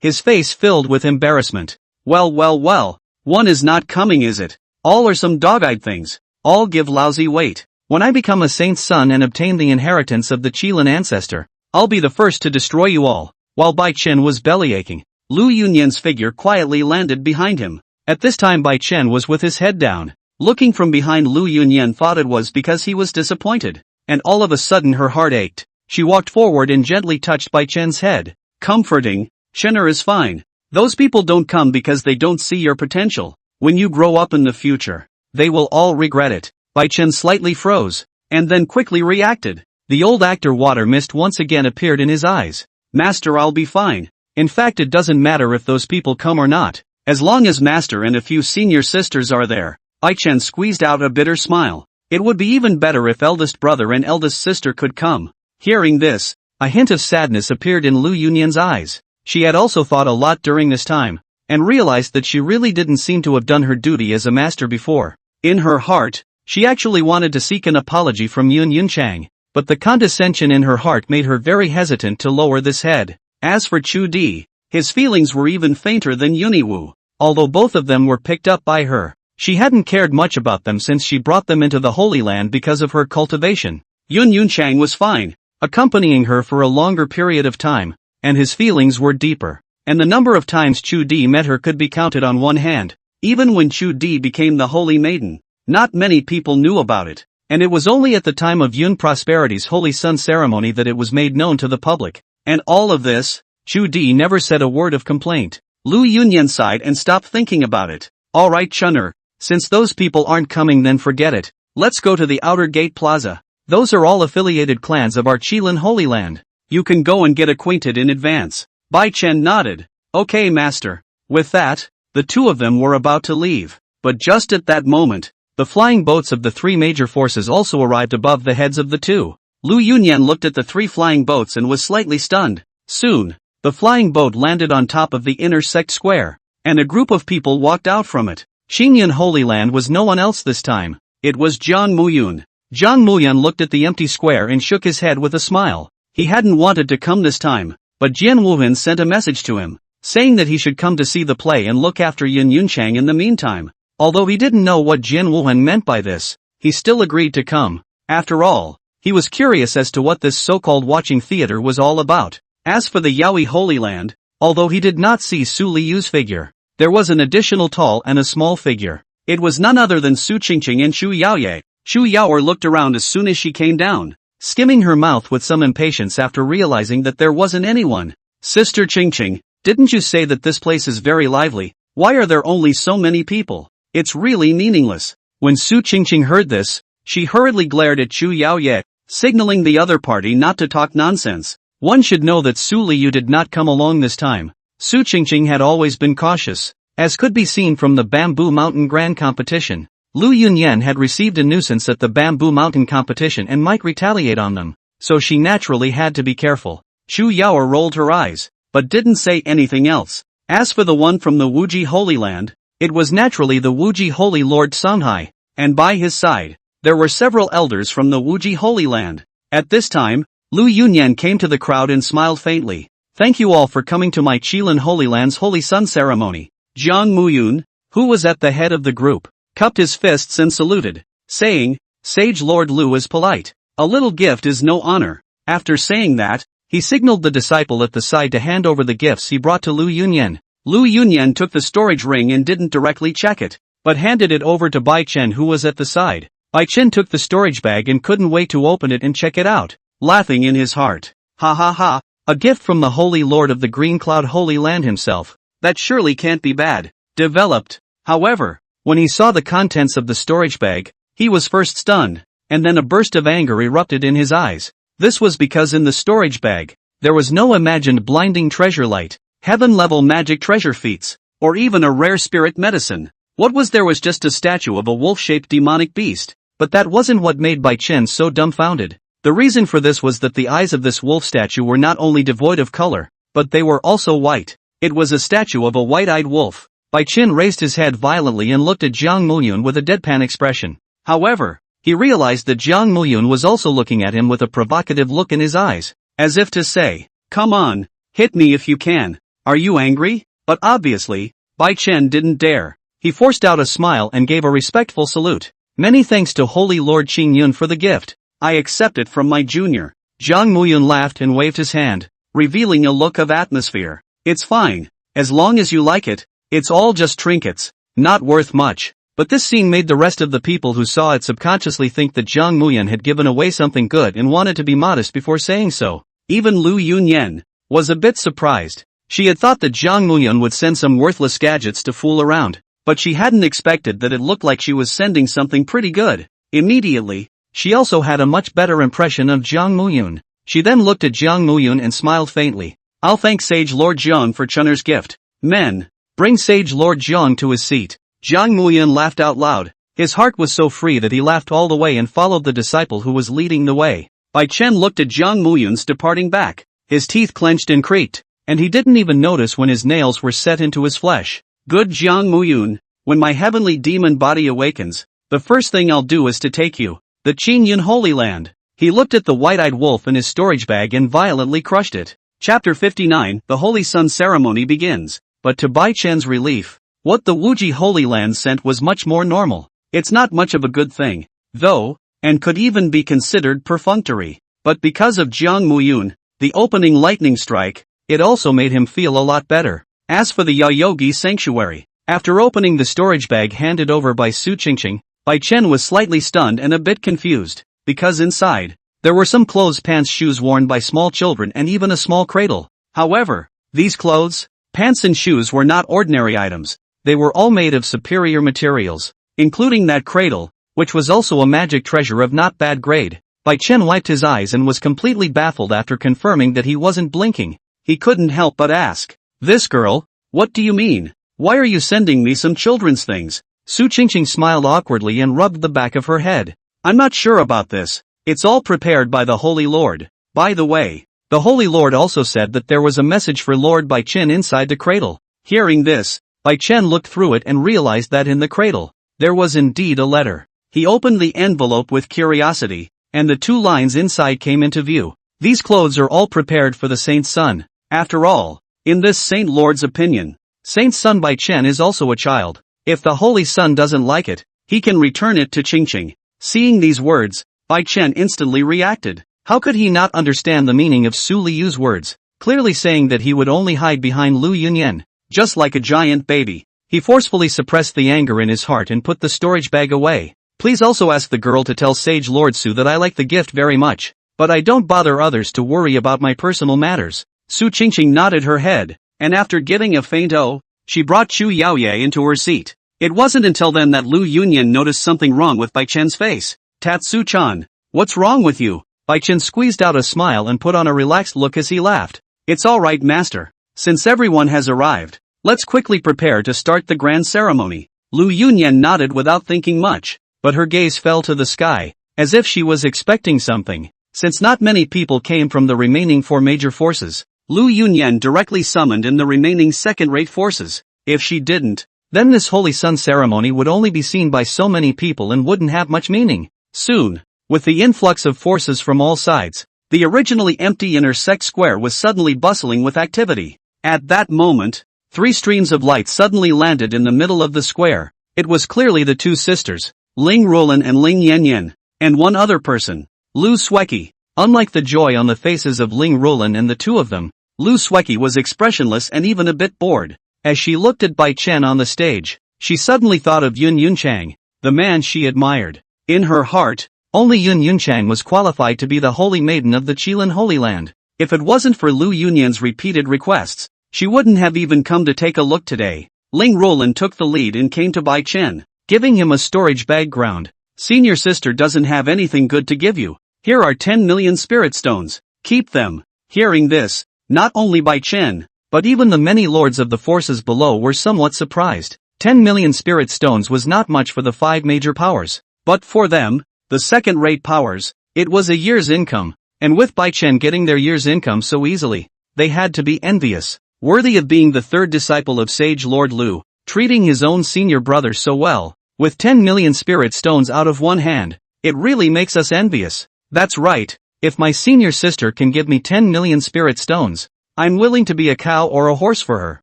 His face filled with embarrassment. Well, one is not coming, is it? All are some dog-eyed things. All give lousy weight. When I become a saint's son and obtain the inheritance of the Qilin ancestor, I'll be the first to destroy you all. While Bai Chen was bellyaching, Lu Yunyan's figure quietly landed behind him. At this time Bai Chen was with his head down. Looking from behind, Lu Yunyan thought it was because he was disappointed. And all of a sudden her heart ached. She walked forward and gently touched Bai Chen's head. Comforting. Shenner is fine. Those people don't come because they don't see your potential. When you grow up in the future, they will all regret it. Bai Chen slightly froze, and then quickly reacted. The old actor water mist once again appeared in his eyes. Master, I'll be fine. In fact, it doesn't matter if those people come or not. As long as Master and a few senior sisters are there. Bai Chen squeezed out a bitter smile. It would be even better if eldest brother and eldest sister could come. Hearing this, a hint of sadness appeared in Lu Yunyan's eyes. She had also thought a lot during this time, and realized that she really didn't seem to have done her duty as a master before. In her heart, she actually wanted to seek an apology from Yun Yunchang, but the condescension in her heart made her very hesitant to lower this head. As for Chu Di, his feelings were even fainter than Yuniwu. Although both of them were picked up by her, she hadn't cared much about them since she brought them into the Holy Land because of her cultivation. Yun Yunchang was fine, accompanying her for a longer period of time, and his feelings were deeper, and the number of times Chu Di met her could be counted on one hand. Even when Chu Di became the Holy Maiden, not many people knew about it, and it was only at the time of Yun Prosperity's Holy Sun ceremony that it was made known to the public. And all of this, Chu Di never said a word of complaint. Lu Yunyan sighed and stopped thinking about it. Alright Chunner, since those people aren't coming, then forget it. Let's go to the Outer Gate Plaza. Those are all affiliated clans of our Qilin Holy Land. You can go and get acquainted in advance. Bai Chen nodded. Okay, master. With that, the two of them were about to leave. But just at that moment, the flying boats of the 3 major forces also arrived above the heads of the 2. Lu Yunyan looked at the 3 flying boats and was slightly stunned. Soon, the flying boat landed on top of the inner sect square, and a group of people walked out from it. Xinyan Holy Land was no one else this time. It was Jiang Muyun. Jiang Muyun looked at the empty square and shook his head with a smile. He hadn't wanted to come this time, but Jian Wuhan sent a message to him, saying that he should come to see the play and look after Yun Yunchang in the meantime. Although he didn't know what Jian Wuhan meant by this, he still agreed to come. After all, he was curious as to what this so-called watching theater was all about. As for the Yaoi Holy Land, although he did not see Su Liyu's figure, there was an additional tall and a small figure. It was none other than Su Qingqing and Chu Yaoye. Chu Yaoer looked around as soon as she came down, skimming her mouth with some impatience after realizing that there wasn't anyone. Sister Qingqing, didn't you say that this place is very lively? Why are there only so many people? It's really meaningless. When Su Qingqing heard this, she hurriedly glared at Chu Yaoye, signaling the other party not to talk nonsense. One should know that Su Liu did not come along this time. Su Qingqing had always been cautious, as could be seen from the Bamboo Mountain Grand Competition. Lu Yunyan had received a nuisance at the Bamboo Mountain competition and might retaliate on them, so she naturally had to be careful. Chu Yaoer rolled her eyes, but didn't say anything else. As for the one from the Wuji Holy Land, it was naturally the Wuji Holy Lord Songhai, and by his side, there were several elders from the Wuji Holy Land. At this time, Lu Yunyan came to the crowd and smiled faintly. Thank you all for coming to my Qilin Holy Land's Holy Sun ceremony. Jiang Muyun, who was at the head of the group, cupped his fists and saluted, saying, Sage Lord Lu is polite. A little gift is no honor. After saying that, he signaled the disciple at the side to hand over the gifts he brought to Lu Yunyan. Lu Yunyan took the storage ring and didn't directly check it, but handed it over to Bai Chen who was at the side. Bai Chen took the storage bag and couldn't wait to open it and check it out, laughing in his heart. Ha ha ha, a gift from the Holy Lord of the Green Cloud Holy Land himself. That surely can't be bad. Developed. However, when he saw the contents of the storage bag, he was first stunned, and then a burst of anger erupted in his eyes. This was because in the storage bag, there was no imagined blinding treasure light, heaven-level magic treasure feats, or even a rare spirit medicine. What was there was just a statue of a wolf-shaped demonic beast, but that wasn't what made Bai Chen so dumbfounded. The reason for this was that the eyes of this wolf statue were not only devoid of color, but they were also white. It was a statue of a white-eyed wolf. Bai Chen raised his head violently and looked at Jiang Muyun with a deadpan expression. However, he realized that Jiang Muyun was also looking at him with a provocative look in his eyes, as if to say, come on, hit me if you can. Are you angry? But obviously, Bai Chen didn't dare. He forced out a smile and gave a respectful salute. Many thanks to Holy Lord Qing Yun for the gift. I accept it from my junior. Jiang Muyun laughed and waved his hand, revealing a look of atmosphere. It's fine, as long as you like it. It's all just trinkets, not worth much. But this scene made the rest of the people who saw it subconsciously think that Jiang Muyun had given away something good and wanted to be modest before saying so. Even Lu Yunyan was a bit surprised. She had thought that Jiang Muyun would send some worthless gadgets to fool around, but she hadn't expected that it looked like she was sending something pretty good. Immediately, she also had a much better impression of Jiang Muyun. She then looked at Jiang Muyun and smiled faintly. I'll thank Sage Lord Jiang for Chun'er's gift. Men, bring Sage Lord Jiang to his seat. Jiang Muyun laughed out loud. His heart was so free that he laughed all the way and followed the disciple who was leading the way. Bai Chen looked at Jiang Muyun's departing back. His teeth clenched and creaked, and he didn't even notice when his nails were set into his flesh. Good Jiang Muyun, when my heavenly demon body awakens, the first thing I'll do is to take you, the Qing Yun Holy Land. He looked at the white-eyed wolf in his storage bag and violently crushed it. Chapter 59, The Holy Sun Ceremony begins. But to Bai Chen's relief, what the Wuji Holy Land sent was much more normal. It's not much of a good thing, though, and could even be considered perfunctory. But because of Jiang Muyun, the opening lightning strike, it also made him feel a lot better. As for the Yaoyogi Sanctuary, after opening the storage bag handed over by Su Qingqing, Bai Chen was slightly stunned and a bit confused, because inside, there were some clothes, pants, shoes worn by small children and even a small cradle. However, these clothes, pants and shoes were not ordinary items. They were all made of superior materials, including that cradle, which was also a magic treasure of not bad grade. Bai Chen wiped his eyes and was completely baffled after confirming that he wasn't blinking. He couldn't help but ask, this girl, what do you mean? Why are you sending me some children's things? Su Qingqing smiled awkwardly and rubbed the back of her head. I'm not sure about this. It's all prepared by the Holy Lord. By the way, the Holy Lord also said that there was a message for Lord Bai Chen inside the cradle. Hearing this, Bai Chen looked through it and realized that in the cradle, there was indeed a letter. He opened the envelope with curiosity, and the two lines inside came into view. These clothes are all prepared for the Saint's son. After all, in this Saint Lord's opinion, Saint's son Bai Chen is also a child. If the Holy Son doesn't like it, he can return it to Qingqing. Seeing these words, Bai Chen instantly reacted. How could he not understand the meaning of Su Liu's words, clearly saying that he would only hide behind Lu Yunyan, just like a giant baby? He forcefully suppressed the anger in his heart and put the storage bag away. Please also ask the girl to tell Sage Lord Su that I like the gift very much, but I don't bother others to worry about my personal matters. Su Qingqing nodded her head, and after giving a faint "oh," she brought Chu Yaoye into her seat. It wasn't until then that Lu Yunyan noticed something wrong with Bai Chen's face. Tatsu-chan, what's wrong with you? Bai Chen squeezed out a smile and put on a relaxed look as he laughed. It's all right, master. Since everyone has arrived, let's quickly prepare to start the grand ceremony. Lu Yunyan nodded without thinking much, but her gaze fell to the sky, as if she was expecting something. Since not many people came from the remaining 4 major forces, Lu Yunyan directly summoned in the remaining second-rate forces. If she didn't, then this Holy Sun ceremony would only be seen by so many people and wouldn't have much meaning. Soon, with the influx of forces from all sides, the originally empty inner sect square was suddenly bustling with activity. At that moment, 3 streams of light suddenly landed in the middle of the square. It was clearly the 2 sisters, Ling Ruolin and Ling Yanyan, and one other person, Lu Sueki. Unlike the joy on the faces of Ling Ruolin and the 2 of them, Lu Sueki was expressionless and even a bit bored. As she looked at Bai Chen on the stage, she suddenly thought of Yun Yunchang, the man she admired. In her heart, only Yun Yunchang was qualified to be the Holy Maiden of the Qilin Holy Land. If it wasn't for Lu Yunyan's repeated requests, she wouldn't have even come to take a look today. Ling Ruolin took the lead and came to Bai Chen, giving him a storage background. Senior sister doesn't have anything good to give you. Here are 10 million spirit stones. Keep them. Hearing this, not only Bai Chen, but even the many lords of the forces below were somewhat surprised. 10 million spirit stones was not much for the 5 major powers, but for them, the second-rate powers, it was a year's income, and with Bai Chen getting their year's income so easily, they had to be envious. Worthy of being the 3rd disciple of Sage Lord Lu, treating his own senior brother so well, with 10 million spirit stones out of one hand, it really makes us envious. That's right, if my senior sister can give me 10 million spirit stones, I'm willing to be a cow or a horse for her.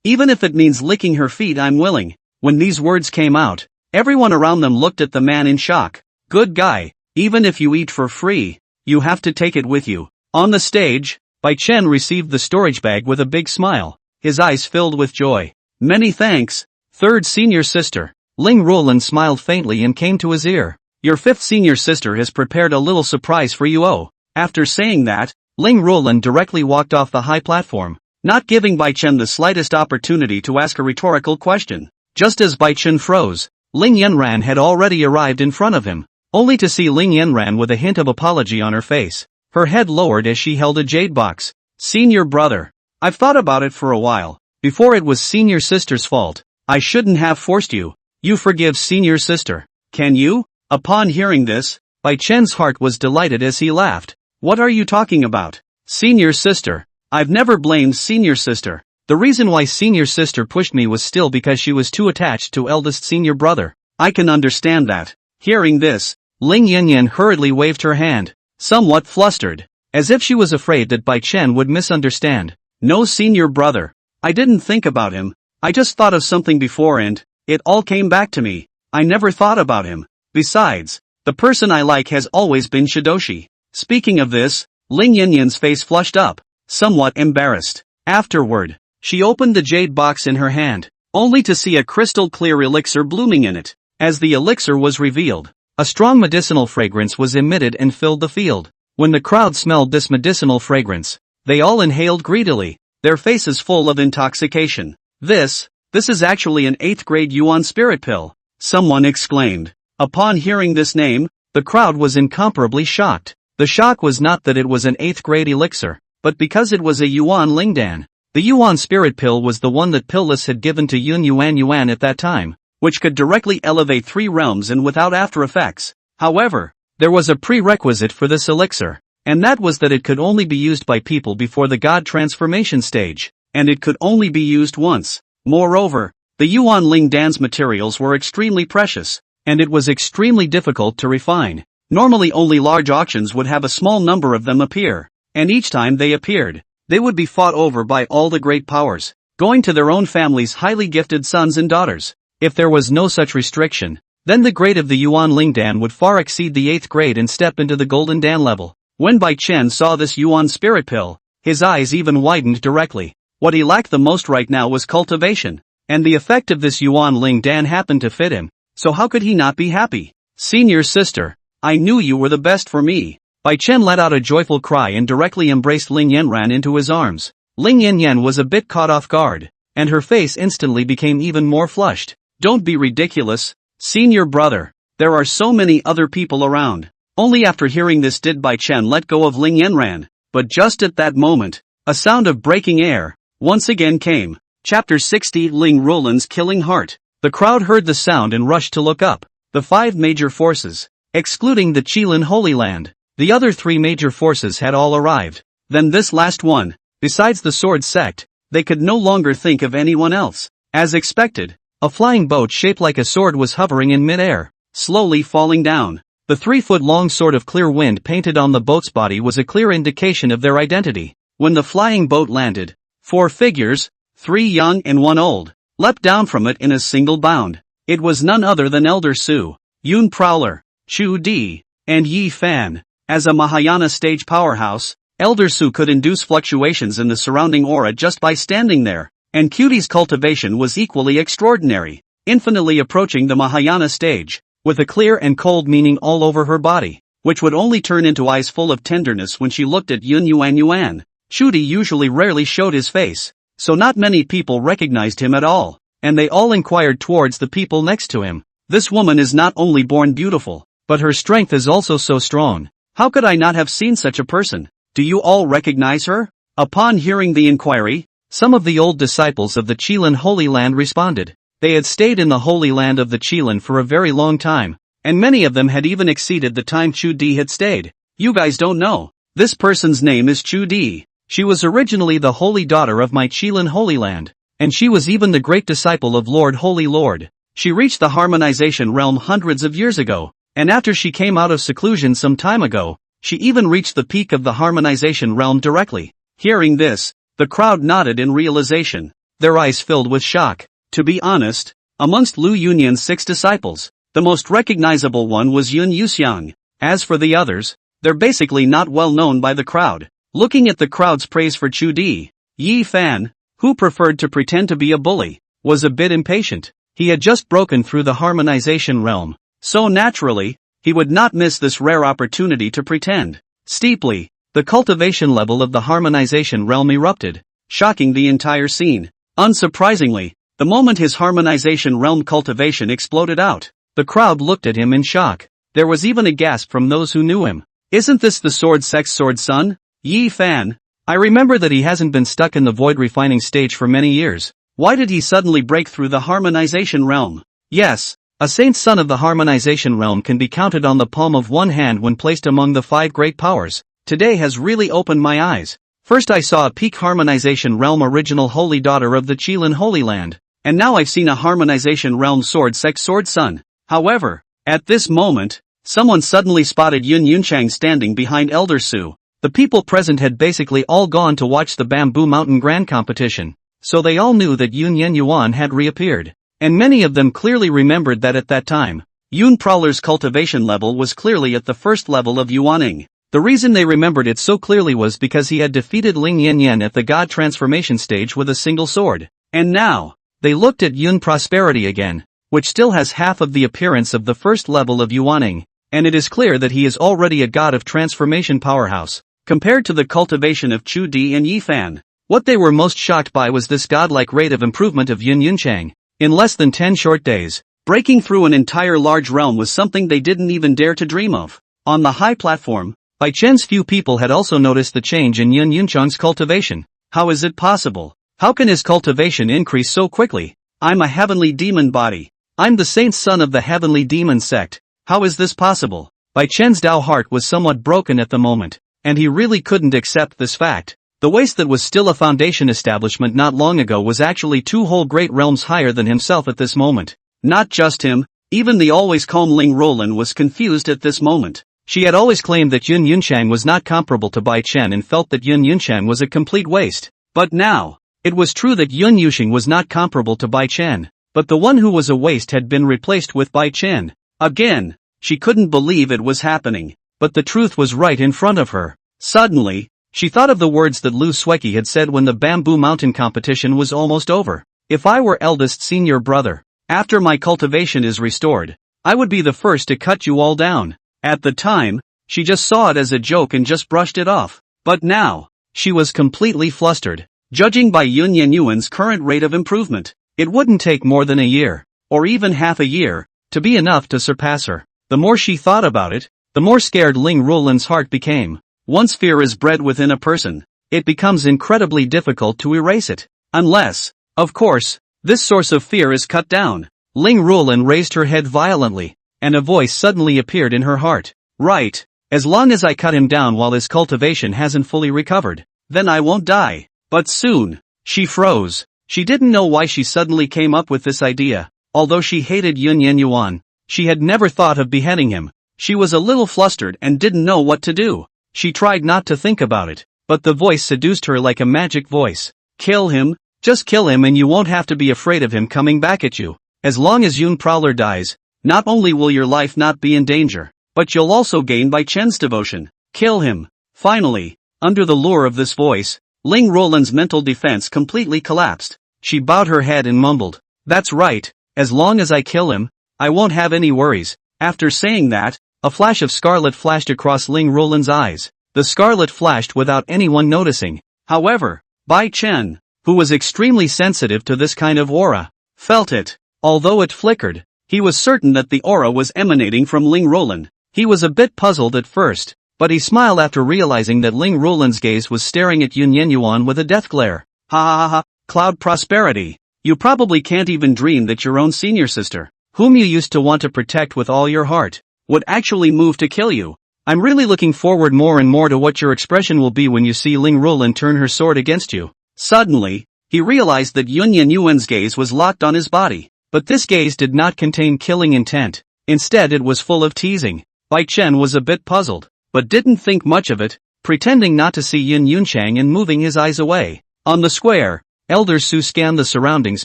Even if it means licking her feet, I'm willing. When these words came out, everyone around them looked at the man in shock. Good guy, even if you eat for free, you have to take it with you. On the stage, Bai Chen received the storage bag with a big smile, his eyes filled with joy. Many thanks, 3rd senior sister. Ling Ruolin smiled faintly and came to his ear. Your 5th senior sister has prepared a little surprise for you. Oh. After saying that, Ling Ruolin directly walked off the high platform, not giving Bai Chen the slightest opportunity to ask a rhetorical question. Just as Bai Chen froze, Ling Yanran had already arrived in front of him, only to see Ling Yanran with a hint of apology on her face. Her head lowered as she held a jade box. Senior brother. I've thought about it for a while. Before it was senior sister's fault. I shouldn't have forced you. You forgive senior sister. Can you? Upon hearing this, Bai Chen's heart was delighted as he laughed. What are you talking about? Senior sister. I've never blamed senior sister. The reason why senior sister pushed me was still because she was too attached to eldest senior brother. I can understand that. Hearing this, Ling Yanyan hurriedly waved her hand, somewhat flustered, as if she was afraid that Bai Chen would misunderstand. No senior brother. I didn't think about him. I just thought of something before and it all came back to me. I never thought about him. Besides, the person I like has always been Shidoshi. Speaking of this, Ling Yanyan's face flushed up, somewhat embarrassed. Afterward, she opened the jade box in her hand, only to see a crystal-clear elixir blooming in it. As the elixir was revealed, a strong medicinal fragrance was emitted and filled the field. When the crowd smelled this medicinal fragrance, they all inhaled greedily, their faces full of intoxication. This is actually an 8th grade Yuan spirit pill, someone exclaimed. Upon hearing this name, the crowd was incomparably shocked. The shock was not that it was an 8th grade elixir, but because it was a Yuan Lingdan. The Yuan spirit pill was the one that Pillless had given to Yuan at that time, which could directly elevate 3 realms and without after effects. However, there was a prerequisite for this elixir, and that was that it could only be used by people before the god transformation stage, and it could only be used once. Moreover, the Yuan Lingdan's materials were extremely precious, and it was extremely difficult to refine. Normally only large auctions would have a small number of them appear, and each time they appeared, they would be fought over by all the great powers, going to their own family's highly gifted sons and daughters. If there was no such restriction, then the grade of the Yuan Lingdan would far exceed the 8th grade and step into the Golden Dan level. When Bai Chen saw this Yuan spirit pill, his eyes even widened directly. What he lacked the most right now was cultivation, and the effect of this Yuan Lingdan happened to fit him, so how could he not be happy? Senior sister, I knew you were the best for me. Bai Chen let out a joyful cry and directly embraced Ling Yanran into his arms. Ling Yanyan was a bit caught off guard, and her face instantly became even more flushed. Don't be ridiculous, senior brother. There are so many other people around. Only after hearing this did Bai Chen let go of Ling Yanran. But just at that moment, a sound of breaking air once again came. Chapter 60 Ling Roland's Killing Heart. The crowd heard the sound and rushed to look up. The 5 major forces, excluding the Qilin Holy Land, the other 3 major forces had all arrived. Then this last one, besides the sword sect, they could no longer think of anyone else. As expected, a flying boat shaped like a sword was hovering in mid-air, slowly falling down. The 3-foot-long sword of clear wind painted on the boat's body was a clear indication of their identity. When the flying boat landed, 4 figures, 3 young and 1 old, leapt down from it in a single bound. It was none other than Elder Su, Yun Prowler, Chu Di, and Yi Fan. As a Mahayana stage powerhouse, Elder Su could induce fluctuations in the surrounding aura just by standing there, and Cutie's cultivation was equally extraordinary, infinitely approaching the Mahayana stage, with a clear and cold meaning all over her body, which would only turn into eyes full of tenderness when she looked at Yun Yuan. Chu Di usually rarely showed his face, so not many people recognized him at all, and they all inquired towards the people next to him. This woman is not only born beautiful, but her strength is also so strong. How could I not have seen such a person? Do you all recognize her? Upon hearing the inquiry, some of the old disciples of the Qilin Holy Land responded. They had stayed in the Holy Land of the Qilin for a very long time, and many of them had even exceeded the time Chu Di had stayed. You guys don't know. This person's name is Chu Di. She was originally the holy daughter of my Qilin Holy Land, and she was even the great disciple of Lord Holy Lord. She reached the harmonization realm hundreds of years ago, and after she came out of seclusion some time ago, she even reached the peak of the harmonization realm directly. Hearing this, the crowd nodded in realization, their eyes filled with shock. To be honest, amongst Lu Yunyan's 6 disciples, the most recognizable one was Yun Yuxiang. As for the others, they're basically not well known by the crowd. Looking at the crowd's praise for Chu Di, Yi Fan, who preferred to pretend to be a bully, was a bit impatient. He had just broken through the harmonization realm, so naturally, he would not miss this rare opportunity to pretend. Steeply, the cultivation level of the harmonization realm erupted, shocking the entire scene. Unsurprisingly, the moment his harmonization realm cultivation exploded out, the crowd looked at him in shock. There was even a gasp from those who knew him. Isn't this the sword sect's sword son? Yi Fan? I remember that he hasn't been stuck in the void refining stage for many years. Why did he suddenly break through the harmonization realm? Yes, a saint's son of the harmonization realm can be counted on the palm of one hand when placed among the 5 great powers. Today has really opened my eyes. First I saw a peak harmonization realm original holy daughter of the Qilin Holy Land, and now I've seen a harmonization realm sword sect sword son. However, at this moment, someone suddenly spotted Yun Yunchang standing behind Elder Su. The people present had basically all gone to watch the Bamboo Mountain Grand Competition, so they all knew that Yun Yuan had reappeared, and many of them clearly remembered that at that time, Yun Prowler's cultivation level was clearly at the first level of Yuaning. The reason they remembered it so clearly was because he had defeated Ling Yanyan at the God transformation stage with a single sword, and now, they looked at Yun Prosperity again, which still has half of the appearance of the first level of Yuaning, and it is clear that he is already a god of transformation powerhouse. Compared to the cultivation of Chu Di and Yi Fan, what they were most shocked by was this godlike rate of improvement of Yun Yunchang. In less than 10 short days, breaking through an entire large realm was something they didn't even dare to dream of. On the high platform, Bai Chen's few people had also noticed the change in Yun Yunchang's cultivation. How is it possible? How can his cultivation increase so quickly? I'm a heavenly demon body. I'm the saint's son of the heavenly demon sect. How is this possible? Bai Chen's Dao heart was somewhat broken at the moment, and he really couldn't accept this fact. The waste that was still a foundation establishment not long ago was actually 2 whole great realms higher than himself at this moment. Not just him, even the always calm Ling Roland was confused at this moment. She had always claimed that Yun Yunchang was not comparable to Bai Chen and felt that Yun Yunchang was a complete waste. But now, it was true that Yun Yuxing was not comparable to Bai Chen, but the one who was a waste had been replaced with Bai Chen. Again, she couldn't believe it was happening, but the truth was right in front of her. Suddenly, she thought of the words that Lu Sueki had said when the Bamboo Mountain competition was almost over. If I were eldest senior brother, after my cultivation is restored, I would be the first to cut you all down. At the time, she just saw it as a joke and just brushed it off. But now, she was completely flustered. Judging by Yun Yuan's current rate of improvement, it wouldn't take more than a year, or even half a year, to be enough to surpass her. The more she thought about it, the more scared Ling Ruolan's heart became. Once fear is bred within a person, it becomes incredibly difficult to erase it. Unless, of course, this source of fear is cut down. Ling Ruolan raised her head violently, and a voice suddenly appeared in her heart. Right. As long as I cut him down while his cultivation hasn't fully recovered, then I won't die. But soon, she froze. She didn't know why she suddenly came up with this idea. Although she hated Yun Yuan, she had never thought of beheading him. She was a little flustered and didn't know what to do. She tried not to think about it, but the voice seduced her like a magic voice. Kill him, just kill him and you won't have to be afraid of him coming back at you. As long as Yun Prowler dies, not only will your life not be in danger, but you'll also gain Bai Chen's devotion. Kill him. Finally, under the lure of this voice, Ling Ruolan's mental defense completely collapsed. She bowed her head and mumbled, "That's right, as long as I kill him, I won't have any worries." After saying that, a flash of scarlet flashed across Ling Ruolan's eyes. The scarlet flashed without anyone noticing. However, Bai Chen, who was extremely sensitive to this kind of aura, felt it. Although it flickered, he was certain that the aura was emanating from Ling Ruolan. He was a bit puzzled at first, but he smiled after realizing that Ling Ruolan's gaze was staring at Yun Yuan with a death glare. Ha ha ha ha, Cloud Prosperity. You probably can't even dream that your own senior sister, whom you used to want to protect with all your heart, would actually move to kill you. I'm really looking forward more and more to what your expression will be when you see Ling Ruolan turn her sword against you. Suddenly, he realized that Yun Yuan's gaze was locked on his body, but this gaze did not contain killing intent. Instead it was full of teasing. Bai Chen was a bit puzzled, but didn't think much of it, pretending not to see Yun Yunchang and moving his eyes away. On the square, Elder Su scanned the surroundings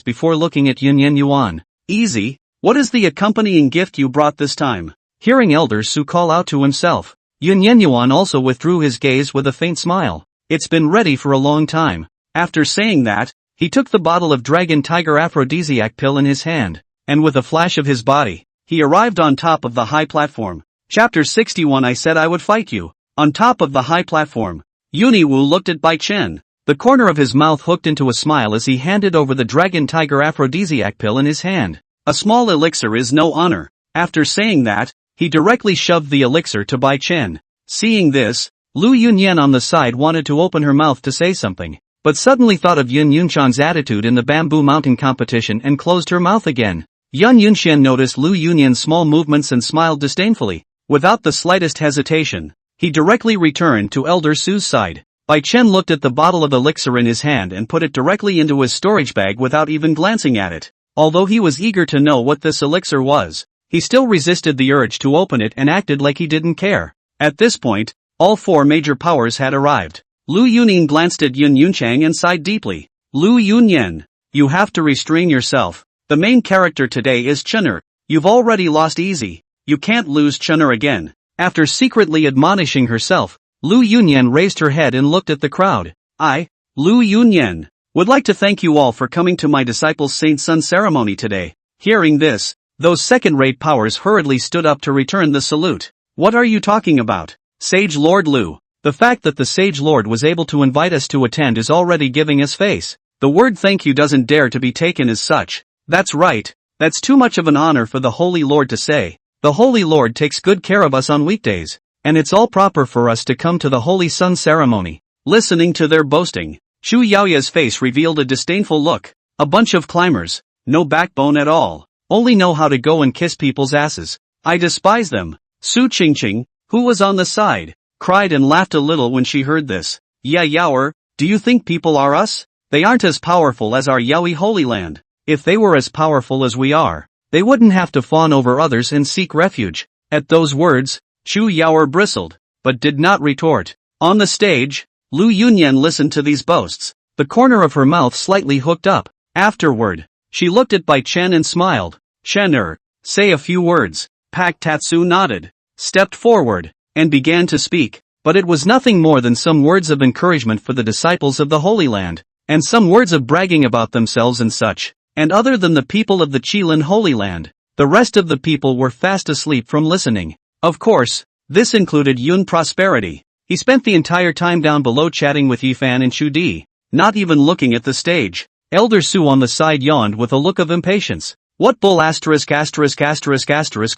before looking at Yun Yuan. Easy, what is the accompanying gift you brought this time? Hearing Elder Su call out to himself, Yun Yuan also withdrew his gaze with a faint smile. It's been ready for a long time. After saying that, he took the bottle of Dragon Tiger aphrodisiac pill in his hand, and with a flash of his body, he arrived on top of the high platform. Chapter 61 I said I would fight you. On top of the high platform, Yuniwu looked at Bai Chen. The corner of his mouth hooked into a smile as he handed over the Dragon Tiger aphrodisiac pill in his hand. A small elixir is no honor. After saying that, he directly shoved the elixir to Bai Chen. Seeing this, Lu Yunyan on the side wanted to open her mouth to say something, but suddenly thought of Yun Yunchang's attitude in the Bamboo Mountain competition and closed her mouth again. Yun Yunxian noticed Lu Yunyan's small movements and smiled disdainfully. Without the slightest hesitation, he directly returned to Elder Su's side. Bai Chen looked at the bottle of elixir in his hand and put it directly into his storage bag without even glancing at it. Although he was eager to know what this elixir was, he still resisted the urge to open it and acted like he didn't care. At this point, all four major powers had arrived. Lu Yunin glanced at Yun Yunchang and sighed deeply. Lu Yunyan, you have to restrain yourself. The main character today is Chun'er. You've already lost easy. You can't lose Chun'er again. After secretly admonishing herself, Lu Yunyan raised her head and looked at the crowd. I, Lu Yunyan, would like to thank you all for coming to my disciple's Saint Sun ceremony today. Hearing this, those second-rate powers hurriedly stood up to return the salute. What are you talking about? Sage Lord Lu. The fact that the Sage Lord was able to invite us to attend is already giving us face. The word thank you doesn't dare to be taken as such. That's right, that's too much of an honor for the Holy Lord to say. The Holy Lord takes good care of us on weekdays, and it's all proper for us to come to the Holy Sun ceremony. Listening to their boasting, Shu Yaoya's face revealed a disdainful look. A bunch of climbers, no backbone at all, only know how to go and kiss people's asses. I despise them. Su Qingqing, who was on the side, cried and laughed a little when she heard this. Yeah Yaoer, do you think people are us? They aren't as powerful as our Yaoi Holy Land. If they were as powerful as we are, they wouldn't have to fawn over others and seek refuge. At those words, Chu Yaoer bristled, but did not retort. On the stage, Lu Yunyan listened to these boasts, the corner of her mouth slightly hooked up. Afterward, she looked at Bai Chen and smiled. Chen say a few words. Pak Tatsu nodded, stepped forward, and began to speak, but it was nothing more than some words of encouragement for the disciples of the Holy Land, and some words of bragging about themselves and such. And other than the people of the Qilin Holy Land, the rest of the people were fast asleep from listening. Of course, this included Yun Prosperity. He spent the entire time down below chatting with Yifan and Chu Di, not even looking at the stage. Elder Su on the side yawned with a look of impatience. What bull ******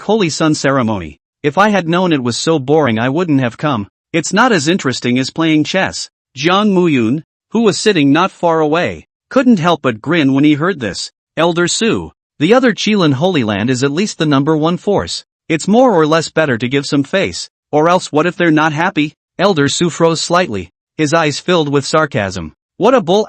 Holy Sun ceremony? If I had known it was so boring I wouldn't have come. It's not as interesting as playing chess. Jiang Muyun, who was sitting not far away, couldn't help but grin when he heard this. Elder Su, the other Qilin Holy Land is at least the #1 force. It's more or less better to give some face, or else what if they're not happy? Elder Su froze slightly, his eyes filled with sarcasm. What a bull ******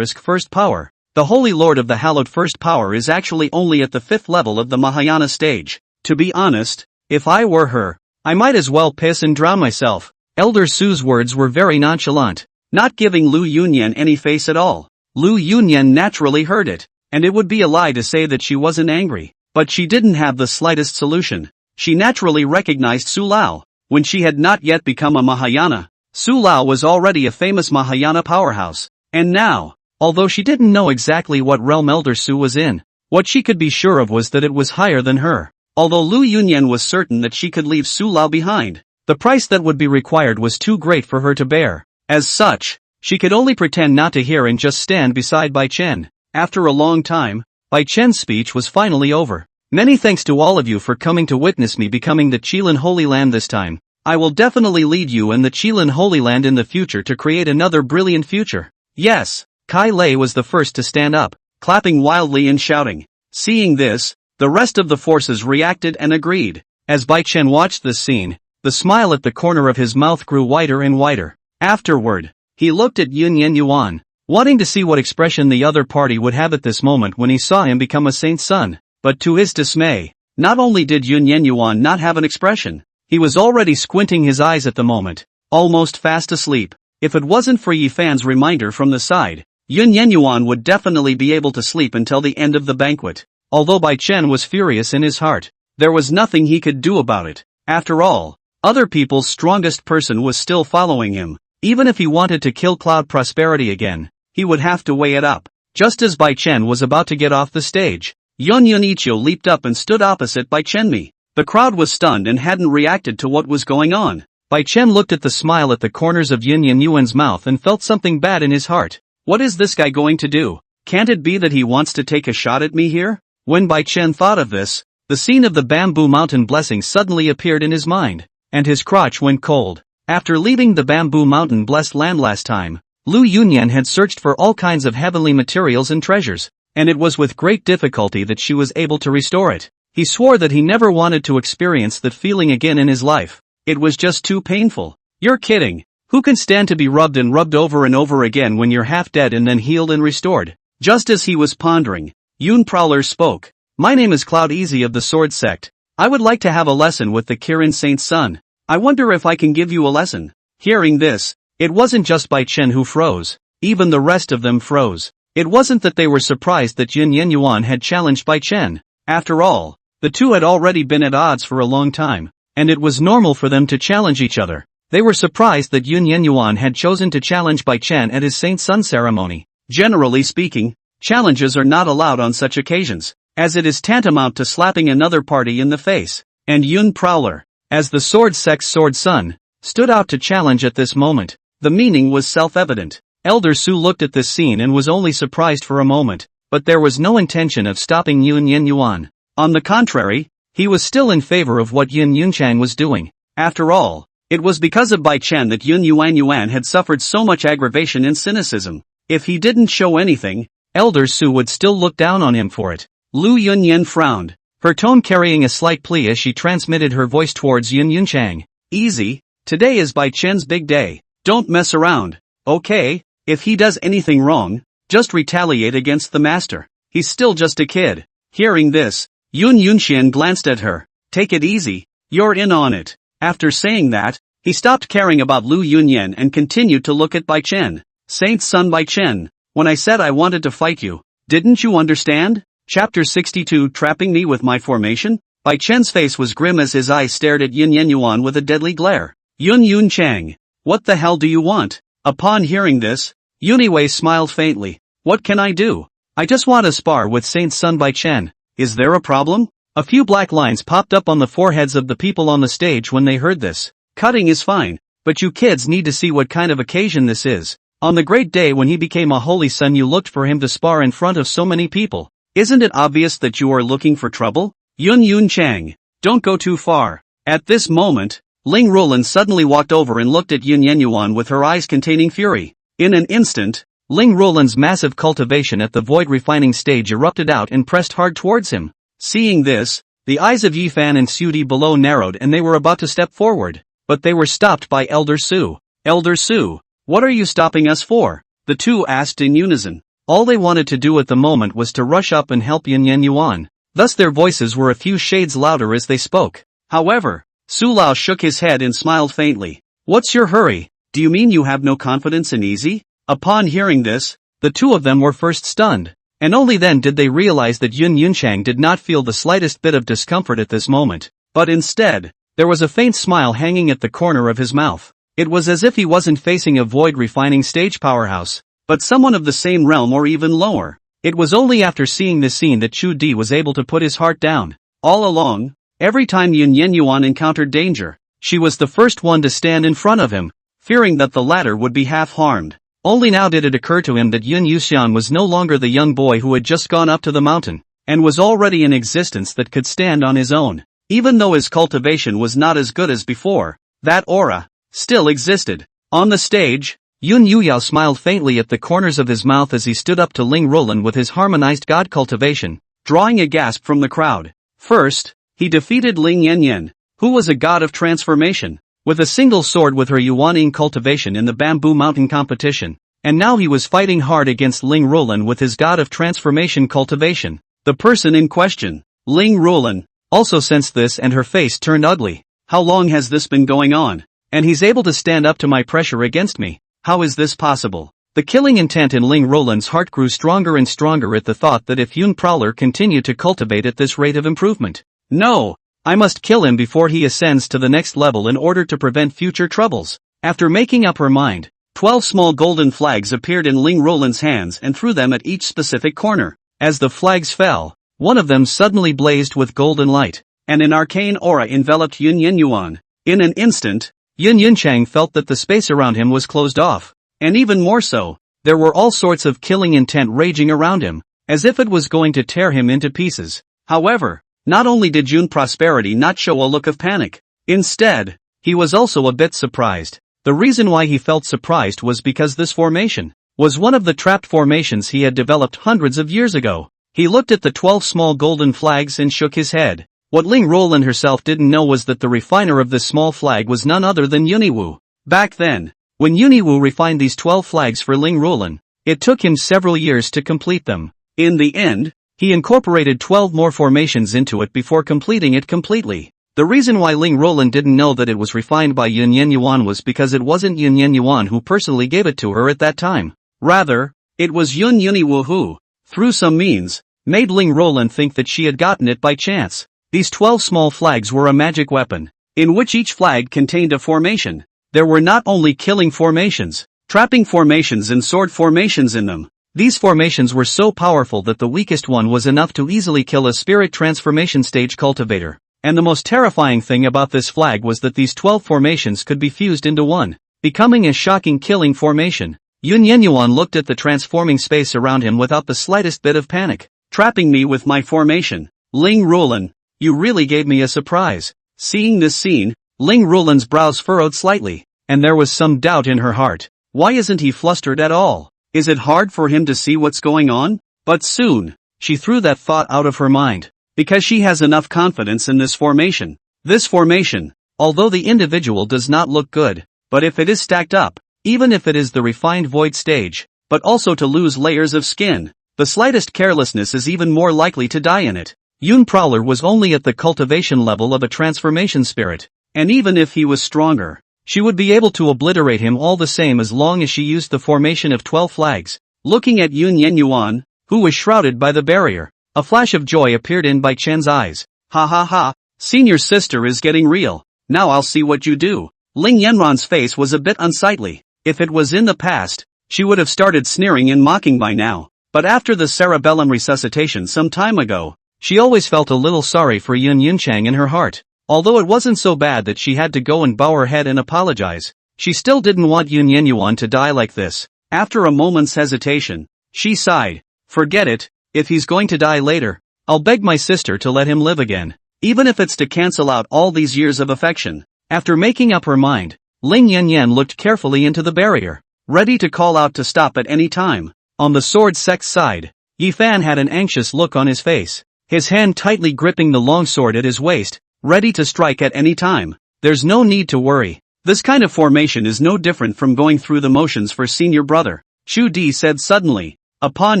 first power. The Holy Lord of the Hallowed First Power is actually only at the 5th level of the Mahayana stage. To be honest, if I were her, I might as well piss and drown myself. Elder Su's words were very nonchalant, not giving Lu Yunyan any face at all. Lu Yunyan naturally heard it, and it would be a lie to say that she wasn't angry, but she didn't have the slightest solution. She naturally recognized Su Lao. When she had not yet become a Mahayana, Su Lao was already a famous Mahayana powerhouse, and now, although she didn't know exactly what realm Elder Su was in, what she could be sure of was that it was higher than her. Although Lu Yunyan was certain that she could leave Su Lao behind, the price that would be required was too great for her to bear. As such, she could only pretend not to hear and just stand beside Bai Chen. After a long time, Bai Chen's speech was finally over. Many thanks to all of you for coming to witness me becoming the Qilin Holy Land this time. I will definitely lead you and the Qilin Holy Land in the future to create another brilliant future. Yes, Kai Lei was the first to stand up, clapping wildly and shouting. Seeing this, the rest of the forces reacted and agreed. As Bai Chen watched this scene, the smile at the corner of his mouth grew wider and wider. Afterward, he looked at Yunyan Yuan, wanting to see what expression the other party would have at this moment when he saw him become a saint's son. But to his dismay, not only did Yunyan Yuan not have an expression, he was already squinting his eyes at the moment, almost fast asleep. If it wasn't for Yi Fan's reminder from the side, Yunyan Yuan would definitely be able to sleep until the end of the banquet. Although Bai Chen was furious in his heart, there was nothing he could do about it. After all, other people's strongest person was still following him. Even if he wanted to kill Cloud Prosperity again, he would have to weigh it up. Just as Bai Chen was about to get off the stage, Yun Yun Ichio leaped up and stood opposite Bai Chenmi. The crowd was stunned and hadn't reacted to what was going on. Bai Chen looked at the smile at the corners of Yun Yun Yuan's mouth and felt something bad in his heart. What is this guy going to do? Can't it be that he wants to take a shot at me here? When Bai Chen thought of this, the scene of the Bamboo Mountain blessing suddenly appeared in his mind, and his crotch went cold. After leaving the Bamboo Mountain blessed land last time, Lu Yunyan had searched for all kinds of heavenly materials and treasures, and it was with great difficulty that she was able to restore it. He swore that he never wanted to experience that feeling again in his life. It was just too painful. You're kidding. Who can stand to be rubbed and rubbed over and over again when you're half dead and then healed and restored? Just as he was pondering, Yun Prowler spoke. My name is Cloud Easy of the Sword Sect. I would like to have a lesson with the Kirin Saint's son. I wonder if I can give you a lesson. Hearing this, it wasn't just Bai Chen who froze. Even the rest of them froze. It wasn't that they were surprised that Yun Yan Yuan had challenged Bai Chen. After all, the two had already been at odds for a long time, and it was normal for them to challenge each other. They were surprised that Yun Yan Yuan had chosen to challenge Bai Chen at his Saint Son ceremony. Generally speaking, challenges are not allowed on such occasions, as it is tantamount to slapping another party in the face. And Yun Prowler, as the Sword Sect's Sword Son, stood out to challenge at this moment. The meaning was self-evident. Elder Su looked at this scene and was only surprised for a moment, but there was no intention of stopping Yun Yan Yuan. On the contrary, he was still in favor of what Yun Yunchang was doing. After all, it was because of Bai Chen that Yun Yuan had suffered so much aggravation and cynicism. If he didn't show anything, Elder Su would still look down on him for it. Lu Yunyan frowned, her tone carrying a slight plea as she transmitted her voice towards Yun Yunchang. Easy, today is Bai Chen's big day. Don't mess around, okay? If he does anything wrong, just retaliate against the master. He's still just a kid. Hearing this, Yun Yunxian glanced at her. Take it easy, you're in on it. After saying that, he stopped caring about Lu Yunyan and continued to look at Bai Chen. Saint's son Bai Chen, when I said I wanted to fight you, didn't you understand? Chapter 62 Trapping me with my formation? Bai Chen's face was grim as his eyes stared at Yun Yan Yuan with a deadly glare. Yun Yunchang, what the hell do you want? Upon hearing this, Yuniwei smiled faintly. What can I do? I just want to spar with Saint's son Bai Chen. Is there a problem? A few black lines popped up on the foreheads of the people on the stage when they heard this. Cutting is fine, but you kids need to see what kind of occasion this is. On the great day when he became a holy son you looked for him to spar in front of so many people. Isn't it obvious that you are looking for trouble? Yun Yunchang, don't go too far. At this moment, Ling Rulan suddenly walked over and looked at Yun Yenyuan with her eyes containing fury. In an instant, Ling Rulan's massive cultivation at the void refining stage erupted out and pressed hard towards him. Seeing this, the eyes of Yifan and Sudi below narrowed and they were about to step forward, but they were stopped by Elder Su. Elder Su, what are you stopping us for? The two asked in unison. All they wanted to do at the moment was to rush up and help Yun Yenyuan. Thus their voices were a few shades louder as they spoke. However, Su Lao shook his head and smiled faintly. What's your hurry? Do you mean you have no confidence in Easy? Upon hearing this, the two of them were first stunned, and only then did they realize that Yun Yunchang did not feel the slightest bit of discomfort at this moment, but instead, there was a faint smile hanging at the corner of his mouth. It was as if he wasn't facing a void refining stage powerhouse, but someone of the same realm or even lower. It was only after seeing this scene that Chu Di was able to put his heart down. All along, every time Yun Yenyuan encountered danger, she was the first one to stand in front of him, fearing that the latter would be half harmed. Only now did it occur to him that Yun Yuxian was no longer the young boy who had just gone up to the mountain, and was already in existence that could stand on his own. Even though his cultivation was not as good as before, that aura still existed. On the stage, Yun Yuyao smiled faintly at the corners of his mouth as he stood up to Ling Rulan with his harmonized god cultivation, drawing a gasp from the crowd. First, he defeated Ling Yanyan, who was a god of transformation, with a single sword with her Yuaning cultivation in the Bamboo Mountain competition, and now he was fighting hard against Ling Rulan with his god of transformation cultivation. The person in question, Ling Rulan, also sensed this and her face turned ugly. How long has this been going on? And he's able to stand up to my pressure against me. How is this possible? The killing intent in Ling Rulan's heart grew stronger and stronger at the thought that if Yun Prowler continued to cultivate at this rate of improvement. No! I must kill him before he ascends to the next level in order to prevent future troubles. After making up her mind, 12 small golden flags appeared in Ling Rulan's hands and threw them at each specific corner. As the flags fell, one of them suddenly blazed with golden light, and an arcane aura enveloped Yun Yenyuan. In an instant, Yun Yunchang felt that the space around him was closed off, and even more so, there were all sorts of killing intent raging around him, as if it was going to tear him into pieces. However, not only did Yun Prosperity not show a look of panic, instead, he was also a bit surprised. The reason why he felt surprised was because this formation was one of the trapped formations he had developed hundreds of years ago. He looked at the 12 small golden flags and shook his head. What Ling Rulan herself didn't know was that the refiner of this small flag was none other than Yuniwu. Back then, when Yuniwu refined these 12 flags for Ling Rulan, it took him several years to complete them. In the end, he incorporated 12 more formations into it before completing it completely. The reason why Ling Rulan didn't know that it was refined by Yun Yenyuan was because it wasn't Yun Yenyuan who personally gave it to her at that time. Rather, it was Yun Yuniwu who, through some means, made Ling Rulan think that she had gotten it by chance. These 12 small flags were a magic weapon, in which each flag contained a formation. There were not only killing formations, trapping formations and sword formations in them. These formations were so powerful that the weakest one was enough to easily kill a spirit transformation stage cultivator. And the most terrifying thing about this flag was that these 12 formations could be fused into one, becoming a shocking killing formation. Yun Yenyuan looked at the transforming space around him without the slightest bit of panic. Trapping me with my formation. Ling Rulan, you really gave me a surprise. Seeing this scene, Ling Rulan's brows furrowed slightly, and there was some doubt in her heart. Why isn't he flustered at all? Is it hard for him to see what's going on? But soon, she threw that thought out of her mind, because she has enough confidence in this formation. This formation, although the individual does not look good, but if it is stacked up, even if it is the refined void stage, but also to lose layers of skin, the slightest carelessness is even more likely to die in it. Yun Prowler was only at the cultivation level of a transformation spirit, and even if he was stronger, she would be able to obliterate him all the same as long as she used the formation of 12 flags. Looking at Yun Yenyuan, who was shrouded by the barrier, a flash of joy appeared in Bai Chen's eyes. Ha ha ha, senior sister is getting real. Now I'll see what you do. Ling Yanran's face was a bit unsightly. If it was in the past, she would have started sneering and mocking by now. But after the cerebellum resuscitation some time ago, she always felt a little sorry for Yun Yunchang in her heart. Although it wasn't so bad that she had to go and bow her head and apologize, she still didn't want Yun Yenyuan to die like this. After a moment's hesitation, she sighed. Forget it, if he's going to die later, I'll beg my sister to let him live again. even if it's to cancel out all these years of affection. After making up her mind, Ling Yanyan looked carefully into the barrier, ready to call out to stop at any time. On the sword sex side, Yi Fan had an anxious look on his face, his hand tightly gripping the long sword at his waist, ready to strike at any time. There's no need to worry. This kind of formation is no different from going through the motions for senior brother, Chu Di said suddenly. Upon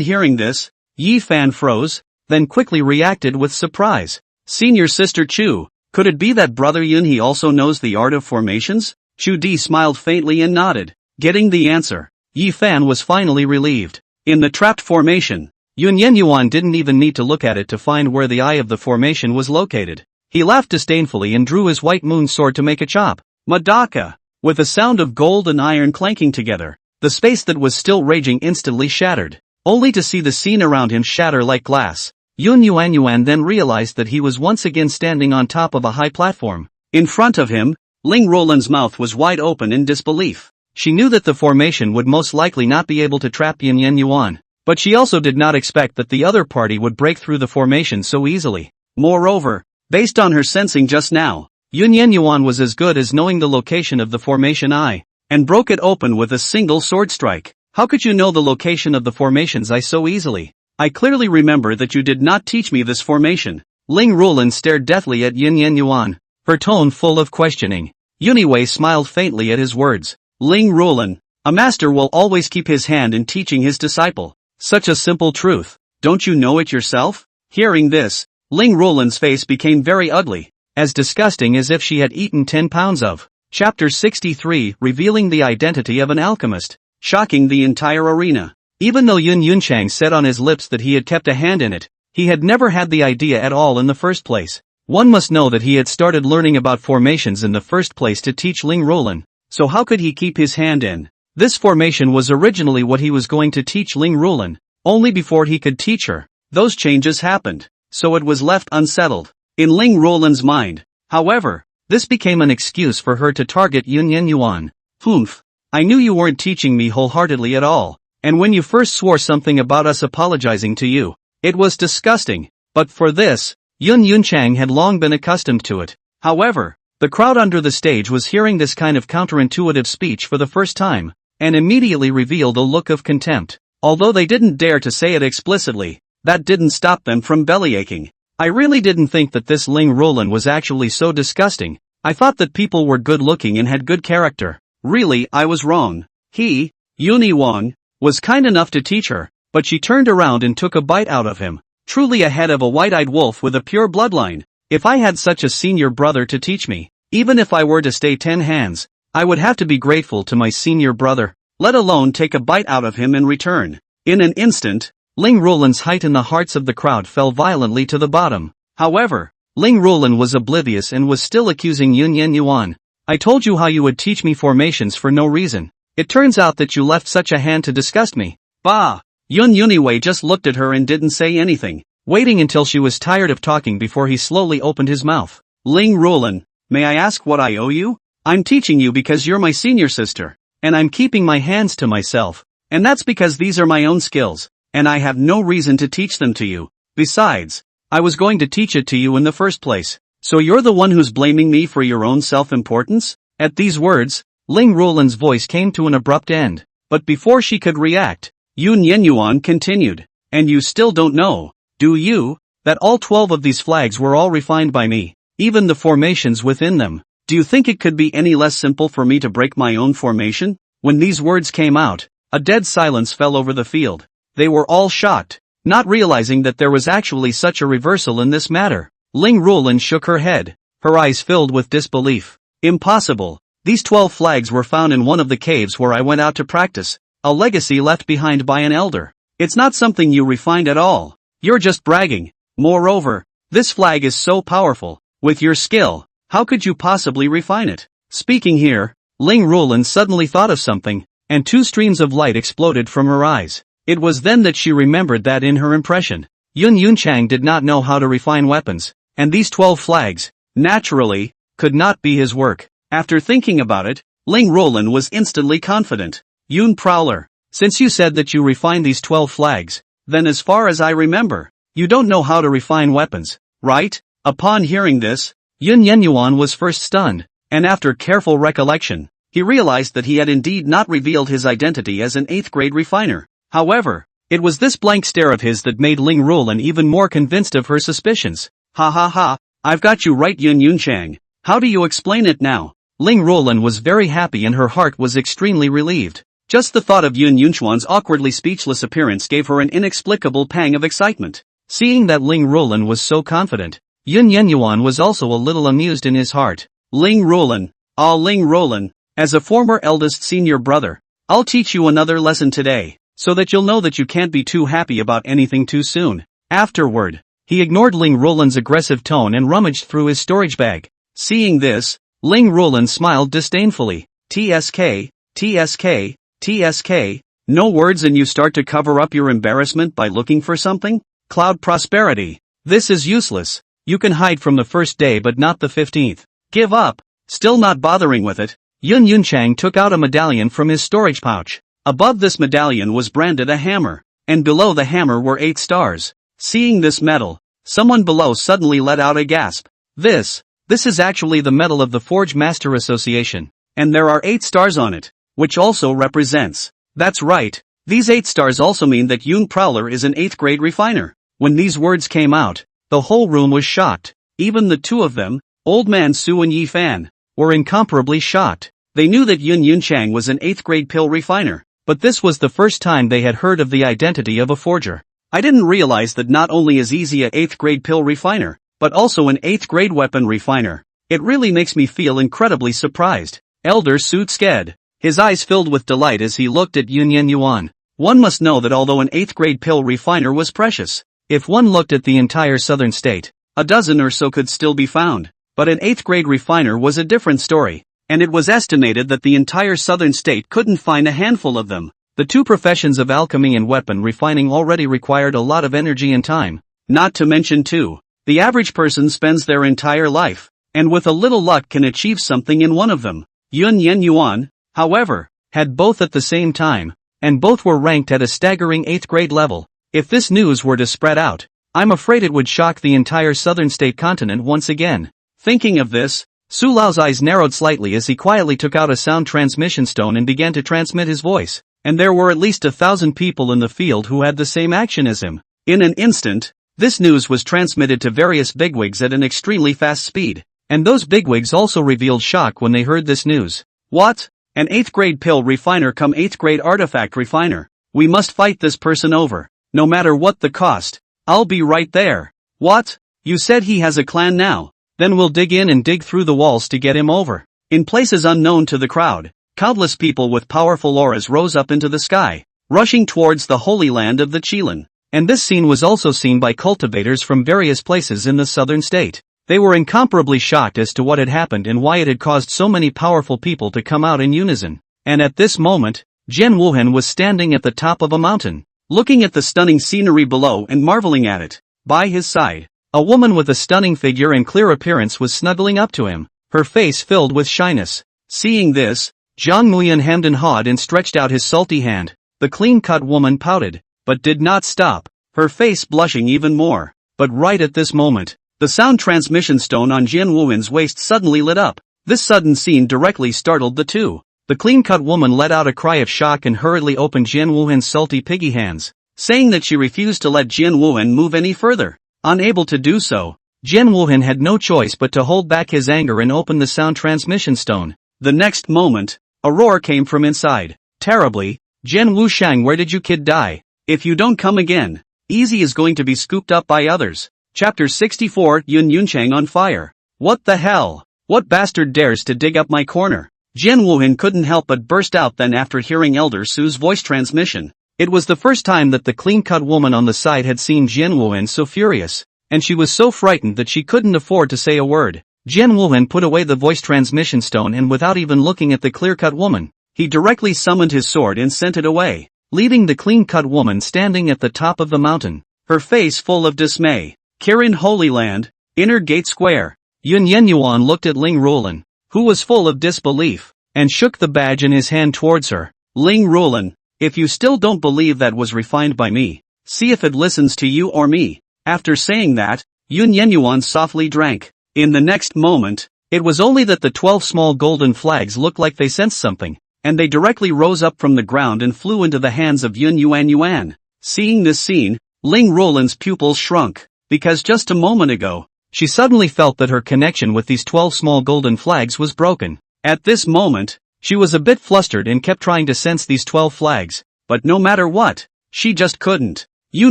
hearing this, Yi Fan froze, then quickly reacted with surprise. Senior sister Chu, could it be that brother Yun he also knows the art of formations? Chu Di smiled faintly and nodded. Getting the answer, Yi Fan was finally relieved. In the trapped formation, Yun Yenyuan didn't even need to look at it to find where the eye of the formation was located. He laughed disdainfully and drew his white moon sword to make a chop. Madaka! With a sound of gold and iron clanking together, the space that was still raging instantly shattered, only to see the scene around him shatter like glass. Yun Yuanyuan then realized that he was once again standing on top of a high platform. In front of him, Ling Roland's mouth was wide open in disbelief. She knew that the formation would most likely not be able to trap Yin Yuan, but she also did not expect that the other party would break through the formation so easily. Moreover, based on her sensing just now, Yun Yuan was as good as knowing the location of the formation eye, and broke it open with a single sword strike. How could you know the location of the formation's eye so easily? I clearly remember that you did not teach me this formation. Ling Roland stared deathly at Yin Yuan, her tone full of questioning. Yuniwei smiled faintly at his words. Ling Roland, a master will always keep his hand in teaching his disciple. Such a simple truth. Don't you know it yourself? Hearing this, Ling Roland's face became very ugly, as disgusting as if she had eaten 10 pounds of. Chapter 63, revealing the identity of an alchemist, shocking the entire arena. Even though Yun Yunchang said on his lips that he had kept a hand in it, he had never had the idea at all in the first place. One must know that he had started learning about formations in the first place to teach Ling Roland, so how could he keep his hand in? This formation was originally what he was going to teach Ling Roland, only before he could teach her, those changes happened, so it was left unsettled. In Ling Roland's mind, however, this became an excuse for her to target Yun Yuan. Humph, I knew you weren't teaching me wholeheartedly at all, and when you first swore something about us apologizing to you, it was disgusting, but for this, Yun Yunchang had long been accustomed to it. However, the crowd under the stage was hearing this kind of counterintuitive speech for the first time, and immediately revealed a look of contempt. Although they didn't dare to say it explicitly, that didn't stop them from bellyaching. I really didn't think that this Ling Roland was actually so disgusting. I thought that people were good looking and had good character. Really, I was wrong. He, Yuni Wang, was kind enough to teach her, but she turned around and took a bite out of him. Truly a head of a white-eyed wolf with a pure bloodline. If I had such a senior brother to teach me, even if I were to stay 10 hands, I would have to be grateful to my senior brother, let alone take a bite out of him in return. In an instant, Ling Roland's height in the hearts of the crowd fell violently to the bottom. However, Ling Roland was oblivious and was still accusing Yun Yuan. I told you how you would teach me formations for no reason. It turns out that you left such a hand to disgust me. Bah! Yun Yuniwei just looked at her and didn't say anything, waiting until she was tired of talking before he slowly opened his mouth. Ling Roland, may I ask what I owe you? I'm teaching you because you're my senior sister, and I'm keeping my hands to myself, and that's because these are my own skills, and I have no reason to teach them to you. Besides, I was going to teach it to you in the first place, so you're the one who's blaming me for your own self-importance? At these words, Ling Roland's voice came to an abrupt end, but before she could react, Yun Yenyuan continued, and you still don't know, do you, that all 12 of these flags were all refined by me, even the formations within them? Do you think it could be any less simple for me to break my own formation? When these words came out, a dead silence fell over the field. They were all shocked, not realizing that there was actually such a reversal in this matter. Ling Roland shook her head, her eyes filled with disbelief. Impossible. These 12 flags were found in one of the caves where I went out to practice, a legacy left behind by an elder. It's not something you refined at all. You're just bragging. Moreover, this flag is so powerful. With your skill, how could you possibly refine it? Speaking here, Ling Roland suddenly thought of something, and 2 streams of light exploded from her eyes. It was then that she remembered that in her impression, Yun Yunchang did not know how to refine weapons, and these 12 flags, naturally, could not be his work. After thinking about it, Ling Roland was instantly confident. Yun Prowler, since you said that you refined these 12 flags, then as far as I remember, you don't know how to refine weapons, right? Upon hearing this, Yun Yenyuan was first stunned, and after careful recollection, he realized that he had indeed not revealed his identity as an 8th grade refiner. However, it was this blank stare of his that made Ling Ruolin even more convinced of her suspicions. Ha ha ha, I've got you right, Yun Yunchang. How do you explain it now? Ling Ruolin was very happy and her heart was extremely relieved. Just the thought of Yun Yunchuan's awkwardly speechless appearance gave her an inexplicable pang of excitement. Seeing that Ling Ruolin was so confident, Yun Yenyuan was also a little amused in his heart. Ling Ruolin, Ling Ruolin, as a former eldest senior brother, I'll teach you another lesson today, so that you'll know that you can't be too happy about anything too soon. Afterward, he ignored Ling Ruolin's aggressive tone and rummaged through his storage bag. Seeing this, Ling Ruolin smiled disdainfully. TSK, TSK, TSK, no words and you start to cover up your embarrassment by looking for something? Cloud prosperity. This is useless. You can hide from the first day but not the 15th. Give up. Still not bothering with it, Yun Yunchang took out a medallion from his storage pouch. Above this medallion was branded a hammer, and below the hammer were 8 stars. Seeing this medal, someone below suddenly let out a gasp. This is actually the medal of the Forge Master Association, and there are 8 stars on it, which also represents. That's right, these 8 stars also mean that Yun Prowler is an 8th grade refiner. When these words came out, the whole room was shocked. Even the two of them, Old Man Su and Yi Fan, were incomparably shocked. They knew that Yun Yunchang was an 8th grade pill refiner, but this was the first time they had heard of the identity of a forger. I didn't realize that not only is Easy a 8th grade pill refiner, but also an 8th grade weapon refiner. It really makes me feel incredibly surprised. Elder Su sked. His eyes filled with delight as he looked at Yun Yenyuan. One must know that although an 8th grade pill refiner was precious, if one looked at the entire southern state, a dozen or so could still be found. But an 8th grade refiner was a different story, and it was estimated that the entire southern state couldn't find a handful of them. The two professions of alchemy and weapon refining already required a lot of energy and time. Not to mention too, the average person spends their entire life, and with a little luck can achieve something in one of them. Yun Yenyuan, however, had both at the same time, and both were ranked at a staggering 8th grade level. If this news were to spread out, I'm afraid it would shock the entire southern state continent once again. Thinking of this, Su Lao's eyes narrowed slightly as he quietly took out a sound transmission stone and began to transmit his voice, and there were at least 1,000 people in the field who had the same action as him. In an instant, this news was transmitted to various bigwigs at an extremely fast speed, and those bigwigs also revealed shock when they heard this news. What? An 8th grade pill refiner come 8th grade artifact refiner. We must fight this person over, no matter what the cost. I'll be right there. What? You said he has a clan now? Then we'll dig in and dig through the walls to get him over. In places unknown to the crowd, countless people with powerful auras rose up into the sky, rushing towards the holy land of the Qilin. And this scene was also seen by cultivators from various places in the southern state. They were incomparably shocked as to what had happened and why it had caused so many powerful people to come out in unison. And at this moment, Jian Wuhan was standing at the top of a mountain, looking at the stunning scenery below and marveling at it. By his side, a woman with a stunning figure and clear appearance was snuggling up to him, her face filled with shyness. Seeing this, Zhang Muyan hemmed and hawed and stretched out his salty hand. The clean-cut woman pouted, but did not stop, her face blushing even more. But right at this moment, the sound transmission stone on Jian Wuhan's waist suddenly lit up. This sudden scene directly startled the two. The clean-cut woman let out a cry of shock and hurriedly opened Jian Wuhan's salty piggy hands, saying that she refused to let Jian Wuhan move any further. Unable to do so, Jian Wuhan had no choice but to hold back his anger and open the sound transmission stone. The next moment, a roar came from inside. Terribly, Jian Wushang, where did you kid die? If you don't come again, Easy is going to be scooped up by others. Chapter 64, Yun Yunchang on fire. What the hell? What bastard dares to dig up my corner? Jian Wuhan couldn't help but burst out then after hearing Elder Su's voice transmission. It was the first time that the clean-cut woman on the side had seen Jian Wuhan so furious, and she was so frightened that she couldn't afford to say a word. Jian Wuhan put away the voice transmission stone and without even looking at the clear-cut woman, he directly summoned his sword and sent it away, leaving the clean-cut woman standing at the top of the mountain, her face full of dismay. Kirin Holy Land, Inner Gate Square. Yun Yenyuan looked at Ling Ruolin, who was full of disbelief, and shook the badge in his hand towards her. Ling Ruolin, if you still don't believe that was refined by me, see if it listens to you or me. After saying that, Yun Yenyuan softly drank. In the next moment, it was only that the 12 small golden flags looked like they sensed something, and they directly rose up from the ground and flew into the hands of Yun Yuan. Seeing this scene, Ling Roland's pupils shrunk, because just a moment ago, she suddenly felt that her connection with these 12 small golden flags was broken. At this moment, she was a bit flustered and kept trying to sense these 12 flags, but no matter what, she just couldn't. You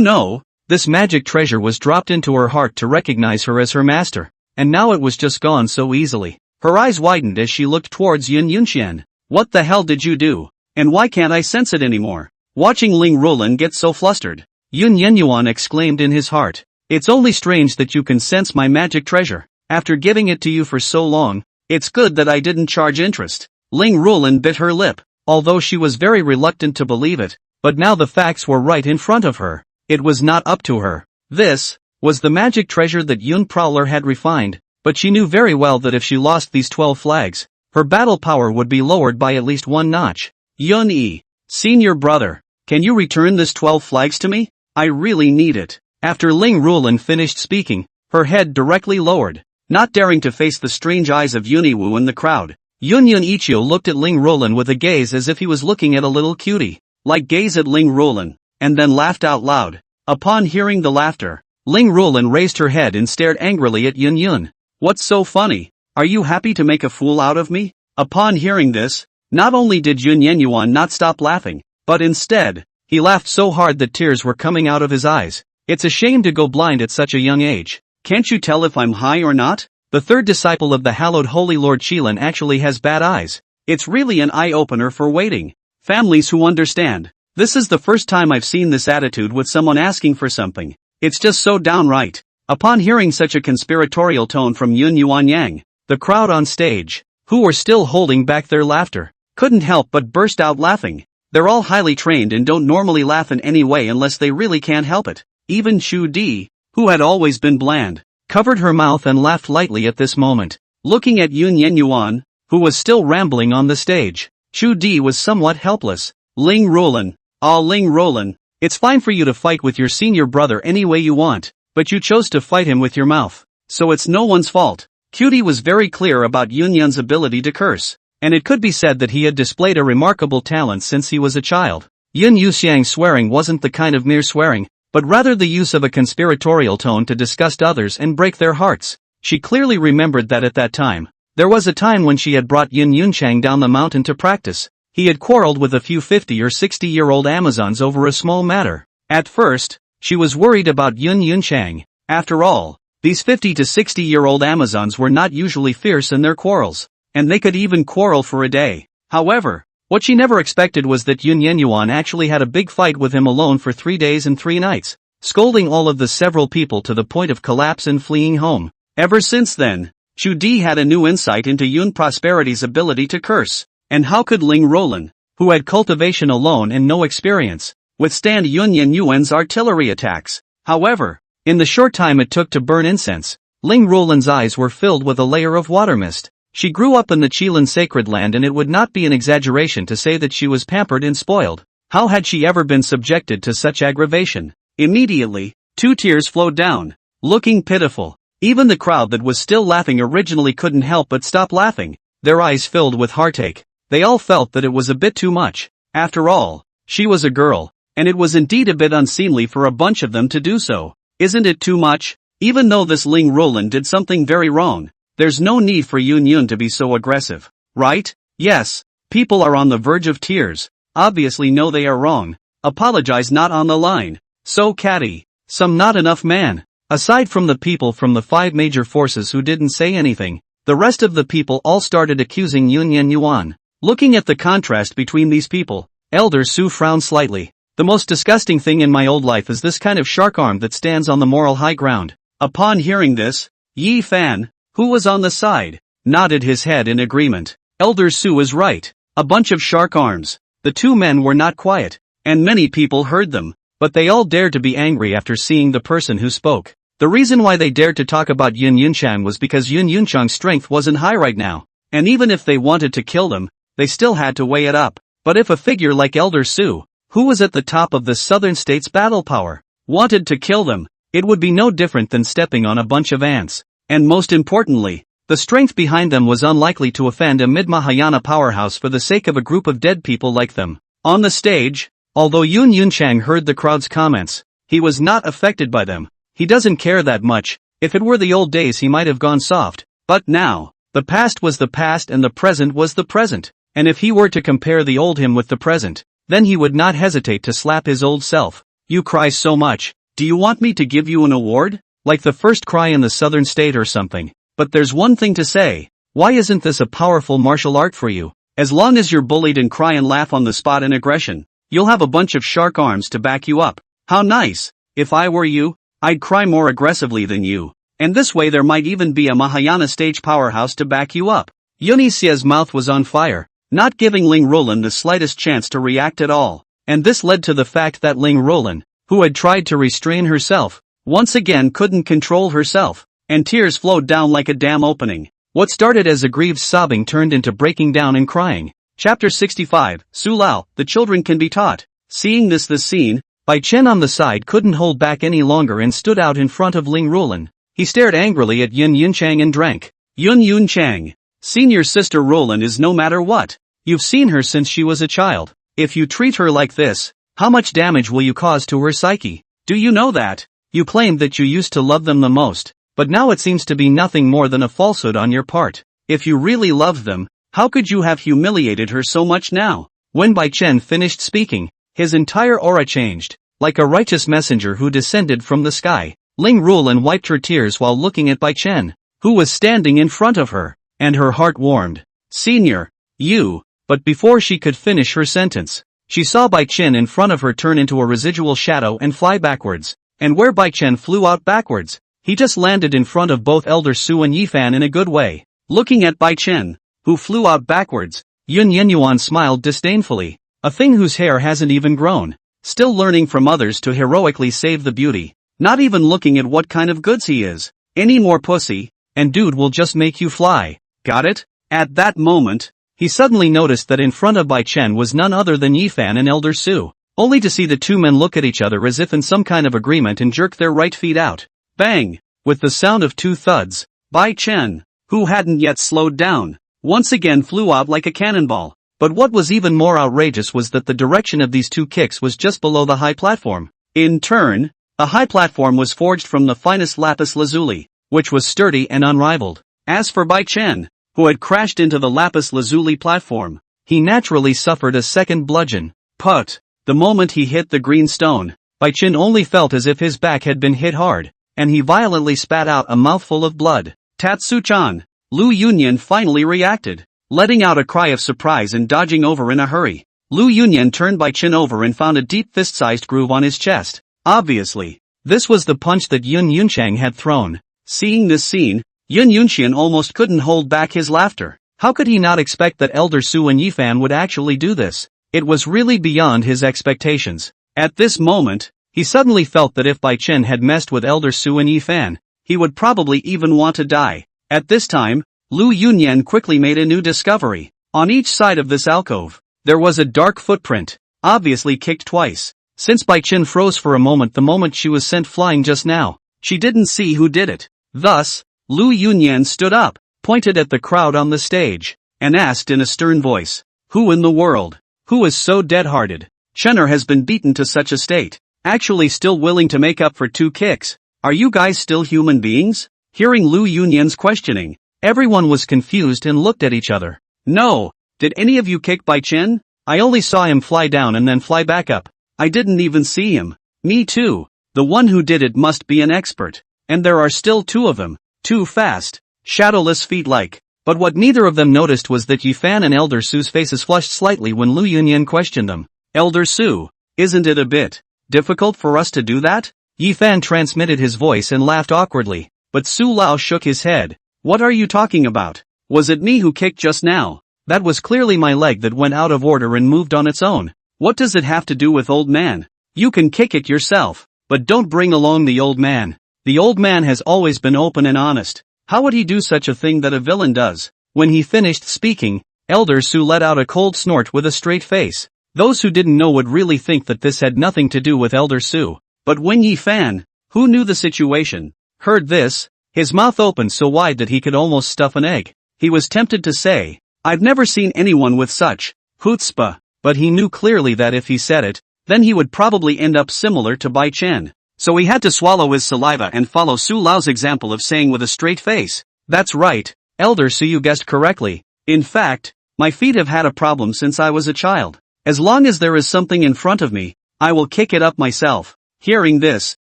know, this magic treasure was dropped into her heart to recognize her as her master, and now it was just gone so easily. Her eyes widened as she looked towards Yun Yunxian. What the hell did you do? And why can't I sense it anymore? Watching Ling Roland get so flustered, Yun Yenyuan exclaimed in his heart. It's only strange that you can sense my magic treasure. After giving it to you for so long, it's good that I didn't charge interest. Ling Roland bit her lip, although she was very reluctant to believe it, but now the facts were right in front of her. It was not up to her. This was the magic treasure that Yun Prowler had refined, but she knew very well that if she lost these 12 flags, her battle power would be lowered by at least one notch. Yun Yi, senior brother, can you return this 12 flags to me? I really need it. After Ling Roland finished speaking, her head directly lowered, not daring to face the strange eyes of Yuniwu in the crowd. Yun Ichio looked at Ling Roland with a gaze as if he was looking at a little cutie, like gaze at Ling Roland, and then laughed out loud. Upon hearing the laughter, Ling Roland raised her head and stared angrily at Yun. What's so funny? Are you happy to make a fool out of me? Upon hearing this, not only did Yun Yenyuan not stop laughing, but instead, he laughed so hard that tears were coming out of his eyes. It's a shame to go blind at such a young age. Can't you tell if I'm high or not? The third disciple of the hallowed Holy Lord Qilin actually has bad eyes. It's really an eye-opener for waiting families who understand. This is the first time I've seen this attitude with someone asking for something. It's just so downright. Upon hearing such a conspiratorial tone from Yun Yuanyang, the crowd on stage, who were still holding back their laughter, couldn't help but burst out laughing. They're all highly trained and don't normally laugh in any way unless they really can't help it. Even Shu Di, who had always been bland, covered her mouth and laughed lightly at this moment. Looking at Yun Yenyuan, who was still rambling on the stage, Shu Di was somewhat helpless. Ling Roland, Ling Roland, it's fine for you to fight with your senior brother any way you want, but you chose to fight him with your mouth, so it's no one's fault. Cutie was very clear about Yun Yun's ability to curse, and it could be said that he had displayed a remarkable talent since he was a child. Yun Yuxiang's swearing wasn't the kind of mere swearing, but rather the use of a conspiratorial tone to disgust others and break their hearts. She clearly remembered that at that time, there was a time when she had brought Yun Yunchang down the mountain to practice. He had quarreled with a few 50 or 60-year-old Amazons over a small matter. At first, she was worried about Yun Yunchang. After all, these 50 to 60-year-old Amazons were not usually fierce in their quarrels, and they could even quarrel for a day. However, what she never expected was that Yun Yenyuan actually had a big fight with him alone for 3 days and 3 nights, scolding all of the several people to the point of collapse and fleeing home. Ever since then, Chu Di had a new insight into Yun Prosperity's ability to curse, and how could Ling Roland, who had cultivation alone and no experience, withstand Yun Yenyuan's artillery attacks? However, in the short time it took to burn incense, Ling Roland's eyes were filled with a layer of water mist. She grew up in the Qilin sacred land, and it would not be an exaggeration to say that she was pampered and spoiled. How had she ever been subjected to such aggravation? Immediately, 2 tears flowed down, looking pitiful. Even the crowd that was still laughing originally couldn't help but stop laughing, their eyes filled with heartache. They all felt that it was a bit too much. After all, she was a girl, and it was indeed a bit unseemly for a bunch of them to do so. Isn't it too much? Even though this Ling Roland did something very wrong, there's no need for Yun to be so aggressive, right? Yes, people are on the verge of tears, obviously know they are wrong, apologize not on the line, so catty, some not enough man. Aside from the people from the 5 major forces who didn't say anything, the rest of the people all started accusing Yun Yenyuan. Looking at the contrast between these people, Elder Su frowned slightly. The most disgusting thing in my old life is this kind of shark arm that stands on the moral high ground. Upon hearing this, Yi Fan, who was on the side, nodded his head in agreement. Elder Su was right. A bunch of shark arms. The 2 men were not quiet, and many people heard them, but they all dared to be angry after seeing the person who spoke. The reason why they dared to talk about Yun Yunchang was because Yun Yunchang's strength wasn't high right now, and even if they wanted to kill them, they still had to weigh it up. But if a figure like Elder Su, who was at the top of the southern state's battle power, wanted to kill them, It would be no different than stepping on a bunch of ants. And most importantly, the strength behind them was unlikely to offend a mid-Mahayana powerhouse for the sake of a group of dead people like them. On the stage, although Yun Yunchang heard the crowd's comments, he was not affected by them. He doesn't care that much. If it were the old days he might have gone soft. But now, the past was the past and the present was the present. And if he were to compare the old him with the present, then he would not hesitate to slap his old self. You cry so much. Do you want me to give you an award? Like the first cry in the southern state or something? But there's one thing to say. Why isn't this a powerful martial art for you? As long as you're bullied and cry and laugh on the spot in aggression, you'll have a bunch of shark arms to back you up. How nice. If I were you, I'd cry more aggressively than you. And this way there might even be a Mahayana stage powerhouse to back you up. Yunixie's mouth was on fire, not giving Ling Roland the slightest chance to react at all. And this led to the fact that Ling Roland, who had tried to restrain herself, once again couldn't control herself, and tears flowed down like a dam opening. What started as aggrieved sobbing turned into breaking down and crying. Chapter 65, Su Lao, the children can be taught. Seeing this scene, Bai Chen on the side couldn't hold back any longer and stood out in front of Ling Roland. He stared angrily at Yun Yunchang and drank. Yun Yunchang, senior sister Roland is no matter what. You've seen her since she was a child. If you treat her like this, how much damage will you cause to her psyche? Do you know that? You claimed that you used to love them the most, but now it seems to be nothing more than a falsehood on your part. If you really loved them, how could you have humiliated her so much now? When Bai Chen finished speaking, his entire aura changed, like a righteous messenger who descended from the sky. Ling Ruolin wiped her tears while looking at Bai Chen, who was standing in front of her, and her heart warmed. Senior, you. But before she could finish her sentence, she saw Bai Chen in front of her turn into a residual shadow and fly backwards. And where Bai Chen flew out backwards, he just landed in front of both Elder Su and Yifan in a good way. Looking at Bai Chen, who flew out backwards, Yun Yenyuan smiled disdainfully. A thing whose hair hasn't even grown. Still learning from others to heroically save the beauty. Not even looking at what kind of goods he is. Any more pussy, and dude will just make you fly. Got it? At that moment, he suddenly noticed that in front of Bai Chen was none other than Yifan and Elder Su, only to see the two men look at each other as if in some kind of agreement and jerk their right feet out. Bang! With the sound of two thuds, Bai Chen, who hadn't yet slowed down, once again flew out like a cannonball. But what was even more outrageous was that the direction of these two kicks was just below the high platform. In turn, a high platform was forged from the finest lapis lazuli, which was sturdy and unrivaled. As for Bai Chen, who had crashed into the lapis lazuli platform, he naturally suffered a second bludgeon. But, the moment he hit the green stone, Bai Chen only felt as if his back had been hit hard, and he violently spat out a mouthful of blood. Tatsu-chan, Lu Yunyan finally reacted, letting out a cry of surprise and dodging over in a hurry. Lu Yunyan turned Bai Chen over and found a deep fist-sized groove on his chest. Obviously, this was the punch that Yun Yunchang had thrown. Seeing this scene, Yun Yunxian almost couldn't hold back his laughter. How could he not expect that Elder Su and Yifan would actually do this? It was really beyond his expectations. At this moment, he suddenly felt that if Bai Chen had messed with Elder Su and Yifan, he would probably even want to die. At this time, Lu Yunyan quickly made a new discovery. On each side of this alcove, there was a dark footprint, obviously kicked twice. Since Bai Chen froze for a moment the moment she was sent flying just now, she didn't see who did it. Thus, Lu Yunyan stood up, pointed at the crowd on the stage, and asked in a stern voice, "Who in the world? Who is so dead-hearted? Chenner has been beaten to such a state, actually still willing to make up for 2 kicks. Are you guys still human beings?" Hearing Lu Yunyan's questioning, everyone was confused and looked at each other. "No, did any of you kick Bai Chen? I only saw him fly down and then fly back up. I didn't even see him." "Me too. The one who did it must be an expert. And there are still 2 of them. Too fast. Shadowless feet like." But what neither of them noticed was that Yifan and Elder Su's faces flushed slightly when Lu Yunyan questioned them. "Elder Su, isn't it a bit difficult for us to do that?" Yifan transmitted his voice and laughed awkwardly, but Su Lao shook his head. "What are you talking about? Was it me who kicked just now? That was clearly my leg that went out of order and moved on its own. What does it have to do with old man? You can kick it yourself, but don't bring along the old man. The old man has always been open and honest. How would he do such a thing that a villain does?" When he finished speaking, Elder Su let out a cold snort with a straight face. Those who didn't know would really think that this had nothing to do with Elder Su. But when Yifan, who knew the situation, heard this, his mouth opened so wide that he could almost stuff an egg. He was tempted to say, "I've never seen anyone with such chutzpah," but he knew clearly that if he said it, then he would probably end up similar to Bai Chen. So he had to swallow his saliva and follow Su Lao's example of saying with a straight face, "That's right, Elder Su, you guessed correctly. In fact, my feet have had a problem since I was a child. As long as there is something in front of me, I will kick it up myself." Hearing this,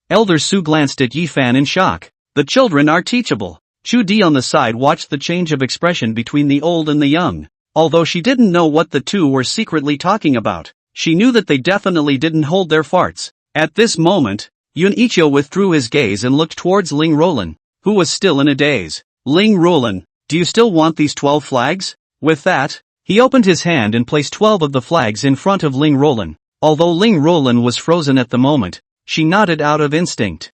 Elder Su glanced at Yi Fan in shock. The children are teachable. Chu Di on the side watched the change of expression between the old and the young. Although she didn't know what the two were secretly talking about, she knew that they definitely didn't hold their farts. At this moment, Yun Ichio withdrew his gaze and looked towards Ling Rolan, who was still in a daze. "Ling Rolan, do you still want these 12 flags? With that, he opened his hand and placed 12 of the flags in front of Ling Rolan. Although Ling Rolan was frozen at the moment, she nodded out of instinct.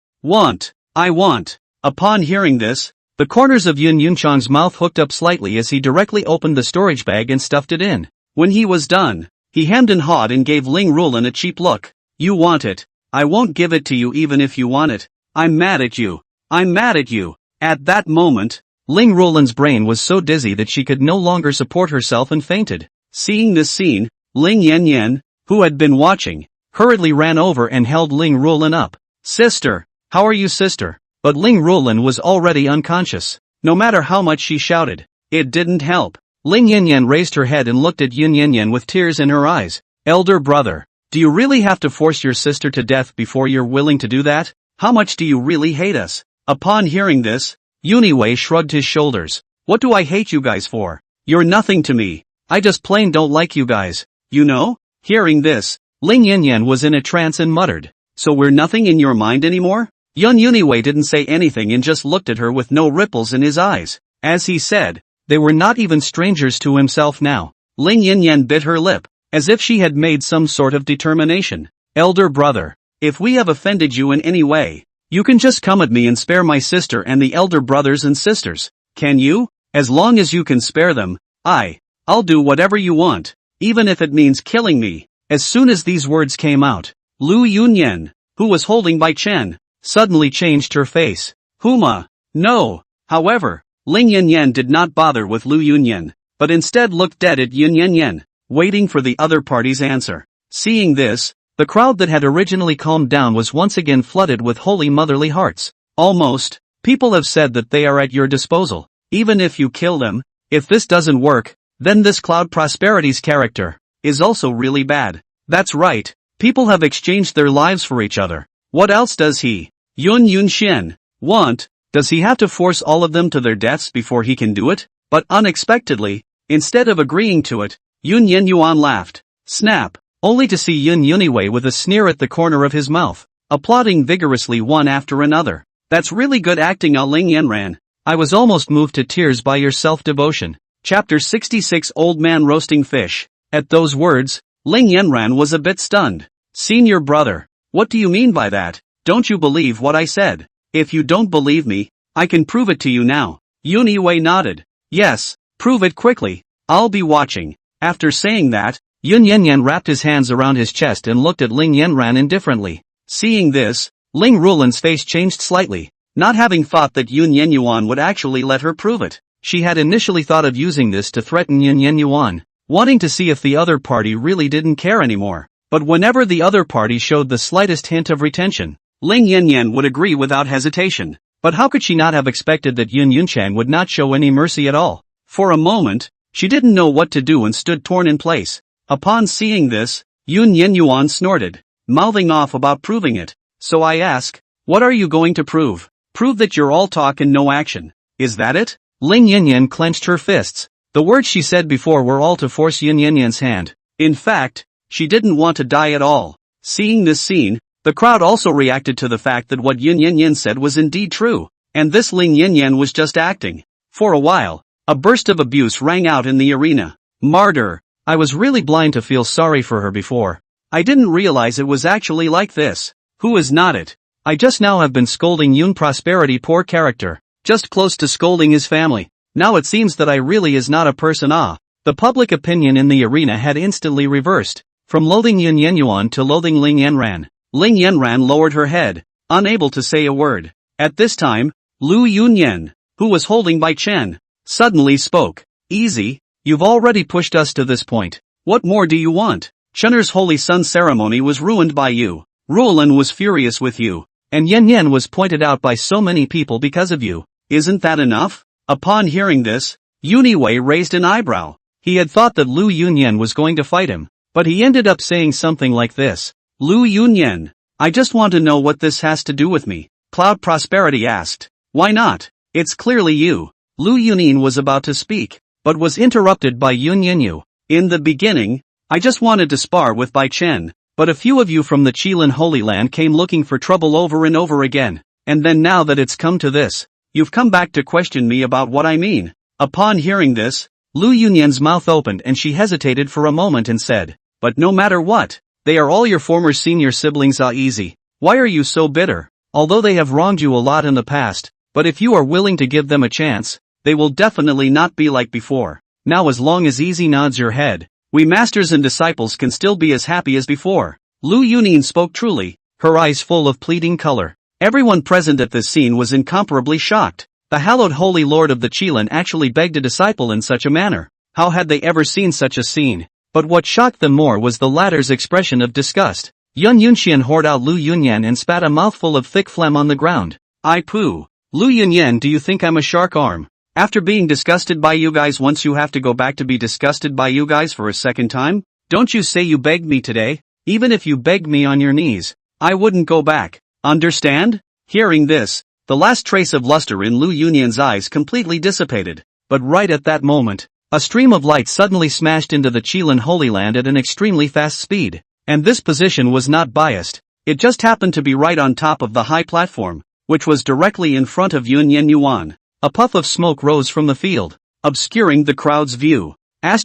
I want. Upon hearing this, the corners of Yun Yunchang's mouth hooked up slightly as he directly opened the storage bag and stuffed it in. When he was done, he hemmed and hawed and gave Ling Rolan a cheap look. "You want it. I won't give it to you even if you want it. I'm mad at you. I'm mad at you." At that moment, Ling Rolan's brain was so dizzy that she could no longer support herself and fainted. Seeing this scene, Ling Yanyan, who had been watching, hurriedly ran over and held Ling Rolan up. "Sister, how are you, sister?" But Ling Rolan was already unconscious. No matter how much she shouted, it didn't help. Ling Yanyan raised her head and looked at Yun Yanyan with tears in her eyes. "Elder brother, do you really have to force your sister to death before you're willing to do that? How much do you really hate us?" Upon hearing this, Yuniwei shrugged his shoulders. "What do I hate you guys for? You're nothing to me. I just plain don't like you guys, you know?" Hearing this, Ling Yanyan was in a trance and muttered, "So we're nothing in your mind anymore?" Yun Yuniwei didn't say anything and just looked at her with no ripples in his eyes. As he said, they were not even strangers to himself now. Ling Yanyan bit her lip, as if she had made some sort of determination. "Elder brother, if we have offended you in any way, you can just come at me and spare my sister and the elder brothers and sisters. Can you? As long as you can spare them, I'll do whatever you want, even if it means killing me." As soon as these words came out, Lu Yunyan, who was holding Bai Chen, suddenly changed her face. "Huma, no." However, Ling Yanyan did not bother with Lu Yunyan, but instead looked dead at Yun Yanyan, waiting for the other party's answer. Seeing this, the crowd that had originally calmed down was once again flooded with holy motherly hearts. "Almost, people have said that they are at your disposal, even if you kill them. If this doesn't work, then this Cloud Prosperity's character is also really bad." "That's right, people have exchanged their lives for each other. What else does he, Yun Yunxian, want? Does he have to force all of them to their deaths before he can do it?" But unexpectedly, instead of agreeing to it, Yun Yenyuan laughed. Snap, only to see Yun Yuniwei with a sneer at the corner of his mouth, applauding vigorously one after another. "That's really good acting, Ling Yanran. I was almost moved to tears by your self-devotion." Chapter 66 Old Man Roasting Fish. At those words, Ling Yanran was a bit stunned. "Senior brother, what do you mean by that? Don't you believe what I said? If you don't believe me, I can prove it to you now." Yuniwei nodded. "Yes, prove it quickly. I'll be watching." After saying that, Yun Yanyan wrapped his hands around his chest and looked at Ling Yanran indifferently. Seeing this, Ling Rulan's face changed slightly. Not having thought that Yun Yenyuan would actually let her prove it, she had initially thought of using this to threaten Yun Yenyuan, wanting to see if the other party really didn't care anymore. But whenever the other party showed the slightest hint of retention, Ling Yanyan would agree without hesitation. But how could she not have expected that Yun Yunchang would not show any mercy at all? For a moment, she didn't know what to do and stood torn in place. Upon seeing this, Yun Yenyuan snorted, mouthing off about proving it. "So I ask, what are you going to prove? Prove that you're all talk and no action. Is that it?" Ling Yanyan clenched her fists. The words she said before were all to force Yun Yanyan's hand. In fact, she didn't want to die at all. Seeing this scene, the crowd also reacted to the fact that what Yun Yanyan said was indeed true, and this Ling Yanyan was just acting. For a while, a burst of abuse rang out in the arena. "Martyr, I was really blind to feel sorry for her before. I didn't realize it was actually like this. Who is not it? I just now have been scolding Yun Prosperity, poor character, just close to scolding his family. Now it seems that I really is not a person." The public opinion in the arena had instantly reversed, from loathing Yun Yenyuan to loathing Ling Yanran. Ling Yanran lowered her head, unable to say a word. At this time, Lu Yunyan, who was holding Bai Chen, suddenly spoke. Easy, you've already pushed us to this point. What more do you want? Chen'er's Holy Sun ceremony was ruined by you. Ruolan was furious with you. And Yen Yen was pointed out by so many people because of you. Isn't that enough? Upon hearing this, Yuniwei raised an eyebrow. He had thought that Lu Yunyan was going to fight him, but he ended up saying something like this. Lu Yunyan, I just want to know what this has to do with me. Cloud Prosperity asked. Why not? It's clearly you. Lu Yunin was about to speak, but was interrupted by Yun Yinyu. In the beginning, I just wanted to spar with Bai Chen, but a few of you from the Qilin Holy Land came looking for trouble over and over again, and then now that it's come to this, you've come back to question me about what I mean. Upon hearing this, Lu Yunyan's mouth opened and she hesitated for a moment and said, but no matter what, they are all your former senior siblings. Easy. Why are you so bitter? Although they have wronged you a lot in the past, but if you are willing to give them a chance, they will definitely not be like before. Now as long as Easy nods your head, we masters and disciples can still be as happy as before. Lu Yunin spoke truly, her eyes full of pleading color. Everyone present at this scene was incomparably shocked. The hallowed Holy Lord of the Qilin actually begged a disciple in such a manner. How had they ever seen such a scene? But what shocked them more was the latter's expression of disgust. Yun Yunxian poured out Lu Yunyan and spat a mouthful of thick phlegm on the ground. I poo. Lu Yunyan, do you think I'm a shark arm? After being disgusted by you guys once, you have to go back to be disgusted by you guys for a second time? Don't you say you begged me today? Even if you begged me on your knees, I wouldn't go back. Understand? Hearing this, the last trace of luster in Lu Yunyan's eyes completely dissipated. But right at that moment, a stream of light suddenly smashed into the Qilin Holy Land at an extremely fast speed. And this position was not biased. It just happened to be right on top of the high platform, which was directly in front of Yun Yen Yuan. A puff of smoke rose from the field, obscuring the crowd's view. What's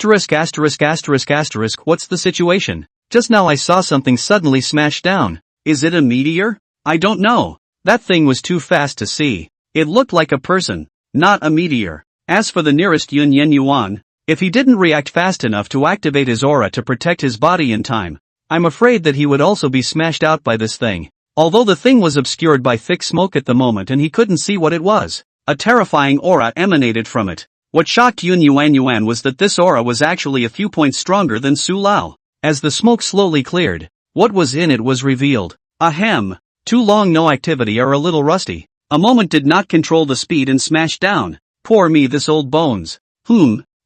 the situation? Just now I saw something suddenly smash down. Is it a meteor? I don't know. That thing was too fast to see. It looked like a person, not a meteor. As for the nearest Yun Yen Yuan, if he didn't react fast enough to activate his aura to protect his body in time, I'm afraid that he would also be smashed out by this thing. Although the thing was obscured by thick smoke at the moment and he couldn't see what it was, a terrifying aura emanated from it. What shocked Yun Yuan was that this aura was actually a few points stronger than Su Lao. As the smoke slowly cleared, what was in it was revealed. Ahem. Too long no activity or a little rusty. A moment did not control the speed and smashed down. Poor me, this old bones.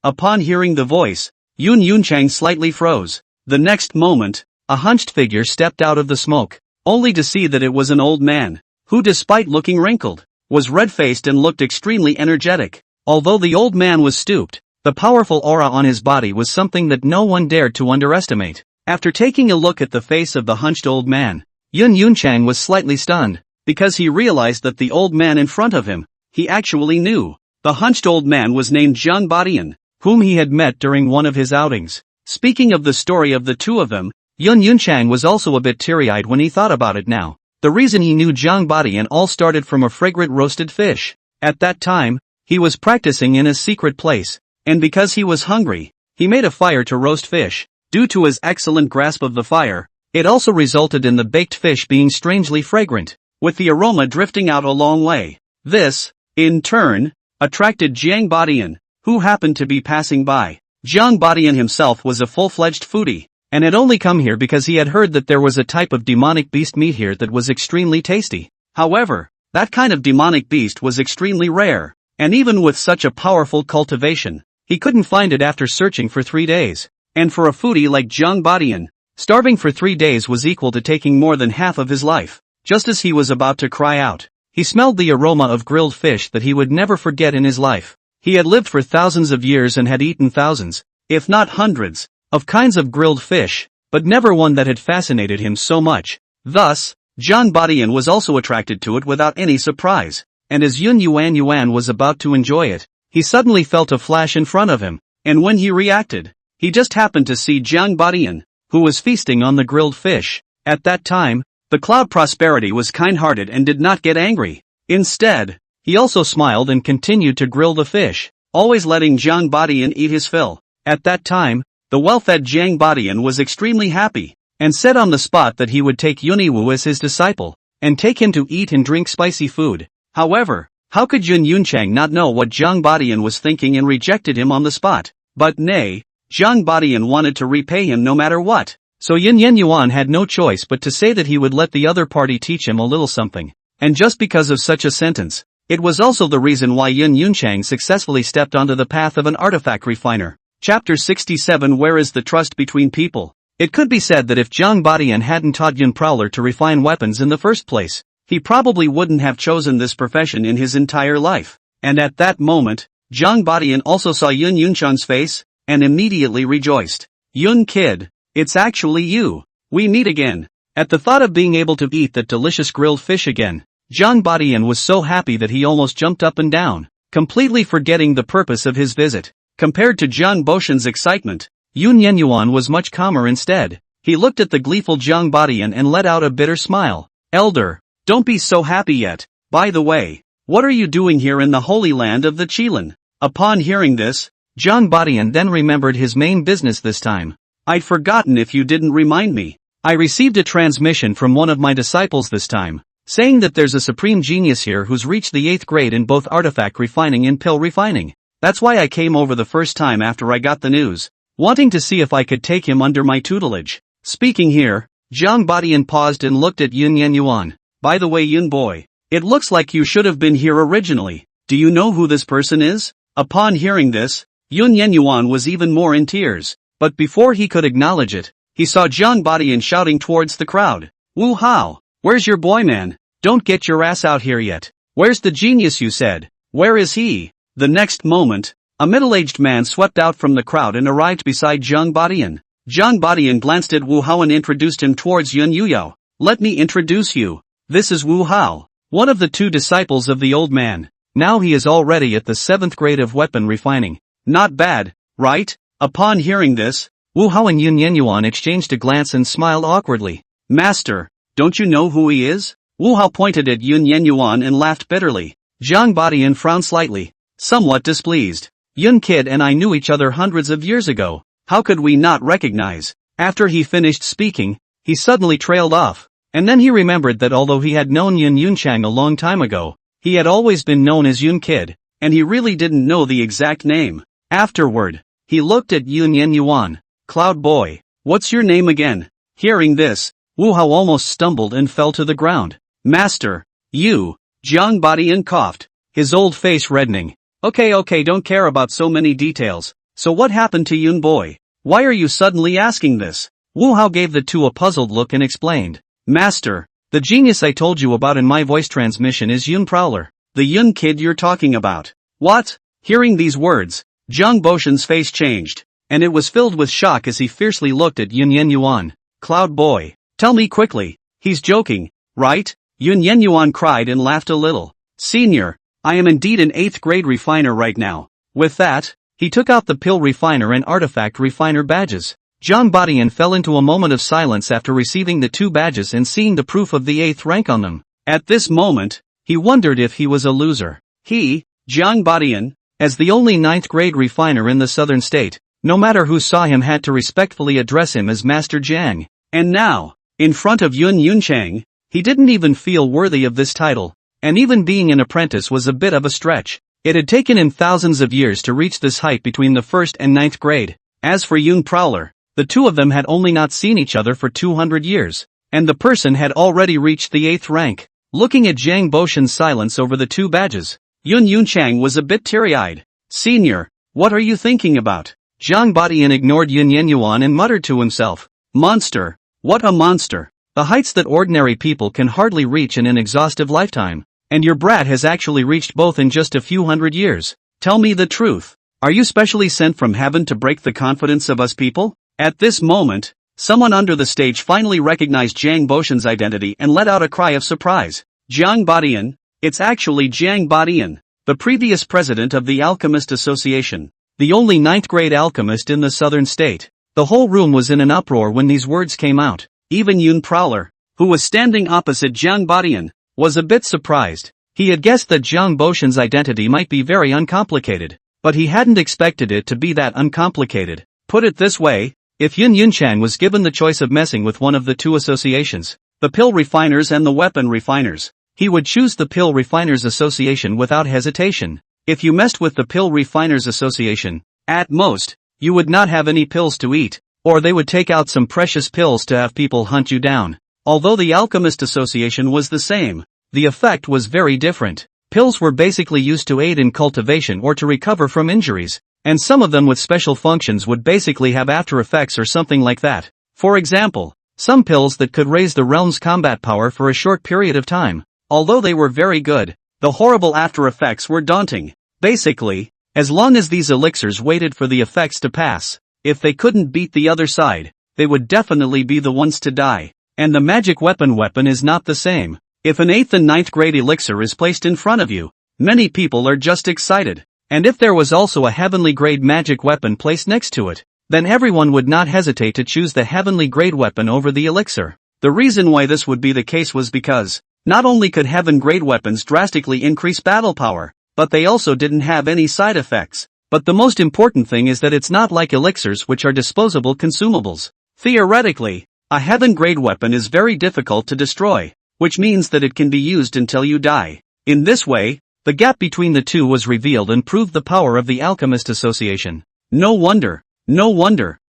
Upon hearing the voice, Yun Yunchang slightly froze. The next moment, a hunched figure stepped out of the smoke, only to see that it was an old man, who despite looking wrinkled, was red-faced and looked extremely energetic. Although the old man was stooped, the powerful aura on his body was something that no one dared to underestimate. After taking a look at the face of the hunched old man, Yun Yunchang was slightly stunned, because he realized that the old man in front of him, he actually knew. The hunched old man was named Jiang Badian, whom he had met during one of his outings. Speaking of the story of the two of them, Yun Yunchang was also a bit teary-eyed when he thought about it now. The reason he knew Jiang Badian all started from a fragrant roasted fish. At that time, he was practicing in a secret place, and because he was hungry, he made a fire to roast fish. Due to his excellent grasp of the fire, it also resulted in the baked fish being strangely fragrant, with the aroma drifting out a long way. This, in turn, attracted Jiang Badian, who happened to be passing by. Jiang Badian himself was a full-fledged foodie, and had only come here because he had heard that there was a type of demonic beast meat here that was extremely tasty. However, that kind of demonic beast was extremely rare, and even with such a powerful cultivation, he couldn't find it after searching for 3 days. And for a foodie like Jiang Badian, starving for 3 days was equal to taking more than half of his life. Just as he was about to cry out, he smelled the aroma of grilled fish that he would never forget in his life. He had lived for thousands of years and had eaten thousands, if not hundreds, of kinds of grilled fish, but never one that had fascinated him so much. Thus, Jiang Badian was also attracted to it without any surprise, and as Yun Yuan was about to enjoy it, he suddenly felt a flash in front of him, and when he reacted, he just happened to see Jiang Badian, who was feasting on the grilled fish. At that time, the Cloud Prosperity was kind-hearted and did not get angry. Instead, he also smiled and continued to grill the fish, always letting Jiang Badian eat his fill. At that time, the well-fed Jiang Badian was extremely happy, and said on the spot that he would take Yuniwu as his disciple. and take him to eat and drink spicy food. However, how could Yun Yunchang not know what Zhang Badian was thinking and rejected him on the spot? But nay, Zhang Badian wanted to repay him no matter what. So Yin Yuan had no choice but to say that he would let the other party teach him a little something. And just because of such a sentence, it was also the reason why Yun Yunchang successfully stepped onto the path of an artifact refiner. Chapter 67 Where is the trust between people? It could be said that if Zhang Badian hadn't taught Yun Prowler to refine weapons in the first place, he probably wouldn't have chosen this profession in his entire life. And at that moment, Zhang Badian also saw Yun Yunchang's face, and immediately rejoiced. Yun kid, it's actually you. We meet again. At the thought of being able to eat that delicious grilled fish again, Zhang Badian was so happy that he almost jumped up and down, completely forgetting the purpose of his visit. Compared to Zhang Boshan's excitement, Yun Yuan was much calmer instead. He looked at the gleeful Zhang Badian and let out a bitter smile. Elder, don't be so happy yet. By the way, what are you doing here in the holy land of the Qilin? Upon hearing this, Zhang Badian then remembered his main business this time. I'd forgotten if you didn't remind me. I received a transmission from one of my disciples this time, saying that there's a supreme genius here who's reached the 8th grade in both artifact refining and pill refining. That's why I came over the first time after I got the news, wanting to see if I could take him under my tutelage. Speaking here, Zhang Badian paused and looked at Yun Yuan. By the way Yun boy, it looks like you should have been here originally. Do you know who this person is? Upon hearing this, Yun Yuan was even more in tears, but before he could acknowledge it, he saw Zhang Badian shouting towards the crowd. Wu Hao, where's your boy man? Don't get your ass out here yet. Where's the genius you said? Where is he? The next moment, a middle-aged man swept out from the crowd and arrived beside Zhang Badian. Zhang Badian glanced at Wu Hao and introduced him towards Yun Yuyao. Let me introduce you. This is Wu Hao, one of the 2 disciples of the old man. Now he is already at the 7th grade of weapon refining. Not bad, right? Upon hearing this, Wu Hao and Yun Yuan exchanged a glance and smiled awkwardly. Master, don't you know who he is? Wu Hao pointed at Yun Yuan and laughed bitterly. Zhang Badian frowned slightly, somewhat displeased. Yun kid and I knew each other hundreds of years ago. How could we not recognize? After he finished speaking, he suddenly trailed off. And then he remembered that although he had known Yun Yunchang a long time ago, he had always been known as Yun Kid, and he really didn't know the exact name. Afterward, he looked at Yun Yuan. Cloud boy, what's your name again? Hearing this, Wu Hao almost stumbled and fell to the ground. Master, you, Zhang Badian coughed, his old face reddening. Okay, don't care about so many details. So what happened to Yun boy? Why are you suddenly asking this? Wu Hao gave the 2 a puzzled look and explained. Master, the genius I told you about in my voice transmission is Yun Prowler, the Yun kid you're talking about. What? Hearing these words, Zhang Boshan's face changed, and it was filled with shock as he fiercely looked at Yun Yuan. Cloud boy, tell me quickly, he's joking, right? Yun Yuan cried and laughed a little. Senior, I am indeed an 8th grade refiner right now. With that, he took out the pill refiner and artifact refiner badges. Zhang Badian fell into a moment of silence after receiving the 2 badges and seeing the proof of the 8th rank on them. At this moment, he wondered if he was a loser. He, Zhang Badian, as the only 9th grade refiner in the southern state, no matter who saw him had to respectfully address him as Master Jiang. And now, in front of Yun Yunchang, he didn't even feel worthy of this title, and even being an apprentice was a bit of a stretch. It had taken him thousands of years to reach this height between the 1st and 9th grade. As for Yun Prowler, the 2 of them had only not seen each other for 200 years, and the person had already reached the 8th rank. Looking at Zhang Boshan's silence over the 2 badges, Yun Yunchang was a bit teary-eyed. Senior, what are you thinking about? Zhang Badian ignored Yun Yuan and muttered to himself. Monster, what a monster. The heights that ordinary people can hardly reach in an exhaustive lifetime, and your brat has actually reached both in just a few hundred years. Tell me the truth. Are you specially sent from heaven to break the confidence of us people? At this moment, someone under the stage finally recognized Zhang Boshan's identity and let out a cry of surprise. Zhang Badian, it's actually Zhang Badian, the previous president of the Alchemist Association, the only 9th grade alchemist in the southern state. The whole room was in an uproar when these words came out. Even Yun Prowler, who was standing opposite Zhang Badian, was a bit surprised. He had guessed that Zhang Boshan's identity might be very uncomplicated, but he hadn't expected it to be that uncomplicated. Put it this way, if Yun Yunchang was given the choice of messing with one of the 2 associations, the pill refiners and the weapon refiners. He would choose the Pill Refiners Association without hesitation. If you messed with the Pill Refiners Association, at most, you would not have any pills to eat, or they would take out some precious pills to have people hunt you down. Although the Alchemist Association was the same, the effect was very different. Pills were basically used to aid in cultivation or to recover from injuries, and some of them with special functions would basically have after effects or something like that. For example, some pills that could raise the realm's combat power for a short period of time. Although they were very good, the horrible after effects were daunting. Basically, as long as these elixirs waited for the effects to pass, if they couldn't beat the other side, they would definitely be the ones to die. And the magic weapon is not the same. If an 8th and 9th grade elixir is placed in front of you, many people are just excited. And if there was also a heavenly grade magic weapon placed next to it, then everyone would not hesitate to choose the heavenly grade weapon over the elixir. The reason why this would be the case was because, not only could heaven grade weapons drastically increase battle power, but they also didn't have any side effects. But the most important thing is that it's not like elixirs which are disposable consumables. Theoretically, a heaven grade weapon is very difficult to destroy, which means that it can be used until you die. In this way, the gap between the two was revealed and proved the power of the Alchemist Association. No wonder.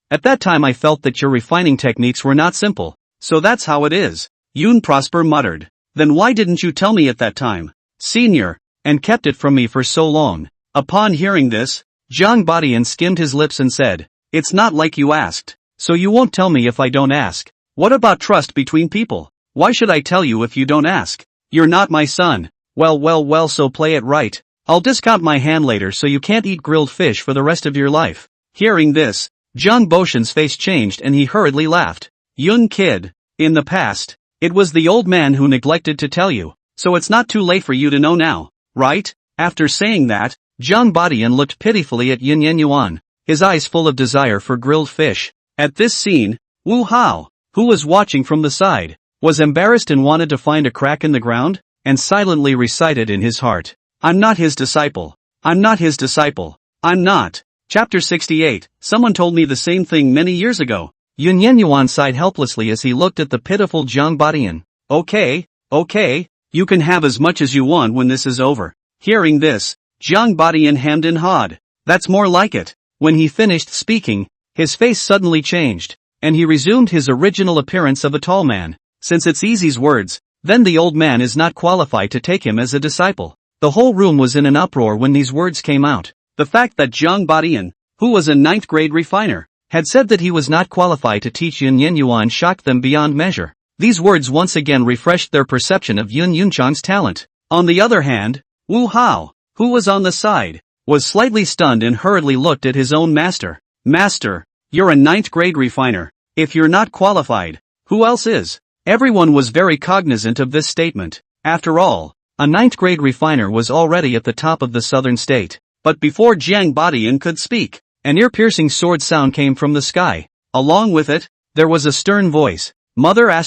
At that time I felt that your refining techniques were not simple. So that's how it is. Yoon Prosper muttered. Then why didn't you tell me at that time, senior, and kept it from me for so long? Upon hearing this, Zhang Badian skimmed his lips and said, it's not like you asked, so you won't tell me if I don't ask. What about trust between people? Why should I tell you if you don't ask? You're not my son. Well, so play it right. I'll discount my hand later so you can't eat grilled fish for the rest of your life. Hearing this, Zhang Boshan's face changed and he hurriedly laughed. Yun kid, in the past, it was the old man who neglected to tell you, so it's not too late for you to know now, right? After saying that, Zhang Badian looked pitifully at Yin Yuan, his eyes full of desire for grilled fish. At this scene, Wu Hao, who was watching from the side, was embarrassed and wanted to find a crack in the ground, and silently recited in his heart, I'm not his disciple. I'm not his disciple. I'm not. Chapter 68, someone told me the same thing many years ago. Yun Yuan sighed helplessly as he looked at the pitiful Zhang Badian. Okay, you can have as much as you want when this is over. Hearing this, Zhang Badian hemmed and hawed. That's more like it. When he finished speaking, his face suddenly changed, and he resumed his original appearance of a tall man. Since it's Easy's words, then the old man is not qualified to take him as a disciple. The whole room was in an uproar when these words came out. The fact that Zhang Badian, who was a 9th grade refiner, had said that he was not qualified to teach Yun Yuan shocked them beyond measure. These words once again refreshed their perception of Yun Yunchang's talent. On the other hand, Wu Hao, who was on the side, was slightly stunned and hurriedly looked at his own master. Master, you're a 9th grade refiner. If you're not qualified, who else is? Everyone was very cognizant of this statement. After all, a 9th grade refiner was already at the top of the southern state. But before Zhang Badian could speak, an ear-piercing sword sound came from the sky. Along with it, there was a stern voice. Mother ********,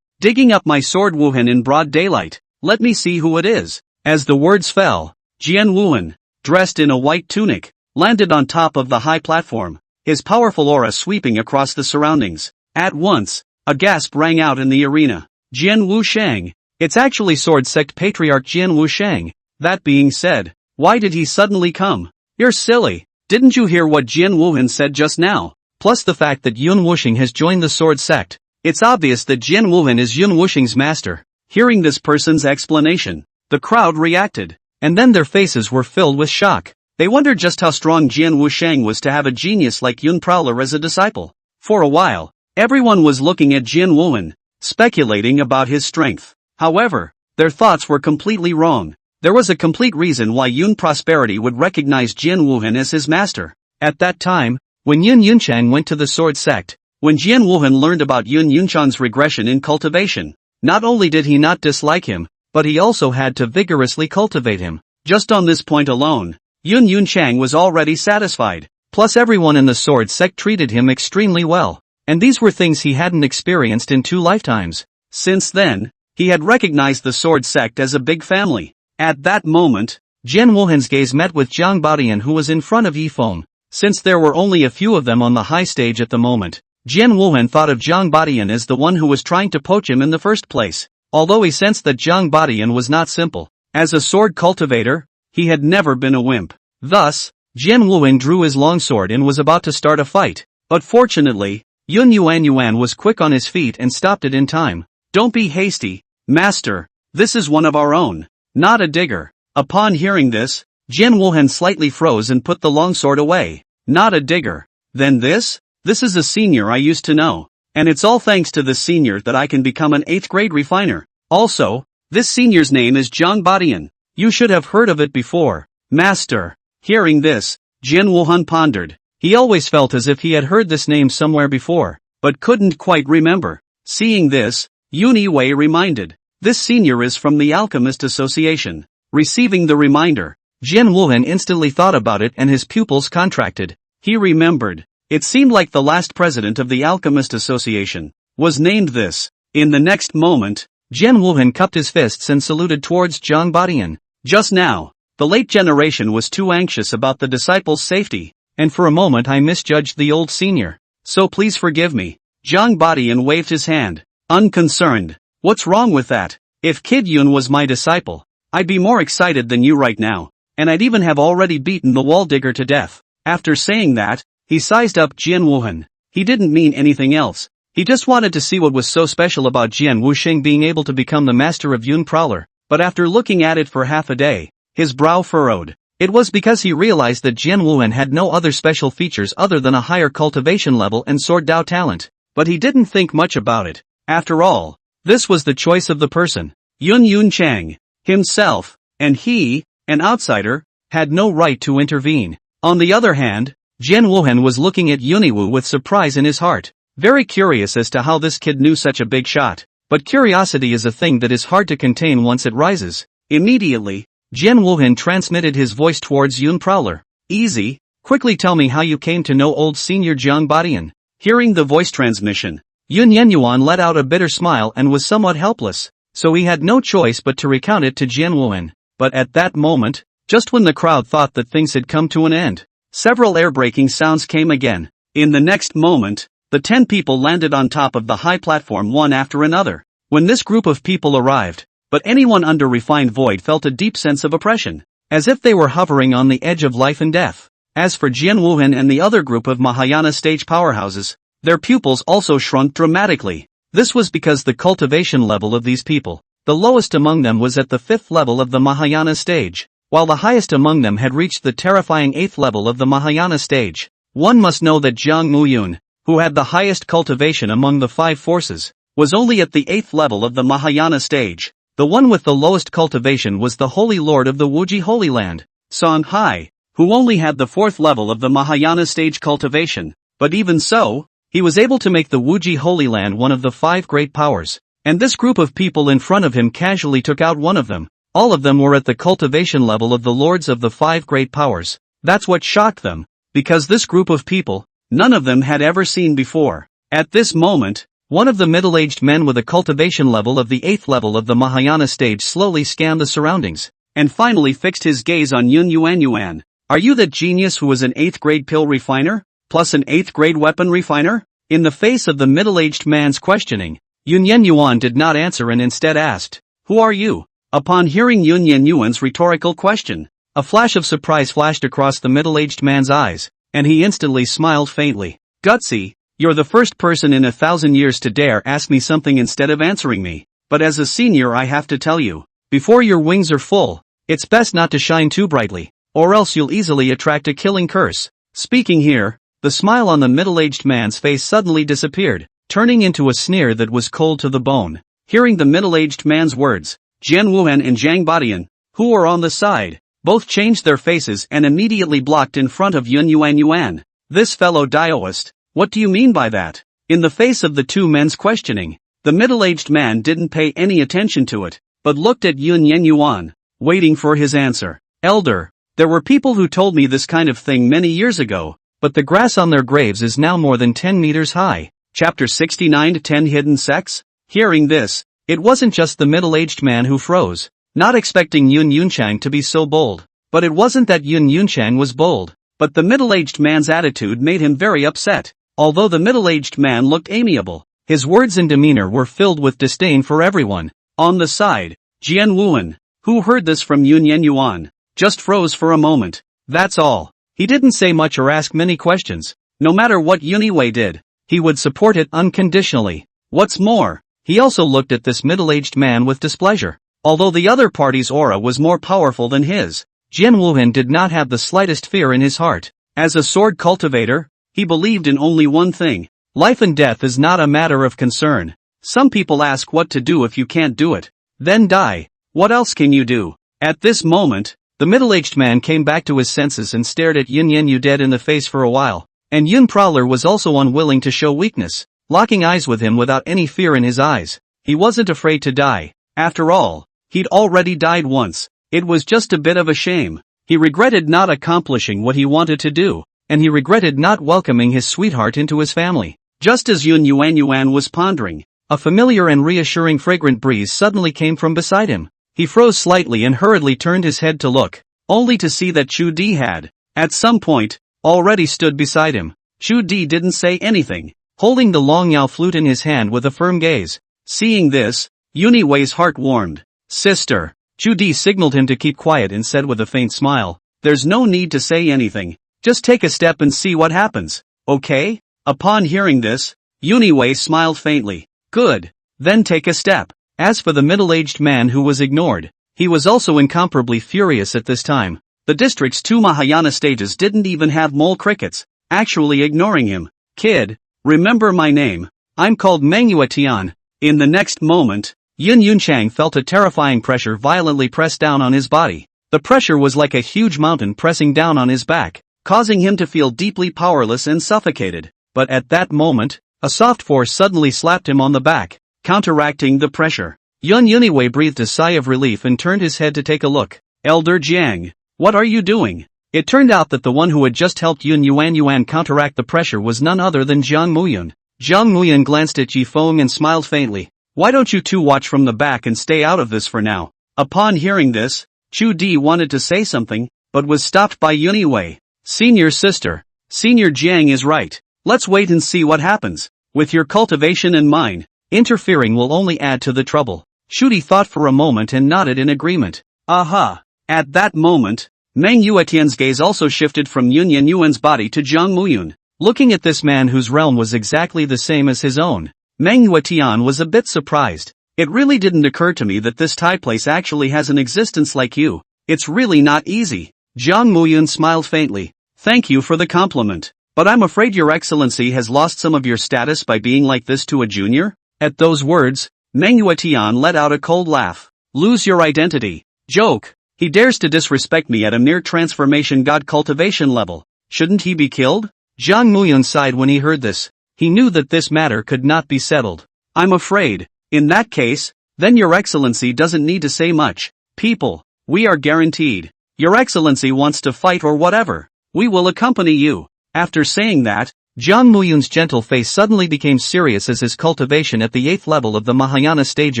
digging up my sword Wuhan in broad daylight. Let me see who it is. As the words fell, Jian Wuhan, dressed in a white tunic, landed on top of the high platform, his powerful aura sweeping across the surroundings. At once, a gasp rang out in the arena. Jian Wushang. It's actually Sword Sect Patriarch Jian Wushang. That being said, why did he suddenly come? You're silly. Didn't you hear what Jian Wuhan said just now? Plus the fact that Yun Wushing has joined the Sword Sect. It's obvious that Jian Wuhan is Yun Wushing's master. Hearing this person's explanation, the crowd reacted, and then their faces were filled with shock. They wondered just how strong Jian Wushang was to have a genius like Yun Prowler as a disciple. For a while, everyone was looking at Jian Wuhan, speculating about his strength. However, their thoughts were completely wrong. There was a complete reason why Yun Prosperity would recognize Jian Wuhan as his master. At that time, when Yun Yunchang went to the Sword Sect, when Jian Wuhan learned about Yun Yunchang's regression in cultivation, not only did he not dislike him, but he also had to vigorously cultivate him. Just on this point alone, Yun Yunchang was already satisfied. Plus everyone in the Sword Sect treated him extremely well. And these were things he hadn't experienced in 2 lifetimes. Since then, he had recognized the Sword Sect as a big family. At that moment, Jian Wuhan's gaze met with Zhang Badian who was in front of Yifeng. Since there were only a few of them on the high stage at the moment, Jian Wuhan thought of Zhang Badian as the one who was trying to poach him in the first place. Although he sensed that Zhang Badian was not simple. As a sword cultivator, he had never been a wimp. Thus, Jian Wuhan drew his longsword and was about to start a fight. But fortunately, Yun Yuan was quick on his feet and stopped it in time. Don't be hasty, master. This is one of our own, not a digger. Upon hearing this, Jian Wuhan slightly froze and put the longsword away. Not a digger. Then this? This is a senior I used to know. And it's all thanks to this senior that I can become an 8th grade refiner. Also, this senior's name is Zhang Badian. You should have heard of it before, master. Hearing this, Jian Wuhan pondered. He always felt as if he had heard this name somewhere before, but couldn't quite remember. Seeing this, Yun Wei reminded. This senior is from the Alchemist Association. Receiving the reminder, Jian Wuhan instantly thought about it and his pupils contracted. He remembered. It seemed like the last president of the Alchemist Association was named this. In the next moment, Jian Wuhan cupped his fists and saluted towards Zhang Badian. Just now, the late generation was too anxious about the disciples' safety, and for a moment I misjudged the old senior. So please forgive me. Zhang Badian waved his hand, unconcerned. What's wrong with that? If Kid Yun was my disciple, I'd be more excited than you right now, and I'd even have already beaten the wall digger to death. After saying that, he sized up Jian Wuhan. He didn't mean anything else. He just wanted to see what was so special about Jian Wuxing being able to become the master of Yun Prowler. But after looking at it for half a day, his brow furrowed. It was because he realized that Jian Wuhan had no other special features other than a higher cultivation level and sword Dao talent. But he didn't think much about it. After all, this was the choice of the person, Yun Chang, himself, and he, an outsider, had no right to intervene. On the other hand, Jian Wuhan was looking at Yuniwu with surprise in his heart, very curious as to how this kid knew such a big shot. But curiosity is a thing that is hard to contain once it rises. Immediately, Jian Wuhan transmitted his voice towards Yun Prowler. Easy, quickly tell me how you came to know old senior Zhang Badian. Hearing the voice transmission, Yun Yenyuan let out a bitter smile and was somewhat helpless, so he had no choice but to recount it to Jian Wuhan. But at that moment, just when the crowd thought that things had come to an end, several air-breaking sounds came again. In the next moment, the 10 people landed on top of the high platform one after another. When this group of people arrived, but anyone under refined void felt a deep sense of oppression, as if they were hovering on the edge of life and death. As for Jian Wuhan and the other group of Mahayana stage powerhouses, their pupils also shrunk dramatically. This was because the cultivation level of these people, the lowest among them was at the 5th level of the Mahayana stage, while the highest among them had reached the terrifying 8th level of the Mahayana stage. One must know that Zhang Muyun, who had the highest cultivation among the 5 forces, was only at the 8th level of the Mahayana stage. The one with the lowest cultivation was the Holy Lord of the Wuji Holy Land, Song Hai, who only had the 4th level of the Mahayana stage cultivation. But even so, he was able to make the Wuji Holy Land one of the 5 great powers. And this group of people in front of him casually took out one of them. All of them were at the cultivation level of the lords of the 5 great powers. That's what shocked them, because this group of people, none of them had ever seen before. At this moment, one of the middle-aged men with a cultivation level of the 8th level of the Mahayana stage slowly scanned the surroundings, and finally fixed his gaze on Yun Yuan. Are you that genius who was an 8th grade pill refiner, plus an 8th grade weapon refiner? In the face of the middle-aged man's questioning, Yun Yuan did not answer and instead asked, who are you? Upon hearing Yun Yuan's rhetorical question, a flash of surprise flashed across the middle-aged man's eyes, and he instantly smiled faintly. Gutsy, you're the first person in 1,000 years to dare ask me something instead of answering me. But as a senior I have to tell you, before your wings are full, it's best not to shine too brightly, or else you'll easily attract a killing curse. Speaking here, the smile on the middle-aged man's face suddenly disappeared, turning into a sneer that was cold to the bone. Hearing the middle-aged man's words, Jian Wuhan and Zhang Badian, who were on the side, both changed their faces and immediately blocked in front of Yun Yuan. This fellow Daoist, what do you mean by that? In the face of the two men's questioning, the middle-aged man didn't pay any attention to it, but looked at Yun Yuan, waiting for his answer. Elder, there were people who told me this kind of thing many years ago, but the grass on their graves is now more than 10 meters high. Chapter 69 10 Hidden Sects? Hearing this, it wasn't just the middle-aged man who froze, not expecting Yun Yunchang to be so bold. But it wasn't that Yun Yunchang was bold, but the middle-aged man's attitude made him very upset. Although the middle-aged man looked amiable, his words and demeanor were filled with disdain for everyone. On the side, Jian Wuhan, who heard this from Yun Yuan, just froze for a moment. That's all. He didn't say much or ask many questions. No matter what Yuniwei did, he would support it unconditionally. What's more, he also looked at this middle-aged man with displeasure. Although the other party's aura was more powerful than his, Jian Wuhan did not have the slightest fear in his heart. As a sword cultivator, he believed in only one thing. Life and death is not a matter of concern. Some people ask what to do if you can't do it. Then die. What else can you do? At this moment, the middle-aged man came back to his senses and stared at Yun Yenyu dead in the face for a while. And Yun Prowler was also unwilling to show weakness, locking eyes with him without any fear in his eyes. He wasn't afraid to die. After all, he'd already died once. It was just a bit of a shame. He regretted not accomplishing what he wanted to do, and he regretted not welcoming his sweetheart into his family. Just as Yun Yuan was pondering, a familiar and reassuring fragrant breeze suddenly came from beside him. He froze slightly and hurriedly turned his head to look, only to see that Chu Di had, at some point, already stood beside him. Chu Di didn't say anything, holding the long Yao flute in his hand with a firm gaze. Seeing this, Yuniwei's heart warmed. Sister. Chu Di signaled him to keep quiet and said with a faint smile, there's no need to say anything. Just take a step and see what happens. Okay? Upon hearing this, Yuniwei smiled faintly. Good. Then take a step. As for the middle-aged man who was ignored, he was also incomparably furious at this time. The district's 2 Mahayana stages didn't even have mole crickets, actually ignoring him. Kid, remember my name. I'm called Manhwa Tian. In the next moment, Yun Yunchang felt a terrifying pressure violently press down on his body. The pressure was like a huge mountain pressing down on his back, causing him to feel deeply powerless and suffocated. But at that moment, a soft force suddenly slapped him on the back, counteracting the pressure. Yun Yuniwei breathed a sigh of relief and turned his head to take a look. Elder Jiang, what are you doing? It turned out that the one who had just helped Yun Yuan counteract the pressure was none other than Jiang Muyun. Jiang Muyun glanced at Ji Feng and smiled faintly. Why don't you two watch from the back and stay out of this for now? Upon hearing this, Chu Di wanted to say something, but was stopped by Yuniwei. Senior sister, Senior Jiang is right. Let's wait and see what happens. With your cultivation and mine, interfering will only add to the trouble. Chu Di thought for a moment and nodded in agreement. Aha! At that moment, Meng Yuetian's gaze also shifted from Yun Yuan's body to Jiang Muyun. Looking at this man whose realm was exactly the same as his own, Meng Yuetian was a bit surprised. It really didn't occur to me that this Thai place actually has an existence like you. It's really not easy. Jiang Muyun smiled faintly. Thank you for the compliment. But I'm afraid your excellency has lost some of your status by being like this to a junior? At those words, Meng Yuetian let out a cold laugh. Lose your identity. Joke. He dares to disrespect me at a mere transformation god cultivation level. Shouldn't he be killed? Jiang Muyun sighed when he heard this. He knew that this matter could not be settled. I'm afraid. In that case, then your excellency doesn't need to say much. People, we are guaranteed. Your excellency wants to fight or whatever. We will accompany you. After saying that, Jiang Muyun's gentle face suddenly became serious as his cultivation at the 8th level of the Mahayana stage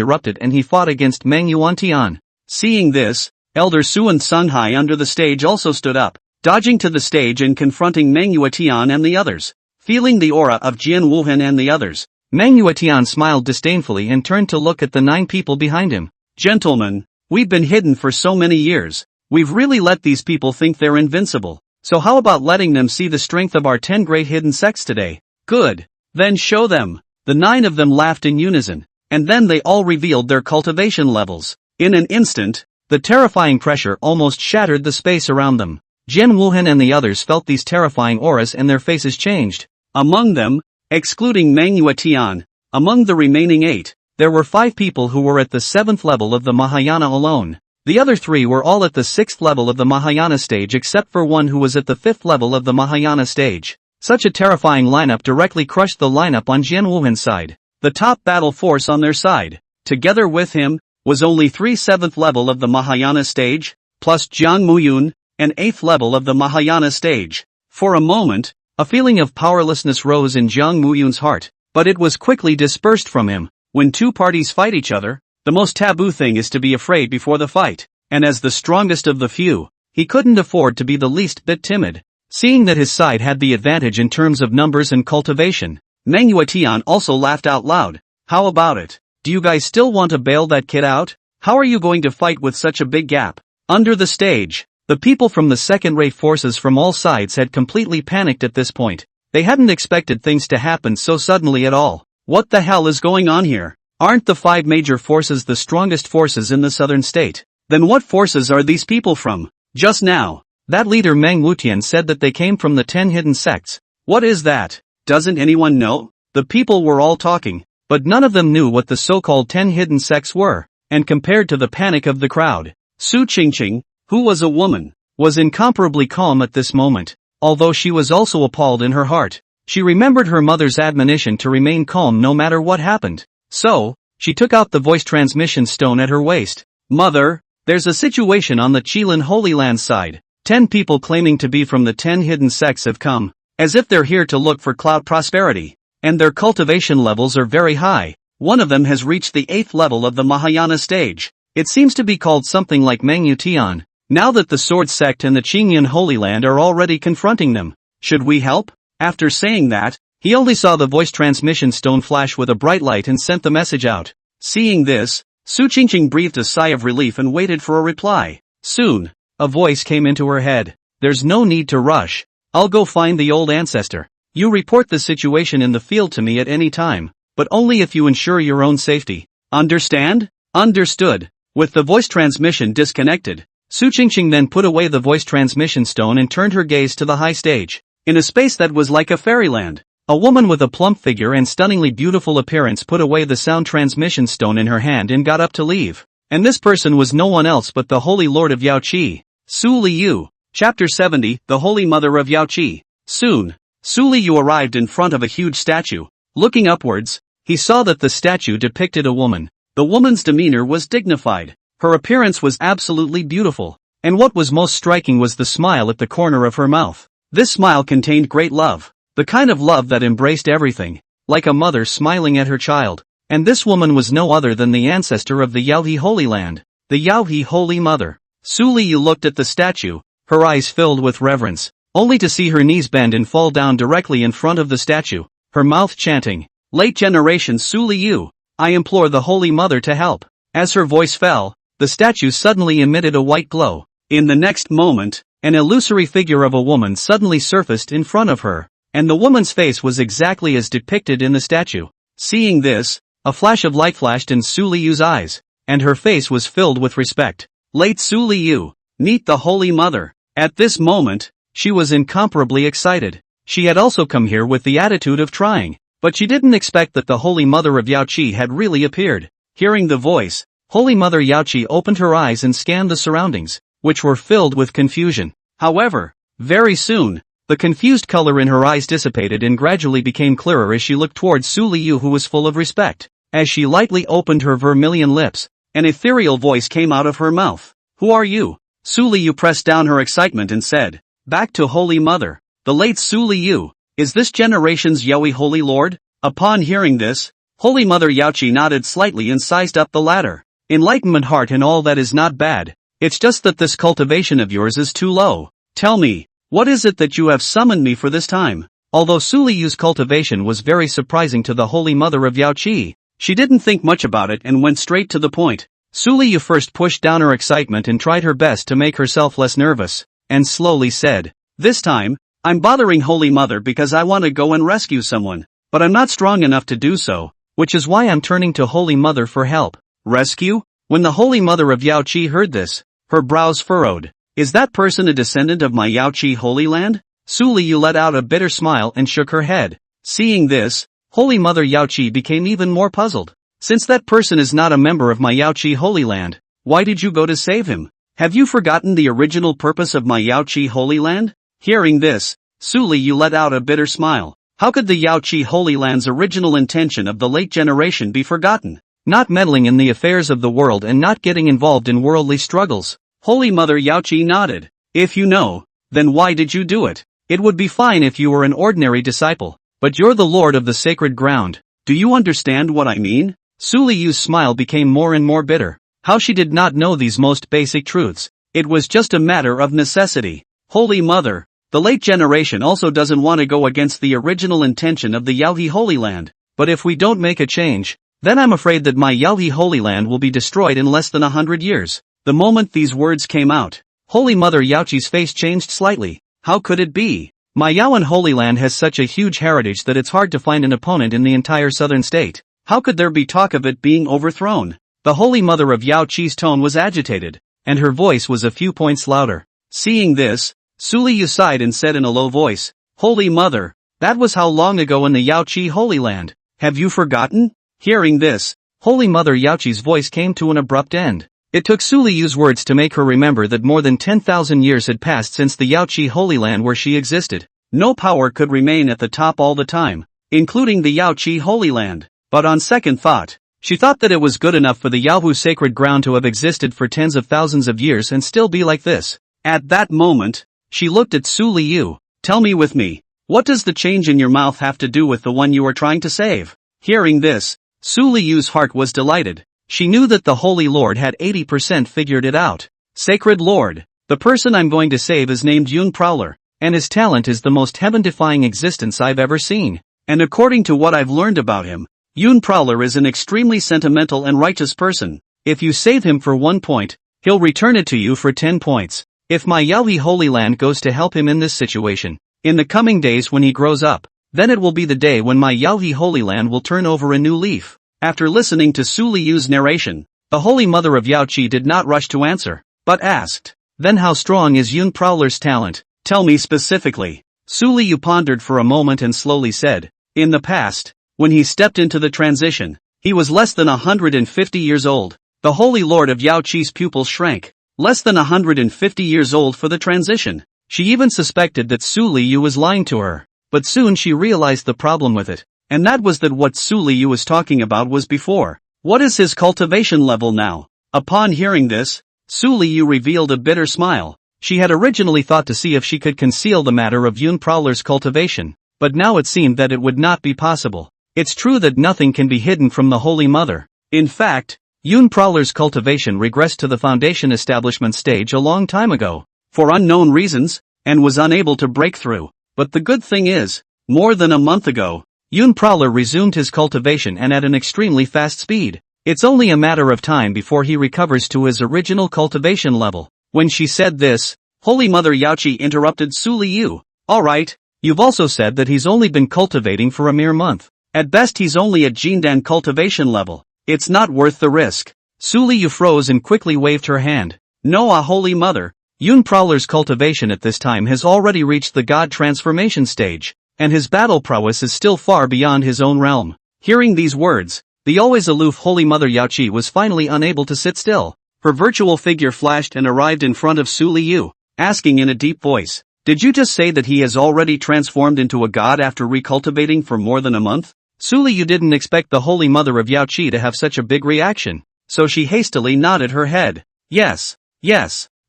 erupted and he fought against Meng Yuantian. Seeing this, Elder Suan Sunghai under the stage also stood up, dodging to the stage and confronting Meng Yuetian and the others. Feeling the aura of Jian Wuhan and the others, Meng Yuetian smiled disdainfully and turned to look at the 9 people behind him. Gentlemen, we've been hidden for so many years. We've really let these people think they're invincible. So how about letting them see the strength of our 10 great hidden sects today? Good. Then show them. The 9 of them laughed in unison, and then they all revealed their cultivation levels. In an instant, the terrifying pressure almost shattered the space around them. Jian Wuhan and the others felt these terrifying auras and their faces changed. Among them, excluding Meng Yuetian, among the remaining 8, there were 5 people who were at the 7th level of the Mahayana alone. The other 3 were all at the 6th level of the Mahayana stage except for one who was at the 5th level of the Mahayana stage. Such a terrifying lineup directly crushed the lineup on Jian Wuhan's side. The top battle force on their side, together with him, was only 3 7th level of the Mahayana stage, plus Jiang Muyun, and 8th level of the Mahayana stage. For a moment, a feeling of powerlessness rose in Jiang Muyun's heart, but it was quickly dispersed from him. When 2 parties fight each other, the most taboo thing is to be afraid before the fight, and as the strongest of the few, he couldn't afford to be the least bit timid. seeing that his side had the advantage in terms of numbers and cultivation. Manhwa also laughed out loud. How about it? Do you guys still want to bail that kid out? How are you going to fight with such a big gap? Under the stage, the people from the second-rate forces from all sides had completely panicked at this point. They hadn't expected things to happen so suddenly at all. What the hell is going on here? Aren't the 5 major forces the strongest forces in the southern state? Then what forces are these people from? Just now, that leader Meng Wutian said that they came from the 10 hidden sects. What is that? Doesn't anyone know? The people were all talking, but none of them knew what the so-called 10 hidden sects were, and compared to the panic of the crowd, Su Qingqing, who was a woman, was incomparably calm at this moment, although she was also appalled in her heart. She remembered her mother's admonition to remain calm no matter what happened. So, she took out the voice transmission stone at her waist. Mother, there's a situation on the Qilin Holy Land side. 10 people claiming to be from the 10 hidden sects have come, as if they're here to look for cloud prosperity. And their cultivation levels are very high. One of them has reached the 8th level of the Mahayana stage. It seems to be called something like Manhwa. Now that the Sword Sect and the Qingyun Holy Land are already confronting them, should we help? After saying that, he only saw the voice transmission stone flash with a bright light and sent the message out. Seeing this, Su Qingqing breathed a sigh of relief and waited for a reply. Soon, a voice came into her head. There's no need to rush. I'll go find the old ancestor. You report the situation in the field to me at any time, but only if you ensure your own safety. Understand? Understood. With the voice transmission disconnected, Su Qingqing then put away the voice transmission stone and turned her gaze to the high stage. In a space that was like a fairyland, a woman with a plump figure and stunningly beautiful appearance put away the sound transmission stone in her hand and got up to leave. And this person was no one else but the Holy Lord of Yaoqi, Su Liu. Chapter 70, The Holy Mother of Yaoqi. Soon, Su Liu arrived in front of a huge statue. Looking upwards, he saw that the statue depicted a woman. The woman's demeanor was dignified. Her appearance was absolutely beautiful. And what was most striking was the smile at the corner of her mouth. This smile contained great love. The kind of love that embraced everything. Like a mother smiling at her child. And this woman was no other than the ancestor of the Yaohe Holy Land. The Yaohe Holy Mother. Su Liu looked at the statue, her eyes filled with reverence, only to see her knees bend and fall down directly in front of the statue, her mouth chanting, "Late generation Su Liu, I implore the Holy Mother to help." As her voice fell, the statue suddenly emitted a white glow. In the next moment, an illusory figure of a woman suddenly surfaced in front of her, and the woman's face was exactly as depicted in the statue. Seeing this, a flash of light flashed in Su Liu's eyes, and her face was filled with respect. Late Su Liu, meet the Holy Mother. At this moment, she was incomparably excited. She had also come here with the attitude of trying, but she didn't expect that the Holy Mother of Yaoqi had really appeared. Hearing the voice, Holy Mother Yaoqi opened her eyes and scanned the surroundings, which were filled with confusion. However, very soon, the confused color in her eyes dissipated and gradually became clearer as she looked towards Su Liu, who was full of respect. As she lightly opened her vermilion lips, an ethereal voice came out of her mouth. Who are you? Su Liu pressed down her excitement and said, "Back to Holy Mother, the late Su Liu, is this generation's Yaohe Holy Lord?" Upon hearing this, Holy Mother Yaoqi nodded slightly and sized up the latter. Enlightenment heart and all that is not bad. It's just that this cultivation of yours is too low. Tell me, what is it that you have summoned me for this time? Although Su Liu's cultivation was very surprising to the Holy Mother of Yaoqi, she didn't think much about it and went straight to the point. Su Liu first pushed down her excitement and tried her best to make herself less nervous, and slowly said, "This time, I'm bothering Holy Mother because I want to go and rescue someone, but I'm not strong enough to do so, which is why I'm turning to Holy Mother for help." Rescue? When the Holy Mother of Yaoqi heard this, her brows furrowed. Is that person a descendant of my Yaoqi Holy Land? Su Liu let out a bitter smile and shook her head. Seeing this, Holy Mother Yaoqi became even more puzzled. Since that person is not a member of my Yaoqi Holy Land, why did you go to save him? Have you forgotten the original purpose of my Yaoqi Holy Land? Hearing this, Su Liu let out a bitter smile. How could the Yaoqi Holy Land's original intention of the late generation be forgotten? Not meddling in the affairs of the world and not getting involved in worldly struggles. Holy Mother Yaoqi nodded. If you know, then why did you do it? It would be fine if you were an ordinary disciple, but you're the Lord of the sacred ground. Do you understand what I mean? Su Liu's smile became more and more bitter. How she did not know these most basic truths. It was just a matter of necessity. Holy Mother, The late generation also doesn't want to go against the original intention of the Yaohe Holy Land, but if we don't make a change, then I'm afraid that my Yaohe Holy Land will be destroyed in less than 100 years. The moment these words came out, Holy Mother Yaochi's face changed slightly. How could it be? My Yaoan Holy Land has such a huge heritage that it's hard to find an opponent in the entire southern state. How could there be talk of it being overthrown? The Holy Mother of Yaochi's tone was agitated, and her voice was a few points louder. Seeing this, Su Liu sighed and said in a low voice, Holy Mother, that was how long ago in the Yaochi Holy Land? Have you forgotten? Hearing this, Holy Mother Yaochi's voice came to an abrupt end. It took Su Liu's words to make her remember that more than 10,000 years had passed since the Yaochi Holy Land where she existed. No power could remain at the top all the time, including the Yaochi Holy Land. But on second thought, she thought that it was good enough for the Yaohu sacred ground to have existed for tens of thousands of years and still be like this. At that moment, she looked at Su Liu. Tell me with me, what does the change in your mouth have to do with the one you are trying to save? Hearing this, Su Liu's heart was delighted. She knew that the Holy Lord had 80% figured it out. Sacred Lord, the person I'm going to save is named Yun Prowler, and his talent is the most heaven-defying existence I've ever seen. And according to what I've learned about him, Yun Prowler is an extremely sentimental and righteous person. If you save him for 1 point, he'll return it to you for 10 points. If my Yaohe Holy Land goes to help him in this situation, in the coming days when he grows up, then it will be the day when my Yaohe Holy Land will turn over a new leaf. After listening to Su Liu's narration, the Holy Mother of Yaochi did not rush to answer, but asked, then how strong is Yun Prowler's talent? Tell me specifically. Su Liu pondered for a moment and slowly said, in the past, when he stepped into the transition, he was less than 150 years old. The Holy Lord of Yaochi's pupils shrank. Less than 150 years old for the transition. She even suspected that Su Liu was lying to her, but soon she realized the problem with it, and that was that what Su Liu was talking about was before. What is his cultivation level now? Upon hearing this, Su Liu revealed a bitter smile. She had originally thought to see if she could conceal the matter of Yun Prowler's cultivation, but now it seemed that it would not be possible. It's true that nothing can be hidden from the Holy Mother. In fact, Yun Prowler's cultivation regressed to the foundation establishment stage a long time ago, for unknown reasons, and was unable to break through. But the good thing is, more than a month ago, Yun Prowler resumed his cultivation and at an extremely fast speed. It's only a matter of time before he recovers to his original cultivation level. When she said this, Holy Mother Yaochi interrupted Su Liu. Alright, you've also said that he's only been cultivating for a mere month. At best he's only at Jindan cultivation level. It's not worth the risk. Su Liu froze and quickly waved her hand. No, Holy Mother. Yun Prowler's cultivation at this time has already reached the God transformation stage, and his battle prowess is still far beyond his own realm. Hearing these words, the always aloof Holy Mother Yaochi was finally unable to sit still. Her virtual figure flashed and arrived in front of Su Liu, asking in a deep voice, did you just say that he has already transformed into a god after recultivating for more than a month? Su Liu didn't expect the Holy Mother of Yaochi to have such a big reaction, so she hastily nodded her head. Yes.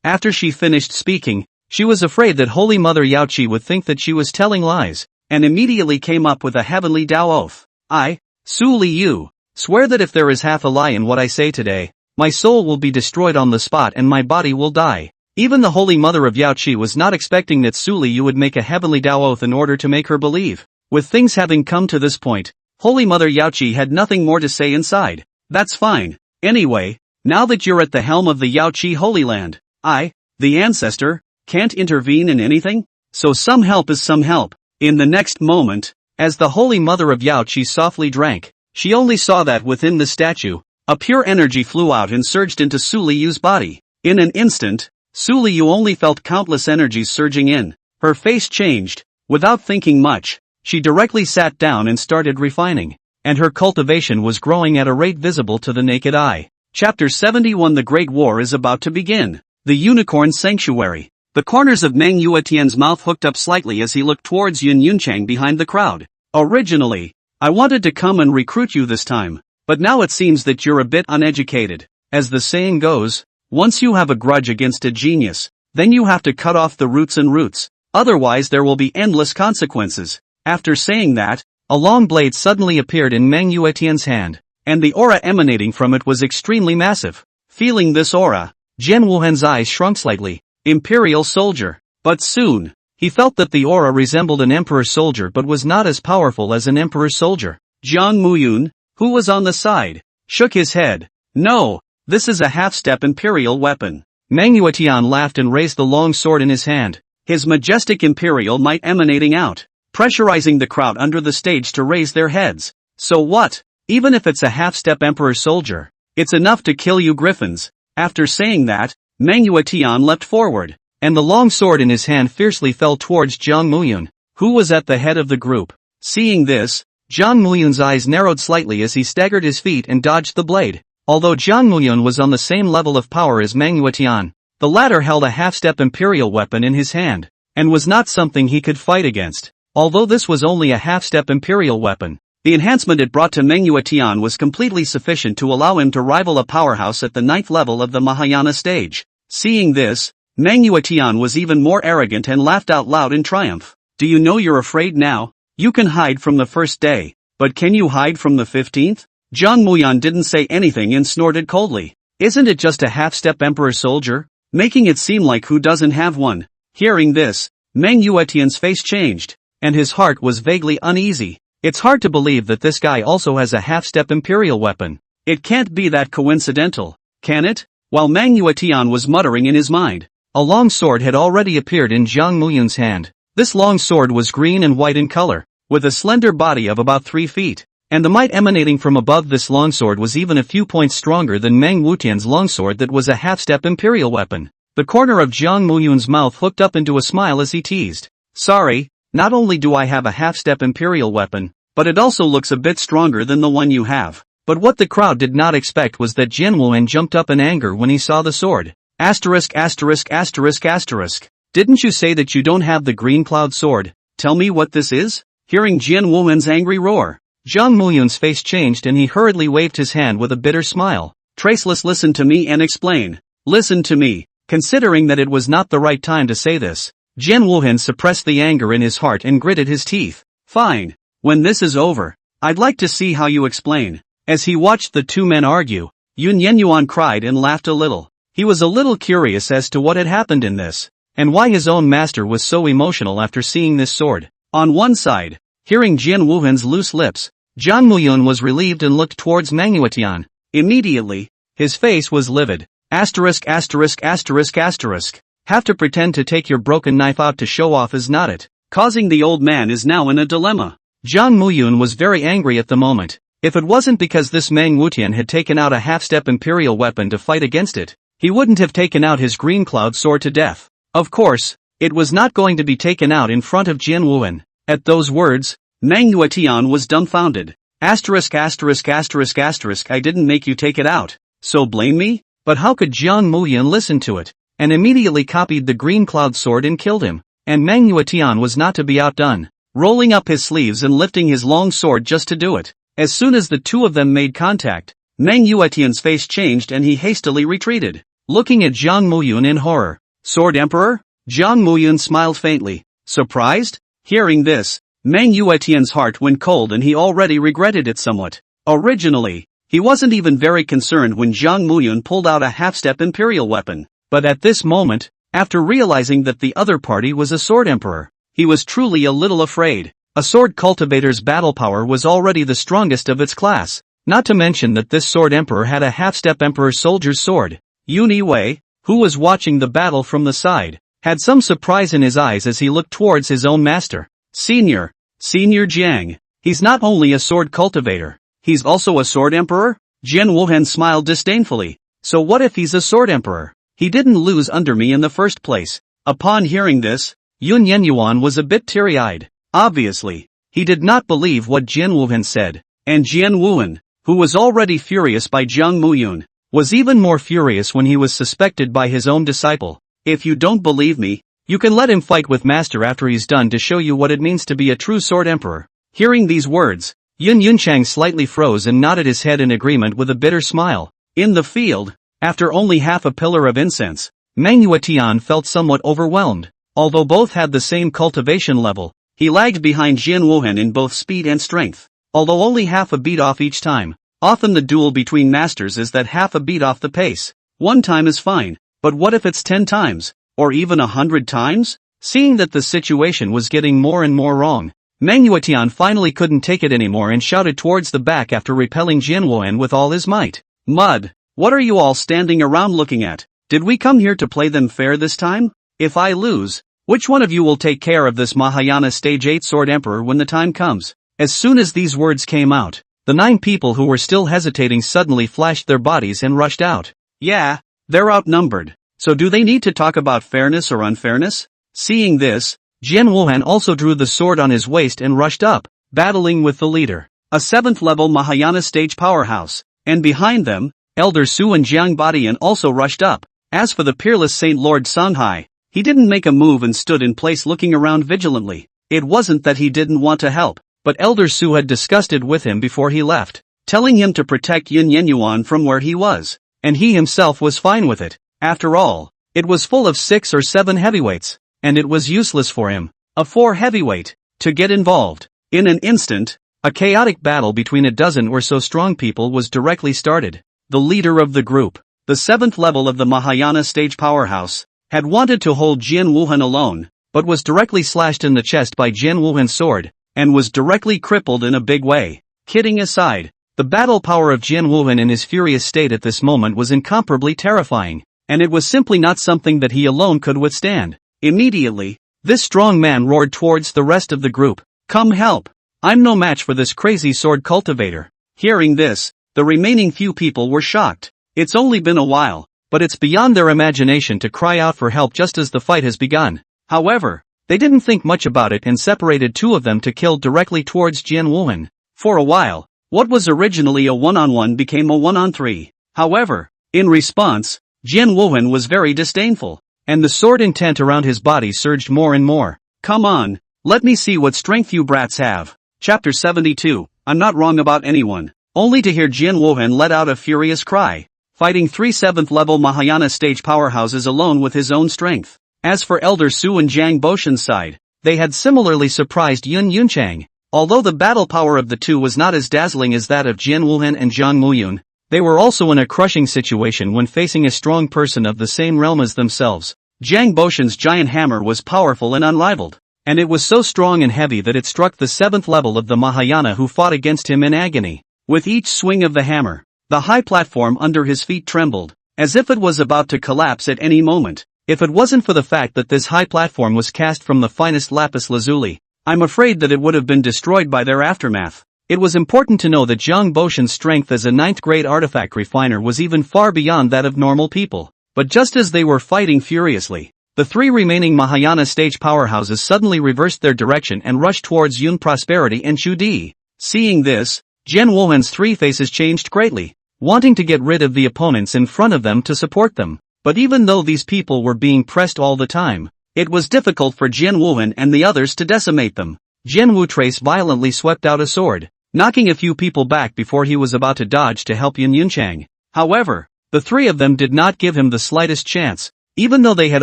After she finished speaking, she was afraid that Holy Mother Yaochi would think that she was telling lies, and immediately came up with a heavenly Tao oath. I, Su Liu, swear that if there is half a lie in what I say today, my soul will be destroyed on the spot and my body will die. Even the Holy Mother of Yaochi was not expecting that Su Liu would make a heavenly Tao oath in order to make her believe. With things having come to this point, Holy Mother Yaochi had nothing more to say inside. That's fine. Anyway, now that you're at the helm of the Yaochi Holy Land, I, the ancestor, can't intervene in anything? So some help is some help. In the next moment, as the Holy Mother of Yaochi softly drank, she only saw that within the statue, a pure energy flew out and surged into Su Liu's body. In an instant, Su Liu only felt countless energies surging in. Her face changed. Without thinking much, she directly sat down and started refining, and her cultivation was growing at a rate visible to the naked eye. Chapter 71 The Great War is about to begin. The Unicorn Sanctuary. The corners of Meng Yuetian's mouth hooked up slightly as he looked towards Yun Yunchang behind the crowd. Originally, I wanted to come and recruit you this time, but now it seems that you're a bit uneducated. As the saying goes, once you have a grudge against a genius, then you have to cut off the roots and roots, otherwise there will be endless consequences. After saying that, a long blade suddenly appeared in Meng Yuetian's hand, and the aura emanating from it was extremely massive. Feeling this aura, Jian Wuhan's eyes shrunk slightly. Imperial soldier. But soon, He felt that the aura resembled an emperor's soldier but was not as powerful as an emperor's soldier. Jiang Muyun, who was on the side, shook his head. No, this is a half-step imperial weapon. Manhwaetian laughed and raised the long sword in his hand, his majestic imperial might emanating out, pressurizing the crowd under the stage to raise their heads. So what? Even if it's a half-step emperor's soldier, it's enough to kill you griffins. After saying that, Manhwaetian leapt forward, and the long sword in his hand fiercely fell towards Jiang Muyun, who was at the head of the group. Seeing this, Jiang Muyun's eyes narrowed slightly as he staggered his feet and dodged the blade. Although Jiang Muyun was on the same level of power as Manhwaetian, the latter held a half-step imperial weapon in his hand, and was not something he could fight against. Although this was only a half-step imperial weapon, the enhancement it brought to Manhwaetian was completely sufficient to allow him to rival a powerhouse at the 9th level of the Mahayana stage. Seeing this, Manhwaetian was even more arrogant and laughed out loud in triumph. Do you know you're afraid now? You can hide from the first day, but can you hide from the 15th? Jiang Muyun didn't say anything and snorted coldly. Isn't it just a half-step emperor soldier? Making it seem like who doesn't have one. Hearing this, Manhwaetian's face changed, and his heart was vaguely uneasy. It's hard to believe that this guy also has a half-step imperial weapon. It can't be that coincidental, can it? While Manhwaetian was muttering in his mind, a long sword had already appeared in Jiang Muyun's hand. This long sword was green and white in color, with a slender body of about 3 feet, and the might emanating from above this longsword was even a few points stronger than Manhwaetian's longsword that was a half-step imperial weapon. The corner of Jiang Muyun's mouth hooked up into a smile as he teased. Sorry, not only do I have a half-step imperial weapon, but it also looks a bit stronger than the one you have. But what the crowd did not expect was that Jian Wuhan jumped up in anger when he saw the sword. Asterisk asterisk asterisk asterisk. Didn't you say that you don't have the green cloud sword? Tell me what this is? Hearing Jian Wuhan's angry roar, Jiang Muyun's face changed and he hurriedly waved his hand with a bitter smile. Traceless, listen to me and explain. Listen to me. Considering that it was not the right time to say this, Jian Wuhan suppressed the anger in his heart and gritted his teeth. Fine. When this is over, I'd like to see how you explain. As he watched the two men argue, Yun Yenyuan cried and laughed a little. He was a little curious as to what had happened in this, and why his own master was so emotional after seeing this sword. On one side, hearing Jian Wuhan's loose lips, Jiang Muyun was relieved and looked towards Manhwaetian. Immediately, his face was livid. Asterisk asterisk asterisk asterisk. Have to pretend to take your broken knife out to show off is not it? Causing the old man is now in a dilemma. Jiang Muyun was very angry at the moment. If it wasn't because this Manhwaetian had taken out a half-step imperial weapon to fight against it, he wouldn't have taken out his green cloud sword to death. Of course, it was not going to be taken out in front of Jian Wuhan. At those words, Manhwaetian was dumbfounded. Asterisk asterisk asterisk asterisk. I didn't make you take it out, so blame me? But how could Jiang Muyun listen to it, and immediately copied the green cloud sword and killed him, and Manhwaetian was not to be outdone, rolling up his sleeves and lifting his long sword just to do it. As soon as the two of them made contact, Manhwaetian's face changed and he hastily retreated, looking at Jiang Muyun in horror. Sword Emperor? Jiang Muyun smiled faintly. Surprised? Hearing this, Manhwaetian's heart went cold and he already regretted it somewhat. Originally, he wasn't even very concerned when Jiang Muyun pulled out a half-step imperial weapon, but at this moment, after realizing that the other party was a sword emperor, he was truly a little afraid. A sword cultivator's battle power was already the strongest of its class, not to mention that this sword emperor had a half-step emperor soldier's sword. Yun Wei, who was watching the battle from the side, had some surprise in his eyes as he looked towards his own master. Senior Jiang, he's not only a sword cultivator, he's also a sword emperor? Jian Wuhan smiled disdainfully. So what if he's a sword emperor? He didn't lose under me in the first place. Upon hearing this, Yun Yenyuan was a bit teary-eyed. Obviously, he did not believe what Jian Wuhan said, and Jian Wuhan, who was already furious by Jiang Muyun, was even more furious when he was suspected by his own disciple. If you don't believe me, you can let him fight with master after he's done to show you what it means to be a true sword emperor. Hearing these words, Yun Yunchang slightly froze and nodded his head in agreement with a bitter smile. In the field, after only half a pillar of incense, Manhwaetian felt somewhat overwhelmed. Although both had the same cultivation level, he lagged behind Jian Wuhan in both speed and strength. Although only half a beat off each time, often the duel between masters is that half a beat off the pace. One time is fine, but what if it's 10 times, or even 100 times? Seeing that the situation was getting more and more wrong, Manhwa finally couldn't take it anymore and shouted towards the back after repelling Jianwuhan with all his might. Mud, what are you all standing around looking at? Did we come here to play them fair this time? If I lose, which one of you will take care of this Mahayana Stage 8 Sword Emperor when the time comes? As soon as these words came out, the 9 people who were still hesitating suddenly flashed their bodies and rushed out. Yeah, they're outnumbered. So do they need to talk about fairness or unfairness? Seeing this, Jianwuhan also drew the sword on his waist and rushed up, battling with the leader, a 7th level Mahayana stage powerhouse, and behind them, Elder Su and Jiang Badian also rushed up. As for the peerless Saint Lord Songhai, he didn't make a move and stood in place looking around vigilantly. It wasn't that he didn't want to help, but Elder Su had discussed it with him before he left, telling him to protect Yin Yenyuan from where he was, and he himself was fine with it. After all, it was full of 6 or 7 heavyweights, and it was useless for him, a 4 heavyweight, to get involved. In an instant, a chaotic battle between a dozen or so strong people was directly started. The leader of the group, the 7th level of the Mahayana stage powerhouse, had wanted to hold Jianwuhan alone, but was directly slashed in the chest by Jianwuhan's sword, and was directly crippled in a big way. Kidding aside, the battle power of Jianwuhan in his furious state at this moment was incomparably terrifying, and it was simply not something that he alone could withstand. Immediately, this strong man roared towards the rest of the group. Come help! I'm no match for this crazy sword cultivator. Hearing this, the remaining few people were shocked. It's only been a while, but it's beyond their imagination to cry out for help just as the fight has begun. However, they didn't think much about it and separated 2 of them to kill directly towards Jianwuhan. For a while, what was originally a 1-on-1 became a 1-on-3. However, in response, Jianwuhan was very disdainful, and the sword intent around his body surged more and more. Come on, let me see what strength you brats have. Chapter 72, I'm not wrong about anyone. Only to hear Jianwuhan let out a furious cry, fighting 3 7th level Mahayana stage powerhouses alone with his own strength. As for Elder Su and Jiang Boshan's side, they had similarly surprised Yun Yunchang. Although the battle power of the 2 was not as dazzling as that of Jianwuhan and Zhang Muyun, they were also in a crushing situation when facing a strong person of the same realm as themselves. Jiang Boshan's giant hammer was powerful and unrivaled, and it was so strong and heavy that it struck the 7th level of the Mahayana who fought against him in agony. With each swing of the hammer, the high platform under his feet trembled, as if it was about to collapse at any moment. If it wasn't for the fact that this high platform was cast from the finest lapis lazuli, I'm afraid that it would have been destroyed by their aftermath. It was important to know that Jiang Boshan's strength as a 9th grade artifact refiner was even far beyond that of normal people. But just as they were fighting furiously, the 3 remaining Mahayana stage powerhouses suddenly reversed their direction and rushed towards Yun Prosperity and Chu Di. Seeing this, Jianwuhan's 3 faces changed greatly, wanting to get rid of the opponents in front of them to support them. But even though these people were being pressed all the time, it was difficult for Jianwuhan and the others to decimate them. Jianwu Trace violently swept out a sword, knocking a few people back before he was about to dodge to help Yun Yunchang. However, the 3 of them did not give him the slightest chance. Even though they had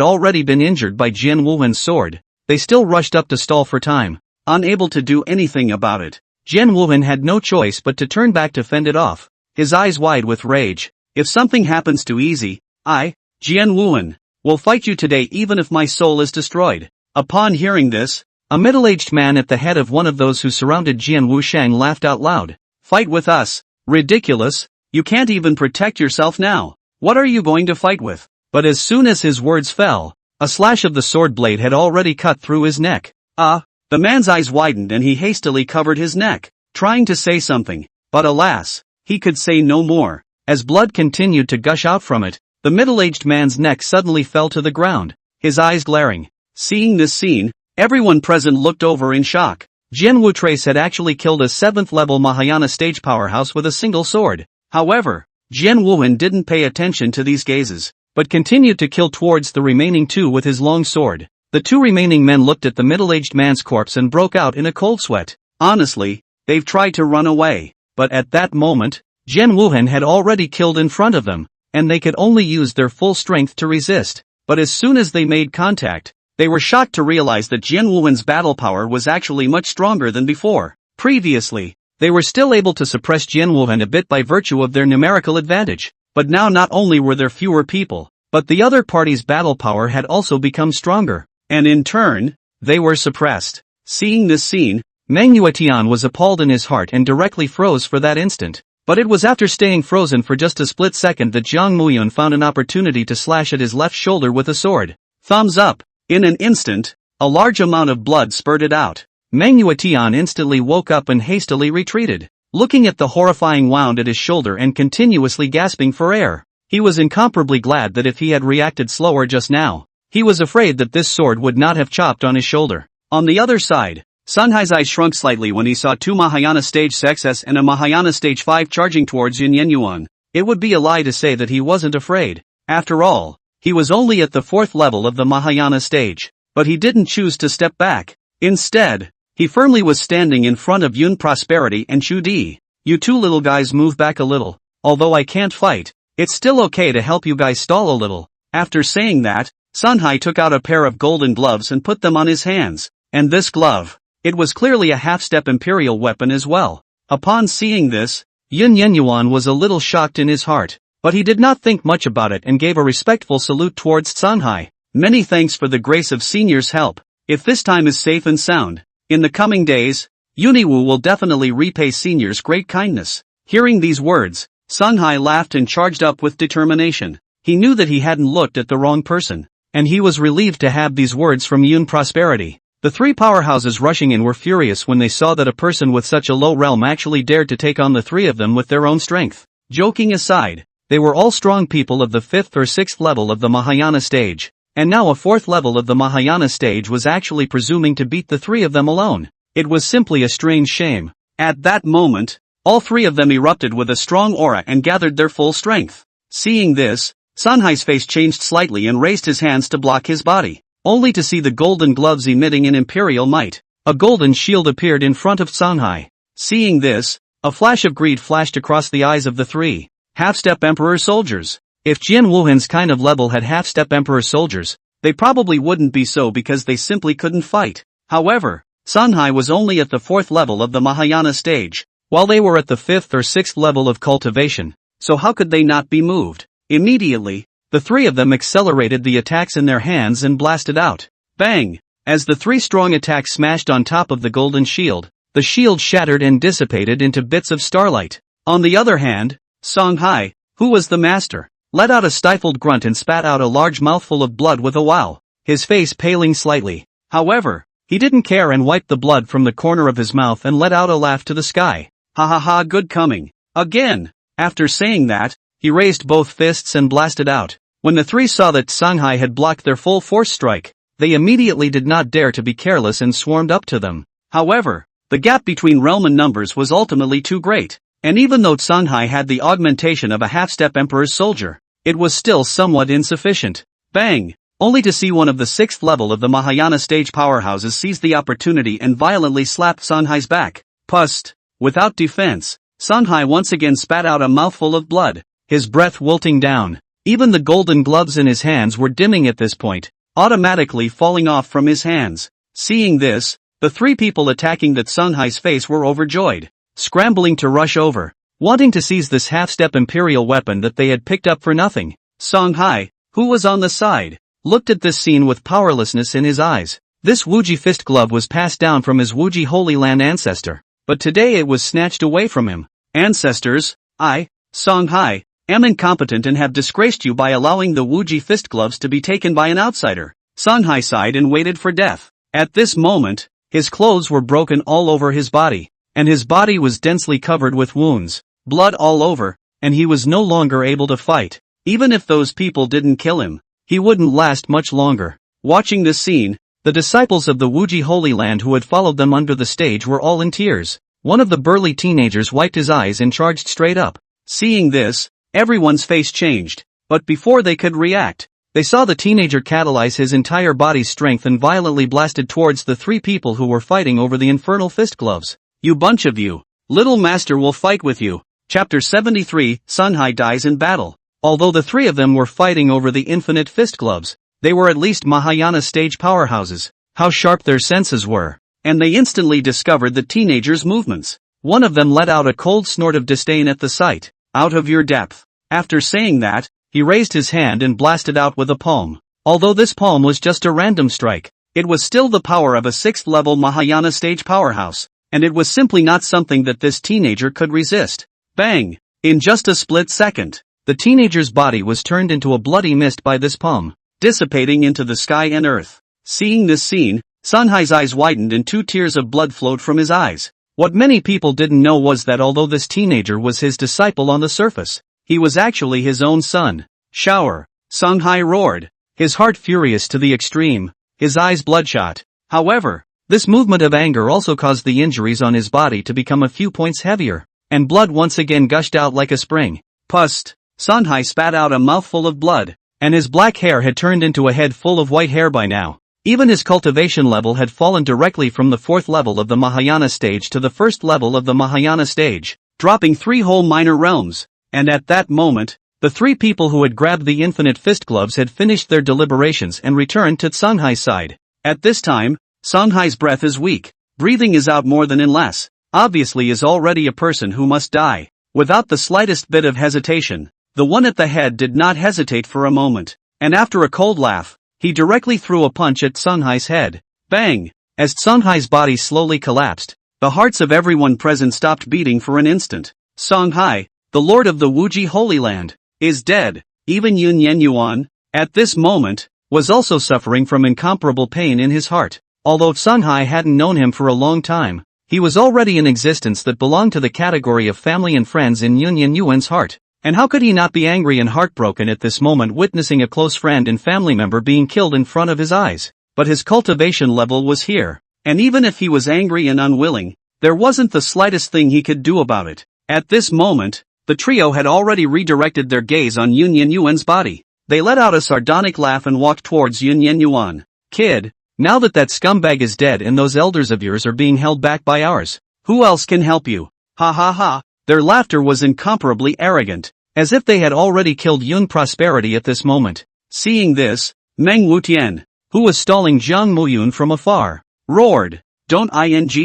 already been injured by Jianwuhan's sword, they still rushed up to stall for time. Unable to do anything about it, Jianwuhan had no choice but to turn back to fend it off, his eyes wide with rage. If something happens to Easy, I, Jianwuhan, will fight you today even if my soul is destroyed. Upon hearing this, a middle-aged man at the head of one of those who surrounded Jian Wushang laughed out loud. Fight with us? Ridiculous. You can't even protect yourself now. What are you going to fight with? But as soon as his words fell, a slash of the sword blade had already cut through his neck. The man's eyes widened and he hastily covered his neck, trying to say something, but alas, he could say no more. As blood continued to gush out from it, the middle-aged man's neck suddenly fell to the ground, his eyes glaring. Seeing this scene, everyone present looked over in shock. Jianwu Trace had actually killed a 7th level Mahayana stage powerhouse with a single sword. However, Jianwuhan didn't pay attention to these gazes, but continued to kill towards the remaining 2 with his long sword. The 2 remaining men looked at the middle-aged man's corpse and broke out in a cold sweat. Honestly, they've tried to run away, but at that moment, Jianwuhan had already killed in front of them, and they could only use their full strength to resist. But as soon as they made contact, they were shocked to realize that Jianwuhan's battle power was actually much stronger than before. Previously, they were still able to suppress Jianwuhan a bit by virtue of their numerical advantage, but now not only were there fewer people, but the other party's battle power had also become stronger. and in turn, they were suppressed. Seeing this scene, Manhwa was appalled in his heart and directly froze for that instant. But it was after staying frozen for just a split second that Jiang Muyun found an opportunity to slash at his left shoulder with a sword. Thumbs up! In an instant, a large amount of blood spurted out. Manhwa instantly woke up and hastily retreated, looking at the horrifying wound at his shoulder and continuously gasping for air. He was incomparably glad that if he had reacted slower just now, he was afraid that this sword would not have chopped on his shoulder. On the other side, Sunhai's eyes shrunk slightly when he saw 2 Mahayana Stage 6s and a Mahayana Stage 5 charging towards Yin Yenyuan. It would be a lie to say that he wasn't afraid. After all, he was only at the 4th level of the Mahayana stage. But he didn't choose to step back. Instead, he firmly was standing in front of Yun Prosperity and Chu Di. You two little guys move back a little. Although I can't fight, it's still okay to help you guys stall a little. After saying that, Sunhai took out a pair of golden gloves and put them on his hands. And this glove, it was clearly a half-step imperial weapon as well. Upon seeing this, Yin Yenyuan was a little shocked in his heart, but he did not think much about it and gave a respectful salute towards Sunhai. Many thanks for the grace of Senior's help. If this time is safe and sound, in the coming days, Yuniwu will definitely repay Senior's great kindness. Hearing these words, Sunhai laughed and charged up with determination. He knew that he hadn't looked at the wrong person, and he was relieved to have these words from Yun Prosperity. The 3 powerhouses rushing in were furious when they saw that a person with such a low realm actually dared to take on the 3 of them with their own strength. Joking aside, they were all strong people of the 5th or 6th level of the Mahayana stage, and now a 4th level of the Mahayana stage was actually presuming to beat the 3 of them alone. It was simply a strange shame. At that moment, all 3 of them erupted with a strong aura and gathered their full strength. Seeing this, Sunhai's face changed slightly and raised his hands to block his body, only to see the golden gloves emitting an imperial might. A golden shield appeared in front of Sunhai. Seeing this, a flash of greed flashed across the eyes of the 3 half-step emperor soldiers. If Jian Wuhan's kind of level had half-step emperor soldiers, they probably wouldn't be so because they simply couldn't fight. However, Sunhai was only at the 4th level of the Mahayana stage, while they were at the 5th or 6th level of cultivation, so how could they not be moved? Immediately, the 3 of them accelerated the attacks in their hands and blasted out. Bang! As the 3 strong attacks smashed on top of the golden shield, the shield shattered and dissipated into bits of starlight. On the other hand, Songhai, who was the master, let out a stifled grunt and spat out a large mouthful of blood with a wow, his face paling slightly. However, he didn't care and wiped the blood from the corner of his mouth and let out a laugh to the sky. Ha ha ha, good coming. Again! After saying that, he raised both fists and blasted out. When the 3 saw that Songhai had blocked their full force strike, they immediately did not dare to be careless and swarmed up to them. However, the gap between realm and numbers was ultimately too great, and even though Songhai had the augmentation of a half-step emperor's soldier, it was still somewhat insufficient. Bang! Only to see one of the 6th level of the Mahayana stage powerhouses seize the opportunity and violently slap Songhai's back. Pust! Without defense, Songhai once again spat out a mouthful of blood, his breath wilting down. Even the golden gloves in his hands were dimming at this point, automatically falling off from his hands. Seeing this, the 3 people attacking that Songhai's face were overjoyed, scrambling to rush over, wanting to seize this half-step imperial weapon that they had picked up for nothing. Songhai, who was on the side, looked at this scene with powerlessness in his eyes. This Wuji fist glove was passed down from his Wuji Holy Land ancestor, but today it was snatched away from him. Ancestors, I, Songhai, am incompetent and have disgraced you by allowing the Wuji fist gloves to be taken by an outsider. Songhai sighed and waited for death. At this moment, his clothes were broken all over his body, and his body was densely covered with wounds, blood all over, and he was no longer able to fight. Even if those people didn't kill him, he wouldn't last much longer. Watching this scene, the disciples of the Wuji Holy Land who had followed them under the stage were all in tears. One of the burly teenagers wiped his eyes and charged straight up. Seeing this, everyone's face changed, but before they could react, they saw the teenager catalyze his entire body's strength and violently blasted towards the 3 people who were fighting over the infernal fist gloves. You bunch of you! Little Master will fight with you. Chapter 73, Songhai dies in battle. Although the 3 of them were fighting over the infinite fist gloves, they were at least Mahayana stage powerhouses. How sharp their senses were. And they instantly discovered the teenager's movements. One of them let out a cold snort of disdain at the sight. Out of your depth. After saying that, he raised his hand and blasted out with a palm. Although this palm was just a random strike, it was still the power of a 6th-level Mahayana stage powerhouse, and it was simply not something that this teenager could resist. Bang! In just a split second, the teenager's body was turned into a bloody mist by this palm, dissipating into the sky and earth. Seeing this scene, Sunhai's eyes widened and 2 tears of blood flowed from his eyes. What many people didn't know was that although this teenager was his disciple on the surface, he was actually his own son. Shower! Sunhai roared, his heart furious to the extreme, his eyes bloodshot. However, this movement of anger also caused the injuries on his body to become a few points heavier, and blood once again gushed out like a spring. Pust! Sunhai spat out a mouthful of blood, and his black hair had turned into a head full of white hair by now. Even his cultivation level had fallen directly from the 4th level of the Mahayana stage to the 1st level of the Mahayana stage, dropping 3 whole minor realms. And at that moment, the 3 people who had grabbed the infinite fist gloves had finished their deliberations and returned to Sunhai's side. At this time, Sunhai's breath is weak, breathing is out more than in less, obviously is already a person who must die. Without the slightest bit of hesitation, the one at the head did not hesitate for a moment, and after a cold laugh, he directly threw a punch at Sunhai's head. Bang! As Sunhai's body slowly collapsed, the hearts of everyone present stopped beating for an instant. Sunhai, the lord of the Wuji Holy Land, is dead. Even Yun Yenyuan, at this moment, was also suffering from incomparable pain in his heart. Although Sunhai hadn't known him for a long time, he was already an existence that belonged to the category of family and friends in Yun Yenyuan's heart. And how could he not be angry and heartbroken at this moment witnessing a close friend and family member being killed in front of his eyes? But his cultivation level was here, and even if he was angry and unwilling, there wasn't the slightest thing he could do about it. At this moment, the trio had already redirected their gaze on Yun Yenyuan's body. They let out a sardonic laugh and walked towards Yun Yenyuan. Kid, now that scumbag is dead and those elders of yours are being held back by ours, who else can help you? Ha ha ha. Their laughter was incomparably arrogant, as if they had already killed Yun Prosperity at this moment. Seeing this, Meng Wutian, who was stalling Jiang Muyun from afar, roared, "Don't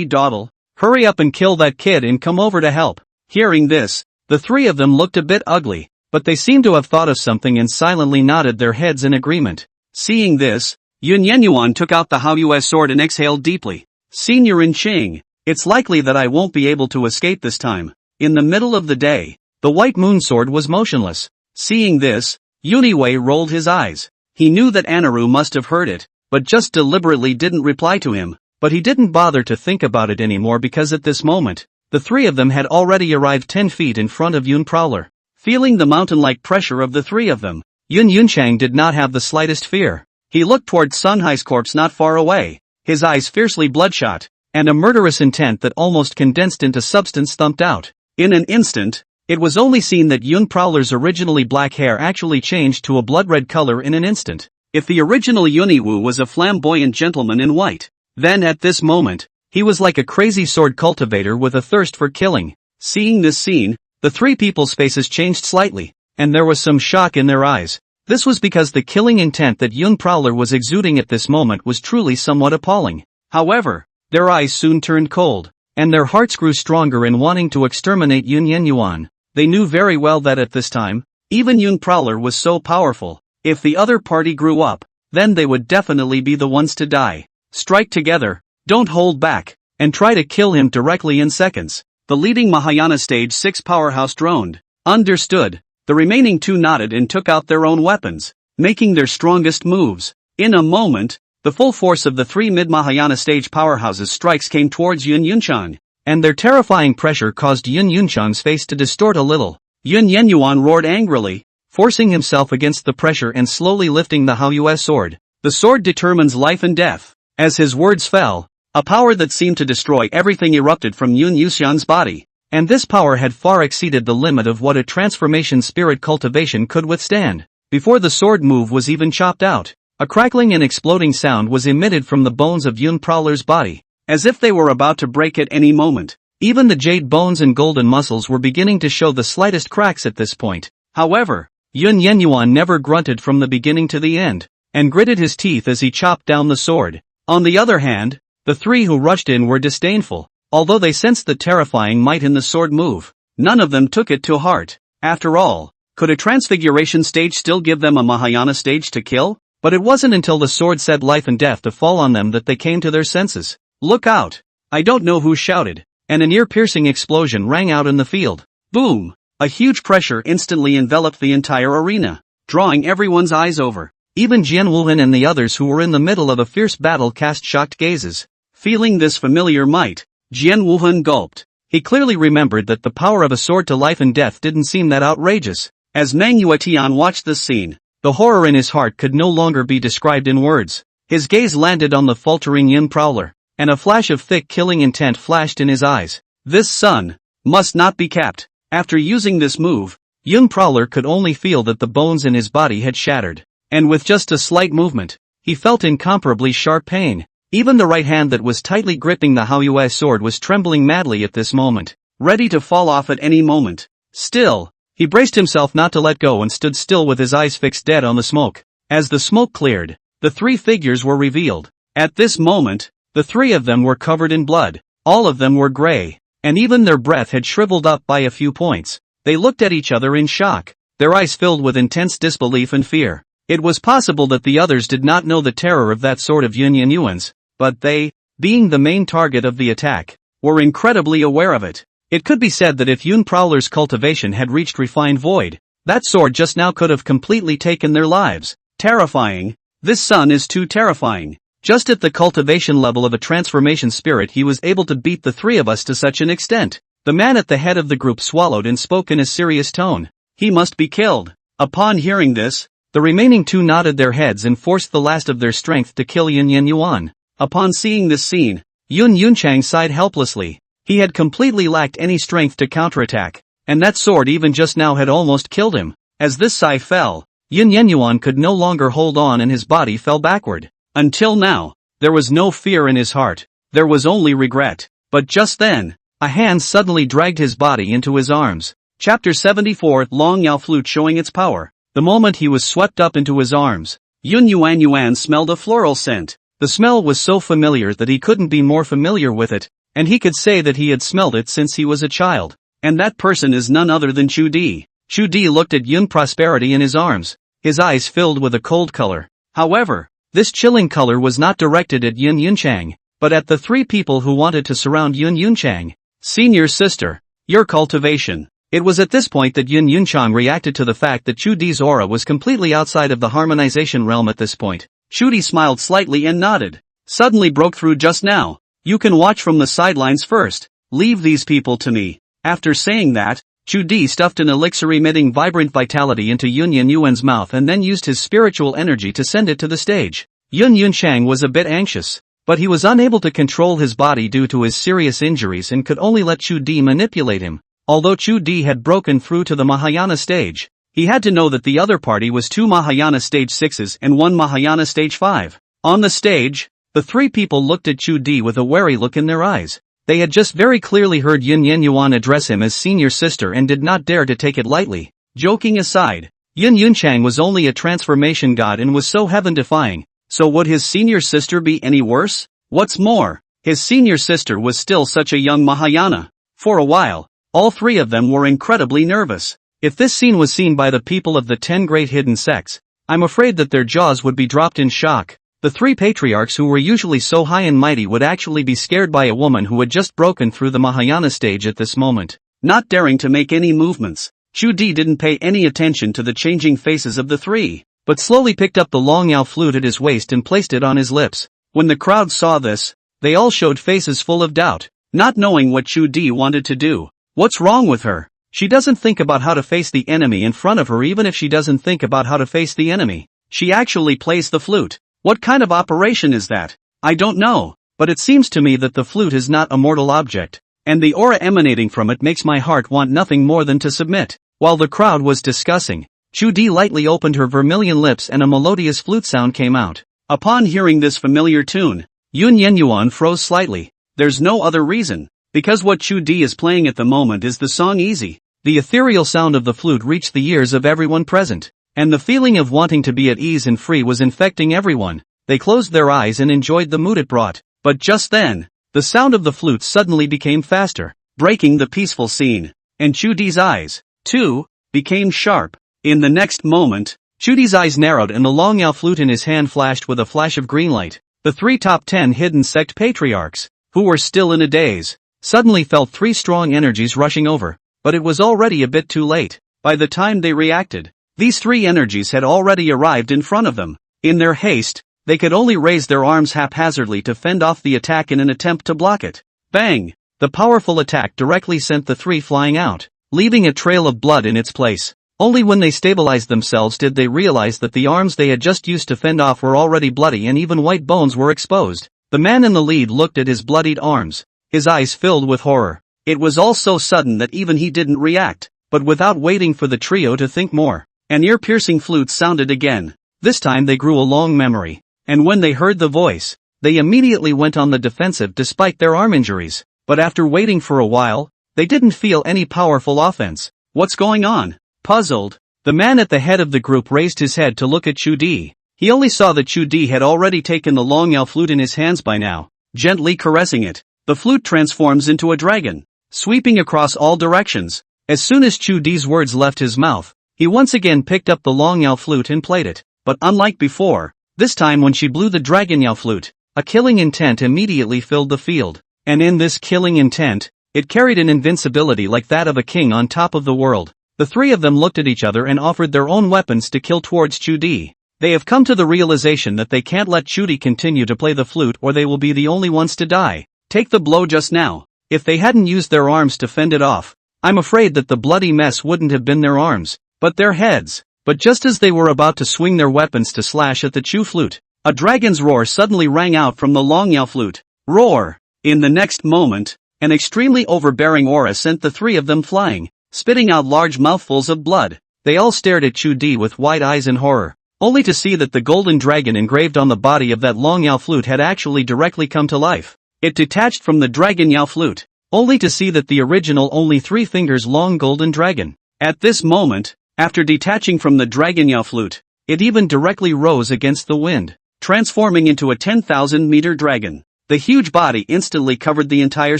dawdle, hurry up and kill that kid and come over to help." Hearing this, the 3 of them looked a bit ugly, but they seemed to have thought of something and silently nodded their heads in agreement. Seeing this, Yun Yenyuan took out the Haoyue sword and exhaled deeply. Signorin Qing, it's likely that I won't be able to escape this time. In the middle of the day, the white moon sword was motionless. Seeing this, Yuniwei rolled his eyes. He knew that Anaru must have heard it, but just deliberately didn't reply to him. But he didn't bother to think about it anymore because at this moment, the 3 of them had already arrived 10 feet in front of Yun Prowler. Feeling the mountain-like pressure of the 3 of them, Yun Yunchang did not have the slightest fear. He looked toward Sunhai's corpse not far away, his eyes fiercely bloodshot, and a murderous intent that almost condensed into substance thumped out. In an instant, it was only seen that Yun Prowler's originally black hair actually changed to a blood-red color in an instant. If the original Yuniwu was a flamboyant gentleman in white, then at this moment, he was like a crazy sword cultivator with a thirst for killing. Seeing this scene, the 3 people's faces changed slightly, and there was some shock in their eyes. This was because the killing intent that Yun Prowler was exuding at this moment was truly somewhat appalling. However, their eyes soon turned cold, and their hearts grew stronger in wanting to exterminate Yun Yenyuan. They knew very well that at this time, even Yun Prowler was so powerful, if the other party grew up, then they would definitely be the ones to die. Strike together, don't hold back, and try to kill him directly in seconds. The leading Mahayana Stage 6 powerhouse droned. Understood. The remaining 2 nodded and took out their own weapons, making their strongest moves. In a moment, the full force of the 3 mid-Mahayana Stage powerhouses' strikes came towards Yun Yunchang, and their terrifying pressure caused Yun Yunchang's face to distort a little. Yun Yenyuan roared angrily, forcing himself against the pressure and slowly lifting the Haoyue sword. The sword determines life and death. As his words fell, a power that seemed to destroy everything erupted from Yun Yuxian's body. And this power had far exceeded the limit of what a transformation spirit cultivation could withstand. Before the sword move was even chopped out, a crackling and exploding sound was emitted from the bones of Yun Prowler's body, as if they were about to break at any moment. Even the jade bones and golden muscles were beginning to show the slightest cracks at this point. However, Yun Yenyuan never grunted from the beginning to the end, and gritted his teeth as he chopped down the sword. On the other hand, the 3 who rushed in were disdainful. Although they sensed the terrifying might in the sword move, none of them took it to heart. After all, could a transfiguration stage still give them a Mahayana stage to kill? But it wasn't until the sword said life and death to fall on them that they came to their senses. "Look out!" I don't know who shouted, and an ear-piercing explosion rang out in the field. Boom! A huge pressure instantly enveloped the entire arena, drawing everyone's eyes over. Even Jian Wuhan and the others who were in the middle of a fierce battle cast shocked gazes. Feeling this familiar might, Jian Wuhan gulped. He clearly remembered that the power of a sword to life and death didn't seem that outrageous. As Manhwa watched this scene, the horror in his heart could no longer be described in words. His gaze landed on the faltering Yun Prowler, and a flash of thick killing intent flashed in his eyes. This son must not be capped. After using this move, Yun Prowler could only feel that the bones in his body had shattered, and with just a slight movement, he felt incomparably sharp pain. Even the right hand that was tightly gripping the Haoyue sword was trembling madly at this moment, ready to fall off at any moment. Still, he braced himself not to let go and stood still with his eyes fixed dead on the smoke. As the smoke cleared, the three figures were revealed. At this moment, the three of them were covered in blood. All of them were gray, and even their breath had shriveled up by a few points. They looked at each other in shock, their eyes filled with intense disbelief and fear. It was possible that the others did not know the terror of that sword of Yun Yuan's, but they, being the main target of the attack, were incredibly aware of it. It could be said that if Yun Prowler's cultivation had reached refined void, that sword just now could have completely taken their lives. Terrifying. This son is too terrifying. Just at the cultivation level of a transformation spirit he was able to beat the three of us to such an extent. The man at the head of the group swallowed and spoke in a serious tone. He must be killed. Upon hearing this, the remaining two nodded their heads and forced the last of their strength to kill Yun Yuan. Upon seeing this scene, Yun Yunchang sighed helplessly. He had completely lacked any strength to counterattack, and that sword even just now had almost killed him. As this sigh fell, Yun Yuan could no longer hold on and his body fell backward. Until now, there was no fear in his heart, there was only regret. But just then, a hand suddenly dragged his body into his arms. Chapter 74 Long Yao Flute showing its power. The moment he was swept up into his arms, Yun Yuan smelled a floral scent. The smell was so familiar that he couldn't be more familiar with it, and he could say that he had smelled it since he was a child. And that person is none other than Chu Di. Chu Di looked at Yun Prosperity in his arms, his eyes filled with a cold color. However, this chilling color was not directed at Yun Yunchang, but at the three people who wanted to surround Yun Yunchang. Senior sister, your cultivation. It was at this point that Yun Yunchang reacted to the fact that Chu Di's aura was completely outside of the harmonization realm at this point. Chu Di smiled slightly and nodded. Suddenly broke through just now. You can watch from the sidelines first. Leave these people to me. After saying that, Chu Di stuffed an elixir emitting vibrant vitality into Yun Yuan's mouth and then used his spiritual energy to send it to the stage. Yun Yunchang was a bit anxious, but he was unable to control his body due to his serious injuries and could only let Chu Di manipulate him. Although Chu Di had broken through to the Mahayana stage, he had to know that the other party was 2 Mahayana stage 6s and 1 Mahayana stage 5. On the stage, the three people looked at Chu Di with a wary look in their eyes. They had just very clearly heard Yun Yuan address him as senior sister and did not dare to take it lightly. Joking aside, Yun Yunchang was only a transformation god and was so heaven-defying, so would his senior sister be any worse? What's more, his senior sister was still such a young Mahayana. For a while, all three of them were incredibly nervous. If this scene was seen by the people of the 10 great hidden sects, I'm afraid that their jaws would be dropped in shock. The three patriarchs who were usually so high and mighty would actually be scared by a woman who had just broken through the Mahayana stage at this moment. Not daring to make any movements, Chu Di didn't pay any attention to the changing faces of the three, but slowly picked up the long Yao flute at his waist and placed it on his lips. When the crowd saw this, they all showed faces full of doubt, not knowing what Chu Di wanted to do. What's wrong with her? She doesn't think about how to face the enemy in front of her. Even if she doesn't think about how to face the enemy, she actually plays the flute. What kind of operation is that? I don't know, but it seems to me that the flute is not a mortal object, and the aura emanating from it makes my heart want nothing more than to submit. While the crowd was discussing, Chu Di lightly opened her vermilion lips and a melodious flute sound came out. Upon hearing this familiar tune, Yun Yuan froze slightly. There's no other reason, because what Chu Di is playing at the moment is the song Easy. The ethereal sound of the flute reached the ears of everyone present, and the feeling of wanting to be at ease and free was infecting everyone. They closed their eyes and enjoyed the mood it brought. But just then, the sound of the flute suddenly became faster, breaking the peaceful scene. And Chu Di's eyes, too, became sharp. In the next moment, Chudi's eyes narrowed and the long Yao flute in his hand flashed with a flash of green light. The 3 top 10 hidden sect patriarchs, who were still in a daze, suddenly felt 3 strong energies rushing over, but it was already a bit too late. By the time they reacted, these 3 energies had already arrived in front of them. In their haste, they could only raise their arms haphazardly to fend off the attack in an attempt to block it. Bang! The powerful attack directly sent the 3 flying out, leaving a trail of blood in its place. Only when they stabilized themselves did they realize that the arms they had just used to fend off were already bloody and even white bones were exposed. The man in the lead looked at his bloodied arms, his eyes filled with horror. It was all so sudden that even he didn't react, but without waiting for the trio to think more, an ear-piercing flute sounded again. This time they grew a long memory, and when they heard the voice, they immediately went on the defensive despite their arm injuries. But after waiting for a while, they didn't feel any powerful offense. What's going on? Puzzled, the man at the head of the group raised his head to look at Chudi. He only saw that Chudi had already taken the long Yao flute in his hands by now, gently caressing it. The flute transforms into a dragon, sweeping across all directions. As soon as Chudi's words left his mouth, he once again picked up the long Yao flute and played it. But unlike before, this time when she blew the dragon Yao flute, a killing intent immediately filled the field. And in this killing intent, it carried an invincibility like that of a king on top of the world. The 3 of them looked at each other and offered their own weapons to kill towards Chudi. They have come to the realization that they can't let Chudi continue to play the flute or they will be the only ones to die. Take the blow just now. If they hadn't used their arms to fend it off, I'm afraid that the bloody mess wouldn't have been their arms, but their heads. But just as they were about to swing their weapons to slash at the Chu flute, a dragon's roar suddenly rang out from the long Yao flute. Roar! In the next moment, an extremely overbearing aura sent the 3 of them flying, spitting out large mouthfuls of blood. They all stared at Chudi with wide eyes in horror, only to see that the golden dragon engraved on the body of that long Yao flute had actually directly come to life. It detached from the dragon Yao flute, only to see that the original only 3 fingers long golden dragon. At this moment, after detaching from the dragon Yao flute, it even directly rose against the wind, transforming into a 10,000-meter dragon. The huge body instantly covered the entire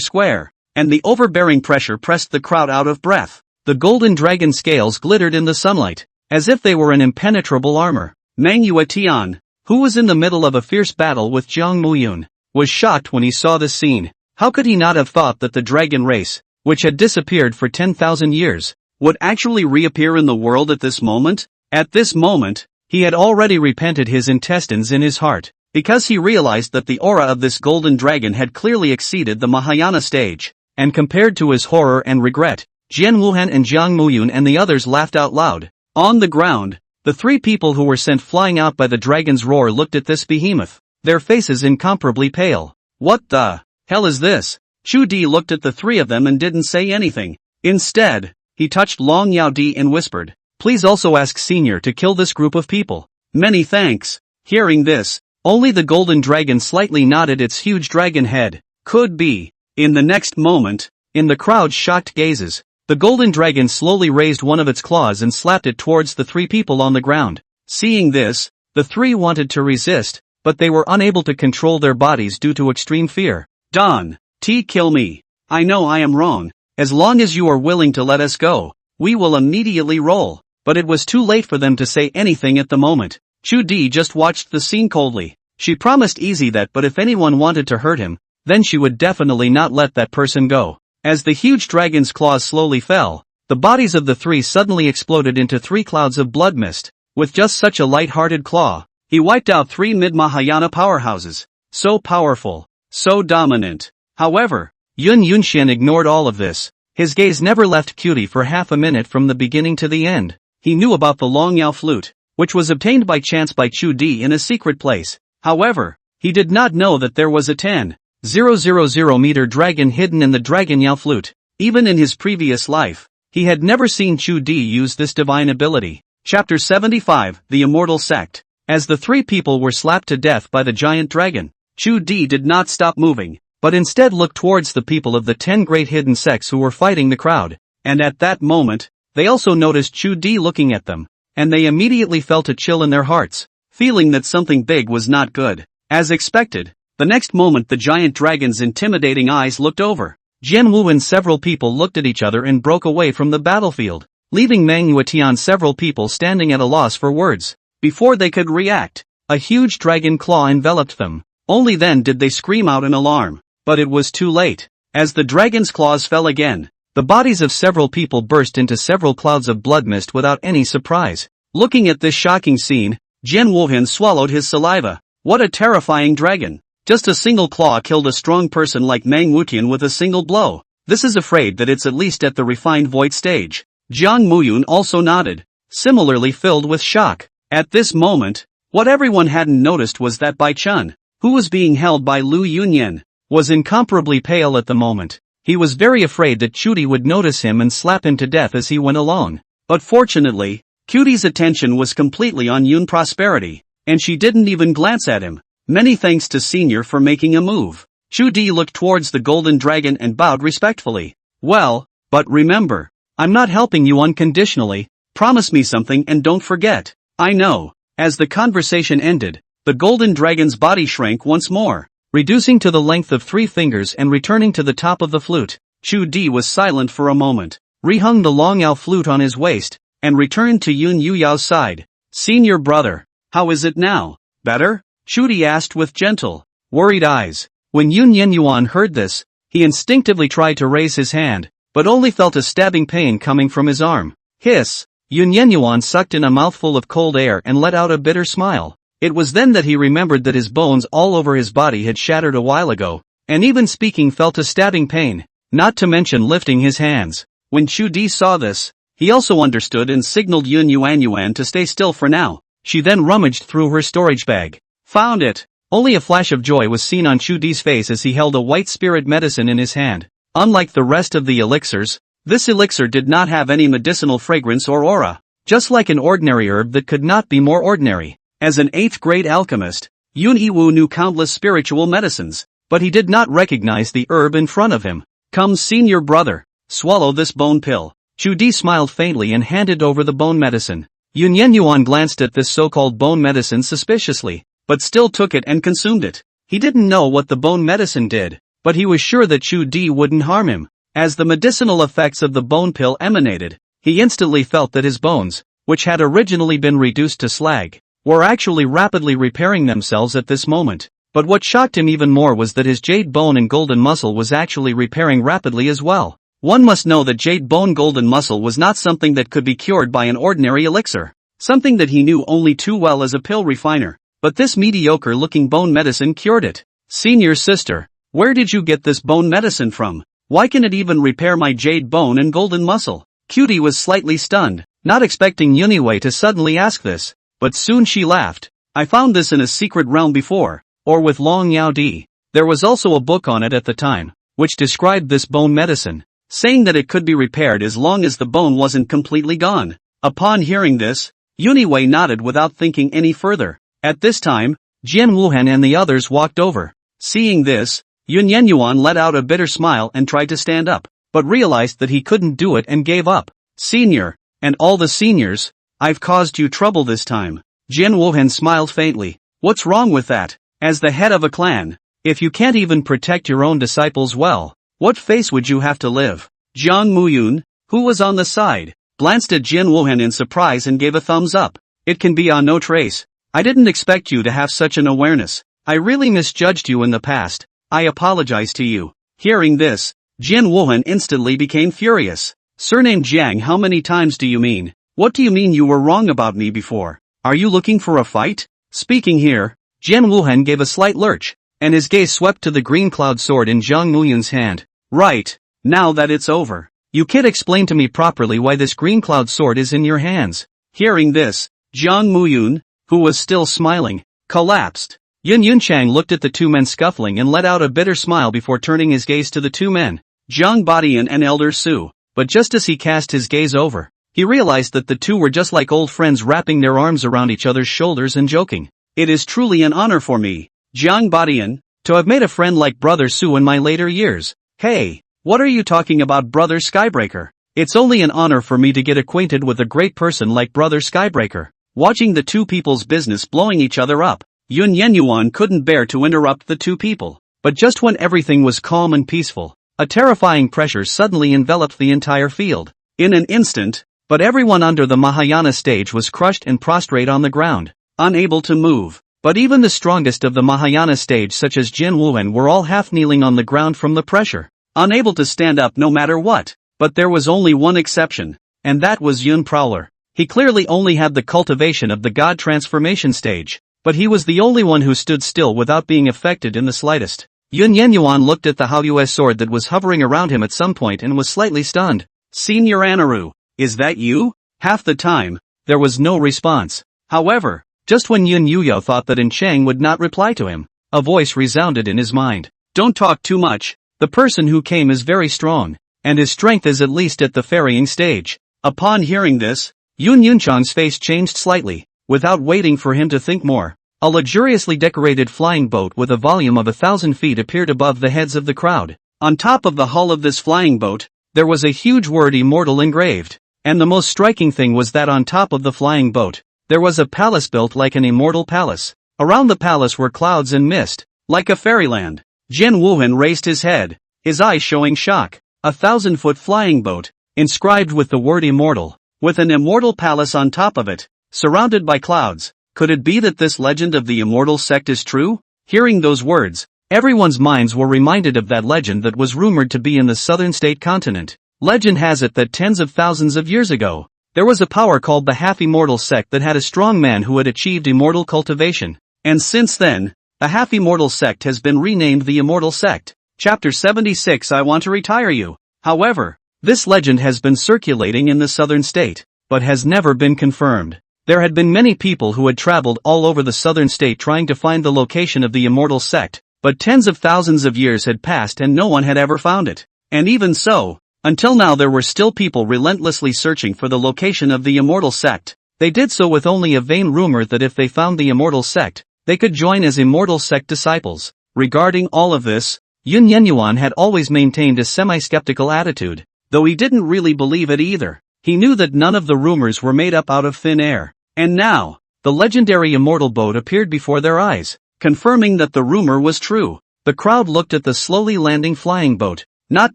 square, and the overbearing pressure pressed the crowd out of breath. The golden dragon scales glittered in the sunlight, as if they were an impenetrable armor. Manhwa, who was in the middle of a fierce battle with Jiang Muyun, was shocked when he saw this scene. How could he not have thought that the dragon race, which had disappeared for 10,000 years, would actually reappear in the world at this moment? At this moment, he had already repented his intestines in his heart, because he realized that the aura of this golden dragon had clearly exceeded the Mahayana stage, and compared to his horror and regret, Jian Wuhan and Jiang Muyun and the others laughed out loud. On the ground, the 3 people who were sent flying out by the dragon's roar looked at this behemoth, their faces incomparably pale. What the hell is this? Chudi looked at the 3 of them and didn't say anything. Instead, he touched Long Yao Di and whispered, "Please also ask Senior to kill this group of people." "Many thanks." Hearing this, only the golden dragon slightly nodded its huge dragon head. Could be. In the next moment, in the crowd's shocked gazes, the golden dragon slowly raised one of its claws and slapped it towards the 3 people on the ground. Seeing this, the 3 wanted to resist, but they were unable to control their bodies due to extreme fear. "Don, kill me. I know I am wrong. As long as you are willing to let us go, we will immediately roll." But it was too late for them to say anything at the moment. Chudi just watched the scene coldly. She promised Easy that but if anyone wanted to hurt him, then she would definitely not let that person go. As the huge dragon's claws slowly fell, the bodies of the 3 suddenly exploded into 3 clouds of blood mist. With just such a light-hearted claw, he wiped out 3 mid-Mahayana powerhouses. So powerful, so dominant. However, Yun Yunxian ignored all of this. His gaze never left Cutie for half a minute from the beginning to the end. He knew about the Long Yao flute, which was obtained by chance by Chu Di in a secret place. However, he did not know that there was a 10,000-meter dragon hidden in the dragon Yao flute. Even in his previous life, he had never seen Chu Di use this divine ability. Chapter 75, The Immortal Sect. As the 3 people were slapped to death by the giant dragon, Chu Di did not stop moving, but instead looked towards the people of the 10 great hidden sects who were fighting the crowd. And at that moment, they also noticed Chu Di looking at them, and they immediately felt a chill in their hearts, feeling that something big was not good. As expected, the next moment the giant dragon's intimidating eyes looked over Jian Wu and several people looked at each other and broke away from the battlefield. leaving Manhwa and several people standing at a loss for words. Before they could react, a huge dragon claw enveloped them. Only then did they scream out in alarm. But it was too late. As the dragon's claws fell again, the bodies of several people burst into several clouds of blood mist without any surprise. Looking at this shocking scene, Jian Wuhan swallowed his saliva. What a terrifying dragon! Just a single claw killed a strong person like Mang Wutian with a single blow. This is afraid that it's at least at the refined void stage. Jiang Muyun also nodded, similarly filled with shock. At this moment, what everyone hadn't noticed was that Bai Chun, who was being held by Lu Yunyan, was incomparably pale at the moment. He was very afraid that Cutie would notice him and slap him to death as he went along. But fortunately, Cutie's attention was completely on Yun Prosperity, and she didn't even glance at him. Many thanks to Senior for making a move. Chu Di looked towards the golden dragon and bowed respectfully. Well, but remember, I'm not helping you unconditionally. Promise me something and don't forget. I know. As the conversation ended, the golden dragon's body shrank once more, reducing to the length of 3 fingers and returning to the top of the flute. Chu Di was silent for a moment, rehung the long Yao flute on his waist, and returned to Yun Yuyao's side. Senior brother, how is it now? Better? Chu Di asked with gentle, worried eyes. When Yun Yenyuan heard this, he instinctively tried to raise his hand, but only felt a stabbing pain coming from his arm. Hiss! Yun Yenyuan sucked in a mouthful of cold air and let out a bitter smile. It was then that he remembered that his bones all over his body had shattered a while ago, and even speaking felt a stabbing pain, not to mention lifting his hands. When Chu Di saw this, he also understood and signaled Yun Yuan to stay still for now. She then rummaged through her storage bag. Found it! Only a flash of joy was seen on Chu Di's face as he held a white spirit medicine in his hand. Unlike the rest of the elixirs, this elixir did not have any medicinal fragrance or aura, just like an ordinary herb that could not be more ordinary. As an 8th grade alchemist, Yun Yiwu knew countless spiritual medicines, but he did not recognize the herb in front of him. Come, senior brother, swallow this bone pill. Chu Di smiled faintly and handed over the bone medicine. Yun Yenyuan glanced at this so-called bone medicine suspiciously, but still took it and consumed it. He didn't know what the bone medicine did, but he was sure that Chu Di wouldn't harm him. As the medicinal effects of the bone pill emanated, he instantly felt that his bones, which had originally been reduced to slag, were actually rapidly repairing themselves at this moment. But what shocked him even more was that his jade bone and golden muscle was actually repairing rapidly as well. One must know that jade bone golden muscle was not something that could be cured by an ordinary elixir, something that he knew only too well as a pill refiner. But this mediocre-looking bone medicine cured it. Senior sister, where did you get this bone medicine from? Why can it even repair my jade bone and golden muscle? Cutie was slightly stunned, not expecting Yuniwei to suddenly ask this, but soon she laughed. I found this in a secret realm before, or with Long Yao Di. There was also a book on it at the time, which described this bone medicine, saying that it could be repaired as long as the bone wasn't completely gone. Upon hearing this, Yuniwei nodded without thinking any further. At this time, Jian Wuhan and the others walked over. Seeing this, Yun Yenyuan let out a bitter smile and tried to stand up, but realized that he couldn't do it and gave up. Senior, and all the seniors, I've caused you trouble this time. Jian Wuhan smiled faintly. What's wrong with that? As the head of a clan, if you can't even protect your own disciples well, what face would you have to live? Jiang Muyun, who was on the side, glanced at Jian Wuhan in surprise and gave a thumbs up. It can be on no trace. I didn't expect you to have such an awareness. I really misjudged you in the past. I apologize to you. Hearing this, Jian Wuhan instantly became furious. Surname Jiang, how many times do you mean? What do you mean you were wrong about me before? Are you looking for a fight? Speaking here, Jian Wuhan gave a slight lurch, and his gaze swept to the green cloud sword in Jiang Muyun's hand. Right, now that it's over, you can't explain to me properly why this green cloud sword is in your hands. Hearing this, Jiang Muyun, who was still smiling, collapsed. Yun Yunchang looked at the two men scuffling and let out a bitter smile before turning his gaze to the two men, Zhang Badian and Elder Su. But just as he cast his gaze over, he realized that the two were just like old friends wrapping their arms around each other's shoulders and joking. It is truly an honor for me, Zhang Badian, to have made a friend like Brother Su in my later years. Hey, what are you talking about, Brother Skybreaker? It's only an honor for me to get acquainted with a great person like Brother Skybreaker. Watching the two people's business blowing each other up, Yun Yenyuan couldn't bear to interrupt the two people. But just when everything was calm and peaceful, a terrifying pressure suddenly enveloped the entire field. In an instant, But everyone under the Mahayana stage was crushed and prostrate on the ground, unable to move. But even the strongest of the Mahayana stage such as Jin Wuhan were all half kneeling on the ground from the pressure, unable to stand up no matter what. But there was only one exception, and that was Yun Prowler. He clearly only had the cultivation of the God transformation stage, but he was the only one who stood still without being affected in the slightest. Yun Yenyuan looked at the Haoyue sword that was hovering around him at some point and was slightly stunned. "Senior Anaru, is that you?" Half the time, there was no response. However, just when Yun Yuyo thought that In Chang would not reply to him, a voice resounded in his mind. "Don't talk too much, the person who came is very strong, and his strength is at least at the ferrying stage." Upon hearing this, Yun Yunchang's face changed slightly. Without waiting for him to think more, a luxuriously decorated flying boat with a volume of 1,000 feet appeared above the heads of the crowd. On top of the hull of this flying boat, there was a huge word "Immortal" engraved. And the most striking thing was that on top of the flying boat, there was a palace built like an immortal palace. Around the palace were clouds and mist, like a fairyland. Jin Wuhan raised his head, his eyes showing shock. 1,000-foot flying boat, inscribed with the word "Immortal", with an immortal palace on top of it, surrounded by clouds. Could it be that this legend of the immortal sect is true? Hearing those words, everyone's minds were reminded of that legend that was rumored to be in the southern state continent. Legend has it that tens of thousands of years ago, there was a power called the half-immortal sect that had a strong man who had achieved immortal cultivation. And since then, the half-immortal sect has been renamed the Immortal Sect. Chapter 76 I Want to Retire You. However, this legend has been circulating in the southern state, but has never been confirmed. There had been many people who had traveled all over the southern state trying to find the location of the Immortal Sect, but tens of thousands of years had passed and no one had ever found it. And even so, until now there were still people relentlessly searching for the location of the Immortal Sect. They did so with only a vain rumor that if they found the Immortal Sect, they could join as Immortal Sect disciples. Regarding all of this, Yun Yenyuan had always maintained a semi-skeptical attitude, though he didn't really believe it either. He knew that none of the rumors were made up out of thin air. And now, the legendary immortal boat appeared before their eyes, confirming that the rumor was true. The crowd looked at the slowly landing flying boat, not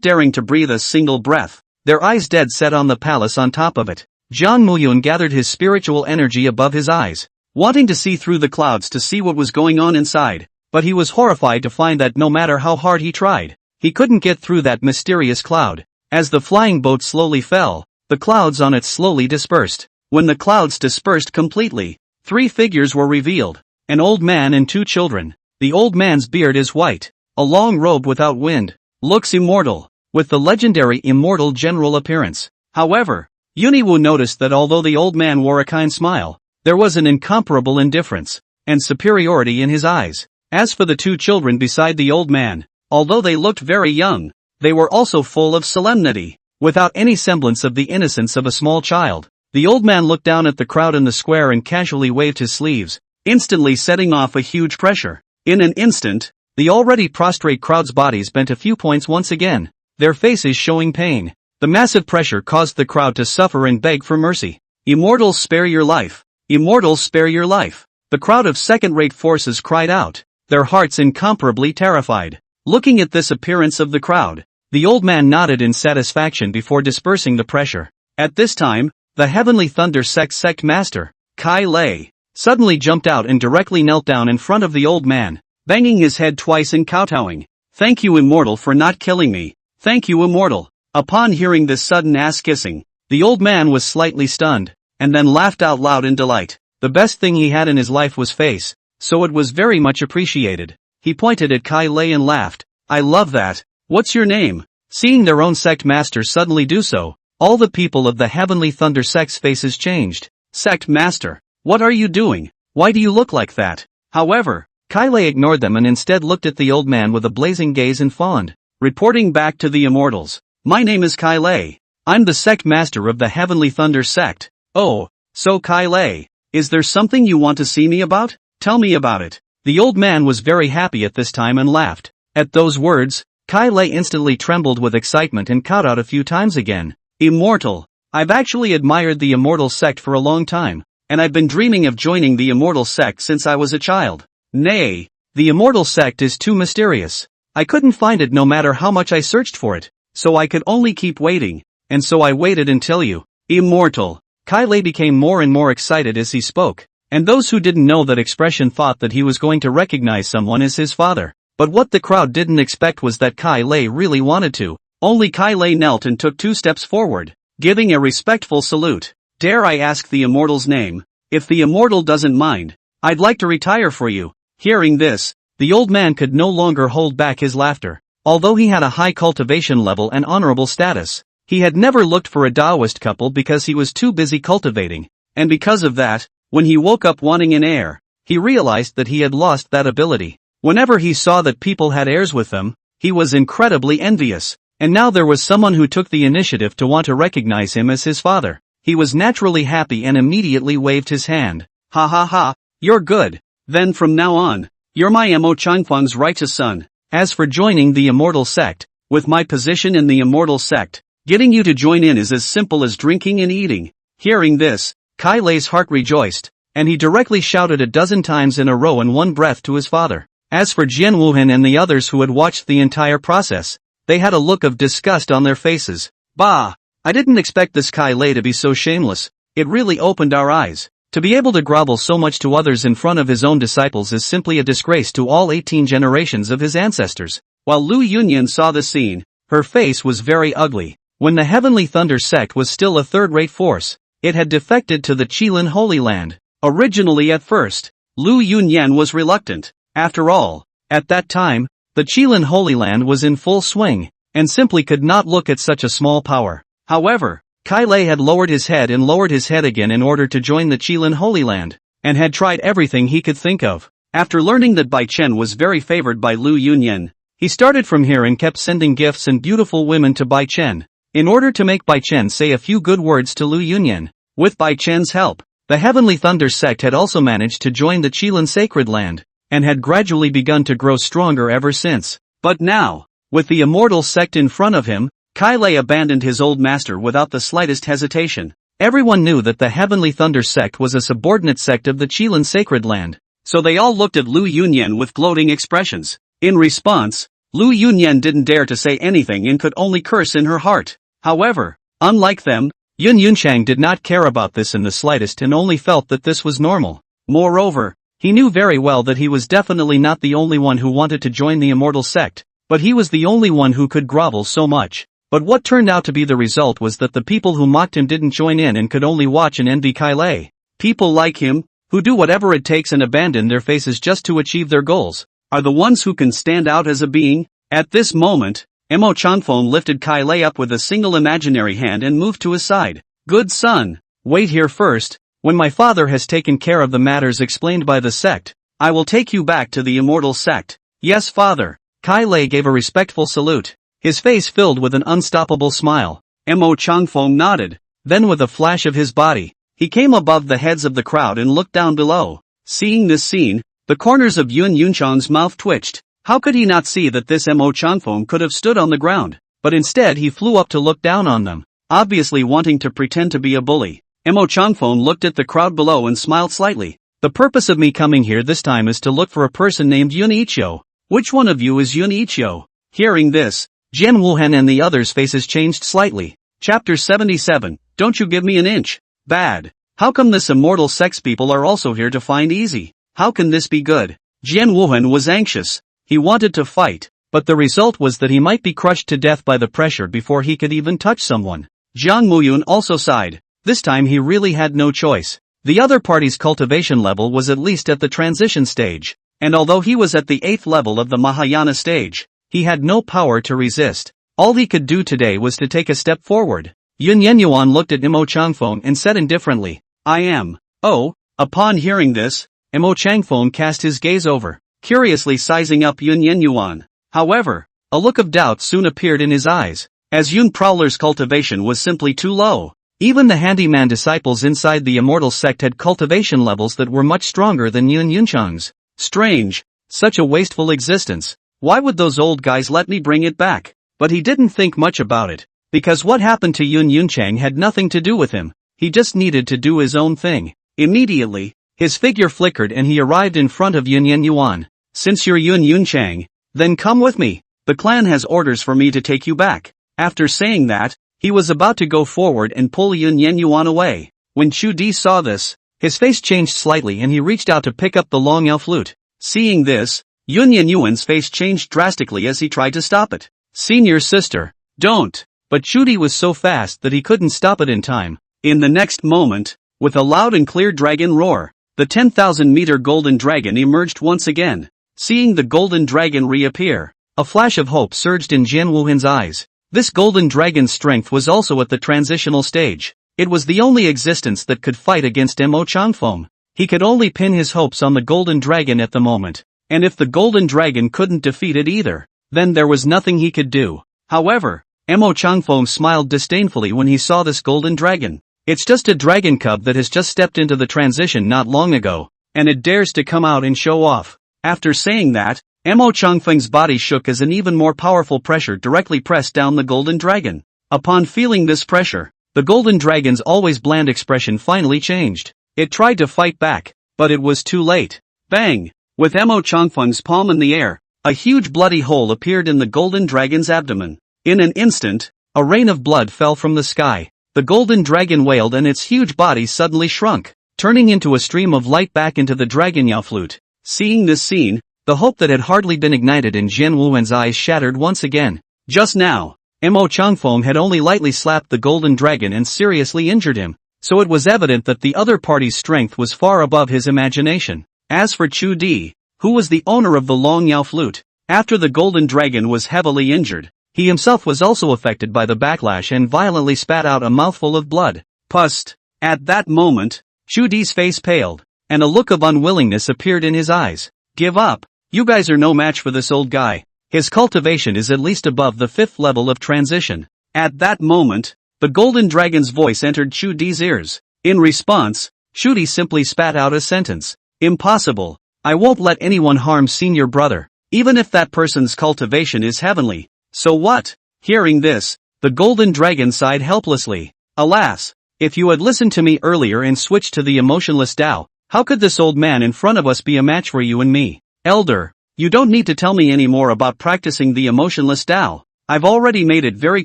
daring to breathe a single breath, their eyes dead set on the palace on top of it. Jiang Muyun gathered his spiritual energy above his eyes, wanting to see through the clouds to see what was going on inside, but he was horrified to find that no matter how hard he tried, he couldn't get through that mysterious cloud. As the flying boat slowly fell, the clouds on it slowly dispersed. When the clouds dispersed completely, 3 figures were revealed, an old man and 2 children. The old man's beard is white, a long robe without wind, looks immortal, with the legendary immortal general appearance. However, Yuniwu noticed that although the old man wore a kind smile, there was an incomparable indifference and superiority in his eyes. As for the 2 children beside the old man, although they looked very young, they were also full of solemnity, without any semblance of the innocence of a small child. The old man looked down at the crowd in the square and casually waved his sleeves, instantly setting off a huge pressure. In an instant, the already prostrate crowd's bodies bent a few points once again, their faces showing pain. The massive pressure caused the crowd to suffer and beg for mercy. "Immortals, spare your life! Immortals, spare your life!" The crowd of second-rate forces cried out, their hearts incomparably terrified. Looking at this appearance of the crowd, the old man nodded in satisfaction before dispersing the pressure. At this time, the Heavenly Thunder sect master, Kai Lei, suddenly jumped out and directly knelt down in front of the old man, banging his head twice and kowtowing. "Thank you, Immortal, for not killing me. Thank you, Immortal." Upon hearing this sudden ass-kissing, the old man was slightly stunned, and then laughed out loud in delight. The best thing he had in his life was face, so it was very much appreciated. He pointed at Kai Lei and laughed. "I love that. What's your name?" Seeing their own sect master suddenly do so, all the people of the Heavenly Thunder sect's faces changed. "Sect master, what are you doing? Why do you look like that?" However, Kai Lei ignored them and instead looked at the old man with a blazing gaze and fawned. Reporting back to the immortals, "My name is Kai Lei. I'm the sect master of the Heavenly Thunder sect." "Oh, so Kai Lei, is there something you want to see me about? Tell me about it." The old man was very happy at this time and laughed. At those words, Kai Lei instantly trembled with excitement and cowed out a few times again. "Immortal, I've actually admired the Immortal sect for a long time, and I've been dreaming of joining the Immortal sect since I was a child. Nay, the Immortal sect is too mysterious. I couldn't find it no matter how much I searched for it, so I could only keep waiting, and so I waited until you, Immortal. Kai Lei became more and more excited as he spoke, and those who didn't know that expression thought that he was going to recognize someone as his father. But what the crowd didn't expect was that Kai Lei really wanted to. Only Kai Lei knelt and took 2 steps forward, giving a respectful salute. Dare I ask the immortal's name? If the immortal doesn't mind, I'd like to retire for you. Hearing this, the old man could no longer hold back his laughter. Although he had a high cultivation level and honorable status, he had never looked for a Taoist couple because he was too busy cultivating, and because of that, when he woke up wanting an heir, he realized that he had lost that ability. Whenever he saw that people had heirs with them, he was incredibly envious, and now there was someone who took the initiative to want to recognize him as his father. He was naturally happy and immediately waved his hand. Ha ha ha, you're good. Then from now on, you're my Mo Changfeng's righteous son. As for joining the immortal sect, with my position in the immortal sect, getting you to join in is as simple as drinking and eating. Hearing this, Kai Lei's heart rejoiced, and he directly shouted a dozen times in a row in one breath to his father. As for Jian Wuhan and the others who had watched the entire process, they had a look of disgust on their faces. Bah! I didn't expect this Kai Lei to be so shameless. It really opened our eyes. To be able to grovel so much to others in front of his own disciples is simply a disgrace to all 18 generations of his ancestors. While Lu Yunyan saw the scene, her face was very ugly. When the Heavenly Thunder sect was still a third-rate force, it had defected to the Qilin Holy Land. Originally at first, Lu Yunyan was reluctant. After all, at that time, the Qilin Holy Land was in full swing, and simply could not look at such a small power. However, Kai Lei had lowered his head and lowered his head again in order to join the Qilin Holy Land, and had tried everything he could think of. After learning that Bai Chen was very favored by Lu Yunyan, he started from here and kept sending gifts and beautiful women to Bai Chen, in order to make Bai Chen say a few good words to Lu Yunyan. With Bai Chen's help, the Heavenly Thunder sect had also managed to join the Qilin Sacred Land, and had gradually begun to grow stronger ever since. But now, with the immortal sect in front of him, Kai Lei abandoned his old master without the slightest hesitation. Everyone knew that the Heavenly Thunder sect was a subordinate sect of the Qilin Sacred Land, so they all looked at Lu Yunyan with gloating expressions. In response, Lu Yunyan didn't dare to say anything and could only curse in her heart. However, unlike them, Yun Yunchang did not care about this in the slightest and only felt that this was normal. Moreover, he knew very well that he was definitely not the only one who wanted to join the immortal sect, but he was the only one who could grovel so much. But what turned out to be the result was that the people who mocked him didn't join in and could only watch and envy Kai Lei. People like him, who do whatever it takes and abandon their faces just to achieve their goals, are the ones who can stand out as a being. At this moment, Mo Changfeng lifted Kai Lei up with a single imaginary hand and moved to his side. Good son, wait here first. When my father has taken care of the matters explained by the sect, I will take you back to the immortal sect. Yes, father. Kai Lei gave a respectful salute, his face filled with an unstoppable smile. Mo Changfeng nodded. Then with a flash of his body, he came above the heads of the crowd and looked down below. Seeing this scene, the corners of Yun Yunchang's mouth twitched. How could he not see that this Mo Changfeng could have stood on the ground? But instead he flew up to look down on them, obviously wanting to pretend to be a bully. Mo Changfeng looked at the crowd below and smiled slightly. The purpose of me coming here this time is to look for a person named Yun Ichio. Which one of you is Yun Ichio? Hearing this, Jian Wuhan and the others' faces changed slightly. Chapter 77, Don't you give me an inch. Bad. How come this immortal sex people are also here to find easy? How can this be good? Jian Wuhan was anxious. He wanted to fight, but the result was that he might be crushed to death by the pressure before he could even touch someone. Jiang Muyun also sighed. This time he really had no choice. The other party's cultivation level was at least at the transition stage, and although he was at the 8th level of the Mahayana stage, he had no power to resist. All he could do today was to take a step forward. Yun Yenyuan looked at Mo Changfeng and said indifferently, I am. Oh. Upon hearing this, Mo Changfeng cast his gaze over, curiously sizing up Yun Yenyuan. However, a look of doubt soon appeared in his eyes, as Yun Prowler's cultivation was simply too low. Even the handyman disciples inside the immortal sect had cultivation levels that were much stronger than Yun Yunchang's. Strange. Such a wasteful existence. Why would those old guys let me bring it back? But he didn't think much about it, because what happened to Yun Yunchang had nothing to do with him. He just needed to do his own thing. Immediately, his figure flickered and he arrived in front of Yun Yenyuan. Since you're Yun Yunchang, then come with me. The clan has orders for me to take you back. After saying that, He was about to go forward and pull Yun Yuan away. When Chu Di saw this, his face changed slightly and he reached out to pick up the long Yao flute. Seeing this, Yun Yuan's face changed drastically as he tried to stop it. Senior sister, don't! But Chu Di was so fast that he couldn't stop it in time. In the next moment, with a loud and clear dragon roar, the 10,000-meter golden dragon emerged once again. Seeing the golden dragon reappear, a flash of hope surged in Jian Wuhan's eyes. This golden dragon's strength was also at the transitional stage. It was the only existence that could fight against Mo Changfeng. He could only pin his hopes on the golden dragon at the moment. And if the golden dragon couldn't defeat it either, then there was nothing he could do. However, Mo Changfeng smiled disdainfully when he saw this golden dragon. It's just a dragon cub that has just stepped into the transition not long ago, and it dares to come out and show off. After saying that, Mo Changfeng's body shook as an even more powerful pressure directly pressed down the golden dragon. Upon feeling this pressure, the golden dragon's always bland expression finally changed. It tried to fight back, but it was too late. Bang! With Mo Changfeng's palm in the air, a huge bloody hole appeared in the golden dragon's abdomen. In an instant, a rain of blood fell from the sky. The golden dragon wailed and its huge body suddenly shrunk, turning into a stream of light back into the dragon Yao flute. Seeing this scene, the hope that had hardly been ignited in Jian Wuhan's eyes shattered once again. Just now, Mo Changfeng had only lightly slapped the golden dragon and seriously injured him, so it was evident that the other party's strength was far above his imagination. As for Chu Di, who was the owner of the long Yao flute, after the golden dragon was heavily injured, he himself was also affected by the backlash and violently spat out a mouthful of blood. Pust! At that moment, Chu Di's face paled, and a look of unwillingness appeared in his eyes. Give up! You guys are no match for this old guy. His cultivation is at least above the 5th level of transition. At that moment, the golden dragon's voice entered Chu Di's ears. In response, Chu Di simply spat out a sentence. Impossible. I won't let anyone harm senior brother, even if that person's cultivation is heavenly. So what? Hearing this, the golden dragon sighed helplessly. Alas, if you had listened to me earlier and switched to the emotionless Tao, how could this old man in front of us be a match for you and me? Elder, you don't need to tell me any more about practicing the emotionless Tao. I've already made it very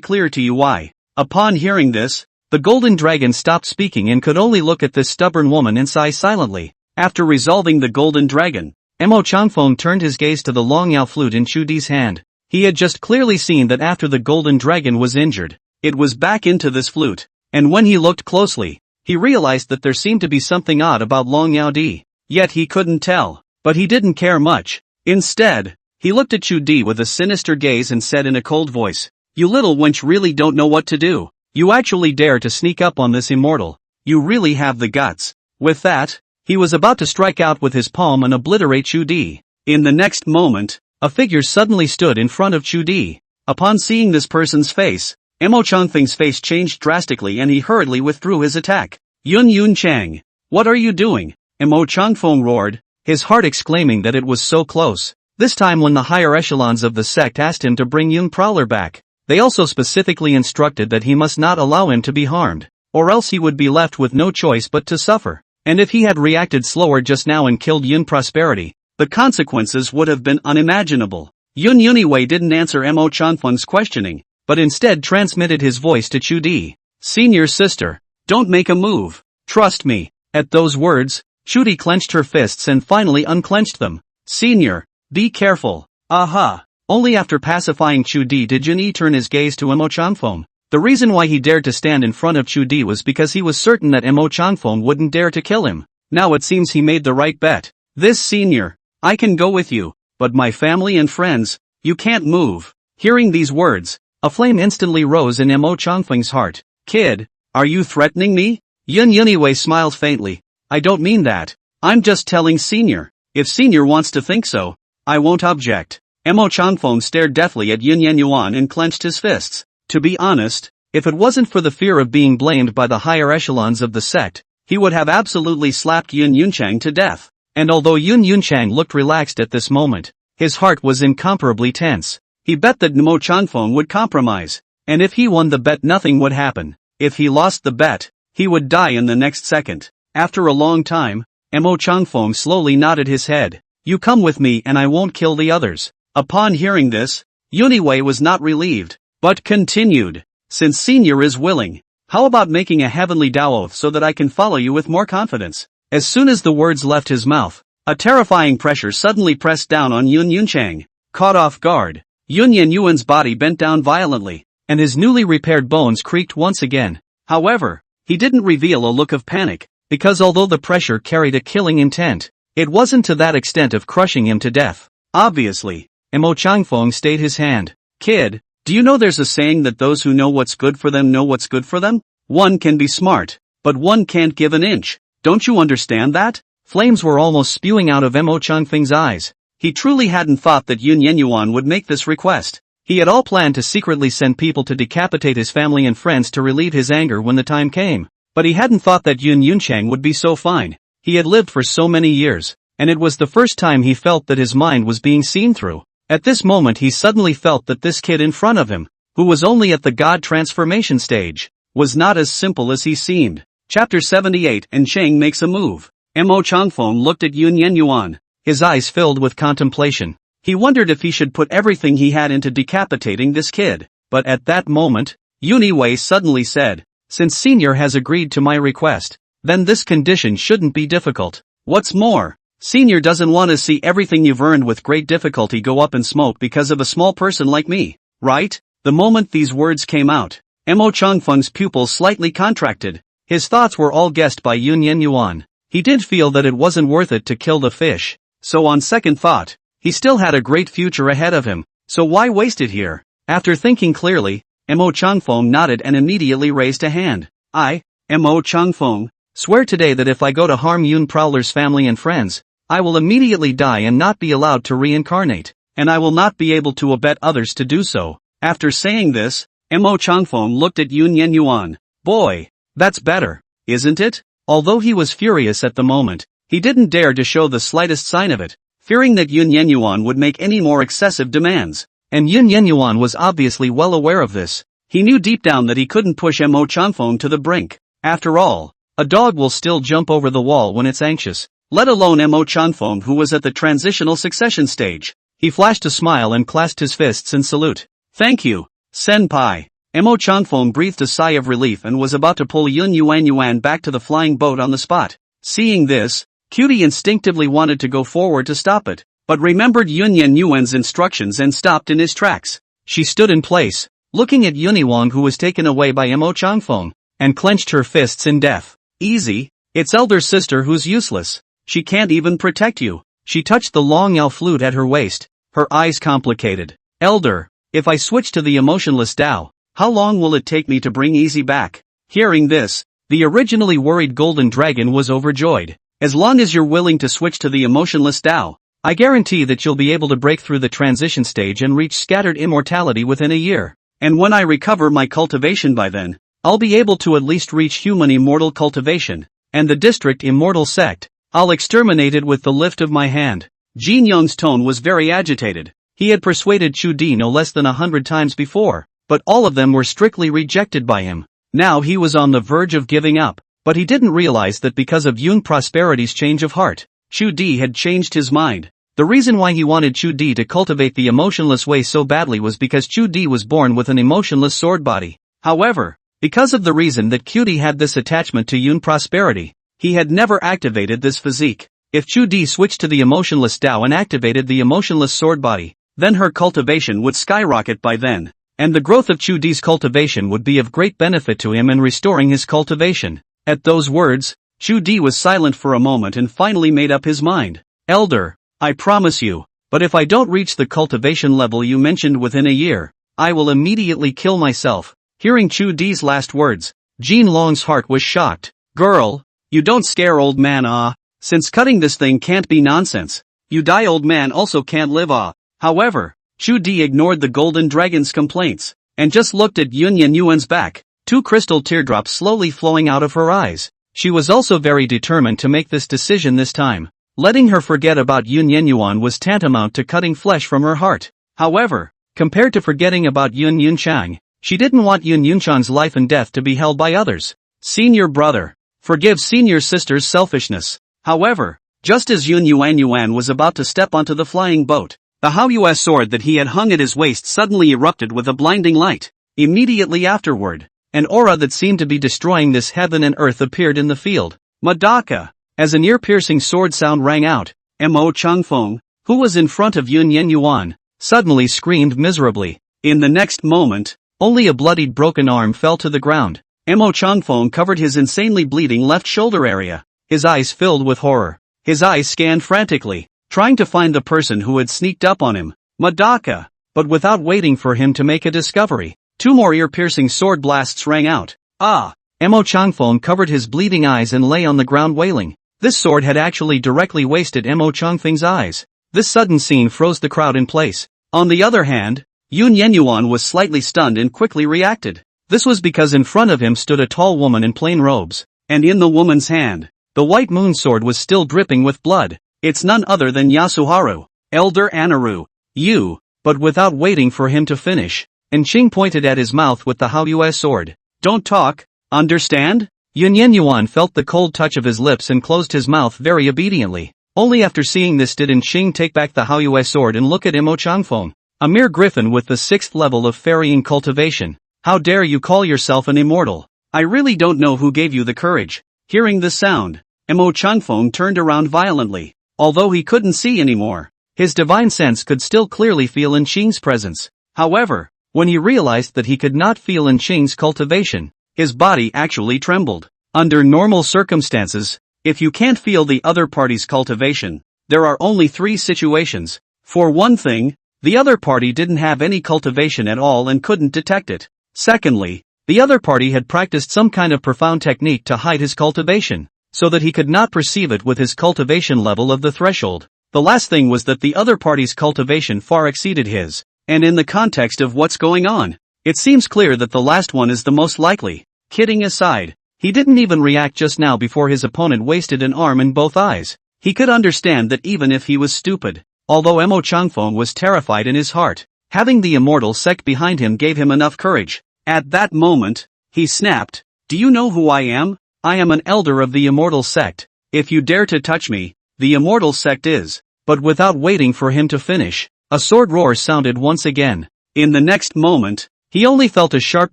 clear to you why. Upon hearing this, the golden dragon stopped speaking and could only look at this stubborn woman and sigh silently. After resolving the golden dragon, Mo Changfeng turned his gaze to the long Yao flute in Chu Di's hand. He had just clearly seen that after the golden dragon was injured, it was back into this flute, and when he looked closely, he realized that there seemed to be something odd about Long Yao Di. Yet he couldn't tell, but he didn't care much. Instead, he looked at Chu Di with a sinister gaze and said in a cold voice, "You little wench really don't know what to do. You actually dare to sneak up on this immortal. You really have the guts." With that, he was about to strike out with his palm and obliterate Chu Di. In the next moment, a figure suddenly stood in front of Chu Di. Upon seeing this person's face, Mo Changfeng's face changed drastically and he hurriedly withdrew his attack. Yun Chang, what are you doing? Mo Changfeng roared, his heart exclaiming that it was so close. This time when the higher echelons of the sect asked him to bring Yun Prowler back, they also specifically instructed that he must not allow him to be harmed, or else he would be left with no choice but to suffer. And if he had reacted slower just now and killed Yun Prosperity, the consequences would have been unimaginable. Yun Yuniwei didn't answer Mo Changfeng's questioning, but instead transmitted his voice to Chu Di. Senior sister, don't make a move. Trust me. At those words, Chu Di clenched her fists and finally unclenched them. Senior, be careful. Aha. Only after pacifying Chu Di did Jun Yi turn his gaze to Mo Changfeng. The reason why he dared to stand in front of Chu Di was because he was certain that Mo Changfeng wouldn't dare to kill him. Now it seems he made the right bet. This senior, I can go with you, but my family and friends, you can't move. Hearing these words, a flame instantly rose in Mo Changfeng's heart. Kid, are you threatening me? Yun Yuniwei smiled faintly. I don't mean that. I'm just telling senior. If senior wants to think so, I won't object. Mo Changfeng stared deathly at Yun Yuan and clenched his fists. To be honest, if it wasn't for the fear of being blamed by the higher echelons of the sect, he would have absolutely slapped Yun Yunchang to death. And although Yun Yunchang looked relaxed at this moment, his heart was incomparably tense. He bet that Mo Changfeng would compromise, and if he won the bet nothing would happen. If he lost the bet, he would die in the next second. After a long time, Mo Changfeng slowly nodded his head. You come with me and I won't kill the others. Upon hearing this, Yuniwei was not relieved, but continued. since Senior is willing, how about making a heavenly Tao oath so that I can follow you with more confidence? As soon as the words left his mouth, a terrifying pressure suddenly pressed down on Yun Yunchang. Caught off guard, Yun Yuan's body bent down violently, and his newly repaired bones creaked once again. However, he didn't reveal a look of panic, because although the pressure carried a killing intent, it wasn't to that extent of crushing him to death. Obviously, Mo Changfeng stayed his hand. Kid, do you know there's a saying that those who know what's good for them know what's good for them? One can be smart, but one can't give an inch. Don't you understand that? Flames were almost spewing out of Mo Changfeng's eyes. He truly hadn't thought that Yun Yenyuan would make this request. He had all planned to secretly send people to decapitate his family and friends to relieve his anger when the time came. But he hadn't thought that Yun Yunchang would be so fine. He had lived for so many years, and it was the first time he felt that his mind was being seen through. At this moment he suddenly felt that this kid in front of him, who was only at the god transformation stage, was not as simple as he seemed. Chapter 78 And Cheng makes a move. Mo Changfeng looked at Yun Yenyuan, his eyes filled with contemplation. He wondered if he should put everything he had into decapitating this kid. But at that moment, Yun Wei suddenly said, since Senior has agreed to my request, then this condition shouldn't be difficult. What's more, Senior doesn't want to see everything you've earned with great difficulty go up in smoke because of a small person like me, right? The moment these words came out, Mo Changfeng's pupils slightly contracted. His thoughts were all guessed by Yun Yenyuan. He did feel that it wasn't worth it to kill the fish. So on second thought, he still had a great future ahead of him, so why waste it here? After thinking clearly, Mo Changfeng nodded and immediately raised a hand. I, Mo Changfeng, swear today that if I go to harm Yun Prowler's family and friends, I will immediately die and not be allowed to reincarnate, and I will not be able to abet others to do so. After saying this, Mo Changfeng looked at Yun Yenyuan. Boy, that's better, isn't it? Although he was furious at the moment, he didn't dare to show the slightest sign of it, fearing that Yun Yenyuan would make any more excessive demands. And Yun Yenyuan was obviously well aware of this. He knew deep down that he couldn't push Mo Changfeng to the brink. After all, a dog will still jump over the wall when it's anxious, let alone Mo Changfeng who was at the transitional succession stage. He flashed a smile and clasped his fists in salute. Thank you, Senpai. Mo Changfeng breathed a sigh of relief and was about to pull Yun Yuan back to the flying boat on the spot. Seeing this, Cutie instinctively wanted to go forward to stop it, but remembered Yun Yuan's instructions and stopped in his tracks. She stood in place, looking at Yuniwang who was taken away by Mo Changfeng, and clenched her fists in death. Easy, it's elder sister who's useless. She can't even protect you. She touched the long L flute at her waist, her eyes complicated. Elder, if I switch to the emotionless Tao, how long will it take me to bring Easy back? Hearing this, the originally worried golden dragon was overjoyed. As long as you're willing to switch to the emotionless Tao, I guarantee that you'll be able to break through the transition stage and reach scattered immortality within a year. And when I recover my cultivation by then, I'll be able to at least reach human immortal cultivation, and the district immortal sect, I'll exterminate it with the lift of my hand. Jin Young's tone was very agitated. He had persuaded Chu Di no less than 100 times before, but all of them were strictly rejected by him. Now he was on the verge of giving up, but he didn't realize that because of Yun Prosperity's change of heart, Chu Di had changed his mind. The reason why he wanted Chu Di to cultivate the emotionless way so badly was because Chu Di was born with an emotionless sword body. However, because of the reason that Cutie had this attachment to Yun Prosperity, he had never activated this physique. If Chu Di switched to the emotionless Tao and activated the emotionless sword body, then her cultivation would skyrocket by then, and the growth of Chu Di's cultivation would be of great benefit to him in restoring his cultivation. At those words, Chu Di was silent for a moment and finally made up his mind. Elder, I promise you, but if I don't reach the cultivation level you mentioned within a year, I will immediately kill myself. Hearing Chu Di's last words, Jin Long's heart was shocked. Girl, you don't scare old man since cutting this thing can't be nonsense. You die old man also can't live However, Chu Di ignored the golden dragon's complaints, and just looked at Yun Yuan's back, 2 crystal teardrops slowly flowing out of her eyes. She was also very determined to make this decision this time. Letting her forget about Yun Yuan was tantamount to cutting flesh from her heart. However, compared to forgetting about Yun Yunchang, she didn't want Yun Yunchang's life and death to be held by others. Senior brother, forgive senior sister's selfishness. However, just as Yun Yuan was about to step onto the flying boat, the Haoyue sword that he had hung at his waist suddenly erupted with a blinding light. Immediately afterward, an aura that seemed to be destroying this heaven and earth appeared in the field. Madaka! As an ear-piercing sword sound rang out, Mo Changfeng, who was in front of Yun Yenyuan, suddenly screamed miserably. In the next moment, only a bloodied broken arm fell to the ground. Mo Changfeng covered his insanely bleeding left shoulder area. His eyes filled with horror. His eyes scanned frantically, trying to find the person who had sneaked up on him. Madaka! But without waiting for him to make a discovery, 2 more ear-piercing sword blasts rang out. Ah! Mo Changfeng covered his bleeding eyes and lay on the ground wailing. This sword had actually directly wasted Mo Changfeng's eyes. This sudden scene froze the crowd in place. On the other hand, Yun Yenyuan was slightly stunned and quickly reacted. This was because in front of him stood a tall woman in plain robes, and in the woman's hand, the white moon sword was still dripping with blood. It's none other than Yasuharu, Elder Anaru. You! But without waiting for him to finish, Enqing pointed at his mouth with the Haoyue sword. Don't talk, understand? Yun Yenyuan felt the cold touch of his lips and closed his mouth very obediently. Only after seeing this did Enqing take back the Haoyue sword and look at Mo Changfeng. A mere griffin with the 6th level of ferrying cultivation. How dare you call yourself an immortal? I really don't know who gave you the courage. Hearing the sound, Mo Changfeng turned around violently. Although he couldn't see anymore, his divine sense could still clearly feel Enqing's presence. However, when he realized that he could not feel Enqing's cultivation, his body actually trembled. Under normal circumstances, if you can't feel the other party's cultivation, there are only 3 situations. For one thing, the other party didn't have any cultivation at all and couldn't detect it. Secondly, the other party had practiced some kind of profound technique to hide his cultivation, so that he could not perceive it with his cultivation level of the threshold. The last thing was that the other party's cultivation far exceeded his, and in the context of what's going on, it seems clear that the last one is the most likely. Kidding aside, he didn't even react just now before his opponent wasted an arm and both eyes. He could understand that even if he was stupid, although Mo Changfeng was terrified in his heart, having the immortal sect behind him gave him enough courage. At that moment, he snapped, "Do you know who I am? I am an elder of the immortal sect. If you dare to touch me, the immortal sect is." But without waiting for him to finish, a sword roar sounded once again. In the next moment, he only felt a sharp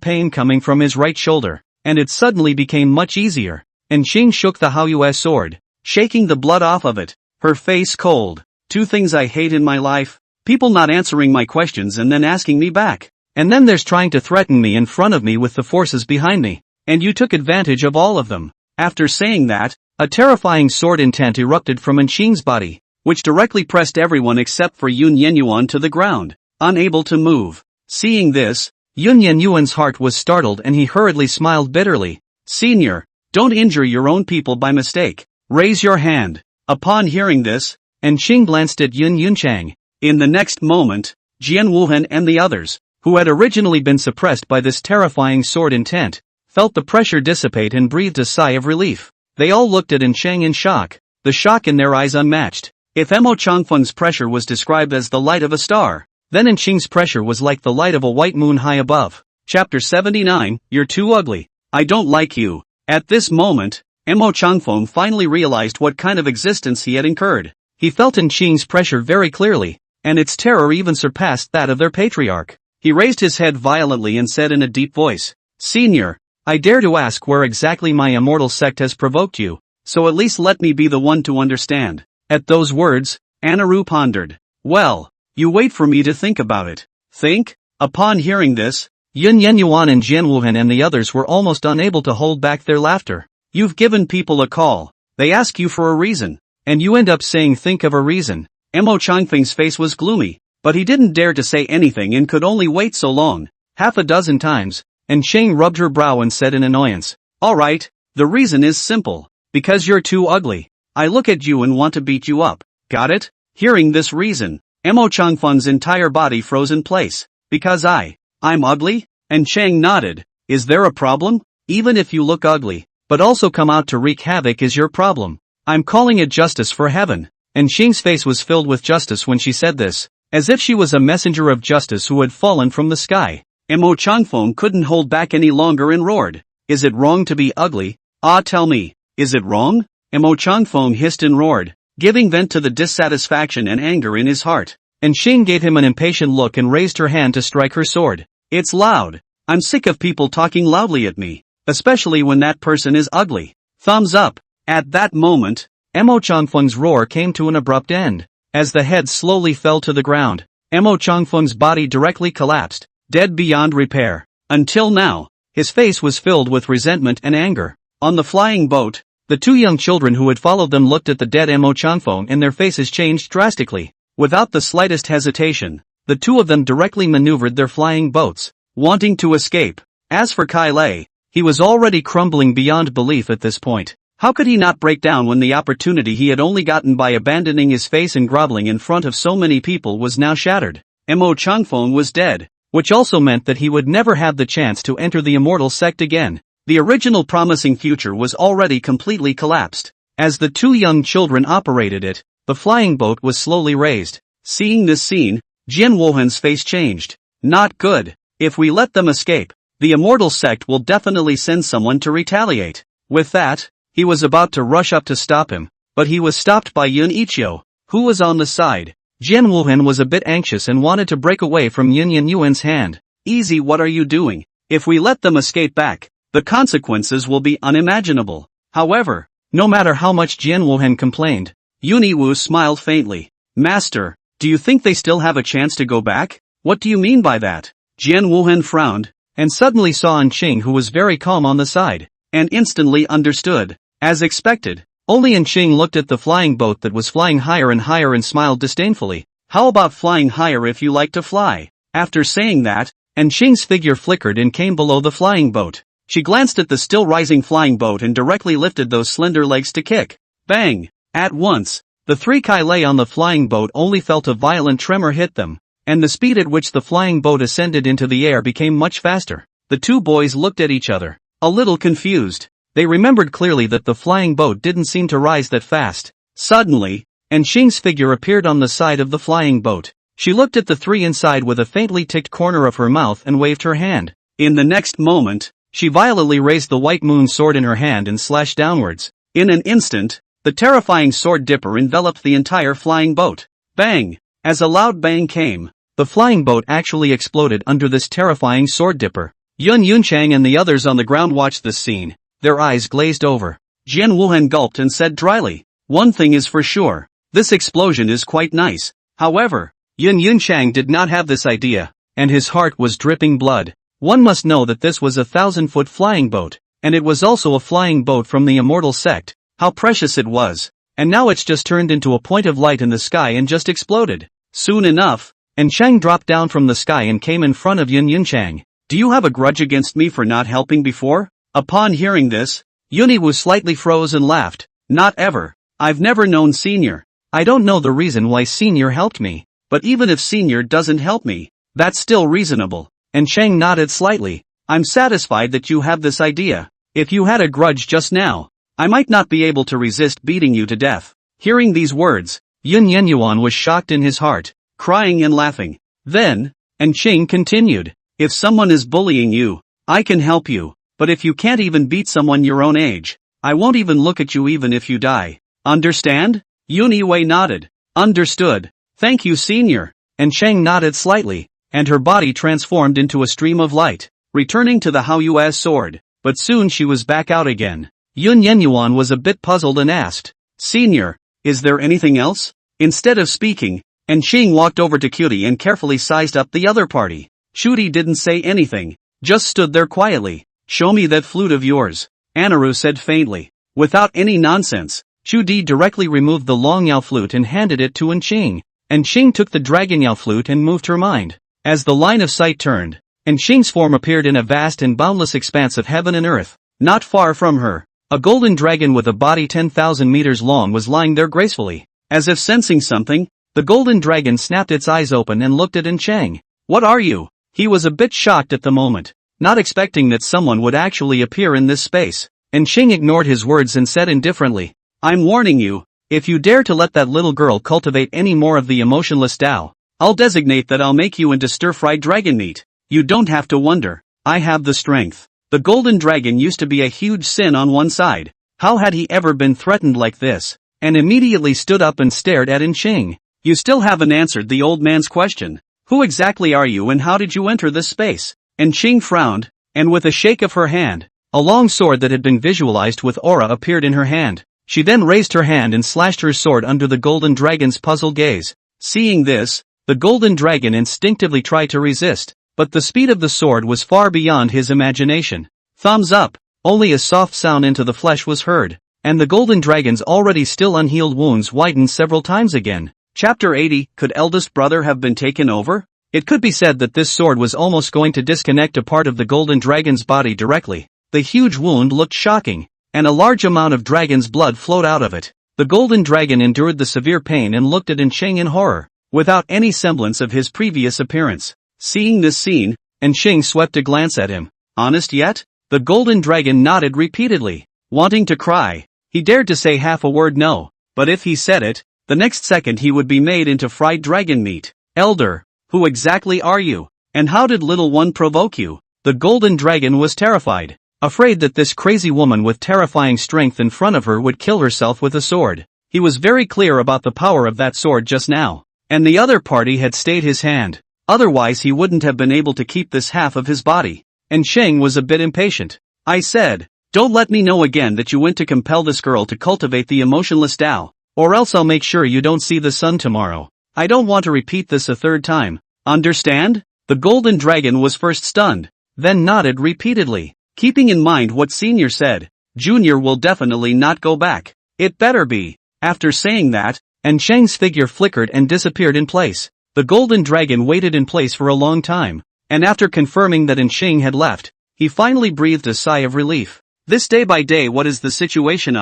pain coming from his right shoulder, and it suddenly became much easier. Enqing shook the Haoyue sword, shaking the blood off of it, her face cold. 2 things I hate in my life: people not answering my questions and then asking me back. And then there's trying to threaten me in front of me with the forces behind me. And you took advantage of all of them. After saying that, a terrifying sword intent erupted from Enqing's body, which directly pressed everyone except for Yun Yenyuan to the ground, unable to move. Seeing this, Yun Yenyuan's heart was startled and he hurriedly smiled bitterly. "Senior, don't injure your own people by mistake. Raise your hand." Upon hearing this, Enqing glanced at Yun Yunchang. In the next moment, Jian Wuhan and the others, who had originally been suppressed by this terrifying sword intent, felt the pressure dissipate and breathed a sigh of relief. They all looked at Enqing in shock, the shock in their eyes unmatched. If Mo Changfeng's pressure was described as the light of a star, then Enqing's pressure was like the light of a white moon high above. Chapter 79, You're Too Ugly. I don't like you. At this moment, Mo Changfeng finally realized what kind of existence he had incurred. He felt Enqing's pressure very clearly, and its terror even surpassed that of their patriarch. He raised his head violently and said in a deep voice, "Senior, I dare to ask where exactly my immortal sect has provoked you, so at least let me be the one to understand." At those words, Anaru pondered. "Well, you wait for me to think about it." Think? Upon hearing this, Yun Yenyuan and Jian Wuhan and the others were almost unable to hold back their laughter. You've given people a call. They ask you for a reason, and you end up saying think of a reason. Mo Changfeng's face was gloomy, but he didn't dare to say anything and could only wait so long, 6 times, and Enqing rubbed her brow and said in annoyance, "Alright, the reason is simple. Because you're too ugly. I look at you and want to beat you up. Got it?" Hearing this reason, Mo Changfeng's entire body froze in place. "Because I'm ugly?" And Enqing nodded. "Is there a problem? Even if you look ugly, but also come out to wreak havoc is your problem. I'm calling it justice for heaven." And Enqing's face was filled with justice when she said this, as if she was a messenger of justice who had fallen from the sky. Mo Changfeng couldn't hold back any longer and roared, "Is it wrong to be ugly? Ah, tell me, is it wrong?" Mo Changfeng hissed and roared, giving vent to the dissatisfaction and anger in his heart. And Enqing gave him an impatient look and raised her hand to strike her sword. "It's loud. I'm sick of people talking loudly at me, especially when that person is ugly. Thumbs up. At that moment, Emo Changfeng's roar came to an abrupt end. As the head slowly fell to the ground, Emo Changfeng's body directly collapsed, dead beyond repair. Until now, his face was filled with resentment and anger. On the flying boat, the two young children who had followed them looked at the dead Emo Changfeng and their faces changed drastically. Without the slightest hesitation, the two of them directly maneuvered their flying boats, wanting to escape. As for Kai Lei, he was already crumbling beyond belief at this point. How could he not break down when the opportunity he had only gotten by abandoning his face and groveling in front of so many people was now shattered? Emo Changfeng was dead, which also meant that he would never have the chance to enter the immortal sect again. The original promising future was already completely collapsed. As the two young children operated it, the flying boat was slowly raised. Seeing this scene, Jian Wuhan's face changed. Not good. If we let them escape, the immortal sect will definitely send someone to retaliate. With that, he was about to rush up to stop him, but he was stopped by Yun Ichio, who was on the side. Jian Wuhan was a bit anxious and wanted to break away from Yun Yuan's hand. Easy, what are you doing? If we let them escape back, the consequences will be unimaginable. However, no matter how much Jian Wuhan complained, Yun Wu smiled faintly. Master, do you think they still have a chance to go back? What do you mean by that? Jian Wuhan frowned, and suddenly saw Anqing, who was very calm on the side, and instantly understood. As expected, only Anqing looked at the flying boat that was flying higher and higher and smiled disdainfully. How about flying higher if you like to fly? After saying that, Anqing's figure flickered and came below the flying boat. She glanced at the still rising flying boat and directly lifted those slender legs to kick. Bang! At once, the three Kai Lei on the flying boat only felt a violent tremor hit them, and the speed at which the flying boat ascended into the air became much faster. The two boys looked at each other, a little confused. They remembered clearly that the flying boat didn't seem to rise that fast. Suddenly, Anqing's figure appeared on the side of the flying boat. She looked at the three inside with a faintly ticked corner of her mouth and waved her hand. In the next moment, she violently raised the white moon sword in her hand and slashed downwards. In an instant, the terrifying sword dipper enveloped the entire flying boat. Bang! As a loud bang came, the flying boat actually exploded under this terrifying sword dipper. Yun Yunchang and the others on the ground watched this scene, their eyes glazed over. Jian Wuhan gulped and said dryly, one thing is for sure, this explosion is quite nice. However, Yun Yunchang did not have this idea, and his heart was dripping blood. One must know that this was a 1,000-foot flying boat, and it was also a flying boat from the immortal sect. How precious it was. And now it's just turned into a point of light in the sky and just exploded. Soon enough, Anqing dropped down from the sky and came in front of Yun Yunchang. Do you have a grudge against me for not helping before? Upon hearing this, Yun Wu slightly froze and laughed. Not ever. I've never known Senior. I don't know the reason why Senior helped me, but even if Senior doesn't help me, that's still reasonable. Anqing nodded slightly. I'm satisfied that you have this idea. If you had a grudge just now, I might not be able to resist beating you to death. Hearing these words, Yun Yuan was shocked in his heart, crying and laughing. Then, Anqing continued, if someone is bullying you, I can help you, but if you can't even beat someone your own age, I won't even look at you even if you die. Understand? Yun Wei nodded. Understood. Thank you, Senior. Anqing nodded slightly, and her body transformed into a stream of light, returning to the Hao Yue's sword, but soon she was back out again. Yun Yuan was a bit puzzled and asked, Senior, is there anything else? Instead of speaking, Anqing walked over to Cutie and carefully sized up the other party. Cutie didn't say anything, just stood there quietly. Show me that flute of yours, Anaru said faintly. Without any nonsense, Cutie directly removed the long Yao flute and handed it to Anqing. Anqing took the dragon Yao flute and moved her mind. As the line of sight turned, Anqing's form appeared in a vast and boundless expanse of heaven and earth. Not far from her, a golden dragon with a body 10,000 meters long was lying there gracefully. As if sensing something, the golden dragon snapped its eyes open and looked at Anqing. What are you? He was a bit shocked at the moment, not expecting that someone would actually appear in this space. Anqing ignored his words and said indifferently, I'm warning you, if you dare to let that little girl cultivate any more of the emotionless Tao, I'll designate that I'll make you into stir-fried dragon meat. You don't have to wonder, I have the strength. The golden dragon used to be a huge sin on one side. How had he ever been threatened like this? And immediately stood up and stared at Anqing. You still haven't answered the old man's question. Who exactly are you and how did you enter this space? And Qing frowned, and with a shake of her hand, a long sword that had been visualized with aura appeared in her hand. She then raised her hand and slashed her sword under the golden dragon's puzzled gaze. Seeing this, the golden dragon instinctively tried to resist, but the speed of the sword was far beyond his imagination. Thumbs up! Only a soft sound into the flesh was heard, and the golden dragon's already still unhealed wounds widened several times again. Chapter 80, Could eldest brother have been taken over? It could be said that this sword was almost going to disconnect a part of the golden dragon's body directly. The huge wound looked shocking, and a large amount of dragon's blood flowed out of it. The golden dragon endured the severe pain and looked at Encheng in horror, without any semblance of his previous appearance. Seeing this scene, Encheng swept a glance at him. Honest yet? The golden dragon nodded repeatedly. Wanting to cry, he dared to say half a word no, but if he said it, the next second he would be made into fried dragon meat. Elder, who exactly are you? And how did little one provoke you? The golden dragon was terrified, afraid that this crazy woman with terrifying strength in front of her would kill herself with a sword. He was very clear about the power of that sword just now, and the other party had stayed his hand. Otherwise he wouldn't have been able to keep this half of his body. And Sheng was a bit impatient. I said, don't let me know again that you went to compel this girl to cultivate the emotionless Tao, or else I'll make sure you don't see the sun tomorrow. I don't want to repeat this a third time. Understand? The golden dragon was first stunned, then nodded repeatedly. Keeping in mind what Senior said, Junior will definitely not go back. It better be. After saying that, and Sheng's figure flickered and disappeared in place. The golden dragon waited in place for a long time, and after confirming that Encheng had left, he finally breathed a sigh of relief. This day by day, what is the situation?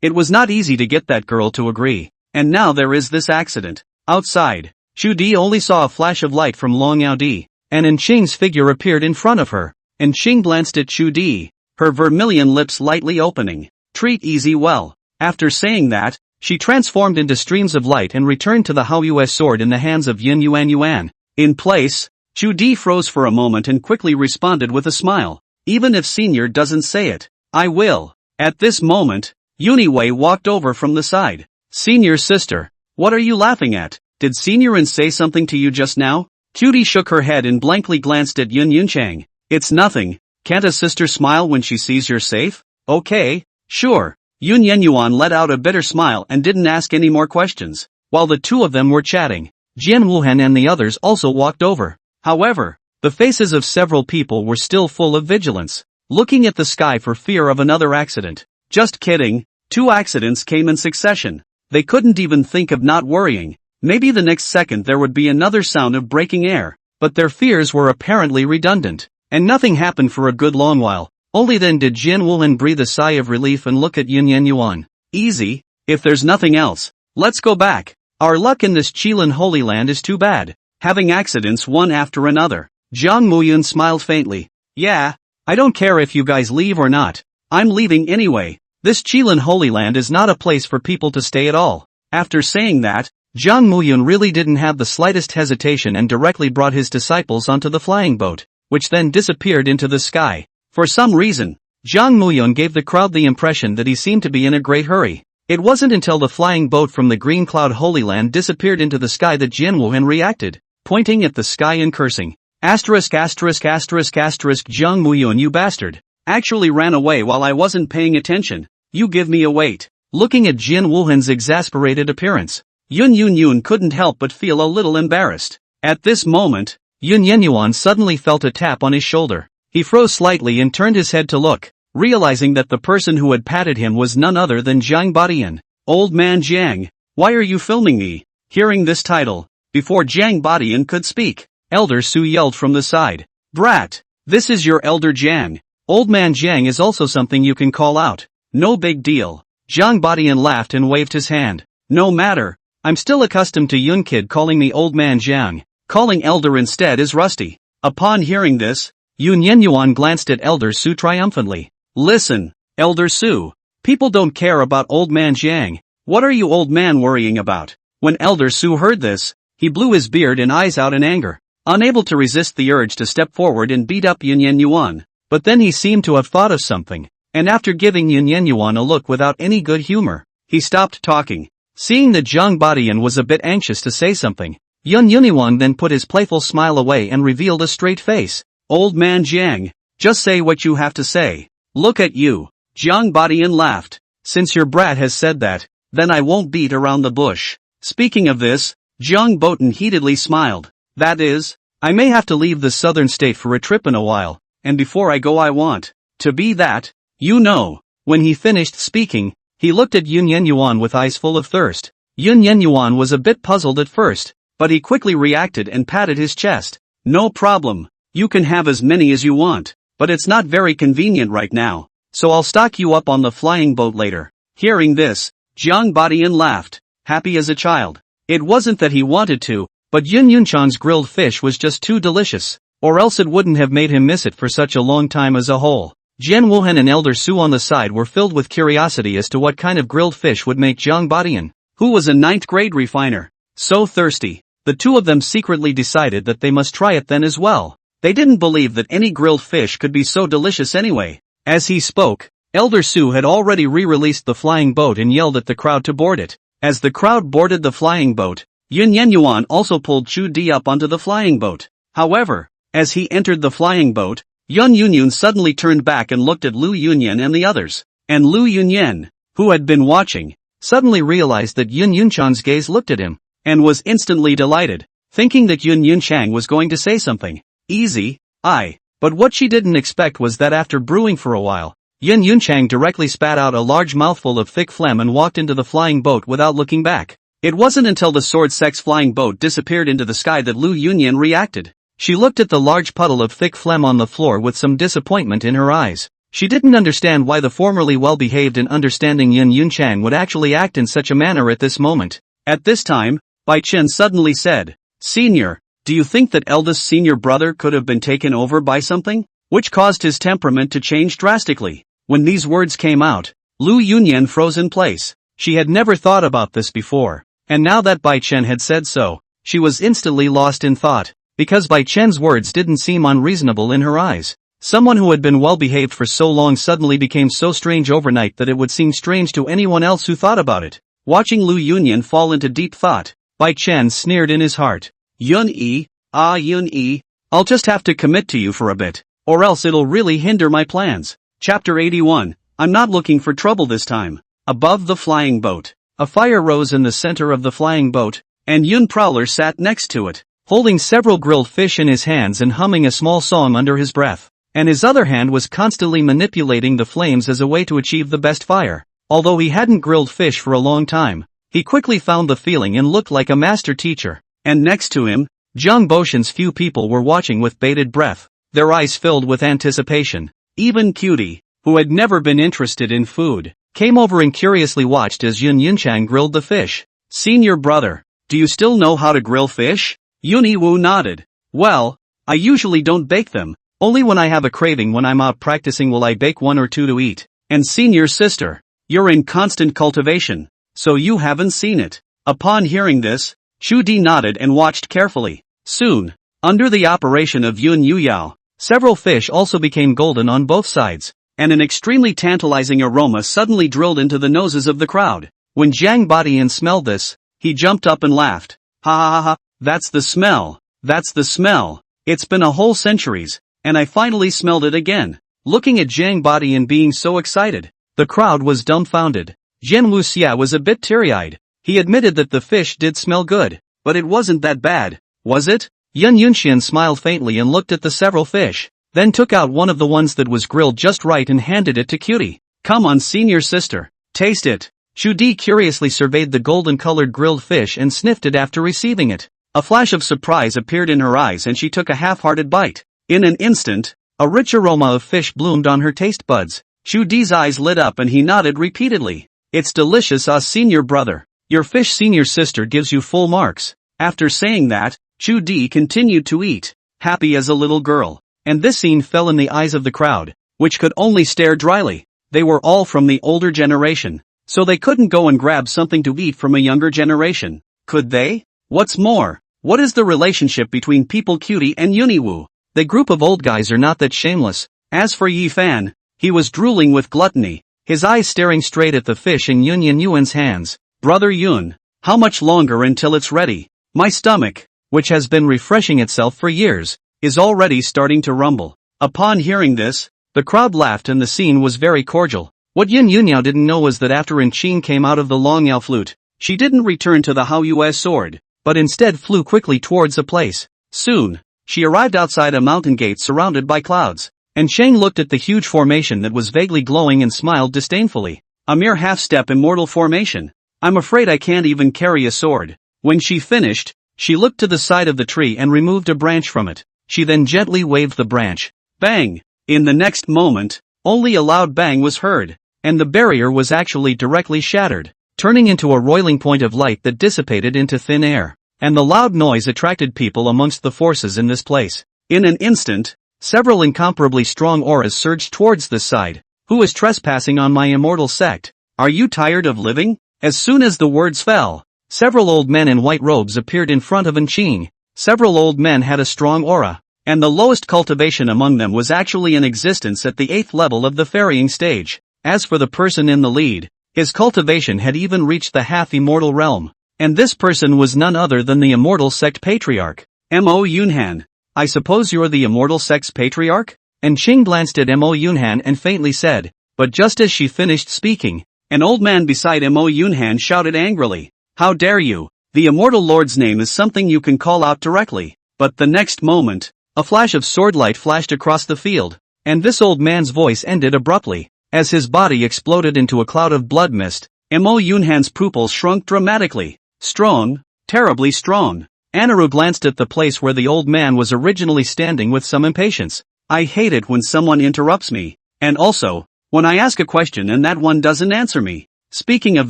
It was not easy to get that girl to agree, and now there is this accident. Outside, Chu Di only saw a flash of light from Long Yao Di, and Encheng's figure appeared in front of her. Encheng glanced at Chu Di, her vermilion lips lightly opening. Treat easy well. After saying that, she transformed into streams of light and returned to the Haoyue sword in the hands of Yin Yuan Yuan. In place, Chu Di froze for a moment and quickly responded with a smile. Even if Senior doesn't say it, I will. At this moment, Yuniwei walked over from the side. Senior's sister, what are you laughing at? Did Senior say something to you just now? Cutie shook her head and blankly glanced at Yun Yunchang. It's nothing. Can't a sister smile when she sees you're safe? Okay, sure. Yun Yenyuan let out a bitter smile and didn't ask any more questions. While the two of them were chatting, Jian Wuhan and the others also walked over. However, the faces of several people were still full of vigilance, looking at the sky for fear of another accident. Just kidding, 2 accidents came in succession. They couldn't even think of not worrying. Maybe the next second there would be another sound of breaking air, but their fears were apparently redundant, and nothing happened for a good long while. Only then did Jian Wuhan breathe a sigh of relief and look at Yun Yenyuan. Easy, if there's nothing else, let's go back. Our luck in this Qilin Holy Land is too bad, having accidents one after another. Jiang Muyun smiled faintly. Yeah, I don't care if you guys leave or not. I'm leaving anyway. This Qilin Holy Land is not a place for people to stay at all. After saying that, Jiang Muyun really didn't have the slightest hesitation and directly brought his disciples onto the flying boat, which then disappeared into the sky. For some reason, Jiang Muyun gave the crowd the impression that he seemed to be in a great hurry. It wasn't until the flying boat from the Green Cloud Holy Land disappeared into the sky that Jian Wuhan reacted, pointing at the sky and cursing. Asterisk asterisk asterisk asterisk Jiang Muyun, you bastard. Actually ran away while I wasn't paying attention. You give me a wait. Looking at Jian Wuhan's exasperated appearance, Yun Yun couldn't help but feel a little embarrassed. At this moment, Yun Yenyuan suddenly felt a tap on his shoulder. He froze slightly and turned his head to look, realizing that the person who had patted him was none other than Jiang Badian. Old man Jiang, why are you filming me? Hearing this title, before Jiang Badian could speak, Elder Su yelled from the side. Brat, this is your Elder Jiang. Old man Jiang is also something you can call out. No big deal. Jiang Badian laughed and waved his hand. No matter, I'm still accustomed to Yun Kid calling me Old man Jiang. Calling Elder instead is rusty. Upon hearing this, Yun Yenyuan glanced at Elder Su triumphantly. Listen, Elder Su, people don't care about Old man Jiang. What are you old man worrying about? When Elder Su heard this, he blew his beard and eyes out in anger, unable to resist the urge to step forward and beat up Yun Yenyuan. But then he seemed to have thought of something, and after giving Yun Yenyuan a look without any good humor, he stopped talking. Seeing that Jiang Badian was a bit anxious to say something, Yun Yenyuan then put his playful smile away and revealed a straight face. Old man Jiang, just say what you have to say. Look at you. Jiang Badian laughed. Since your brat has said that, then I won't beat around the bush. Speaking of this, Jiang Botan heatedly smiled. That is, I may have to leave the southern state for a trip in a while, and before I go I want to be that, you know. When he finished speaking, he looked at Yun Yenyuan with eyes full of thirst. Yun Yenyuan was a bit puzzled at first, but he quickly reacted and patted his chest. No problem. You can have as many as you want, but it's not very convenient right now, so I'll stock you up on the flying boat later. Hearing this, Jiang Badian laughed, happy as a child. It wasn't that he wanted to, but Yun Yunchan's grilled fish was just too delicious, or else it wouldn't have made him miss it for such a long time as a whole. Jian Wuhan and Elder Su on the side were filled with curiosity as to what kind of grilled fish would make Jiang Badian, who was a 9th grade refiner, so thirsty. The two of them secretly decided that they must try it then as well. They didn't believe that any grilled fish could be so delicious anyway. As he spoke, Elder Su had already re-released the flying boat and yelled at the crowd to board it. As the crowd boarded the flying boat, Yun Yenyuan also pulled Chu Di up onto the flying boat. However, as he entered the flying boat, Yun Yunyun suddenly turned back and looked at Lu Yunyan and the others. And Lu Yunyan, who had been watching, suddenly realized that Yun Yunchan's gaze looked at him, and was instantly delighted, thinking that Yun Yunchang was going to say something. Easy, but what she didn't expect was that after brewing for a while, Yun Yunchang directly spat out a large mouthful of thick phlegm and walked into the flying boat without looking back. It wasn't until the sword-sex flying boat disappeared into the sky that Lu Yunyan reacted. She looked at the large puddle of thick phlegm on the floor with some disappointment in her eyes. She didn't understand why the formerly well-behaved and understanding Yun Yunchang would actually act in such a manner at this moment. At this time, Bai Chen suddenly said, Senior, do you think that eldest senior brother could have been taken over by something, which caused his temperament to change drastically? When these words came out, Lu Yunyan froze in place. She had never thought about this before, and now that Bai Chen had said so, she was instantly lost in thought, because Bai Chen's words didn't seem unreasonable in her eyes. Someone who had been well-behaved for so long suddenly became so strange overnight that it would seem strange to anyone else who thought about it. Watching Lu Yunyan fall into deep thought, Bai Chen sneered in his heart. Yun-yi, Yun-yi, I'll just have to commit to you for a bit, or else it'll really hinder my plans. Chapter 81, I'm not looking for trouble this time. Above the flying boat, a fire rose in the center of the flying boat, and Yun Prowler sat next to it, holding several grilled fish in his hands and humming a small song under his breath, and his other hand was constantly manipulating the flames as a way to achieve the best fire. Although he hadn't grilled fish for a long time, he quickly found the feeling and looked like a master teacher. And next to him, Zhang Boshan's few people were watching with bated breath, their eyes filled with anticipation. Even Cutie, who had never been interested in food, came over and curiously watched as Yun Yunchang grilled the fish. Senior brother, do you still know how to grill fish? Yuni Wu nodded. Well, I usually don't bake them, only when I have a craving when I'm out practicing will I bake one or two to eat. And senior sister, you're in constant cultivation, so you haven't seen it. Upon hearing this, Chu Di nodded and watched carefully. Soon, under the operation of Yun Yuyao, several fish also became golden on both sides, and an extremely tantalizing aroma suddenly drilled into the noses of the crowd. When Jiang Badian smelled this, he jumped up and laughed. Ha ha ha ha, that's the smell, that's the smell. It's been a whole centuries, and I finally smelled it again. Looking at Jiang Badian being so excited, the crowd was dumbfounded. Jian Wuxia was a bit teary-eyed. He admitted that the fish did smell good, but it wasn't that bad, was it? Yun Yunxian smiled faintly and looked at the several fish, then took out one of the ones that was grilled just right and handed it to Cutie. Come on senior sister, taste it. Chu Di curiously surveyed the golden-colored grilled fish and sniffed it after receiving it. A flash of surprise appeared in her eyes and she took a half-hearted bite. In an instant, a rich aroma of fish bloomed on her taste buds. Chu Di's eyes lit up and he nodded repeatedly. It's delicious, senior brother. Your fish senior sister gives you full marks. After saying that, Chu Di continued to eat, happy as a little girl. And this scene fell in the eyes of the crowd, which could only stare dryly. They were all from the older generation, so they couldn't go and grab something to eat from a younger generation, could they? What's more, what is the relationship between People Cutie and Uniwu? The group of old guys are not that shameless. As for Yi Fan, he was drooling with gluttony, his eyes staring straight at the fish in Yun Yuan's hands. Brother Yun, how much longer until it's ready? My stomach, which has been refreshing itself for years, is already starting to rumble. Upon hearing this, the crowd laughed and the scene was very cordial. What Yin Yunyao didn't know was that after Qing came out of the Long Yao flute, she didn't return to the Hao Yue's sword, but instead flew quickly towards a place. Soon, she arrived outside a mountain gate surrounded by clouds, and Shang looked at the huge formation that was vaguely glowing and smiled disdainfully. A mere half-step immortal formation. I'm afraid I can't even carry a sword. When she finished, she looked to the side of the tree and removed a branch from it. She then gently waved the branch. Bang! In the next moment, only a loud bang was heard, and the barrier was actually directly shattered, turning into a roiling point of light that dissipated into thin air. And the loud noise attracted people amongst the forces in this place. In an instant, several incomparably strong auras surged towards this side. Who is trespassing on my immortal sect? Are you tired of living? As soon as the words fell, several old men in white robes appeared in front of Qing. Several old men had a strong aura, and the lowest cultivation among them was actually in existence at the 8th level of the ferrying stage. As for the person in the lead, his cultivation had even reached the half-immortal realm, and this person was none other than the immortal sect patriarch, Mo Yunhan. I suppose you're the immortal sect's patriarch? And Qing glanced at Mo Yunhan and faintly said, but just as she finished speaking, an old man beside Mo Yunhan shouted angrily, how dare you? The immortal lord's name is something you can call out directly. But the next moment, a flash of swordlight flashed across the field, and this old man's voice ended abruptly. As his body exploded into a cloud of blood mist, Mo Yunhan's pupils shrunk dramatically. Strong, terribly strong. Anaru glanced at the place where the old man was originally standing with some impatience. I hate it when someone interrupts me, and also, when I ask a question and that one doesn't answer me. Speaking of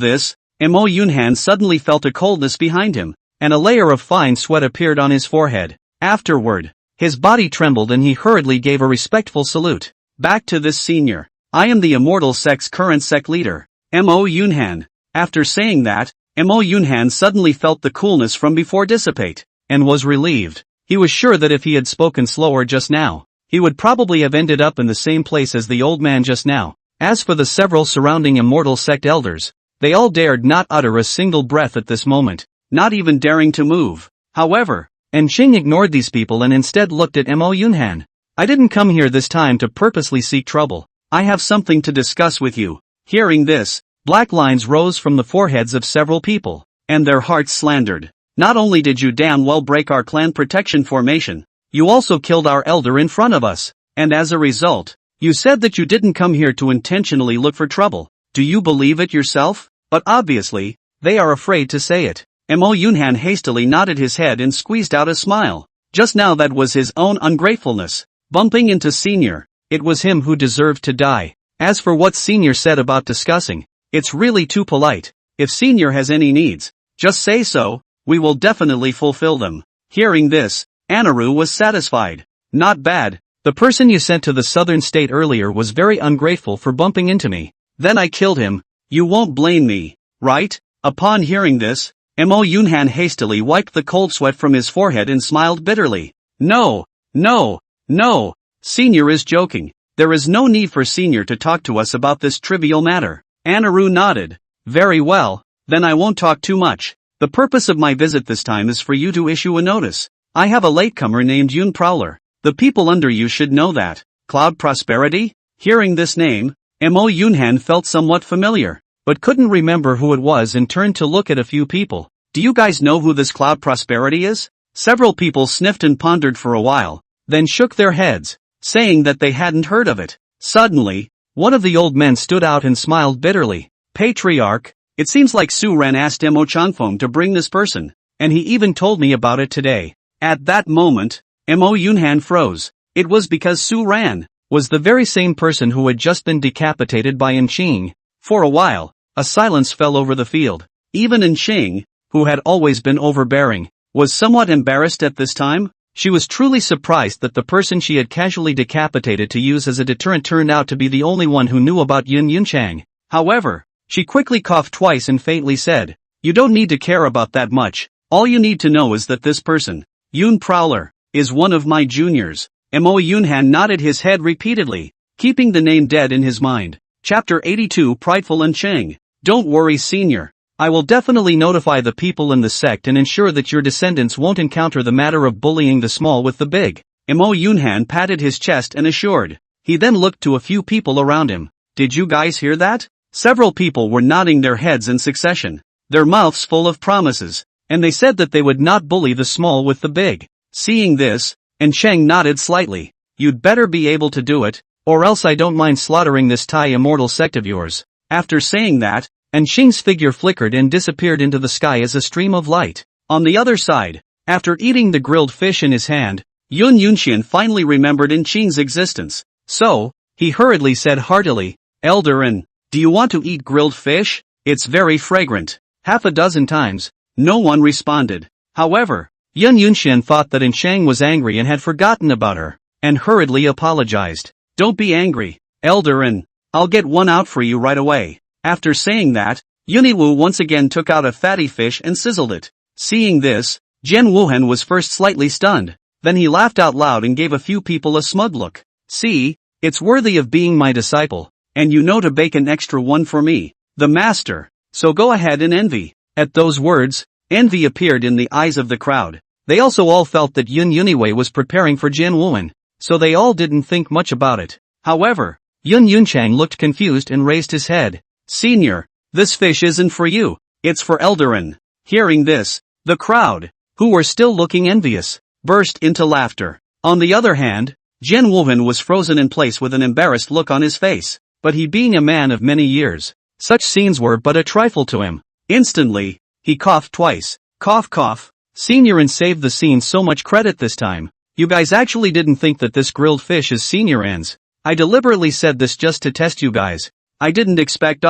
this, Mo Yunhan suddenly felt a coldness behind him, and a layer of fine sweat appeared on his forehead. Afterward, his body trembled and he hurriedly gave a respectful salute. Back to this senior. I am the immortal sect's current sect leader, Mo Yunhan. After saying that, Mo Yunhan suddenly felt the coolness from before dissipate, and was relieved. He was sure that if he had spoken slower just now, he would probably have ended up in the same place as the old man just now. As for the several surrounding immortal sect elders, they all dared not utter a single breath at this moment, not even daring to move. However, Qing ignored these people and instead looked at Mo Yunhan. I didn't come here this time to purposely seek trouble. I have something to discuss with you. Hearing this, black lines rose from the foreheads of several people, and their hearts slandered. Not only did you damn well break our clan protection formation, you also killed our elder in front of us, and as a result, you said that you didn't come here to intentionally look for trouble. Do you believe it yourself? But obviously, they are afraid to say it. Mo Yunhan hastily nodded his head and squeezed out a smile. Just now that was his own ungratefulness. Bumping into Senior, it was him who deserved to die. As for what Senior said about discussing, it's really too polite. If Senior has any needs, just say so, we will definitely fulfill them. Hearing this, Anaru was satisfied. Not bad. The person you sent to the southern state earlier was very ungrateful for bumping into me. Then I killed him. You won't blame me, right? Upon hearing this, Mo Yunhan hastily wiped the cold sweat from his forehead and smiled bitterly. No, no, no. Senior is joking. There is no need for Senior to talk to us about this trivial matter. Anaru nodded. Very well, then I won't talk too much. The purpose of my visit this time is for you to issue a notice. I have a latecomer named Yun Prowler. The people under you should know that. Cloud Prosperity? Hearing this name, Mo Yunhan felt somewhat familiar, but couldn't remember who it was and turned to look at a few people. Do you guys know who this Cloud Prosperity is? Several people sniffed and pondered for a while, then shook their heads, saying that they hadn't heard of it. Suddenly, one of the old men stood out and smiled bitterly. Patriarch, it seems like Su Ran asked Mo Changfeng to bring this person, and he even told me about it today. At that moment, Mo Yunhan froze. It was because Su Ran was the very same person who had just been decapitated by Qing. For a while, a silence fell over the field. Even Qing, who had always been overbearing, was somewhat embarrassed at this time. She was truly surprised that the person she had casually decapitated to use as a deterrent turned out to be the only one who knew about Yun Yunchang. However, she quickly coughed twice and faintly said, "You don't need to care about that much. All you need to know is that this person, Yun Prowler, is one of my juniors." Mo Yunhan nodded his head repeatedly, keeping the name dead in his mind. Chapter 82 Prideful Qing. Don't worry, Senior. I will definitely notify the people in the sect and ensure that your descendants won't encounter the matter of bullying the small with the big. Mo Yunhan patted his chest and assured. He then looked to a few people around him. Did you guys hear that? Several people were nodding their heads in succession, their mouths full of promises, and they said that they would not bully the small with the big. Seeing this, Sheng nodded slightly. You'd better be able to do it, or else I don't mind slaughtering this Tai immortal sect of yours. After saying that, Sheng's figure flickered and disappeared into the sky as a stream of light. On the other side, after eating the grilled fish in his hand, Yun Yunxian finally remembered Sheng's existence. So, he hurriedly said heartily, Elder, do you want to eat grilled fish? It's very fragrant. Half a dozen times. No one responded. However, Yun Yunxian thought that Sheng was angry and had forgotten about her, and hurriedly apologized. Don't be angry, Elder, I'll get one out for you right away. After saying that, Yuniwu once again took out a fatty fish and sizzled it. Seeing this, Jian Wuhan was first slightly stunned, then he laughed out loud and gave a few people a smug look. See, it's worthy of being my disciple, and you know to bake an extra one for me, the master, so go ahead and envy. At those words, envy appeared in the eyes of the crowd. They also all felt that Yun Yuniwei was preparing for Jian Wuhan, so they all didn't think much about it. However, Yun Yunchang looked confused and raised his head. Senior, this fish isn't for you, it's for Eldarin. Hearing this, the crowd, who were still looking envious, burst into laughter. On the other hand, Jian Wuhan was frozen in place with an embarrassed look on his face, but he being a man of many years, such scenes were but a trifle to him. Instantly, he coughed twice. Cough cough. Senior saved the scene so much credit this time. You guys actually didn't think that this grilled fish is Senior N's. I deliberately said this just to test you guys. I didn't expect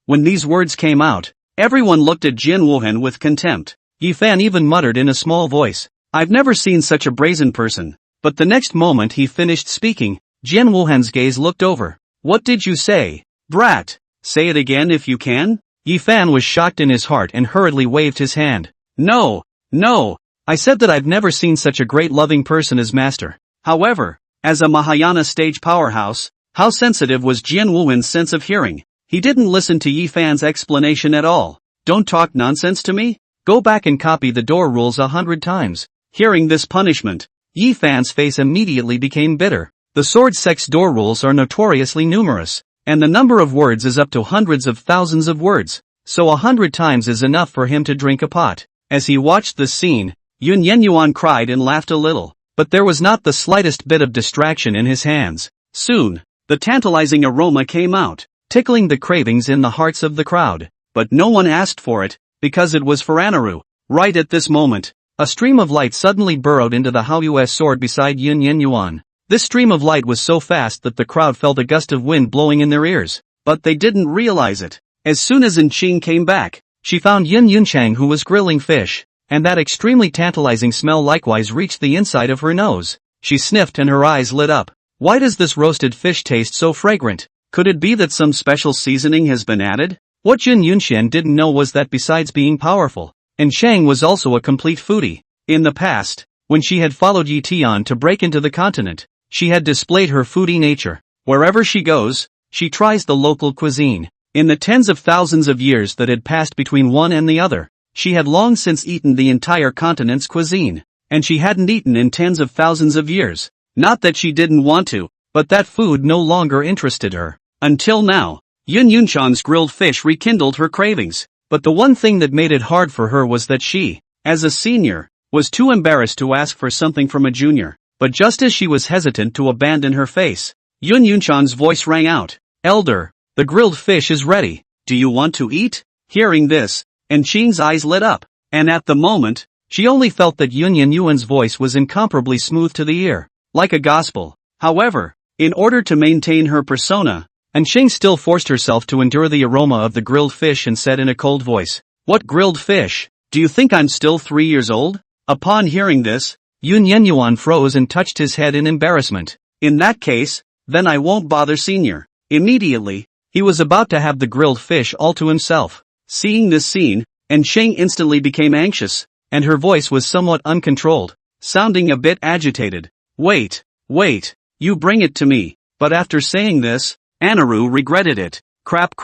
When these words came out, everyone looked at Jian Wuhan with contempt. Yi Fan even muttered in a small voice, I've never seen such a brazen person. But the next moment he finished speaking, Jian Wuhan's gaze looked over. What did you say? Brat. Say it again if you can? Yi Fan was shocked in his heart and hurriedly waved his hand. No. I said that I've never seen such a great loving person as master. However, as a Mahayana stage powerhouse, how sensitive was Jian Wuhan's sense of hearing? He didn't listen to Yi Fan's explanation at all. Don't talk nonsense to me? Go back and copy the door rules 100 times. Hearing this punishment, Yi Fan's face immediately became bitter. The sword sect's door rules are notoriously numerous, and the number of words is up to hundreds of thousands of words, so 100 times is enough for him to drink a pot. As he watched this scene, Yun Yenyuan cried and laughed a little, but there was not the slightest bit of distraction in his hands. Soon, the tantalizing aroma came out, tickling the cravings in the hearts of the crowd, but no one asked for it, because it was for Anaru. Right at this moment, a stream of light suddenly burrowed into the Haoyu's sword beside Yun Yenyuan. This stream of light was so fast that the crowd felt a gust of wind blowing in their ears, but they didn't realize it. As soon as Qing came back, she found Yun Yunchang who was grilling fish, and that extremely tantalizing smell likewise reached the inside of her nose. She sniffed and her eyes lit up. Why does this roasted fish taste so fragrant? Could it be that some special seasoning has been added? What Yun Yunxian didn't know was that besides being powerful, Shang was also a complete foodie. In the past, when she had followed Yi Tian to break into the continent, she had displayed her foodie nature. Wherever she goes, she tries the local cuisine. In the tens of thousands of years that had passed between one and the other, she had long since eaten the entire continent's cuisine, and she hadn't eaten in tens of thousands of years. Not that she didn't want to, but that food no longer interested her. Until now, Yun Yunchan's grilled fish rekindled her cravings, but the one thing that made it hard for her was that she, as a senior, was too embarrassed to ask for something from a junior. But just as she was hesitant to abandon her face, Yun Yunchan's voice rang out. Elder, the grilled fish is ready. Do you want to eat? Hearing this, Qing's eyes lit up, and at the moment, she only felt that Yun Yuan's voice was incomparably smooth to the ear, like a gospel. However, in order to maintain her persona, Qing still forced herself to endure the aroma of the grilled fish and said in a cold voice, What grilled fish? Do you think I'm still 3 years old? Upon hearing this, Yun Yenyuan froze and touched his head in embarrassment. In that case, then I won't bother senior. Immediately, he was about to have the grilled fish all to himself. Seeing this scene, Qing instantly became anxious, and her voice was somewhat uncontrolled, sounding a bit agitated. Wait, you bring it to me. But after saying this, Anaru regretted it. Crap,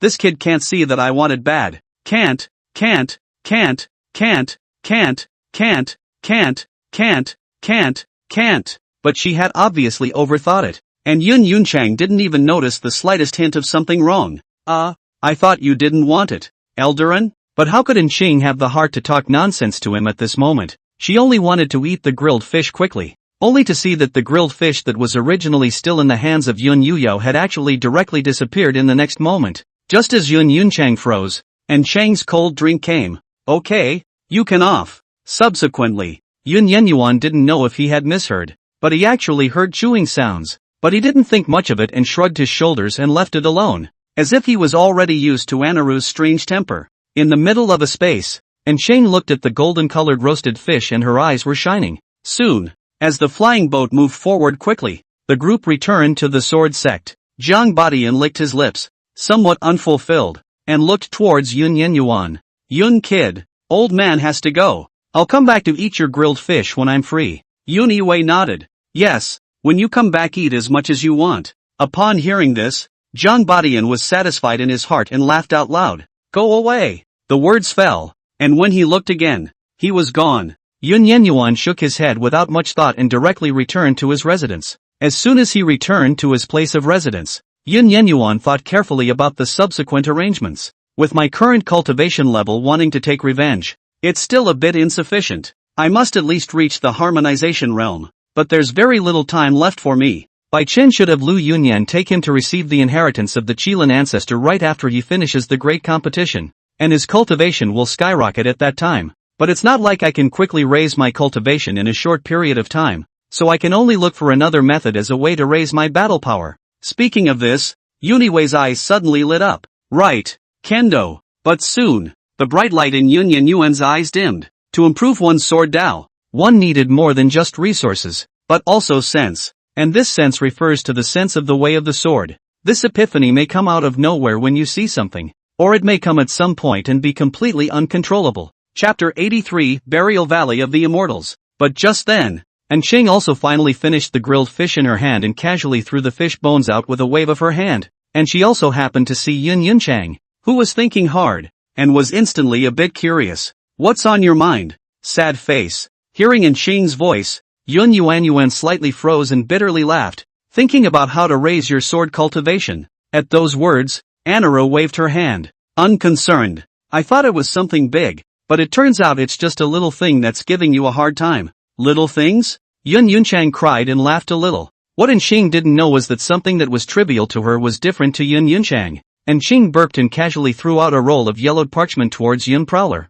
this kid can't see that I want it bad. Can't. Can't. But she had obviously overthought it. And Yun Yunchang didn't even notice the slightest hint of something wrong. I thought you didn't want it, Eldarin? But how could Ching have the heart to talk nonsense to him at this moment? She only wanted to eat the grilled fish quickly, only to see that the grilled fish that was originally still in the hands of Yun Yuyao had actually directly disappeared in the next moment. Just as Yun Yunchang froze, and Chang's cold drink came. Okay, you can off. Subsequently, Yun Yenyuan didn't know if he had misheard, but he actually heard chewing sounds. But he didn't think much of it and shrugged his shoulders and left it alone, as if he was already used to Anaru's strange temper. In the middle of a space, and Chang looked at the golden-colored roasted fish and her eyes were shining. Soon, as the flying boat moved forward quickly, the group returned to the sword sect. Zhang Badian licked his lips, somewhat unfulfilled, and looked towards Yun Yenyuan. Yun kid, old man has to go. I'll come back to eat your grilled fish when I'm free. Yun Yiwei nodded. Yes, when you come back eat as much as you want. Upon hearing this, Zhang Badian was satisfied in his heart and laughed out loud. Go away. The words fell, and when he looked again, he was gone. Yun Yenyuan shook his head without much thought and directly returned to his residence. As soon as he returned to his place of residence, Yun Yenyuan thought carefully about the subsequent arrangements. With my current cultivation level wanting to take revenge, it's still a bit insufficient. I must at least reach the harmonization realm, but there's very little time left for me. Bai Chen should have Lu Yunyan take him to receive the inheritance of the Qilin ancestor right after he finishes the great competition, and his cultivation will skyrocket at that time. But it's not like I can quickly raise my cultivation in a short period of time, so I can only look for another method as a way to raise my battle power. Speaking of this, Yuniwei's eyes suddenly lit up. Right, Kendo. But soon, the bright light in Yun Yenyuan's eyes dimmed. To improve one's sword Dao, one needed more than just resources, but also sense. And this sense refers to the sense of the way of the sword. This epiphany may come out of nowhere when you see something, or it may come at some point and be completely uncontrollable. Chapter 83, Burial Valley of the Immortals. But just then, Anqing also finally finished the grilled fish in her hand and casually threw the fish bones out with a wave of her hand. And she also happened to see Yun Yunchang, who was thinking hard, and was instantly a bit curious. What's on your mind? Sad face. Hearing Anqing's voice, Yun Yuanyuan slightly froze and bitterly laughed, thinking about how to raise your sword cultivation. At those words, Anara waved her hand. Unconcerned. I thought it was something big, but it turns out it's just a little thing that's giving you a hard time. Little things? Yun Yunchang cried and laughed a little. What Anqing didn't know was that something that was trivial to her was different to Yun Yunchang. Anqing burped and casually threw out a roll of yellowed parchment towards Yun Prowler.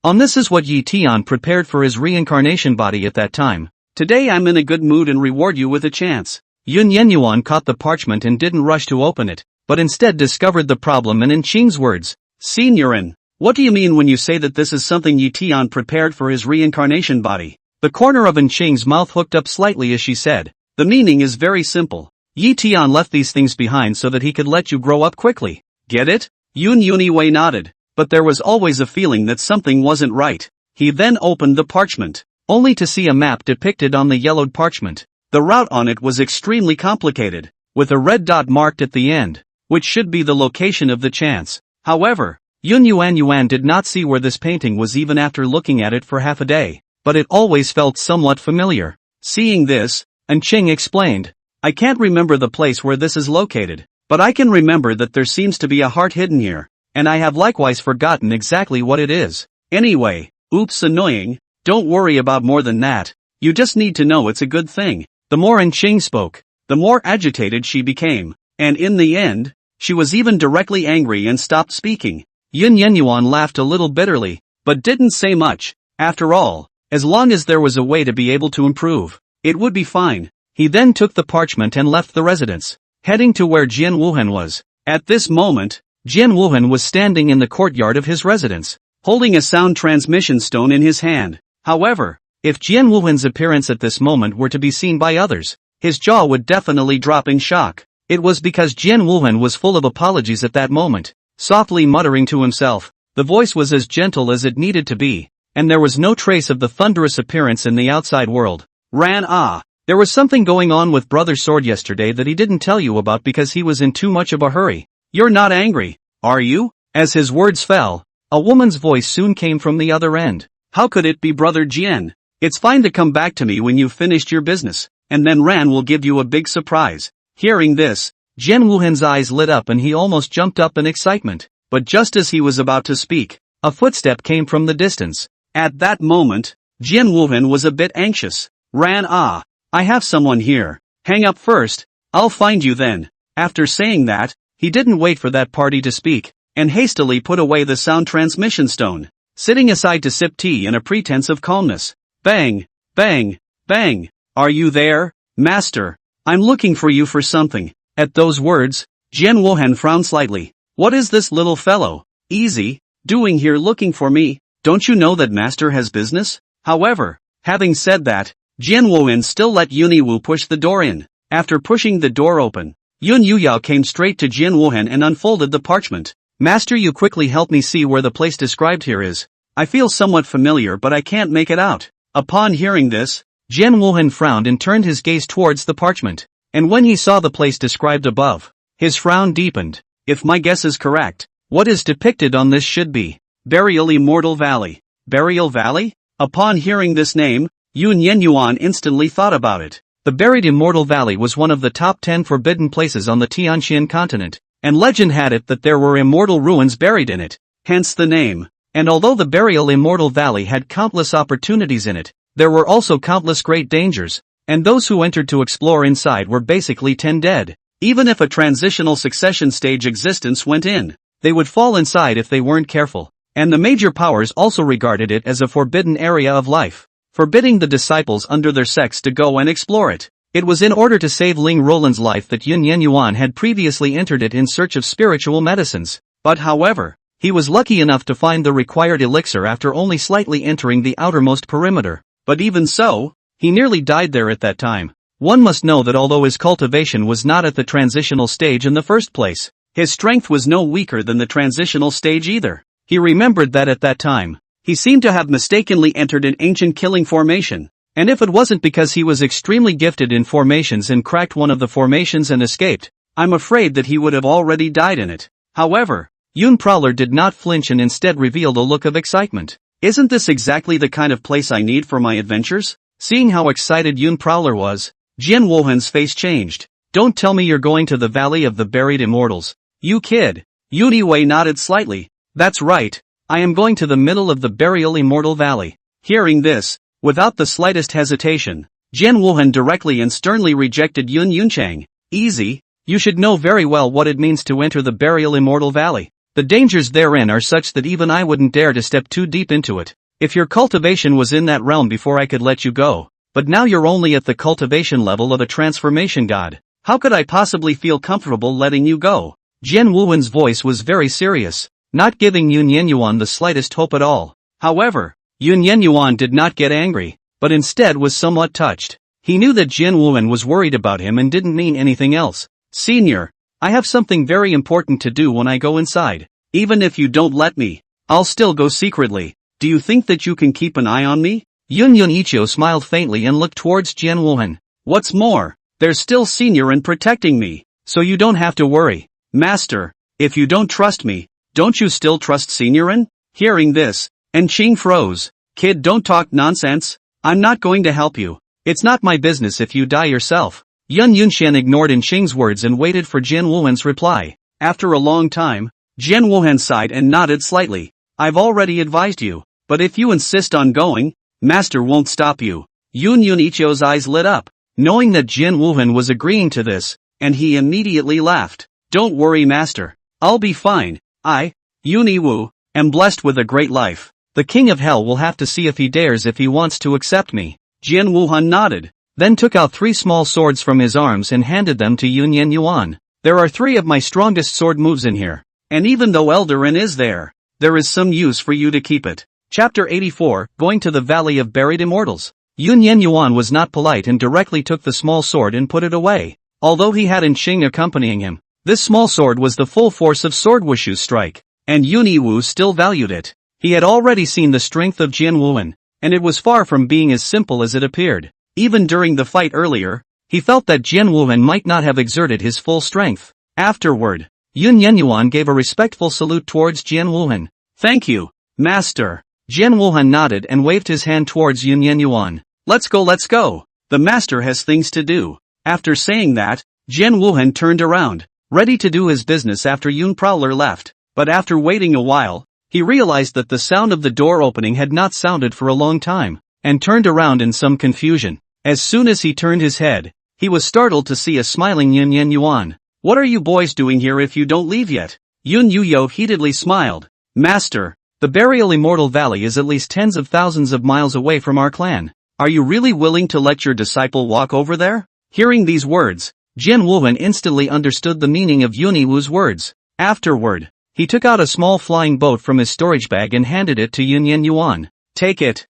On this is what Yi Tian prepared for his reincarnation body at that time. Today I'm in a good mood and reward you with a chance. Yun Yenyuan caught the parchment and didn't rush to open it, but instead discovered the problem in Anqing's words. Signorin, what do you mean when you say that this is something Yi Tian prepared for his reincarnation body? The corner of Anqing's mouth hooked up slightly as she said. The meaning is very simple. Yi Tian left these things behind so that he could let you grow up quickly. Get it? Yun Yuniwei nodded. But there was always a feeling that something wasn't right. He then opened the parchment, only to see a map depicted on the yellowed parchment. The route on it was extremely complicated, with a red dot marked at the end, which should be the location of the chance. However, Yun Yuan did not see where this painting was even after looking at it for half a day, but it always felt somewhat familiar. Seeing this, Anqing explained, I can't remember the place where this is located, but I can remember that there seems to be a heart hidden here. And I have likewise forgotten exactly what it is. Anyway, oops annoying, don't worry about more than that, you just need to know it's a good thing. The more Anqing spoke, the more agitated she became, and in the end, she was even directly angry and stopped speaking. Yun Yenyuan laughed a little bitterly, but didn't say much. After all, as long as there was a way to be able to improve, it would be fine. He then took the parchment and left the residence, heading to where Jian Wuhan was. At this moment, Jian Wuhan was standing in the courtyard of his residence, holding a sound transmission stone in his hand. However, if Jian Wuhan's appearance at this moment were to be seen by others, his jaw would definitely drop in shock. It was because Jian Wuhan was full of apologies at that moment, softly muttering to himself. The voice was as gentle as it needed to be, and there was no trace of the thunderous appearance in the outside world. There was something going on with Brother Sword yesterday that he didn't tell you about because he was in too much of a hurry. You're not angry, are you? As his words fell, a woman's voice soon came from the other end. How could it be Brother Jian? It's fine to come back to me when you've finished your business, and then Ran will give you a big surprise. Hearing this, Jian Wuhan's eyes lit up and he almost jumped up in excitement. But just as he was about to speak, a footstep came from the distance. At that moment, Jian Wuhan was a bit anxious. Ran, I have someone here. Hang up first, I'll find you then. After saying that, he didn't wait for that party to speak, and hastily put away the sound transmission stone, sitting aside to sip tea in a pretense of calmness. Bang, bang, bang. Are you there, master? I'm looking for you for something. At those words, Jian Wuhan frowned slightly. What is this little fellow, Easy, doing here looking for me? Don't you know that master has business? However, having said that, Jian Wuhan still let Yun Wu push the door in. After pushing the door open, Yun Yuyao came straight to Jian Wuhan and unfolded the parchment. Master, you quickly help me see where the place described here is. I feel somewhat familiar but I can't make it out. Upon hearing this, Jian Wuhan frowned and turned his gaze towards the parchment. And when he saw the place described above, his frown deepened. If my guess is correct, what is depicted on this should be Burial Immortal Valley. Burial Valley? Upon hearing this name, Yun Yenyuan instantly thought about it. The buried Immortal Valley was one of the top 10 forbidden places on the Tianqian continent, and legend had it that there were immortal ruins buried in it, hence the name. And although the Burial Immortal Valley had countless opportunities in it, there were also countless great dangers, and those who entered to explore inside were basically 10 dead. Even if a transitional succession stage existence went in, they would fall inside if they weren't careful. And the major powers also regarded it as a forbidden area of life, forbidding the disciples under their sects to go and explore it. It was in order to save Ling Roland's life that Yun Yenyuan had previously entered it in search of spiritual medicines. But however, he was lucky enough to find the required elixir after only slightly entering the outermost perimeter. But even so, he nearly died there at that time. One must know that although his cultivation was not at the transitional stage in the first place, his strength was no weaker than the transitional stage either. He remembered that at that time, he seemed to have mistakenly entered an ancient killing formation, and if it wasn't because he was extremely gifted in formations and cracked one of the formations and escaped, I'm afraid that he would have already died in it. However, Yun Prowler did not flinch and instead revealed a look of excitement. Isn't this exactly the kind of place I need for my adventures? Seeing how excited Yun Prowler was, Jian Wuhan's face changed. Don't tell me you're going to the Valley of the Buried Immortals. You kid. Yun Wei nodded slightly. That's right, I am going to the middle of the Burial Immortal Valley. Hearing this, without the slightest hesitation, Jian Wuhan directly and sternly rejected Yun Yunchang. Easy, you should know very well what it means to enter the Burial Immortal Valley. The dangers therein are such that even I wouldn't dare to step too deep into it. If your cultivation was in that realm before I could let you go, but now you're only at the cultivation level of a transformation god, how could I possibly feel comfortable letting you go? Jian Wuhan's voice was very serious, not giving Yun Yenyuan the slightest hope at all. However, Yun Yenyuan did not get angry, but instead was somewhat touched. He knew that Jian Wuhan was worried about him and didn't mean anything else. Senior, I have something very important to do when I go inside. Even if you don't let me, I'll still go secretly. Do you think that you can keep an eye on me? Yun Yunichio smiled faintly and looked towards Jian Wuhan. What's more, there's still Senior in protecting me, so you don't have to worry. Master, if you don't trust me, don't you still trust Seniorin? Hearing this, Enqing froze. Kid, don't talk nonsense. I'm not going to help you. It's not my business if you die yourself. Yun Yunxian ignored Enqing's words and waited for Jian Wuhan's reply. After a long time, Jian Wuhan sighed and nodded slightly. I've already advised you, but if you insist on going, Master won't stop you. Yun Yunichio's eyes lit up, knowing that Jian Wuhan was agreeing to this, and he immediately laughed. Don't worry, Master. I'll be fine. I, Yun Wu, am blessed with a great life. The King of Hell will have to see if he wants to accept me. Jian Wuhan nodded, then took out 3 small swords from his arms and handed them to Yun Yenyuan. There are 3 of my strongest sword moves in here, and even though Eldarin is there is some use for you to keep it. Chapter 84, Going to the Valley of Buried Immortals. Yun Yenyuan was not polite and directly took the small sword and put it away. Although he had Enqing accompanying him, this small sword was the full force of Sword Wushu's strike, and Yun Wu still valued it. He had already seen the strength of Jian Wuhan, and it was far from being as simple as it appeared. Even during the fight earlier, he felt that Jian Wuhan might not have exerted his full strength. Afterward, Yun Yenyuan gave a respectful salute towards Jian Wuhan. Thank you, Master. Jian Wuhan nodded and waved his hand towards Yun Yuan. Let's go. The master has things to do. After saying that, Jian Wuhan turned around, ready to do his business after Yun Prowler left. But after waiting a while, he realized that the sound of the door opening had not sounded for a long time, and turned around in some confusion. As soon as he turned his head, he was startled to see a smiling Yun Yuan. What are you boys doing here if you don't leave yet? Yun Yuyo heatedly smiled. Master, the burial Immortal Valley is at least tens of thousands of miles away from our clan. Are you really willing to let your disciple walk over there? Hearing these words, Jian Wuhan instantly understood the meaning of Yun Yu's words. Afterward, he took out a small flying boat from his storage bag and handed it to Yun Yuan. Take it.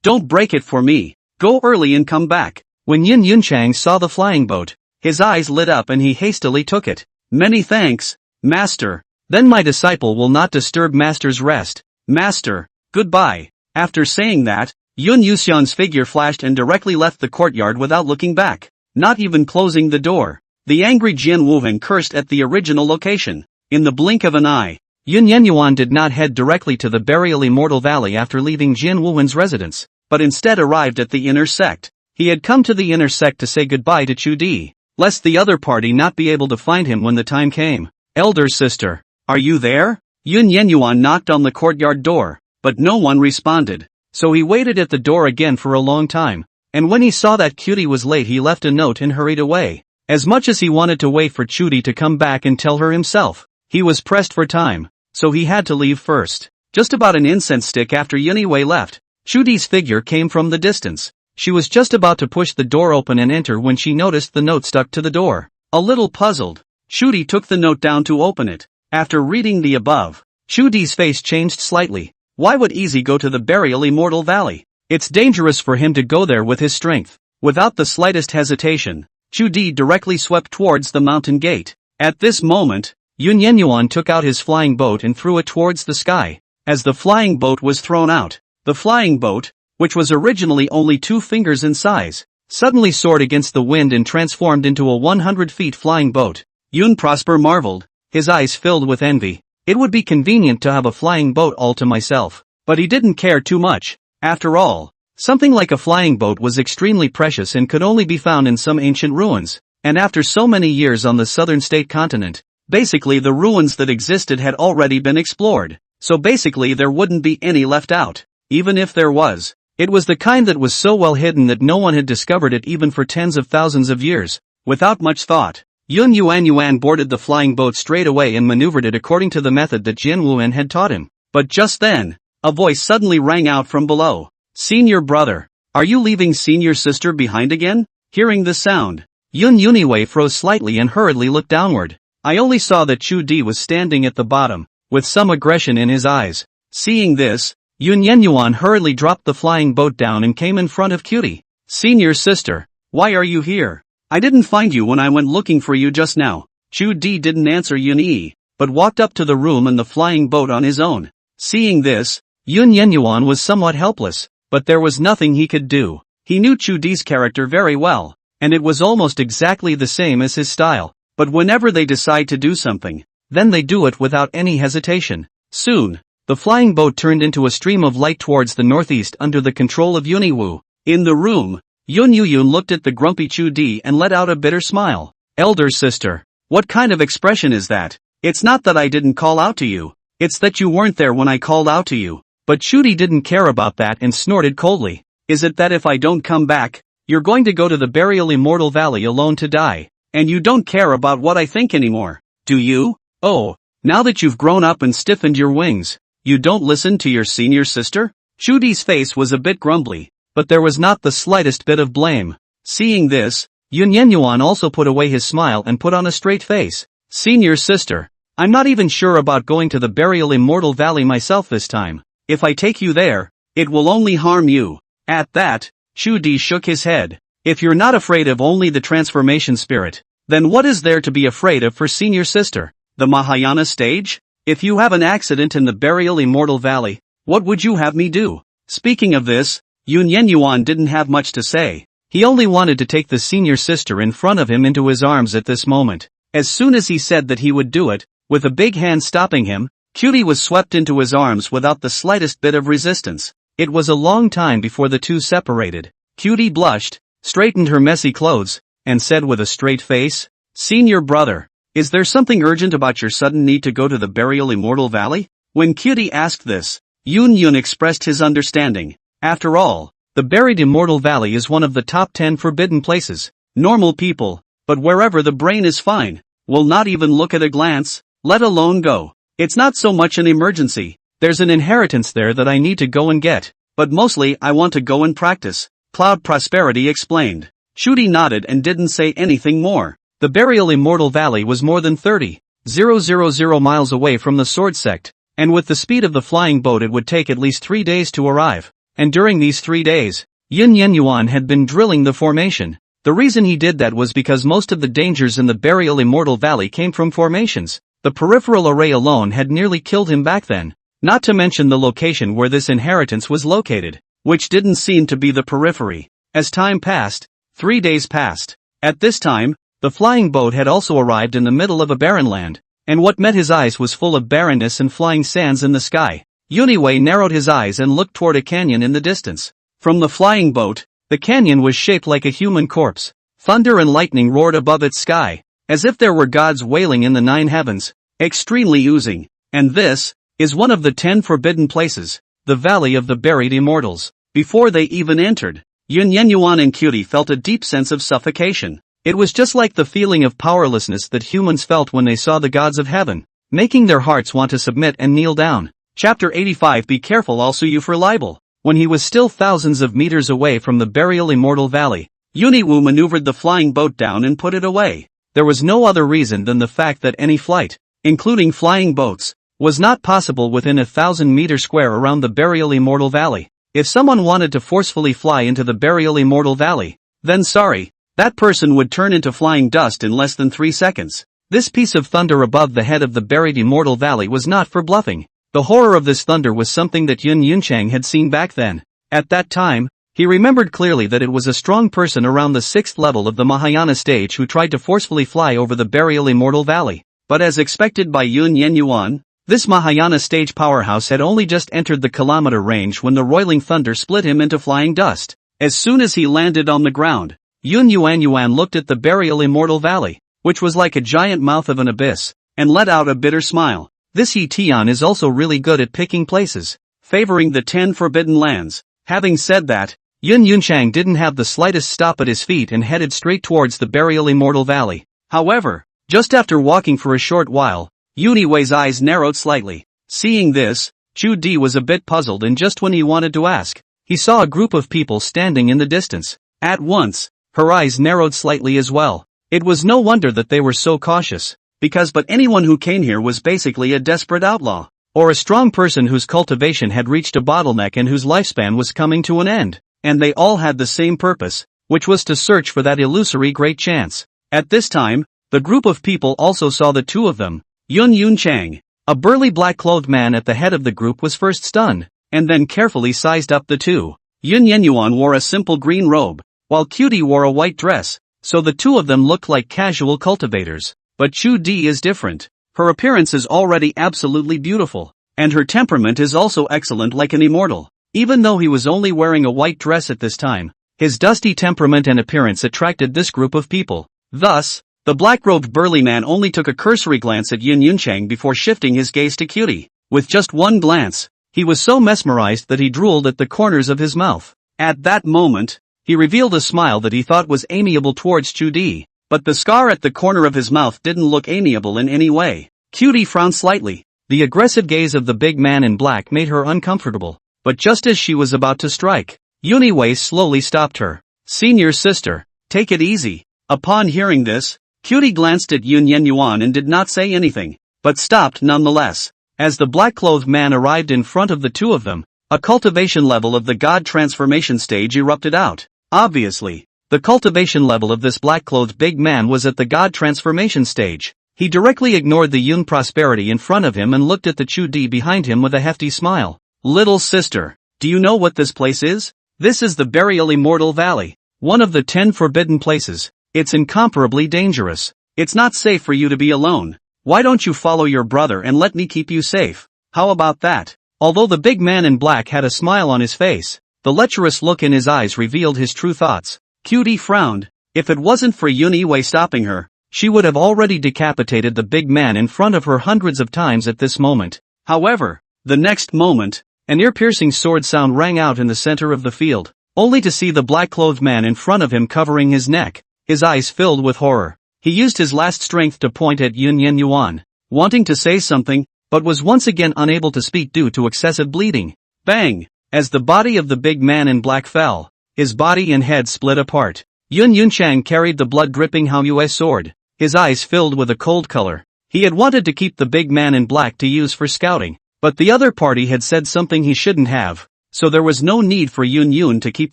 Don't break it for me. Go early and come back. When Yin Yunchang saw the flying boat, his eyes lit up and he hastily took it. Many thanks, Master. Then my disciple will not disturb Master's rest. Master, goodbye. After saying that, Yun Yuxian's figure flashed and directly left the courtyard without looking back, not even closing the door. The angry Jian Wuhan cursed at the original location. In the blink of an eye, Yun Yuan did not head directly to the burial Immortal Valley after leaving Jian Wuhan's residence, but instead arrived at the inner sect. He had come to the inner sect to say goodbye to Chu Di, lest the other party not be able to find him when the time came. Elder sister, are you there? Yun Yuan knocked on the courtyard door, but no one responded, so he waited at the door again for a long time, and when he saw that Cutie was late he left a note and hurried away. As much as he wanted to wait for Chu Di to come back and tell her himself, he was pressed for time, so he had to leave first. Just about an incense stick after Yun Wei left, Chu Di's figure came from the distance. She was just about to push the door open and enter when she noticed the note stuck to the door. A little puzzled, Chu Di took the note down to open it. After reading the above, Chu Di's face changed slightly. Why would Easy go to the burial Immortal Valley? It's dangerous for him to go there with his strength. Without the slightest hesitation, Chu Di directly swept towards the mountain gate. At this moment, Yun Yuan took out his flying boat and threw it towards the sky. As the flying boat was thrown out, the flying boat, which was originally only 2 fingers in size, suddenly soared against the wind and transformed into a 100 feet flying boat. Yun Prosper marveled, his eyes filled with envy. It would be convenient to have a flying boat all to myself, but he didn't care too much. After all, something like a flying boat was extremely precious and could only be found in some ancient ruins, and after so many years on the southern state continent, basically the ruins that existed had already been explored, so basically there wouldn't be any left out. Even if there was, it was the kind that was so well hidden that no one had discovered it even for tens of thousands of years. Without much thought, Yun Yuan boarded the flying boat straight away and maneuvered it according to the method that Jian Wuhan had taught him. But just then, a voice suddenly rang out from below. Senior brother, are you leaving senior sister behind again? Hearing the sound, Yun Wei froze slightly and hurriedly looked downward. I only saw that Chu Di was standing at the bottom, with some aggression in his eyes. Seeing this, Yun Yuan hurriedly dropped the flying boat down and came in front of Cutie. Senior sister, why are you here? I didn't find you when I went looking for you just now. Chu Di didn't answer Yun but walked up to the room and the flying boat on his own. Seeing this, Yun Yuan was somewhat helpless, but there was nothing he could do. He knew Chu Di's character very well, and it was almost exactly the same as his style, but whenever they decide to do something, then they do it without any hesitation. Soon, the flying boat turned into a stream of light towards the northeast under the control of Yun Wu. In the room, Yun looked at the grumpy Chu Di and let out a bitter smile. Elder sister, what kind of expression is that? It's not that I didn't call out to you, it's that you weren't there when I called out to you. But Chu Di didn't care about that and snorted coldly. Is it that if I don't come back, you're going to go to the burial Immortal Valley alone to die, and you don't care about what I think anymore, do you? Oh, now that you've grown up and stiffened your wings, you don't listen to your senior sister? Chu Di's face was a bit grumbly, but there was not the slightest bit of blame. Seeing this, Yun Yuan also put away his smile and put on a straight face. Senior sister, I'm not even sure about going to the burial Immortal Valley myself this time. If I take you there, it will only harm you. At that, Chu Di shook his head. If you're not afraid of only the transformation spirit, then what is there to be afraid of for senior sister? The Mahayana stage? If you have an accident in the burial Immortal Valley, what would you have me do? Speaking of this, Yun Yuan didn't have much to say. He only wanted to take the senior sister in front of him into his arms at this moment. As soon as he said that he would do it, with a big hand stopping him, Cutie was swept into his arms without the slightest bit of resistance. It was a long time before the two separated. Cutie blushed, straightened her messy clothes, and said with a straight face, "Senior brother, is there something urgent about your sudden need to go to the burial Immortal Valley?" When Cutie asked this, Yun expressed his understanding. After all, the buried Immortal Valley is one of the top 10 forbidden places. Normal people, but wherever the brain is fine, will not even look at a glance, let alone go. It's not so much an emergency. There's an inheritance there that I need to go and get, but mostly I want to go and practice, Cloud Prosperity explained. Cutie nodded and didn't say anything more. The burial Immortal Valley was more than 30,000 miles away from the Sword Sect, and with the speed of the flying boat it would take at least 3 days to arrive. And during these 3 days, Yin Yuan had been drilling the formation. The reason he did that was because most of the dangers in the burial Immortal Valley came from formations. The peripheral array alone had nearly killed him back then. Not to mention the location where this inheritance was located, which didn't seem to be the periphery. As time passed, 3 days passed. At this time, the flying boat had also arrived in the middle of a barren land, and what met his eyes was full of barrenness and flying sands in the sky. Yuniwei narrowed his eyes and looked toward a canyon in the distance. From the flying boat, the canyon was shaped like a human corpse. Thunder and lightning roared above its sky, as if there were gods wailing in the 9 heavens, extremely oozing. And this is one of the 10 forbidden places, the Valley of the Buried Immortals. Before they even entered, Yun Yuan and Cutie felt a deep sense of suffocation. It was just like the feeling of powerlessness that humans felt when they saw the gods of heaven, making their hearts want to submit and kneel down. Chapter 85. Be careful also you for libel. When he was still thousands of meters away from the burial Immortal Valley, Yuniwu maneuvered the flying boat down and put it away. There was no other reason than the fact that any flight, including flying boats, was not possible within 1,000 meters square around the burial Immortal Valley. If someone wanted to forcefully fly into the burial Immortal Valley, then sorry, that person would turn into flying dust in less than 3 seconds. This piece of thunder above the head of the buried Immortal Valley was not for bluffing. The horror of this thunder was something that Yun Yunchang had seen back then. At that time, he remembered clearly that it was a strong person around the 6th level of the Mahayana stage who tried to forcefully fly over the burial Immortal Valley. But as expected by Yun Yuan, this Mahayana stage powerhouse had only just entered the kilometer range when the roiling thunder split him into flying dust. As soon as he landed on the ground, Yun Yuan looked at the burial Immortal Valley, which was like a giant mouth of an abyss, and let out a bitter smile. This Yi Tian is also really good at picking places, favoring the 10 forbidden lands. Having said that, Yun Yunchang didn't have the slightest stop at his feet and headed straight towards the burial Immortal Valley. However, just after walking for a short while, Yuniwei's eyes narrowed slightly. Seeing this, Chu Di was a bit puzzled, and just when he wanted to ask, he saw a group of people standing in the distance. At once, her eyes narrowed slightly as well. It was no wonder that they were so cautious, because but anyone who came here was basically a desperate outlaw, or a strong person whose cultivation had reached a bottleneck and whose lifespan was coming to an end, and they all had the same purpose, which was to search for that illusory great chance. At this time, the group of people also saw the two of them. Yun Yunchang, a burly black-clothed man at the head of the group, was first stunned, and then carefully sized up the two. Yun Yuan wore a simple green robe, while Cutie wore a white dress, so the two of them looked like casual cultivators. But Chu Di is different. Her appearance is already absolutely beautiful, and her temperament is also excellent like an immortal. Even though he was only wearing a white dress at this time, his dusty temperament and appearance attracted this group of people. Thus, the black-robed burly man only took a cursory glance at Yun Yunchang before shifting his gaze to Cutie. With just one glance, he was so mesmerized that he drooled at the corners of his mouth. At that moment, he revealed a smile that he thought was amiable towards Chu Di. But the scar at the corner of his mouth didn't look amiable in any way. Cutie frowned slightly. The aggressive gaze of the big man in black made her uncomfortable. But just as she was about to strike, Yuniwei slowly stopped her. "Senior sister, take it easy." Upon hearing this, Cutie glanced at Yun Yuan and did not say anything, but stopped nonetheless. As the black-clothed man arrived in front of the two of them, a cultivation level of the God transformation stage erupted out. Obviously, the cultivation level of this black-clothed big man was at the God transformation stage. He directly ignored the Yun prosperity in front of him and looked at the Chu Di behind him with a hefty smile. "Little sister, do you know what this place is? This is the burial Immortal Valley, one of the 10 forbidden places. It's incomparably dangerous. It's not safe for you to be alone. Why don't you follow your brother and let me keep you safe? How about that? Although the big man in black had a smile on his face, the lecherous look in his eyes revealed his true thoughts. Cutie frowned. If it wasn't for Yun-Wei stopping her, she would have already decapitated the big man in front of her hundreds of times at this moment. However, the next moment, an ear-piercing sword sound rang out in the center of the field, only to see the black-clothed man in front of him covering his neck, his eyes filled with horror. He used his last strength to point at Yun-Yuan, wanting to say something, but was once again unable to speak due to excessive bleeding. Bang! As the body of the big man in black fell, his body and head split apart. Yun-Chang carried the blood-dripping Haoyue sword, his eyes filled with a cold color. He had wanted to keep the big man in black to use for scouting, but the other party had said something he shouldn't have, so there was no need for Yun to keep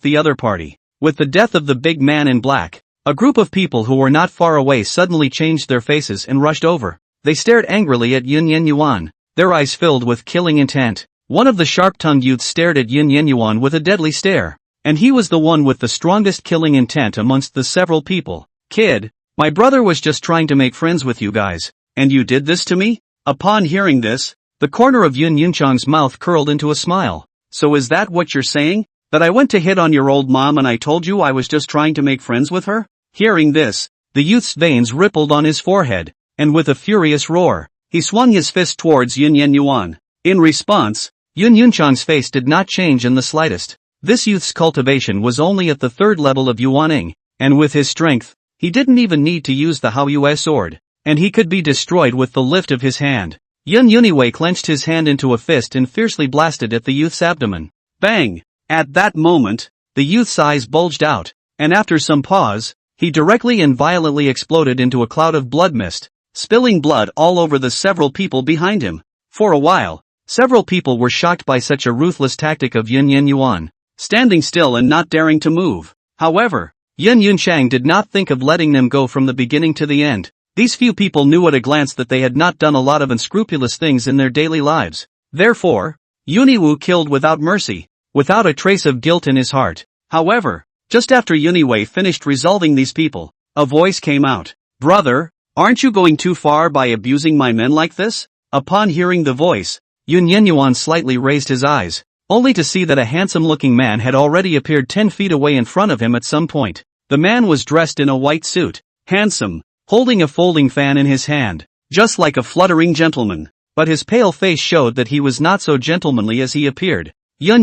the other party. With the death of the big man in black, a group of people who were not far away suddenly changed their faces and rushed over. They stared angrily at Yun, their eyes filled with killing intent. One of the sharp-tongued youths stared at Yun with a deadly stare, and he was the one with the strongest killing intent amongst the several people. Kid, my brother was just trying to make friends with you guys, and you did this to me? Upon hearing this, the corner of Yun-Chang's mouth curled into a smile. So is that what you're saying? That I went to hit on your old mom and I told you I was just trying to make friends with her? Hearing this, the youth's veins rippled on his forehead, and with a furious roar, he swung his fist towards Yun. In response, Yun-Chang's face did not change in the slightest. This youth's cultivation was only at the third level of Yuaning, and with his strength, he didn't even need to use the Haoyue sword, and he could be destroyed with the lift of his hand. Yun clenched his hand into a fist and fiercely blasted at the youth's abdomen. Bang! At that moment, the youth's eyes bulged out, and after some pause, he directly and violently exploded into a cloud of blood mist, spilling blood all over the several people behind him. For a while, several people were shocked by such a ruthless tactic of Yun, standing still and not daring to move. However, Yun-Chang did not think of letting them go from the beginning to the end. These few people knew at a glance that they had not done a lot of unscrupulous things in their daily lives. Therefore, Yun killed without mercy, without a trace of guilt in his heart. However, just after Yun finished resolving these people, a voice came out. Brother, aren't you going too far by abusing my men like this? Upon hearing the voice, Yun slightly raised his eyes, only to see that a handsome-looking man had already appeared 10 feet away in front of him at some point. The man was dressed in a white suit, handsome, holding a folding fan in his hand, just like a fluttering gentleman, but his pale face showed that he was not so gentlemanly as he appeared. Yun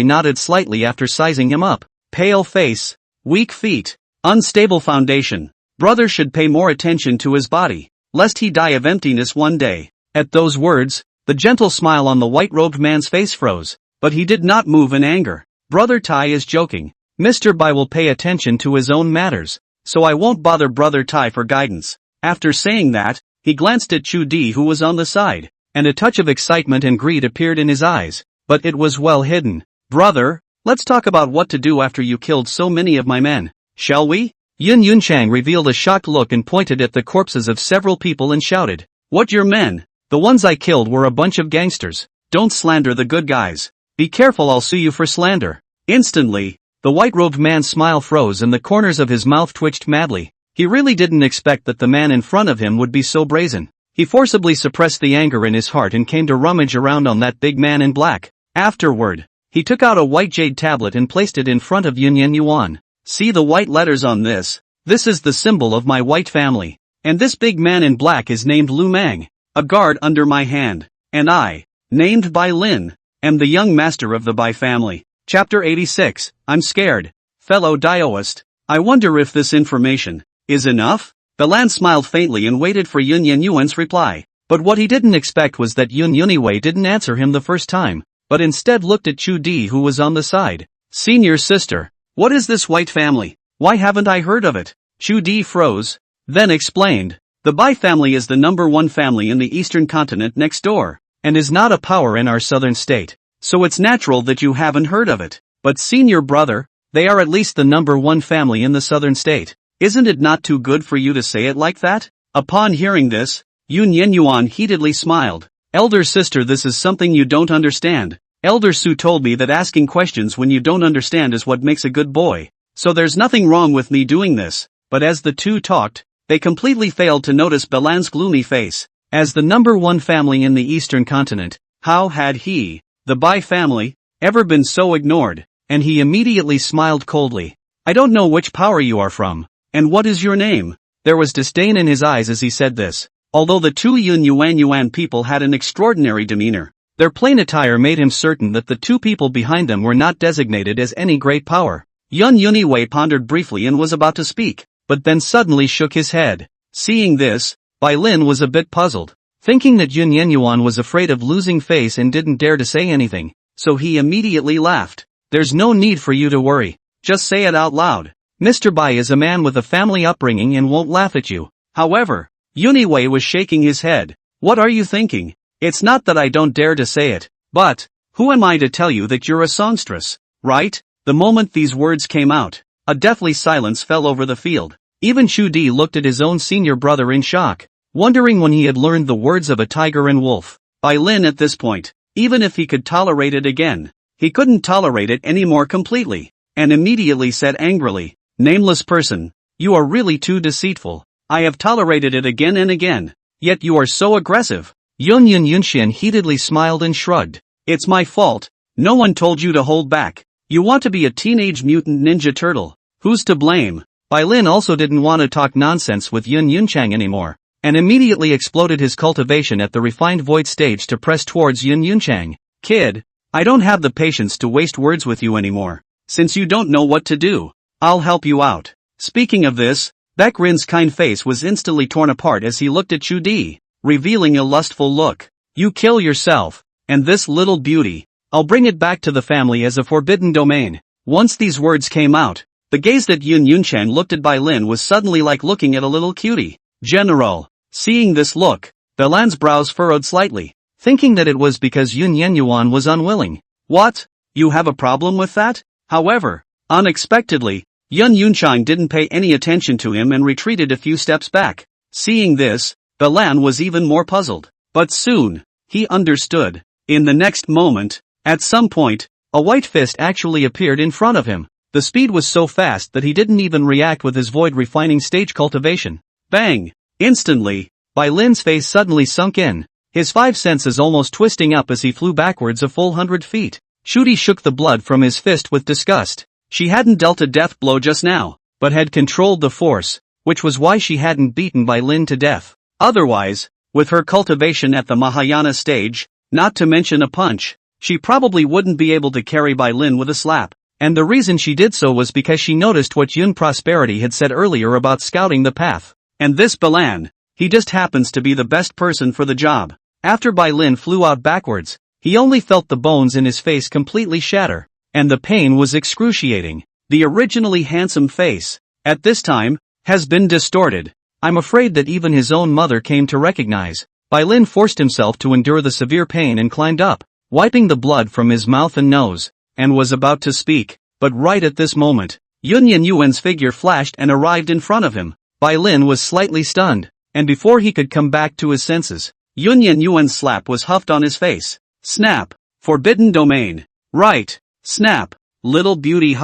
nodded slightly after sizing him up. Pale face, weak feet, unstable foundation. Brother should pay more attention to his body, lest he die of emptiness one day. At those words, the gentle smile on the white-robed man's face froze, but he did not move in anger. Brother Tai is joking. Mr. Bai will pay attention to his own matters, so I won't bother Brother Tai for guidance. After saying that, he glanced at Chu Di who was on the side, and a touch of excitement and greed appeared in his eyes, but it was well hidden. Brother, let's talk about what to do after you killed so many of my men, shall we? Yun-Chang revealed a shocked look and pointed at the corpses of several people and shouted, What your men? The ones I killed were a bunch of gangsters. Don't slander the good guys. Be careful, I'll sue you for slander. Instantly, the white-robed man's smile froze and the corners of his mouth twitched madly. He really didn't expect that the man in front of him would be so brazen. He forcibly suppressed the anger in his heart and came to rummage around on that big man in black. Afterward, he took out a white jade tablet and placed it in front of Yun. See the white letters on this? This is the symbol of my white family. And this big man in black is named Lu Mang, a guard under my hand. And I, named Bai Lin, am the young master of the Bai family. Chapter 86, I'm scared. Fellow Daoist, I wonder if this information is enough? Balan smiled faintly and waited for Yuan's reply. But what he didn't expect was that Yun didn't answer him the first time, but instead looked at Chu Di who was on the side. Senior sister, what is this white family? Why haven't I heard of it? Chu Di froze, then explained. The Bai family is the #1 family in the eastern continent next door, and is not a power in our southern state. So it's natural that you haven't heard of it. But senior brother, they are at least the #1 family in the southern state. Isn't it not too good for you to say it like that? Upon hearing this, Yuan heatedly smiled. Elder sister, this is something you don't understand. Elder Su told me that asking questions when you don't understand is what makes a good boy. So there's nothing wrong with me doing this. But as the two talked, they completely failed to notice Balan's gloomy face. As the number one family in the eastern continent, how had he, the Bai family, ever been so ignored? And he immediately smiled coldly. I don't know which power you are from, and what is your name? There was disdain in his eyes as he said this. Although the two Yuan people had an extraordinary demeanor, their plain attire made him certain that the two people behind them were not designated as any great power. Yun Yuniwei pondered briefly and was about to speak, but then suddenly shook his head. Seeing this, Bai Lin was a bit puzzled, thinking that Yun Yenyuan was afraid of losing face and didn't dare to say anything, so he immediately laughed. There's no need for you to worry, just say it out loud. Mr. Bai is a man with a family upbringing and won't laugh at you. However, Yuniwei was shaking his head. What are you thinking? It's not that I don't dare to say it, but, who am I to tell you that you're a songstress, right? The moment these words came out, a deathly silence fell over the field. Even Chu Di looked at his own senior brother in shock, wondering when he had learned the words of a tiger and wolf. Bai Lin at this point, even if he could tolerate it again, he couldn't tolerate it any more completely, and immediately said angrily, Nameless person, you are really too deceitful. I have tolerated it again and again, yet you are so aggressive. Yun Yunxian heatedly smiled and shrugged. It's my fault, no one told you to hold back. You want to be a teenage mutant ninja turtle. Who's to blame? Bai Lin also didn't want to talk nonsense with Yun Yunchang anymore, and immediately exploded his cultivation at the refined void stage to press towards Yun Yunchang. Kid, I don't have the patience to waste words with you anymore. Since you don't know what to do, I'll help you out. Speaking of this, Baek Rin's kind face was instantly torn apart as he looked at Chu Di, revealing a lustful look. You kill yourself, and this little beauty, I'll bring it back to the family as a forbidden domain. Once these words came out, the gaze that Yun Yunchan looked at Bai Lin was suddenly like looking at a little cutie. General, seeing this look, Bai Lin's brows furrowed slightly, thinking that it was because Yun Yenyuan was unwilling. What? You have a problem with that? However, unexpectedly, Yun Yunchang didn't pay any attention to him and retreated a few steps back. Seeing this, Bai Lin was even more puzzled. But soon, he understood. In the next moment, at some point, a white fist actually appeared in front of him. The speed was so fast that he didn't even react with his void refining stage cultivation. Bang! Instantly, Bai Lin's face suddenly sunk in, his five senses almost twisting up as he flew backwards a full 100 feet. Chu Di shook the blood from his fist with disgust. She hadn't dealt a death blow just now, but had controlled the force, which was why she hadn't beaten Bai Lin to death. Otherwise, with her cultivation at the Mahayana stage, not to mention a punch, she probably wouldn't be able to carry Bai Lin with a slap. And the reason she did so was because she noticed what Yun Prosperity had said earlier about scouting the path. And this Bai Lin, he just happens to be the best person for the job. After Bai Lin flew out backwards, he only felt the bones in his face completely shatter. And the pain was excruciating. The originally handsome face, at this time, has been distorted. I'm afraid that even his own mother came to recognize. Bai Lin forced himself to endure the severe pain and climbed up, wiping the blood from his mouth and nose, and was about to speak, but right at this moment, Yun Yuan's figure flashed and arrived in front of him. Bai Lin was slightly stunned, and before he could come back to his senses, Yun Yuan's slap was huffed on his face. Snap! Forbidden domain! Right! Snap! Little beauty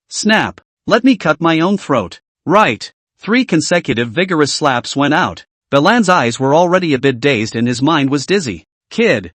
Snap! Let me cut my own throat! Right! 3 consecutive vigorous slaps went out. Bai Lin's eyes were already a bit dazed and his mind was dizzy. Kid!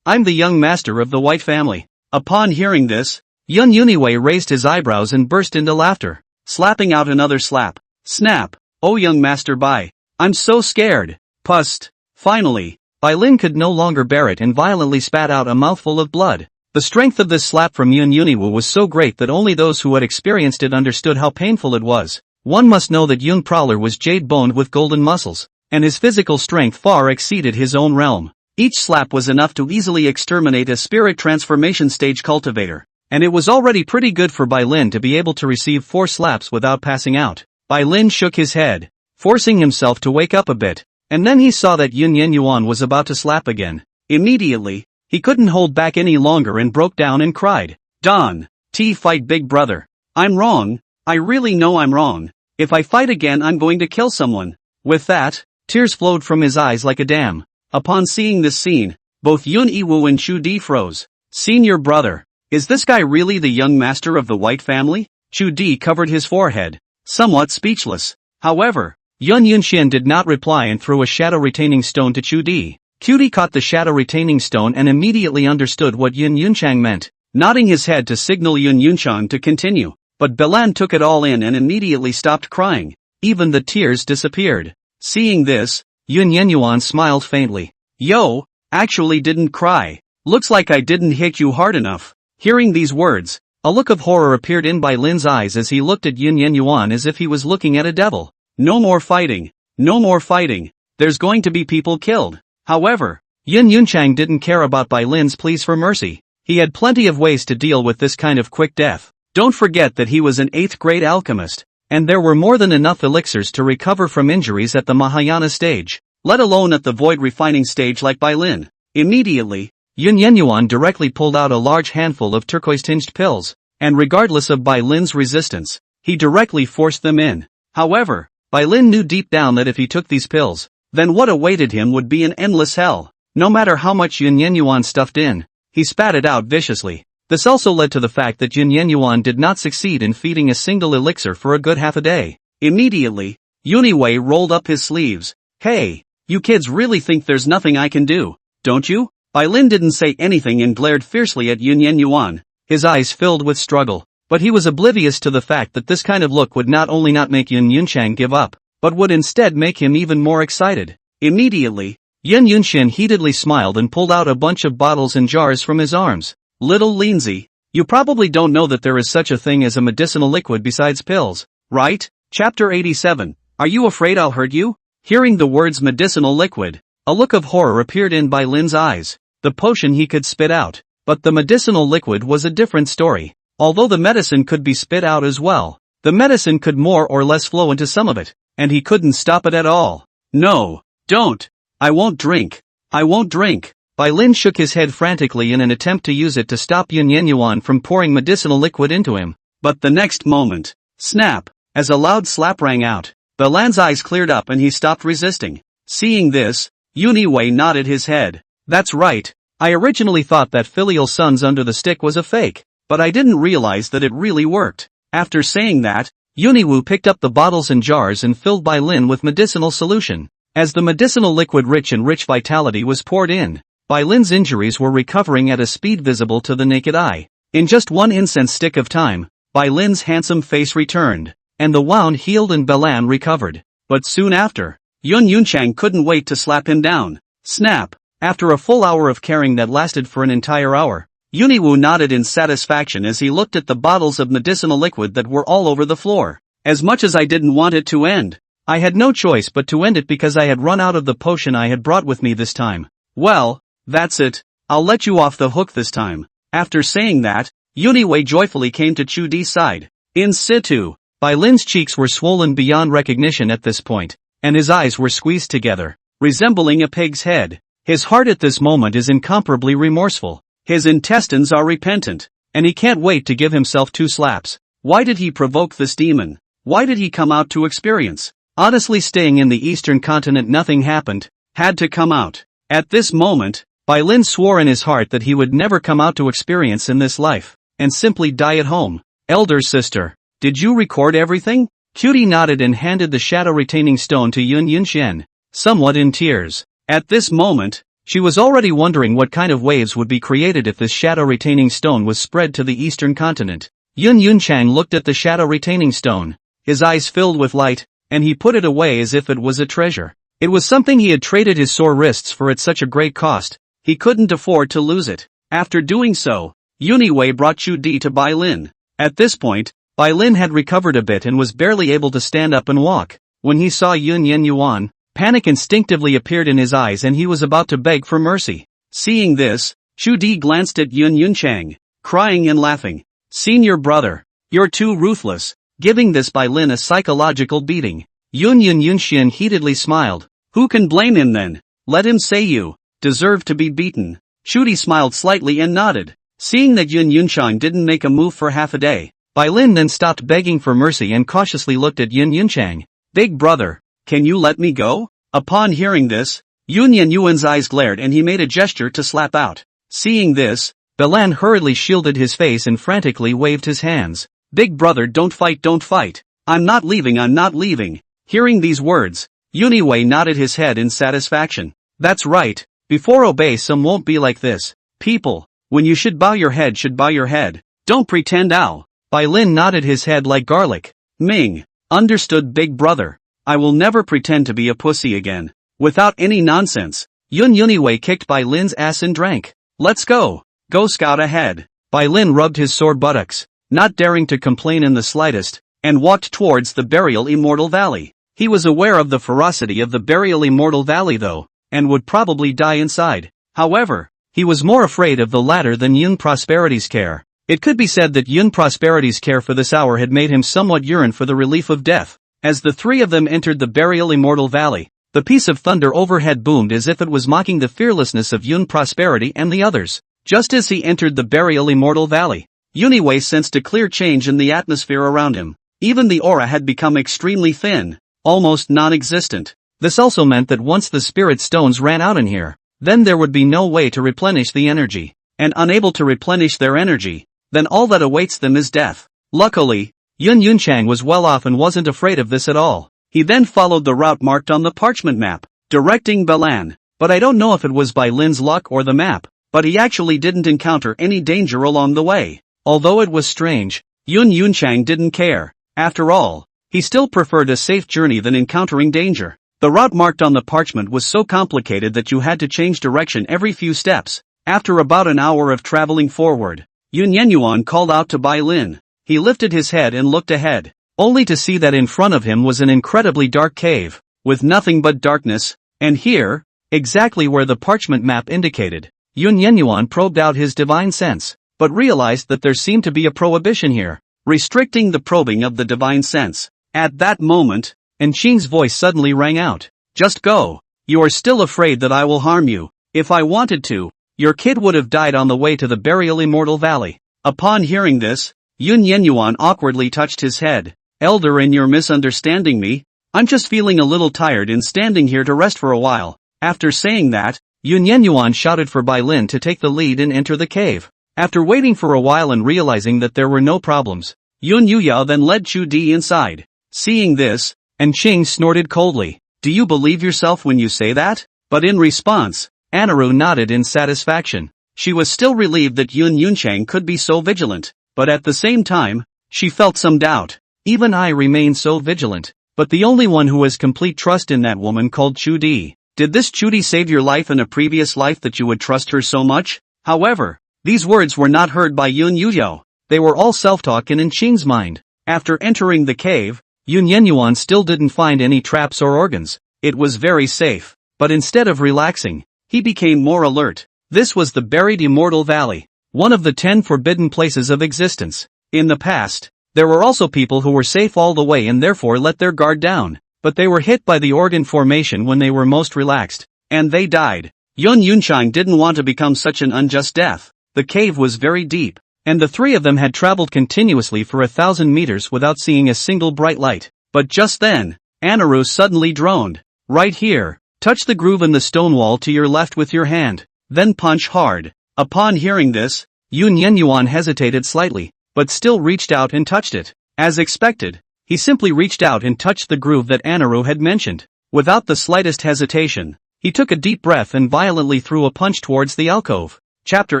I'm the young master of the White family. Upon hearing this, Yun Yuniwei raised his eyebrows and burst into laughter, slapping out another slap. Snap! Oh young master Bai, I'm so scared! Pust! Finally, Bai Lin could no longer bear it and violently spat out a mouthful of blood. The strength of this slap from Yun Yuniwu was so great that only those who had experienced it understood how painful it was. One must know that Yun Prowler was jade-boned with golden muscles, and his physical strength far exceeded his own realm. Each slap was enough to easily exterminate a spirit transformation stage cultivator, and it was already pretty good for Bai Lin to be able to receive 4 slaps without passing out. Bai Lin shook his head, forcing himself to wake up a bit, and then he saw that Yun Yenyuan was about to slap again. Immediately, he couldn't hold back any longer and broke down and cried. Don, fight big brother. I'm wrong, I really know I'm wrong. If I fight again I'm going to kill someone. With that, tears flowed from his eyes like a dam. Upon seeing this scene, both Yun Yiwu and Chu Di froze. Senior brother, is this guy really the young master of the White family? Chu Di covered his forehead, somewhat speechless. However, Yun Yunxian did not reply and threw a shadow retaining stone to Chu Di. Cutie caught the shadow retaining stone and immediately understood what Yun Yunchang meant, nodding his head to signal Yun Yunchang to continue. But Belan took it all in and immediately stopped crying. Even the tears disappeared. Seeing this, Yun Yenyuan smiled faintly. Yo, actually didn't cry. Looks like I didn't hit you hard enough. Hearing these words, a look of horror appeared in Bai Lin's eyes as he looked at Yun Yenyuan as if he was looking at a devil. No more fighting. No more fighting. There's going to be people killed. However, Yun Yunchang didn't care about Bai Lin's pleas for mercy. He had plenty of ways to deal with this kind of quick death. Don't forget that he was an 8th grade alchemist, and there were more than enough elixirs to recover from injuries at the Mahayana stage, let alone at the void refining stage like Bai Lin. Immediately, Yun Yenyuan directly pulled out a large handful of turquoise-tinged pills, and regardless of Bai Lin's resistance, he directly forced them in. However, Bai Lin knew deep down that if he took these pills, then what awaited him would be an endless hell. No matter how much Yun Yenyuan stuffed in, he spat it out viciously. This also led to the fact that Yun Yenyuan did not succeed in feeding a single elixir for a good half a day. Immediately, Yuniwei rolled up his sleeves. Hey, you kids really think there's nothing I can do, don't you? Bai Lin didn't say anything and glared fiercely at Yun Yenyuan, his eyes filled with struggle. But he was oblivious to the fact that this kind of look would not only not make Yun Yunchang give up, but would instead make him even more excited. Immediately, Yun Yunxian heatedly smiled and pulled out a bunch of bottles and jars from his arms. Little Lindsay, you probably don't know that there is such a thing as a medicinal liquid besides pills, right? Chapter 87, Are you afraid I'll hurt you? Hearing the words medicinal liquid, a look of horror appeared in Bai Lin's eyes. The potion he could spit out, but the medicinal liquid was a different story. Although the medicine could be spit out as well, the medicine could more or less flow into some of it, and he couldn't stop it at all. No, don't. I won't drink. I won't drink. Bai Lin shook his head frantically in an attempt to use it to stop Yun Yenyuan from pouring medicinal liquid into him. But the next moment, snap, as a loud slap rang out, Bai Lin's eyes cleared up and he stopped resisting. Seeing this, Yuniwei nodded his head. That's right. I originally thought that filial sons under the stick was a fake, but I didn't realize that it really worked. After saying that, Yuniwu picked up the bottles and jars and filled Bai Lin with medicinal solution. As the medicinal liquid rich vitality was poured in, Bai Lin's injuries were recovering at a speed visible to the naked eye. In just one incense stick of time, Bai Lin's handsome face returned, and the wound healed and Belan recovered. But soon after, Yun Yunchang couldn't wait to slap him down. Snap! After a full hour of caring that lasted for an entire hour, Yuniwu nodded in satisfaction as he looked at the bottles of medicinal liquid that were all over the floor. As much as I didn't want it to end, I had no choice but to end it because I had run out of the potion I had brought with me this time. Well, that's it, I'll let you off the hook this time. After saying that, Yuniwei joyfully came to Chu Di's side. In situ, Bai Lin's cheeks were swollen beyond recognition at this point, and his eyes were squeezed together, resembling a pig's head. His heart at this moment is incomparably remorseful. His intestines are repentant, and he can't wait to give himself 2 slaps. Why did he provoke this demon? Why did he come out to experience? Honestly, staying in the eastern continent nothing happened, had to come out. At this moment, Bai Lin swore in his heart that he would never come out to experience in this life, and simply die at home. Elder sister, did you record everything? Cutie nodded and handed the shadow retaining stone to Yun Yunxian, somewhat in tears. At this moment, she was already wondering what kind of waves would be created if this shadow retaining stone was spread to the eastern continent. Yun Yunchang looked at the shadow retaining stone, his eyes filled with light, and he put it away as if it was a treasure. It was something he had traded his sore wrists for at such a great cost. He couldn't afford to lose it. After doing so, Yuniwei brought Chu Di to Bai Lin. At this point, Bai Lin had recovered a bit and was barely able to stand up and walk. When he saw Yun Yenyuan, panic instinctively appeared in his eyes and he was about to beg for mercy. Seeing this, Chu Di glanced at Yun Yunchang, crying and laughing. Senior brother, you're too ruthless, giving this Bai Lin a psychological beating. Yun Yunxian heatedly smiled. Who can blame him then? Let him say you deserve to be beaten. Chu Di smiled slightly and nodded. Seeing that Yun Yunchang didn't make a move for half a day, Bai Lin then stopped begging for mercy and cautiously looked at Yun Yunchang. Big brother, can you let me go? Upon hearing this, Yun Yuan's eyes glared and he made a gesture to slap out. Seeing this, Belan hurriedly shielded his face and frantically waved his hands. Big brother, don't fight, don't fight. I'm not leaving. Hearing these words, Yuniwei nodded his head in satisfaction. That's right, before obey some won't be like this. People, when you should bow your head. Don't pretend ow. Bai Lin nodded his head like garlic. Ming, understood big brother. I will never pretend to be a pussy again. Without any nonsense, Yuniwei kicked Bai Lin's ass and drank. Let's go. Go scout ahead. Bai Lin rubbed his sore buttocks, not daring to complain in the slightest, and walked towards the Burial Immortal Valley. He was aware of the ferocity of the Burial Immortal Valley though, and would probably die inside. However, he was more afraid of the latter than Yun Prosperity's care. It could be said that Yun Prosperity's care for this hour had made him somewhat yearn for the relief of death. As the three of them entered the Burial Immortal Valley, the piece of thunder overhead boomed as if it was mocking the fearlessness of Yun Prosperity and the others. Just as he entered the Burial Immortal Valley, Yuniwei sensed a clear change in the atmosphere around him. Even the aura had become extremely thin, almost non-existent. This also meant that once the spirit stones ran out in here, then there would be no way to replenish the energy. And unable to replenish their energy, then all that awaits them is death. Luckily, Yunchang was well off and wasn't afraid of this at all. He then followed the route marked on the parchment map, directing Balan. But I don't know if it was Bai Lin's luck or the map, but he actually didn't encounter any danger along the way. Although it was strange, Yunchang didn't care. After all, he still preferred a safe journey than encountering danger. The route marked on the parchment was so complicated that you had to change direction every few steps. After about an hour of traveling forward, Yuan called out to Bai Lin. He lifted his head and looked ahead, only to see that in front of him was an incredibly dark cave, with nothing but darkness, and here, exactly where the parchment map indicated, Yuan probed out his divine sense, but realized that there seemed to be a prohibition here, restricting the probing of the divine sense. At that moment, Enqing's voice suddenly rang out. Just go. You are still afraid that I will harm you. If I wanted to, your kid would have died on the way to the Burial Immortal Valley. Upon hearing this, Yuan awkwardly touched his head. Elder, and you're misunderstanding me. I'm just feeling a little tired and standing here to rest for a while. After saying that, Yuan shouted for Bai Lin to take the lead and enter the cave. After waiting for a while and realizing that there were no problems, Yuya then led Chu Di inside. Seeing this, Enqing snorted coldly. Do you believe yourself when you say that? But in response, Anaru nodded in satisfaction. She was still relieved that Yunchang could be so vigilant, but at the same time, she felt some doubt. Even I remain so vigilant, but the only one who has complete trust in that woman called Chu Di. Did this Chu Di save your life in a previous life that you would trust her so much? However, these words were not heard by Yuyo. They were all self-talk in Enqing's mind. After entering the cave, Yuan still didn't find any traps or organs. It was very safe, but instead of relaxing, he became more alert. This was the Buried Immortal Valley, one of the 10 forbidden places of existence. In the past, there were also people who were safe all the way and therefore let their guard down, but they were hit by the organ formation when they were most relaxed, and they died. Yunchang didn't want to become such an unjust death. The cave was very deep, and the three of them had traveled continuously for 1,000 meters without seeing a single bright light. But just then, Anaru suddenly droned. Right here, touch the groove in the stone wall to your left with your hand, then punch hard. Upon hearing this, Yuan hesitated slightly, but still reached out and touched it. As expected, he simply reached out and touched the groove that Anaru had mentioned. Without the slightest hesitation, he took a deep breath and violently threw a punch towards the alcove. Chapter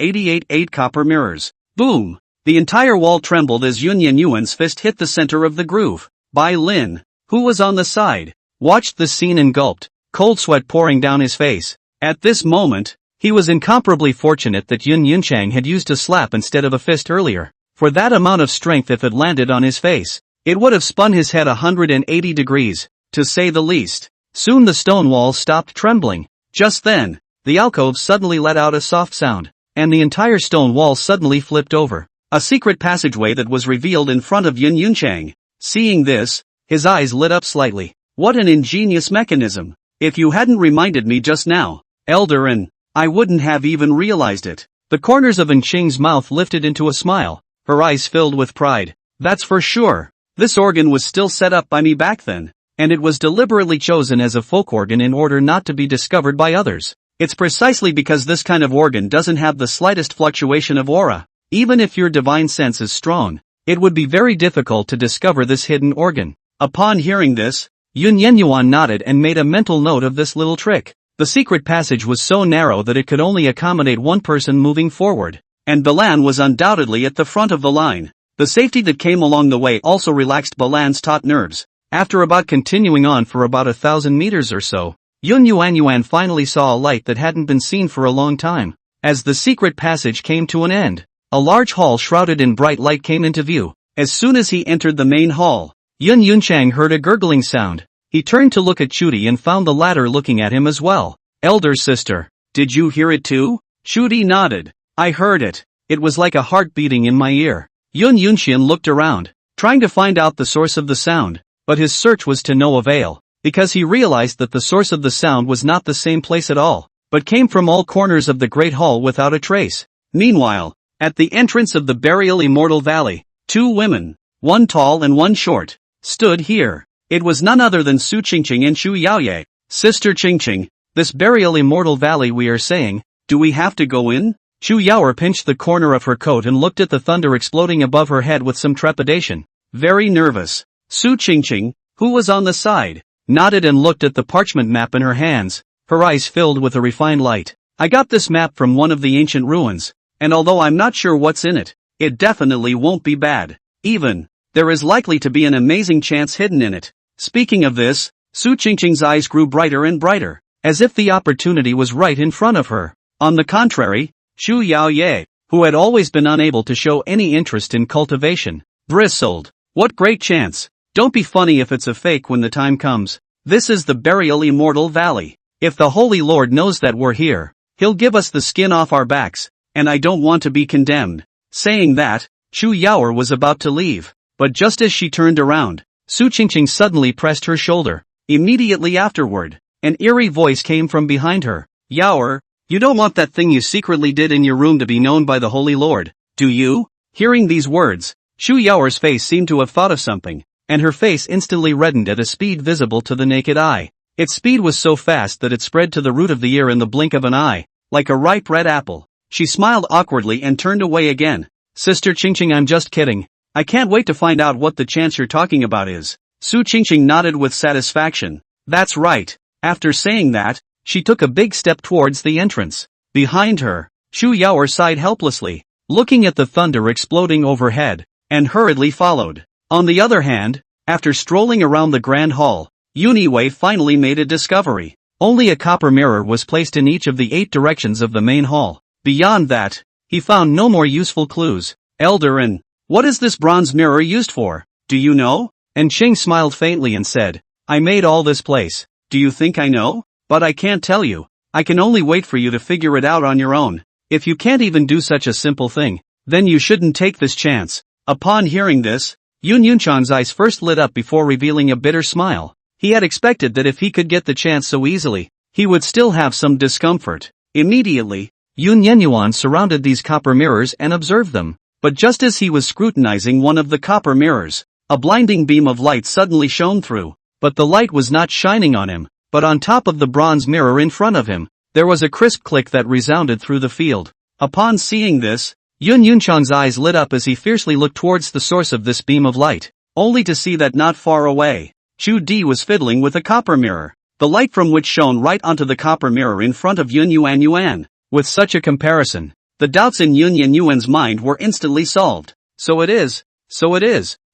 88 8 Copper Mirrors. Boom! The entire wall trembled as Yuan's fist hit the center of the groove. Bai Lin, who was on the side, watched the scene and gulped, cold sweat pouring down his face. At this moment, he was incomparably fortunate that Yunchang had used a slap instead of a fist earlier. For that amount of strength, if it landed on his face, it would have spun his head 180 degrees, to say the least. Soon the stone wall stopped trembling. Just then, the alcove suddenly let out a soft sound, and the entire stone wall suddenly flipped over. A secret passageway that was revealed in front of Yunchang. Seeing this, his eyes lit up slightly. What an ingenious mechanism! If you hadn't reminded me just now, Elder, and I wouldn't have even realized it. The corners of Enqing's mouth lifted into a smile, her eyes filled with pride. That's for sure. This organ was still set up by me back then, and it was deliberately chosen as a folk organ in order not to be discovered by others. It's precisely because this kind of organ doesn't have the slightest fluctuation of aura. Even if your divine sense is strong, it would be very difficult to discover this hidden organ. Upon hearing this, Yun Yenyuan nodded and made a mental note of this little trick. The secret passage was so narrow that it could only accommodate one person moving forward, and Balan was undoubtedly at the front of the line. The safety that came along the way also relaxed Balan's taut nerves. After continuing on for about 1,000 meters or so, Yun Yuanyuan finally saw a light that hadn't been seen for a long time. As the secret passage came to an end, a large hall shrouded in bright light came into view. As soon as he entered the main hall, Yun Yunchang heard a gurgling sound. He turned to look at Chudi and found the latter looking at him as well. "Elder sister, did you hear it too?" Chudi nodded. "I heard it. It was like a heart beating in my ear." Yun Yunxian looked around, trying to find out the source of the sound, but his search was to no avail, because he realized that the source of the sound was not the same place at all, but came from all corners of the Great Hall without a trace. Meanwhile, at the entrance of the burial Immortal Valley, two women, one tall and one short, stood here. It was none other than Su Qingqing and Shu Yaoye. "Sister Qingqing, this burial Immortal Valley we are saying, do we have to go in?" Shu Yaoer pinched the corner of her coat and looked at the thunder exploding above her head with some trepidation. Very nervous. Su Qingqing, who was on the side, nodded and looked at the parchment map in her hands, her eyes filled with a refined light. "I got this map from one of the ancient ruins, and although I'm not sure what's in it, it definitely won't be bad. Even, there is likely to be an amazing chance hidden in it." Speaking of this, Su Qingqing's eyes grew brighter and brighter, as if the opportunity was right in front of her. On the contrary, Shu Yaoye, who had always been unable to show any interest in cultivation, bristled. "What great chance! Don't be funny if it's a fake when the time comes. This is the burial Immortal Valley. If the Holy Lord knows that we're here, he'll give us the skin off our backs, and I don't want to be condemned." Saying that, Shu Yaoer was about to leave, but just as she turned around, Su Qingqing suddenly pressed her shoulder. Immediately afterward, an eerie voice came from behind her. "Yaoer, you don't want that thing you secretly did in your room to be known by the Holy Lord, do you?" Hearing these words, Shu Yaoer's face seemed to have thought of something, and her face instantly reddened at a speed visible to the naked eye. Its speed was so fast that it spread to the root of the ear in the blink of an eye, like a ripe red apple. She smiled awkwardly and turned away again. "Sister Qingqing, I'm just kidding. I can't wait to find out what the chance you're talking about is." Su Qingqing nodded with satisfaction. "That's right." After saying that, she took a big step towards the entrance. Behind her, Shu Yaoer sighed helplessly, looking at the thunder exploding overhead, and hurriedly followed. On the other hand, after strolling around the Grand Hall, Yuniwei finally made a discovery. Only a copper mirror was placed in each of the 8 directions of the main hall. Beyond that, he found no more useful clues. "Elder An, what is this bronze mirror used for? Do you know?" And Qing smiled faintly and said, "I made all this place. Do you think I know? But I can't tell you. I can only wait for you to figure it out on your own. If you can't even do such a simple thing, then you shouldn't take this chance." Upon hearing this, Yun Yunchang's eyes first lit up before revealing a bitter smile. He had expected that if he could get the chance so easily, he would still have some discomfort. Immediately, Yun Yenyuan surrounded these copper mirrors and observed them. But just as he was scrutinizing one of the copper mirrors, a blinding beam of light suddenly shone through. But the light was not shining on him, but on top of the bronze mirror in front of him. There was a crisp click that resounded through the field. Upon seeing this, Yun Yunchang's eyes lit up as he fiercely looked towards the source of this beam of light, only to see that not far away, Chu Di was fiddling with a copper mirror, the light from which shone right onto the copper mirror in front of Yun Yuan. With such a comparison, the doubts in Yun Yuan's mind were instantly solved. So it is.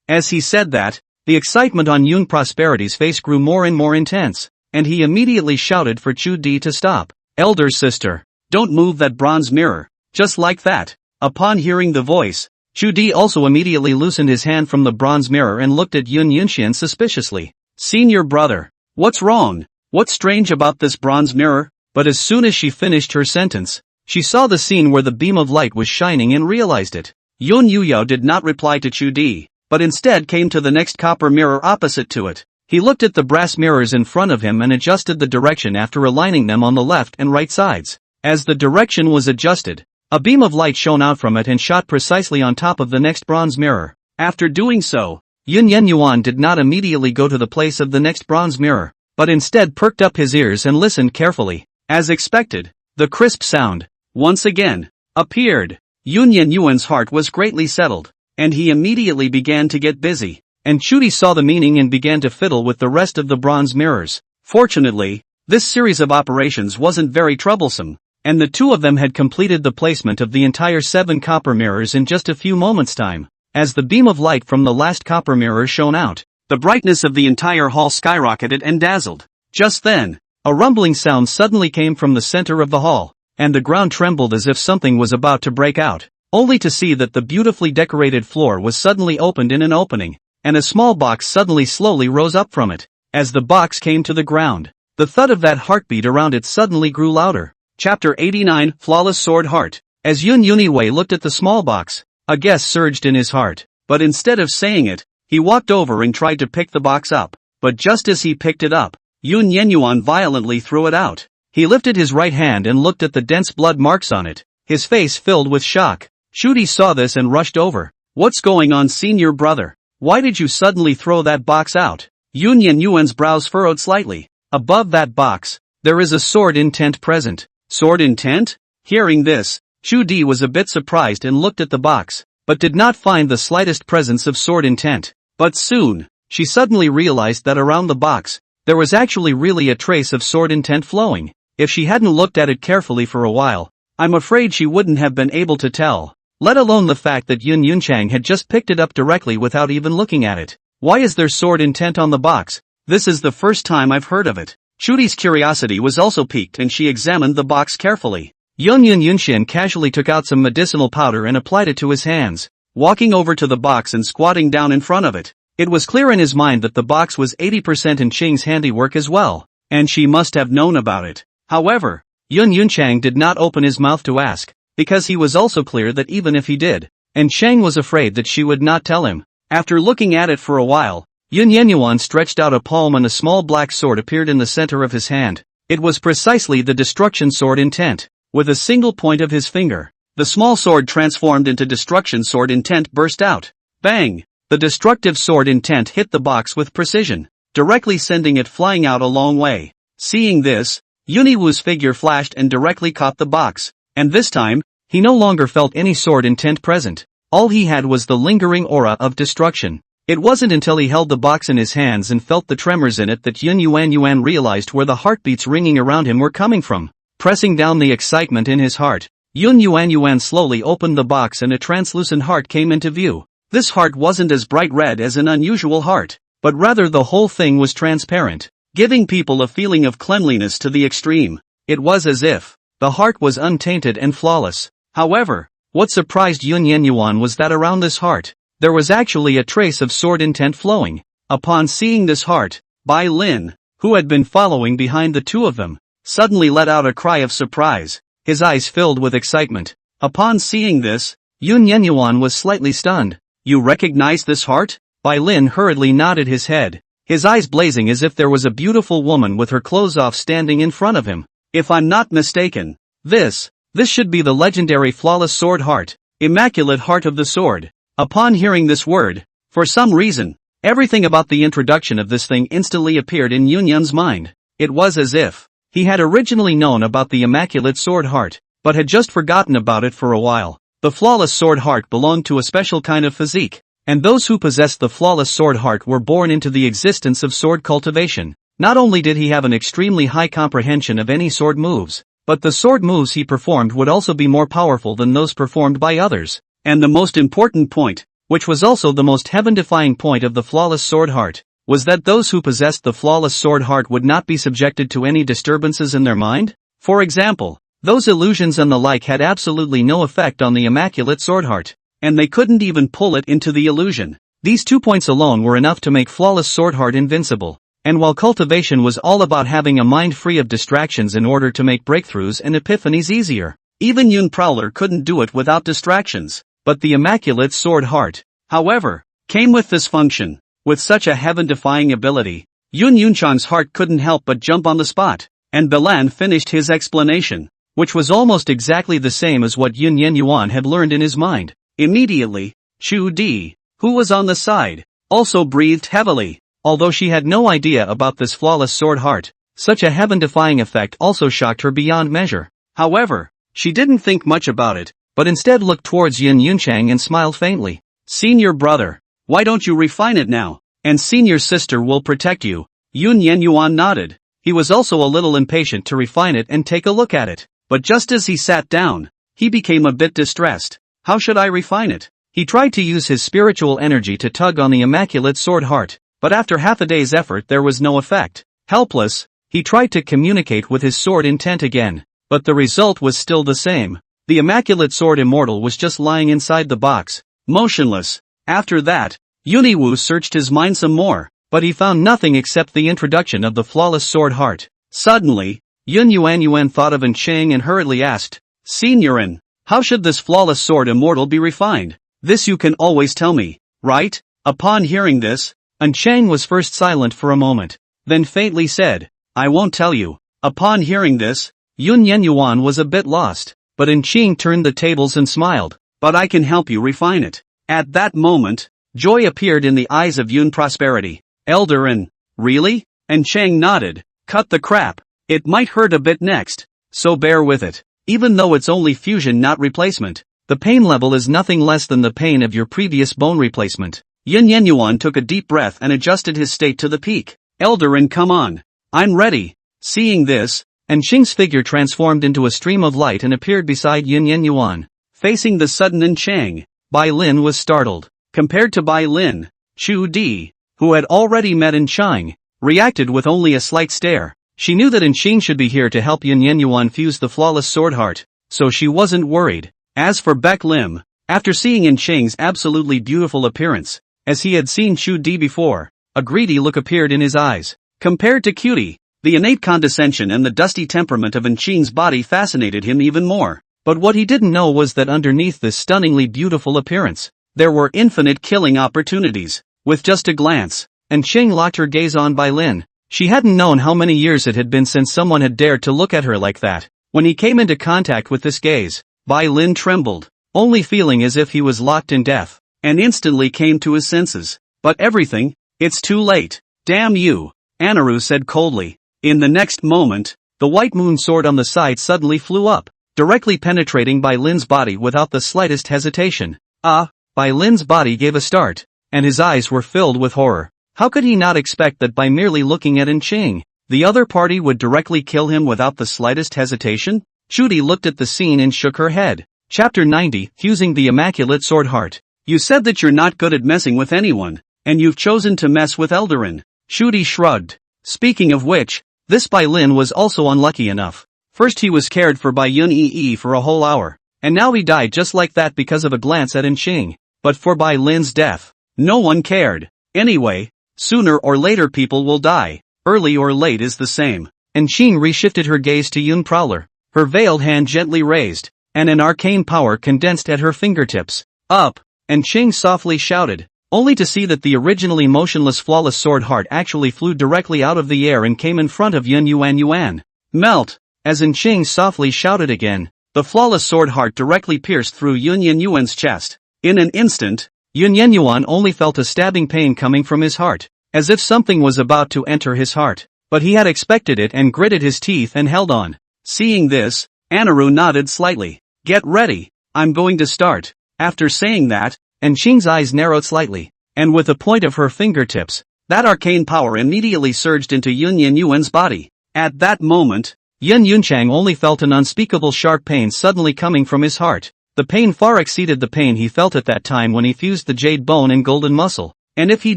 As he said that, the excitement on Yun Prosperity's face grew more and more intense, and he immediately shouted for Chu Di to stop. "Elder sister, don't move that bronze mirror, just like that." Upon hearing the voice, Chu Di also immediately loosened his hand from the bronze mirror and looked at Yun Yunxian suspiciously. "Senior brother, what's wrong? What's strange about this bronze mirror?" But as soon as she finished her sentence, she saw the scene where the beam of light was shining and realized it. Yun Yuyao did not reply to Chu Di, but instead came to the next copper mirror opposite to it. He looked at the brass mirrors in front of him and adjusted the direction after aligning them on the left and right sides. As the direction was adjusted, a beam of light shone out from it and shot precisely on top of the next bronze mirror. After doing so, Yun Yuan did not immediately go to the place of the next bronze mirror, but instead perked up his ears and listened carefully. As expected, the crisp sound, once again, appeared. Yun Yuan's heart was greatly settled, and he immediately began to get busy. and Chuti saw the meaning and began to fiddle with the rest of the bronze mirrors. Fortunately, this series of operations wasn't very troublesome, and the two of them had completed the placement of the entire 7 copper mirrors in just a few moments' time. As the beam of light from the last copper mirror shone out, the brightness of the entire hall skyrocketed and dazzled. Just then, a rumbling sound suddenly came from the center of the hall, and the ground trembled as if something was about to break out, only to see that the beautifully decorated floor was suddenly opened in an opening, and a small box suddenly slowly rose up from it. As the box came to the ground, the thud of that heartbeat around it suddenly grew louder. Chapter 89, Flawless Sword Heart. As Yun Yuniwei looked at the small box, a guess surged in his heart, but instead of saying it, he walked over and tried to pick the box up, but just as he picked it up, Yun Yenyuan violently threw it out. He lifted his right hand and looked at the dense blood marks on it, his face filled with shock. Chuti saw this and rushed over. "What's going on, senior brother? Why did you suddenly throw that box out?" Yun Yenyuan's brows furrowed slightly. "Above that box, there is a sword intent present." "Sword intent?" Hearing this, Chu Di was a bit surprised and looked at the box, but did not find the slightest presence of sword intent. But soon, she suddenly realized that around the box, there was actually really a trace of sword intent flowing. If she hadn't looked at it carefully for a while, I'm afraid she wouldn't have been able to tell, let alone the fact that Yun Yunchang had just picked it up directly without even looking at it. Why is there sword intent on the box? This is the first time I've heard of it. Chuti's curiosity was also piqued and she examined the box carefully. Yun Yunshin casually took out some medicinal powder and applied it to his hands, walking over to the box and squatting down in front of it. It was clear in his mind that the box was 80% in Qing's handiwork as well, and she must have known about it. However, Yun Yunchang did not open his mouth to ask, because he was also clear that even if he did, and Chang was afraid that she would not tell him. After looking at it for a while, Yun Yenyuan stretched out a palm and a small black sword appeared in the center of his hand. It was precisely the destruction sword intent. With a single point of his finger, the small sword transformed into destruction sword intent burst out. Bang! The destructive sword intent hit the box with precision, directly sending it flying out a long way. Seeing this, Yuniwu's figure flashed and directly caught the box, and this time, he no longer felt any sword intent present. All he had was the lingering aura of destruction. It wasn't until he held the box in his hands and felt the tremors in it that Yun Yuan realized where the heartbeats ringing around him were coming from. Pressing down the excitement in his heart, Yun Yuan slowly opened the box and a translucent heart came into view. This heart wasn't as bright red as an unusual heart, but rather the whole thing was transparent, giving people a feeling of cleanliness to the extreme. It was as if the heart was untainted and flawless. However, what surprised Yun Yuan was that around this heart, there was actually a trace of sword intent flowing. Upon seeing this heart, Bai Lin, who had been following behind the two of them, suddenly let out a cry of surprise, his eyes filled with excitement. Upon seeing this, Yun Yuan was slightly stunned. "You recognize this heart?" Bai Lin hurriedly nodded his head, his eyes blazing as if there was a beautiful woman with her clothes off standing in front of him. "If I'm not mistaken, this should be the legendary flawless sword heart, immaculate heart of the sword." Upon hearing this word, for some reason, everything about the introduction of this thing instantly appeared in Yun Yun's mind. It was as if he had originally known about the immaculate sword heart, but had just forgotten about it for a while. The flawless sword heart belonged to a special kind of physique, and those who possessed the flawless sword heart were born into the existence of sword cultivation. Not only did he have an extremely high comprehension of any sword moves, but the sword moves he performed would also be more powerful than those performed by others. And the most important point, which was also the most heaven-defying point of the flawless sword heart, was that those who possessed the flawless sword heart would not be subjected to any disturbances in their mind. For example, those illusions and the like had absolutely no effect on the immaculate sword heart, and they couldn't even pull it into the illusion. These 2 points alone were enough to make flawless sword heart invincible. And while cultivation was all about having a mind free of distractions in order to make breakthroughs and epiphanies easier, even Yun Prowler couldn't do it without distractions. But the immaculate sword heart, however, came with this function. With such a heaven-defying ability, Yun Yunchang's heart couldn't help but jump on the spot, and Bilan finished his explanation, which was almost exactly the same as what Yun Yuan had learned in his mind. Immediately, Chu Di, who was on the side, also breathed heavily. Although she had no idea about this flawless sword heart, such a heaven-defying effect also shocked her beyond measure. However, she didn't think much about it, but instead looked towards Yun Yunchang and smiled faintly. "Senior brother, Why don't you refine it now? And senior sister will protect you. Yun Yenyuan nodded. He was also a little impatient to refine it and take a look at it. But just as he sat down, he became a bit distressed. How should I refine it? He tried to use his spiritual energy to tug on the immaculate sword heart, but after half a day's effort there was no effect. Helpless, he tried to communicate with his sword intent again, but the result was still the same. The immaculate sword immortal was just lying inside the box, motionless. After that, Yuniwu searched his mind some more, but he found nothing except the introduction of the flawless sword heart. Suddenly, Yun Yuan thought of Cheng and hurriedly asked, Seniorin, how should this flawless sword immortal be refined? This you can always tell me, right? Upon hearing this, Cheng was first silent for a moment, then faintly said, I won't tell you. Upon hearing this, Yun Yuan was a bit lost, but Cheng turned the tables and smiled, but I can help you refine it. At that moment, joy appeared in the eyes of Yun Prosperity. Eldarin, really? Cheng nodded. Cut the crap. It might hurt a bit next, so bear with it. Even though it's only fusion not replacement, the pain level is nothing less than the pain of your previous bone replacement. Yun Yuan took a deep breath and adjusted his state to the peak. Eldarin, come on. I'm ready. Seeing this, Cheng's figure transformed into a stream of light and appeared beside Yun Yuan. Facing the sudden Cheng, Bai Lin was startled. Compared to Bai Lin, Chu Di, who had already met Cheng, reacted with only a slight stare. She knew that Cheng should be here to help Yun Yuan fuse the flawless sword heart, so she wasn't worried. As for Beck Lim, after seeing Cheng's absolutely beautiful appearance, as he had seen Chu Di before, a greedy look appeared in his eyes. Compared to Cutie, the innate condescension and the dusty temperament of Cheng's body fascinated him even more. But what he didn't know was that underneath this stunningly beautiful appearance, there were infinite killing opportunities. With just a glance, Cheng locked her gaze on Bai Lin. She hadn't known how many years it had been since someone had dared to look at her like that. When he came into contact with this gaze, Bai Lin trembled, only feeling as if he was locked in death, and instantly came to his senses. But everything, it's too late. Damn you, Anaru said coldly. In the next moment, the white moon sword on the side suddenly flew up, directly penetrating Bai Lin's body without the slightest hesitation. Bai Lin's body gave a start, and his eyes were filled with horror. How could he not expect that by merely looking at Cheng, the other party would directly kill him without the slightest hesitation? Judy looked at the scene and shook her head. Chapter 90, Fusing the Immaculate Sword Heart. You said that you're not good at messing with anyone, and you've chosen to mess with Eldarin. Judy shrugged. Speaking of which, this Bai Lin was also unlucky enough. First he was cared for by Yun Yi for a whole hour, and now he died just like that because of a glance at Cheng. But for Bai Lin's death, no one cared. Anyway, sooner or later people will die. Early or late is the same. Cheng reshifted her gaze to Yun Prowler, her veiled hand gently raised, and an arcane power condensed at her fingertips. Up! Cheng softly shouted, only to see that the originally motionless flawless sword heart actually flew directly out of the air and came in front of Yun Yuan. Melt! As Cheng softly shouted again, the flawless sword heart directly pierced through Yun Yuan's chest. In an instant, Yun Yuan only felt a stabbing pain coming from his heart, as if something was about to enter his heart. But he had expected it and gritted his teeth and held on. Seeing this, Anaru nodded slightly. Get ready, I'm going to start. After saying that, Cheng's eyes narrowed slightly, and with the point of her fingertips, that arcane power immediately surged into Yun Yuan's body. At that moment, Yun Yunchang only felt an unspeakable sharp pain suddenly coming from his heart. The pain far exceeded the pain he felt at that time when he fused the jade bone and golden muscle, and if he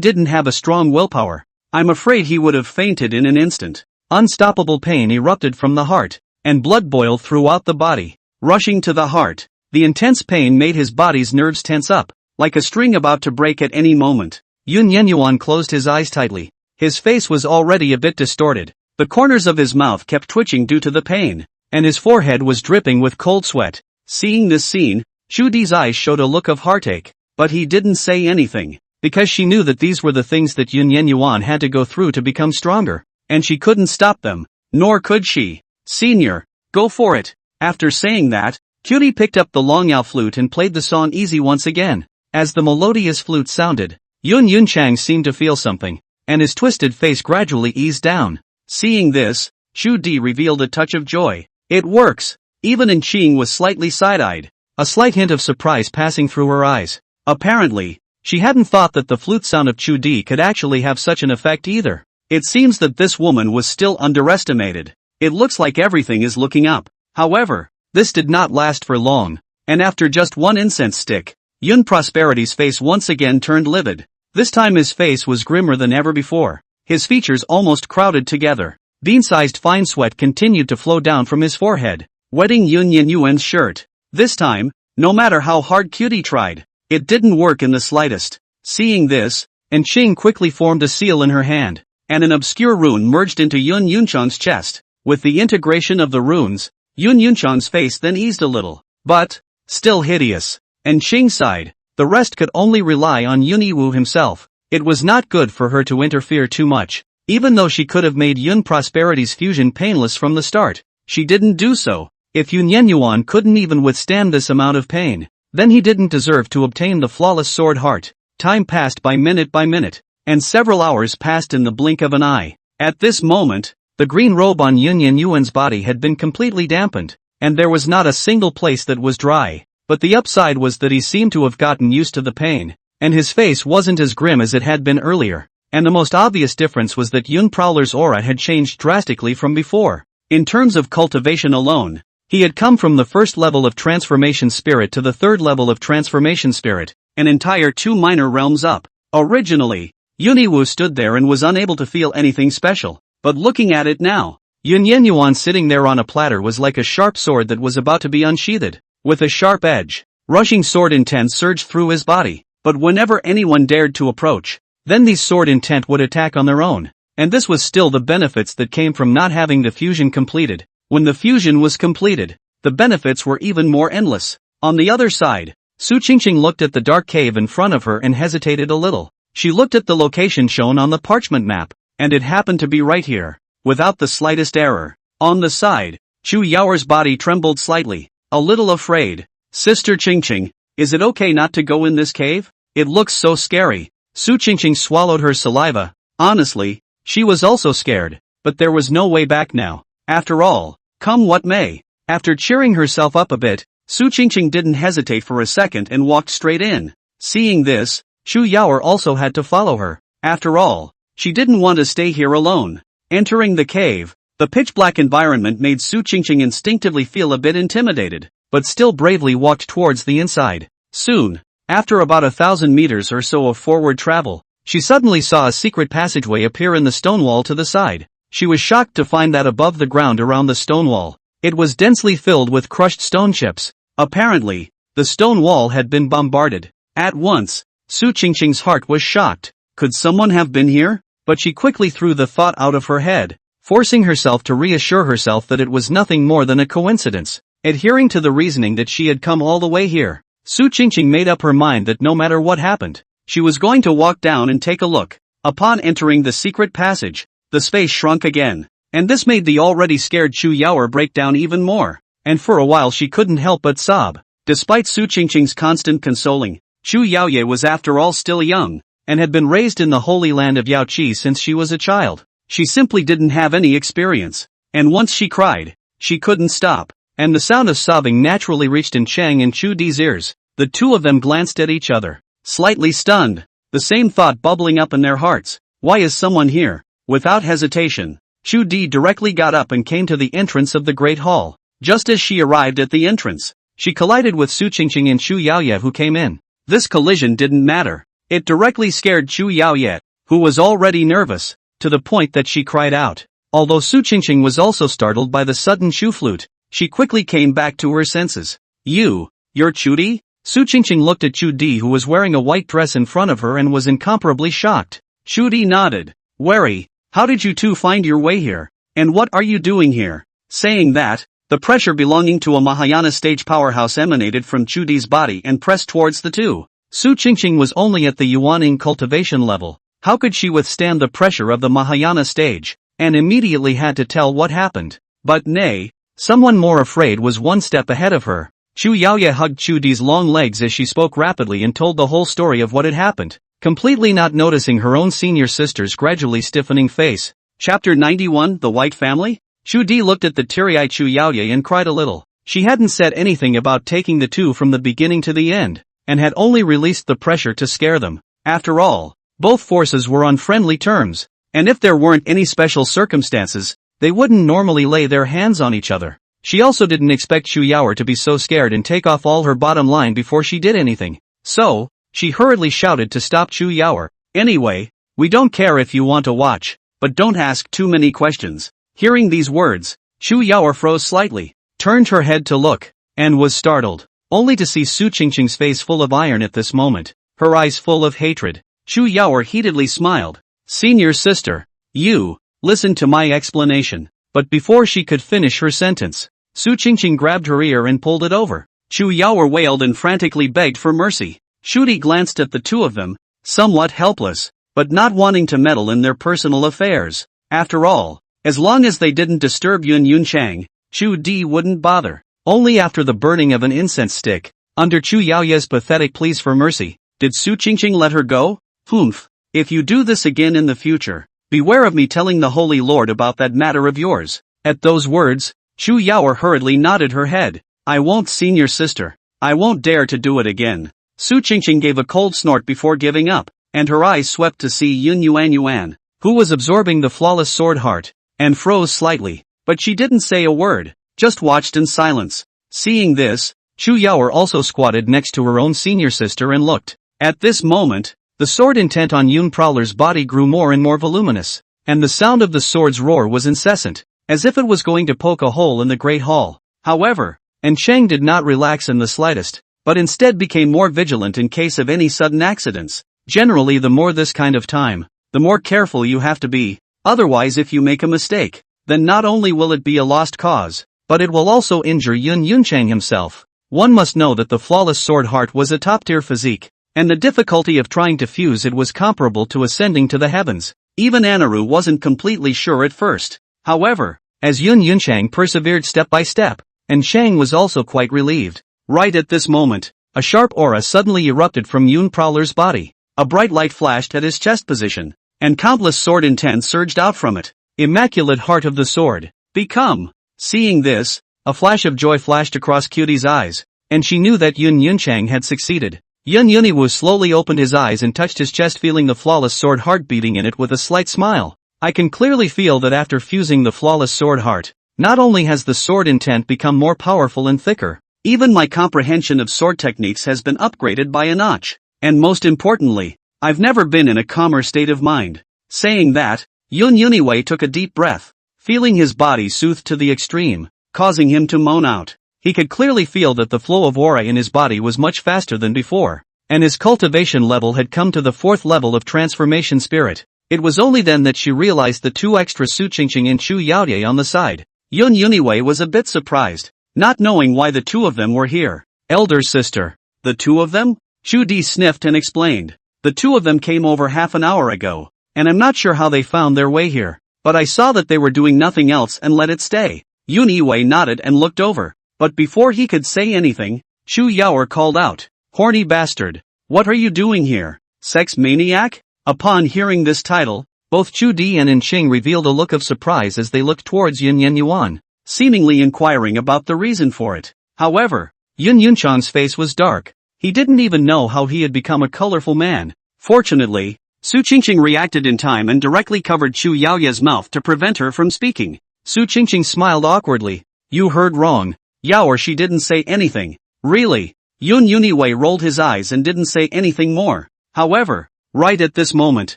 didn't have a strong willpower, I'm afraid he would have fainted in an instant. Unstoppable pain erupted from the heart, and blood boiled throughout the body. Rushing to the heart, the intense pain made his body's nerves tense up, like a string about to break at any moment. Yun Yuan closed his eyes tightly. His face was already a bit distorted. The corners of his mouth kept twitching due to the pain, and his forehead was dripping with cold sweat. Seeing this scene, Chu Di's eyes showed a look of heartache, but he didn't say anything, because she knew that these were the things that Yun Yuan had to go through to become stronger, and she couldn't stop them, nor could she. Senior, go for it. After saying that, Cutie picked up the long owl flute and played the song Easy once again. As the melodious flute sounded, Yun Yunchang seemed to feel something, and his twisted face gradually eased down. Seeing this, Chu Di revealed a touch of joy. It works! Even Cheng was slightly side-eyed, a slight hint of surprise passing through her eyes. Apparently, She hadn't thought that the flute sound of Chu Di could actually have such an effect either. It seems that this woman was still underestimated. It looks like everything is looking up. However, this did not last for long, and after just one incense stick, Yun Prosperity's face once again turned livid. This time his face was grimmer than ever before. His features almost crowded together. Bean-sized fine sweat continued to flow down from his forehead, wetting Yun Yuan's shirt. This time, no matter how hard Cutie tried, it didn't work in the slightest. Seeing this, Enqing quickly formed a seal in her hand, and an obscure rune merged into Yun Yunchan's chest. With the integration of the runes, Yun Yunchan's face then eased a little, but still hideous. Enqing sighed. The rest could only rely on Yun Yiwu himself. It was not good for her to interfere too much. Even though she could have made Yun Prosperity's fusion painless from the start, she didn't do so. If Yun Yuan couldn't even withstand this amount of pain, then he didn't deserve to obtain the flawless sword heart. Time passed by minute, and several hours passed in the blink of an eye. At this moment, the green robe on Yun Yuan's body had been completely dampened, and there was not a single place that was dry. But the upside was that he seemed to have gotten used to the pain, and his face wasn't as grim as it had been earlier. And the most obvious difference was that Yun Prowler's aura had changed drastically from before. In terms of cultivation alone, he had come from the first level of transformation spirit to the third level of transformation spirit, an entire 2 minor realms up. Originally, Yun Yiwu stood there and was unable to feel anything special, but looking at it now, Yun Yuan sitting there on a platter was like a sharp sword that was about to be unsheathed. With a sharp edge, rushing sword intent surged through his body, but whenever anyone dared to approach, then these sword intent would attack on their own, and this was still the benefits that came from not having the fusion completed. When the fusion was completed, the benefits were even more endless. On the other side, Su Qingqing looked at the dark cave in front of her and hesitated a little. She looked at the location shown on the parchment map, and it happened to be right here, without the slightest error. On the side, Chu Yaoer's body trembled slightly, a little afraid. Sister Qingqing, is it okay not to go in this cave? It looks so scary. Su Qingqing swallowed her saliva. Honestly, she was also scared, but there was no way back now. After all, come what may. After cheering herself up a bit, Su Qingqing didn't hesitate for a second and walked straight in. Seeing this, Chu Yaoer also had to follow her. After all, she didn't want to stay here alone. Entering the cave, the pitch-black environment made Su Qingqing instinctively feel a bit intimidated, but still bravely walked towards the inside. Soon, after about 1,000 meters or so of forward travel, she suddenly saw a secret passageway appear in the stone wall to the side. She was shocked to find that above the ground around the stone wall, it was densely filled with crushed stone chips. Apparently, the stone wall had been bombarded. At once, Su Qingqing's heart was shocked. Could someone have been here? But she quickly threw the thought out of her head, forcing herself to reassure herself that it was nothing more than a coincidence. Adhering to the reasoning that she had come all the way here, Su Qingqing made up her mind that no matter what happened, she was going to walk down and take a look. Upon entering the secret passage, the space shrunk again, and this made the already scared Chu Yaoer break down even more, and for a while she couldn't help but sob. Despite Su Qingqing's constant consoling, Chu Yaoye was after all still young, and had been raised in the holy land of Yaoqi since she was a child. She simply didn't have any experience, and once she cried, she couldn't stop, and the sound of sobbing naturally reached Enqing and Chu Di's ears. The two of them glanced at each other, slightly stunned, the same thought bubbling up in their hearts. Why is someone here? Without hesitation, Chu Di directly got up and came to the entrance of the Great Hall. Just as she arrived at the entrance, she collided with Su Qingqing and Chu Yaoye, who came in. This collision didn't matter. It directly scared Chu Yaoye, who was already nervous, to the point that she cried out. Although Su Qingqing was also startled by the sudden Chu flute, she quickly came back to her senses. You're Chu Di? Su Qingqing looked at Chu Di, who was wearing a white dress in front of her, and was incomparably shocked. Chu Di nodded. Wary, how did you two find your way here? And what are you doing here? Saying that, the pressure belonging to a Mahayana stage powerhouse emanated from Chu Di's body and pressed towards the two. Su Qingqing was only at the Yuaning cultivation level. How could she withstand the pressure of the Mahayana stage? And immediately had to tell what happened. But nay, someone more afraid was one step ahead of her. Chu Yaoye hugged Chu Di's long legs as she spoke rapidly and told the whole story of what had happened, completely not noticing her own senior sister's gradually stiffening face. Chapter 91, The White Family? Chu Di looked at the teary-eyed Chu Yaoye and cried a little. She hadn't said anything about taking the two from the beginning to the end. and had only released the pressure to scare them. After all, both forces were on friendly terms, and if there weren't any special circumstances, they wouldn't normally lay their hands on each other. She also didn't expect Chu Yaoer to be so scared and take off all her bottom line before she did anything. So, she hurriedly shouted to stop Chu Yaoer. Anyway, we don't care if you want to watch, but don't ask too many questions. Hearing these words, Chu Yaoer froze slightly, turned her head to look, and was startled, only to see Su Qingqing's face full of iron at this moment, her eyes full of hatred. Chu Yaoer heatedly smiled. Senior sister, you, listen to my explanation. But before she could finish her sentence, Su Qingqing grabbed her ear and pulled it over. Chu Yaoer wailed and frantically begged for mercy. Shudi glanced at the two of them, somewhat helpless, but not wanting to meddle in their personal affairs. After all, as long as they didn't disturb Yun Yunchang, Chu Di wouldn't bother. Only after the burning of an incense stick, under Chu Yaoye's pathetic pleas for mercy, did Su Qingqing let her go? Humph. If you do this again in the future, beware of me telling the Holy Lord about that matter of yours. At those words, Chu Yaoer hurriedly nodded her head. I won't, senior sister. I won't dare to do it again. Su Qingqing gave a cold snort before giving up, and her eyes swept to see Yun Yuan, who was absorbing the flawless sword heart, and froze slightly, but she didn't say a word, just watched in silence. Seeing this, Chu Yaoer also squatted next to her own senior sister and looked. At this moment, the sword intent on Yun Prowler's body grew more and more voluminous, and the sound of the sword's roar was incessant, as if it was going to poke a hole in the great hall. However, Cheng did not relax in the slightest, but instead became more vigilant in case of any sudden accidents. Generally, the more this kind of time, the more careful you have to be, otherwise if you make a mistake, then not only will it be a lost cause, but it will also injure Yun Yunchang himself. One must know that the flawless sword heart was a top-tier physique, and the difficulty of trying to fuse it was comparable to ascending to the heavens. Even Anaru wasn't completely sure at first. However, as Yun Yunchang persevered step by step, and Shang was also quite relieved. Right at this moment, a sharp aura suddenly erupted from Yun Prowler's body. A bright light flashed at his chest position, and countless sword intent surged out from it. Immaculate heart of the sword. Become. Seeing this, a flash of joy flashed across Cutie's eyes, and she knew that Yun Yunchang had succeeded. Yun Yuniwu slowly opened his eyes and touched his chest, feeling the flawless sword heart beating in it with a slight smile. I can clearly feel that after fusing the flawless sword heart, not only has the sword intent become more powerful and thicker, even my comprehension of sword techniques has been upgraded by a notch. And most importantly, I've never been in a calmer state of mind. Saying that, Yun Yuniwei took a deep breath, feeling his body soothed to the extreme, causing him to moan out. He could clearly feel that the flow of aura in his body was much faster than before, and his cultivation level had come to the 4th level of transformation spirit. It was only then that she realized the 2 extra Su Qingqing and Chu Yaoye on the side. Yun Yuniwei was a bit surprised, not knowing why the 2 of them were here. Elder sister. The 2 of them? Chu Di sniffed and explained. The 2 of them came over half an hour ago, and I'm not sure how they found their way here, but I saw that they were doing nothing else and let it stay. Yun Yiwei nodded and looked over. But before he could say anything, Chu Yaoer called out, "Horny bastard! What are you doing here? Sex maniac?" Upon hearing this title, both Chu Di and Inqing revealed a look of surprise as they looked towards Yun Yuan, seemingly inquiring about the reason for it. However, Yun Yunchang's face was dark. He didn't even know how he had become a colorful man. Fortunately, Su Qingqing reacted in time and directly covered Chu Yaoye's mouth to prevent her from speaking. Su Qingqing smiled awkwardly. "You heard wrong. Yaoer, she didn't say anything." "Really?" Yun Yuniwei rolled his eyes and didn't say anything more. However, right at this moment,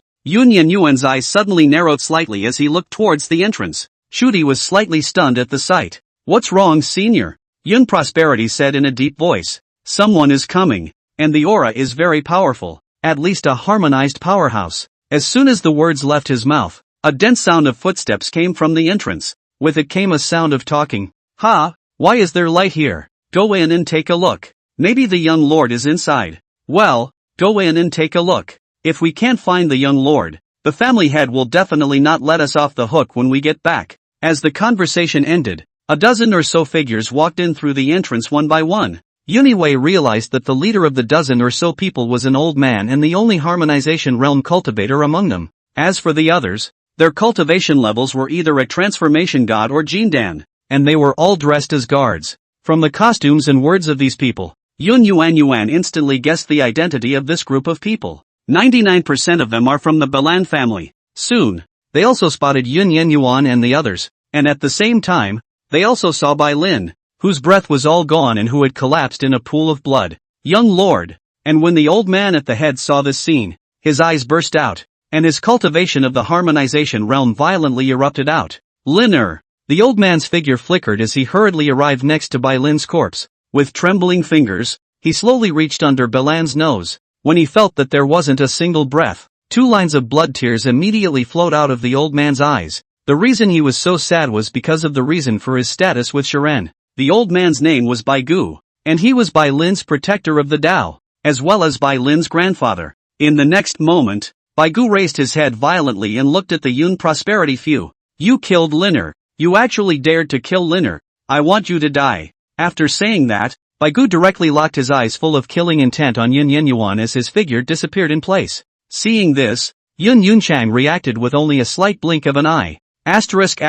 Yun Yuan's eyes suddenly narrowed slightly as he looked towards the entrance. Shudi was slightly stunned at the sight. "What's wrong, senior?" Yun Prosperity said in a deep voice. "Someone is coming, and the aura is very powerful, at least a harmonized powerhouse." As soon as the words left his mouth, a dense sound of footsteps came from the entrance. With it came a sound of talking. "Ha! Why is there light here? Go in and take a look. Maybe the young lord is inside." "Well, go in and take a look. If we can't find the young lord, the family head will definitely not let us off the hook when we get back." As the conversation ended, a dozen or so figures walked in through the entrance one by one. Yuniwei realized that the leader of the dozen or so people was an old man and the only harmonization realm cultivator among them. As for the others, their cultivation levels were either a transformation god or Jindan, and they were all dressed as guards. From the costumes and words of these people, Yuan instantly guessed the identity of this group of people. 99% of them are from the Balan family. Soon, they also spotted Yuan and the others, and at the same time, they also saw Bai Lin, whose breath was all gone and who had collapsed in a pool of blood. Young lord. And when the old man at the head saw this scene, his eyes burst out, and his cultivation of the harmonization realm violently erupted out. Liner. The old man's figure flickered as he hurriedly arrived next to Bai Lin's corpse. With trembling fingers, he slowly reached under Balan's nose. When he felt that there wasn't a single breath, 2 lines of blood tears immediately flowed out of the old man's eyes. The reason he was so sad was because of the reason for his status with Shiren. The old man's name was Bai Gu, and he was Bai Lin's protector of the Tao, as well as Bai Lin's grandfather. In the next moment, Bai Gu raised his head violently and looked at the Yun Prosperity Few. You killed Liner. You actually dared to kill Liner. I want you to die. After saying that, Bai Gu directly locked his eyes full of killing intent on Yuan as his figure disappeared in place. Seeing this, Yunchang reacted with only a slight blink of an eye. Asterisk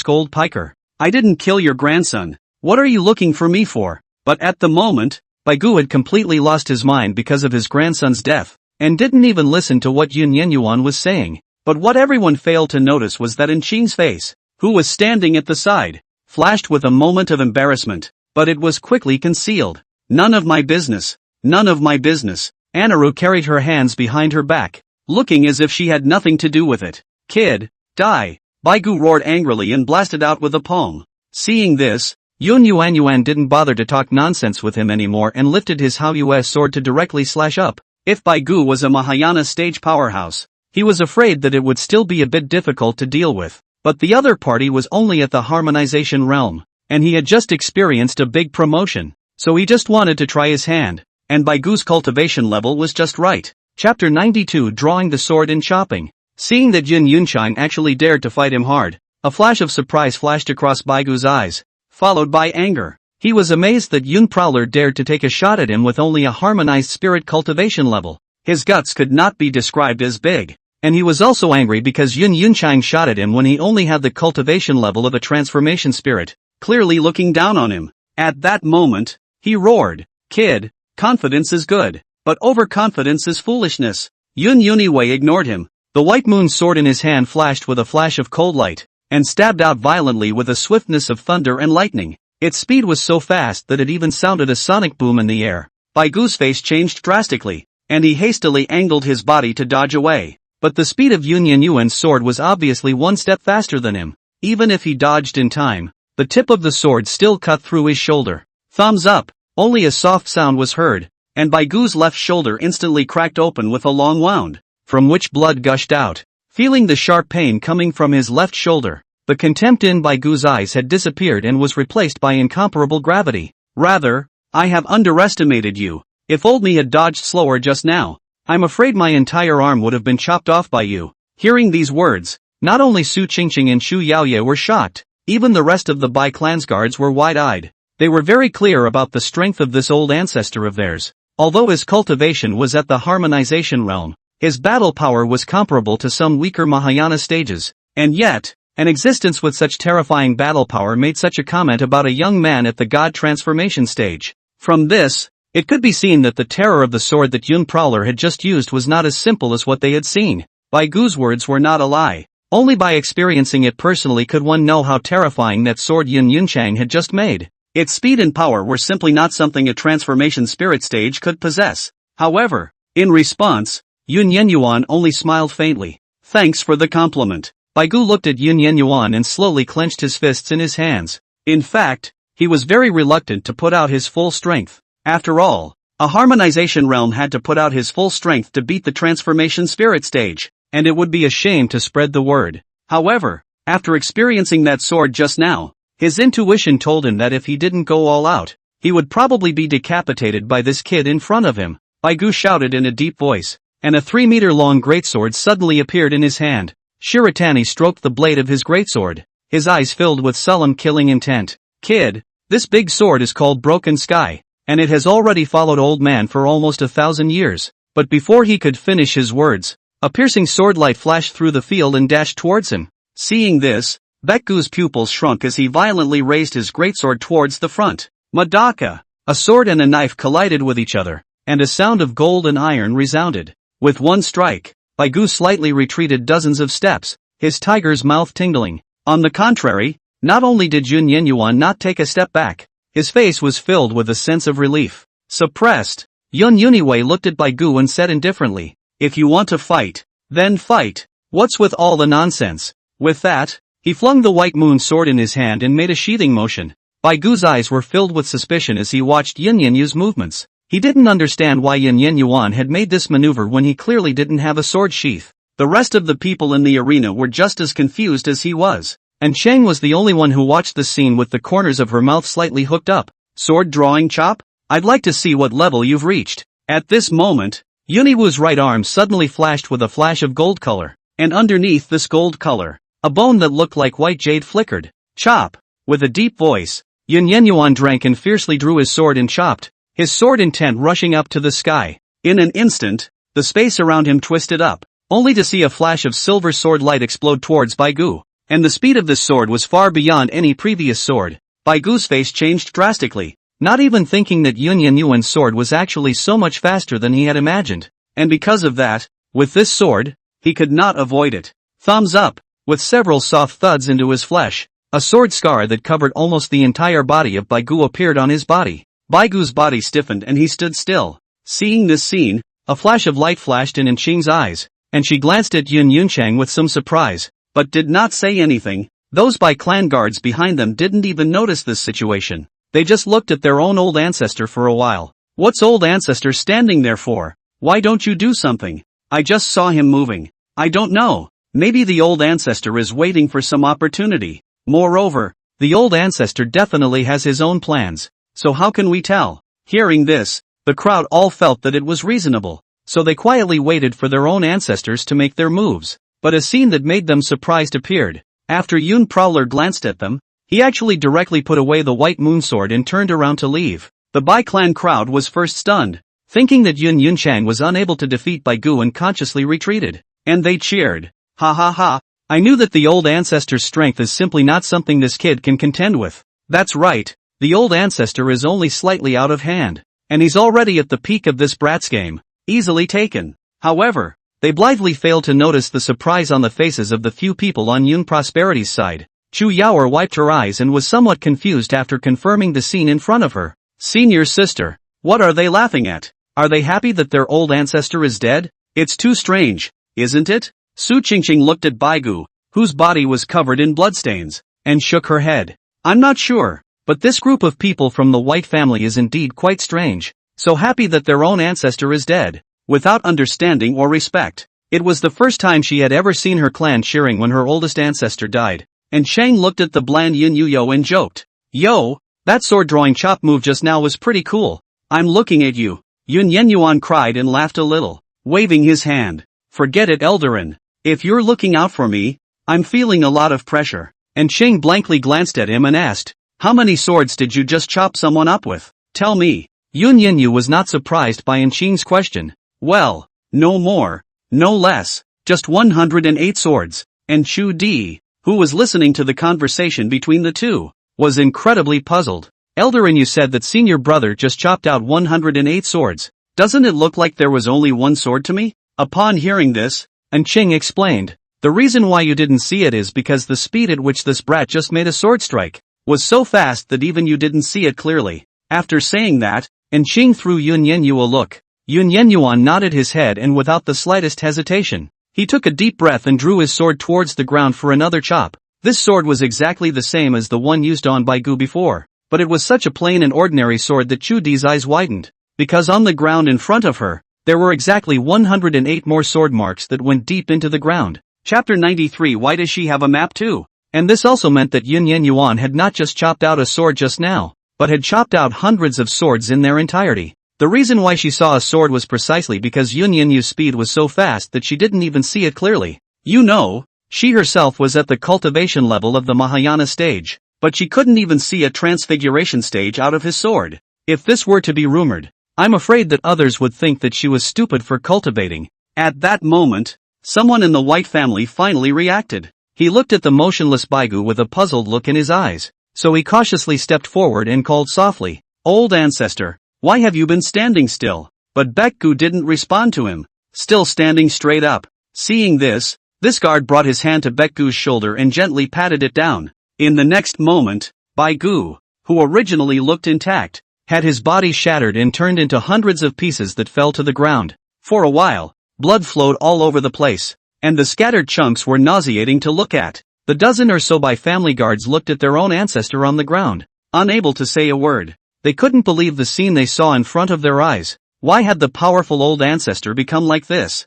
old piker. I didn't kill your grandson. What are you looking for me for? But at the moment, Bai Gu had completely lost his mind because of his grandson's death, and didn't even listen to what Yuan was saying. But what everyone failed to notice was that Qing's face, who was standing at the side, flashed with a moment of embarrassment, but it was quickly concealed. None of my business. None of my business. Anaru carried her hands behind her back, looking as if she had nothing to do with it. Kid, die! Bai Gu roared angrily and blasted out with a palm. Seeing this, Yuan didn't bother to talk nonsense with him anymore and lifted his Haoyue sword to directly slash up. If Bai Gu was a Mahayana stage powerhouse, he was afraid that it would still be a bit difficult to deal with. But the other party was only at the harmonization realm, and he had just experienced a big promotion, so he just wanted to try his hand, and Bai Gu's cultivation level was just right. Chapter 92 Drawing the Sword and Chopping. Seeing that Yunchang actually dared to fight him hard, a flash of surprise flashed across Bai Gu's eyes, followed by anger. He was amazed that Yun Prowler dared to take a shot at him with only a harmonized spirit cultivation level. His guts could not be described as big. And he was also angry because Yunchang shot at him when he only had the cultivation level of a transformation spirit, clearly looking down on him. At that moment, he roared, Kid, confidence is good, but overconfidence is foolishness. Yunwei ignored him. The white moon sword in his hand flashed with a flash of cold light, and stabbed out violently with the swiftness of thunder and lightning. Its speed was so fast that it even sounded a sonic boom in the air. Bai Gu's face changed drastically, and he hastily angled his body to dodge away. But the speed of Yuan's sword was obviously one step faster than him. Even if he dodged in time, the tip of the sword still cut through his shoulder. Thumbs up! Only a soft sound was heard, and Bai Gu's left shoulder instantly cracked open with a long wound, from which blood gushed out. Feeling the sharp pain coming from his left shoulder, the contempt in Bai Gu's eyes had disappeared and was replaced by incomparable gravity. Rather, I have underestimated you. If old me had dodged slower just now, I'm afraid my entire arm would have been chopped off by you. Hearing these words, not only Su Qingqing and Shu Yaoye were shocked, even the rest of the Bai clan's guards were wide-eyed. They were very clear about the strength of this old ancestor of theirs. Although his cultivation was at the harmonization realm, his battle power was comparable to some weaker Mahayana stages, and yet, an existence with such terrifying battle power made such a comment about a young man at the god transformation stage. From this, it could be seen that the terror of the sword that Yun Prowler had just used was not as simple as what they had seen. Bai Gu's words were not a lie. Only by experiencing it personally could one know how terrifying that sword Yunchang had just made. Its speed and power were simply not something a transformation spirit stage could possess. However, in response, Yuan only smiled faintly. Thanks for the compliment. Bai Gu looked at Yuan and slowly clenched his fists in his hands. In fact, he was very reluctant to put out his full strength. After all, a harmonization realm had to put out his full strength to beat the transformation spirit stage, and it would be a shame to spread the word. However, after experiencing that sword just now, his intuition told him that if he didn't go all out, he would probably be decapitated by this kid in front of him. Bai Gu shouted in a deep voice, and a 3-meter-long greatsword suddenly appeared in his hand. Shiratani stroked the blade of his greatsword, his eyes filled with solemn killing intent. Kid, this big sword is called Broken Sky, and it has already followed old man for almost 1,000 years. But before he could finish his words, a piercing sword light flashed through the field and dashed towards him. Seeing this, Baek Gu's pupils shrunk as he violently raised his greatsword towards the front. Madaka! A sword and a knife collided with each other, and a sound of gold and iron resounded. With one strike, Baigu slightly retreated dozens of steps, his tiger's mouth tingling. On the contrary, not only did Yun Yenyuan not take a step back, his face was filled with a sense of relief. Suppressed, Yun Yuniwei looked at Baigu and said indifferently, "If you want to fight, then fight. What's with all the nonsense?" With that, he flung the white moon sword in his hand and made a sheathing motion. Baigu's eyes were filled with suspicion as he watched Yin Yenyu's movements. He didn't understand why Yin Yenyuan had made this maneuver when he clearly didn't have a sword sheath. The rest of the people in the arena were just as confused as he was, and Cheng was the only one who watched the scene with the corners of her mouth slightly hooked up. "Sword drawing chop? I'd like to see what level you've reached." At this moment, Yuniwu's right arm suddenly flashed with a flash of gold color, and underneath this gold color, a bone that looked like white jade flickered. "Chop!" With a deep voice, Yin Yenyuan drank and fiercely drew his sword and chopped, his sword intent rushing up to the sky. In an instant, the space around him twisted up, only to see a flash of silver sword light explode towards Baigu. And the speed of this sword was far beyond any previous sword. Baigu's face changed drastically, not even thinking that Yun Yenyuan's sword was actually so much faster than he had imagined. And because of that, with this sword, he could not avoid it. Thumbs up, with several soft thuds into his flesh. A sword scar that covered almost the entire body of Baigu appeared on his body. Baigu's body stiffened and he stood still. Seeing this scene, a flash of light flashed in Ching's eyes, and she glanced at Yun Yunchang with some surprise, but did not say anything. Those Bai clan guards behind them didn't even notice this situation. They just looked at their own old ancestor for a while. "What's old ancestor standing there for? Why don't you do something? I just saw him moving." "I don't know. Maybe the old ancestor is waiting for some opportunity. Moreover, the old ancestor definitely has his own plans, so how can we tell?" Hearing this, the crowd all felt that it was reasonable, so they quietly waited for their own ancestors to make their moves. But a scene that made them surprised appeared. After Yun Prowler glanced at them, he actually directly put away the white moon sword and turned around to leave. The Bai clan crowd was first stunned, thinking that Yun Yunchang was unable to defeat Baigu and consciously retreated. And they cheered. "Ha ha ha. I knew that the old ancestor's strength is simply not something this kid can contend with. That's right, the old ancestor is only slightly out of hand, and he's already at the peak of this brat's game. Easily taken." However, they blithely failed to notice the surprise on the faces of the few people on Yun Prosperity's side. Chu Yaoer wiped her eyes and was somewhat confused after confirming the scene in front of her. "Senior sister, what are they laughing at? Are they happy that their old ancestor is dead? It's too strange, isn't it?" Su Qingqing looked at Baigu, whose body was covered in bloodstains, and shook her head. "I'm not sure, but this group of people from the White family is indeed quite strange, so happy that their own ancestor is dead, without understanding or respect." It was the first time she had ever seen her clan cheering when her oldest ancestor died, and Shang looked at the bland Yun Yuyo and joked, "Yo, that sword-drawing chop move just now was pretty cool. I'm looking at you." Yun Yenyuan cried and laughed a little, waving his hand. "Forget it, Eldarin. If you're looking out for me, I'm feeling a lot of pressure." And Ching blankly glanced at him and asked, "How many swords did you just chop someone up with? Tell me." Yun Yenyu was not surprised by Ching's question. "Well, no more, no less, just 108 swords." And Chu Di, who was listening to the conversation between the two, was incredibly puzzled. "Eldarin, you said that senior brother just chopped out 108 swords. Doesn't it look like there was only one sword to me?" Upon hearing this, Ching explained, "The reason why you didn't see it is because the speed at which this brat just made a sword strike was so fast that even you didn't see it clearly." After saying that, Ching threw Yun Yenyu a look. Yun Yenyuan nodded his head and without the slightest hesitation, he took a deep breath and drew his sword towards the ground for another chop. This sword was exactly the same as the one used on Baigu before, but it was such a plain and ordinary sword that Chu Di's eyes widened, because on the ground in front of her, there were exactly 108 more sword marks that went deep into the ground. Chapter 93. Why does she have a map too? And this also meant that Yun Yenyuan had not just chopped out a sword just now, but had chopped out hundreds of swords in their entirety. The reason why she saw a sword was precisely because Yun Yenyu's speed was so fast that she didn't even see it clearly. You know, she herself was at the cultivation level of the Mahayana stage, but she couldn't even see a transfiguration stage out of his sword. If this were to be rumored, I'm afraid that others would think that she was stupid for cultivating. At that moment, someone in the White family finally reacted. He looked at the motionless Baigu with a puzzled look in his eyes, so he cautiously stepped forward and called softly, "Old ancestor, why have you been standing still?" But Baekgu didn't respond to him, still standing straight up. Seeing this guard brought his hand to Baekgu's shoulder and gently patted it down. In the next moment, Baekgu, who originally looked intact, had his body shattered and turned into hundreds of pieces that fell to the ground. For a while, blood flowed all over the place, and the scattered chunks were nauseating to look at. The dozen or so Bai family guards looked at their own ancestor on the ground, unable to say a word. They couldn't believe the scene they saw in front of their eyes. Why had the powerful old ancestor become like this?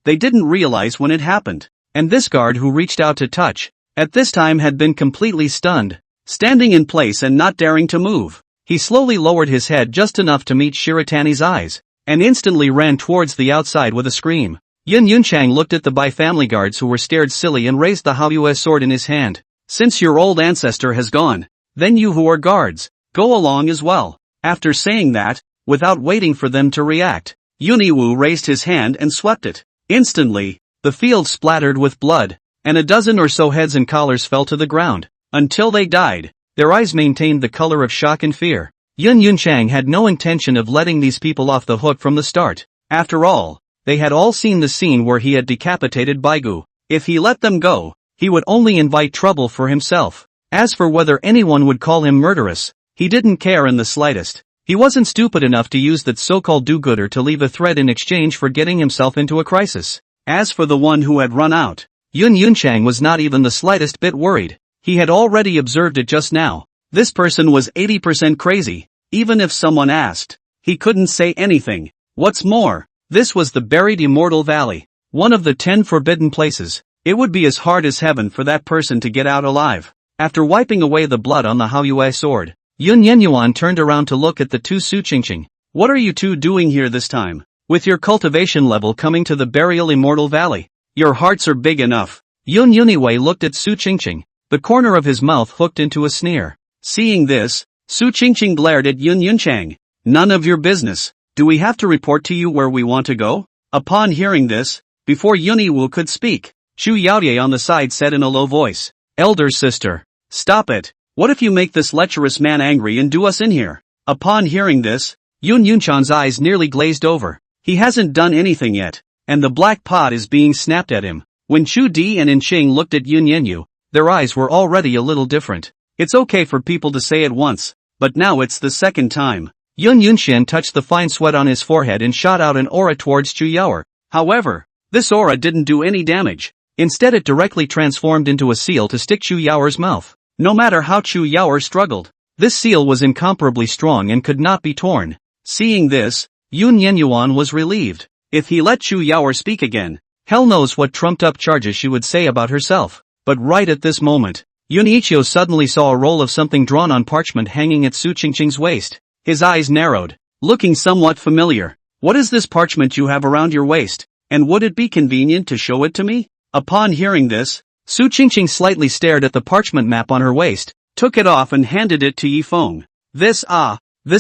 They didn't realize when it happened. And this guard who reached out to touch, at this time had been completely stunned, standing in place and not daring to move. He slowly lowered his head just enough to meet Shiratani's eyes, and instantly ran towards the outside with a scream. Yun Yunchang looked at the Bai family guards who were scared silly and raised the Haoyue sword in his hand. "Since your old ancestor has gone, then you who are guards, go along as well." After saying that, without waiting for them to react, Yuniwu raised his hand and swept it. Instantly, the field splattered with blood, and a dozen or so heads and collars fell to the ground. Until they died, their eyes maintained the color of shock and fear. Yun Yunchang had no intention of letting these people off the hook from the start. After all, they had all seen the scene where he had decapitated Baekgu. If he let them go, he would only invite trouble for himself. As for whether anyone would call him murderous, he didn't care in the slightest. He wasn't stupid enough to use that so-called do-gooder to leave a threat in exchange for getting himself into a crisis. As for the one who had run out, Yun Yunchang was not even the slightest bit worried. He had already observed it just now. This person was 80% crazy. Even if someone asked, he couldn't say anything. What's more, this was the buried immortal valley, one of the 10 forbidden places. It would be as hard as heaven for that person to get out alive. After wiping away the blood on the Haoyue sword, Yun Yenyuan turned around to look at the two Su Qingqing. "What are you two doing here this time? With your cultivation level coming to the burial immortal valley? Your hearts are big enough." Yun Yuniwei looked at Su Qingqing, the corner of his mouth hooked into a sneer. Seeing this, Su Qingqing glared at Yun Yunchang. "None of your business. Do we have to report to you where we want to go?" Upon hearing this, before Yuniwu could speak, Shu Yaoye on the side said in a low voice, "Elder sister, stop it. What if you make this lecherous man angry and do us in here?" Upon hearing this, Yun Yunchan's eyes nearly glazed over. He hasn't done anything yet, and the black pot is being snapped at him. When Chu Di and Inqing looked at Yun Yenyu, their eyes were already a little different. It's okay for people to say it once, but now it's the second time. Yun Yunxian touched the fine sweat on his forehead and shot out an aura towards Chu Yaoer. However, this aura didn't do any damage. Instead it directly transformed into a seal to stick Chu Yaoer's mouth. No matter how Chu Yaoer struggled, this seal was incomparably strong and could not be torn. Seeing this, Yun Yenyuan was relieved. If he let Chu Yaoer speak again, hell knows what trumped-up charges she would say about herself. But right at this moment, Yun Ichio suddenly saw a roll of something drawn on parchment hanging at Su Qingqing's waist. His eyes narrowed, looking somewhat familiar. "What is this parchment you have around your waist, and would it be convenient to show it to me?" Upon hearing this, Su Qingqing slightly stared at the parchment map on her waist, took it off and handed it to Yifeng. This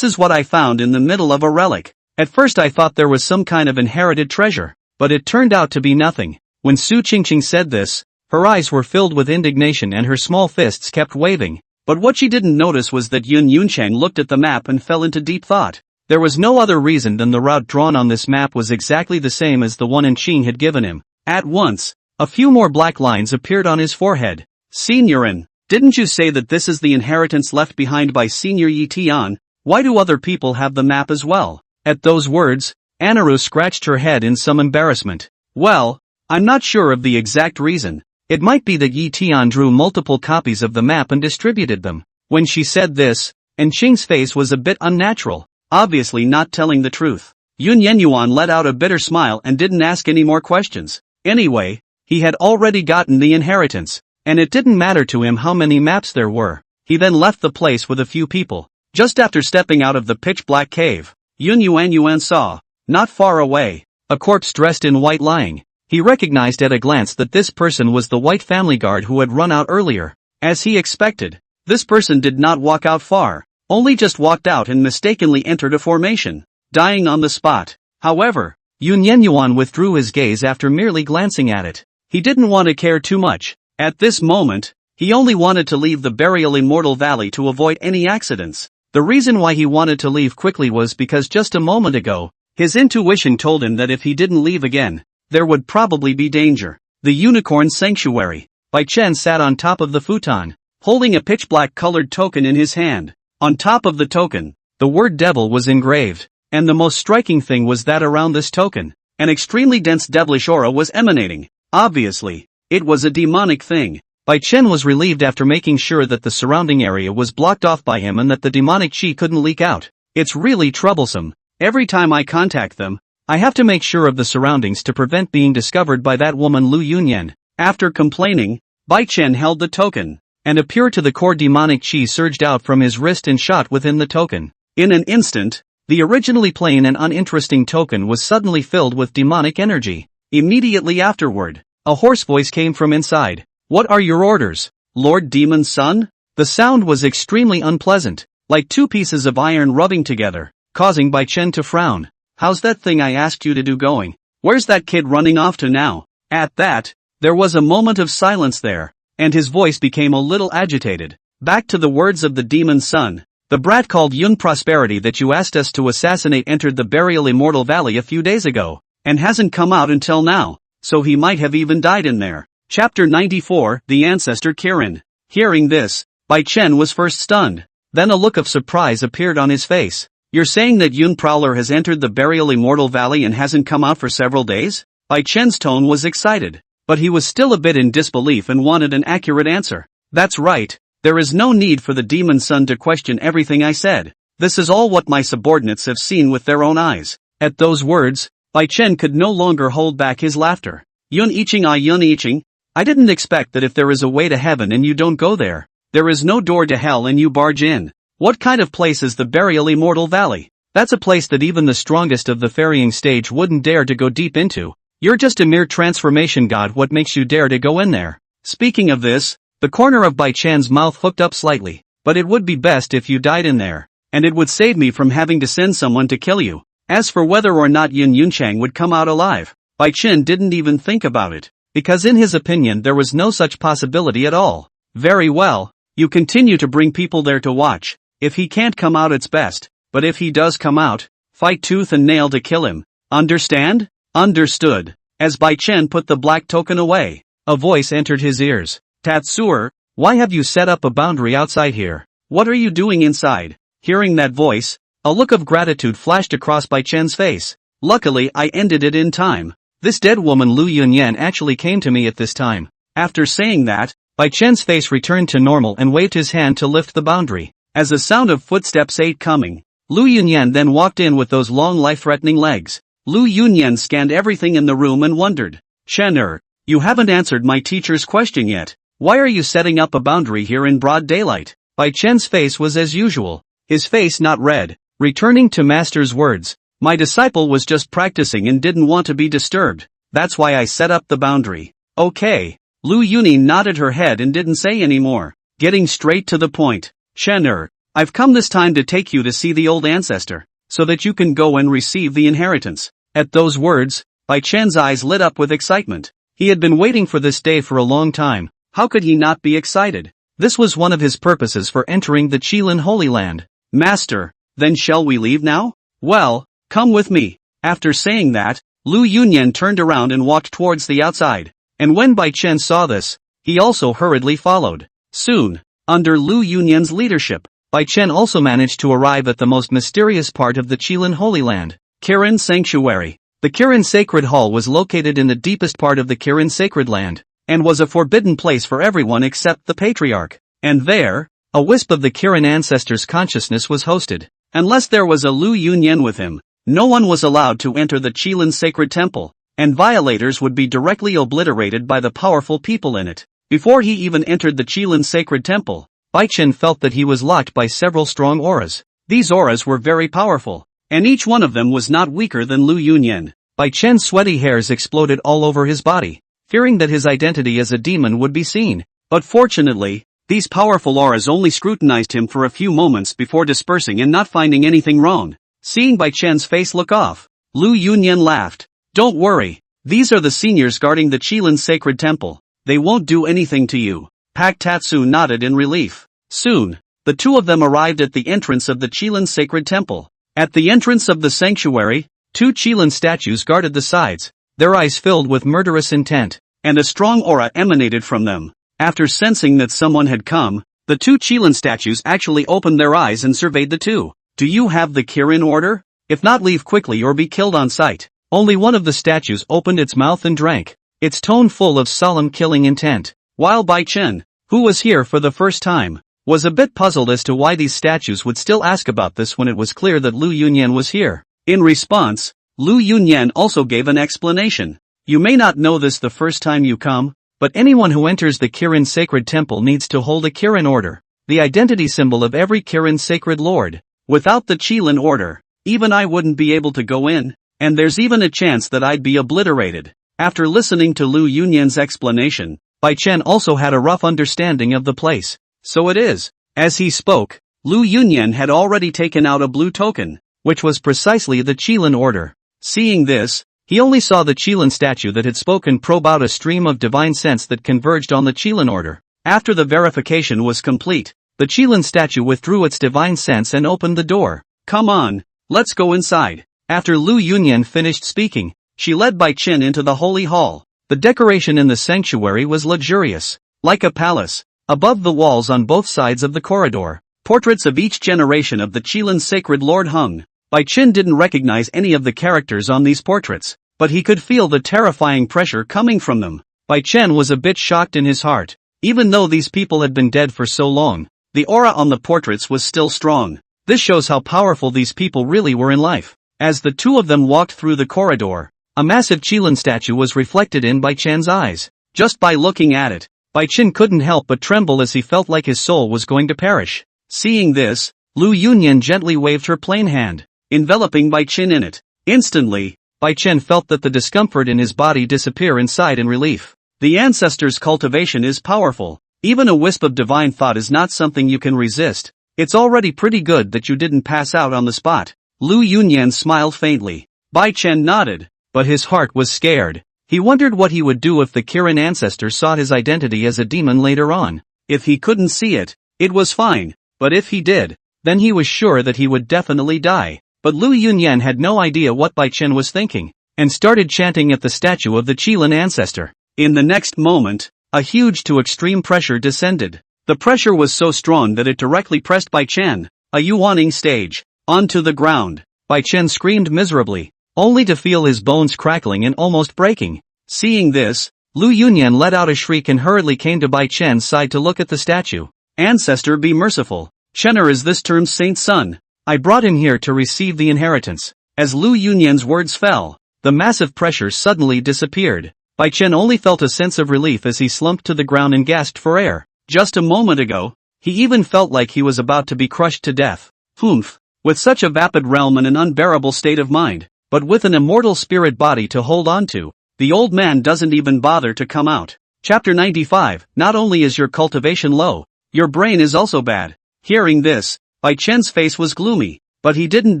is what I found in the middle of a relic. At first I thought there was some kind of inherited treasure, but it turned out to be nothing." When Su Qingqing said this, her eyes were filled with indignation and her small fists kept waving. But what she didn't notice was that Yun Yunchang looked at the map and fell into deep thought. There was no other reason than the route drawn on this map was exactly the same as the one Inqing had given him. At once, a few more black lines appeared on his forehead. "Signorin, didn't you say that this is the inheritance left behind by Senior Yi Tian? Why do other people have the map as well?" At those words, Anaru scratched her head in some embarrassment. "Well, I'm not sure of the exact reason. It might be that Yi Tian drew multiple copies of the map and distributed them." When she said this, Enqing's face was a bit unnatural, obviously not telling the truth. Yun Yenyuan let out a bitter smile and didn't ask any more questions. Anyway, he had already gotten the inheritance, and it didn't matter to him how many maps there were. He then left the place with a few people. Just after stepping out of the pitch-black cave, Yun Yuan saw, not far away, a corpse dressed in white lying. He recognized at a glance that this person was the white family guard who had run out earlier. As he expected, this person did not walk out far, only just walked out and mistakenly entered a formation, dying on the spot. However, Yun Yenyuan withdrew his gaze after merely glancing at it. He didn't want to care too much. At this moment, he only wanted to leave the burial immortal valley to avoid any accidents. The reason why he wanted to leave quickly was because just a moment ago, his intuition told him that if he didn't leave again, there would probably be danger. The Unicorn Sanctuary. Bai Chen sat on top of the futon, holding a pitch-black colored token in his hand. On top of the token, the word devil was engraved, and the most striking thing was that around this token, an extremely dense devilish aura was emanating. Obviously, it was a demonic thing. Bai Chen was relieved after making sure that the surrounding area was blocked off by him and that the demonic chi couldn't leak out. It's really troublesome. Every time I contact them, I have to make sure of the surroundings to prevent being discovered by that woman Lu Yunyan. After complaining, Bai Chen held the token, and a pure to the core demonic chi surged out from his wrist and shot within the token. In an instant, the originally plain and uninteresting token was suddenly filled with demonic energy. Immediately afterward, a hoarse voice came from inside. What are your orders, Lord Demon's son? The sound was extremely unpleasant, like two pieces of iron rubbing together, causing Bai Chen to frown. How's that thing I asked you to do going? Where's that kid running off to now? At that, there was a moment of silence there, and his voice became a little agitated. Back to the words of the Demon's son. The brat called Yun Prosperity that you asked us to assassinate entered the burial Immortal Valley a few days ago, and hasn't come out until now, so he might have even died in there. Chapter 94, The Ancestor Kirin. Hearing this, Bai Chen was first stunned. Then a look of surprise appeared on his face. You're saying that Yun Prowler has entered the burial Immortal Valley and hasn't come out for several days? Bai Chen's tone was excited, but he was still a bit in disbelief and wanted an accurate answer. That's right, there is no need for the Demon's son to question everything I said. This is all what my subordinates have seen with their own eyes. At those words, Bai Chen could no longer hold back his laughter. Yun Iching, I didn't expect that if there is a way to heaven and you don't go there, there is no door to hell and you barge in. What kind of place is the burial Immortal Valley? That's a place that even the strongest of the ferrying stage wouldn't dare to go deep into. You're just a mere transformation god. What makes you dare to go in there? Speaking of this, the corner of Bai Chan's mouth hooked up slightly. But it would be best if you died in there, and it would save me from having to send someone to kill you. As for whether or not Yun Yunchang would come out alive, Bai Chen didn't even think about it, because in his opinion there was no such possibility at all. Very well, you continue to bring people there to watch. If he can't come out it's best, but if he does come out, fight tooth and nail to kill him. Understand? Understood. As Bai Chen put the black token away, a voice entered his ears. Tatsuer, why have you set up a boundary outside here? What are you doing inside? Hearing that voice, a look of gratitude flashed across Bai Chen's face. Luckily I ended it in time. This dead woman Lu Yunyan actually came to me at this time. After saying that, Bai Chen's face returned to normal and waved his hand to lift the boundary. As a sound of footsteps ate coming, Lu Yunyan then walked in with those long life-threatening legs. Lu Yunyan scanned everything in the room and wondered. Chen you haven't answered my teacher's question yet. Why are you setting up a boundary here in broad daylight? Bai Chen's face was as usual, his face not red, returning to master's words. My disciple was just practicing and didn't want to be disturbed. That's why I set up the boundary. Okay. Lu Yuni nodded her head and didn't say any more. Getting straight to the point. Chen I've come this time to take you to see the old ancestor, so that you can go and receive the inheritance. At those words, Bai Chen's eyes lit up with excitement. He had been waiting for this day for a long time. How could he not be excited? This was one of his purposes for entering the Qilin Holy Land. Master, then shall we leave now? Well, come with me. After saying that, Lu Yunyan turned around and walked towards the outside. And when Bai Chen saw this, he also hurriedly followed. Soon, under Lu Yunyan's leadership, Bai Chen also managed to arrive at the most mysterious part of the Qilin Holy Land, Kirin Sanctuary. The Kirin Sacred Hall was located in the deepest part of the Kirin Sacred Land, and was a forbidden place for everyone except the Patriarch. And there, a wisp of the Kirin ancestors' consciousness was hosted. Unless there was a Lu Yunyan with him, no one was allowed to enter the Qilin Sacred Temple, and violators would be directly obliterated by the powerful people in it. Before he even entered the Qilin Sacred Temple, Bai Chen felt that he was locked by several strong auras. These auras were very powerful, and each one of them was not weaker than Lu Yunyan. Bai Chen's sweaty hairs exploded all over his body, fearing that his identity as a demon would be seen. But fortunately, these powerful auras only scrutinized him for a few moments before dispersing and not finding anything wrong. Seeing Bai Chen's face look off, Lu Yunyan laughed. Don't worry, these are the seniors guarding the Qilin Sacred Temple. They won't do anything to you. Pak Tatsu nodded in relief. Soon, the two of them arrived at the entrance of the Qilin sacred temple. At the entrance of the sanctuary, two Qilin statues guarded the sides, their eyes filled with murderous intent, and a strong aura emanated from them. After sensing that someone had come, the two Qilin statues actually opened their eyes and surveyed the two. Do you have the Kirin order? If not, leave quickly or be killed on sight. Only one of the statues opened its mouth and drank, its tone full of solemn killing intent, while Bai Chen, who was here for the first time, was a bit puzzled as to why these statues would still ask about this when it was clear that Lu Yunyan was here. In response, Lu Yunyan also gave an explanation. You may not know this the first time you come, but anyone who enters the Kirin sacred temple needs to hold a Kirin order, the identity symbol of every Kirin sacred lord. Without the Qilin order, even I wouldn't be able to go in, and there's even a chance that I'd be obliterated. After listening to Lu Yunyan's explanation, Bai Chen also had a rough understanding of the place. So it is. As he spoke, Lu Yunyan had already taken out a blue token, which was precisely the Qilin order. Seeing this, he only saw the Qilin statue that had spoken probe out a stream of divine sense that converged on the Qilin order. After the verification was complete, the Qilin statue withdrew its divine sense and opened the door. Come on, let's go inside. After Lu Yunyan finished speaking, she led Bai Chen into the holy hall. The decoration in the sanctuary was luxurious, like a palace. Above the walls on both sides of the corridor, portraits of each generation of the Qilin sacred lord hung. Bai Chen didn't recognize any of the characters on these portraits, but he could feel the terrifying pressure coming from them. Bai Chen was a bit shocked in his heart. Even though these people had been dead for so long, the aura on the portraits was still strong. This shows how powerful these people really were in life. As the two of them walked through the corridor, a massive Qilin statue was reflected in Bai Chen's eyes. Just by looking at it, Bai Chen couldn't help but tremble as he felt like his soul was going to perish. Seeing this, Lu Yunyan gently waved her plain hand, enveloping Bai Chen in it. Instantly, Bai Chen felt that the discomfort in his body disappear in sigh and relief. The ancestors' cultivation is powerful. Even a wisp of divine thought is not something you can resist. It's already pretty good that you didn't pass out on the spot. Lu Yunyan smiled faintly. Bai Chen nodded, but his heart was scared. He wondered what he would do if the Kirin ancestor saw his identity as a demon later on. If he couldn't see it, it was fine, but if he did, then he was sure that he would definitely die. But Lu Yunyan had no idea what Bai Chen was thinking, and started chanting at the statue of the Qilin ancestor. In the next moment, a huge to extreme pressure descended. The pressure was so strong that it directly pressed Bai Chen, a Yuaning stage, onto the ground. Bai Chen screamed miserably, only to feel his bones crackling and almost breaking. Seeing this, Lu Yunyan let out a shriek and hurriedly came to Bai Chen's side to look at the statue. Ancestor, be merciful. Chener is this term's saint's son. I brought him here to receive the inheritance. As Lu Yunyan's words fell, the massive pressure suddenly disappeared. Bai Chen only felt a sense of relief as he slumped to the ground and gasped for air. Just a moment ago, he even felt like he was about to be crushed to death. Humph! With such a vapid realm and an unbearable state of mind, but with an immortal spirit body to hold on to, the old man doesn't even bother to come out. Chapter 95. Not only is your cultivation low, your brain is also bad. Hearing this, Bai Chen's face was gloomy, but he didn't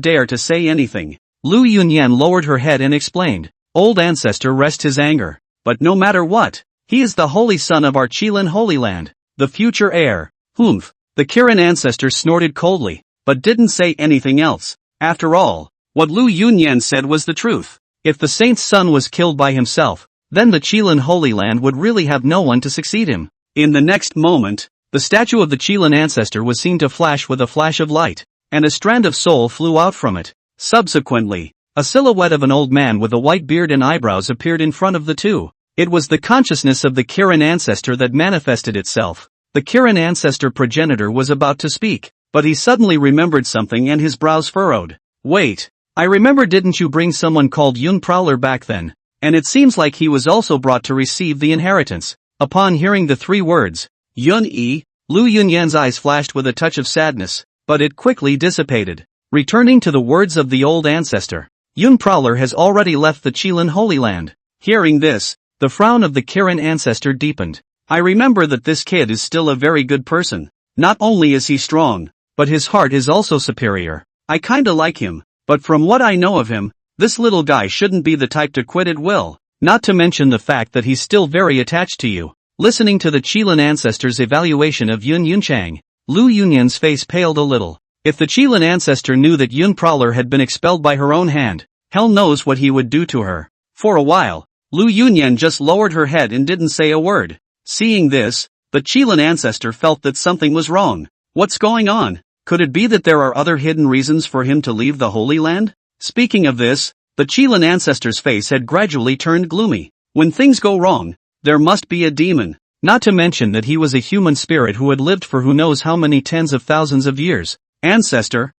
dare to say anything. Lu Yunyan lowered her head and explained, Old ancestor, rest his anger. But no matter what, he is the holy son of our Qilin Holy Land, the future heir. Humph! The Kirin ancestor snorted coldly, but didn't say anything else. After all, what Lu Yunyan said was the truth. If the saint's son was killed by himself, then the Qilin Holy Land would really have no one to succeed him. In the next moment, the statue of the Qilin ancestor was seen to flash with a flash of light, and a strand of soul flew out from it. Subsequently, a silhouette of an old man with a white beard and eyebrows appeared in front of the two. It was the consciousness of the Kirin ancestor that manifested itself. The Kirin ancestor progenitor was about to speak, but he suddenly remembered something and his brows furrowed. Wait, I remember, didn't you bring someone called Yun Prowler back then? And it seems like he was also brought to receive the inheritance. Upon hearing the three words, Yun-E, Lu Yunyan's eyes flashed with a touch of sadness, but it quickly dissipated. Returning to the words of the old ancestor, Yun Prowler has already left the Qilin Holy Land. Hearing this, the frown of the Kirin ancestor deepened. I remember that this kid is still a very good person. Not only is he strong, but his heart is also superior. I kinda like him, but from what I know of him, this little guy shouldn't be the type to quit at will. Not to mention the fact that he's still very attached to you. Listening to the Qilin ancestor's evaluation of Yun Yunchang, Lu Yunyan's face paled a little. If the Qilin ancestor knew that Yun Prowler had been expelled by her own hand, hell knows what he would do to her. For a while, Lu Yunyan just lowered her head and didn't say a word. Seeing this, the Qilin ancestor felt that something was wrong. What's going on? Could it be that there are other hidden reasons for him to leave the Holy Land? Speaking of this, the Qilin ancestor's face had gradually turned gloomy. When things go wrong, there must be a demon. Not to mention that he was a human spirit who had lived for who knows how many tens of thousands of years. Ancestor,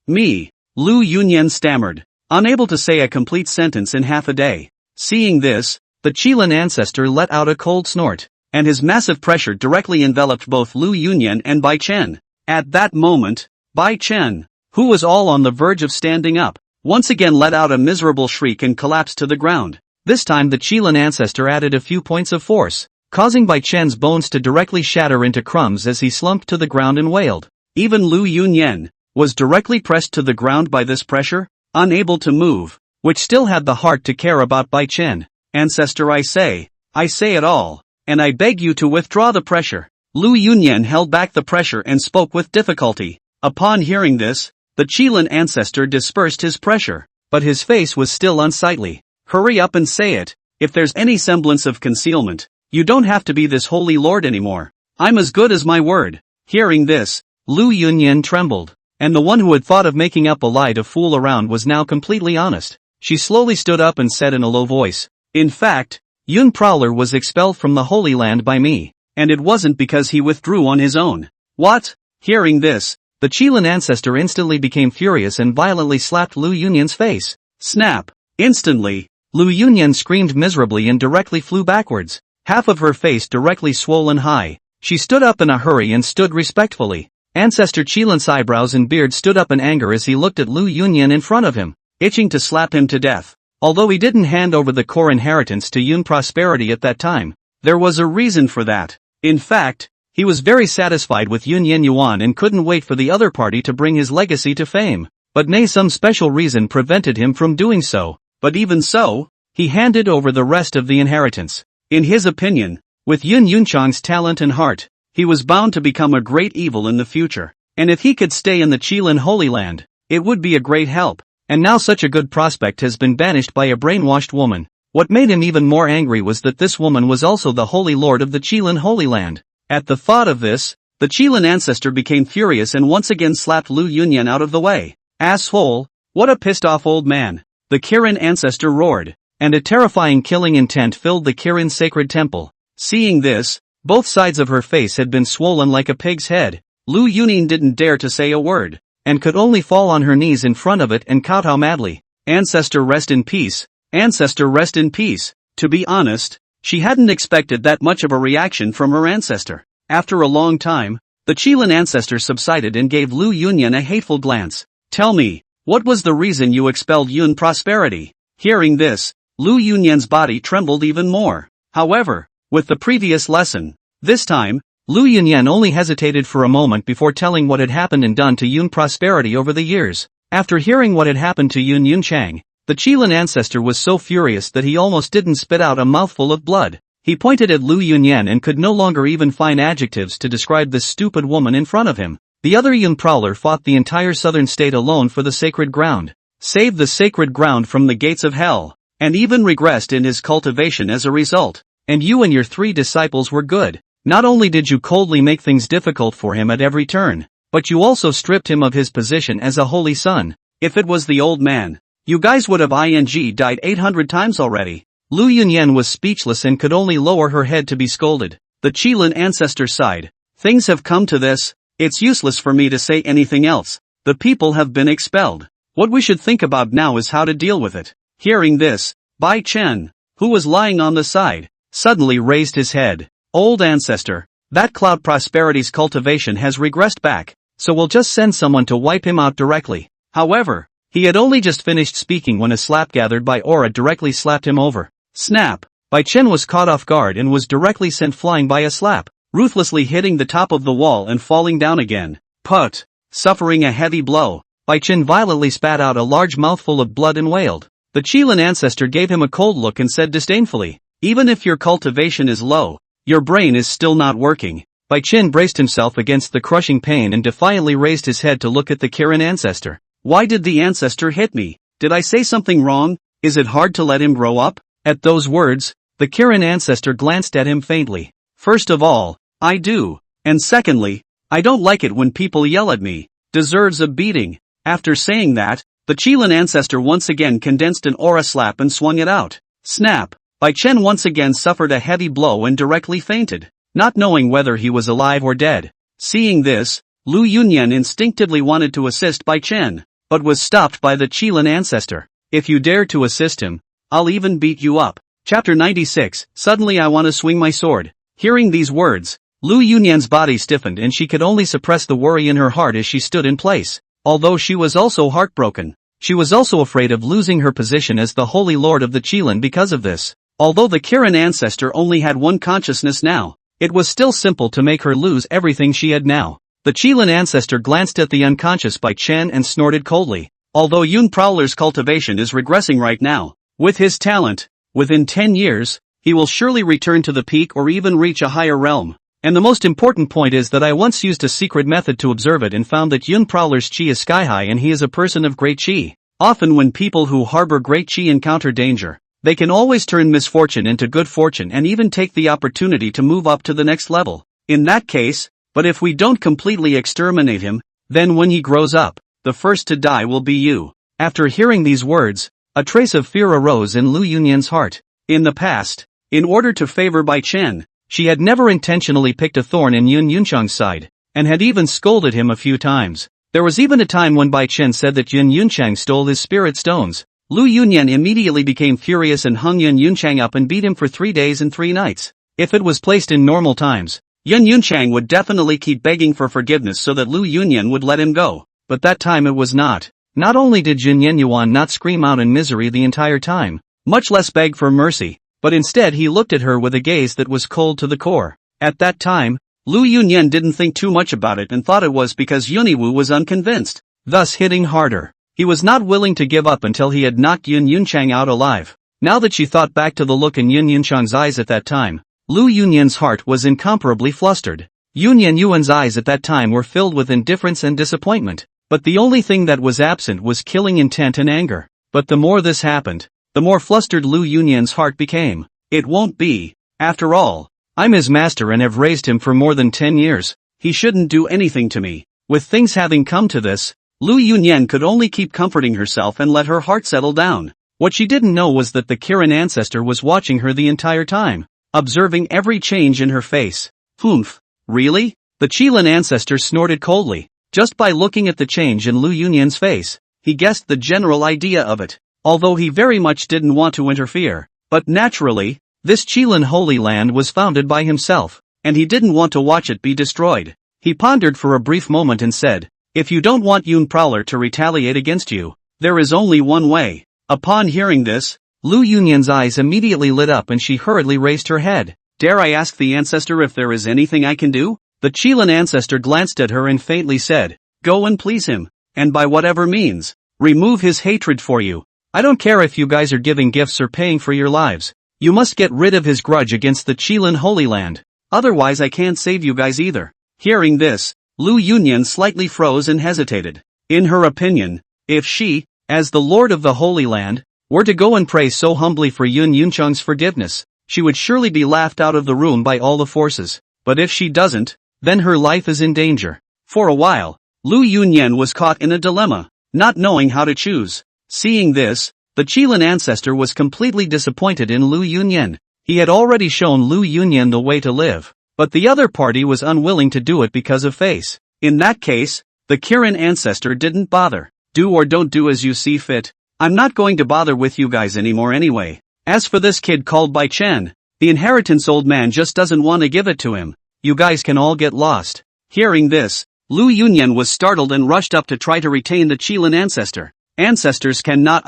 me, Lu Yunyan stammered, unable to say a complete sentence in half a day. Seeing this, the Qilin ancestor let out a cold snort, and his massive pressure directly enveloped both Lu Yunyan and Bai Chen. At that moment, Bai Chen, who was all on the verge of standing up, once again let out a miserable shriek and collapsed to the ground. This time the Qilin ancestor added a few points of force, causing Bai Chen's bones to directly shatter into crumbs as he slumped to the ground and wailed. Even Lu Yunyan was directly pressed to the ground by this pressure, unable to move, which still had the heart to care about Bai Chen. Ancestor, I say it all, and I beg you to withdraw the pressure. Lu Yunyan held back the pressure and spoke with difficulty. Upon hearing this, the Qilin ancestor dispersed his pressure, but his face was still unsightly. Hurry up and say it. If there's any semblance of concealment, you don't have to be this holy lord anymore. I'm as good as my word. Hearing this, Lu Yunyan trembled, and the one who had thought of making up a lie to fool around was now completely honest. She slowly stood up and said in a low voice, in fact, Yun Prowler was expelled from the Holy Land by me, and it wasn't because he withdrew on his own. What? Hearing this, the Qilin ancestor instantly became furious and violently slapped Lu Yunyan's face. Snap! Instantly, Lu Yunyan screamed miserably and directly flew backwards, half of her face directly swollen high. She stood up in a hurry and stood respectfully. Ancestor Qilin's eyebrows and beard stood up in anger as he looked at Lu Yunyan in front of him, itching to slap him to death. Although he didn't hand over the core inheritance to Yun Prosperity at that time, there was a reason for that. In fact, he was very satisfied with Yun Yen Yuan and couldn't wait for the other party to bring his legacy to fame. But some special reason prevented him from doing so. But even so, he handed over the rest of the inheritance. In his opinion, with Yun Yunchang's talent and heart, he was bound to become a great evil in the future. And if he could stay in the Qilin Holy Land, it would be a great help. And now such a good prospect has been banished by a brainwashed woman. What made him even more angry was that this woman was also the Holy Lord of the Qilin Holy Land. At the thought of this, the Qilin ancestor became furious and once again slapped Lu Yunyan out of the way. Asshole! What a pissed off old man! The Kirin ancestor roared, and a terrifying killing intent filled the Kirin sacred temple. Seeing this, both sides of her face had been swollen like a pig's head. Lu Yunyan didn't dare to say a word, and could only fall on her knees in front of it and kowtow madly. Ancestor, rest in peace. Ancestor, rest in peace. To be honest, she hadn't expected that much of a reaction from her ancestor. After a long time, the Qilin ancestor subsided and gave Lu Yunyan a hateful glance. Tell me, what was the reason you expelled Yun Prosperity? Hearing this, Lu Yunyan's body trembled even more. However, with the previous lesson, this time, Lu Yunyan only hesitated for a moment before telling what had happened and done to Yun Prosperity over the years. After hearing what had happened to Yun Yunchang, the Qilin ancestor was so furious that he almost didn't spit out a mouthful of blood. He pointed at Lu Yunyan and could no longer even find adjectives to describe this stupid woman in front of him. The other Yun Prowler fought the entire southern state alone for the sacred ground, saved the sacred ground from the gates of hell, and even regressed in his cultivation as a result. And you and your 3 disciples were good. Not only did you coldly make things difficult for him at every turn, but you also stripped him of his position as a holy son. If it was the old man, you guys would have died 800 times already. Lu Yunyan was speechless and could only lower her head to be scolded. The Qilin ancestor sighed. Things have come to this, it's useless for me to say anything else. The people have been expelled. What we should think about now is how to deal with it. Hearing this, Bai Chen, who was lying on the side, suddenly raised his head. Old ancestor, that Cloud Prosperity's cultivation has regressed back, so we'll just send someone to wipe him out directly. However, he had only just finished speaking when a slap gathered by Aura directly slapped him over. Snap! Bai Chen was caught off guard and was directly sent flying by a slap, ruthlessly hitting the top of the wall and falling down again. Put! Suffering a heavy blow, Bai Chen violently spat out a large mouthful of blood and wailed. The Qilin ancestor gave him a cold look and said disdainfully, even if your cultivation is low, your brain is still not working. Bai Chen braced himself against the crushing pain and defiantly raised his head to look at the Kirin ancestor. Why did the ancestor hit me? Did I say something wrong? Is it hard to let him grow up? At those words, the Kirin ancestor glanced at him faintly. First of all, I do. And secondly, I don't like it when people yell at me. Deserves a beating. After saying that, the Qilin ancestor once again condensed an aura slap and swung it out. Snap! Bai Chen once again suffered a heavy blow and directly fainted, not knowing whether he was alive or dead. Seeing this, Lu Yunyan instinctively wanted to assist Bai Chen, but was stopped by the Qilin ancestor. If you dare to assist him, I'll even beat you up. Chapter 96, Suddenly I want to swing my sword. Hearing these words, Lu Yunyan's body stiffened and she could only suppress the worry in her heart as she stood in place. Although she was also heartbroken, she was also afraid of losing her position as the Holy Lord of the Qilin because of this. Although the Kirin ancestor only had one consciousness now, it was still simple to make her lose everything she had now. The Qilin ancestor glanced at the unconscious Bai Chen and snorted coldly. Although Yun Prowler's cultivation is regressing right now, with his talent, within 10 years, he will surely return to the peak or even reach a higher realm. And the most important point is that I once used a secret method to observe it and found that Yun Prowler's chi is sky high and he is a person of great chi. Often when people who harbor great chi encounter danger, they can always turn misfortune into good fortune and even take the opportunity to move up to the next level. In that case, but if we don't completely exterminate him, then when he grows up, the first to die will be you. After hearing these words, a trace of fear arose in Lu Yunyan's heart. In the past, in order to favor Bai Chen, she had never intentionally picked a thorn in Yun Yunchang's side, and had even scolded him a few times. There was even a time when Bai Chen said that Yun Yunchang stole his spirit stones. Lu Yunyan immediately became furious and hung Yun Yunchang up and beat him for 3 days and 3 nights. If it was placed in normal times, Yun Yunchang would definitely keep begging for forgiveness so that Lu Yunyan would let him go. But that time it was not. Not only did Jun Yenyuan not scream out in misery the entire time, much less beg for mercy, but instead he looked at her with a gaze that was cold to the core. At that time, Lu Yunyan didn't think too much about it and thought it was because Yuniwu was unconvinced, thus hitting harder. He was not willing to give up until he had knocked Yun Yunchang out alive. Now that she thought back to the look in Yun Yunchang's eyes at that time, Lu Yunyan's heart was incomparably flustered. Yun Yenyuan's eyes at that time were filled with indifference and disappointment, but the only thing that was absent was killing intent and anger. But the more this happened, the more flustered Lu Yunyan's heart became. It won't be. After all, I'm his master and have raised him for more than 10 years. He shouldn't do anything to me. With things having come to this, Lu Yunyan could only keep comforting herself and let her heart settle down. What she didn't know was that the Kirin ancestor was watching her the entire time, observing every change in her face. Humph, really? The Qilin ancestor snorted coldly. Just by looking at the change in Lu Yunyan's face, he guessed the general idea of it, although he very much didn't want to interfere. But naturally, this Qilin Holy Land was founded by himself, and he didn't want to watch it be destroyed. He pondered for a brief moment and said, "If you don't want Yun Prowler to retaliate against you, there is only one way." Upon hearing this, Lu Yunyan's eyes immediately lit up and she hurriedly raised her head. "Dare I ask the ancestor if there is anything I can do?" The Qilin ancestor glanced at her and faintly said, "Go and please him, and by whatever means, remove his hatred for you. I don't care if you guys are giving gifts or paying for your lives. You must get rid of his grudge against the Qilin Holy Land. Otherwise I can't save you guys either." Hearing this, Lu Yunyan slightly froze and hesitated. In her opinion, if she, as the Lord of the Holy Land, were to go and pray so humbly for Yun Yunchang's forgiveness, she would surely be laughed out of the room by all the forces. But if she doesn't, then her life is in danger. For a while, Lu Yunyan was caught in a dilemma, not knowing how to choose. Seeing this, the Qilin ancestor was completely disappointed in Lu Yunyan. He had already shown Lu Yunyan the way to live, but the other party was unwilling to do it because of face. In that case, the Kirin ancestor didn't bother. "Do or don't do as you see fit. I'm not going to bother with you guys anymore anyway. As for this kid called Bai Chen, the inheritance old man just doesn't want to give it to him. You guys can all get lost." Hearing this, Lu Yunyan was startled and rushed up to try to retain the Qilin ancestor. Ancestors cannot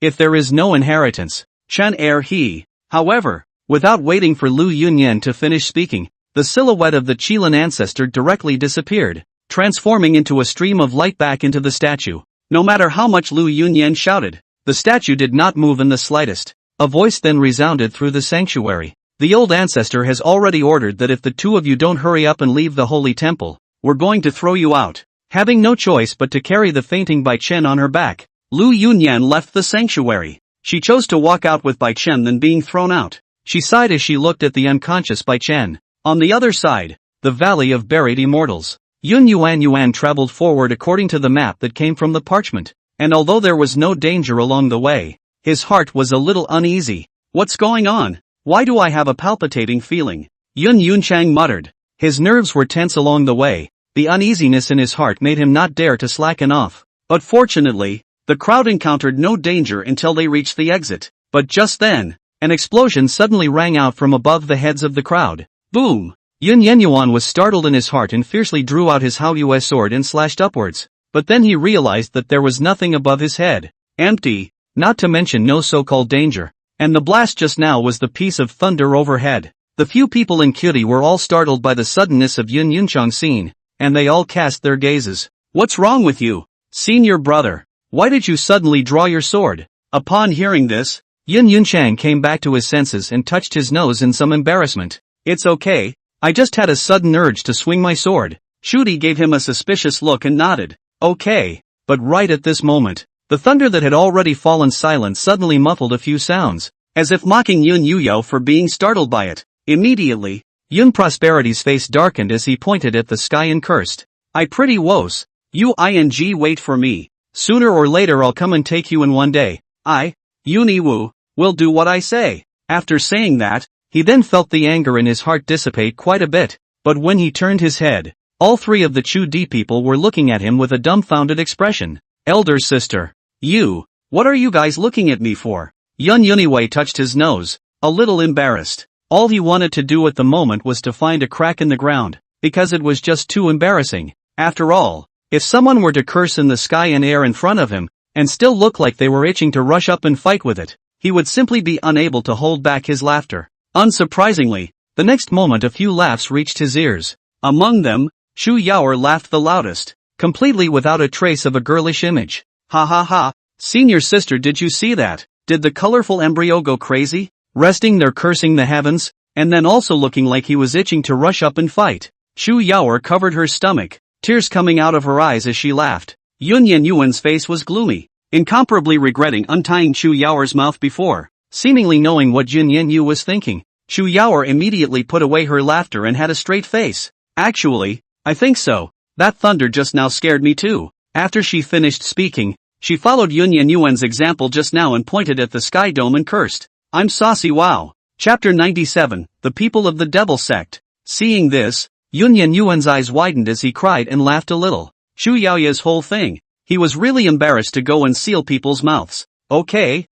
if there is no inheritance. Chen he. However, without waiting for Lu Yunyan to finish speaking, the silhouette of the Qilin ancestor directly disappeared, transforming into a stream of light back into the statue. No matter how much Lu Yunyan shouted, the statue did not move in the slightest. A voice then resounded through the sanctuary. The old ancestor has already ordered that if the two of you don't hurry up and leave the holy temple, we're going to throw you out. Having no choice but to carry the fainting Bai Chen on her back, Lu Yunyan left the sanctuary. She chose to walk out with Bai Chen than being thrown out. She sighed as she looked at the unconscious Bai Chen. On the other side, the Valley of Buried Immortals. Yuan traveled forward according to the map that came from the parchment, and although there was no danger along the way, his heart was a little uneasy. What's going on? Why do I have a palpitating feeling? Yunchang muttered. His nerves were tense along the way. The uneasiness in his heart made him not dare to slacken off. But fortunately, the crowd encountered no danger until they reached the exit. But just then, an explosion suddenly rang out from above the heads of the crowd. Boom! Yuan was startled in his heart and fiercely drew out his Haoyue sword and slashed upwards. But then he realized that there was nothing above his head. Empty, not to mention no so-called danger. And the blast just now was the piece of thunder overhead. The few people in Curie were all startled by the suddenness of Yunchang's scene, and they all cast their gazes. What's wrong with you, senior brother? Why did you suddenly draw your sword? Upon hearing this, Yunchang came back to his senses and touched his nose in some embarrassment. It's okay, I just had a sudden urge to swing my sword. Shudi gave him a suspicious look and nodded. Okay, but right at this moment, the thunder that had already fallen silent suddenly muffled a few sounds, as if mocking Yun Yuyo for being startled by it. Immediately, Yun Prosperity's face darkened as he pointed at the sky and cursed. I pretty woes. Wait for me. Sooner or later I'll come and take you in one day. Yuniwu, will do what I say. After saying that, he then felt the anger in his heart dissipate quite a bit, but when he turned his head, all three of the Chu Di people were looking at him with a dumbfounded expression. Elder sister. What are you guys looking at me for? Yuniwei touched his nose, a little embarrassed. All he wanted to do at the moment was to find a crack in the ground, because it was just too embarrassing. After all, if someone were to curse in the sky and air in front of him, and still look like they were itching to rush up and fight with it, he would simply be unable to hold back his laughter. Unsurprisingly, the next moment a few laughs reached his ears. Among them, Shu Yaoer laughed the loudest, completely without a trace of a girlish image. Ha ha ha, senior sister, did you see that? Did the colorful embryo go crazy? Resting there cursing the heavens, and then also looking like he was itching to rush up and fight. Shu Yaoer covered her stomach, tears coming out of her eyes as she laughed. Yuan's face was gloomy, incomparably regretting untying Shu Yaoer's mouth before. Seemingly knowing what Yu was thinking, Shu Yaoer immediately put away her laughter and had a straight face. Actually, I think so. That thunder just now scared me too. After she finished speaking, she followed Yuan's example just now and pointed at the sky dome and cursed. I'm saucy wow. Chapter 97, The People of the Devil Sect. Seeing this, Yuan's eyes widened as he cried and laughed a little. Shu Yaoye's whole thing. He was really embarrassed to go and seal people's mouths. Okay,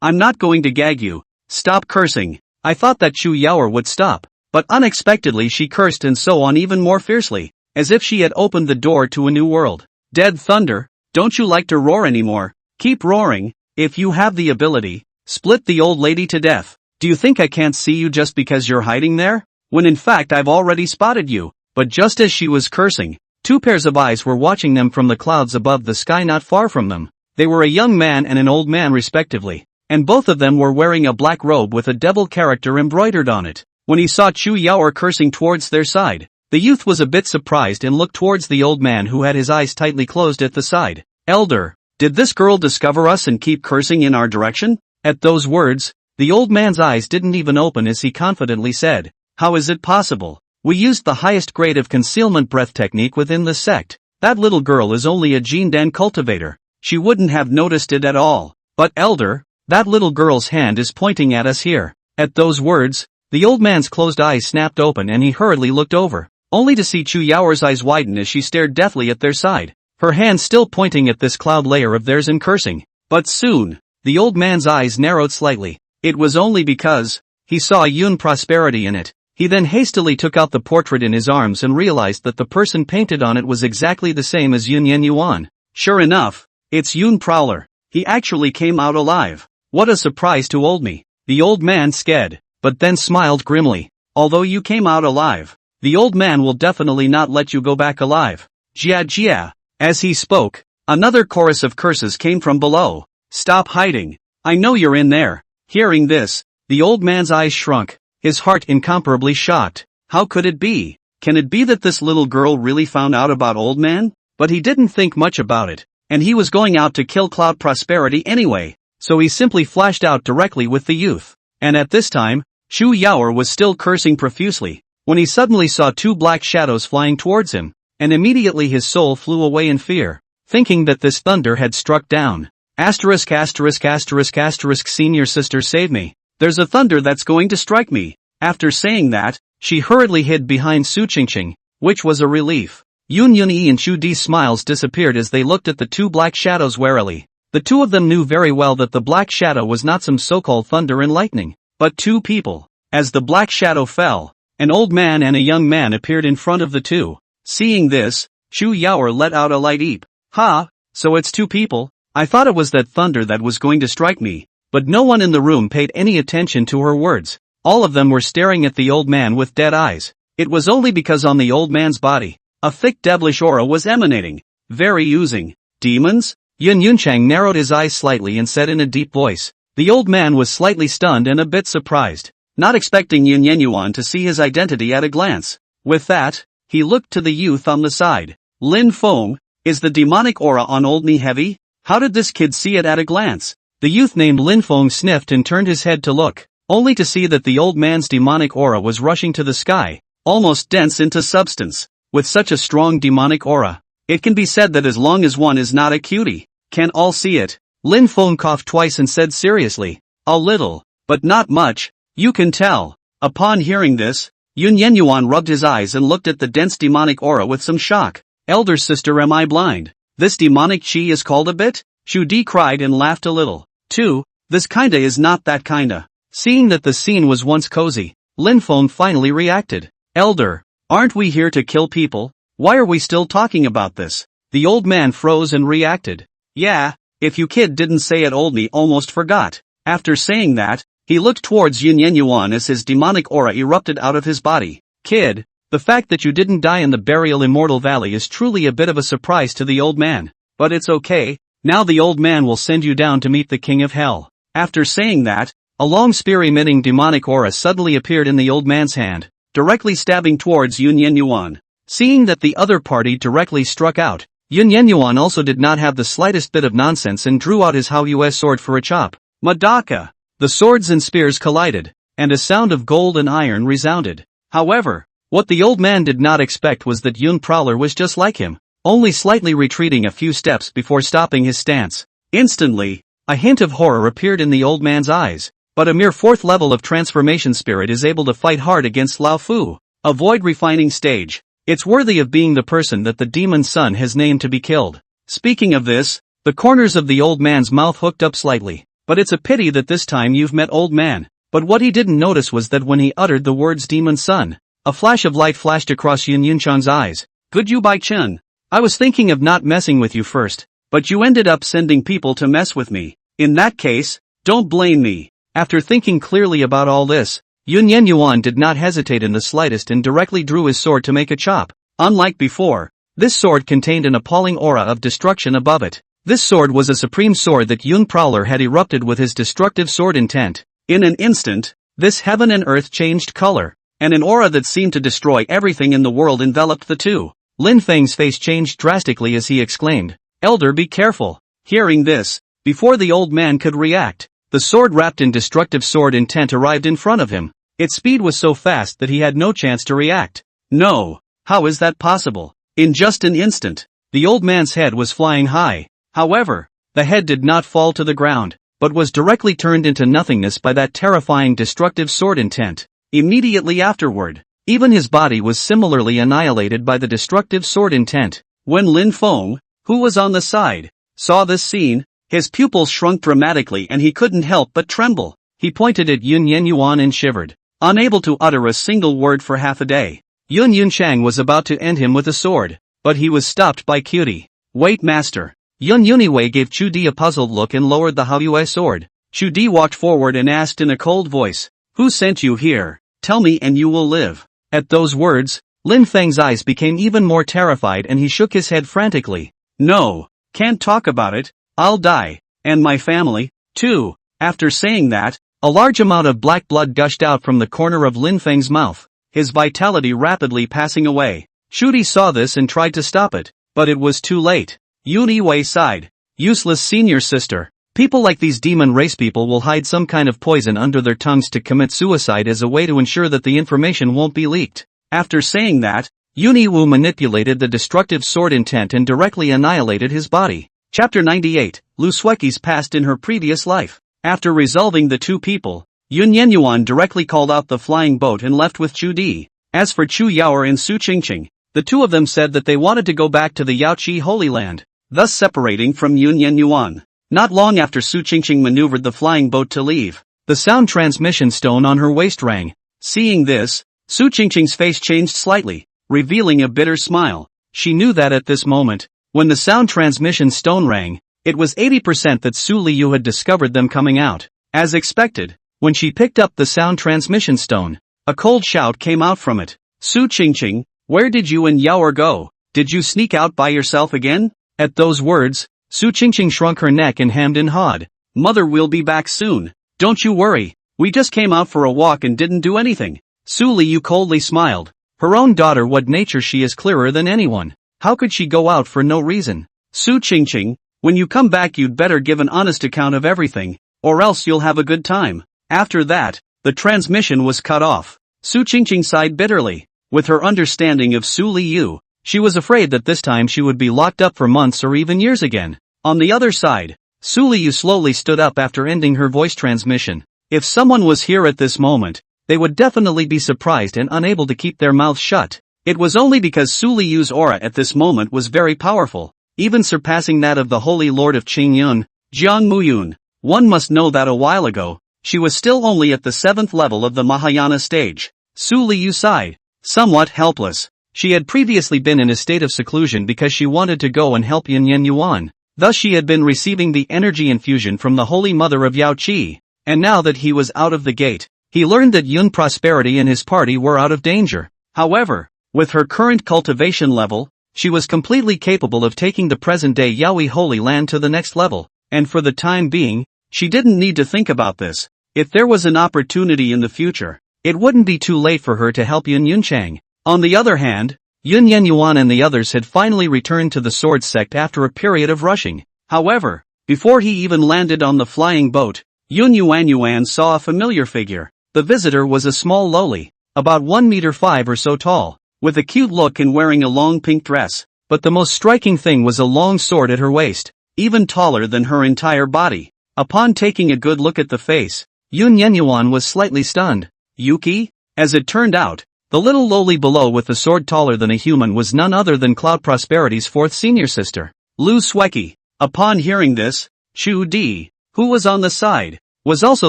I'm not going to gag you. Stop cursing. I thought that Shu Yaoer would stop, but unexpectedly she cursed and so on even more fiercely, as if she had opened the door to a new world. Dead thunder, don't you like to roar anymore? Keep roaring, if you have the ability. Split the old lady to death. Do you think I can't see you just because you're hiding there? When in fact I've already spotted you. But just as she was cursing, two pairs of eyes were watching them from the clouds above the sky not far from them. They were a young man and an old man respectively, and both of them were wearing a black robe with a devil character embroidered on it. When he saw Chu Yaoer cursing towards their side, the youth was a bit surprised and looked towards the old man who had his eyes tightly closed at the side. Elder, did this girl discover us and keep cursing in our direction? At those words, the old man's eyes didn't even open as he confidently said, how is it possible? We used the highest grade of concealment breath technique within the sect. That little girl is only a Jindan cultivator. She wouldn't have noticed it at all. But elder, that little girl's hand is pointing at us here. At those words, the old man's closed eyes snapped open and he hurriedly looked over, only to see Chu Yaoer's eyes widen as she stared deathly at their side, her hand still pointing at this cloud layer of theirs and cursing. But soon, the old man's eyes narrowed slightly. It was only because he saw Yun Prosperity in it. He then hastily took out the portrait in his arms and realized that the person painted on it was exactly the same as Yuan. Sure enough, it's Yun Prowler. He actually came out alive. What a surprise to old me. The old man scared, but then smiled grimly. Although you came out alive, the old man will definitely not let you go back alive. Jia. As he spoke, another chorus of curses came from below. Stop hiding. I know you're in there. Hearing this, The old man's eyes shrunk, his heart incomparably shocked. How could it be? Can it be that this little girl really found out about old man? But he didn't think much about it, and he was going out to kill Cloud Prosperity anyway, so he simply flashed out directly with the youth. And at this time, Shu Yaoer was still cursing profusely, when he suddenly saw two black shadows flying towards him, and immediately his soul flew away in fear, thinking that this thunder had struck down. Asterisk asterisk asterisk asterisk senior sister save me, there's a thunder that's going to strike me. After saying that, she hurriedly hid behind Su Qingqing, which was a relief. Yun Yunyi and Chu Di's smiles disappeared as they looked at the two black shadows warily. The two of them knew very well that the black shadow was not some so-called thunder and lightning, but two people. As the black shadow fell, an old man and a young man appeared in front of the two. Seeing this, Shu Yaoer let out a light eep. Ha, so it's two people? I thought it was that thunder that was going to strike me. But no one in the room paid any attention to her words. All of them were staring at the old man with dead eyes. It was only because on the old man's body, a thick devilish aura was emanating. Very oozing. Demons? Yun Yunchang narrowed his eyes slightly and said in a deep voice. The old man was slightly stunned and a bit surprised, not expecting Yun Yenyuan to see his identity at a glance. With that, he looked to the youth on the side. Lin Feng, is the demonic aura on old me heavy? How did this kid see it at a glance? The youth named Lin Feng sniffed and turned his head to look, only to see that the old man's demonic aura was rushing to the sky, almost dense into substance. With such a strong demonic aura, it can be said that as long as one is not a cutie, can all see it. Lin Feng coughed twice and said seriously, a little, but not much, you can tell. Upon hearing this, Yun Yenyuan rubbed his eyes and looked at the dense demonic aura with some shock. Elder sister, am I blind? This demonic chi is called a bit? Shu Di cried and laughed a little. Too, this kinda is not that kinda. Seeing that the scene was once cozy, Lin Feng finally reacted. Elder, aren't we here to kill people? Why are we still talking about this? The old man froze and reacted. Yeah, if you kid didn't say it old me almost forgot. After saying that, he looked towards Yun Yenyuan as his demonic aura erupted out of his body. Kid, the fact that you didn't die in the burial Immortal Valley is truly a bit of a surprise to the old man. But it's okay, now the old man will send you down to meet the king of hell. After saying that, a long spear-emitting demonic aura suddenly appeared in the old man's hand, directly stabbing towards Yun Yenyuan. Seeing that the other party directly struck out, Yun Yenyuan also did not have the slightest bit of nonsense and drew out his Haoyue sword for a chop. Madaka! The swords and spears collided, and a sound of gold and iron resounded. However, what the old man did not expect was that Yun Prowler was just like him, only slightly retreating a few steps before stopping his stance. Instantly, a hint of horror appeared in the old man's eyes, but a mere fourth level of transformation spirit is able to fight hard against Lao Fu. Avoid refining stage. It's worthy of being the person that the demon son has named to be killed. Speaking of this, the corners of the old man's mouth hooked up slightly. But it's a pity that this time you've met old man. But what he didn't notice was that when he uttered the words demon son, a flash of light flashed across Yun Yunchang's eyes. Good you Bai Chen. I was thinking of not messing with you first, but you ended up sending people to mess with me. In that case, don't blame me. After thinking clearly about all this, Yun Yenyuan did not hesitate in the slightest and directly drew his sword to make a chop. Unlike before, this sword contained an appalling aura of destruction above it. This sword was a supreme sword that Yun Prowler had erupted with his destructive sword intent. In an instant, this heaven and earth changed color, and an aura that seemed to destroy everything in the world enveloped the two. Lin Feng's face changed drastically as he exclaimed, Elder, be careful. Hearing this, before the old man could react, the sword wrapped in destructive sword intent arrived in front of him. Its speed was so fast that he had no chance to react. No, how is that possible? In just an instant, the old man's head was flying high. However, the head did not fall to the ground, but was directly turned into nothingness by that terrifying destructive sword intent. Immediately afterward, even his body was similarly annihilated by the destructive sword intent. When Lin Feng, who was on the side, saw this scene, his pupils shrunk dramatically and he couldn't help but tremble. He pointed at Yun Yenyuan and shivered, unable to utter a single word for half a day. Yun Yunchang was about to end him with a sword, but he was stopped by Cutie. Wait, master. Yun Yuniwei gave Chu Di a puzzled look and lowered the Haoyue sword. Chu Di walked forward and asked in a cold voice, Who sent you here? Tell me and you will live. At those words, Lin Feng's eyes became even more terrified and he shook his head frantically. No, can't talk about it, I'll die, and my family, too. After saying that, A large amount of black blood gushed out from the corner of Lin Feng's mouth, his vitality rapidly passing away. Shu Di saw this and tried to stop it, but it was too late. Yun Yiwei sighed. Useless senior sister. People like these demon race people will hide some kind of poison under their tongues to commit suicide as a way to ensure that the information won't be leaked. After saying that, Yun Yiwu manipulated the destructive sword intent and directly annihilated his body. Chapter 98, Lu Sueki's past in her previous life. After resolving the two people, Yun Yenyuan directly called out the flying boat and left with Chu Di. As for Chu Yaoer and Su Qingqing, the two of them said that they wanted to go back to the Yaoqi Holy Land, thus separating from Yun Yenyuan. Not long after Su Qingqing maneuvered the flying boat to leave, the sound transmission stone on her waist rang. Seeing this, Su Qingqing's face changed slightly, revealing a bitter smile. She knew that at this moment, when the sound transmission stone rang, it was 80% that Su Liu had discovered them coming out. As expected, when she picked up the sound transmission stone, a cold shout came out from it. Su Qingqing, where did you and Yaoer go? Did you sneak out by yourself again? At those words, Su Qingqing shrunk her neck and hemmed and hawed. Mother will be back soon. Don't you worry. We just came out for a walk and didn't do anything. Su Liu coldly smiled. Her own daughter, what nature she is clearer than anyone. How could she go out for no reason? Su Qingqing, when you come back you'd better give an honest account of everything, or else you'll have a good time. After that, the transmission was cut off. Su Qingqing sighed bitterly. With her understanding of Su Liu, she was afraid that this time she would be locked up for months or even years again. On the other side, Su Liu slowly stood up after ending her voice transmission. If someone was here at this moment, they would definitely be surprised and unable to keep their mouths shut. It was only because Su Liu's aura at this moment was very powerful, even surpassing that of the Holy Lord of Qingyun, Jiang Muyun. One must know that a while ago, she was still only at the 7th level of the Mahayana stage. Su Liu sighed, somewhat helpless. She had previously been in a state of seclusion because she wanted to go and help Yin Yuan. Thus she had been receiving the energy infusion from the Holy Mother of Yaoqi. And now that he was out of the gate, he learned that Yun Prosperity and his party were out of danger. However, with her current cultivation level, she was completely capable of taking the present-day Yaoi Holy Land to the next level, and for the time being, she didn't need to think about this. If there was an opportunity in the future, it wouldn't be too late for her to help Yun Yunchang. On the other hand, Yun Yenyuan and the others had finally returned to the sword sect after a period of rushing. However, before he even landed on the flying boat, Yun Yuan saw a familiar figure. The visitor was a small lowly, about 1 meter 5 or so tall, with a cute look and wearing a long pink dress. But the most striking thing was a long sword at her waist, even taller than her entire body. Upon taking a good look at the face, Yun Yenyuan was slightly stunned. Yuki? As it turned out, the little lowly below with the sword taller than a human was none other than Cloud Prosperity's 4th senior sister, Lu Sueki. Upon hearing this, Chu Di, who was on the side, was also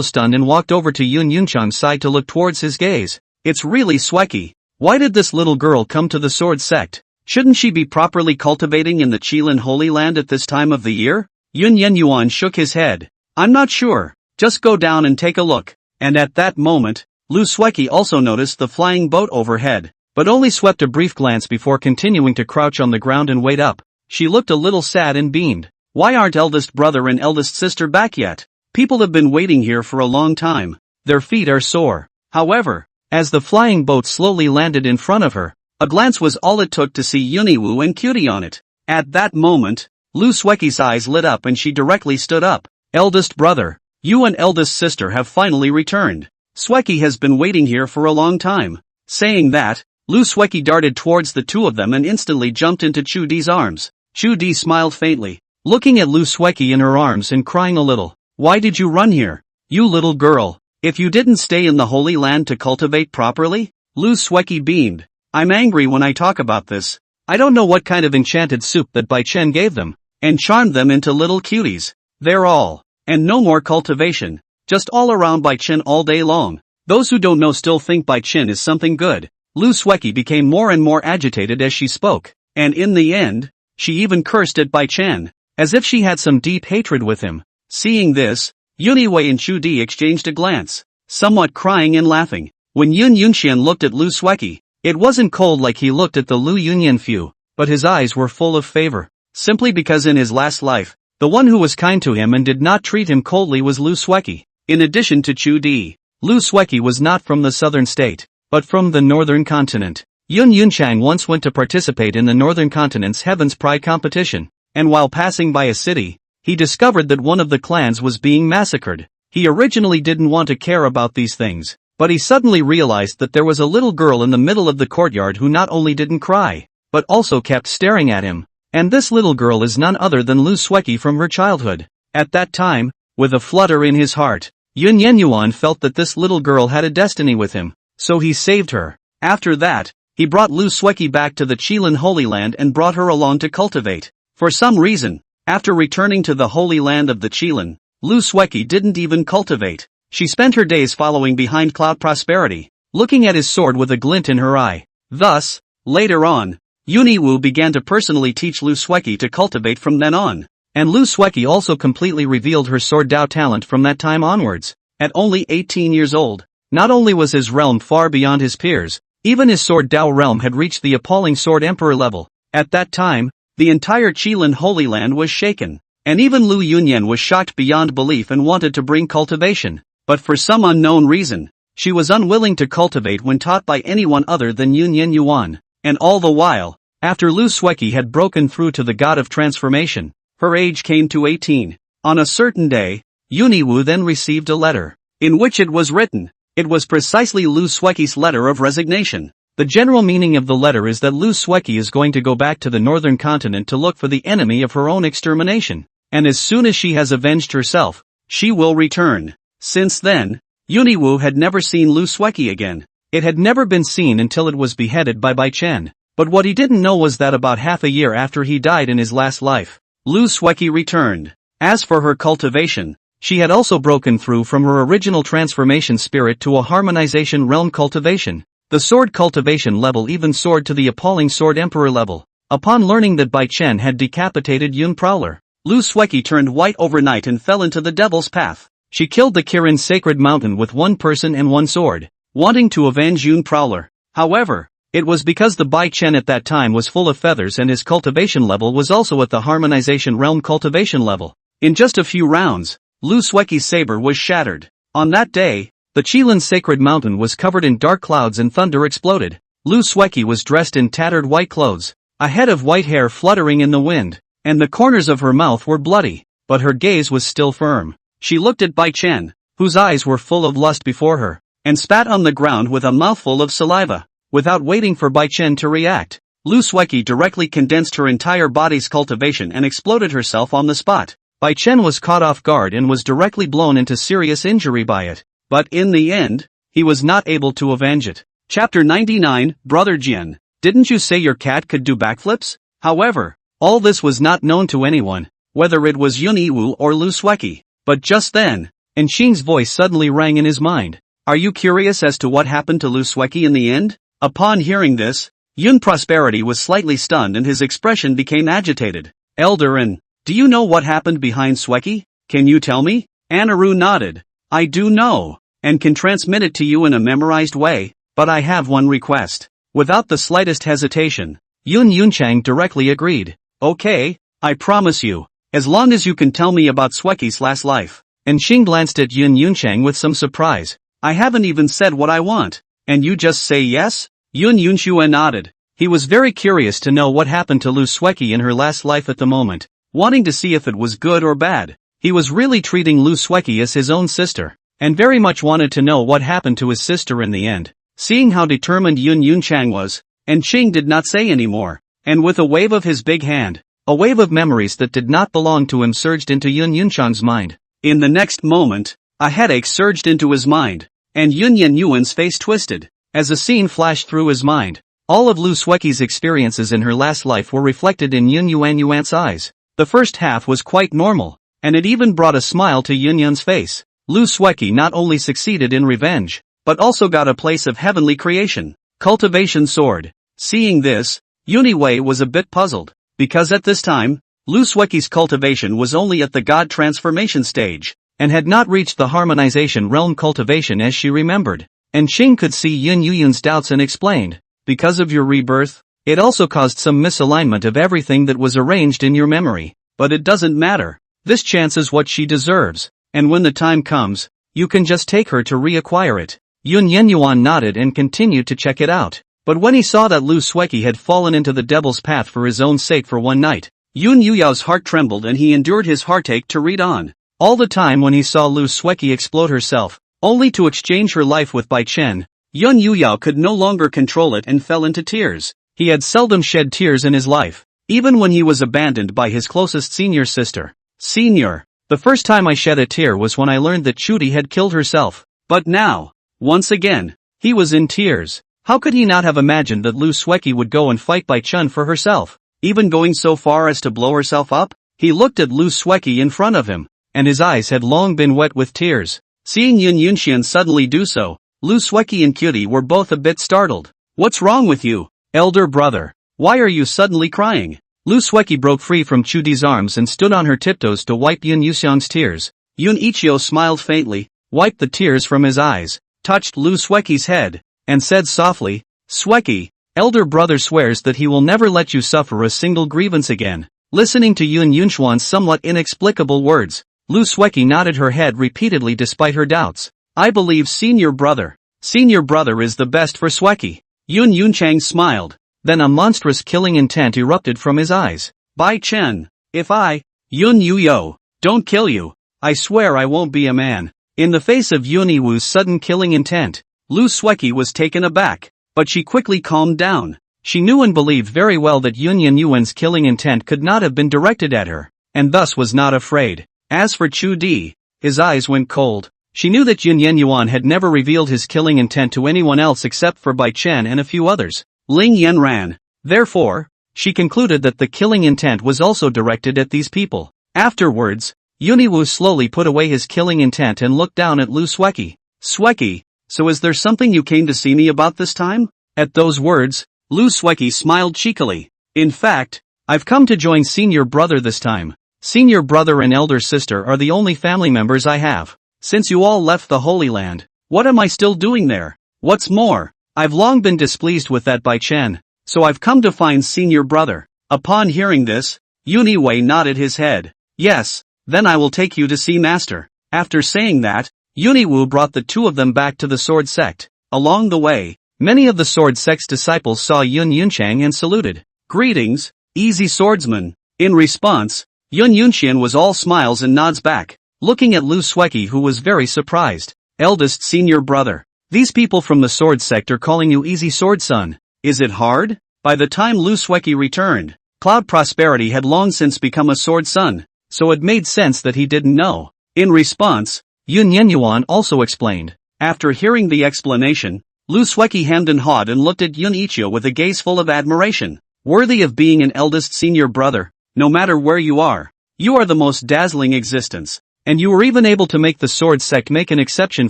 stunned and walked over to Yun Yunchang's side to look towards his gaze. It's really Sueki. Why did this little girl come to the sword sect? Shouldn't she be properly cultivating in the Qilin Holy Land at this time of the year? Yun Yenyuan shook his head. I'm not sure. Just go down and take a look. And at that moment, Lu Sueki also noticed the flying boat overhead, but only swept a brief glance before continuing to crouch on the ground and wait up. She looked a little sad and beamed. Why aren't eldest brother and eldest sister back yet? People have been waiting here for a long time. Their feet are sore. However, as the flying boat slowly landed in front of her, a glance was all it took to see Yuniwu and Cutie on it. At that moment, Lu Sueki's eyes lit up and she directly stood up. Eldest brother, you and eldest sister have finally returned. Sueki has been waiting here for a long time. Saying that, Lu Sueki darted towards the two of them and instantly jumped into Chu Di's arms. Chu Di smiled faintly, looking at Lu Sueki in her arms and crying a little. Why did you run here? You little girl. If you didn't stay in the Holy Land to cultivate properly? Lu Sueki beamed. I'm angry when I talk about this. I don't know what kind of enchanted soup that Bai Chen gave them, and charmed them into little cuties. They're all. And no more cultivation. Just all around Bai Chen all day long. Those who don't know still think Bai Chen is something good. Lu Sueki became more and more agitated as she spoke, and in the end, she even cursed at Bai Chen, as if she had some deep hatred with him. Seeing this, Yuniwei and Chu Di exchanged a glance, somewhat crying and laughing. When Yun Yunxian looked at Lu Sueki, it wasn't cold like he looked at the Lu Yunyanfu, but his eyes were full of favor. Simply because in his last life, the one who was kind to him and did not treat him coldly was Lu Sueki. In addition to Chu Di, Lu Sueki was not from the southern state, but from the northern continent. Yun Yunchang once went to participate in the northern continent's Heaven's Pride competition, and while passing by a city, he discovered that one of the clans was being massacred. He originally didn't want to care about these things, but he suddenly realized that there was a little girl in the middle of the courtyard who not only didn't cry, but also kept staring at him. And this little girl is none other than Lu Sueki from her childhood. At that time, with a flutter in his heart, Yun Yenyuan felt that this little girl had a destiny with him, so he saved her. After that, he brought Lu Sueki back to the Qilin Holy Land and brought her along to cultivate. For some reason, after returning to the Holy Land of the Qilin, Lu Sueki didn't even cultivate. She spent her days following behind Cloud Prosperity, looking at his sword with a glint in her eye. Thus, later on, Yuniwu began to personally teach Lu Sueki to cultivate from then on. And Lu Sueki also completely revealed her sword Dao talent from that time onwards. At only 18 years old, not only was his realm far beyond his peers, even his sword Dao realm had reached the appalling sword emperor level. At that time, the entire Qilin Holy Land was shaken, and even Lu Yunyan was shocked beyond belief and wanted to bring cultivation. But for some unknown reason, she was unwilling to cultivate when taught by anyone other than Yun Yenyuan. And all the while, after Lu Sueki had broken through to the god of transformation, her age came to 18. On a certain day, Yuniwu then received a letter, in which it was written. It was precisely Lu Sueki's letter of resignation. The general meaning of the letter is that Lu Sueki is going to go back to the northern continent to look for the enemy of her own extermination, and as soon as she has avenged herself, she will return. Since then, Yuniwu had never seen Lu Sueki again. It had never been seen until it was beheaded by Bai Chen. But what he didn't know was that about half a year after he died in his last life, Lu Sueki returned. As for her cultivation, she had also broken through from her original transformation spirit to a harmonization realm cultivation. The sword cultivation level even soared to the appalling sword emperor level. Upon learning that Bai Chen had decapitated Yun Prowler, Lu Sueki turned white overnight and fell into the devil's path. She killed the Kirin Sacred Mountain with one person and one sword, wanting to avenge Yun Prowler. However, it was because the Bai Chen at that time was full of feathers and his cultivation level was also at the harmonization realm cultivation level. In just a few rounds, Lu Sueki's saber was shattered. On that day, the Qilin Sacred Mountain was covered in dark clouds and thunder exploded. Lu Sueki was dressed in tattered white clothes, a head of white hair fluttering in the wind, and the corners of her mouth were bloody, but her gaze was still firm. She looked at Bai Chen, whose eyes were full of lust before her, and spat on the ground with a mouthful of saliva. Without waiting for Bai Chen to react, Lu Sueki directly condensed her entire body's cultivation and exploded herself on the spot. Bai Chen was caught off guard and was directly blown into serious injury by it. But in the end, he was not able to avenge it. Chapter 99, Brother Jian, didn't you say your cat could do backflips? However, all this was not known to anyone, whether it was Yun Yiwu or Lu Sueki. But just then, Enxing's voice suddenly rang in his mind. Are you curious as to what happened to Lu Sueki in the end? Upon hearing this, Yun Prosperity was slightly stunned and his expression became agitated. Elder An, do you know what happened behind Sueki? Can you tell me? Anaru nodded. I do know, and can transmit it to you in a memorized way, but I have one request. Without the slightest hesitation, Yun Yunchang directly agreed. Okay, I promise you, as long as you can tell me about Sueki's last life. And Xing glanced at Yun Yunchang with some surprise. I haven't even said what I want, and you just say yes? Yun Yunxue nodded. He was very curious to know what happened to Lu Sueki in her last life at the moment, wanting to see if it was good or bad. He was really treating Lu Sueki as his own sister, and very much wanted to know what happened to his sister in the end. Seeing how determined Yun Yunchang was, and Qing did not say any more, and with a wave of his big hand, a wave of memories that did not belong to him surged into Yun Yunchang's mind. In the next moment, a headache surged into his mind, and Yun Yenyuan's face twisted, as a scene flashed through his mind. All of Lu Sueki's experiences in her last life were reflected in Yun Yuan's eyes. The first half was quite normal, and it even brought a smile to Yun Yun's face. Lu Sueki not only succeeded in revenge, but also got a place of heavenly creation, cultivation sword. Seeing this, Yuniwei was a bit puzzled, because at this time, Lu Sueki's cultivation was only at the god transformation stage, and had not reached the harmonization realm cultivation as she remembered. And Qing could see Yun Yun's doubts and explained, because of your rebirth, it also caused some misalignment of everything that was arranged in your memory. But it doesn't matter. This chance is what she deserves, and when the time comes, You can just take her to reacquire it. Yun Yenyuan nodded and continued to check it out. But when he saw that Lu Sueki had fallen into the devil's path for his own sake for one night, Yun Yuyao's heart trembled and he endured his heartache to read on. All the time when he saw Lu Sueki explode herself, only to exchange her life with Bai Chen, Yun Yuyao could no longer control it and fell into tears. He had seldom shed tears in his life, even when he was abandoned by his closest senior sister. Senior, the first time I shed a tear was when I learned that Chudi had killed herself. But now, once again, he was in tears. How could he not have imagined that Lu Sueki would go and fight Bai Chen for herself, even going so far as to blow herself up? He looked at Lu Sueki in front of him, and his eyes had long been wet with tears. Seeing Yun Yunxian suddenly do so, Lu Sueki and Cutie were both a bit startled. What's wrong with you, elder brother? Why are you suddenly crying? Lu Sueki broke free from Chuti's arms and stood on her tiptoes to wipe Yun Yuxian's tears. Yun Ichio smiled faintly, wiped the tears from his eyes, touched Lu Sueki's head, and said softly, Sueki, elder brother swears that he will never let you suffer a single grievance again. Listening to Yun Yunxuan's somewhat inexplicable words, Lu Sueki nodded her head repeatedly despite her doubts. I believe Senior Brother. Senior Brother is the best for Sueki. Yun Yunchang smiled. Then a monstrous killing intent erupted from his eyes. Bai Chen, if I, Yun Yuyo, don't kill you, I swear I won't be a man. In the face of Yun Yiwu's sudden killing intent, Lu Sueki was taken aback, but she quickly calmed down. She knew and believed very well that Yun Yuan's killing intent could not have been directed at her, and thus was not afraid. As for Chu Di, his eyes went cold. She knew that Yun Yenyuan had never revealed his killing intent to anyone else except for Bai Chen and a few others. Ling Yanran. Therefore, she concluded that the killing intent was also directed at these people. Afterwards, Yuniwu slowly put away his killing intent and looked down at Lu Sueki. Sueki, so is there something you came to see me about this time? At those words, Lu Sueki smiled cheekily. In fact, I've come to join Senior Brother this time. Senior Brother and Elder Sister are the only family members I have. Since you all left the Holy Land, what am I still doing there? What's more, I've long been displeased with that Bai Chen, so I've come to find Senior Brother. Upon hearing this, Yuniwei nodded his head. Yes, then I will take you to see Master. After saying that, Yuniwu brought the two of them back to the Sword Sect. Along the way, many of the Sword Sect's disciples saw Yun Yunchang and saluted. Greetings, easy swordsman. In response, Yun Yunxian was all smiles and nods back, looking at Lu Sueki, who was very surprised. Eldest Senior Brother. These people from the Sword Sect are calling you Easy Sword Son. Is it hard? By the time Lu Sueki returned, Cloud Prosperity had long since become a Sword Son, so it made sense that he didn't know. In response, Yun Yenyuan also explained. After hearing the explanation, Lu Sueki hemmed and hawed and looked at Yun Ichio with a gaze full of admiration. Worthy of being an eldest Senior Brother, no matter where you are the most dazzling existence. And you were even able to make the Sword Sect make an exception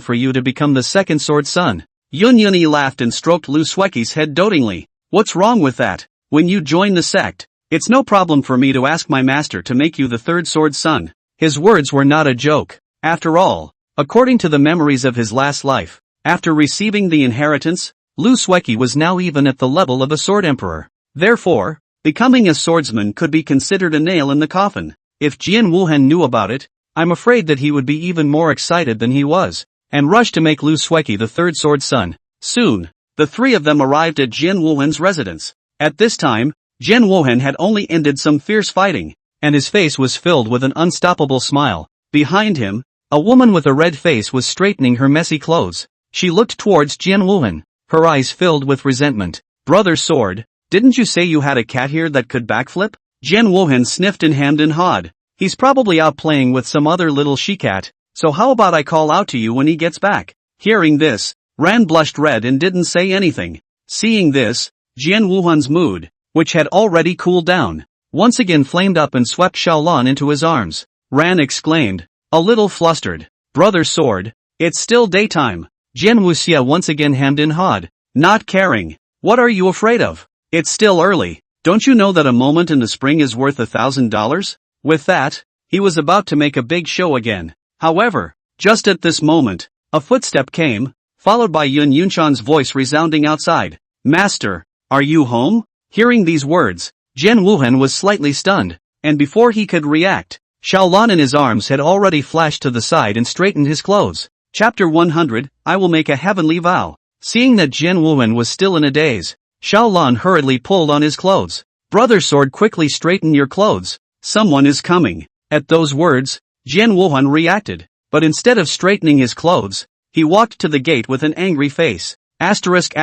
for you to become the second Sword Son. Yun Yuni laughed and stroked Lu Sueki's head dotingly. What's wrong with that? When you join the sect, it's no problem for me to ask my master to make you the third Sword Son. His words were not a joke. After all, according to the memories of his last life, after receiving the inheritance, Lu Sueki was now even at the level of a Sword Emperor. Therefore, becoming a swordsman could be considered a nail in the coffin. If Jian Wuhan knew about it, I'm afraid that he would be even more excited than he was, and rush to make Lu Sueki the third Sword Son. Soon, the three of them arrived at Jian Wuhan's residence. At this time, Jian Wuhan had only ended some fierce fighting, and his face was filled with an unstoppable smile. Behind him, a woman with a red face was straightening her messy clothes. She looked towards Jian Wuhan, her eyes filled with resentment. Brother Sword, didn't you say you had a cat here that could backflip? Jian Wuhan sniffed and hemmed and hawed. He's probably out playing with some other little she-cat, so how about I call out to you when he gets back? Hearing this, Ran blushed red and didn't say anything. Seeing this, Jian Wuhan's mood, which had already cooled down, once again flamed up and swept Xiaolan into his arms. Ran exclaimed, a little flustered, Brother Sword, it's still daytime. Jian Wuxia once again hemmed and hawed, not caring. What are you afraid of? It's still early. Don't you know that a moment in the spring is worth $1,000? With that, he was about to make a big show again. However, just at this moment, a footstep came, followed by Yun Yunchan's voice resounding outside. Master, are you home? Hearing these words, Jian Wuhan was slightly stunned, and before he could react, Xiaolan in his arms had already flashed to the side and straightened his clothes. Chapter 100, I will make a heavenly vow. Seeing that Jian Wuhan was still in a daze, Xiao Lan hurriedly pulled on his clothes. Brother Sword, quickly straighten your clothes. Someone is coming. At those words, Jian Wuhan reacted, but instead of straightening his clothes, he walked to the gate with an angry face. Asterisk.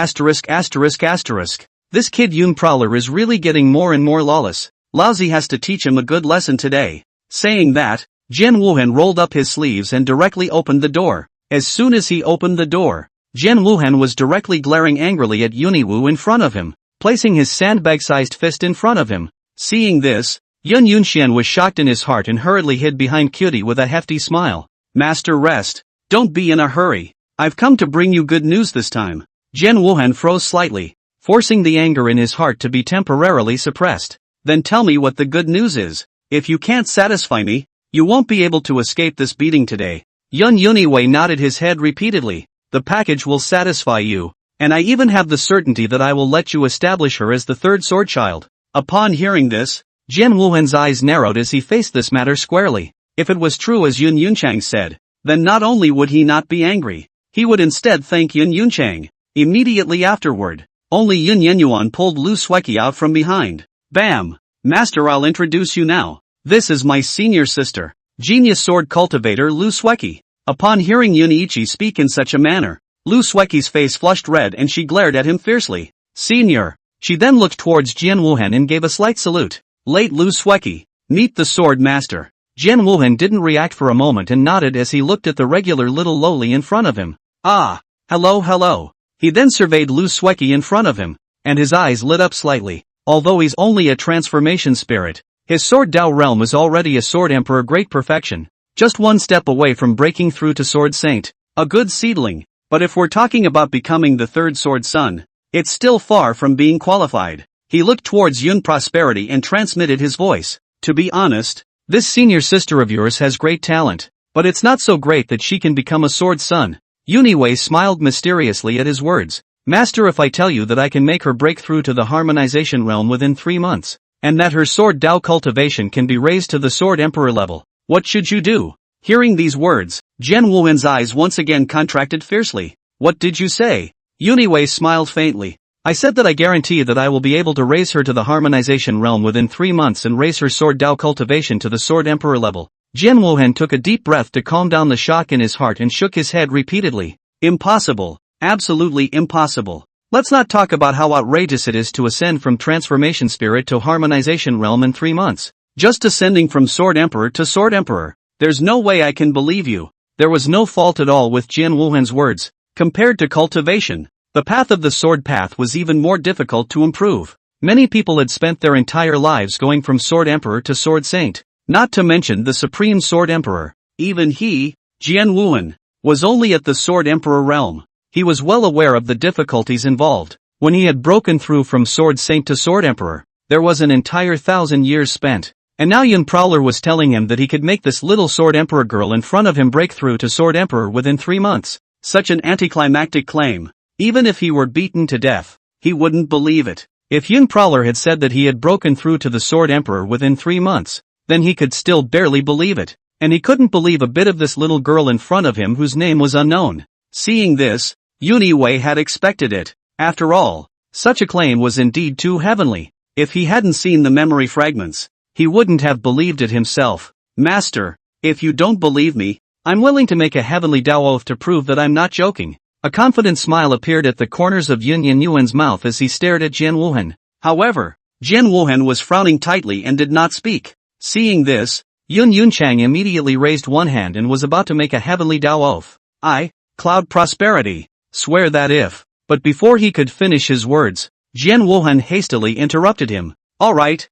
This kid Yun Prowler is really getting more and more lawless. Laozi has to teach him a good lesson today. Saying that, Jian Wuhan rolled up his sleeves and directly opened the door. As soon as he opened the door, Jian Wuhan was directly glaring angrily at Yuniwu in front of him, placing his sandbag-sized fist in front of him. Seeing this, Yun Yunxian was shocked in his heart and hurriedly hid behind Cutie with a hefty smile. Master, rest. Don't be in a hurry. I've come to bring you good news this time. Jian Wuhan froze slightly, forcing the anger in his heart to be temporarily suppressed. Then tell me what the good news is. If you can't satisfy me, you won't be able to escape this beating today. Yun Yuniwei nodded his head repeatedly. The package will satisfy you, and I even have the certainty that I will let you establish her as the third sword child. Upon hearing this, Jian Wuhan's eyes narrowed as he faced this matter squarely. If it was true as Yun Yunchang said, then not only would he not be angry, he would instead thank Yun Yunchang. Immediately afterward, only Yun Yenyuan pulled Lu Sueki out from behind. Bam! Master, I'll introduce you now. This is my senior sister, genius sword cultivator Lu Sueki. Upon hearing Yuniichi speak in such a manner, Lu Sueki's face flushed red and she glared at him fiercely. Senior. She then looked towards Jian Wuhan and gave a slight salute. Late Lu Sueki, meet the sword master. Jian Wuhan didn't react for a moment and nodded as he looked at the regular little lowly in front of him. Ah, hello. He then surveyed Lu Sueki in front of him, and his eyes lit up slightly. Although he's only a transformation spirit, his sword Dao realm is already a sword emperor great perfection. Just one step away from breaking through to sword saint. A good seedling, but if we're talking about becoming the third sword son, it's still far from being qualified. He looked towards Yun Prosperity and transmitted his voice. To be honest, this senior sister of yours has great talent, but it's not so great that she can become a sword son. Yuniwei smiled mysteriously at his words. Master, if I tell you that I can make her break through to the harmonization realm within 3 months, and that her sword Dao cultivation can be raised to the sword emperor level, what should you do? Hearing these words, Jian Wuhan's eyes once again contracted fiercely. What did you say? Yuniwei smiled faintly. I said that I guarantee that I will be able to raise her to the harmonization realm within 3 months and raise her sword Dao cultivation to the sword emperor level. Jian Wuhan took a deep breath to calm down the shock in his heart and shook his head repeatedly. Impossible. Absolutely impossible. Let's not talk about how outrageous it is to ascend from transformation spirit to harmonization realm in 3 months. Just ascending from sword emperor to sword emperor. There's no way I can believe you. There was no fault at all with Jian Wuhan's words. Compared to cultivation, the path of the sword path was even more difficult to improve. Many people had spent their entire lives going from sword emperor to sword saint. Not to mention the supreme sword emperor. Even he, Jian Wuhan, was only at the sword emperor realm. He was well aware of the difficulties involved. When he had broken through from sword saint to sword emperor, there was an entire 1,000 years spent. And now Yun Prowler was telling him that he could make this little sword emperor girl in front of him break through to sword emperor within 3 months. Such an anticlimactic claim. Even if he were beaten to death, he wouldn't believe it. If Yun Prowler had said that he had broken through to the sword emperor within 3 months, then he could still barely believe it. And he couldn't believe a bit of this little girl in front of him whose name was unknown. Seeing this, Yuniwei had expected it. After all, such a claim was indeed too heavenly. If he hadn't seen the memory fragments, he wouldn't have believed it himself. Master, if you don't believe me, I'm willing to make a heavenly Dao oath to prove that I'm not joking. A confident smile appeared at the corners of Yun Yuan's mouth as he stared at Jian Wuhan. However, Jian Wuhan was frowning tightly and did not speak. Seeing this, Yun Yunchang immediately raised one hand and was about to make a heavenly Dao oath. I, Cloud Prosperity, swear that if. But before he could finish his words, Jian Wuhan hastily interrupted him. Alright,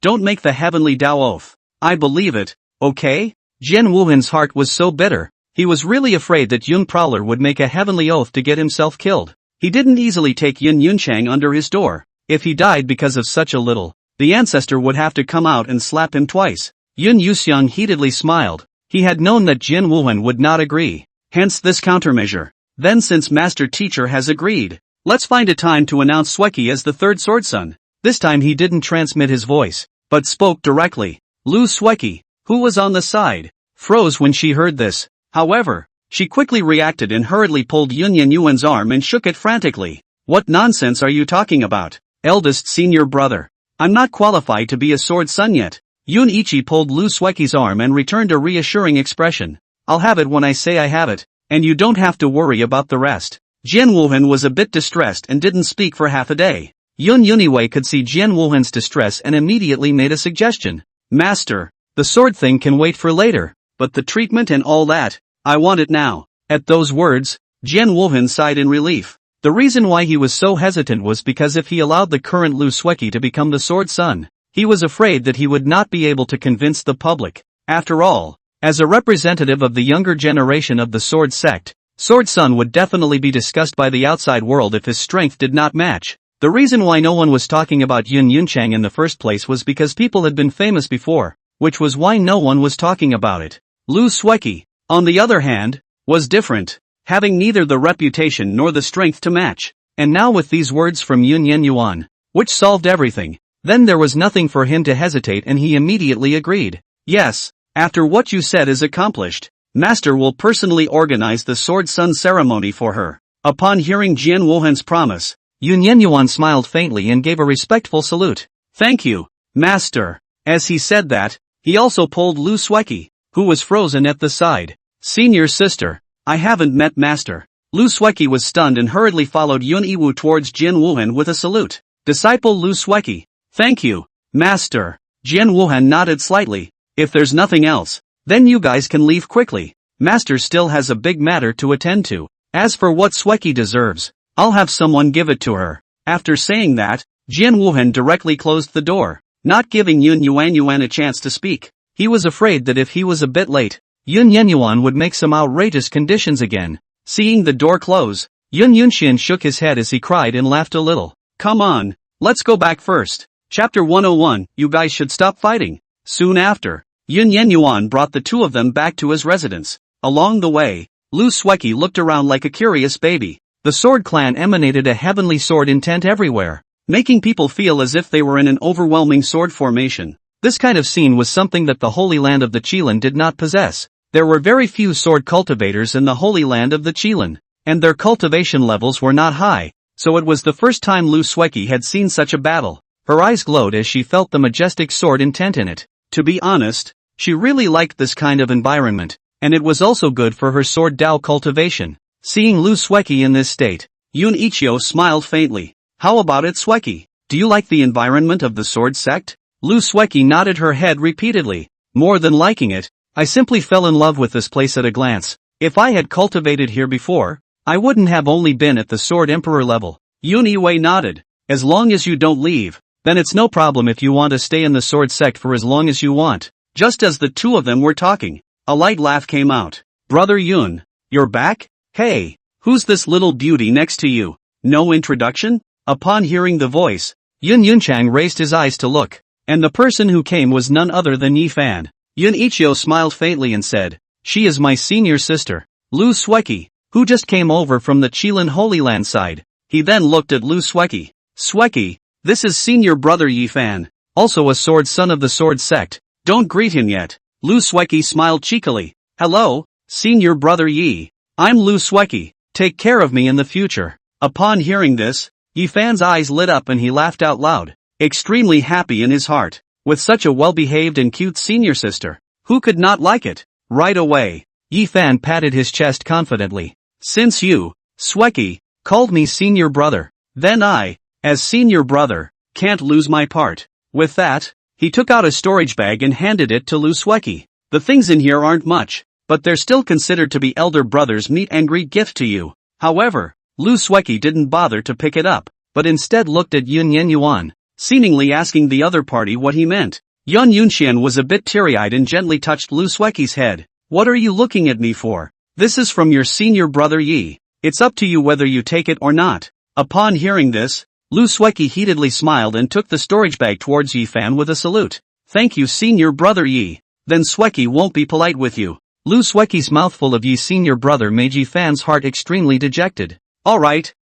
don't make the heavenly Dao oath. I believe it, okay? Jian Wuhan's heart was so bitter, he was really afraid that Yun Prowler would make a heavenly oath to get himself killed. He didn't easily take Yun Yunchang under his door. If he died because of such a little, the ancestor would have to come out and slap him twice. Yun Yuxiang heatedly smiled. He had known that Jian Wuhan would not agree. Hence this countermeasure. Then since Master Teacher has agreed, let's find a time to announce Sueki as the third sword son. This time he didn't transmit his voice, but spoke directly. Lu Sueki, who was on the side, froze when she heard this. However, She quickly reacted and hurriedly pulled Yun Yuan's arm and shook it frantically. What nonsense are you talking about, eldest senior brother? I'm not qualified to be a sword son yet. Yun Ichi pulled Lu Sueki's arm and returned a reassuring expression. I'll have it when I say I have it, and you don't have to worry about the rest. Jian Wuhan was a bit distressed and didn't speak for half a day. Yun Yuniwei could see Jian Wuhan's distress and immediately made a suggestion. Master, the sword thing can wait for later, but the treatment and all that, I want it now. At those words, Jian Wuhan sighed in relief. The reason why he was so hesitant was because if he allowed the current Lu Sueki to become the sword son, he was afraid that he would not be able to convince the public. After all, as a representative of the younger generation of the sword sect, Sword Son would definitely be discussed by the outside world if his strength did not match. The reason why no one was talking about Yun Yunchang in the first place was because people had been famous before, which was why no one was talking about it. Lu Sueki, on the other hand, was different, having neither the reputation nor the strength to match. And now with these words from Yun Yuan, which solved everything, then there was nothing for him to hesitate and he immediately agreed. Yes, after what you said is accomplished, Master will personally organize the Sword Sun ceremony for her. Upon hearing Jian Wuhan's promise, Yun Yuan smiled faintly and gave a respectful salute. Thank you, Master. As he said that, he also pulled Lu Sueki, who was frozen at the side. Senior sister, I haven't met Master. Lu Sueki was stunned and hurriedly followed Yun Yiwu towards Jian Wuhan with a salute. Disciple Lu Sueki. Thank you, Master. Jian Wuhan nodded slightly. If there's nothing else, then you guys can leave quickly. Master still has a big matter to attend to. As for what Sueki deserves, I'll have someone give it to her. After saying that, Jian Wuhan directly closed the door, not giving Yun Yuan a chance to speak. He was afraid that if he was a bit late, Yun Yuan would make some outrageous conditions again. Seeing the door close, Yun Yunxian shook his head as he cried and laughed a little. Come on, let's go back first. Chapter 101, you guys should stop fighting. Soon after, Yun Yuan brought the two of them back to his residence. Along the way, Lu Sueki looked around like a curious baby. The Sword Clan emanated a heavenly sword intent everywhere, making people feel as if they were in an overwhelming sword formation. This kind of scene was something that the Holy Land of the Qilin did not possess. There were very few sword cultivators in the Holy Land of the Qilin, and their cultivation levels were not high, so it was the first time Lu Sueki had seen such a battle. Her eyes glowed as she felt the majestic sword intent in it. To be honest, she really liked this kind of environment, and it was also good for her sword Dao cultivation. Seeing Lu Sueki in this state, Yun Ichio smiled faintly. How about it, Sueki? Do you like the environment of the sword sect? Lu Sueki nodded her head repeatedly. More than liking it, I simply fell in love with this place at a glance. If I had cultivated here before, I wouldn't have only been at the Sword Emperor level. Yun Iwei nodded. As long as you don't leave, then it's no problem if you want to stay in the sword sect for as long as you want. Just as the two of them were talking, a light laugh came out. Brother Yun, you're back? Hey, who's this little beauty next to you? No introduction? Upon hearing the voice, Yun Yunchang raised his eyes to look, and the person who came was none other than Yi Fan. Yun Ichio smiled faintly and said, she is my senior sister, Lu Sueki, who just came over from the Qilin Holy Land side. He then looked at Lu Sueki. Sueki, this is senior brother Yi Fan, also a sword son of the sword sect. Don't greet him yet. Lu Sueki smiled cheekily. Hello, senior brother Yi. I'm Lu Sueki. Take care of me in the future. Upon hearing this, Yi Fan's eyes lit up and he laughed out loud, extremely happy in his heart. With such a well-behaved and cute senior sister, who could not like it? Right away, Yi Fan patted his chest confidently. Since you, Sueki, called me senior brother, then I, as senior brother, can't lose my part. With that, he took out a storage bag and handed it to Lu Sueki. The things in here aren't much, but they're still considered to be elder brother's meet and greet gift to you. However, Lu Sueki didn't bother to pick it up, but instead looked at Yun Yuan, seemingly asking the other party what he meant. Yun Yunxian was a bit teary-eyed and gently touched Lu Sueki's head. What are you looking at me for? This is from your senior brother Yi. It's up to you whether you take it or not. Upon hearing this, Lu Sueki heatedly smiled and took the storage bag towards Yi Fan with a salute. Thank you senior brother Yi. Then Sueki won't be polite with you. Lu Sueki's mouthful of Yi's senior brother made Yi Fan's heart extremely dejected. Alright,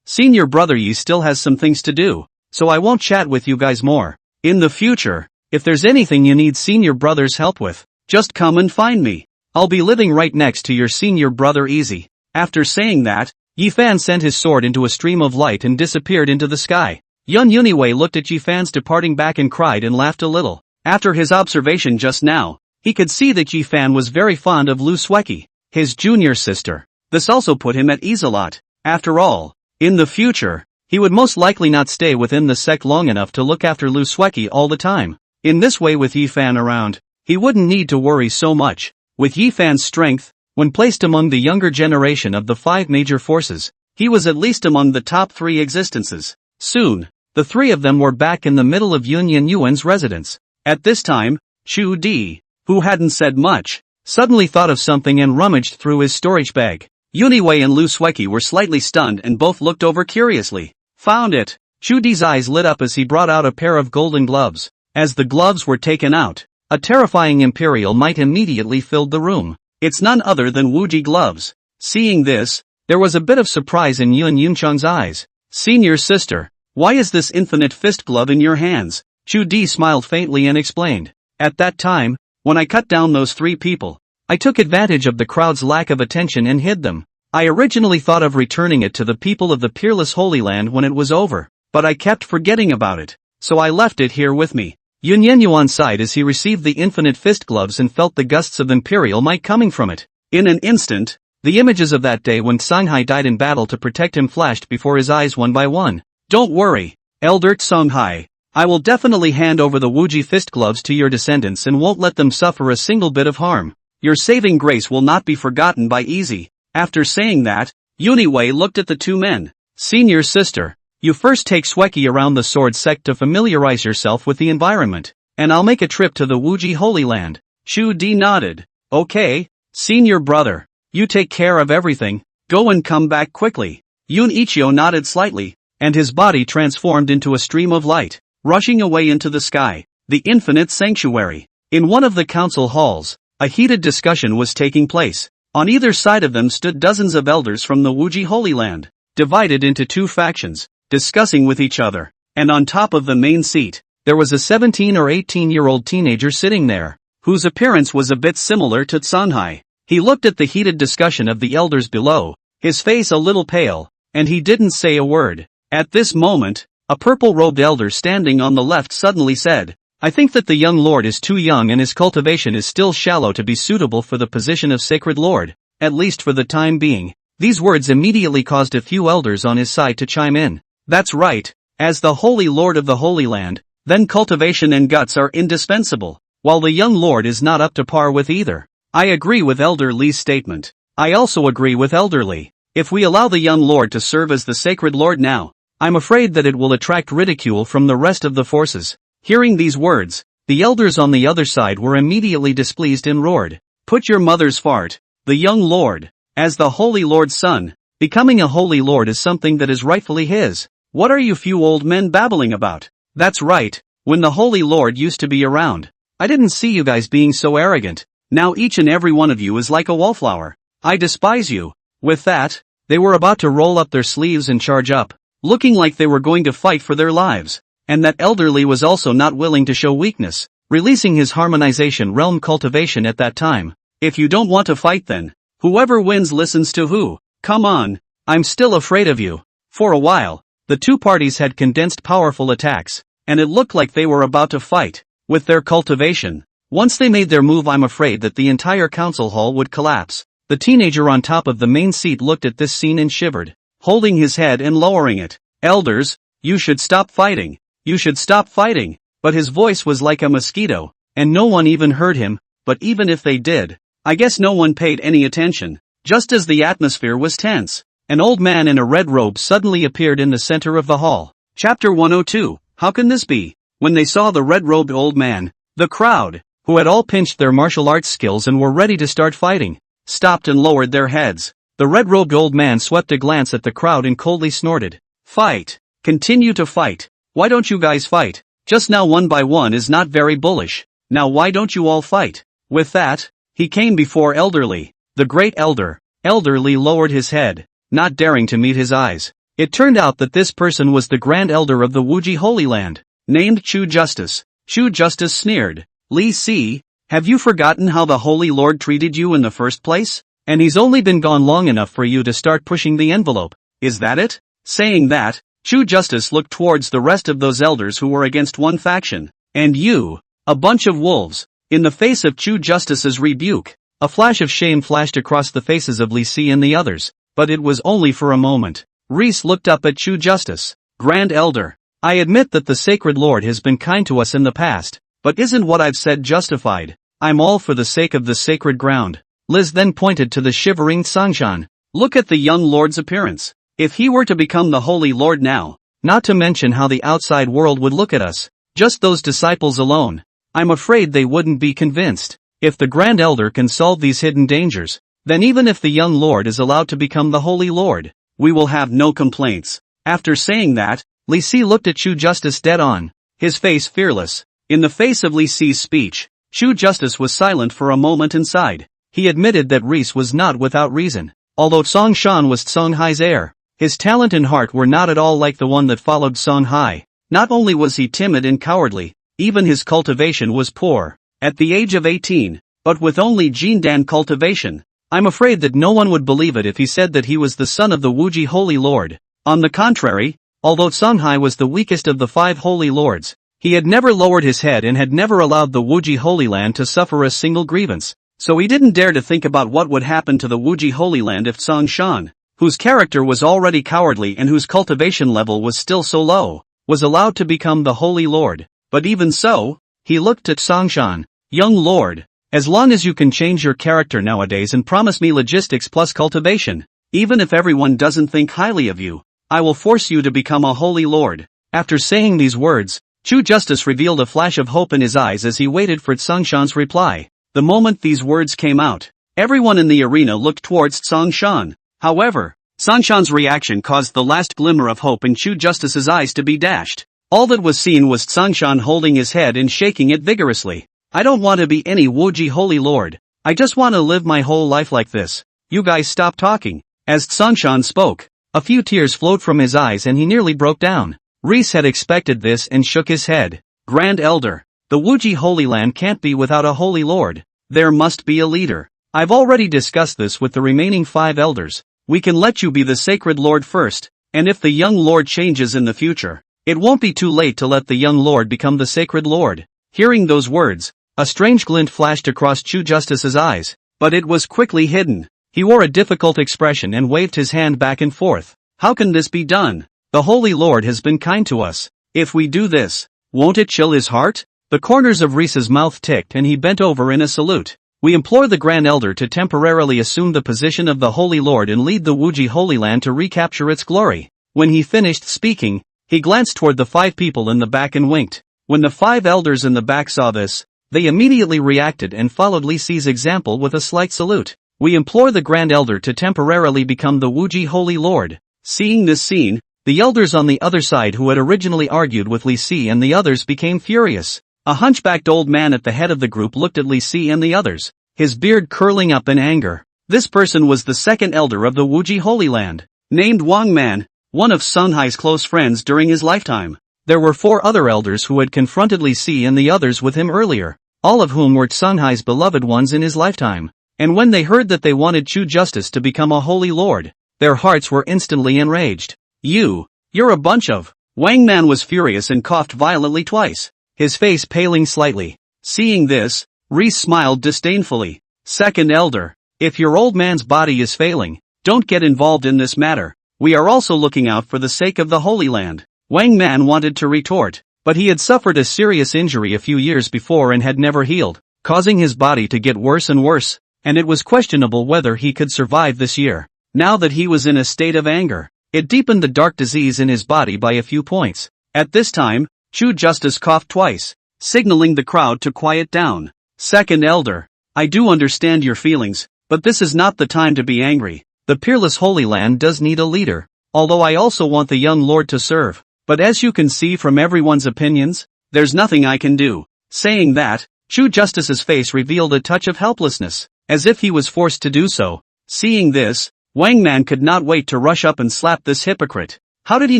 senior brother Yi still has some things to do, so I won't chat with you guys more. In the future, if there's anything you need senior brother's help with, just come and find me. I'll be living right next to your senior brother easy. After saying that, Yifan sent his sword into a stream of light and disappeared into the sky. Yun Yuniwei looked at Yifan's departing back and cried and laughed a little. After his observation just now, he could see that Yifan was very fond of Lu Sueki, his junior sister. This also put him at ease a lot. After all, in the future, he would most likely not stay within the sect long enough to look after Lu Sueki all the time. In this way, with Yifan around, he wouldn't need to worry so much. With Yifan's strength, when placed among the younger generation of the 5 major forces, he was at least among the top 3 existences. Soon, the 3 of them were back in the middle of Yun Yuan's residence. At this time, Chu Di, who hadn't said much, suddenly thought of something and rummaged through his storage bag. Yuniwei and Lu Sueki were slightly stunned and both looked over curiously. Found it! Chu Di's eyes lit up as he brought out a pair of golden gloves. As the gloves were taken out, a terrifying imperial might immediately filled the room. It's none other than Wuji gloves. Seeing this, there was a bit of surprise in Yun Yuncheng's eyes. Senior sister, why is this infinite fist glove in your hands? Chu Di smiled faintly and explained. At that time, when I cut down those 3 people, I took advantage of the crowd's lack of attention and hid them. I originally thought of returning it to the people of the peerless Holy Land when it was over, but I kept forgetting about it, so I left it here with me. Yun Yuan sighed as he received the infinite fist gloves and felt the gusts of imperial might coming from it. In an instant, the images of that day when Songhai died in battle to protect him flashed before his eyes one by one. Don't worry, Elder Songhai. I will definitely hand over the Wuji fist gloves to your descendants and won't let them suffer a single bit of harm. Your saving grace will not be forgotten by easy. After saying that, Yuniwei looked at the 2 men. Senior sister, you first take Sueki around the sword sect to familiarize yourself with the environment, and I'll make a trip to the Wuji Holy Land. Chu Di nodded. Okay, senior brother, you take care of everything, go and come back quickly. Yun Ichio nodded slightly, and his body transformed into a stream of light, rushing away into the sky. The infinite sanctuary. In one of the council halls, a heated discussion was taking place. On either side of them stood dozens of elders from the Wuji Holy Land, divided into 2 factions, discussing with each other. And on top of the main seat, there was a 17 or 18-year-old teenager sitting there, whose appearance was a bit similar to Songhai. He looked at the heated discussion of the elders below, his face a little pale, and he didn't say a word. At this moment, a purple-robed elder standing on the left suddenly said, I think that the young lord is too young and his cultivation is still shallow to be suitable for the position of sacred lord, at least for the time being. These words immediately caused a few elders on his side to chime in. That's right, as the holy lord of the Holy Land, then cultivation and guts are indispensable, while the young lord is not up to par with either. I agree with Elder Li's statement. I also agree with Elder Li. If we allow the young lord to serve as the sacred lord now, I'm afraid that it will attract ridicule from the rest of the forces. Hearing these words, the elders on the other side were immediately displeased and roared. Put your mother's fart. The young lord, as the holy lord's son, becoming a holy lord is something that is rightfully his. What are you few old men babbling about? That's right, when the holy lord used to be around, I didn't see you guys being so arrogant. Now each and every one of you is like a wallflower. I despise you. With that, they were about to roll up their sleeves and charge up, looking like they were going to fight for their lives. And that Elder Li was also not willing to show weakness, releasing his harmonization realm cultivation at that time. If you don't want to fight then, whoever wins listens to who. Come on, I'm still afraid of you. For a while, the 2 parties had condensed powerful attacks, and it looked like they were about to fight. With their cultivation, once they made their move, I'm afraid that the entire council hall would collapse. The teenager on top of the main seat looked at this scene and shivered, holding his head and lowering it. Elders, you should stop fighting. You should stop fighting. But his voice was like a mosquito, and no one even heard him. But even if they did, I guess no one paid any attention. Just as the atmosphere was tense, an old man in a red robe suddenly appeared in the center of the hall. Chapter 102. How can this be? When they saw the red-robed old man, the crowd, who had all pinched their martial arts skills and were ready to start fighting, stopped and lowered their heads. The red-robed old man swept a glance at the crowd and coldly snorted. Fight! Continue to fight! Why don't you guys fight? Just now one by one is not very bullish. Now why don't you all fight? With that, he came before Elder Li, the great elder. Elder Li lowered his head, not daring to meet his eyes. It turned out that this person was the Grand Elder of the Wuji Holy Land, named Chu Justice. Chu Justice sneered. Li Si, Have you forgotten how the Holy Lord treated you in the first place? And he's only been gone long enough for you to start pushing the envelope. Is that it? Saying that, Chu Justice looked towards the rest of those elders who were against one faction. And you, a bunch of wolves. In the face of Chu Justice's rebuke, a flash of shame flashed across the faces of Li Si and the others, but it was only for a moment. Reese looked up at Chu Justice. Grand Elder, I admit that the Sacred Lord has been kind to us in the past, but isn't what I've said justified? I'm all for the sake of the sacred ground. Liz then pointed to the shivering Sangshan. Look at the young lord's appearance. If he were to become the Holy Lord now, not to mention how the outside world would look at us, just those disciples alone, I'm afraid they wouldn't be convinced. If the Grand Elder can solve these hidden dangers, then even if the young lord is allowed to become the Holy Lord, we will have no complaints. After saying that, Li Si looked at Chu Justice dead on, his face fearless. In the face of Li Si's speech, Chu Justice was silent for a moment and sighed. He admitted that Reese was not without reason. Although Song Shan was Song Hai's heir, his talent and heart were not at all like the one that followed Song Hai. Not only was he timid and cowardly, even his cultivation was poor. At the age of 18, but with only Jindan cultivation, I'm afraid that no one would believe it if he said that he was the son of the Wuji Holy Lord. On the contrary, although Song Hai was the weakest of the 5 Holy Lords, he had never lowered his head and had never allowed the Wuji Holy Land to suffer a single grievance. So he didn't dare to think about what would happen to the Wuji Holy Land if Song Shan, whose character was already cowardly and whose cultivation level was still so low, was allowed to become the Holy Lord. But even so, he looked at Song Shan. Young Lord, as long as you can change your character nowadays and promise me logistics plus cultivation, even if everyone doesn't think highly of you, I will force you to become a Holy Lord. After saying these words, Chu Justice revealed a flash of hope in his eyes as he waited for Song Shan's reply. The moment these words came out, everyone in the arena looked towards Song Shan. However, Song Shan's reaction caused the last glimmer of hope in Chu Justice's eyes to be dashed. All that was seen was Song Shan holding his head and shaking it vigorously. I don't want to be any Wuji Holy Lord. I just want to live my whole life like this. You guys stop talking. As Song Shan spoke, a few tears flowed from his eyes and he nearly broke down. Reese had expected this and shook his head. Grand Elder, the Wuji Holy Land can't be without a Holy Lord. There must be a leader. I've already discussed this with the remaining 5 elders. We can let you be the Sacred Lord first, and if the young Lord changes in the future, it won't be too late to let the young Lord become the Sacred Lord. Hearing those words, a strange glint flashed across Chu Justice's eyes, but it was quickly hidden. He wore a difficult expression and waved his hand back and forth. How can this be done? The Holy Lord has been kind to us. If we do this, won't it chill his heart? The corners of Reese's mouth ticked and he bent over in a salute. We implore the Grand Elder to temporarily assume the position of the Holy Lord and lead the Wuji Holy Land to recapture its glory. When he finished speaking, he glanced toward the 5 people in the back and winked. When the 5 elders in the back saw this, they immediately reacted and followed Li Si's example with a slight salute. We implore the Grand Elder to temporarily become the Wuji Holy Lord. Seeing this scene, the elders on the other side who had originally argued with Li Si and the others became furious. A hunchbacked old man at the head of the group looked at Li Si and the others, his beard curling up in anger. This person was the 2nd elder of the Wuji Holy Land, named Wang Man, one of Song Hai's close friends during his lifetime. There were 4 other elders who had confronted Li Si and the others with him earlier, all of whom were Song Hai's beloved ones in his lifetime. And when they heard that they wanted Chu Justice to become a Holy Lord, their hearts were instantly enraged. You're a bunch of... Wang Man was furious and coughed violently twice, his face paling slightly. Seeing this, Reese smiled disdainfully. 2nd elder, if your old man's body is failing, don't get involved in this matter. We are also looking out for the sake of the Holy Land. Wang Man wanted to retort, but he had suffered a serious injury a few years before and had never healed, causing his body to get worse and worse, and it was questionable whether he could survive this year. Now that he was in a state of anger, it deepened the dark disease in his body by a few points. At this time, Chu Justice coughed twice, signaling the crowd to quiet down. 2nd elder, I do understand your feelings, but this is not the time to be angry. The peerless Holy Land does need a leader, although I also want the young Lord to serve. But as you can see from everyone's opinions, there's nothing I can do. Saying that, Chu Justice's face revealed a touch of helplessness, as if he was forced to do so. Seeing this, Wang Man could not wait to rush up and slap this hypocrite. How did he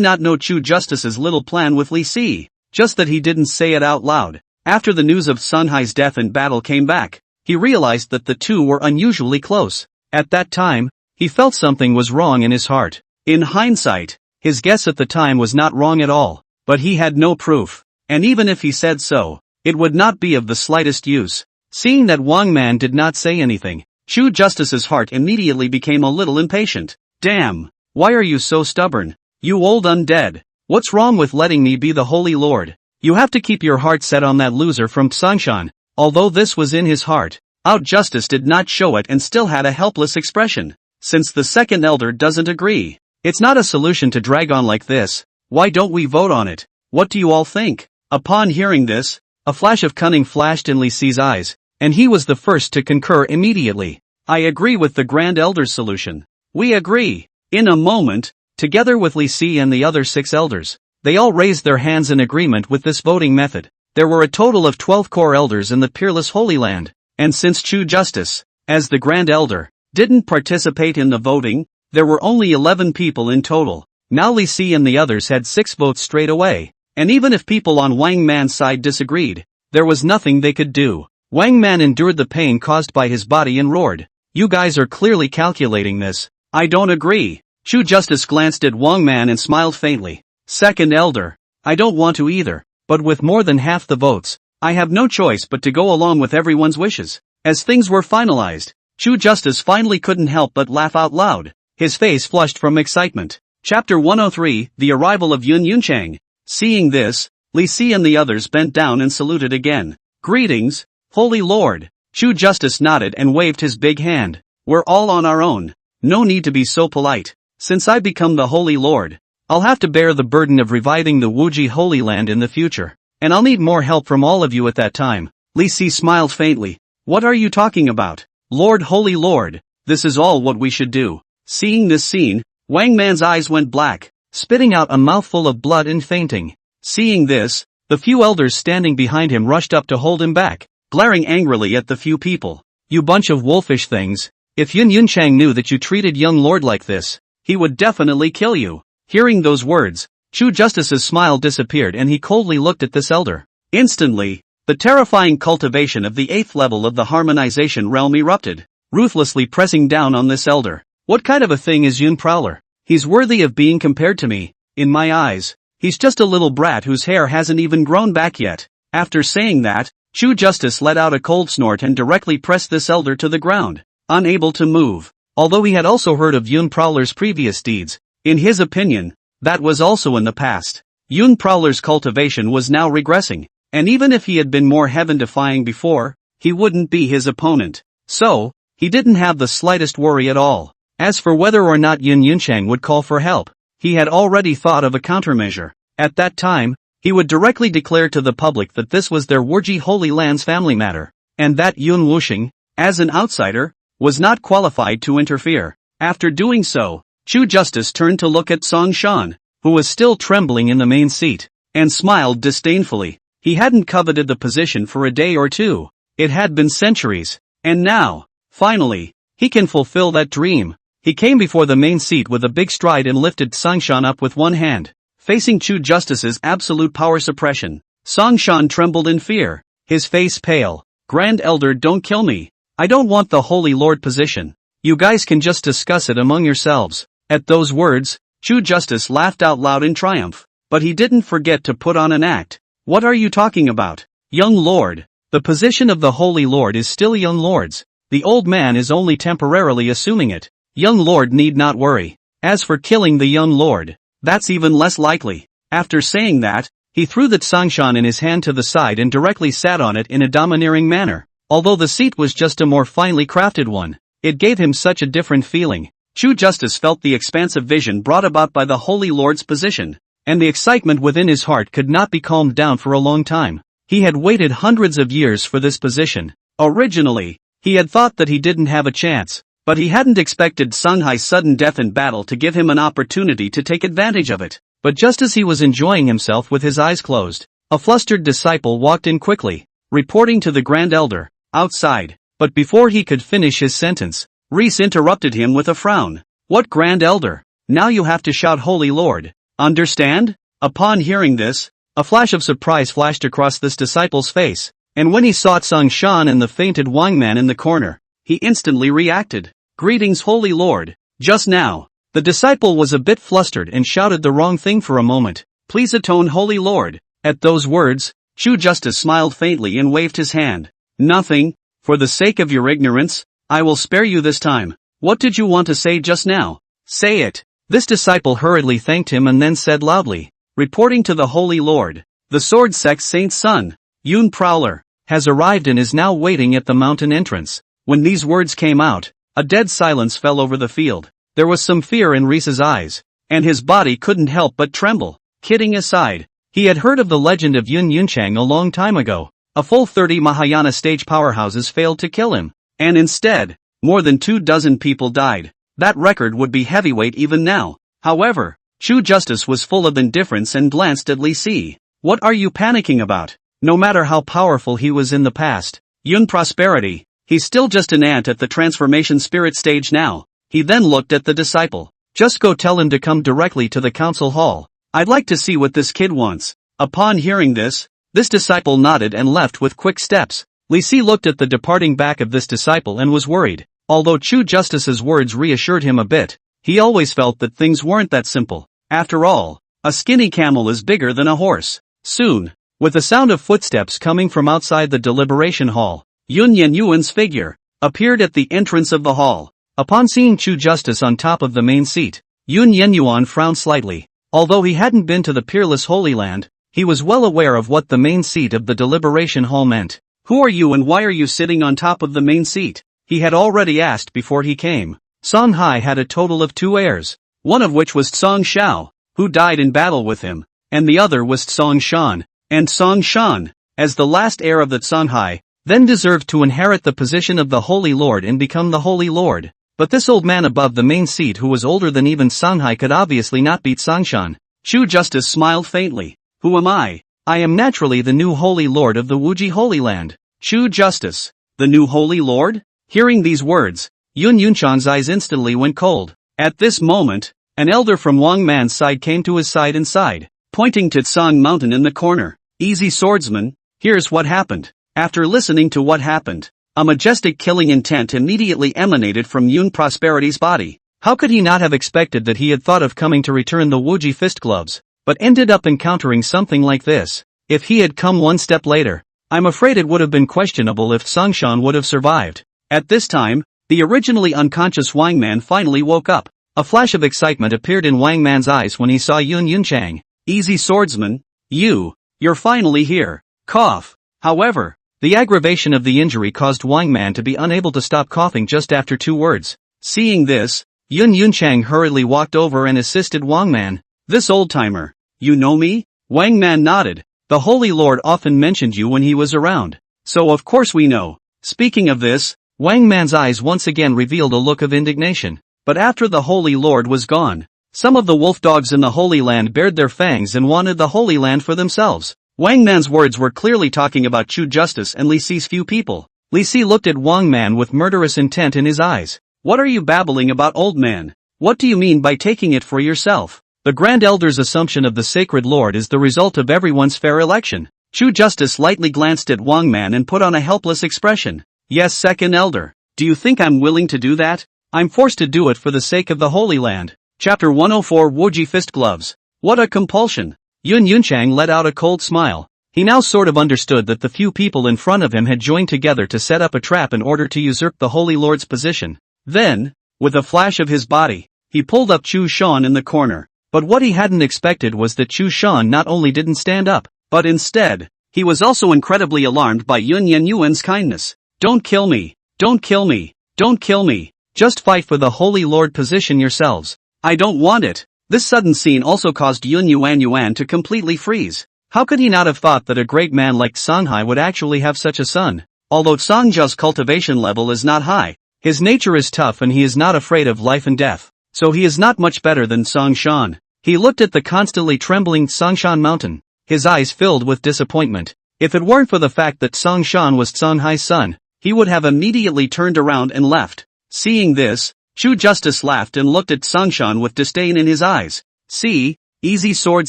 not know Chu Justice's little plan with Li Si? Just that he didn't say it out loud. After the news of Sunhai's death in battle came back, he realized that the two were unusually close. At that time, he felt something was wrong in his heart. In hindsight, his guess at the time was not wrong at all, but he had no proof, and even if he said so, it would not be of the slightest use. Seeing that Wang Man did not say anything, Chu Justice's heart immediately became a little impatient. Damn! Why are you so stubborn? You old undead! What's wrong with letting me be the Holy Lord? You have to keep your heart set on that loser from Tsangshan. Although this was in his heart, Out Justice did not show it and still had a helpless expression. Since the second elder doesn't agree, it's not a solution to drag on like this. Why don't we vote on it? What do you all think? Upon hearing this, a flash of cunning flashed in Li Si's eyes, and he was the first to concur immediately. I agree with the Grand Elder's solution. We agree. In a moment, together with Li Si and the other 6 elders, they all raised their hands in agreement with this voting method. There were a total of 12 core elders in the peerless Holy Land, and since Chu Justice, as the Grand Elder, didn't participate in the voting, there were only 11 people in total. Now Li Si and the others had 6 votes straight away, and even if people on Wang Man's side disagreed, there was nothing they could do. Wang Man endured the pain caused by his body and roared, "You guys are clearly calculating this. I don't agree." Chu Justice glanced at Wang Man and smiled faintly. Second Elder, I don't want to either, but with more than half the votes, I have no choice but to go along with everyone's wishes. As things were finalized, Chu Justice finally couldn't help but laugh out loud. His face flushed from excitement. Chapter 103, The Arrival of Yun Yunchang. Seeing this, Li Si and the others bent down and saluted again. Greetings, Holy Lord. Chu Justice nodded and waved his big hand. We're all on our own. No need to be so polite. Since I become the Holy Lord, I'll have to bear the burden of reviving the Wuji Holy Land in the future, and I'll need more help from all of you at that time. Li Si smiled faintly. What are you talking about? Lord, Holy Lord, this is all what we should do. Seeing this scene, Wang Man's eyes went black, spitting out a mouthful of blood and fainting. Seeing this, the few elders standing behind him rushed up to hold him back, glaring angrily at the few people. You bunch of wolfish things, if Yun Yunchang knew that you treated young lord like this, he would definitely kill you. Hearing those words, Chu Justice's smile disappeared and he coldly looked at this elder. Instantly, the terrifying cultivation of the 8th level of the harmonization realm erupted, ruthlessly pressing down on this elder. What kind of a thing is Yun Prowler? He's worthy of being compared to me. In my eyes, he's just a little brat whose hair hasn't even grown back yet. After saying that, Chu Justice let out a cold snort and directly pressed this elder to the ground, unable to move. Although he had also heard of Yun Prowler's previous deeds, in his opinion, that was also in the past. Yun Prowler's cultivation was now regressing, and even if he had been more heaven-defying before, he wouldn't be his opponent. So, he didn't have the slightest worry at all. As for whether or not Yun Yunchang would call for help, he had already thought of a countermeasure. At that time, he would directly declare to the public that this was their Wuji Holy Land's family matter, and that Yun Wuxing, as an outsider, was not qualified to interfere. After doing so, Chu Justice turned to look at Song Shan, who was still trembling in the main seat, and smiled disdainfully. He hadn't coveted the position for a day or two. It had been centuries, and now, finally, he can fulfill that dream. He came before the main seat with a big stride and lifted Songshan up with one hand. Facing Chu Justice's absolute power suppression, Songshan trembled in fear, his face pale. Grand Elder, don't kill me. I don't want the Holy Lord position. You guys can just discuss it among yourselves. At those words, Chu Justice laughed out loud in triumph, but he didn't forget to put on an act. What are you talking about? Young Lord, the position of the Holy Lord is still young lord's. The old man is only temporarily assuming it. Young Lord need not worry. As for killing the young Lord, that's even less likely. After saying that, he threw the Tsangshan in his hand to the side and directly sat on it in a domineering manner. Although the seat was just a more finely crafted one, it gave him such a different feeling. Chu Justice felt the expansive vision brought about by the Holy Lord's position, and the excitement within his heart could not be calmed down for a long time. He had waited hundreds of years for this position. Originally, he had thought that he didn't have a chance, but he hadn't expected Songhai's sudden death in battle to give him an opportunity to take advantage of it. But just as he was enjoying himself with his eyes closed, a flustered disciple walked in quickly, reporting to the Grand Elder, outside. But before he could finish his sentence, Reese interrupted him with a frown. What Grand Elder? Now you have to shout Holy Lord. Understand? Upon hearing this, A flash of surprise flashed across this disciple's face, and when he saw Sung Shan and the fainted Wang Man in the corner, he instantly reacted. "Greetings, Holy Lord." Just now, the disciple was a bit flustered and shouted the wrong thing for a moment. "Please atone, Holy Lord." At those words, Chu Justice smiled faintly and waved his hand. "Nothing. For the sake of your ignorance, I will spare you this time. What did you want to say just now? Say it." This disciple hurriedly thanked him and then said loudly, "Reporting to the Holy Lord, the Sword Sect Saint's son, Yun Prowler, has arrived and is now waiting at the mountain entrance." When these words came out, a dead silence fell over the field. There was some fear in Reese's eyes, and his body couldn't help but tremble. Kidding aside, he had heard of the legend of Yun Yunchang a long time ago. A full 30 Mahayana stage powerhouses failed to kill him, and instead, more than 24 people died. That record would be heavyweight even now. However, Chu Justice was full of indifference and glanced at Li Si. "What are you panicking about? No matter how powerful he was in the past, Yun Prosperity, he's still just an ant at the transformation spirit stage now." He then looked at the disciple. "Just go tell him to come directly to the council hall. I'd like to see what this kid wants." Upon hearing this disciple nodded and left with quick steps. Li Si looked at the departing back of this disciple and was worried. Although Chu Justice's words reassured him a bit, he always felt that things weren't that simple. After all, a skinny camel is bigger than a horse. Soon, with the sound of footsteps coming from outside the deliberation hall, Yun Yenyuan's figure appeared at the entrance of the hall. Upon seeing Chu Justice on top of the main seat, Yun Yenyuan frowned slightly. Although he hadn't been to the peerless Holy Land, he was well aware of what the main seat of the deliberation hall meant. "Who are you and why are you sitting on top of the main seat?" he had already asked before he came. Song Hai had a total of 2 heirs, one of which was Song Shao, who died in battle with him, and the other was Song Shan. And Song Shan, as the last heir of the Song Hai, then deserved to inherit the position of the Holy Lord and become the Holy Lord. But this old man above the main seat who was older than even Song Hai could obviously not beat Song Shan. Chu Justice smiled faintly. "Who am I? I am naturally the new Holy Lord of the Wuji Holy Land." Chu Justice, the new Holy Lord? Hearing these words, Yun Yunchang's eyes instantly went cold. At this moment, an elder from Wang Man's side came to his side and sighed, pointing to Tsang Mountain in the corner. "Easy swordsman, here's what happened." After listening to what happened, a majestic killing intent immediately emanated from Yun Prosperity's body. How could he not have expected that he had thought of coming to return the Wuji fist gloves, but ended up encountering something like this? If he had come one step later, I'm afraid it would have been questionable if Songshan would have survived. At this time, the originally unconscious Wang Man finally woke up. A flash of excitement appeared in Wang Man's eyes when he saw Yun Yunchang. "Easy swordsman, you're finally here." Cough. However, the aggravation of the injury caused Wang Man to be unable to stop coughing just after 2 words. Seeing this, Yun Yunchang hurriedly walked over and assisted Wang Man. "This old-timer, you know me?" Wang Man nodded. "The Holy Lord often mentioned you when he was around. So of course we know." Speaking of this, Wang Man's eyes once again revealed a look of indignation. But after the Holy Lord was gone, some of the wolf dogs in the Holy Land bared their fangs and wanted the Holy Land for themselves. Wang Man's words were clearly talking about Chu Justice and Li Si's few people. Li Si looked at Wang Man with murderous intent in his eyes. "What are you babbling about, old man? What do you mean by taking it for yourself? The Grand Elder's assumption of the Sacred Lord is the result of everyone's fair election." Chu Justice lightly glanced at Wang Man and put on a helpless expression. "Yes, Second Elder. Do you think I'm willing to do that? I'm forced to do it for the sake of the Holy Land." Chapter 104 Wuji Fist Gloves. What a compulsion. Yun Yunchang let out a cold smile. He now sort of understood that the few people in front of him had joined together to set up a trap in order to usurp the Holy Lord's position. Then, with a flash of his body, he pulled up Chu Shan in the corner. But what he hadn't expected was that Chu Shan not only didn't stand up, but instead, he was also incredibly alarmed by Yun Yenyuan's kindness. "Don't kill me. Don't kill me. Don't kill me. Just fight for the Holy Lord position yourselves. I don't want it." This sudden scene also caused Yun Yuan to completely freeze. How could he not have thought that a great man like Songhai would actually have such a son? Although Songjia's cultivation level is not high, his nature is tough and he is not afraid of life and death. So he is not much better than Songshan. He looked at the constantly trembling Songshan mountain. His eyes filled with disappointment. If it weren't for the fact that Songshan was Songhai's son, he would have immediately turned around and left. Seeing this, Chu Justice laughed and looked at Songshan with disdain in his eyes. "See, easy sword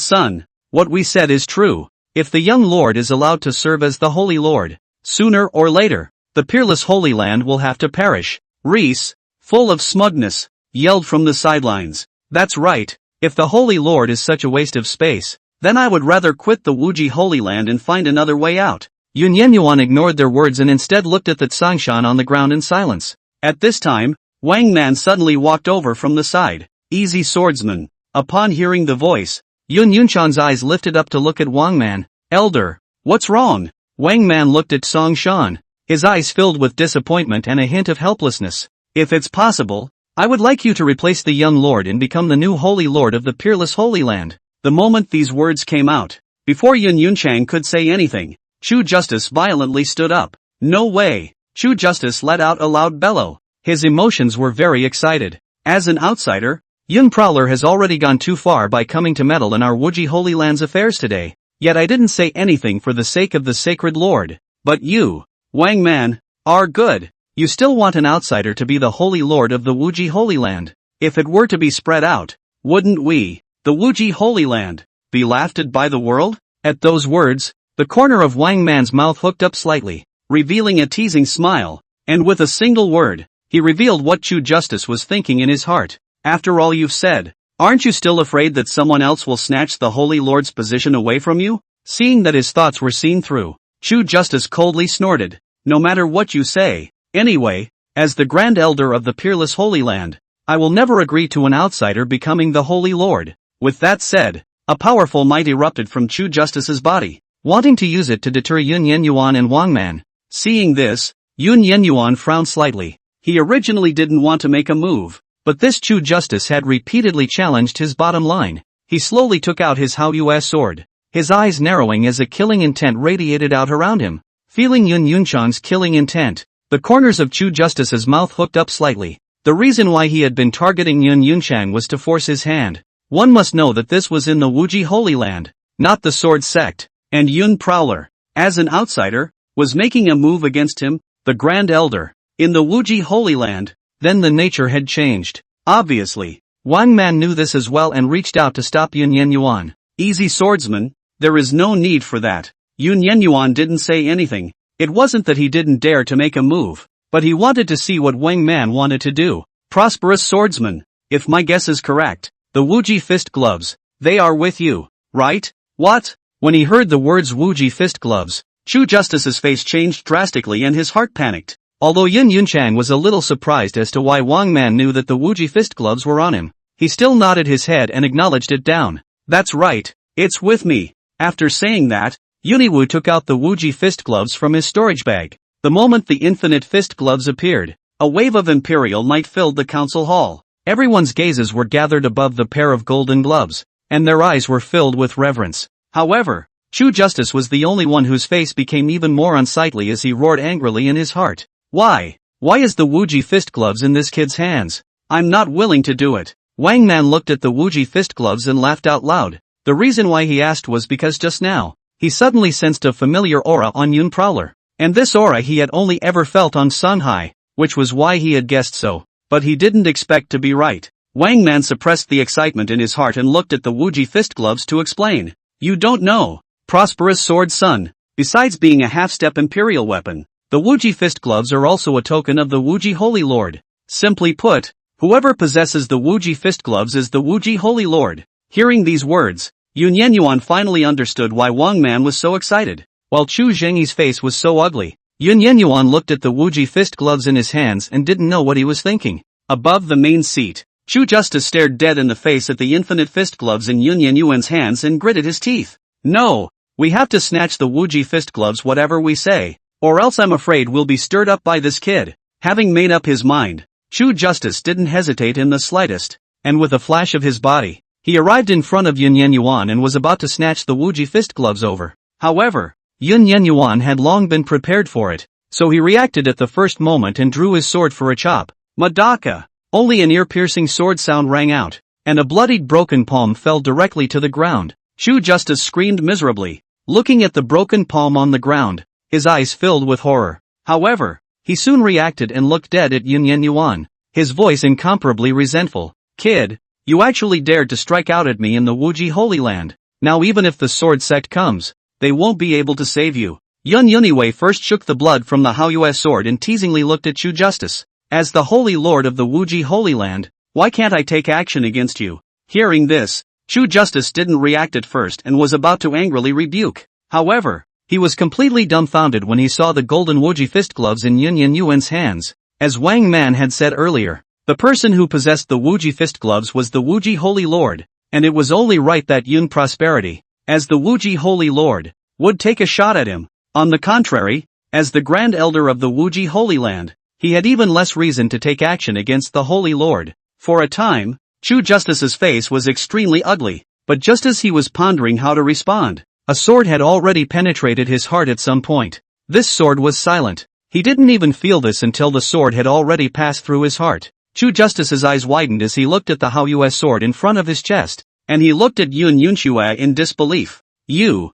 son, what we said is true. If the young lord is allowed to serve as the Holy Lord, sooner or later, the peerless Holy Land will have to perish. Reese, full of smugness, yelled from the sidelines. That's right, if the Holy Lord is such a waste of space, then I would rather quit the Wuji Holy Land and find another way out. Yun Yenyuan ignored their words and instead looked at the Tsangshan on the ground in silence. At this time, Wang Man suddenly walked over from the side. Easy swordsman. Upon hearing the voice, Yun Yunchan's eyes lifted up to look at Wang Man. Elder, what's wrong? Wang Man looked at Song Shan, his eyes filled with disappointment and a hint of helplessness. If it's possible, I would like you to replace the young lord and become the new Holy Lord of the peerless Holy Land. The moment these words came out, before Yun Yunchang could say anything, Chu Justice violently stood up. No way! Chu Justice let out a loud bellow. His emotions were very excited. As an outsider, Yun Prowler has already gone too far by coming to meddle in our Wuji Holy Land's affairs today. Yet I didn't say anything for the sake of the Sacred Lord. But you, Wang Man, are good. You still want an outsider to be the Holy Lord of the Wuji Holy Land. If it were to be spread out, wouldn't we, the Wuji Holy Land, be laughed at by the world? At those words, the corner of Wang Man's mouth hooked up slightly, revealing a teasing smile, and with a single word, he revealed what Chu Justice was thinking in his heart. After all you've said, aren't you still afraid that someone else will snatch the Holy Lord's position away from you? Seeing that his thoughts were seen through, Chu Justice coldly snorted. No matter what you say, anyway, as the Grand Elder of the Peerless Holy Land, I will never agree to an outsider becoming the Holy Lord. With that said, a powerful might erupted from Chu Justice's body, wanting to use it to deter Yun Yenyuan and Wang Man. Seeing this, Yun Yenyuan frowned slightly. He originally didn't want to make a move, but this Chu Justice had repeatedly challenged his bottom line. He slowly took out his Hao-Yu's sword, his eyes narrowing as a killing intent radiated out around him. Feeling Yun Yunchan's killing intent, the corners of Chu Justice's mouth hooked up slightly. The reason why he had been targeting Yun Yunchan was to force his hand. One must know that this was in the Wuji Holy Land, not the Sword Sect, and Yun Prowler, as an outsider, was making a move against him, the Grand Elder, in the Wuji Holy Land. Then the nature had changed. Obviously, Wang Man knew this as well and reached out to stop Yun Yenyuan. Easy swordsman, there is no need for that. Yun Yenyuan didn't say anything. It wasn't that he didn't dare to make a move, but he wanted to see what Wang Man wanted to do. Prosperous swordsman, if my guess is correct, the Wuji Fist Gloves, they are with you, right? What? When he heard the words Wuji Fist Gloves, Chu Justice's face changed drastically and his heart panicked. Although Yun Yunchang was a little surprised as to why Wang Man knew that the Wuji Fist Gloves were on him, he still nodded his head and acknowledged it down. That's right, it's with me. After saying that, Yuniwu took out the Wuji Fist Gloves from his storage bag. The moment the infinite fist gloves appeared, a wave of imperial might filled the council hall. Everyone's gazes were gathered above the pair of golden gloves, and their eyes were filled with reverence. However, Chu Justice was the only one whose face became even more unsightly as he roared angrily in his heart. Why? Why is the Wuji Fist Gloves in this kid's hands? I'm not willing to do it. Wang Man looked at the Wuji Fist Gloves and laughed out loud. The reason why he asked was because just now, he suddenly sensed a familiar aura on Yun Prowler. And this aura he had only ever felt on Sunhai, which was why he had guessed so. But he didn't expect to be right. Wang Man suppressed the excitement in his heart and looked at the Wuji Fist Gloves to explain. You don't know, prosperous sword son. Besides being a half-step imperial weapon, the Wuji Fist Gloves are also a token of the Wuji Holy Lord. Simply put, whoever possesses the Wuji Fist Gloves is the Wuji Holy Lord. Hearing these words, Yun Yenyuan finally understood why Wang Man was so excited. While Chu Zhengyi's face was so ugly, Yun Yenyuan looked at the Wuji Fist Gloves in his hands and didn't know what he was thinking. Above the main seat, Chu Justice stared dead in the face at the infinite fist gloves in Yun Yenyuan's hands and gritted his teeth. No, we have to snatch the Wuji Fist Gloves whatever we say, or else I'm afraid we'll be stirred up by this kid. Having made up his mind, Chu Justice didn't hesitate in the slightest, and with a flash of his body, he arrived in front of Yun Yenyuan and was about to snatch the Wuji Fist Gloves over. However, Yun Yenyuan had long been prepared for it, so he reacted at the first moment and drew his sword for a chop. Madaka! Only an ear-piercing sword sound rang out, and a bloodied broken palm fell directly to the ground. Chu Justice screamed miserably, looking at the broken palm on the ground, his eyes filled with horror. However, he soon reacted and looked dead at Yun Yenyuan, his voice incomparably resentful. Kid, you actually dared to strike out at me in the Wuji Holy Land. Now even if the sword sect comes, they won't be able to save you. Yun Yuniwei first shook the blood from the Haoyue sword and teasingly looked at Chu Justice. As the Holy Lord of the Wuji Holy Land, why can't I take action against you? Hearing this, Chu Justice didn't react at first and was about to angrily rebuke. However, he was completely dumbfounded when he saw the golden Wuji fist gloves in Yun Yuan's hands. As Wang Man had said earlier, the person who possessed the Wuji fist gloves was the Wuji Holy Lord, and it was only right that Yun Prosperity, as the Wuji Holy Lord, would take a shot at him. On the contrary, as the Grand Elder of the Wuji Holy Land, he had even less reason to take action against the Holy Lord. For a time, Chu Justice's face was extremely ugly, but just as he was pondering how to respond, a sword had already penetrated his heart at some point. This sword was silent. He didn't even feel this until the sword had already passed through his heart. Chu Justice's eyes widened as he looked at the Haoyue sword in front of his chest, and he looked at Yun Yunxue in disbelief. You.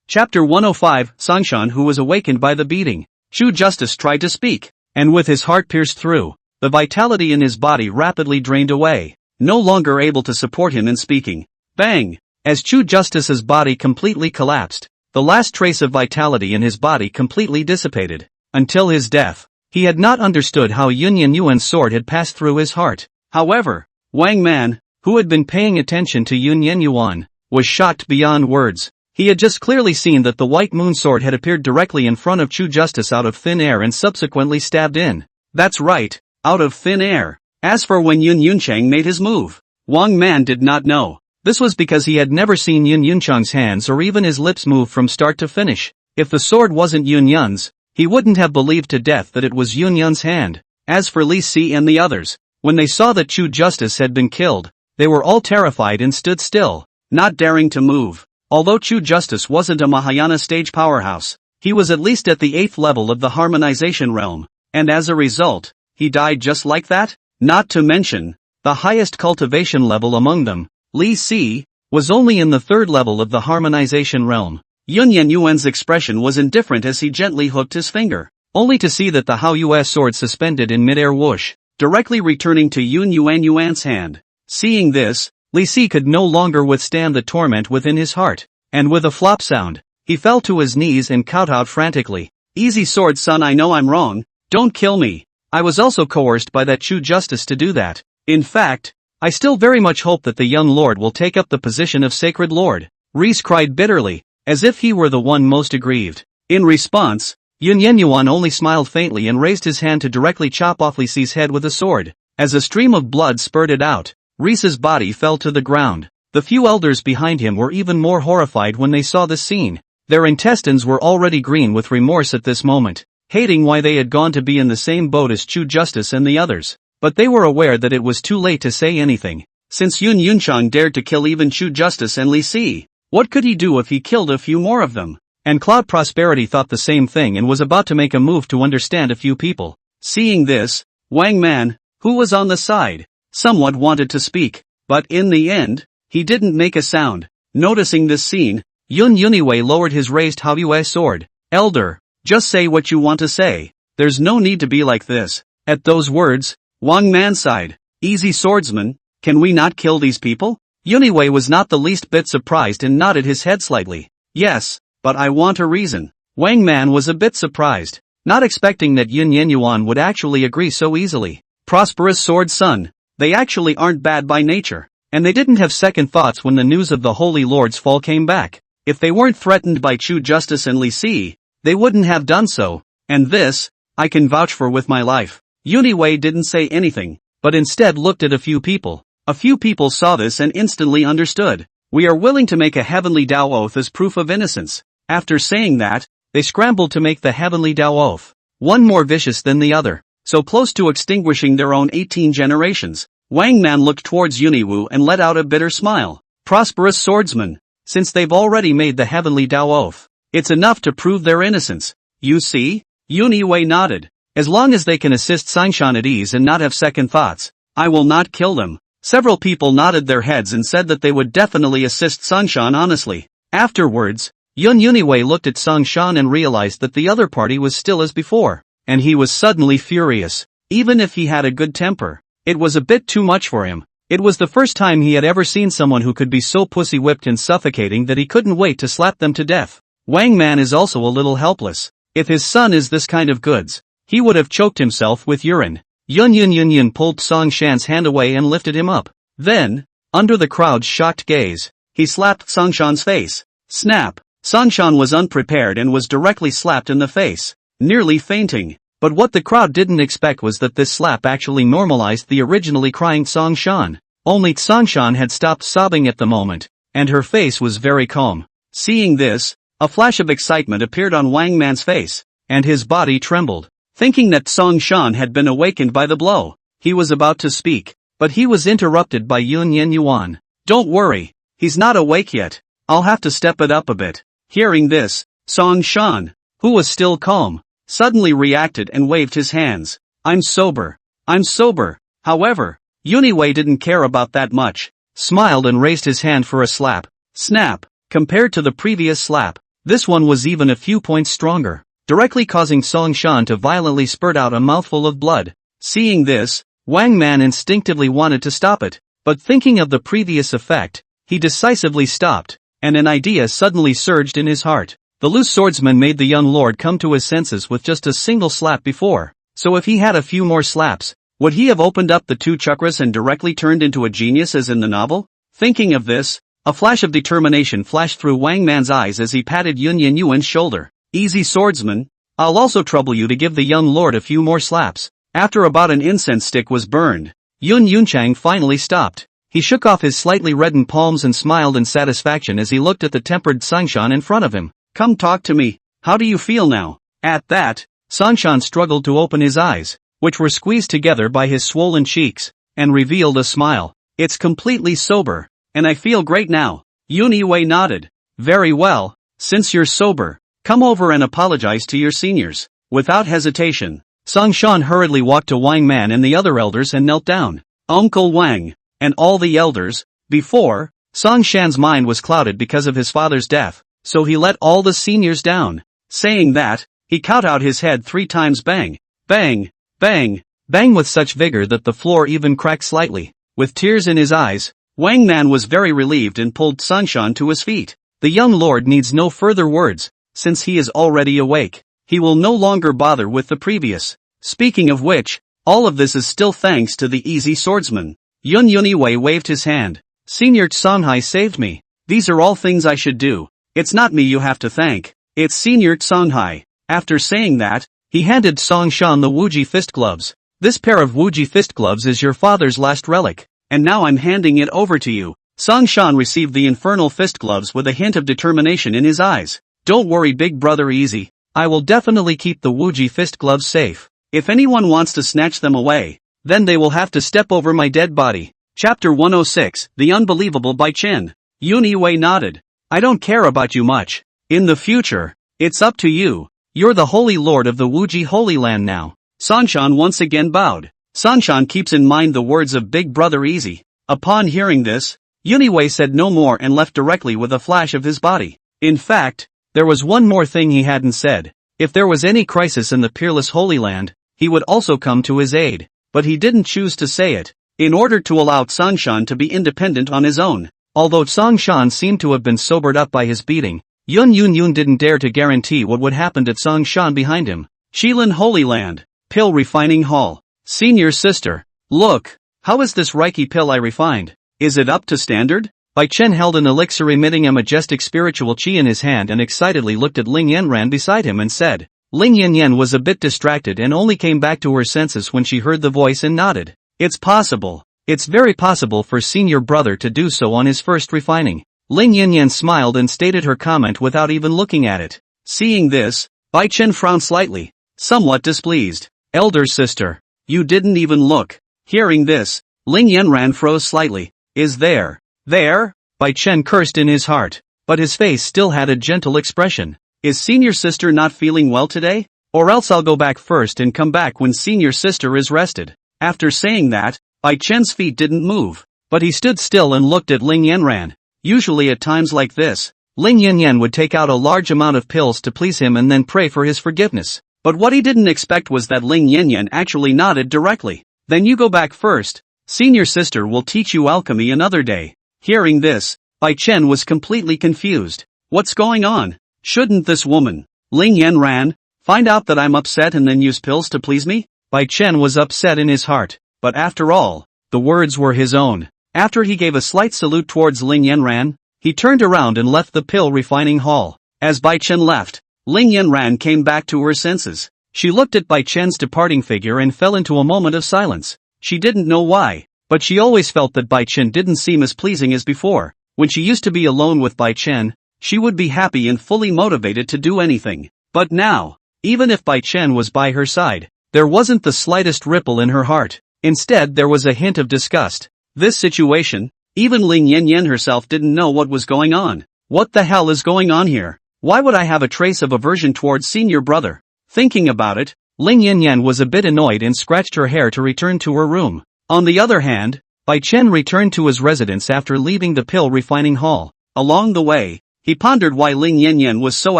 Chapter 105, Sangshan, who was awakened by the beating. Chu Justice tried to speak, and with his heart pierced through, the vitality in his body rapidly drained away, no longer able to support him in speaking. Bang! As Chu Justice's body completely collapsed, the last trace of vitality in his body completely dissipated. Until his death, he had not understood how Yun Yuan's sword had passed through his heart. However, Wang Man, who had been paying attention to Yun Yuan, was shocked beyond words. He had just clearly seen that the white moon sword had appeared directly in front of Chu Justice out of thin air and subsequently stabbed in. That's right, out of thin air. As for when Yun Yuncheng made his move, Wang Man did not know. This was because he had never seen Yun Yuncheng's hands or even his lips move from start to finish. If the sword wasn't Yun Yun's, he wouldn't have believed to death that it was Yun Yun's hand. As for Li Si and the others, when they saw that Chu Justice had been killed, they were all terrified and stood still, not daring to move. Although Chu Justice wasn't a Mahayana stage powerhouse, he was at least at the 8th level of the harmonization realm, and as a result, he died just like that? Not to mention, the highest cultivation level among them, Li Si, was only in the 3rd level of the harmonization realm. Yun Yuan's expression was indifferent as he gently hooked his finger, only to see that the Haoyue sword suspended in midair whoosh, directly returning to Yun Yuan's hand. Seeing this, Li Si could no longer withstand the torment within his heart, and with a flop sound, he fell to his knees and kowtowed frantically. Easy sword son, I know I'm wrong, don't kill me. I was also coerced by that Chu Justice to do that. In fact, I still very much hope that the young lord will take up the position of Sacred Lord. Reese cried bitterly, as if he were the one most aggrieved. In response, Yun Yuan only smiled faintly and raised his hand to directly chop off Li Si's head with a sword. As a stream of blood spurted out, Reese's body fell to the ground. The few elders behind him were even more horrified when they saw this scene. Their intestines were already green with remorse at this moment, hating why they had gone to be in the same boat as Chu Justice and the others. But they were aware that it was too late to say anything. Since Yun Yuncheng dared to kill even Chu Justice and Li Si, what could he do if he killed a few more of them? And Cloud Prosperity thought the same thing and was about to make a move to understand a few people. Seeing this, Wang Man, who was on the side, somewhat wanted to speak, but in the end, he didn't make a sound. Noticing this scene, Yun Yuniwei lowered his raised Haoyue sword. Elder, just say what you want to say. There's no need to be like this. At those words, Wang Man sighed. Easy swordsman, can we not kill these people? Yuniwei was not the least bit surprised and nodded his head slightly. Yes, but I want a reason. Wang Man was a bit surprised, not expecting that Yun Yuan would actually agree so easily. Prosperous sword son, they actually aren't bad by nature, and they didn't have second thoughts when the news of the Holy Lord's fall came back. If they weren't threatened by Chu Justice and Li Si, they wouldn't have done so, and this, I can vouch for with my life. Yuniwei didn't say anything, but instead looked at a few people. A few people saw this and instantly understood. We are willing to make a heavenly Dao oath as proof of innocence. After saying that, they scrambled to make the heavenly Dao oath. One more vicious than the other, so close to extinguishing their own 18 generations. Wang Man looked towards Yuniwu and let out a bitter smile. Prosperous swordsman, since they've already made the heavenly Dao oath, it's enough to prove their innocence. You see? Yuniwei nodded. As long as they can assist Sangshan at ease and not have second thoughts, I will not kill them. Several people nodded their heads and said that they would definitely assist Sangshan honestly. Afterwards, Yun Yuniwei looked at Sangshan and realized that the other party was still as before, and he was suddenly furious. Even if he had a good temper, it was a bit too much for him. It was the first time he had ever seen someone who could be so pussy-whipped and suffocating that he couldn't wait to slap them to death. Wang Man is also a little helpless. If his son is this kind of goods, he would have choked himself with urine. Yun pulled Song Shan's hand away and lifted him up. Then, under the crowd's shocked gaze, he slapped Song Shan's face. Snap! Song Shan was unprepared and was directly slapped in the face, nearly fainting. But what the crowd didn't expect was that this slap actually normalized the originally crying Song Shan. Only Song Shan had stopped sobbing at the moment, and her face was very calm. Seeing this, a flash of excitement appeared on Wang Man's face, and his body trembled. Thinking that Song Shan had been awakened by the blow, he was about to speak, but he was interrupted by Yun Yuan. Don't worry, he's not awake yet. I'll have to step it up a bit. Hearing this, Song Shan, who was still calm, suddenly reacted and waved his hands. I'm sober. I'm sober. However, Yuniwei didn't care about that much, smiled and raised his hand for a slap. Snap! Compared to the previous slap, this one was even a few points stronger, directly causing Song Shan to violently spurt out a mouthful of blood. Seeing this, Wang Man instinctively wanted to stop it, but thinking of the previous effect, he decisively stopped, and an idea suddenly surged in his heart. The loose swordsman made the young lord come to his senses with just a single slap before, so if he had a few more slaps, would he have opened up the two chakras and directly turned into a genius as in the novel? Thinking of this, a flash of determination flashed through Wang Man's eyes as he patted Yun Yuan's shoulder. Easy swordsman, I'll also trouble you to give the young lord a few more slaps. After about an incense stick was burned, Yun Yunchang finally stopped. He shook off his slightly reddened palms and smiled in satisfaction as he looked at the tempered Sangshan in front of him. Come talk to me, how do you feel now? At that, Sangshan struggled to open his eyes, which were squeezed together by his swollen cheeks, and revealed a smile. It's completely sober, and I feel great now. Yun Wei nodded. Very well, since you're sober, come over and apologize to your seniors. Without hesitation, Song Shan hurriedly walked to Wang Man and the other elders and knelt down. Uncle Wang, and all the elders. Before, Song Shan's mind was clouded because of his father's death, so he let all the seniors down. Saying that, he caught out his head 3 times. Bang, bang, bang, bang with such vigor that the floor even cracked slightly. With tears in his eyes, Wang Man was very relieved and pulled Song Shan to his feet. The young lord needs no further words, since he is already awake. He will no longer bother with the previous. Speaking of which, all of this is still thanks to the easy swordsman. Yun Yuniwei waved his hand. Senior Songhai saved me. These are all things I should do. It's not me you have to thank. It's Senior Songhai. After saying that, he handed Song Shan the Wuji fist gloves. This pair of Wuji fist gloves is your father's last relic, and now I'm handing it over to you. Song Shan received the infernal fist gloves with a hint of determination in his eyes. Don't worry big brother easy. I will definitely keep the Wuji fist gloves safe. If anyone wants to snatch them away, then they will have to step over my dead body. Chapter 106, The Unbelievable by Chen. Yun Wei nodded. I don't care about you much. In the future, it's up to you. You're the Holy Lord of the Wuji Holy Land now. Sangshan once again bowed. Sangshan keeps in mind the words of Big Brother Easy. Upon hearing this, Yuniwei said no more and left directly with a flash of his body. In fact, there was one more thing he hadn't said. If there was any crisis in the peerless Holy Land, he would also come to his aid, but he didn't choose to say it, in order to allow Sangshan to be independent on his own. Although Sangshan seemed to have been sobered up by his beating, Yun didn't dare to guarantee what would happen to Sangshan behind him. Shilin Holy Land, Pill Refining Hall. Senior sister, look, how is this Reiki pill I refined? Is it up to standard? Bai Chen held an elixir emitting a majestic spiritual chi in his hand and excitedly looked at Ling Yanran beside him and said. Ling Yanyan was a bit distracted and only came back to her senses when she heard the voice and nodded. It's possible. It's very possible for senior brother to do so on his first refining. Ling Yanyan smiled and stated her comment without even looking at it. Seeing this, Bai Chen frowned slightly, somewhat displeased. Elder sister, you didn't even look. Hearing this, Ling Yanran froze slightly. Is there? Bai Chen cursed in his heart, but his face still had a gentle expression. Is senior sister not feeling well today? Or else I'll go back first and come back when senior sister is rested. After saying that, Bai Chen's feet didn't move, but he stood still and looked at Ling Yanran. Usually at times like this, Ling Yanyan would take out a large amount of pills to please him and then pray for his forgiveness. But what he didn't expect was that Ling Yanyan actually nodded directly. Then you go back first, Senior sister will teach you alchemy another day. Hearing this, Bai Chen was completely confused. What's going on? Shouldn't this woman, Ling Yanran, find out that I'm upset and then use pills to please me? Bai Chen was upset in his heart, but after all, the words were his own. After he gave a slight salute towards Ling Yanran, he turned around and left the pill refining hall. As Bai Chen left, Ling Yanran came back to her senses. She looked at Bai Chen's departing figure and fell into a moment of silence. She didn't know why, but she always felt that Bai Chen didn't seem as pleasing as before. When she used to be alone with Bai Chen, she would be happy and fully motivated to do anything. But now, even if Bai Chen was by her side, there wasn't the slightest ripple in her heart. Instead, there was a hint of disgust. This situation, even Ling Yanyan herself didn't know what was going on. What the hell is going on here? Why would I have a trace of aversion towards senior brother? Thinking about it, Ling Yanyan was a bit annoyed and scratched her hair to return to her room. On the other hand, Bai Chen returned to his residence after leaving the pill refining hall. Along the way, he pondered why Ling Yanyan was so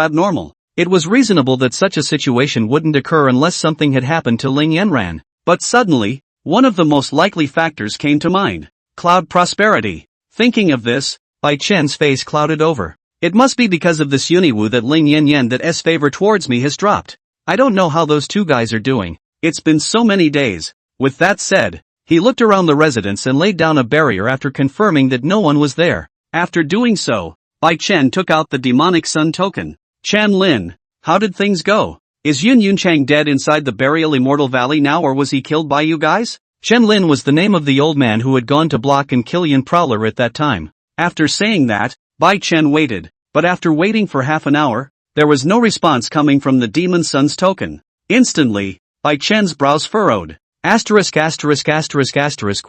abnormal. It was reasonable that such a situation wouldn't occur unless something had happened to Ling Yanran. But suddenly, one of the most likely factors came to mind. Cloud prosperity. Thinking of this, Bai Chen's face clouded over. It must be because of this Uniwu that Ling Yanyan that S favor towards me has dropped. I don't know how those two guys are doing. It's been so many days. With that said, he looked around the residence and laid down a barrier after confirming that no one was there. After doing so, Bai Chen took out the demonic sun token. Chen Lin, how did things go? Is Yun Yunchang dead inside the burial Immortal Valley now, or was he killed by you guys? Chen Lin was the name of the old man who had gone to block and kill Yun Prowler at that time. After saying that, Bai Chen waited, but after waiting for half an hour, there was no response coming from the Demon Sun's token. Instantly, Bai Chen's brows furrowed.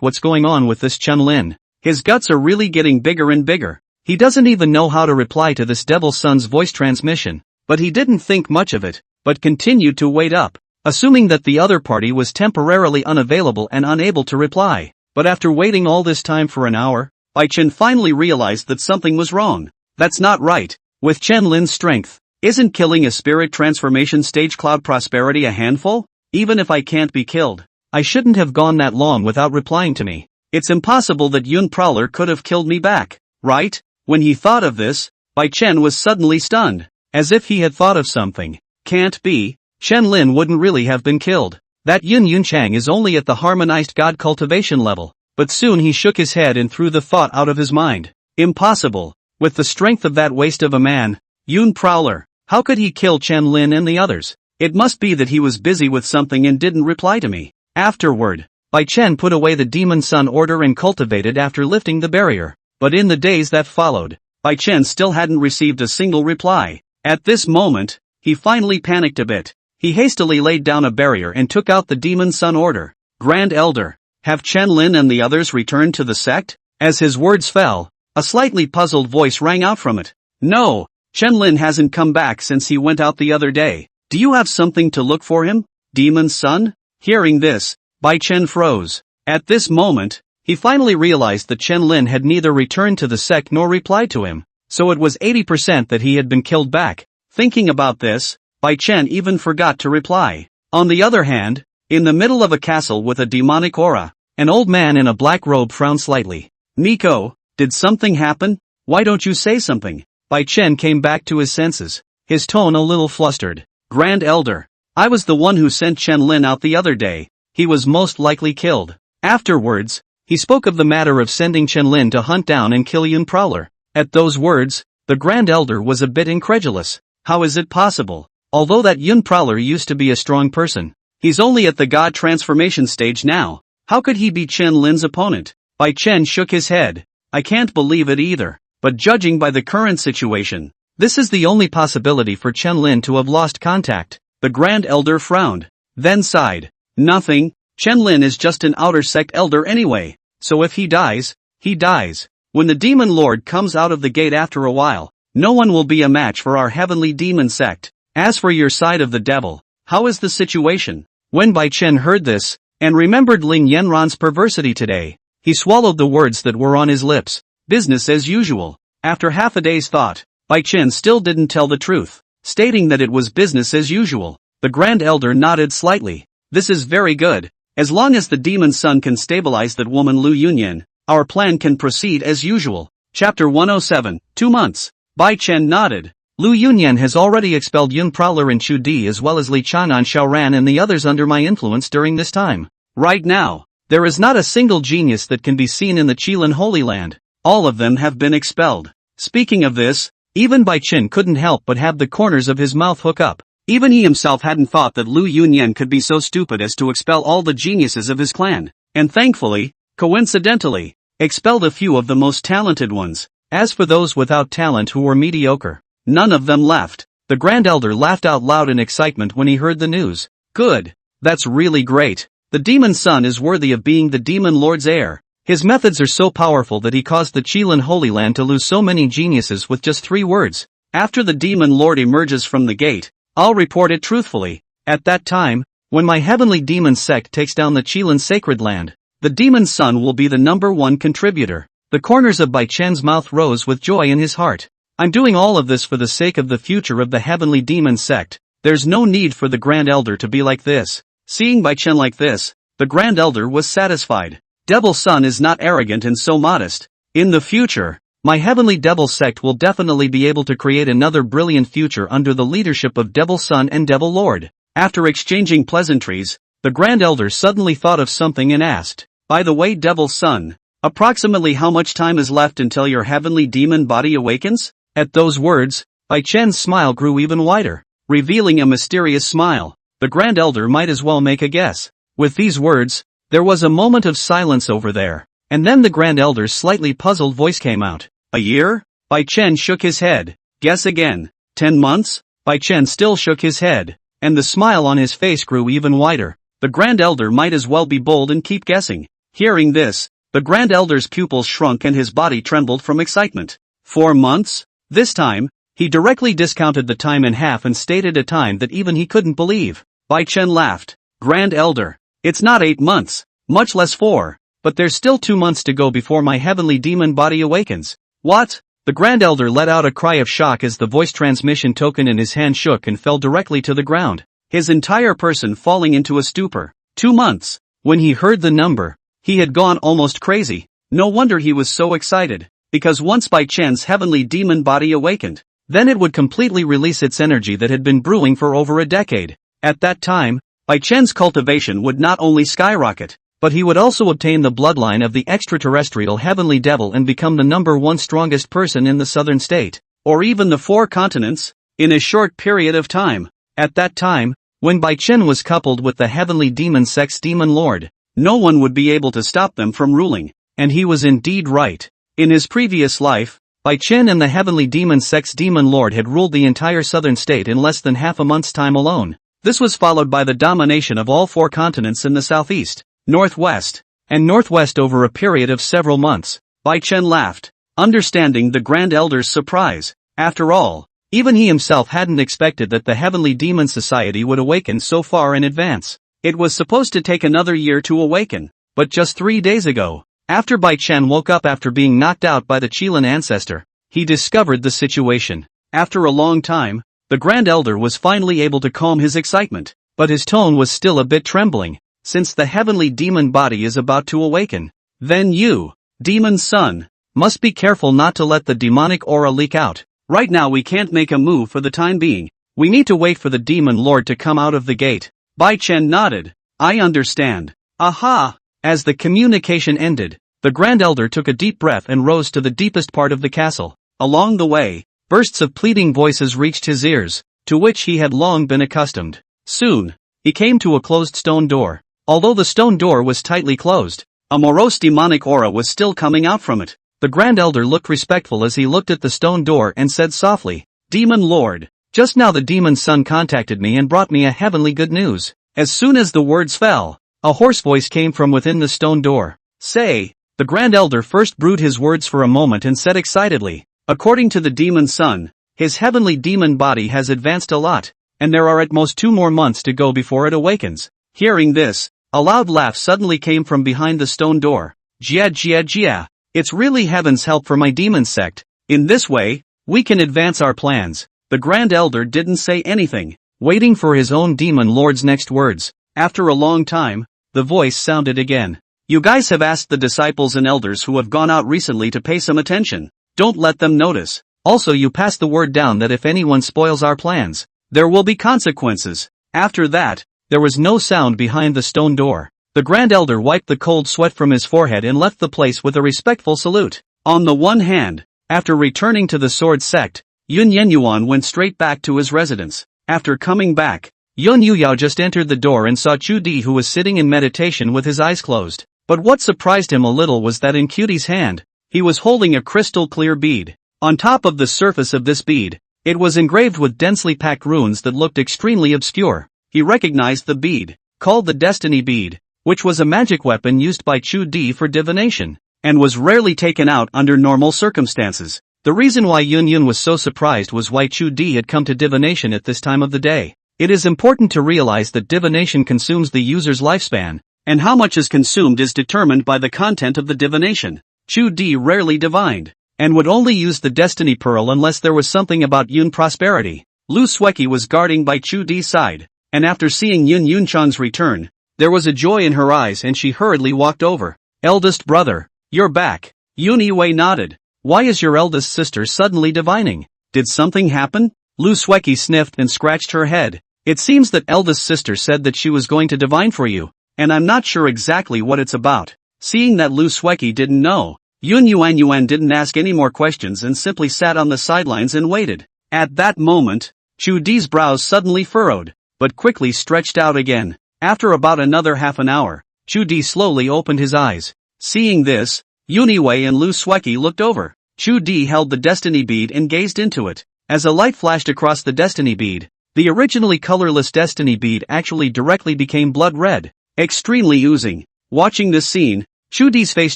What's going on with this Chen Lin? His guts are really getting bigger and bigger. He doesn't even know how to reply to this Devil Sun's voice transmission. But he didn't think much of it, but continued to wait up, assuming that the other party was temporarily unavailable and unable to reply. But after waiting all this time for an hour, Bai Chen finally realized that something was wrong. That's not right. With Chen Lin's strength, isn't killing a spirit transformation stage cloud prosperity a handful? Even if I can't be killed, I shouldn't have gone that long without replying to me. It's impossible that Yun Prowler could have killed me back, right? When he thought of this, Bai Chen was suddenly stunned, as if he had thought of something. Can't be, Chen Lin wouldn't really have been killed. That Yun Yunchang is only at the harmonized god cultivation level. But soon he shook his head and threw the thought out of his mind. Impossible. With the strength of that waste of a man, Yun Prowler, how could he kill Chen Lin and the others? It must be that he was busy with something and didn't reply to me. Afterward, Bai Chen put away the Demon Sun order and cultivated after lifting the barrier. But in the days that followed, Bai Chen still hadn't received a single reply. At this moment, he finally panicked a bit. He hastily laid down a barrier and took out the Demon Sun order. Grand Elder, have Chen Lin and the others returned to the sect? As his words fell, a slightly puzzled voice rang out from it. No, Chen Lin hasn't come back since he went out the other day. Do you have something to look for him, Demon Sun? Hearing this, Bai Chen froze. At this moment, he finally realized that Chen Lin had neither returned to the sect nor replied to him, so it was 80% that he had been killed back. Thinking about this, Bai Chen even forgot to reply. On the other hand, in the middle of a castle with a demonic aura, an old man in a black robe frowned slightly. Nico, did something happen? Why don't you say something? Bai Chen came back to his senses, his tone a little flustered. Grand Elder, I was the one who sent Chen Lin out the other day. He was most likely killed. Afterwards, he spoke of the matter of sending Chen Lin to hunt down and kill Yun Prowler. At those words, the Grand Elder was a bit incredulous. How is it possible? Although that Yun Prowler used to be a strong person, he's only at the god transformation stage now. How could he be Chen Lin's opponent? Bai Chen shook his head. I can't believe it either. But judging by the current situation, this is the only possibility for Chen Lin to have lost contact. The Grand Elder frowned, then sighed. Nothing, Chen Lin is just an outer sect elder anyway, so if he dies, he dies. When the Demon Lord comes out of the gate after a while, no one will be a match for our heavenly demon sect. As for your side of the devil, how is the situation? When Bai Chen heard this, and remembered Ling Yanran's perversity today, he swallowed the words that were on his lips. Business as usual. After half a day's thought, Bai Chen still didn't tell the truth, stating that it was business as usual. The Grand Elder nodded slightly. This is very good. As long as the demon son can stabilize that woman Lu Yunyan, our plan can proceed as usual. Chapter 107, 2 months. Bai Chen nodded. Lu Yunyan has already expelled Yun Prowler and Chu Di as well as Li Chang'an Xiaoran and the others under my influence during this time. Right now, there is not a single genius that can be seen in the Qilin Holy Land. All of them have been expelled. Speaking of this, even Bai Chen couldn't help but have the corners of his mouth hook up. Even he himself hadn't thought that Lu Yunyan could be so stupid as to expel all the geniuses of his clan, and thankfully, coincidentally, expelled a few of the most talented ones. As for those without talent who were mediocre, none of them left. The Grand Elder laughed out loud in excitement when he heard the news. Good. That's really great. The demon son is worthy of being the demon lord's heir. His methods are so powerful that he caused the Qilin Holy Land to lose so many geniuses with just 3 words. After the demon lord emerges from the gate, I'll report it truthfully. At that time, when my heavenly demon sect takes down the Qilin sacred land, the demon son will be the #1 contributor. The corners of Bai Chen's mouth rose with joy in his heart. I'm doing all of this for the sake of the future of the heavenly demon sect. There's no need for the Grand Elder to be like this. Seeing Bai Chen like this, the Grand Elder was satisfied. Devil Son is not arrogant and so modest. In the future, my heavenly Devil sect will definitely be able to create another brilliant future under the leadership of Devil Son and Devil Lord. After exchanging pleasantries, the Grand Elder suddenly thought of something and asked, by the way, Devil Son, approximately how much time is left until your heavenly demon body awakens? At those words, Bai Chen's smile grew even wider, revealing a mysterious smile. The Grand Elder might as well make a guess. With these words, there was a moment of silence over there, and then the Grand Elder's slightly puzzled voice came out. A year? Bai Chen shook his head. Guess again. 10 months? Bai Chen still shook his head, and the smile on his face grew even wider. The Grand Elder might as well be bold and keep guessing. Hearing this, the Grand Elder's pupils shrunk and his body trembled from excitement. 4 months? This time, he directly discounted the time in half and stated a time that even he couldn't believe. Bai Chen laughed. Grand Elder, it's not 8 months, much less 4, but there's still 2 months to go before my heavenly demon body awakens. What? The Grand Elder let out a cry of shock as the voice transmission token in his hand shook and fell directly to the ground, his entire person falling into a stupor. 2 months. When he heard the number, he had gone almost crazy. No wonder he was so excited, because once Bai Chen's heavenly demon body awakened, then it would completely release its energy that had been brewing for over a decade. At that time, Bai Chen's cultivation would not only skyrocket, but he would also obtain the bloodline of the extraterrestrial heavenly devil and become the #1 strongest person in the southern state, or even the 4 continents, in a short period of time. At that time, when Bai Chen was coupled with the heavenly demon sect's demon lord, no one would be able to stop them from ruling, and he was indeed right. In his previous life, Bai Chen and the heavenly demon sect's demon lord had ruled the entire southern state in less than half a month's time alone. This was followed by the domination of all 4 continents in the southeast, northwest, and northwest over a period of several months. Bai Chen laughed, understanding the Grand Elder's surprise. After all, even he himself hadn't expected that the heavenly demon society would awaken so far in advance. It was supposed to take another year to awaken, but just 3 days ago, after Bai Chen woke up after being knocked out by the Qilin ancestor, he discovered the situation. After a long time, the Grand Elder was finally able to calm his excitement, but his tone was still a bit trembling. Since the heavenly demon body is about to awaken, then you, demon son, must be careful not to let the demonic aura leak out. Right now we can't make a move for the time being. We need to wait for the demon lord to come out of the gate. Bai Chen nodded. I understand. Aha! As the communication ended, the Grand Elder took a deep breath and rose to the deepest part of the castle. Along the way, bursts of pleading voices reached his ears, to which he had long been accustomed. Soon, he came to a closed stone door. Although the stone door was tightly closed, a morose demonic aura was still coming out from it. The Grand Elder looked respectful as he looked at the stone door and said softly, Demon Lord, just now the demon son contacted me and brought me a heavenly good news. As soon as the words fell, a hoarse voice came from within the stone door. Say, the Grand Elder first brewed his words for a moment and said excitedly, according to the demon son, his heavenly demon body has advanced a lot, and there are at most 2 more months to go before it awakens. Hearing this, a loud laugh suddenly came from behind the stone door. Jia jia jia. It's really heaven's help for my demon sect. In this way, we can advance our plans. The Grand Elder didn't say anything, waiting for his own demon lord's next words. After a long time, the voice sounded again. You guys have asked the disciples and elders who have gone out recently to pay some attention. Don't let them notice. Also, you pass the word down that if anyone spoils our plans, there will be consequences. After that, there was no sound behind the stone door. The Grand Elder wiped the cold sweat from his forehead and left the place with a respectful salute. On the one hand, after returning to the sword sect, Yun Yenyuan went straight back to his residence. After coming back, Yun Yuyao just entered the door and saw Chu Di, who was sitting in meditation with his eyes closed. But what surprised him a little was that in Cutie's hand, he was holding a crystal clear bead. On top of the surface of this bead, it was engraved with densely packed runes that looked extremely obscure. He recognized the bead, called the Destiny Bead, which was a magic weapon used by Chu Di for divination, and was rarely taken out under normal circumstances. The reason why Yun Yun was so surprised was why Chu Di had come to divination at this time of the day. It is important to realize that divination consumes the user's lifespan, and how much is consumed is determined by the content of the divination. Chu Di rarely divined, and would only use the Destiny Pearl unless there was something about Yun prosperity. Lu Sueki was guarding by Chu Di's side, and after seeing Yun Yunchang's return, there was a joy in her eyes and she hurriedly walked over. Eldest brother, you're back. Yun Yiwei nodded. Why is your eldest sister suddenly divining? Did something happen? Lu Sueki sniffed and scratched her head. It seems that eldest sister said that she was going to divine for you, and I'm not sure exactly what it's about. Seeing that Lu Sueki didn't know, Yun Yuan didn't ask any more questions and simply sat on the sidelines and waited. At that moment, Chu Di's brows suddenly furrowed, but quickly stretched out again. After about another half an hour, Chu Di slowly opened his eyes. Seeing this, Yun Yiwei and Lu Sueki looked over. Chu Di held the destiny bead and gazed into it. As a light flashed across the destiny bead, the originally colorless destiny bead actually directly became blood red, extremely oozing. Watching this scene, Chu Di's face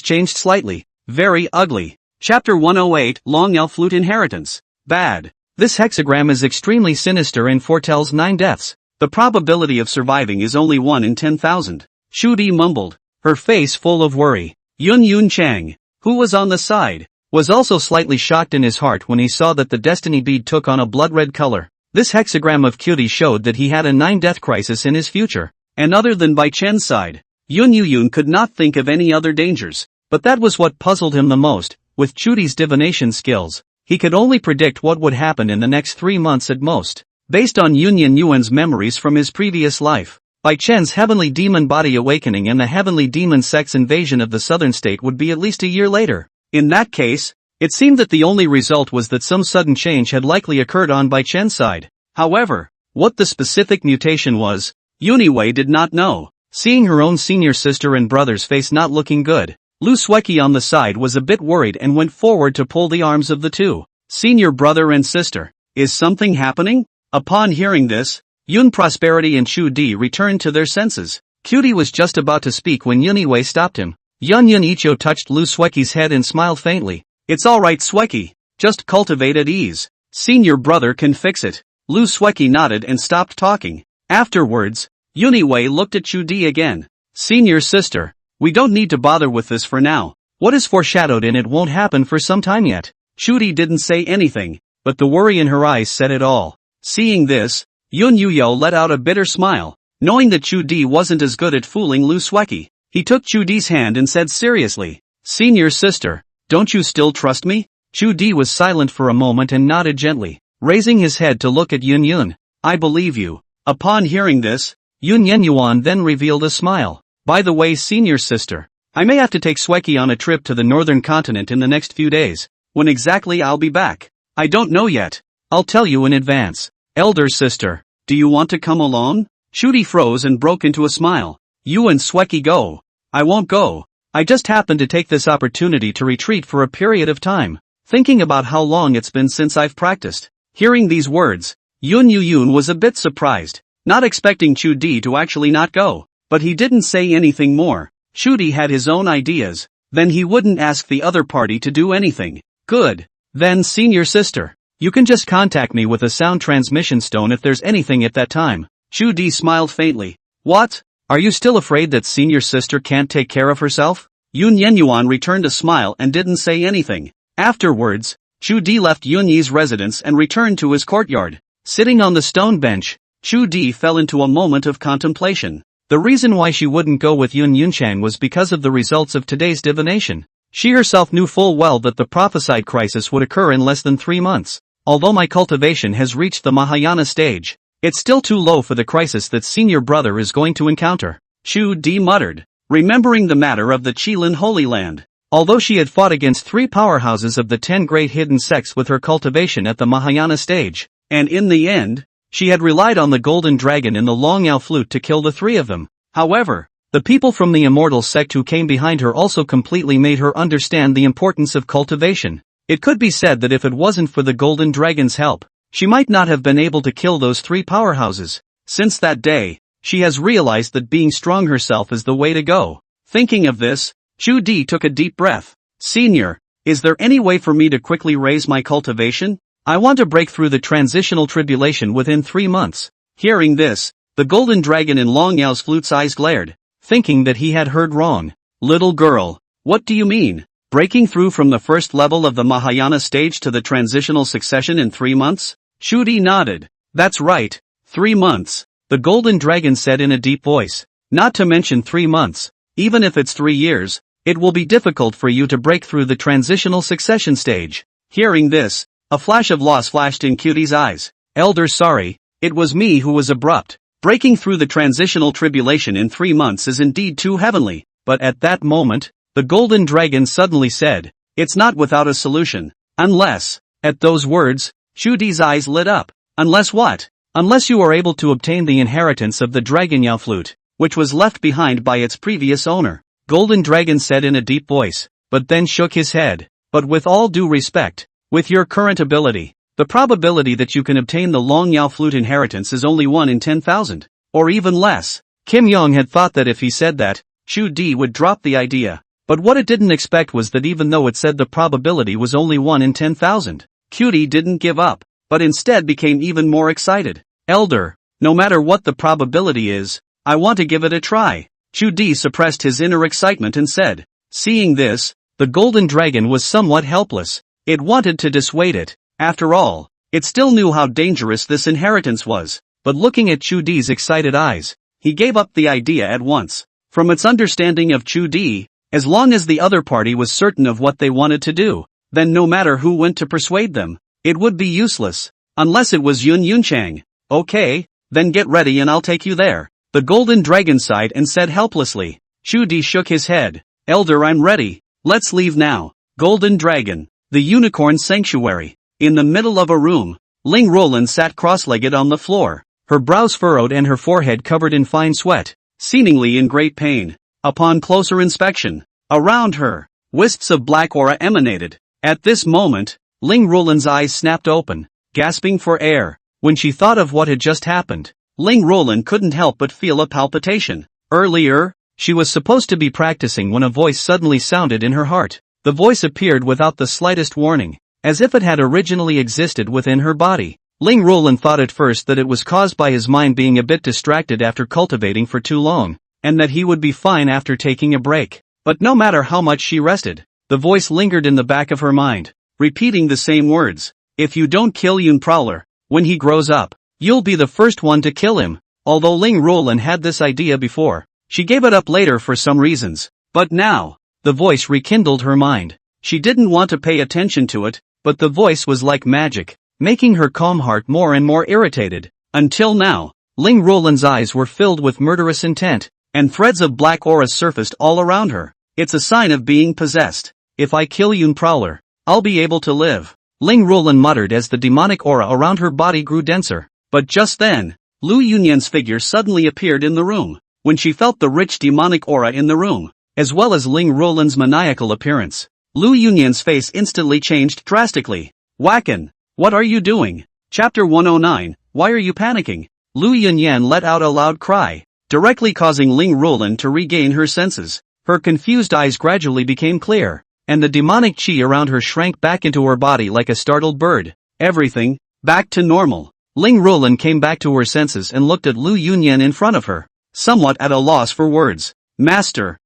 changed slightly. Very ugly. Chapter 108, Long Elf Flute Inheritance. Bad. This hexagram is extremely sinister and foretells 9 deaths. The probability of surviving is only 1 in 10,000. Chu Di mumbled, her face full of worry. Yun Chang, who was on the side, was also slightly shocked in his heart when he saw that the destiny bead took on a blood red color. This hexagram of Cutie showed that he had a 9-death crisis in his future, and other than Bai Chen's side, Yun could not think of any other dangers. But that was what puzzled him the most. With Chu Di's divination skills, he could only predict what would happen in the next 3 months at most, based on Yun Yuan's memories from his previous life. Bai Chen's heavenly demon body awakening and the heavenly demon sect's invasion of the southern state would be at least a year later. In that case, it seemed that the only result was that some sudden change had likely occurred on Bai Chen's side. However, what the specific mutation was, Yun Yiwei did not know. Seeing her own senior sister and brother's face not looking good, Lu Sueki on the side was a bit worried and went forward to pull the arms of the two. Senior brother and sister, is something happening? Upon hearing this, Yun Prosperity and Chu Di returned to their senses. Cutie was just about to speak when Yun Yiwei stopped him. Yun Icho touched Lu Sueki's head and smiled faintly. It's alright Sueki, just cultivate at ease. Senior brother can fix it. Lu Sueki nodded and stopped talking. Afterwards, Yun Yiwei looked at Chu Di again. Senior sister, we don't need to bother with this for now. What is foreshadowed in it won't happen for some time yet. Chu Di didn't say anything, but the worry in her eyes said it all. Seeing this, Yun Yuyao let out a bitter smile, knowing that Chu Di wasn't as good at fooling Lu Sueki. He took Chu Di's hand and said seriously, Senior sister, don't you still trust me? Chu Di was silent for a moment and nodded gently, raising his head to look at Yun. I believe you. Upon hearing this, Yun Yenyuan then revealed a smile. By the way, senior sister, I may have to take Sueki on a trip to the northern continent in the next few days. When exactly I'll be back, I don't know yet. I'll tell you in advance. Elder sister, do you want to come along? Chu Di froze and broke into a smile. You and Sueki go. I won't go. I just happened to take this opportunity to retreat for a period of time, thinking about how long it's been since I've practiced. Hearing these words, Yun was a bit surprised, not expecting Chu Di to actually not go. But he didn't say anything more. Chu Di had his own ideas, then he wouldn't ask the other party to do anything. Good. Then senior sister, you can just contact me with a sound transmission stone if there's anything at that time. Chu Di smiled faintly. What? Are you still afraid that senior sister can't take care of herself? Yun Yenyuan returned a smile and didn't say anything. Afterwards, Chu Di left Yun Yi's residence and returned to his courtyard. Sitting on the stone bench, Chu Di fell into a moment of contemplation. The reason why she wouldn't go with Yun Yunchang was because of the results of today's divination. She herself knew full well that the prophesied crisis would occur in less than 3 months. Although my cultivation has reached the Mahayana stage, it's still too low for the crisis that senior brother is going to encounter. Chu Di muttered, remembering the matter of the Qilin Holy Land. Although she had fought against 3 powerhouses of the 10 great hidden sects with her cultivation at the Mahayana stage, and in the end, she had relied on the golden dragon and the long Yao flute to kill the 3 of them. However, the people from the immortal sect who came behind her also completely made her understand the importance of cultivation. It could be said that if it wasn't for the golden dragon's help, she might not have been able to kill those 3 powerhouses. Since that day, she has realized that being strong herself is the way to go. Thinking of this, Chu Di took a deep breath. Senior, is there any way for me to quickly raise my cultivation? I want to break through the transitional tribulation within 3 months. Hearing this, the golden dragon in Long Yao's flute's eyes glared, thinking that he had heard wrong. Little girl, what do you mean? Breaking through from the first level of the Mahayana stage to the transitional succession in 3 months? Chu Di nodded. That's right, 3 months. The golden dragon said in a deep voice. Not to mention 3 months. Even if it's 3 years, it will be difficult for you to break through the transitional succession stage. Hearing this, a flash of loss flashed in Cutie's eyes. Elder, sorry, it was me who was abrupt. Breaking through the transitional tribulation in 3 months is indeed too heavenly. But at that moment, the golden dragon suddenly said, it's not without a solution. Unless, at those words, Chu Di's eyes lit up. Unless what? Unless you are able to obtain the inheritance of the dragon Yao flute, which was left behind by its previous owner. Golden Dragon said in a deep voice, but then shook his head. But with all due respect, with your current ability, the probability that you can obtain the Long Yao flute inheritance is only 1 in 10,000, or even less. Kim Yong had thought that if he said that, Chu Di would drop the idea. But what it didn't expect was that even though it said the probability was only 1 in 10,000, Cutie didn't give up, but instead became even more excited. Elder, no matter what the probability is, I want to give it a try. Chu Di suppressed his inner excitement and said. Seeing this, the golden dragon was somewhat helpless. It wanted to dissuade it. After all, it still knew how dangerous this inheritance was. But looking at Chu Di's excited eyes, he gave up the idea at once. From its understanding of Chu Di, as long as the other party was certain of what they wanted to do, then no matter who went to persuade them, it would be useless. Unless it was Yun Yunchang. Okay, then get ready and I'll take you there. The golden dragon sighed and said helplessly. Chu Di shook his head. Elder, I'm ready. Let's leave now. Golden Dragon. The Unicorn Sanctuary. In the middle of a room, Ling Roland sat cross-legged on the floor, her brows furrowed and her forehead covered in fine sweat, seemingly in great pain. Upon closer inspection, around her, wisps of black aura emanated. At this moment, Ling Roland's eyes snapped open, gasping for air. When she thought of what had just happened, Ling Roland couldn't help but feel a palpitation. Earlier, she was supposed to be practicing when a voice suddenly sounded in her heart. The voice appeared without the slightest warning, as if it had originally existed within her body. Ling Roland thought at first that it was caused by his mind being a bit distracted after cultivating for too long, and that he would be fine after taking a break. But no matter how much she rested, the voice lingered in the back of her mind, repeating the same words. If you don't kill Yun Prowler, when he grows up, you'll be the first one to kill him. Although Ling Roland had this idea before, she gave it up later for some reasons. But now, the voice rekindled her mind. She didn't want to pay attention to it, but the voice was like magic, making her calm heart more and more irritated. Until now, Ling Roland's eyes were filled with murderous intent, and threads of black aura surfaced all around her. It's a sign of being possessed. If I kill Yun Prowler, I'll be able to live. Ling Roland muttered as the demonic aura around her body grew denser. But just then, Lu Yunyan's figure suddenly appeared in the room. When she felt the rich demonic aura in the room, as well as Ling Roland's maniacal appearance, Lu Yunyan's face instantly changed drastically. Wacken, what are you doing? Chapter 109, Why are you panicking? Lu Yunyan let out a loud cry, directly causing Ling Roland to regain her senses. Her confused eyes gradually became clear, and the demonic chi around her shrank back into her body like a startled bird. Everything, back to normal. Ling Roland came back to her senses and looked at Lu Yunyan in front of her, somewhat at a loss for words. Master,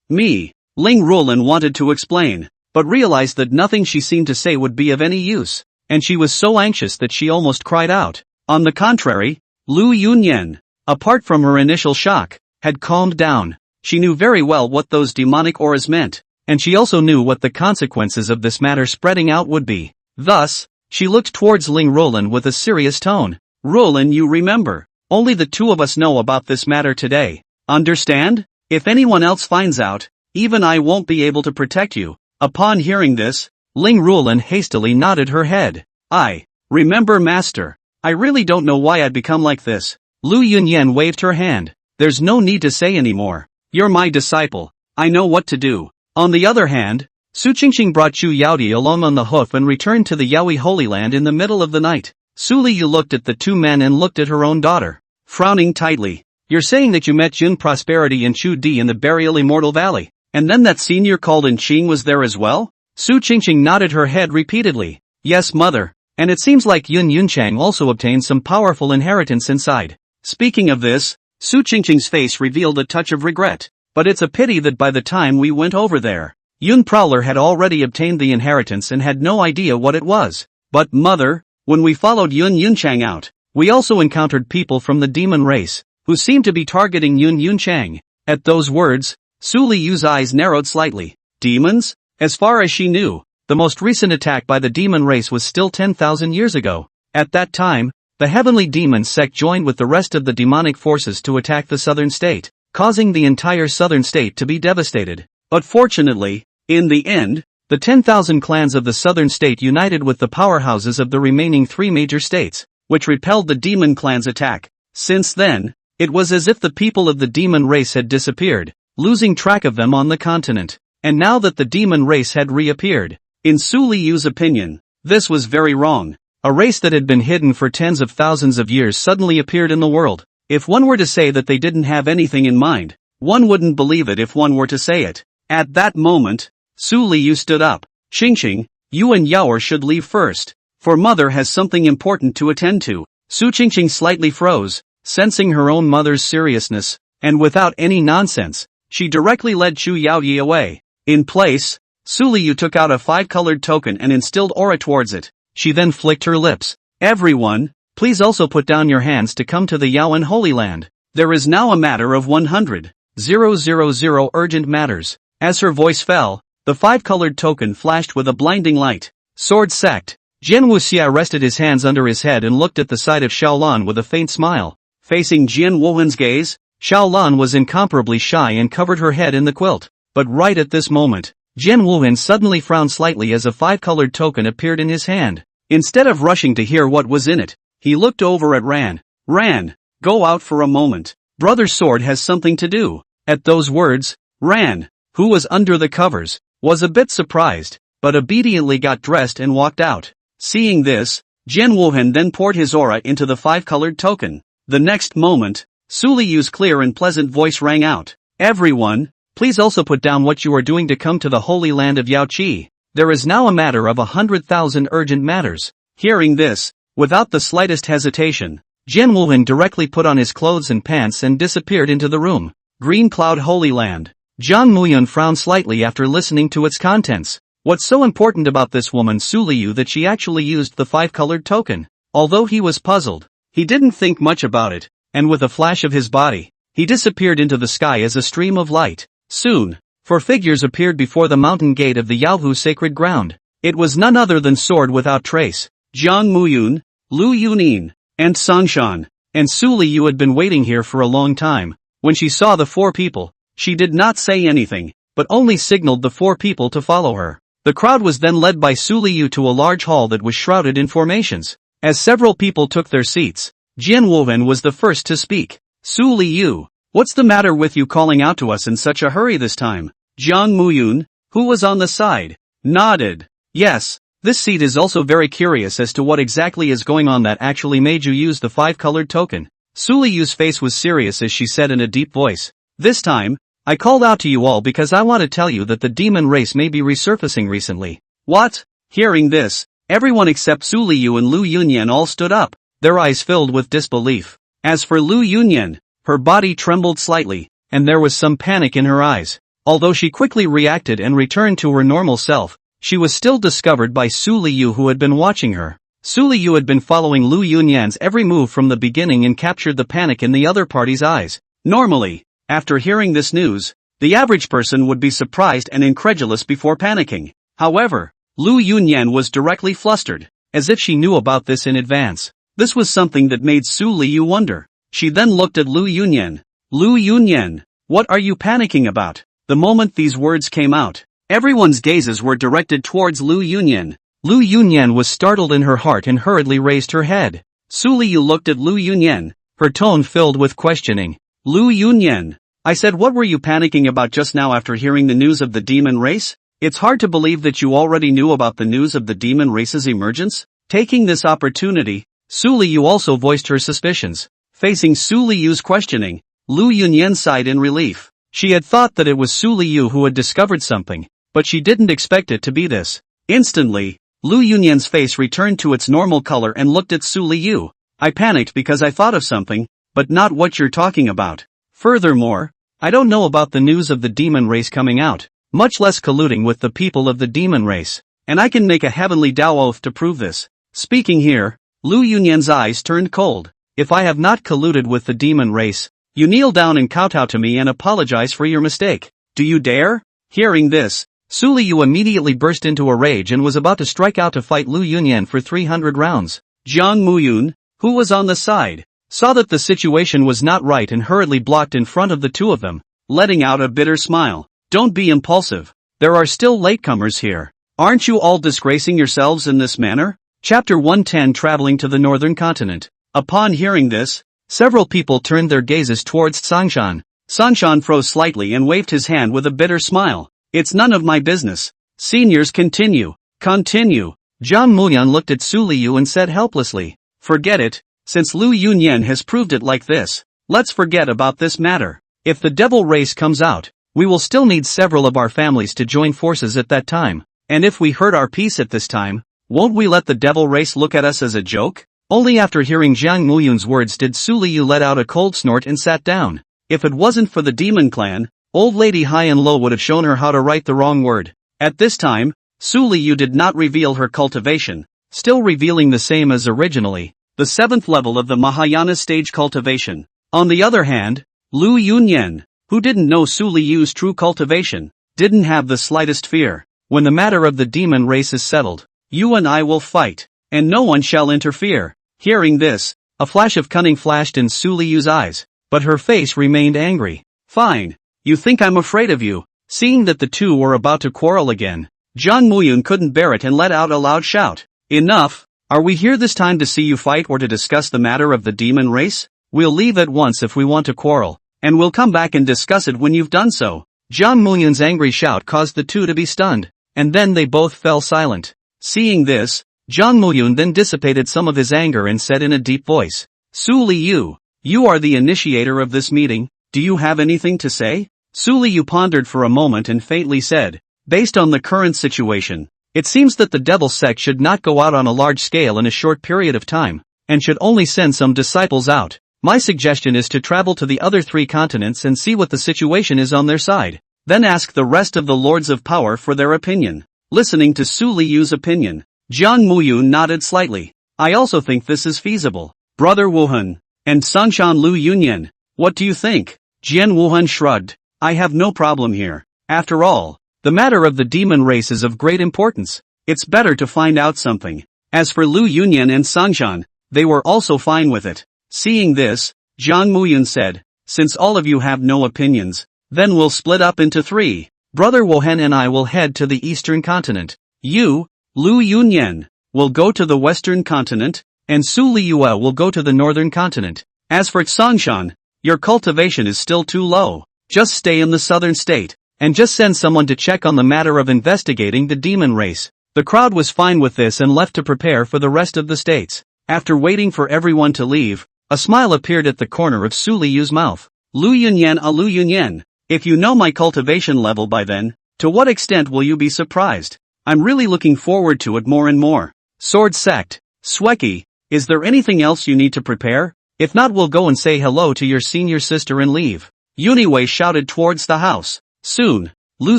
me. Ling Roland wanted to explain, but realized that nothing she seemed to say would be of any use, and she was so anxious that she almost cried out. On the contrary, Lu Yunyan, apart from her initial shock, had calmed down. She knew very well what those demonic auras meant, and she also knew what the consequences of this matter spreading out would be. Thus, she looked towards Ling Roland with a serious tone. Roland, you remember, only the two of us know about this matter today. Understand? If anyone else finds out, even I won't be able to protect you. Upon hearing this, Ling Roland hastily nodded her head. I remember, master. I really don't know why I'd become like this. Lu Yunyan waved her hand. There's no need to say anymore. You're my disciple. I know what to do. On the other hand, Su Qingqing brought Chu Yaodi along on the hoof and returned to the Yaoi Holy Land in the middle of the night. Su Liyu looked at the two men and looked at her own daughter, frowning tightly. You're saying that you met Jun Prosperity and Chu Di in the Burial Immortal Valley, and then that senior called in Qing was there as well? Su Qingqing nodded her head repeatedly. Yes, mother, and it seems like Yun Yunchang also obtained some powerful inheritance inside. Speaking of this, Su Qingqing's face revealed a touch of regret. But it's a pity that by the time we went over there, Yun Prowler had already obtained the inheritance and had no idea what it was. But mother, when we followed Yun Yunchang out, we also encountered people from the demon race, who seemed to be targeting Yun Yunchang. At those words, Su Liyu's eyes narrowed slightly. Demons? As far as she knew, the most recent attack by the demon race was still 10,000 years ago. At that time, the heavenly demon sect joined with the rest of the demonic forces to attack the southern state, causing the entire southern state to be devastated. But fortunately, in the end, the 10,000 clans of the southern state united with the powerhouses of the remaining three major states, which repelled the demon clan's attack. Since then, it was as if the people of the demon race had disappeared, losing track of them on the continent. And now that the demon race had reappeared, in Su Liyu's opinion, this was very wrong. A race that had been hidden for tens of thousands of years suddenly appeared in the world. If one were to say that they didn't have anything in mind, one wouldn't believe it if one were to say it. At that moment, Su Liyu stood up. Qingqing, you and Yaoer should leave first, for mother has something important to attend to. Su Qingqing slightly froze, sensing her own mother's seriousness, and without any nonsense, she directly led Chu Yaoyi away. In place, Su Liyu took out a 5-colored token and instilled aura towards it. She then flicked her lips. Everyone, please also put down your hands to come to the Yaoan Holy Land. There is now a matter of 100,000 urgent matters. As her voice fell, the 5-colored token flashed with a blinding light. Sword sect. Jian Wuxia rested his hands under his head and looked at the side of Xiaolan with a faint smile. Facing Jian Wuhan's gaze, Xiaolan was incomparably shy and covered her head in the quilt. But right at this moment, Jian Wuhan suddenly frowned slightly as a 5-colored token appeared in his hand. Instead of rushing to hear what was in it, he looked over at Ran. Ran, go out for a moment. Brother Sword has something to do. At those words, Ran, who was under the covers, was a bit surprised, but obediently got dressed and walked out. Seeing this, Jian Wuhan then poured his aura into the 5-colored token. The next moment, Su Liyu's clear and pleasant voice rang out. Everyone, please also put down what you are doing to come to the holy land of Yaoqi. There is now a matter of 100,000 urgent matters. Hearing this, without the slightest hesitation, Jian Wuhan directly put on his clothes and pants and disappeared into the room. Green Cloud Holy Land. Zhang Muyun frowned slightly after listening to its contents. What's so important about this woman Su Liyu that she actually used the 5-colored token? Although he was puzzled, he didn't think much about it, and with a flash of his body, he disappeared into the sky as a stream of light. Soon, 4 figures appeared before the mountain gate of the Yaohu sacred ground. It was none other than Sword Without Trace, Zhang Muyun, Lu Yunin, and Songshan. And Su Liyu had been waiting here for a long time. When she saw the 4 people, she did not say anything, but only signaled the 4 people to follow her. The crowd was then led by Su Liyu to a large hall that was shrouded in formations. As several people took their seats, Jian Wuhan was the first to speak. Su Liyu, what's the matter with you calling out to us in such a hurry this time? Zhang Muyun, who was on the side, nodded. Yes, this seat is also very curious as to what exactly is going on that actually made you use the 5-colored token. Su Liyu's face was serious as she said in a deep voice. This time, I called out to you all because I want to tell you that the demon race may be resurfacing recently. What? Hearing this, everyone except Su Liyu and Lu Yunyan all stood up, their eyes filled with disbelief. As for Lu Yunyan, her body trembled slightly, and there was some panic in her eyes. Although she quickly reacted and returned to her normal self, she was still discovered by Su Liyu who had been watching her. Su Liyu had been following Lu Yunyan's every move from the beginning and captured the panic in the other party's eyes. Normally, After hearing this news, the average person would be surprised and incredulous before panicking. However, Lu Yunyan was directly flustered, as if she knew about this in advance. This was something that made Su Liu wonder. She then looked at Lu Yunyan. Lu Yunyan, what are you panicking about? The moment these words came out, everyone's gazes were directed towards Lu Yunyan. Lu Yunyan was startled in her heart and hurriedly raised her head. Su Liu looked at Lu Yunyan, her tone filled with questioning. Lu Yunyan, I said, what were you panicking about just now after hearing the news of the demon race? It's hard to believe that you already knew about the news of the demon race's emergence. Taking this opportunity, Su Liu also voiced her suspicions. Facing Su Liu's questioning, Lu Yunyan sighed in relief. She had thought that it was Su Liu who had discovered something, but she didn't expect it to be this. Instantly, Lu Yunyan's face returned to its normal color and looked at Su Liu. I panicked because I thought of something, but not what you're talking about. Furthermore, I don't know about the news of the demon race coming out, much less colluding with the people of the demon race, and I can make a heavenly Tao oath to prove this. Speaking here, Lu Yunyan's eyes turned cold. If I have not colluded with the demon race, you kneel down and kowtow to me and apologize for your mistake. Do you dare? Hearing this, Su Liu immediately burst into a rage and was about to strike out to fight Lu Yunyan for 300 rounds. Jiang Muyun, who was on the side, saw that the situation was not right and hurriedly blocked in front of the two of them, letting out a bitter smile. Don't be impulsive. There are still latecomers here. Aren't you all disgracing yourselves in this manner? Chapter 110, Traveling to the Northern Continent. Upon hearing this, several people turned their gazes towards Sangshan. Sangshan froze slightly and waved his hand with a bitter smile. It's none of my business. Seniors, continue. Continue. Jiang Muyan looked at Su Liu and said helplessly, forget it. Since Lu Yunyan has proved it like this, let's forget about this matter. If the devil race comes out, we will still need several of our families to join forces at that time. And if we hurt our peace at this time, won't we let the devil race look at us as a joke? Only after hearing Jiang Muyun's words did Su Liu let out a cold snort and sat down. If it wasn't for the demon clan, old lady High and Low would have shown her how to write the wrong word. At this time, Su Liu did not reveal her cultivation, still revealing the same as originally, the 7th level of the Mahayana stage cultivation. On the other hand, Lu Yunyan, who didn't know Su Liu's true cultivation, didn't have the slightest fear. When the matter of the demon race is settled, you and I will fight, and no one shall interfere. Hearing this, a flash of cunning flashed in Su Liu's eyes, but her face remained angry. Fine. You think I'm afraid of you? Seeing that the two were about to quarrel again, Jiang Muyun couldn't bear it and let out a loud shout. Enough! Are we here this time to see you fight or to discuss the matter of the demon race? We'll leave at once if we want to quarrel, and we'll come back and discuss it when you've done so. Jiang Muyun's angry shout caused the two to be stunned, and then they both fell silent. Seeing this, Jiang Muyun then dissipated some of his anger and said in a deep voice, Su Liu, you are the initiator of this meeting, do you have anything to say? Su Liu pondered for a moment and faintly said, based on the current situation, it seems that the devil sect should not go out on a large scale in a short period of time, and should only send some disciples out. My suggestion is to travel to the other 3 continents and see what the situation is on their side, then ask the rest of the lords of power for their opinion. Listening to Su Liu's opinion, Jiang Muyun nodded slightly. I also think this is feasible. Brother Wuhan, and Sangshan Lu Yunyan, what do you think? Jian Wuhan shrugged. I have no problem here. After all, the matter of the demon race is of great importance. It's better to find out something. As for Lu Yunyan and Sangshan, they were also fine with it. Seeing this, Jiang Muyun said, since all of you have no opinions, then we'll split up into 3. Brother Wuhan and I will head to the eastern continent. You, Lu Yunyan, will go to the western continent, and Su Liu will go to the northern continent. As for Sangshan, your cultivation is still too low. Just stay in the southern state, and just send someone to check on the matter of investigating the demon race. The crowd was fine with this and left to prepare for the rest of the states. After waiting for everyone to leave, a smile appeared at the corner of Su Liu's mouth. Lu Yunyan, Lu Yunyan, if you know my cultivation level by then, to what extent will you be surprised? I'm really looking forward to it more and more. Sword Sect, Sweki, is there anything else you need to prepare? If not, we'll go and say hello to your senior sister and leave. Yuniwei shouted towards the house. Soon, Lu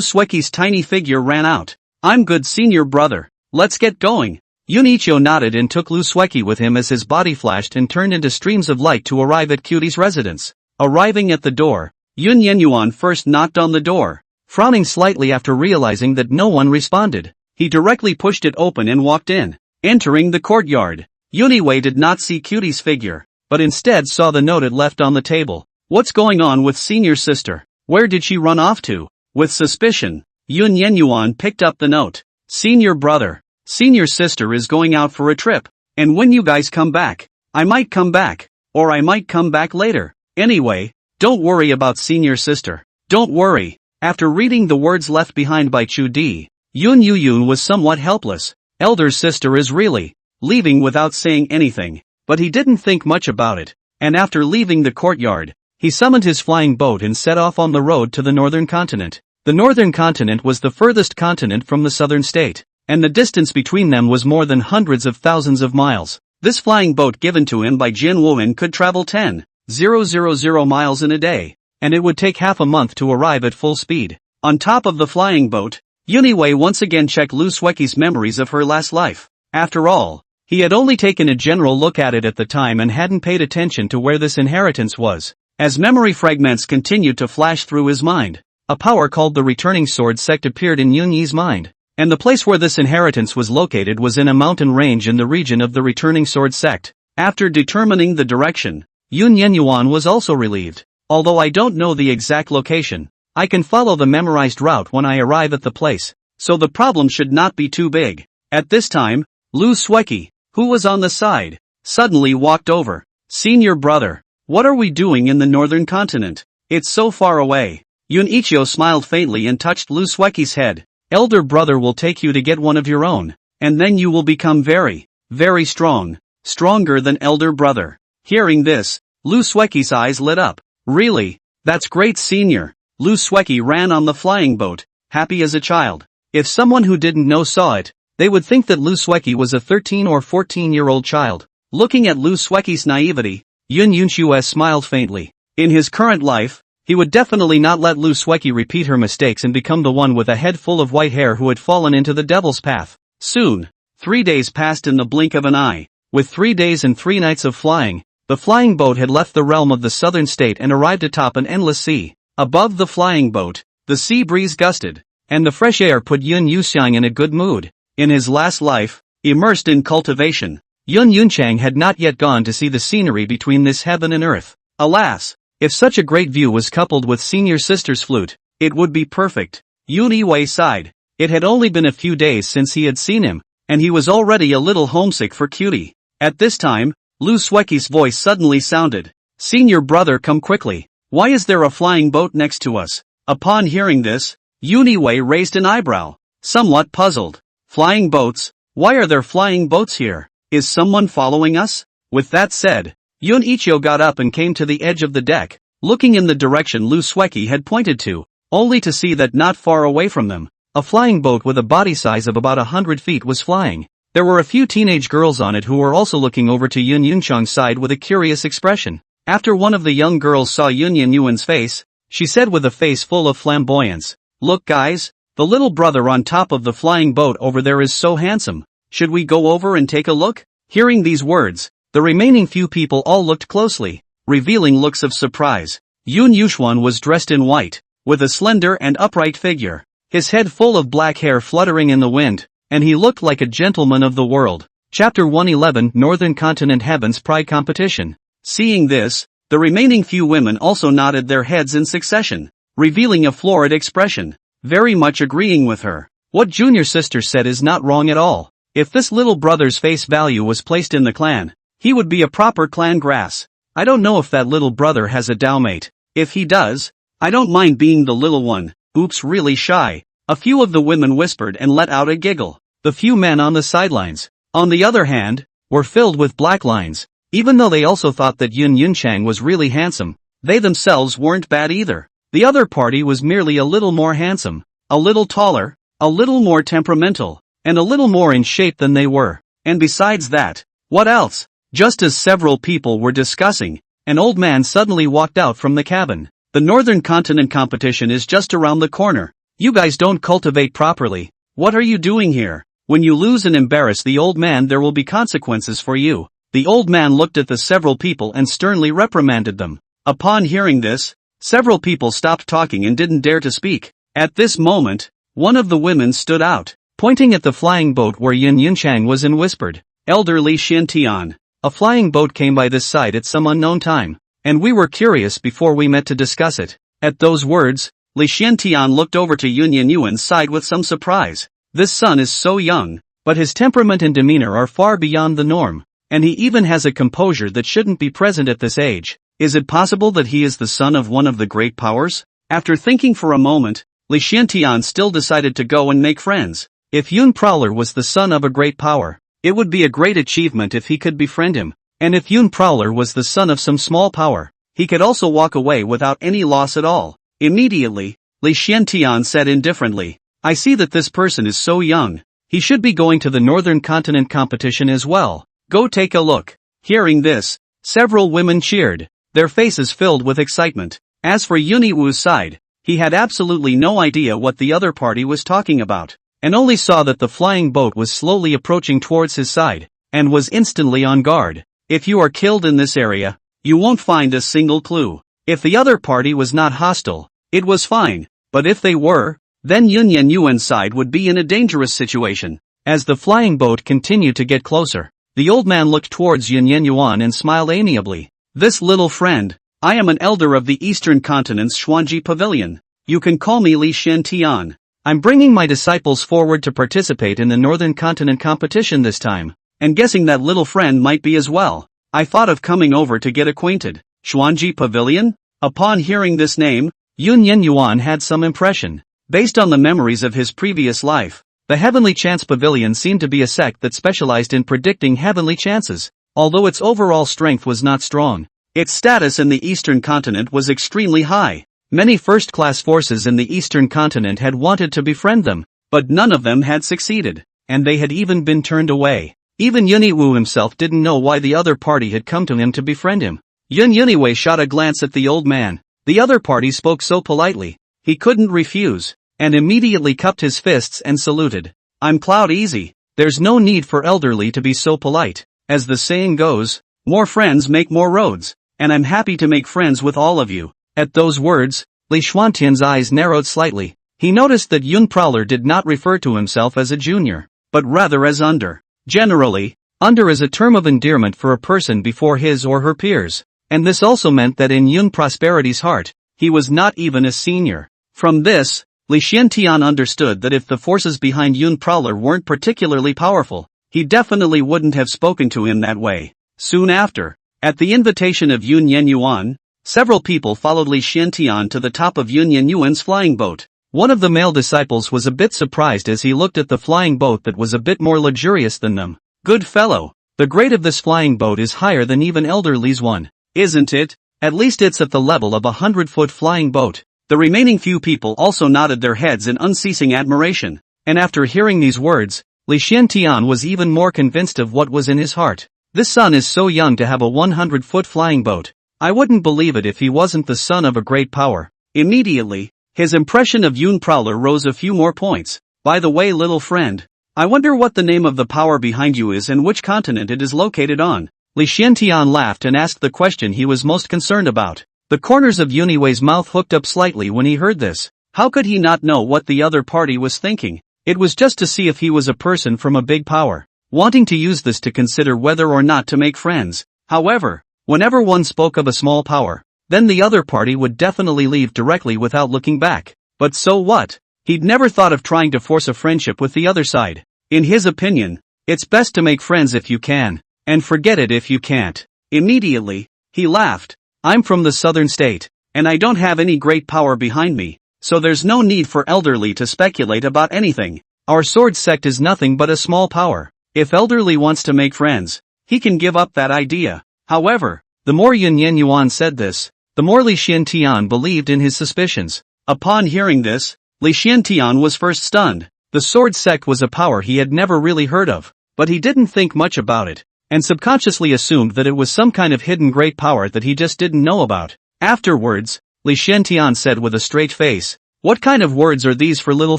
Sweki's tiny figure ran out. I'm good, senior brother. Let's get going. Yunichio nodded and took Lu Sweki with him as his body flashed and turned into streams of light to arrive at Cutie's residence. Arriving at the door, Yun Yenyuan first knocked on the door. Frowning slightly after realizing that no one responded, he directly pushed it open and walked in. Entering the courtyard, Yuniwei did not see Cutie's figure, but instead saw the note it left on the table. What's going on with senior sister? Where did she run off to? With suspicion, Yun Yenyuan picked up the note. Senior brother, senior sister is going out for a trip, and when you guys come back, I might come back, or I might come back later. Anyway, don't worry about senior sister. Don't worry. After reading the words left behind by Chu Di, Yun Yuyun was somewhat helpless. Elder sister is really leaving without saying anything, but he didn't think much about it, and after leaving the courtyard, he summoned his flying boat and set off on the road to the northern continent. The northern continent was the furthest continent from the southern state, and the distance between them was more than hundreds of thousands of miles. This flying boat given to him by Jin Wuan could travel 10,000 miles in a day, and it would take half a month to arrive at full speed. On top of the flying boat, Yuniwei once again checked Lu Sueki's memories of her last life. After all, he had only taken a general look at it at the time and hadn't paid attention to where this inheritance was. As memory fragments continued to flash through his mind, a power called the Returning Sword sect appeared in Yun Yi's mind, and the place where this inheritance was located was in a mountain range in the region of the Returning Sword sect. After determining the direction, Yun Yenyuan was also relieved. Although I don't know the exact location, I can follow the memorized route when I arrive at the place, so the problem should not be too big. At this time, Lu Sueki, who was on the side, suddenly walked over. Senior brother, what are we doing in the northern continent? It's so far away. Yun Ichio smiled faintly and touched Lu Sueki's head. Elder brother will take you to get one of your own, and then you will become very, very strong. Stronger than elder brother. Hearing this, Lu Sueki's eyes lit up. Really? That's great senior. Lu Sueki ran on the flying boat, happy as a child. If someone who didn't know saw it, they would think that Lu Sueki was a 13 or 14-year-old child. Looking at Lu Sueki's naivety, Yun Yunxue smiled faintly. In his current life, he would definitely not let Lu Sueki repeat her mistakes and become the one with a head full of white hair who had fallen into the devil's path. Soon, 3 days passed in the blink of an eye. With 3 days and 3 nights of flying, the flying boat had left the realm of the southern state and arrived atop an endless sea. Above the flying boat, the sea breeze gusted, and the fresh air put Yun Yuxiang in a good mood. In his last life, immersed in cultivation, Yun Yunchang had not yet gone to see the scenery between this heaven and earth. Alas, if such a great view was coupled with senior sister's flute, it would be perfect. Yun Yiwei sighed. It had only been a few days since he had seen him, and he was already a little homesick for Cutie. At this time, Lu Sueki's voice suddenly sounded. Senior brother, come quickly. Why is there a flying boat next to us? Upon hearing this, Yun Yiwei raised an eyebrow, somewhat puzzled. Flying boats? Why are there flying boats here? Is someone following us? With that said, Yun Ichio got up and came to the edge of the deck, looking in the direction Lu Sueki had pointed to, only to see that not far away from them, a flying boat with a body size of about 100 feet was flying. There were a few teenage girls on it who were also looking over to Yun Yunchang's side with a curious expression. After one of the young girls saw Yun Yenyuan's face, she said with a face full of flamboyance, Look guys, the little brother on top of the flying boat over there is so handsome. Should we go over and take a look? Hearing these words, the remaining few people all looked closely, revealing looks of surprise. Yun Yuxuan was dressed in white, with a slender and upright figure, his head full of black hair fluttering in the wind, and he looked like a gentleman of the world. Chapter 111 Northern Continent Heaven's Pride Competition. Seeing this, the remaining few women also nodded their heads in succession, revealing a florid expression, very much agreeing with her. What junior sister said is not wrong at all. If this little brother's face value was placed in the clan, he would be a proper clan grass. I don't know if that little brother has a dowmate. If he does, I don't mind being the little one. Oops, really shy. A few of the women whispered and let out a giggle. The few men on the sidelines, on the other hand, were filled with black lines. Even though they also thought that Yun Yunchang was really handsome, they themselves weren't bad either. The other party was merely a little more handsome, a little taller, a little more temperamental, and a little more in shape than they were. And besides that, what else? Just as several people were discussing, an old man suddenly walked out from the cabin. The Northern Continent competition is just around the corner. You guys don't cultivate properly. What are you doing here? When you lose and embarrass the old man, there will be consequences for you. The old man looked at the several people and sternly reprimanded them. Upon hearing this, Several people stopped talking and didn't dare to speak. At this moment, one of the women stood out, pointing at the flying boat where Yin Yunchang was and whispered, "Elder Li Xiantian." A flying boat came by this side at some unknown time, and we were curious before we met to discuss it. At those words, Li Xiantian looked over to Yun Yuan's side with some surprise. This son is so young, but his temperament and demeanor are far beyond the norm, and he even has a composure that shouldn't be present at this age. Is it possible that he is the son of one of the great powers? After thinking for a moment, Li Xiantian still decided to go and make friends. If Yun Prowler was the son of a great power, it would be a great achievement if he could befriend him, and if Yun Prowler was the son of some small power, he could also walk away without any loss at all. Immediately, Li Xiantian said indifferently, "I see that this person is so young. He should be going to the Northern Continent competition as well. Go take a look." Hearing this, several women cheered, their faces filled with excitement. As for Yuniwu's side, he had absolutely no idea what the other party was talking about, and only saw that the flying boat was slowly approaching towards his side, and was instantly on guard. If you are killed in this area, you won't find a single clue. If the other party was not hostile, it was fine, but if they were, then Yun Yuan's side would be in a dangerous situation. As the flying boat continued to get closer, the old man looked towards Yun Yuan and smiled amiably. "This little friend, I am an elder of the Eastern Continent's Xuanji Pavilion. You can call me Li Xiantian. I'm bringing my disciples forward to participate in the Northern Continent competition this time, and guessing that little friend might be as well, I thought of coming over to get acquainted." Xuanji Pavilion? Upon hearing this name, Yun Yuan had some impression. Based on the memories of his previous life, the Heavenly Chance Pavilion seemed to be a sect that specialized in predicting heavenly chances. Although its overall strength was not strong, its status in the Eastern Continent was extremely high. Many first-class forces in the Eastern Continent had wanted to befriend them, but none of them had succeeded, and they had even been turned away. Even Yuniwu himself didn't know why the other party had come to him to befriend him. Yuniwei shot a glance at the old man. The other party spoke so politely, he couldn't refuse, and immediately cupped his fists and saluted. "I'm Cloud Easy. There's no need for elderly to be so polite. As the saying goes, more friends make more roads, and I'm happy to make friends with all of you." At those words, Li Xuantian's eyes narrowed slightly. He noticed that Yun Prowler did not refer to himself as a junior, but rather as under. Generally, under is a term of endearment for a person before his or her peers, and this also meant that in Yun Prosperity's heart, he was not even a senior. From this, Li Xiantian understood that if the forces behind Yun Prowler weren't particularly powerful, he definitely wouldn't have spoken to him that way. Soon after, at the invitation of Yun Yuan, several people followed Li Xiantian to the top of Yun Yuan's flying boat. One of the male disciples was a bit surprised as he looked at the flying boat that was a bit more luxurious than them. "Good fellow, the grade of this flying boat is higher than even Elder Li's one, isn't it? At least it's at the level of a 100-foot flying boat." The remaining few people also nodded their heads in unceasing admiration, and after hearing these words, Li Xiantian was even more convinced of what was in his heart. This son is so young to have a 100-foot flying boat. I wouldn't believe it if he wasn't the son of a great power. Immediately, his impression of Yun Prowler rose a few more points. "By the way, little friend, I wonder what the name of the power behind you is and which continent it is located on." Li Xiantian laughed and asked the question he was most concerned about. The corners of Yuniwei's mouth hooked up slightly when he heard this. How could he not know what the other party was thinking? It was just to see if he was a person from a big power, wanting to use this to consider whether or not to make friends. However, whenever one spoke of a small power, then the other party would definitely leave directly without looking back. But so what? He'd never thought of trying to force a friendship with the other side. In his opinion, it's best to make friends if you can, and forget it if you can't. Immediately, he laughed. "I'm from the southern state, and I don't have any great power behind me, so there's no need for elderly to speculate about anything. Our sword sect is nothing but a small power. If elderly wants to make friends, he can give up that idea." However, the more Yun Yuan said this, the more Li Xiantian believed in his suspicions. Upon hearing this, Li Xiantian was first stunned. The sword sect was a power he had never really heard of, but he didn't think much about it, and subconsciously assumed that it was some kind of hidden great power that he just didn't know about. Afterwards, Li Xiantian said with a straight face, "What kind of words are these for little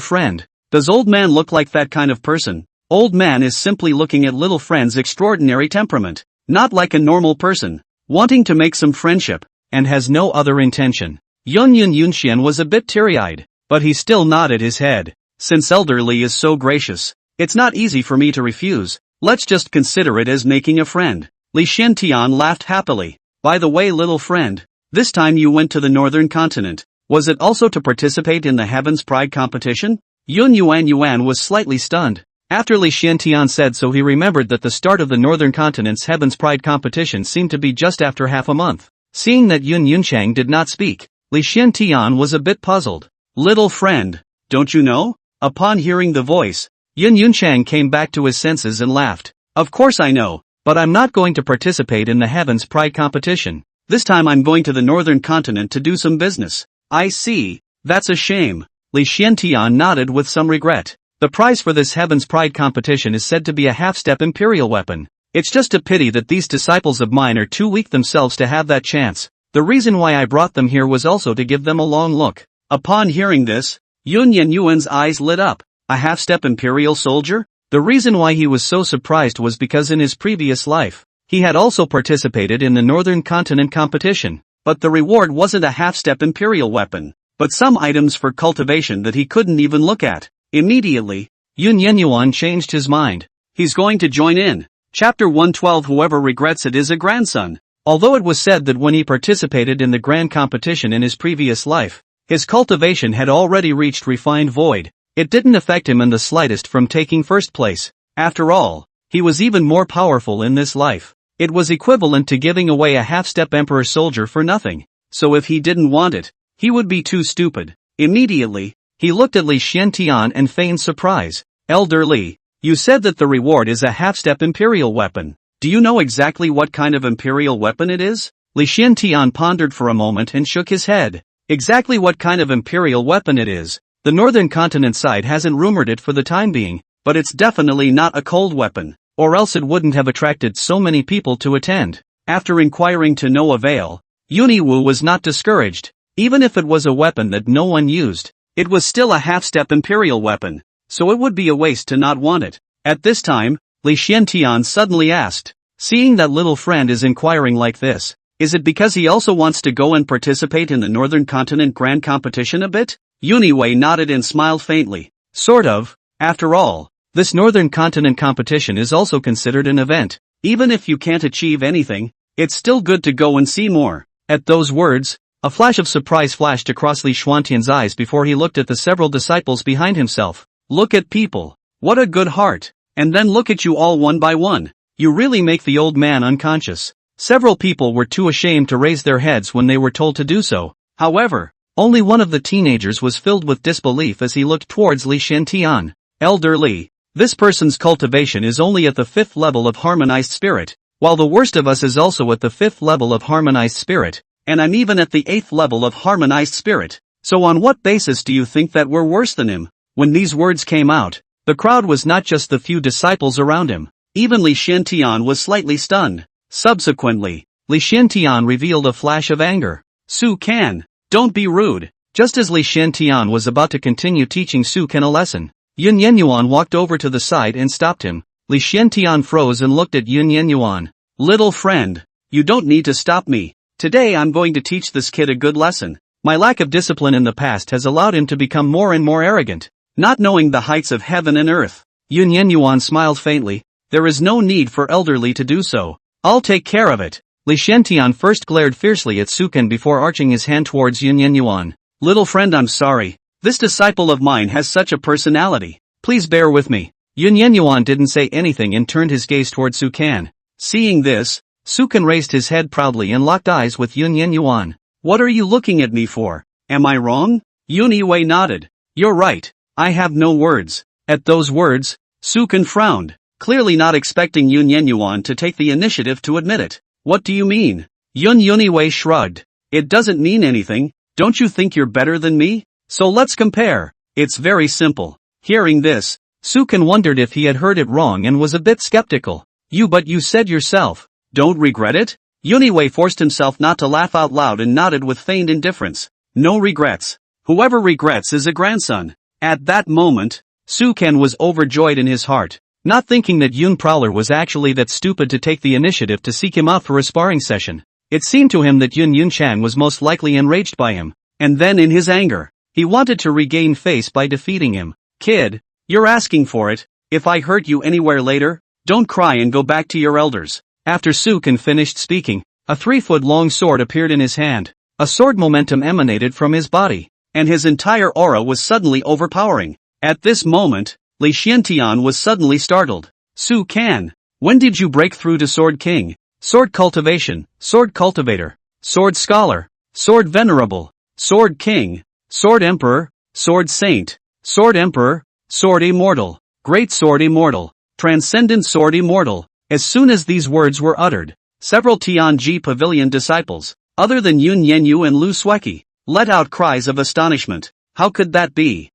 friend? Does old man look like that kind of person?" Old man is simply looking at little friend's extraordinary temperament, not like a normal person, wanting to make some friendship, and has no other intention. Yun Yunxian was a bit teary-eyed, but he still nodded his head. Since Elder Li is so gracious, it's not easy for me to refuse. Let's just consider it as making a friend. Li Xiantian laughed happily. By the way, little friend, this time you went to the northern continent. Was it also to participate in the Heaven's Pride competition? Yun Yuan was slightly stunned. After Li Xiantian said so, he remembered that the start of the northern continent's Heaven's Pride competition seemed to be just after half a month. Seeing that Yun Yunchang did not speak, Li Xiantian was a bit puzzled. Little friend, don't you know? Upon hearing the voice, Yun Yunchang came back to his senses and laughed. Of course I know, but I'm not going to participate in the Heaven's Pride competition. This time I'm going to the northern continent to do some business. I see, that's a shame. Li Xiantian nodded with some regret. The prize for this Heaven's Pride competition is said to be a half-step imperial weapon. It's just a pity that these disciples of mine are too weak themselves to have that chance. The reason why I brought them here was also to give them a long look. Upon hearing this, Yun Yuan's eyes lit up. A half-step imperial soldier? The reason why he was so surprised was because in his previous life, he had also participated in the Northern Continent competition. But the reward wasn't a half-step imperial weapon, but some items for cultivation that he couldn't even look at. Immediately, Yun Yuan changed his mind. He's going to join in. Chapter 112. Whoever regrets it is a grandson. Although it was said that when he participated in the grand competition in his previous life, his cultivation had already reached refined void, it didn't affect him in the slightest from taking first place. After all, he was even more powerful in this life. It was equivalent to giving away a half-step emperor soldier for nothing. So if he didn't want it, he would be too stupid. Immediately, he looked at Li Xiantian and feigned surprise. Elder Li, you said that the reward is a half-step imperial weapon. Do you know exactly what kind of imperial weapon it is? Li Xiantian pondered for a moment and shook his head. Exactly what kind of imperial weapon it is, the northern continent side hasn't rumored it for the time being, but it's definitely not a cold weapon, or else it wouldn't have attracted so many people to attend. After inquiring to no avail, Yuniwu was not discouraged. Even if it was a weapon that no one used, it was still a half-step imperial weapon, so it would be a waste to not want it. At this time, Li Xiantian suddenly asked, seeing that little friend is inquiring like this, is it because he also wants to go and participate in the Northern Continent Grand Competition a bit? Yuniwei nodded and smiled faintly. Sort of. After all, this Northern Continent competition is also considered an event. Even if you can't achieve anything, it's still good to go and see more. At those words, a flash of surprise flashed across Li Xuantian's eyes before he looked at the several disciples behind himself. Look at people. What a good heart. And then look at you all one by one. You really make the old man unconscious. Several people were too ashamed to raise their heads when they were told to do so. However, only one of the teenagers was filled with disbelief as he looked towards Li Xiantian. Elder Li, this person's cultivation is only at the 5th level of harmonized spirit, while the worst of us is also at the 5th level of harmonized spirit, and I'm even at the 8th level of harmonized spirit. So on what basis do you think that we're worse than him? When these words came out, the crowd was not just the few disciples around him. Even Li Xiantian was slightly stunned. Subsequently, Li Xiantian revealed a flash of anger. Su Kan, don't be rude. Just as Li Xiantian was about to continue teaching Su Kan a lesson, Yun Yuan walked over to the side and stopped him. Li Xiantian froze and looked at Yun Yuan. Little friend, you don't need to stop me. Today I'm going to teach this kid a good lesson. My lack of discipline in the past has allowed him to become more and more arrogant, not knowing the heights of heaven and earth. Yun Yuan smiled faintly. There is no need for Elder Li to do so. I'll take care of it. Li Xiantian first glared fiercely at Su Kan before arching his hand towards Yun Yuan. Little friend, I'm sorry. This disciple of mine has such a personality. Please bear with me. Yun Yuan didn't say anything and turned his gaze towards Su Kan. Seeing this, Su Kan raised his head proudly and locked eyes with Yun Yuan. What are you looking at me for? Am I wrong? Yun Wei nodded. You're right. I have no words. At those words, Su Kan frowned, clearly not expecting Yun Yuan to take the initiative to admit it. What do you mean? Yun Wei shrugged. It doesn't mean anything. Don't you think you're better than me? So let's compare. It's very simple. Hearing this, Su Kan wondered if he had heard it wrong and was a bit skeptical. But you said yourself, don't regret it? Yun Wei forced himself not to laugh out loud and nodded with feigned indifference. No regrets. Whoever regrets is a grandson. At that moment, Su Kan was overjoyed in his heart, not thinking that Yun Prowler was actually that stupid to take the initiative to seek him out for a sparring session. It seemed to him that Yun Yunchan was most likely enraged by him. and then in his anger, he wanted to regain face by defeating him. Kid, you're asking for it. If I hurt you anywhere later, don't cry and go back to your elders. After Sukan finished speaking, a 3-foot-long sword appeared in his hand. A sword momentum emanated from his body, and his entire aura was suddenly overpowering. At this moment, Li Xiantian was suddenly startled. Sukan, when did you break through to Sword King? Sword Cultivation, Sword Cultivator, Sword Scholar, Sword Venerable, Sword King, Sword Emperor, Sword Saint, Sword Emperor, Sword Immortal, Great Sword Immortal, Transcendent Sword Immortal. As soon as these words were uttered, several Tianji Pavilion disciples, other than Yun Yenyu and Lu Sueki, let out cries of astonishment. How could that be?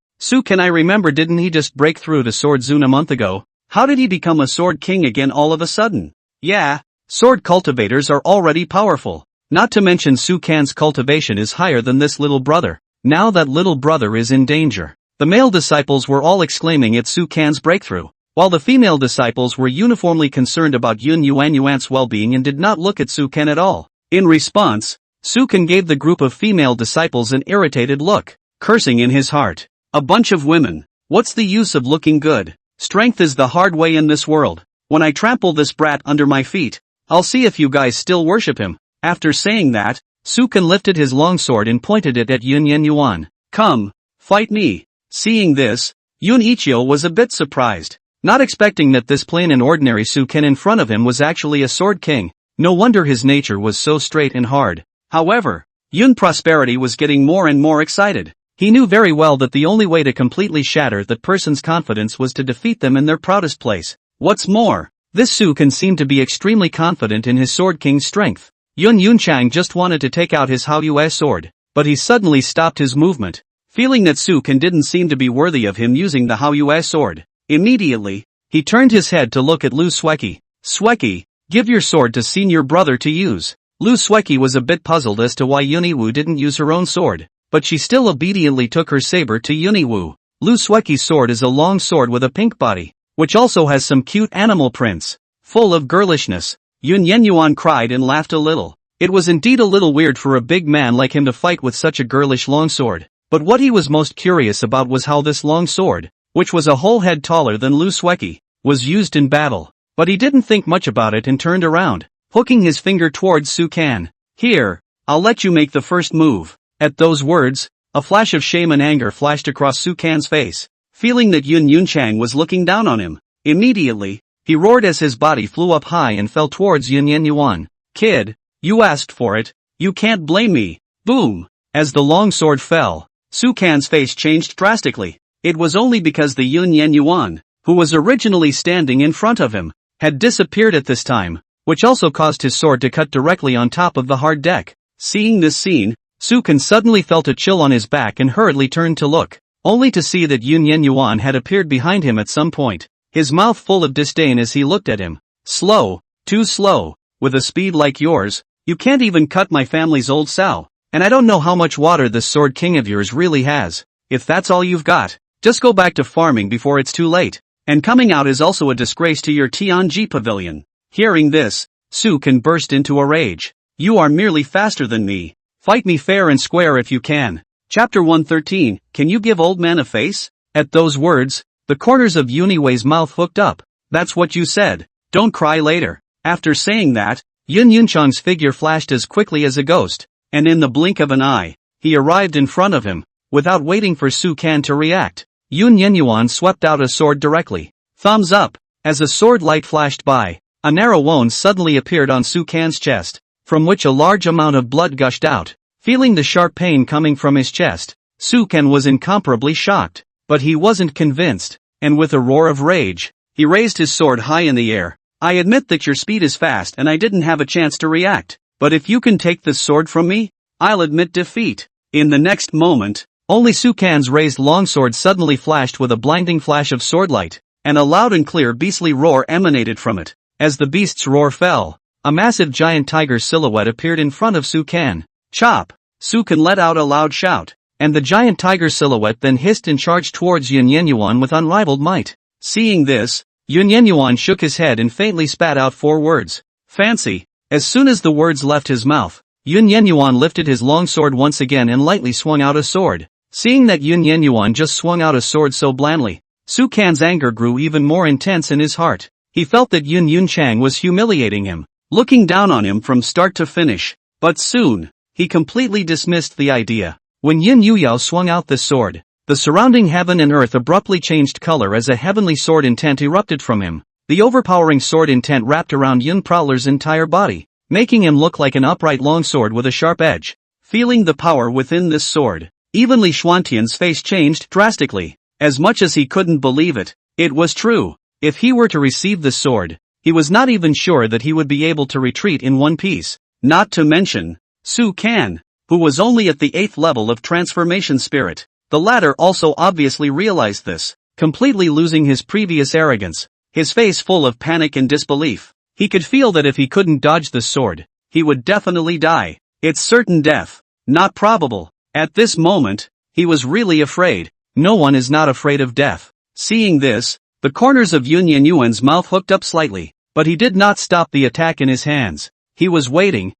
Can I remember, didn't he just break through to Sword Zun a month ago? How did he become a Sword King again all of a sudden? Yeah, sword cultivators are already powerful. Not to mention Sukan's cultivation is higher than this little brother. Now that little brother is in danger. The male disciples were all exclaiming at Sukan's breakthrough, while the female disciples were uniformly concerned about Yun Yuanyuan's well-being and did not look at Sukan at all. In response, Sukan gave the group of female disciples an irritated look, cursing in his heart. A bunch of women. What's the use of looking good? Strength is the hard way in this world. When I trample this brat under my feet, I'll see if you guys still worship him. After saying that, Sukan lifted his long sword and pointed it at Yun Yenyuan. Come, fight me. Seeing this, Yun Ichio was a bit surprised, not expecting that this plain and ordinary Sukan in front of him was actually a sword king. No wonder his nature was so straight and hard. However, Yun Prosperity was getting more and more excited. He knew very well that the only way to completely shatter that person's confidence was to defeat them in their proudest place. What's more, this Sukan seemed to be extremely confident in his Sword King's strength. Yun Yunchang just wanted to take out his Haoyue sword, but he suddenly stopped his movement, feeling that Sukan didn't seem to be worthy of him using the Haoyue sword. Immediately, he turned his head to look at Lu Sueki. Sueki, give your sword to senior brother to use. Lu Sueki was a bit puzzled as to why Yuniwu didn't use her own sword, but she still obediently took her saber to Yuniwu. Lu Sueki's sword is a long sword with a pink body, which also has some cute animal prints, full of girlishness. Yun Yenyuan cried and laughed a little. It was indeed a little weird for a big man like him to fight with such a girlish longsword, but what he was most curious about was how this long sword, which was a whole head taller than Lu Sueki, was used in battle. But he didn't think much about it and turned around, hooking his finger towards Sukan. Here, I'll let you make the first move. At those words, a flash of shame and anger flashed across Sukan's face, feeling that Yun Yunchang was looking down on him. Immediately, he roared as his body flew up high and fell towards Yun Yenyuan. Kid, you asked for it, you can't blame me. Boom! As the long sword fell, Sukan's face changed drastically. It was only because the Yun Yenyuan, who was originally standing in front of him, had disappeared at this time, which also caused his sword to cut directly on top of the hard deck. Seeing this scene, Sukan suddenly felt a chill on his back and hurriedly turned to look, only to see that Yun Yenyuan had appeared behind him at some point, his mouth full of disdain as he looked at him. Slow, too slow, with a speed like yours, you can't even cut my family's old sow, and I don't know how much water this Sword King of yours really has. If that's all you've got, just go back to farming before it's too late, and coming out is also a disgrace to your Tianji Pavilion. Hearing this, Sukan burst into a rage. You are merely faster than me. Fight me fair and square if you can. Chapter 113, Can you give old man a face? At those words, the corners of Yuniwei's mouth hooked up. That's what you said. Don't cry later. After saying that, Yun Yunchang's figure flashed as quickly as a ghost, and in the blink of an eye, he arrived in front of him. Without waiting for Sukan to react, Yun Yenyuan swept out a sword directly. Thumbs up! As a sword light flashed by, a narrow wound suddenly appeared on Sukan's chest, from which a large amount of blood gushed out. Feeling the sharp pain coming from his chest, Sukan was incomparably shocked, but he wasn't convinced, and with a roar of rage, he raised his sword high in the air. I admit that your speed is fast and I didn't have a chance to react, but if you can take this sword from me, I'll admit defeat. In the next moment, only Sukan's raised longsword suddenly flashed with a blinding flash of swordlight, and a loud and clear beastly roar emanated from it. As the beast's roar fell, a massive giant tiger silhouette appeared in front of Sukan. Chop! Sukan let out a loud shout, and the giant tiger silhouette then hissed and charged towards Yun Yenyuan with unrivaled might. Seeing this, Yun Yenyuan shook his head and faintly spat out 4 words. Fancy! As soon as the words left his mouth, Yun Yenyuan lifted his long sword once again and lightly swung out a sword. Seeing that Yun Yenyuan just swung out a sword so blandly, Su Kan's anger grew even more intense in his heart. He felt that Yun Yunchang was humiliating him, looking down on him from start to finish. But soon, he completely dismissed the idea. When Yun Yuyao swung out the sword, the surrounding heaven and earth abruptly changed color as a heavenly sword intent erupted from him. The overpowering sword intent wrapped around Yun Prowler's entire body, making him look like an upright longsword with a sharp edge. Feeling the power within this sword, even Li Xuantian's face changed drastically. As much as he couldn't believe it, it was true. If he were to receive the sword, he was not even sure that he would be able to retreat in one piece. Not to mention Su Kan, who was only at the 8th level of transformation spirit. The latter also obviously realized this, completely losing his previous arrogance, his face full of panic and disbelief. He could feel that if he couldn't dodge the sword, he would definitely die. It's certain death, not probable. At this moment, he was really afraid. No one is not afraid of death. Seeing this, the corners of Yun Yenyuan's mouth hooked up slightly, but he did not stop the attack in his hands. He was waiting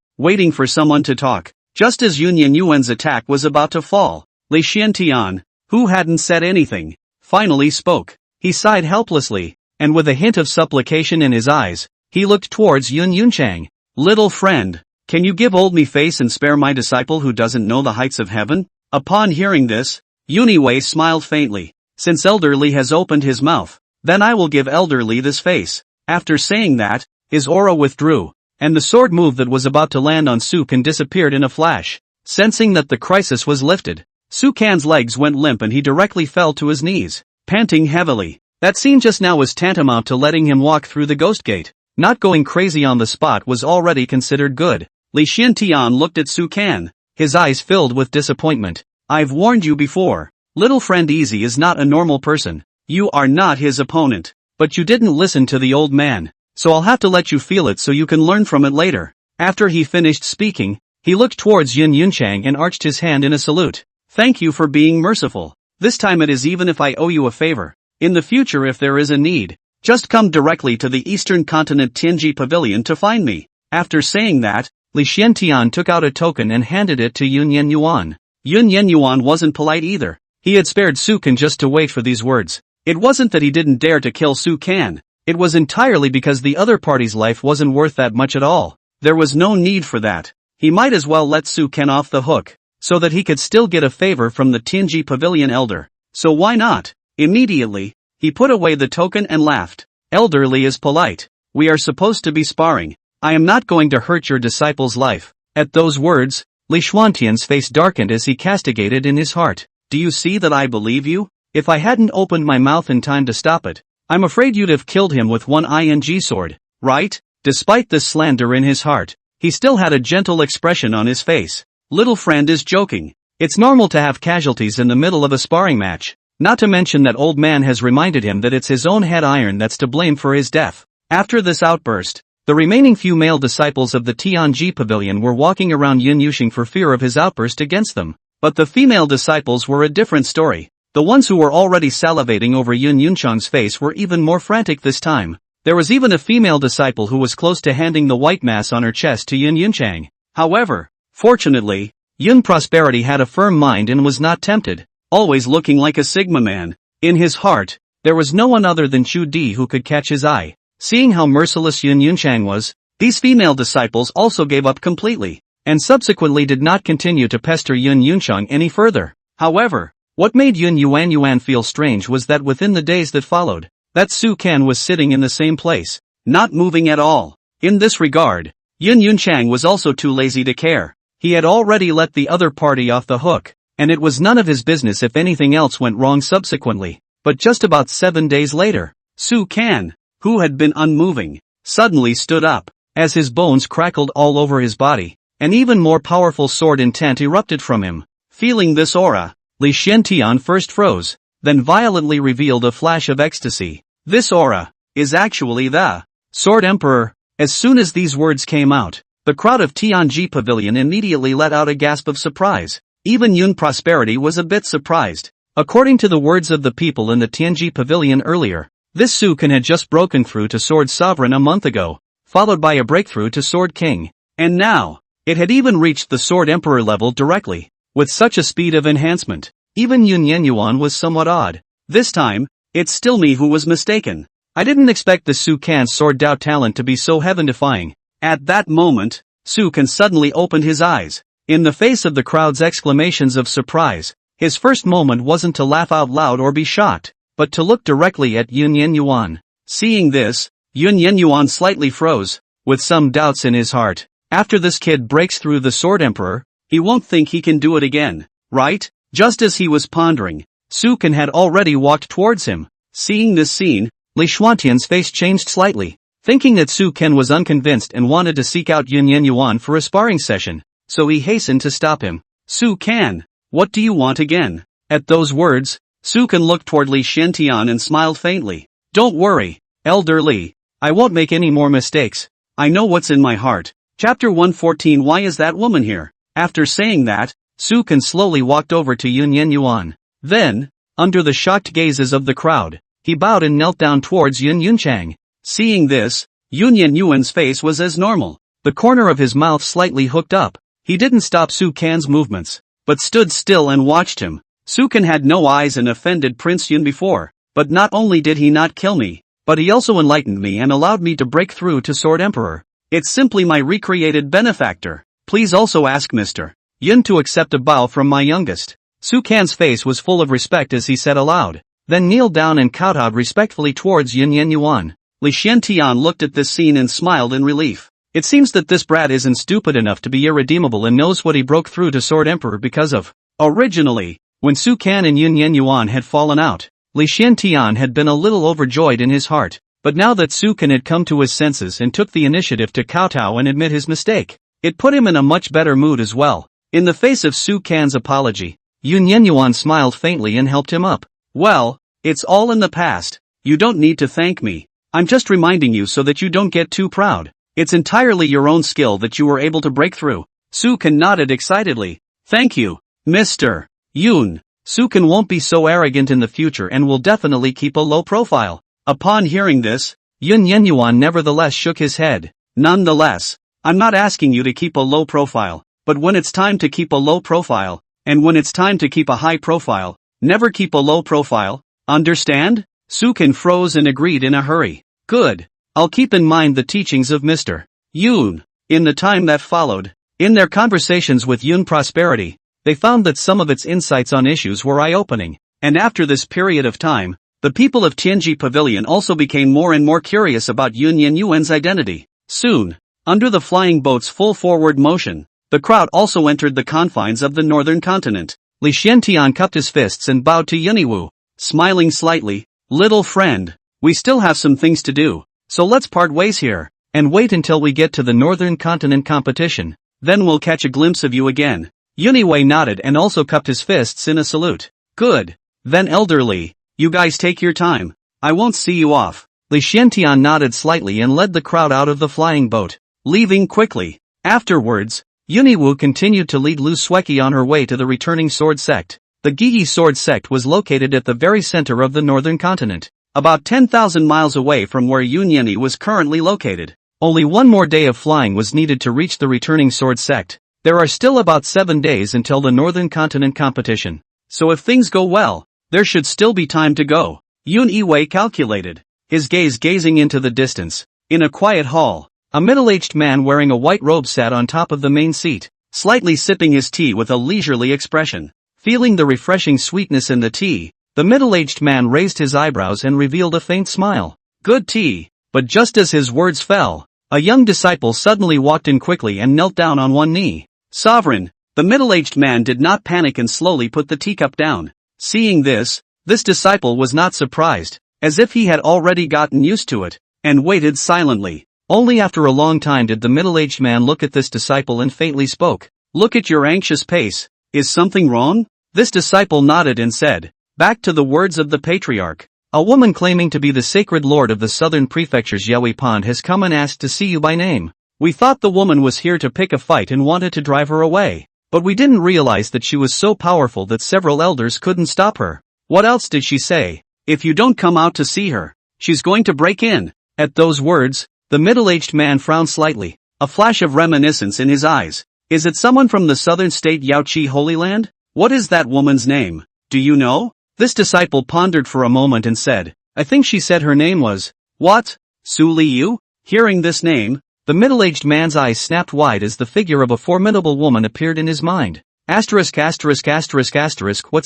for someone to talk. Just as Yun Yenyuan's attack was about to fall, Li Xiantian, who hadn't said anything, finally spoke. He sighed helplessly, and with a hint of supplication in his eyes, he looked towards Yun Yunchang. Little friend, can you give old me face and spare my disciple who doesn't know the heights of heaven? Upon hearing this, Yuniwei smiled faintly. Since Elderly has opened his mouth, then I will give Elderly this face. After saying that, his aura withdrew, and the sword move that was about to land on Su Kan disappeared in a flash. Sensing that the crisis was lifted, Su Kan's legs went limp and he directly fell to his knees, panting heavily. That scene just now was tantamount to letting him walk through the ghost gate. Not going crazy on the spot was already considered good. Li Xiantian looked at Su Kan, his eyes filled with disappointment. I've warned you before. Little friend Easy is not a normal person. You are not his opponent. But you didn't listen to the old man, so I'll have to let you feel it so you can learn from it later. After he finished speaking, he looked towards Yun Yunchang and arched his hand in a salute. Thank you for being merciful. This time it is even if I owe you a favor. In the future if there is a need, just come directly to the Eastern Continent Tianji Pavilion to find me. After saying that, Li Xiantian took out a token and handed it to Yun Yenyuan. Yun Yenyuan wasn't polite either. He had spared Su Kan just to wait for these words. It wasn't that he didn't dare to kill Su Kan. It was entirely because the other party's life wasn't worth that much at all. There was no need for that. He might as well let Su Kan off the hook, so that he could still get a favor from the Tianji Pavilion elder. So why not? Immediately, he put away the token and laughed. Elderly is polite. We are supposed to be sparring. I am not going to hurt your disciple's life. At those words, Li Xuantian's face darkened as he castigated in his heart. Do you see that I believe you? If I hadn't opened my mouth in time to stop it, I'm afraid you'd have killed him with one ing sword, right? Despite this slander in his heart, he still had a gentle expression on his face. Little friend is joking. It's normal to have casualties in the middle of a sparring match. Not to mention that old man has reminded him that it's his own head iron that's to blame for his death. After this outburst, the remaining few male disciples of the Tianji Pavilion were walking around Yun Yushing for fear of his outburst against them. But the female disciples were a different story. The ones who were already salivating over Yun Yunchang's face were even more frantic this time. There was even a female disciple who was close to handing the white mass on her chest to Yun Yunchang. However, fortunately, Yun Prosperity had a firm mind and was not tempted, always looking like a Sigma man. In his heart, there was no one other than Chu Di who could catch his eye. Seeing how merciless Yun Yunchang was, these female disciples also gave up completely, and subsequently did not continue to pester Yun Yunchang any further. However, what made Yun Yuan feel strange was that within the days that followed, that Su Kan was sitting in the same place, not moving at all. In this regard, Yun Yunchang was also too lazy to care. He had already let the other party off the hook, and it was none of his business if anything else went wrong subsequently. But just about 7 days later, Su Kan, who had been unmoving, suddenly stood up. As his bones crackled all over his body, an even more powerful sword intent erupted from him. Feeling this aura, Li Xiantian first froze, then violently revealed a flash of ecstasy. This aura is actually the Sword Emperor. As soon as these words came out, the crowd of Tianji Pavilion immediately let out a gasp of surprise. Even Yun Prosperity was a bit surprised. According to the words of the people in the Tianji Pavilion earlier, this Su Kan had just broken through to Sword Sovereign a month ago, followed by a breakthrough to Sword King. And now, It had even reached the Sword Emperor level directly. With such a speed of enhancement, even Yun Yenyuan was somewhat awed. This time, it's still me who was mistaken. I didn't expect the Su Kan's sword Dao talent to be so heaven-defying. At that moment, Su Kan suddenly opened his eyes. In the face of the crowd's exclamations of surprise, his first moment wasn't to laugh out loud or be shocked, but to look directly at Yun Yenyuan. Seeing this, Yun Yenyuan slightly froze, with some doubts in his heart. After this kid breaks through the Sword Emperor, he won't think he can do it again, right? Just as he was pondering, Su Kan had already walked towards him. Seeing this scene, Li Xuantian's face changed slightly, thinking that Su Kan was unconvinced and wanted to seek out Yun Yenyuan for a sparring session, so he hastened to stop him. Su Kan, what do you want again? At those words, Su Kan looked toward Li Xuantian and smiled faintly. Don't worry, Elder Li, I won't make any more mistakes. I know what's in my heart. Chapter 114. Why is that woman here? After saying that, Su Kan slowly walked over to Yun Yenyuan. Then, under the shocked gazes of the crowd, he bowed and knelt down towards Yun Yunchang. Seeing this, Yun Yenyuan's face was as normal, the corner of his mouth slightly hooked up. He didn't stop Su Kan's movements, but stood still and watched him. Su Kan had no eyes and offended Prince Yun before, but not only did he not kill me, but he also enlightened me and allowed me to break through to Sword Emperor. It's simply my recreated benefactor. Please also ask Mr. Yun to accept a bow from my youngest. Su Kan's face was full of respect as he said aloud, then kneeled down and kowtowed respectfully towards Yun Yenyuan. Li Xiantian looked at this scene and smiled in relief. It seems that this brat isn't stupid enough to be irredeemable and knows what he broke through to Sword Emperor because of. Originally, when Su Kan and Yun Yenyuan had fallen out, Li Xiantian had been a little overjoyed in his heart. But now that Su Kan had come to his senses and took the initiative to kowtow and admit his mistake, it put him in a much better mood as well. In the face of Su Kan's apology, Yun Yenyuan smiled faintly and helped him up. Well, it's all in the past. You don't need to thank me. I'm just reminding you so that you don't get too proud. It's entirely your own skill that you were able to break through. Su Kan nodded excitedly. Thank you, Mr. Yun. Su Kan won't be so arrogant in the future and will definitely keep a low profile. Upon hearing this, Yun Yenyuan nevertheless shook his head. Nonetheless, I'm not asking you to keep a low profile, but when it's time to keep a low profile, and when it's time to keep a high profile, never keep a low profile, understand? Su Kan froze and agreed in a hurry. Good. I'll keep in mind the teachings of Mr. Yun. In the time that followed, in their conversations with Yun Prosperity, they found that some of its insights on issues were eye-opening, and after this period of time, the people of Tianji Pavilion also became more and more curious about Yun Yenyuan's identity. Soon, under the flying boat's full forward motion, the crowd also entered the confines of the northern continent. Li Xiantian cupped his fists and bowed to Yuniwu, smiling slightly. Little friend, we still have some things to do, so let's part ways here, and wait until we get to the northern continent competition, then we'll catch a glimpse of you again. Yuniwei nodded and also cupped his fists in a salute. Good. Then Elder Li, you guys take your time. I won't see you off. Li Xiantian nodded slightly and led the crowd out of the flying boat, leaving quickly. Afterwards, Yuniwu continued to lead Lu Sueki on her way to the returning sword sect. The Gigi sword sect was located at the very center of the northern continent, about 10,000 miles away from where Yunyeni was currently located. Only one more day of flying was needed to reach the returning sword sect. There are still about 7 days until the northern continent competition, so if things go well, there should still be time to go. Yun Yiwei calculated, his gaze gazing into the distance. In a quiet hall, a middle-aged man wearing a white robe sat on top of the main seat, slightly sipping his tea with a leisurely expression. Feeling the refreshing sweetness in the tea, the middle-aged man raised his eyebrows and revealed a faint smile. Good tea. But just as his words fell, a young disciple suddenly walked in quickly and knelt down on one knee. Sovereign, the middle-aged man did not panic and slowly put the teacup down. Seeing this disciple was not surprised, as if he had already gotten used to it, and waited silently. Only after a long time did the middle-aged man look at this disciple and faintly spoke. Look at your anxious pace. Is something wrong? This disciple nodded and said, back to the words of the patriarch. A woman claiming to be the sacred lord of the southern prefecture's Yaoi Pond has come and asked to see you by name. We thought the woman was here to pick a fight and wanted to drive her away, but we didn't realize that she was so powerful that several elders couldn't stop her. What else did she say? If you don't come out to see her, she's going to break in. At those words, the middle-aged man frowned slightly, a flash of reminiscence in his eyes. Is it someone from the southern state Yaoqi Holy Land? What is that woman's name? Do you know? This disciple pondered for a moment and said, I think she said her name was, what? Su Liu? Hearing this name, the middle-aged man's eyes snapped wide as the figure of a formidable woman appeared in his mind. What's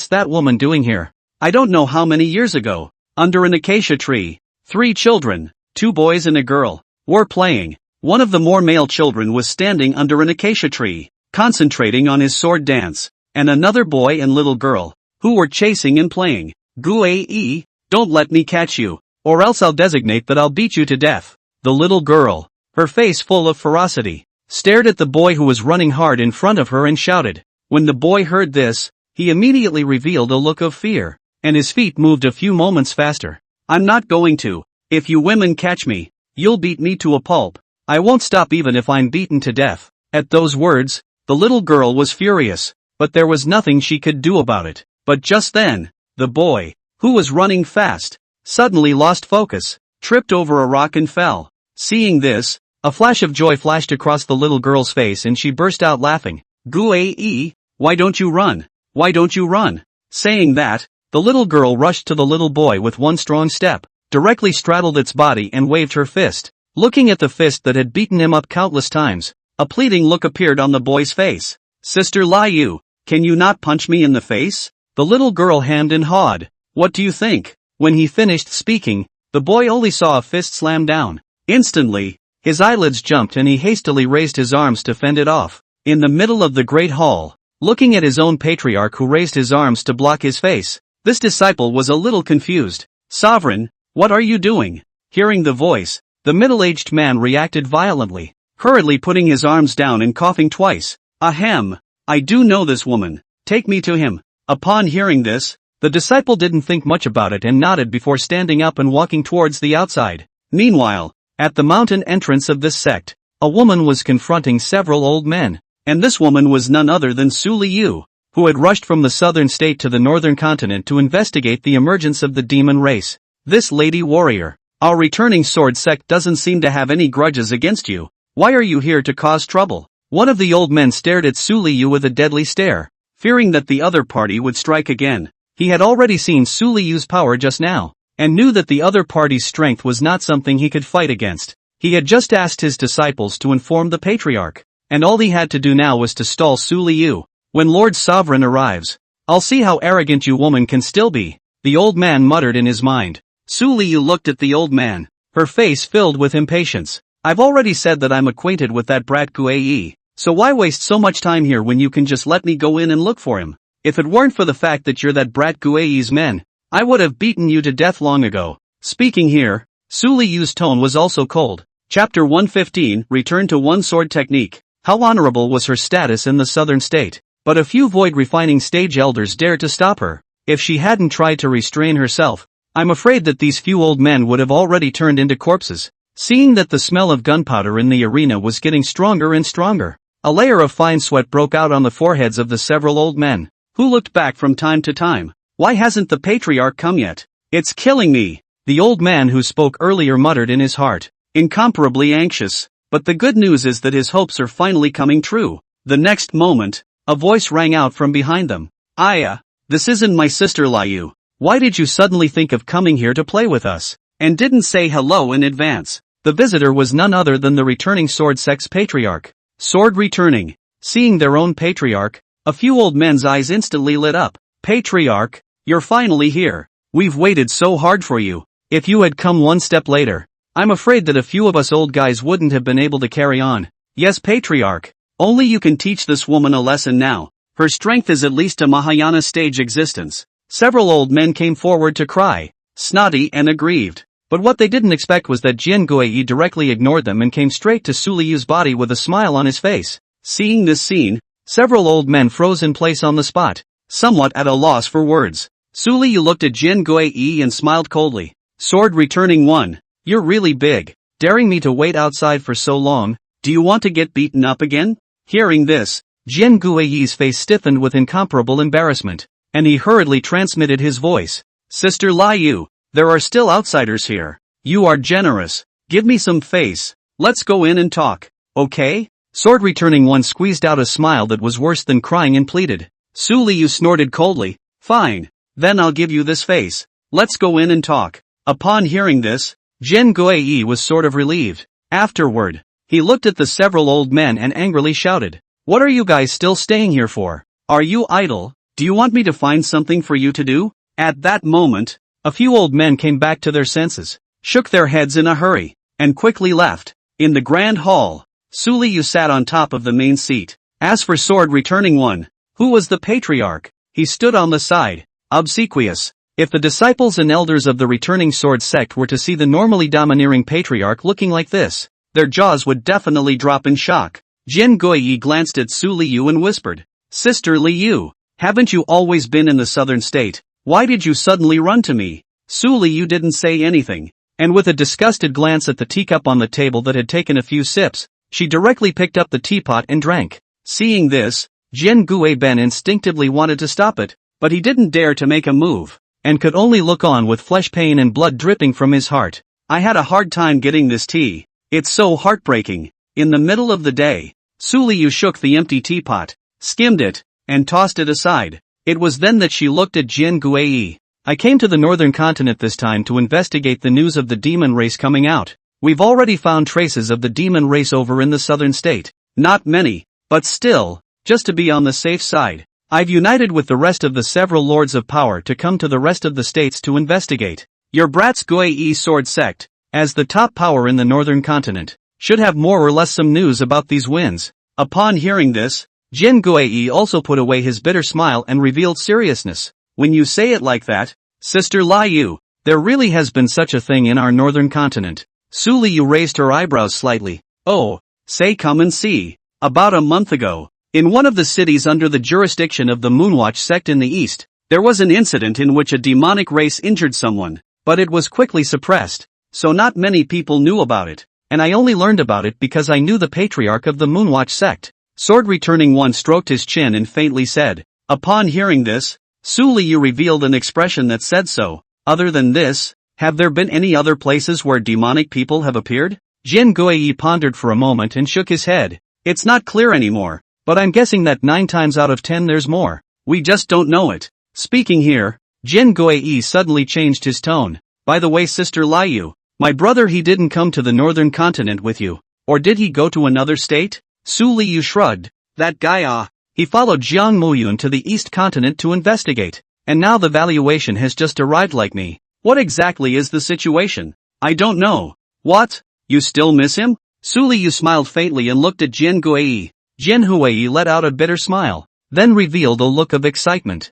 that woman doing here? I don't know how many years ago, under an acacia tree, 3 children, 2 boys and a girl, were playing. One of the more male children was standing under an acacia tree, concentrating on his sword dance, and another boy and little girl, who were chasing and playing. Guai, don't let me catch you, or else I'll designate that I'll beat you to death. The little girl, her face full of ferocity, stared at the boy who was running hard in front of her and shouted. When the boy heard this, he immediately revealed a look of fear, and his feet moved a few moments faster. I'm not going to. If you women catch me, you'll beat me to a pulp. I won't stop even if I'm beaten to death. At those words, the little girl was furious, but there was nothing she could do about it. But just then, the boy, who was running fast, suddenly lost focus, tripped over a rock and fell. Seeing this, a flash of joy flashed across the little girl's face and she burst out laughing. Guai, why don't you run? Why don't you run? Saying that, the little girl rushed to the little boy with one strong step, directly straddled its body and waved her fist. Looking at the fist that had beaten him up countless times, a pleading look appeared on the boy's face. Sister Liu, can you not punch me in the face? The little girl hemmed and hawed. What do you think? When he finished speaking, the boy only saw a fist slam down. Instantly, his eyelids jumped and he hastily raised his arms to fend it off. In the middle of the great hall, looking at his own patriarch who raised his arms to block his face, this disciple was a little confused. Sovereign, what are you doing? Hearing the voice, the middle-aged man reacted violently, hurriedly putting his arms down and coughing twice. Ahem, I do know this woman. Take me to him. Upon hearing this, the disciple didn't think much about it and nodded before standing up and walking towards the outside. Meanwhile, at the mountain entrance of this sect, a woman was confronting several old men, and this woman was none other than Su Liu, who had rushed from the southern state to the northern continent to investigate the emergence of the demon race. This lady warrior, our returning sword sect doesn't seem to have any grudges against you. Why are you here to cause trouble? One of the old men stared at Su Liu with a deadly stare, fearing that the other party would strike again. He had already seen Su Liu's power just now, and knew that the other party's strength was not something he could fight against. He had just asked his disciples to inform the patriarch, and all he had to do now was to stall Su Liu. When Lord Sovereign arrives, I'll see how arrogant you woman can still be, the old man muttered in his mind. Su Liu looked at the old man, her face filled with impatience. I've already said that I'm acquainted with that brat Guai, so why waste so much time here when you can just let me go in and look for him? If it weren't for the fact that you're that brat Guai's men, I would have beaten you to death long ago. Speaking here, Su Liu's tone was also cold. Chapter 115, Return to One Sword Technique. How honorable was her status in the southern state, but a few void-refining stage elders dared to stop her. If she hadn't tried to restrain herself, I'm afraid that these few old men would have already turned into corpses. Seeing that the smell of gunpowder in the arena was getting stronger and stronger, a layer of fine sweat broke out on the foreheads of the several old men, who looked back from time to time. Why hasn't the patriarch come yet? It's killing me, the old man who spoke earlier muttered in his heart, incomparably anxious. But the good news is that his hopes are finally coming true. The next moment, a voice rang out from behind them. Aya, this isn't my sister Liu. Why did you suddenly think of coming here to play with us, and didn't say hello in advance? The visitor was none other than the returning sword sect's patriarch. Sword returning. Seeing their own patriarch, a few old men's eyes instantly lit up. Patriarch, you're finally here. We've waited so hard for you. If you had come one step later, I'm afraid that a few of us old guys wouldn't have been able to carry on. Yes, patriarch. Only you can teach this woman a lesson now. Her strength is at least a Mahayana stage existence. Several old men came forward to cry, snotty and aggrieved. But what they didn't expect was that Jian Guai directly ignored them and came straight to Su Liu's body with a smile on his face. Seeing this scene, several old men froze in place on the spot, somewhat at a loss for words. Su Liu looked at Jian Guai and smiled coldly. Sword returning one, you're really big, daring me to wait outside for so long. Do you want to get beaten up again? Hearing this, Jian Guai's face stiffened with incomparable embarrassment, and he hurriedly transmitted his voice. Sister Liu, there are still outsiders here. You are generous. Give me some face. Let's go in and talk. Okay? Sword returning one squeezed out a smile that was worse than crying and pleaded. Su Liu snorted coldly. Fine. Then I'll give you this face. Let's go in and talk. Upon hearing this, Jin Guiyi was sort of relieved. Afterward, he looked at the several old men and angrily shouted. What are you guys still staying here for? Are you idle? Do you want me to find something for you to do? At that moment, a few old men came back to their senses, shook their heads in a hurry, and quickly left. In the grand hall, Su Liu sat on top of the main seat. As for sword returning one, who was the patriarch, he stood on the side, obsequious. If the disciples and elders of the returning sword sect were to see the normally domineering patriarch looking like this, their jaws would definitely drop in shock. Jin Guiyi glanced at Su Liu and whispered, Sister Liu, haven't you always been in the southern state? Why did you suddenly run to me? Su Liu didn't say anything, and with a disgusted glance at the teacup on the table that had taken a few sips, she directly picked up the teapot and drank. Seeing this, Jin Guiben instinctively wanted to stop it, but he didn't dare to make a move, and could only look on with flesh pain and blood dripping from his heart. I had a hard time getting this tea. It's so heartbreaking. In the middle of the day, Su Liu shook the empty teapot, skimmed it, and tossed it aside. It was then that she looked at Jin Guiyi. I came to the northern continent this time to investigate the news of the demon race coming out. We've already found traces of the demon race over in the southern state. Not many, but still, just to be on the safe side, I've united with the rest of the several lords of power to come to the rest of the states to investigate. Your brats Guiyi sword sect, as the top power in the northern continent, should have more or less some news about these wins. Upon hearing this, Jin Guiyi also put away his bitter smile and revealed seriousness. When you say it like that, Sister Liu, there really has been such a thing in our northern continent. Su Liu raised her eyebrows slightly. Oh, say come and see. About a month ago, in one of the cities under the jurisdiction of the Moonwatch sect in the east, there was an incident in which a demonic race injured someone, but it was quickly suppressed, so not many people knew about it, and I only learned about it because I knew the patriarch of the Moonwatch sect. Sword returning one stroked his chin and faintly said. Upon hearing this, Su Liu revealed an expression that said so. Other than this, have there been any other places where demonic people have appeared? Jin Guiyi pondered for a moment and shook his head. It's not clear anymore, but I'm guessing that 9 times out of 10 there's more. We just don't know it. Speaking here, Jin Guiyi suddenly changed his tone. By the way, Sister Liu, my brother, he didn't come to the northern continent with you. Or did he go to another state? Su Liu shrugged. That guy he followed Jiang Muyun to the east continent to investigate, and now the valuation has just arrived like me. What exactly is the situation? I don't know. What? You still miss him? Su Liu smiled faintly and looked at Jin Guiyi. Jin Huiyi let out a bitter smile, then revealed a look of excitement.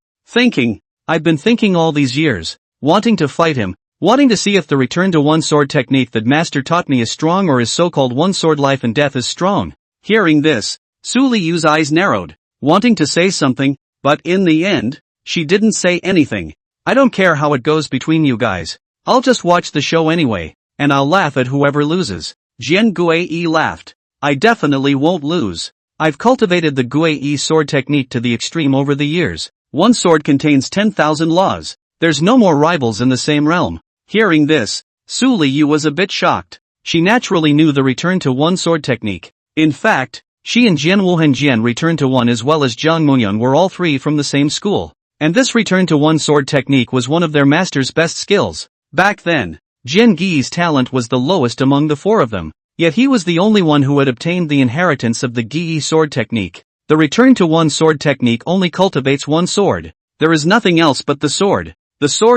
I've been thinking all these years, wanting to fight him, wanting to see if the return to one sword technique that master taught me is strong or his so-called one sword life and death is strong. Hearing this, Su Liu's eyes narrowed, wanting to say something, but in the end, she didn't say anything. I don't care how it goes between you guys. I'll just watch the show anyway, and I'll laugh at whoever loses. Jin Guiyi laughed. I definitely won't lose. I've cultivated the Guiyi sword technique to the extreme over the years. One sword contains 10,000 laws. There's no more rivals in the same realm. Hearing this, Su Liu was a bit shocked. She naturally knew the return to one sword technique. In fact, she and Jian Wuhenjian return to one as well as Jiang Muyun were all three from the same school. And this return to one sword technique was one of their master's best skills. Back then, Jin Guiyi's talent was the lowest among the 4 of them, yet he was the only one who had obtained the inheritance of the Guiyi sword technique. The return to one sword technique only cultivates one sword. There is nothing else but the sword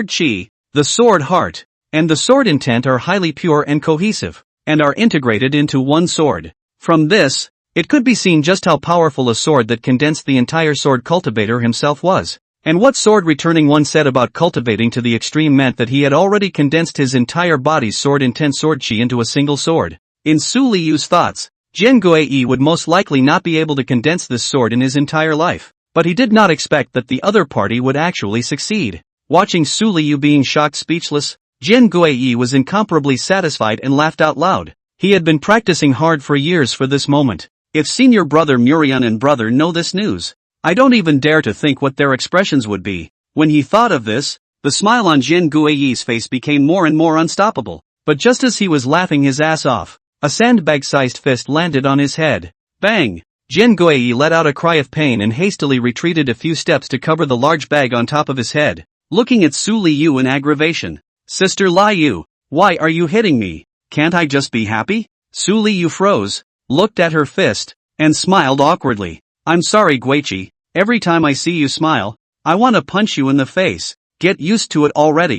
chi, the sword heart, and the sword intent are highly pure and cohesive, and are integrated into one sword. From this, it could be seen just how powerful a sword that condensed the entire sword cultivator himself was. And what sword returning one said about cultivating to the extreme meant that he had already condensed his entire body's sword intent sword chi into a single sword. In Su Liu's thoughts, Jin Guiyi would most likely not be able to condense this sword in his entire life, but he did not expect that the other party would actually succeed. Watching Su Liu being shocked speechless, Jin Guiyi was incomparably satisfied and laughed out loud. He had been practicing hard for years for this moment. If senior brother Murian and brother know this news, I don't even dare to think what their expressions would be. When he thought of this, the smile on Jin Guiyi's face became more and more unstoppable. But just as he was laughing his ass off, a sandbag-sized fist landed on his head. Bang! Jin Guiyi let out a cry of pain and hastily retreated a few steps to cover the large bag on top of his head, looking at Su Liu in aggravation. Sister Liu, why are you hitting me? Can't I just be happy? Su Liu froze, looked at her fist, and smiled awkwardly. I'm sorry Guichi, every time I see you smile, I want to punch you in the face. Get used to it already.